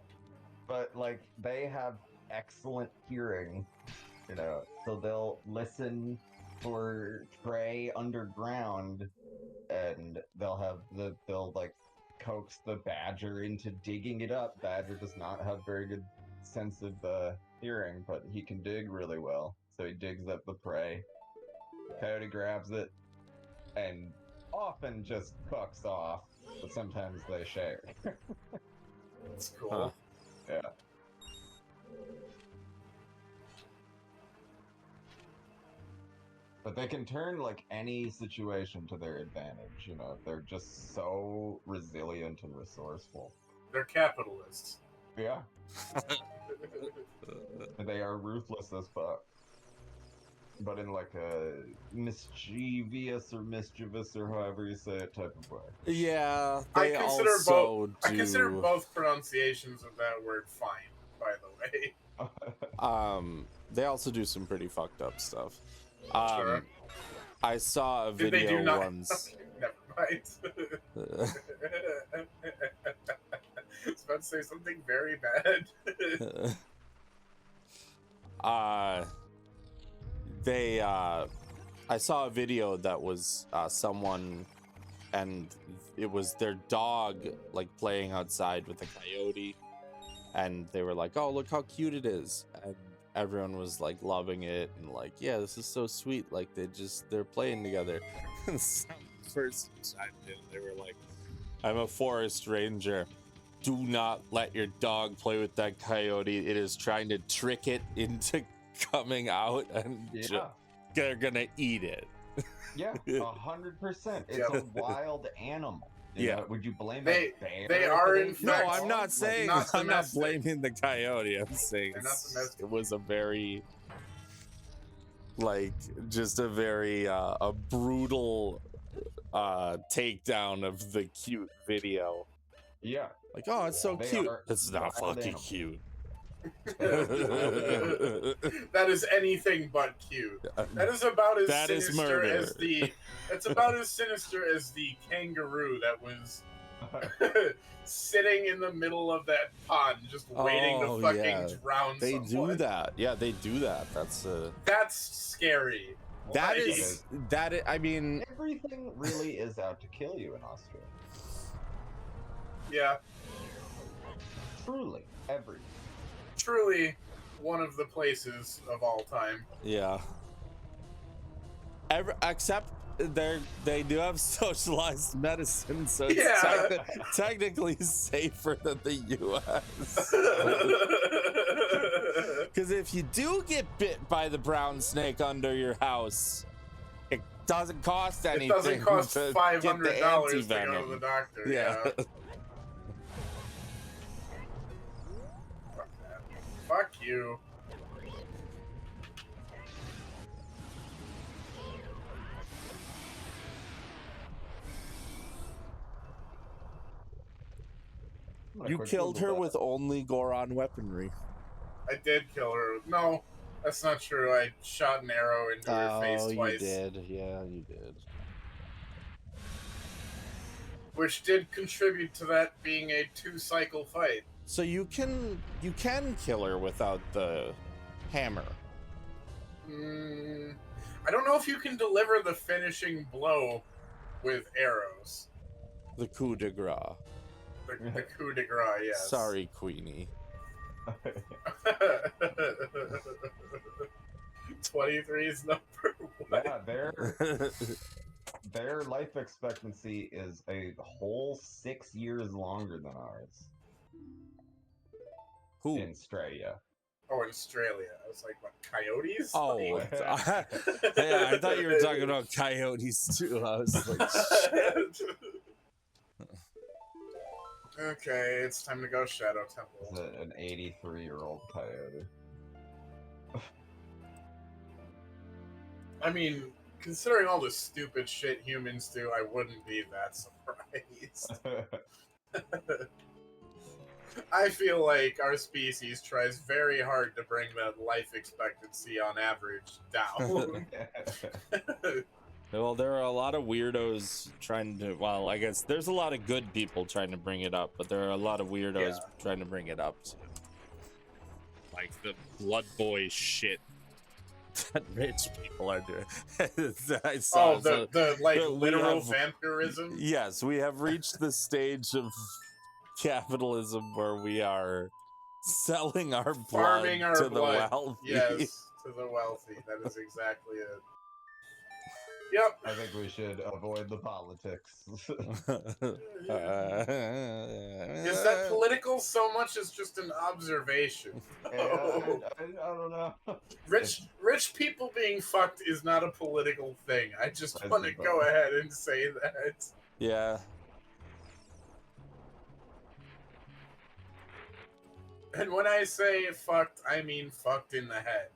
S3: But, like, they have excellent hearing, so they'll listen for prey underground, and they'll coax the badger into digging it up. Badger does not have very good sense of hearing, but he can dig really well. So he digs up the prey. Coyote grabs it and often just fucks off, but sometimes they share.
S2: That's cool.
S1: Huh.
S3: Yeah. But they can turn any situation to their advantage, they're just so resilient and resourceful.
S2: They're capitalists.
S3: Yeah. They are ruthless as fuck. But in a mischievous or mischievous or however you say it type of way.
S1: Yeah,
S2: I
S1: they
S2: consider
S1: also
S2: both. I consider both pronunciations of that word fine. By the way.
S1: They also do some pretty fucked up stuff.
S2: Sure.
S1: I saw a
S2: Did they
S1: video
S2: do not?
S1: once.
S2: Never mind. I was about to say something very bad.
S1: I saw a video that was someone, and it was their dog playing outside with a coyote, and they were like, "Oh, look how cute it is," and everyone was loving it and yeah, this is so sweet. They're playing together. And some person chimed in, they were like, "I'm a forest ranger. Do not let your dog play with that coyote. It is trying to trick it into coming out, and they're gonna eat it."
S3: Yeah, 100%. It's a wild animal. Would you blame a bear?
S2: They are in
S1: No,
S2: fact.
S1: I'm not saying I'm not blaming the coyote. I'm saying it was a very just a very a brutal takedown of the cute video.
S3: Yeah.
S1: Oh, it's so cute. It's not fucking cute.
S2: That is anything but cute. That is about as sinister as the. It's about as sinister as the kangaroo that was sitting in the middle of that pond, just waiting to fucking drown.
S1: They do that. Yeah, they do that. That's
S2: scary.
S1: I mean,
S3: everything really is out to kill you in Australia.
S2: Yeah.
S3: Truly, everything.
S2: Truly one of the places of all time.
S1: Yeah. Except they do have socialized medicine, so it's technically safer than the U.S. Because if you do get bit by the brown snake under your house, it doesn't cost anything.
S2: It doesn't cost
S1: to
S2: $500
S1: get the
S2: to go
S1: anti-venom.
S2: to the doctor.
S1: Yeah.
S2: Fuck you.
S1: You killed her with only Goron weaponry.
S2: I did kill her. No, that's not true. I shot an arrow into her face twice.
S1: You did. Yeah, you did.
S2: Which did contribute to that being a 2-cycle fight.
S1: So you can kill her without the hammer.
S2: I don't know if you can deliver the finishing blow with arrows.
S1: The coup de grace.
S2: The coup de grace, yes.
S1: Sorry, Queenie.
S2: 23's number one.
S3: Yeah, their life expectancy is a whole 6 years longer than ours.
S1: Who?
S3: In Australia.
S2: Oh, in Australia. I was like, what, coyotes?
S1: Oh, yeah, I thought you were talking about coyotes too. I was like, shit.
S2: Okay, it's time to go Shadow Temple.
S3: It's an 83-year-old coyote.
S2: I mean, Considering all the stupid shit humans do, I wouldn't be that surprised. I feel like our species tries very hard to bring that life expectancy on average down.
S1: Well, there are a lot of weirdos trying to. Well, I guess there's a lot of good people trying to bring it up, but there are a lot of weirdos trying to bring it up too. Like the Blood Boy shit that rich people are doing. I saw,
S2: the like
S1: we
S2: literal
S1: have-
S2: vampirism.
S1: Yes, we have reached the stage of capitalism where we are selling our blood
S2: Farming our
S1: to
S2: blood.
S1: the wealthy.
S2: Yes, to the wealthy. That is exactly it. Yep.
S3: I think we should avoid the politics.
S2: Is that political so much as just an observation?
S3: I don't know.
S2: Rich people being fucked is not a political thing. I just
S3: I
S2: want to
S3: suppose.
S2: go ahead and say that.
S1: Yeah.
S2: And when I say fucked, I mean fucked in the head.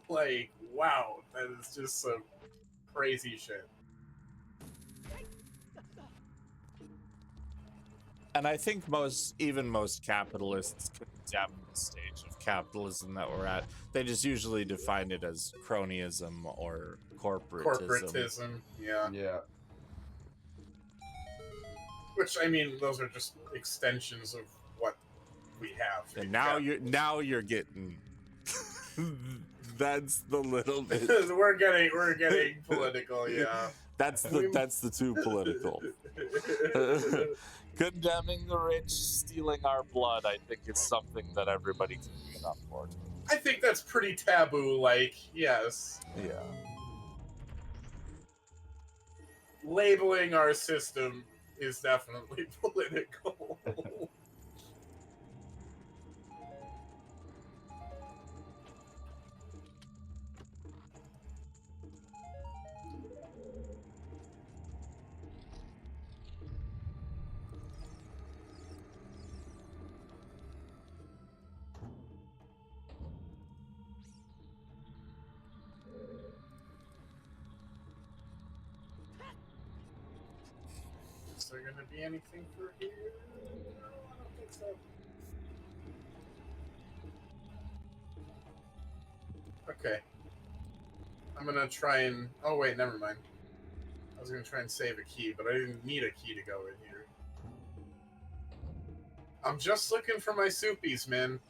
S2: Like, wow, that is just some crazy shit.
S1: And I think even most capitalists condemn the stage of capitalism that we're at. They just usually define it as cronyism or corporatism.
S2: Yeah.
S3: Yeah.
S2: Which, I mean, those are just extensions of what we have.
S1: And now you're getting that's the little bit
S2: we're getting political, yeah.
S1: that's the too political. Condemning the rich, stealing our blood, I think it's something that everybody can get on board.
S2: I think that's pretty taboo, like, yes.
S1: Yeah.
S2: Labeling our system is definitely political. Is there gonna be anything for here? No, I don't think so. Okay. I'm gonna try and... Oh, wait, never mind. I was gonna try and save a key, but I didn't need a key to go in here. I'm just looking for my soupies, man.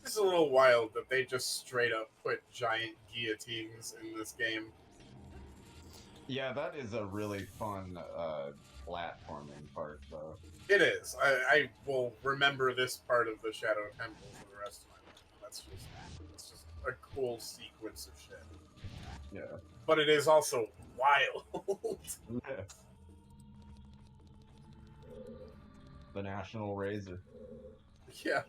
S2: It's a little wild that they just straight up put giant guillotines in this game.
S3: Yeah, that is a really fun platforming part, though.
S2: It is. I will remember this part of the Shadow Temple for the rest of my life. It's just a cool sequence of shit.
S3: Yeah.
S2: But it is also wild.
S3: The National Razor.
S2: Yeah.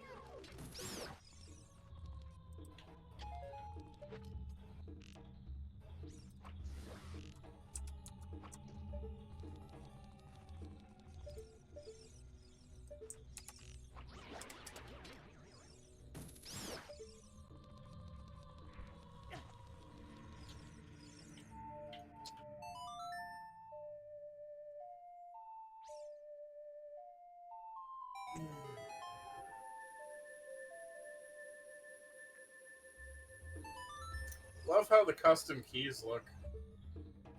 S2: Love how the custom keys look.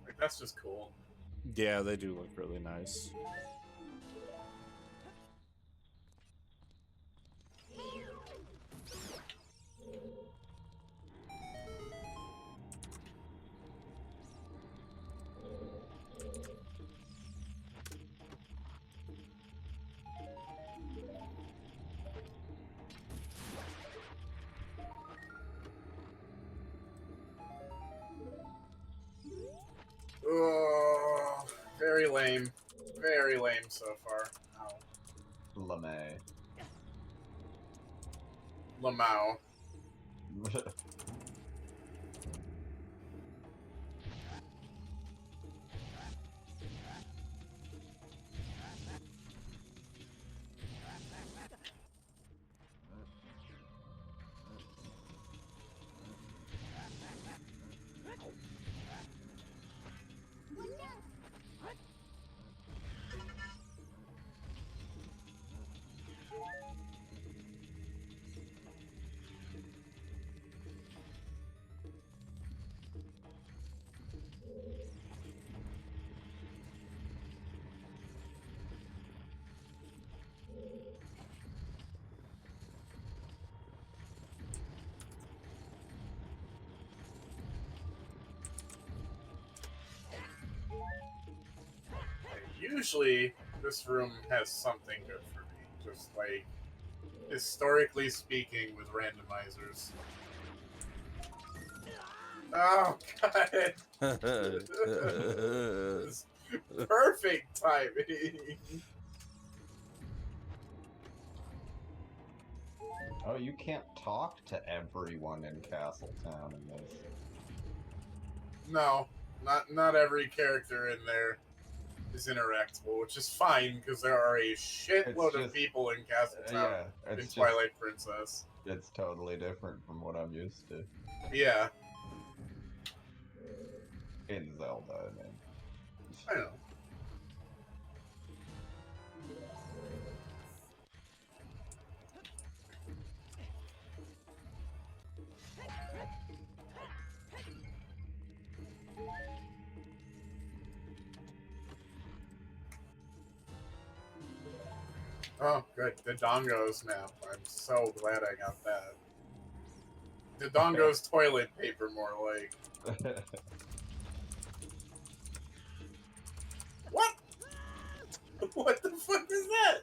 S2: Like, that's just cool.
S1: Yeah, they do look really nice.
S2: lame. Very lame so far. Ow.
S3: LeMay.
S2: Lamau. Usually, this room has something good for me. Just like, historically speaking, with randomizers. Oh, God. This perfect timing.
S3: Oh, you can't talk to everyone in Castletown in this.
S2: No, not every character in there is interactable, which is fine because there are a shitload of people in Castletown in Twilight Princess.
S3: It's totally different from what I'm used to.
S2: Yeah,
S3: In Zelda, I mean.
S2: I know. Oh, good. The Dongos map. I'm so glad I got that. The Dongos toilet paper, more like. What? What the fuck is that?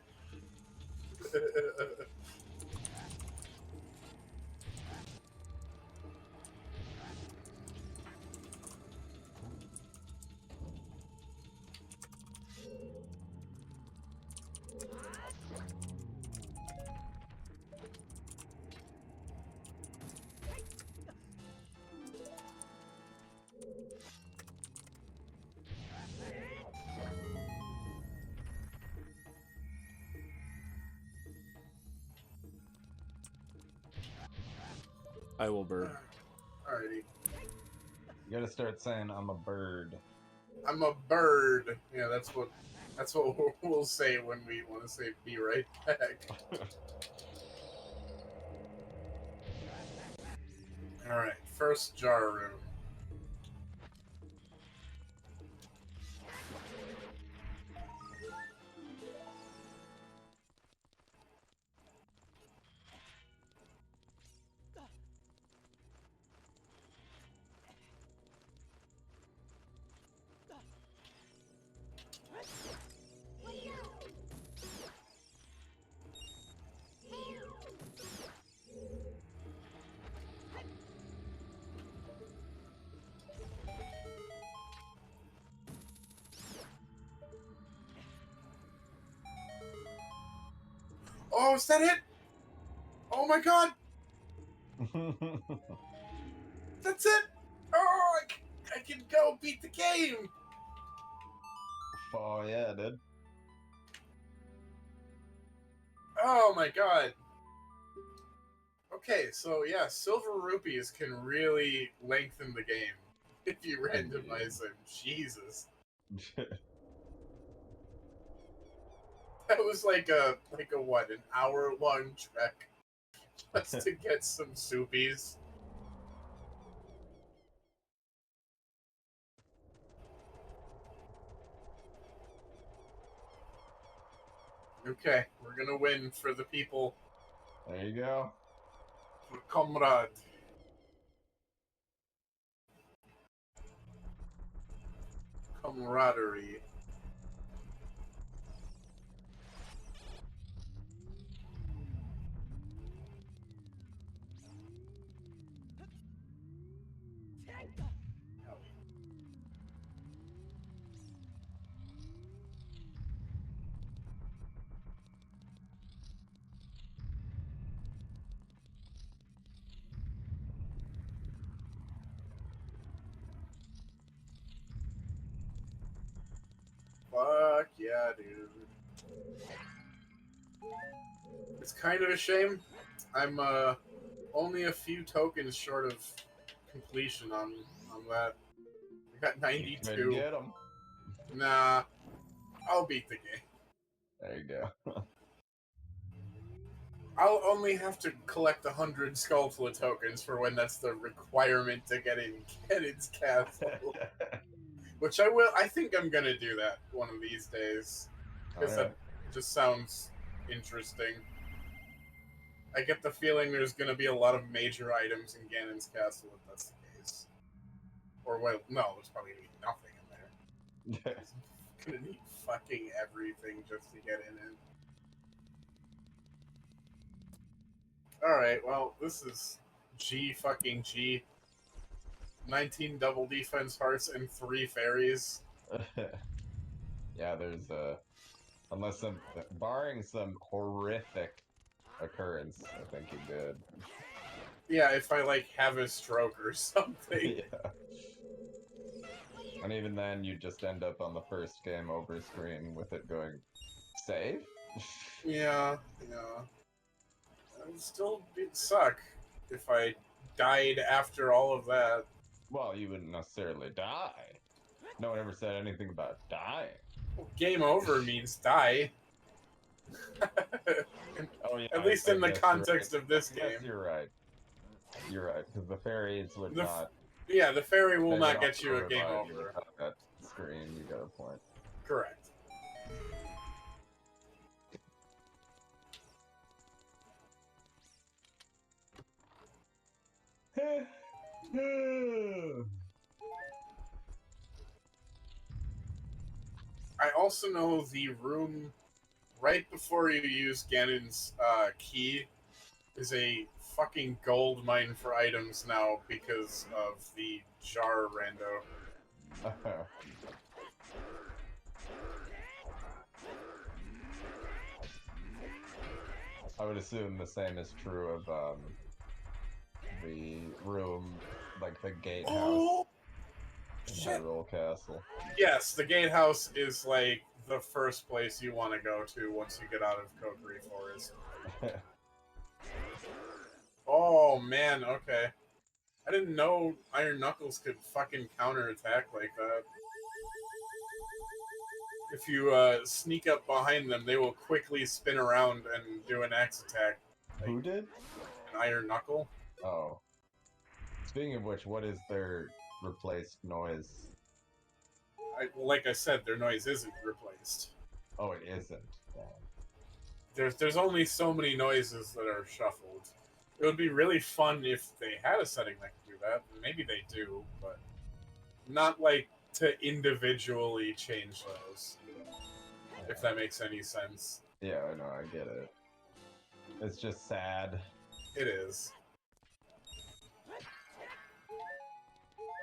S1: I will bird.
S2: Alrighty.
S3: You gotta start saying, I'm a bird.
S2: I'm a bird. Yeah, that's what we'll say when we want to say be right back. Alright, first jar room. Oh, is that it? Oh my god! That's it! Oh, I can go beat the game!
S3: Oh yeah, dude.
S2: Oh my god. Okay, so yeah, silver rupees can really lengthen the game if you randomize them. Jesus. That was like a what, an hour-long trek just to get some soupies. Okay, we're gonna win for the people.
S3: There you go.
S2: For comrade. Camaraderie. dude. It's kind of a shame. I'm only a few tokens short of completion on that. I got
S3: Maybe
S2: 92.
S3: get them.
S2: Nah, I'll beat the game.
S3: There you go.
S2: I'll only have to collect 100 Skulltula tokens for when that's the requirement to get in Ganon's castle. Which I will. I think I'm gonna do that one of these days. Because that just sounds interesting. I get the feeling there's gonna be a lot of major items in Ganon's castle if that's the case. Or, well, no, there's probably gonna be nothing in there. I'm gonna need fucking everything just to get in it. Alright, well, this is G fucking G. 19 double defense hearts and 3 fairies.
S3: Yeah, there's unless barring some horrific occurrence, I think you're good.
S2: Yeah, if I, like, have a stroke or something.
S3: Yeah. And even then, you just end up on the first game over screen with it going, save?
S2: Yeah. It would still suck if I died after all of that.
S3: Well, you wouldn't necessarily die. No one ever said anything about dying.
S2: Well, game over means die.
S3: Oh yeah.
S2: At least in the context of this
S3: Yes,
S2: game.
S3: you're right. You're right, because the fairies would not.
S2: Yeah, the fairy will
S3: they
S2: not
S3: would
S2: get you
S3: also
S2: a game
S3: revive you
S2: over.
S3: without that screen, you got a point.
S2: Correct. I also know the room right before you use Ganon's key is a fucking gold mine for items now because of the jar rando.
S3: I would assume the same is true of the room, like the gatehouse
S2: Oh,
S3: in
S2: shit.
S3: Hyrule Castle.
S2: Yes, the gatehouse is like the first place you want to go to once you get out of Kokiri Forest. Oh man, okay. I didn't know Iron Knuckles could fucking counterattack like that. If you sneak up behind them, they will quickly spin around and do an axe attack. Like
S3: Who did?
S2: an Iron Knuckle.
S3: Oh. Speaking of which, what is their replaced noise?
S2: Like I said, their noise isn't replaced.
S3: Oh, it isn't.
S2: There's only so many noises that are shuffled. It would be really fun if they had a setting that could do that. Maybe they do, but not like to individually change those. If that makes any sense.
S3: Yeah, I know, I get it. It's just sad.
S2: It is.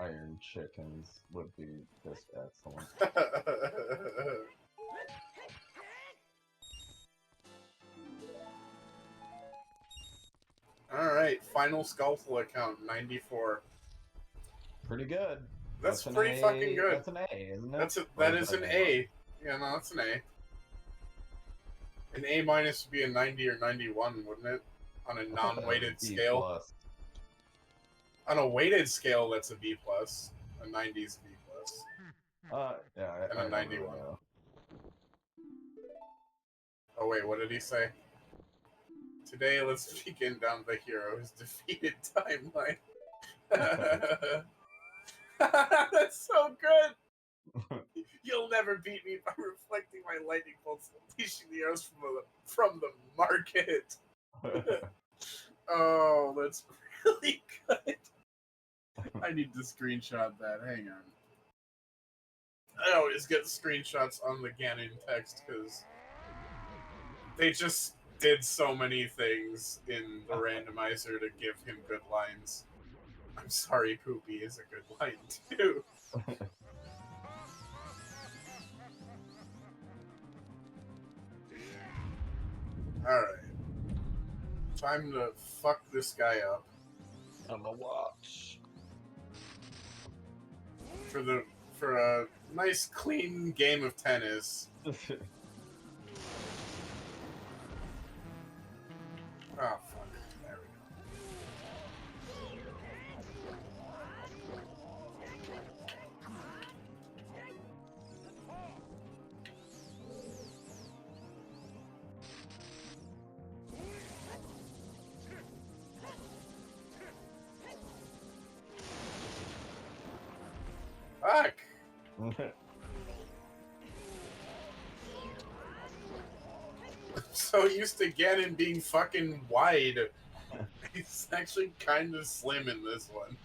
S3: Iron chickens would be just excellent.
S2: Alright, final Skullful account, 94.
S3: Pretty good.
S2: That's
S3: an
S2: pretty
S3: A,
S2: fucking good.
S3: That's an A, isn't it?
S2: That is an A. Yeah, no, that's an A. An A minus would be a 90 or 91, wouldn't it? On a non-weighted
S3: B
S2: scale.
S3: plus.
S2: On a weighted scale, that's a B plus. A 90 is a B plus.
S3: Yeah,
S2: And
S3: I
S2: a
S3: don't
S2: 91.
S3: really know.
S2: Oh wait, what did he say? Today, let's begin down the hero's defeated timeline. That's so good! You'll never beat me by reflecting my lightning bolts and unleashing the arrows from the market. Oh, that's really good. I need to screenshot that. Hang on. I always get screenshots on the Ganon text because they just did so many things in the randomizer to give him good lines. I'm sorry, Poopy is a good line too. Alright. Time to fuck this guy up.
S4: On the watch.
S2: For a nice clean game of tennis. Oh, fuck. There we go. Fuck! I'm so used to Ganon being fucking wide. He's actually kind of slim in this one.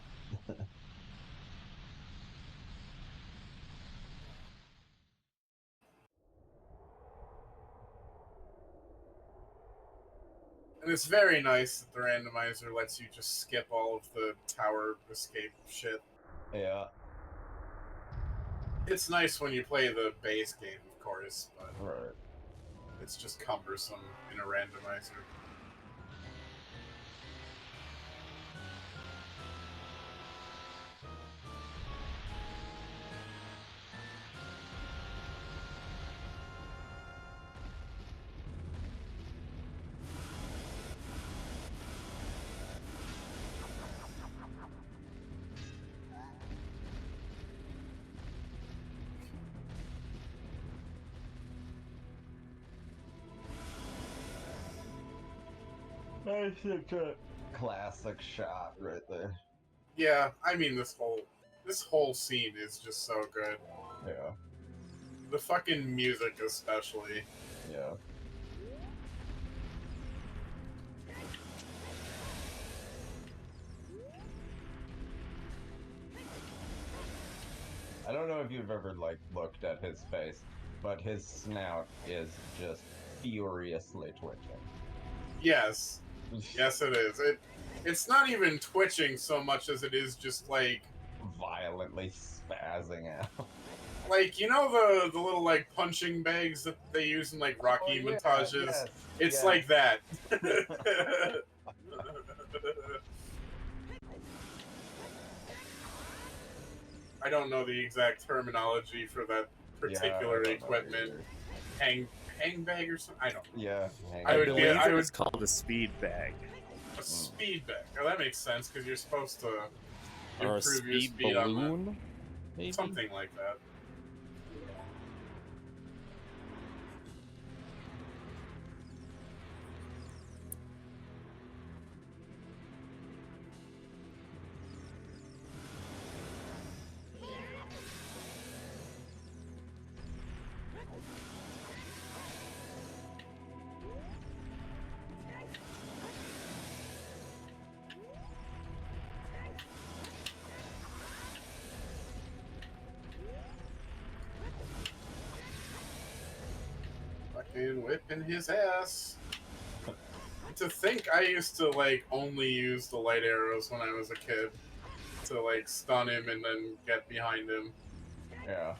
S2: And it's very nice that the randomizer lets you just skip all of the tower escape shit.
S3: Yeah.
S2: It's nice when you play the base game, of course, but
S3: Right.
S2: it's just cumbersome in a randomizer.
S3: That's such a classic shot right there.
S2: Yeah, I mean this whole scene is just so good.
S3: Yeah.
S2: The fucking music especially.
S3: Yeah. I don't know if you've ever like looked at his face, but his snout is just furiously twitching.
S2: Yes. Yes it is. It's not even twitching so much as it is just like
S3: Violently spazzing out.
S2: like you know the little like punching bags that they use in like Rocky montages?
S3: Yes,
S2: It's
S3: yes.
S2: like that. I don't know the exact terminology for that particular equipment. Hang bag or something? I don't know.
S3: Yeah.
S2: I would
S1: believe
S2: I
S1: it
S2: would
S1: was called a speed bag.
S2: a speed bag. Oh, that makes sense because you're supposed to
S1: Or a
S2: improve your
S1: speed
S2: speed on
S1: balloon, maybe?
S2: that. Something like that. Fucking whipping his ass. To think I used to like only use the light arrows when I was a kid to like stun him and then get behind him.
S3: Yeah.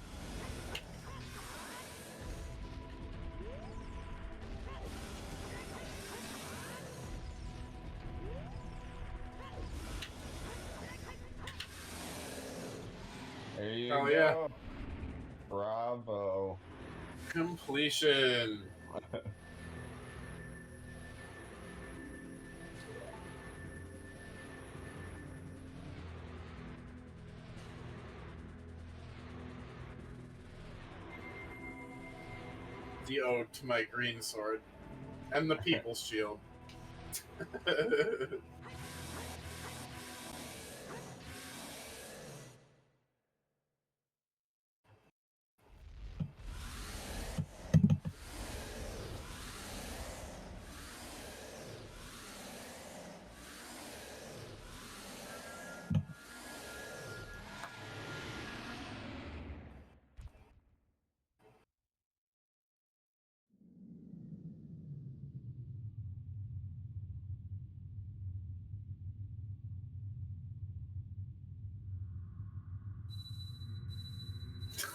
S3: There you
S2: Hell
S3: go.
S2: yeah.
S3: Bravo.
S2: Completion. The ode to my green sword and the people's shield.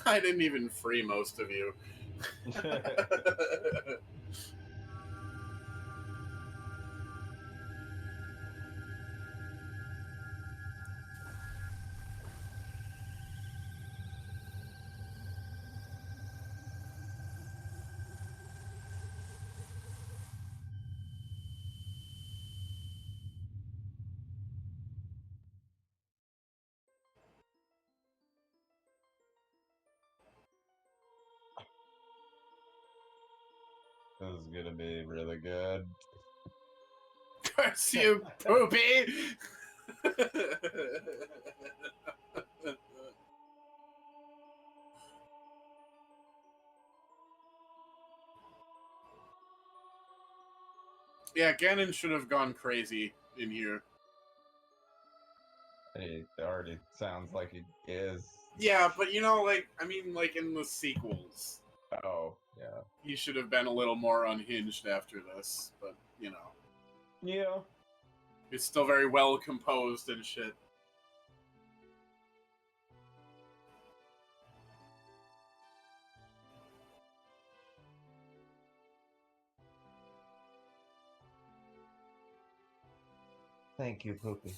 S2: I didn't even free most of you.
S3: This is gonna be really good.
S2: Curse you, poopy! Yeah, Ganon should have gone crazy in here.
S3: He already sounds like he is.
S2: Yeah, but you know, like, I mean, like in the sequels,
S3: Oh, yeah.
S2: he should have been a little more unhinged after this, but, you know.
S3: Yeah.
S2: It's still very well composed and shit.
S3: Thank you, Poopy.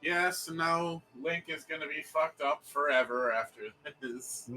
S2: Yes, and now Link is gonna be fucked up forever after this.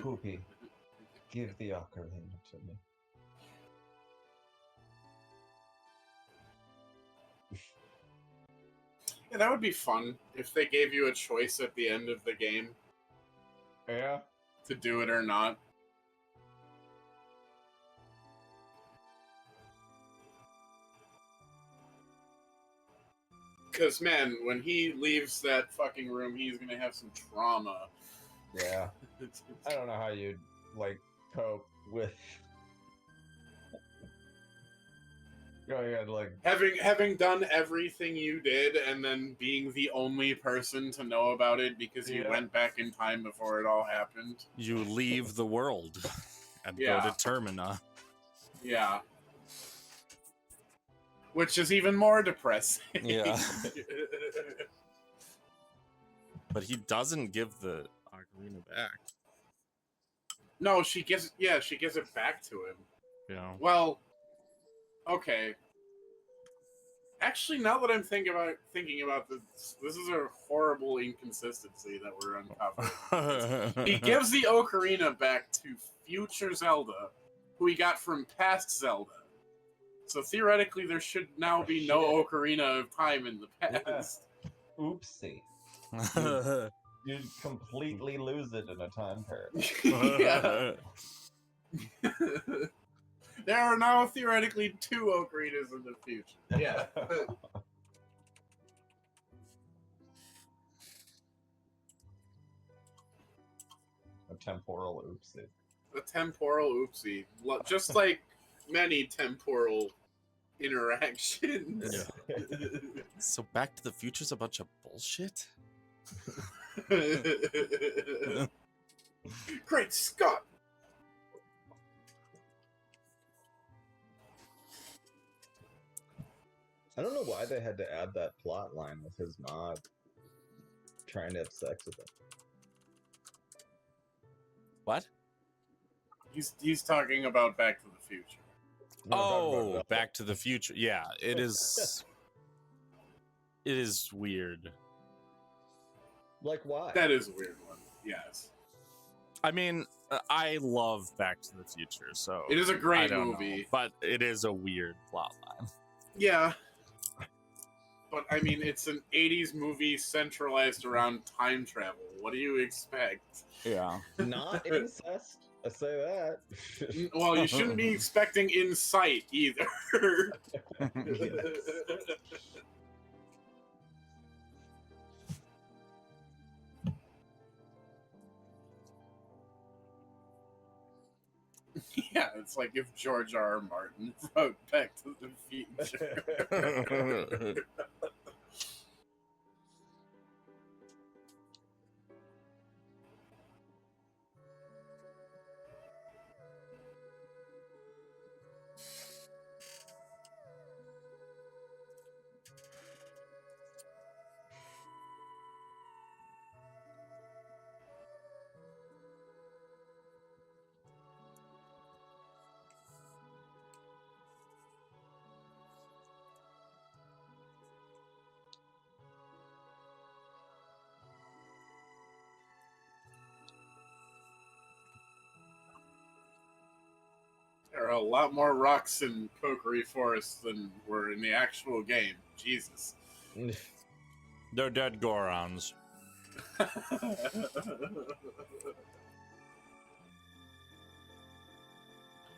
S3: Poopy, give the ocarina to me.
S2: Yeah, that would be fun if they gave you a choice at the end of the game
S3: Yeah.
S2: to do it or not. Because, man, when he leaves that fucking room, he's gonna have some trauma.
S3: Yeah. I don't know how you'd, like, cope with going ahead, like,
S2: having done everything you did and then being the only person to know about it because you
S3: Yeah.
S2: went back in time before it all happened.
S1: You leave the world and
S2: Yeah.
S1: go to Termina.
S2: Yeah. Which is even more depressing.
S1: Yeah. But he doesn't give the ocarina back.
S2: No, she gives it back to him.
S1: Yeah.
S2: Well, okay. Actually, now that I'm thinking about this, this is a horrible inconsistency that we're uncovering. He gives the ocarina back to future Zelda, who he got from past Zelda. So theoretically, there should now be no Ocarina of Time in the past.
S3: Yeah. Oopsie. You'd completely lose it in a time paradox.
S2: Yeah. There are now theoretically 2 Ocarinas in the future. Yeah.
S3: A temporal oopsie.
S2: A temporal oopsie. Just like many temporal interactions.
S1: Yeah. So Back to the Future's a bunch of bullshit?
S2: Great Scott!
S4: I don't know why they had to add that plot line with his mod trying to have sex with him.
S1: What?
S2: He's talking about Back to the Future.
S4: No, I'm talking
S1: Oh,
S4: about
S1: Back to the Future. Yeah, it is. It is weird.
S4: like why?
S2: That is a weird one. Yes.
S1: I mean, I love Back to the Future, so
S2: It is a
S1: I
S2: great
S1: don't
S2: movie.
S1: know, but it is a weird plotline.
S2: Yeah. But I mean, it's an 80s movie centralized around time travel. What do you expect?
S1: Yeah.
S4: Not incest. I say that.
S2: Well, you shouldn't be expecting insight either. Yeah, it's like if George R. R. Martin wrote Back to the Future. There are a lot more rocks in Kokiri Forest than were in the actual game. Jesus.
S1: They're dead Gorons.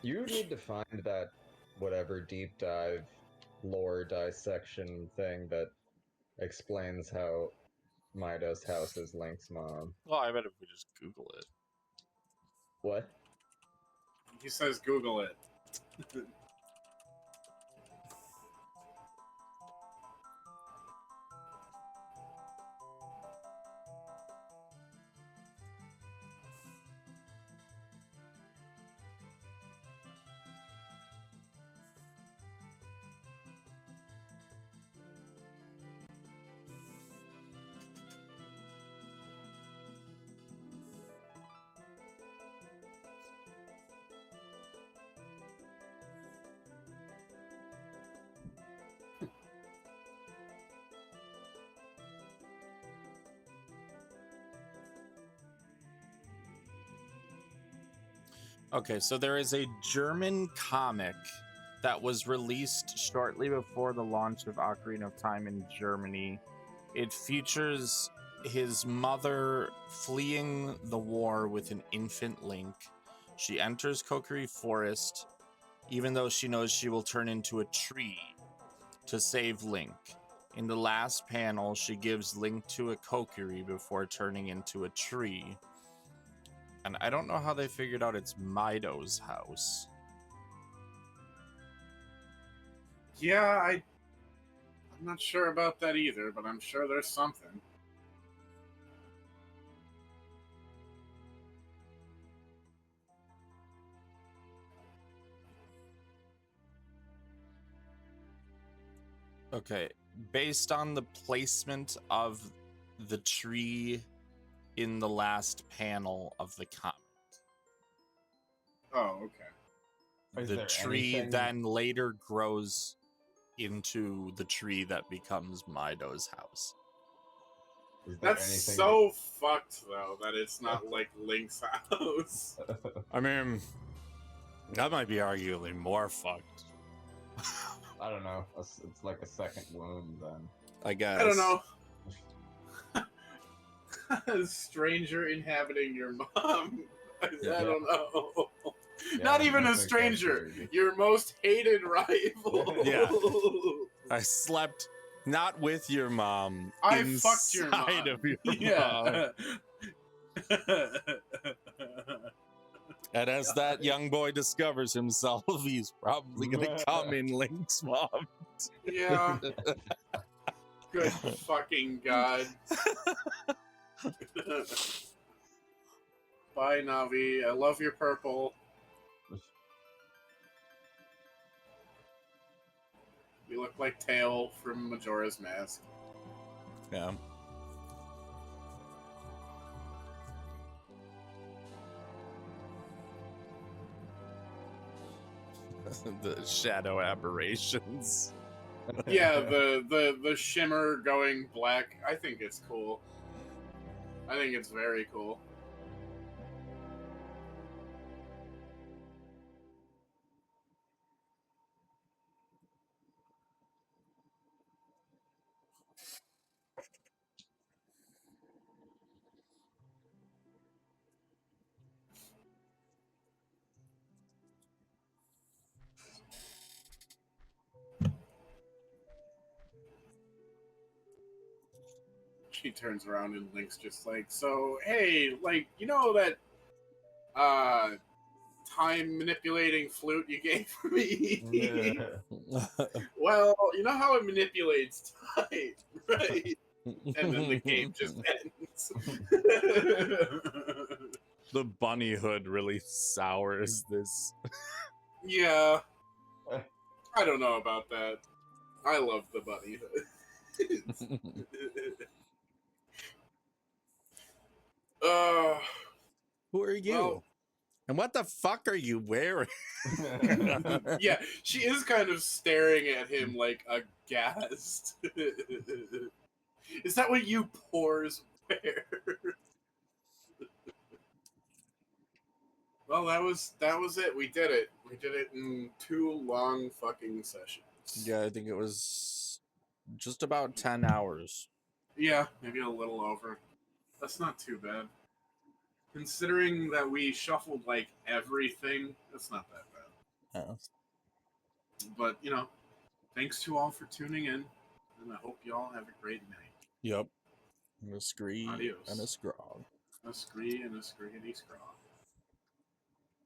S4: You need to find that whatever deep dive lore dissection thing that explains how Midas House is Link's mom.
S1: Well, I bet if we just Google it.
S4: What?
S2: He says Google it.
S1: Okay, so there is a German comic that was released shortly before the launch of Ocarina of Time in Germany. It features his mother fleeing the war with an infant Link. She enters Kokiri Forest, even though she knows she will turn into a tree to save Link. In the last panel, she gives Link to a Kokiri before turning into a tree. And I don't know how they figured out it's Mido's house.
S2: Yeah, I'm not sure about that either, but I'm sure there's something.
S1: Okay, based on the placement of the tree in the last panel of the comic,
S2: Oh, okay.
S3: Is
S1: the
S3: there
S1: tree
S3: anything-
S1: then later grows into the tree that becomes Mido's house.
S3: Is there
S2: That's
S3: anything
S2: so fucked, though, that it's not like Link's house.
S1: I mean, that might be arguably more fucked.
S3: I don't know. It's like a second wound then.
S1: I guess.
S2: I don't know. A stranger inhabiting your mom. I don't know.
S3: Yeah,
S2: Not
S3: I
S2: even a
S3: think that's
S2: stranger.
S3: creepy.
S2: Your most hated rival.
S1: Yeah. I slept not with your mom.
S2: I fucked your mom.
S1: inside of your mom.
S2: Yeah.
S1: And as that young boy discovers himself, he's probably gonna come in Link's mom.
S2: Yeah. Good fucking god. Bye, Navi. I love your purple. You look like Tail from Majora's Mask.
S1: Yeah. The shadow aberrations.
S2: Yeah, the shimmer going black. I think it's cool. I think it's very cool. She turns around and Link's just like, so, hey, like, you know that time manipulating flute you gave me.
S3: Yeah.
S2: Well, you know how it manipulates time, right? And then the game just ends.
S1: The bunny hood really sours this.
S2: Yeah, I don't know about that. I love the bunny hood. uh,
S1: Who are you?
S2: well,
S1: And what the fuck are you wearing?
S2: yeah, she is kind of staring at him like aghast. Is that what you poors wear? Well, that was it. We did it. We did it in 2 long fucking sessions.
S1: Yeah, I think it was just about 10 hours.
S2: Yeah, maybe a little over. That's not too bad. Considering that we shuffled like everything, that's not that bad.
S1: Yeah.
S2: But, you know, thanks to all for tuning in, and I hope you all have a great night.
S1: Yep. And a scree
S2: Adios.
S1: and a scrog.
S2: A scree and a scriggity scraw.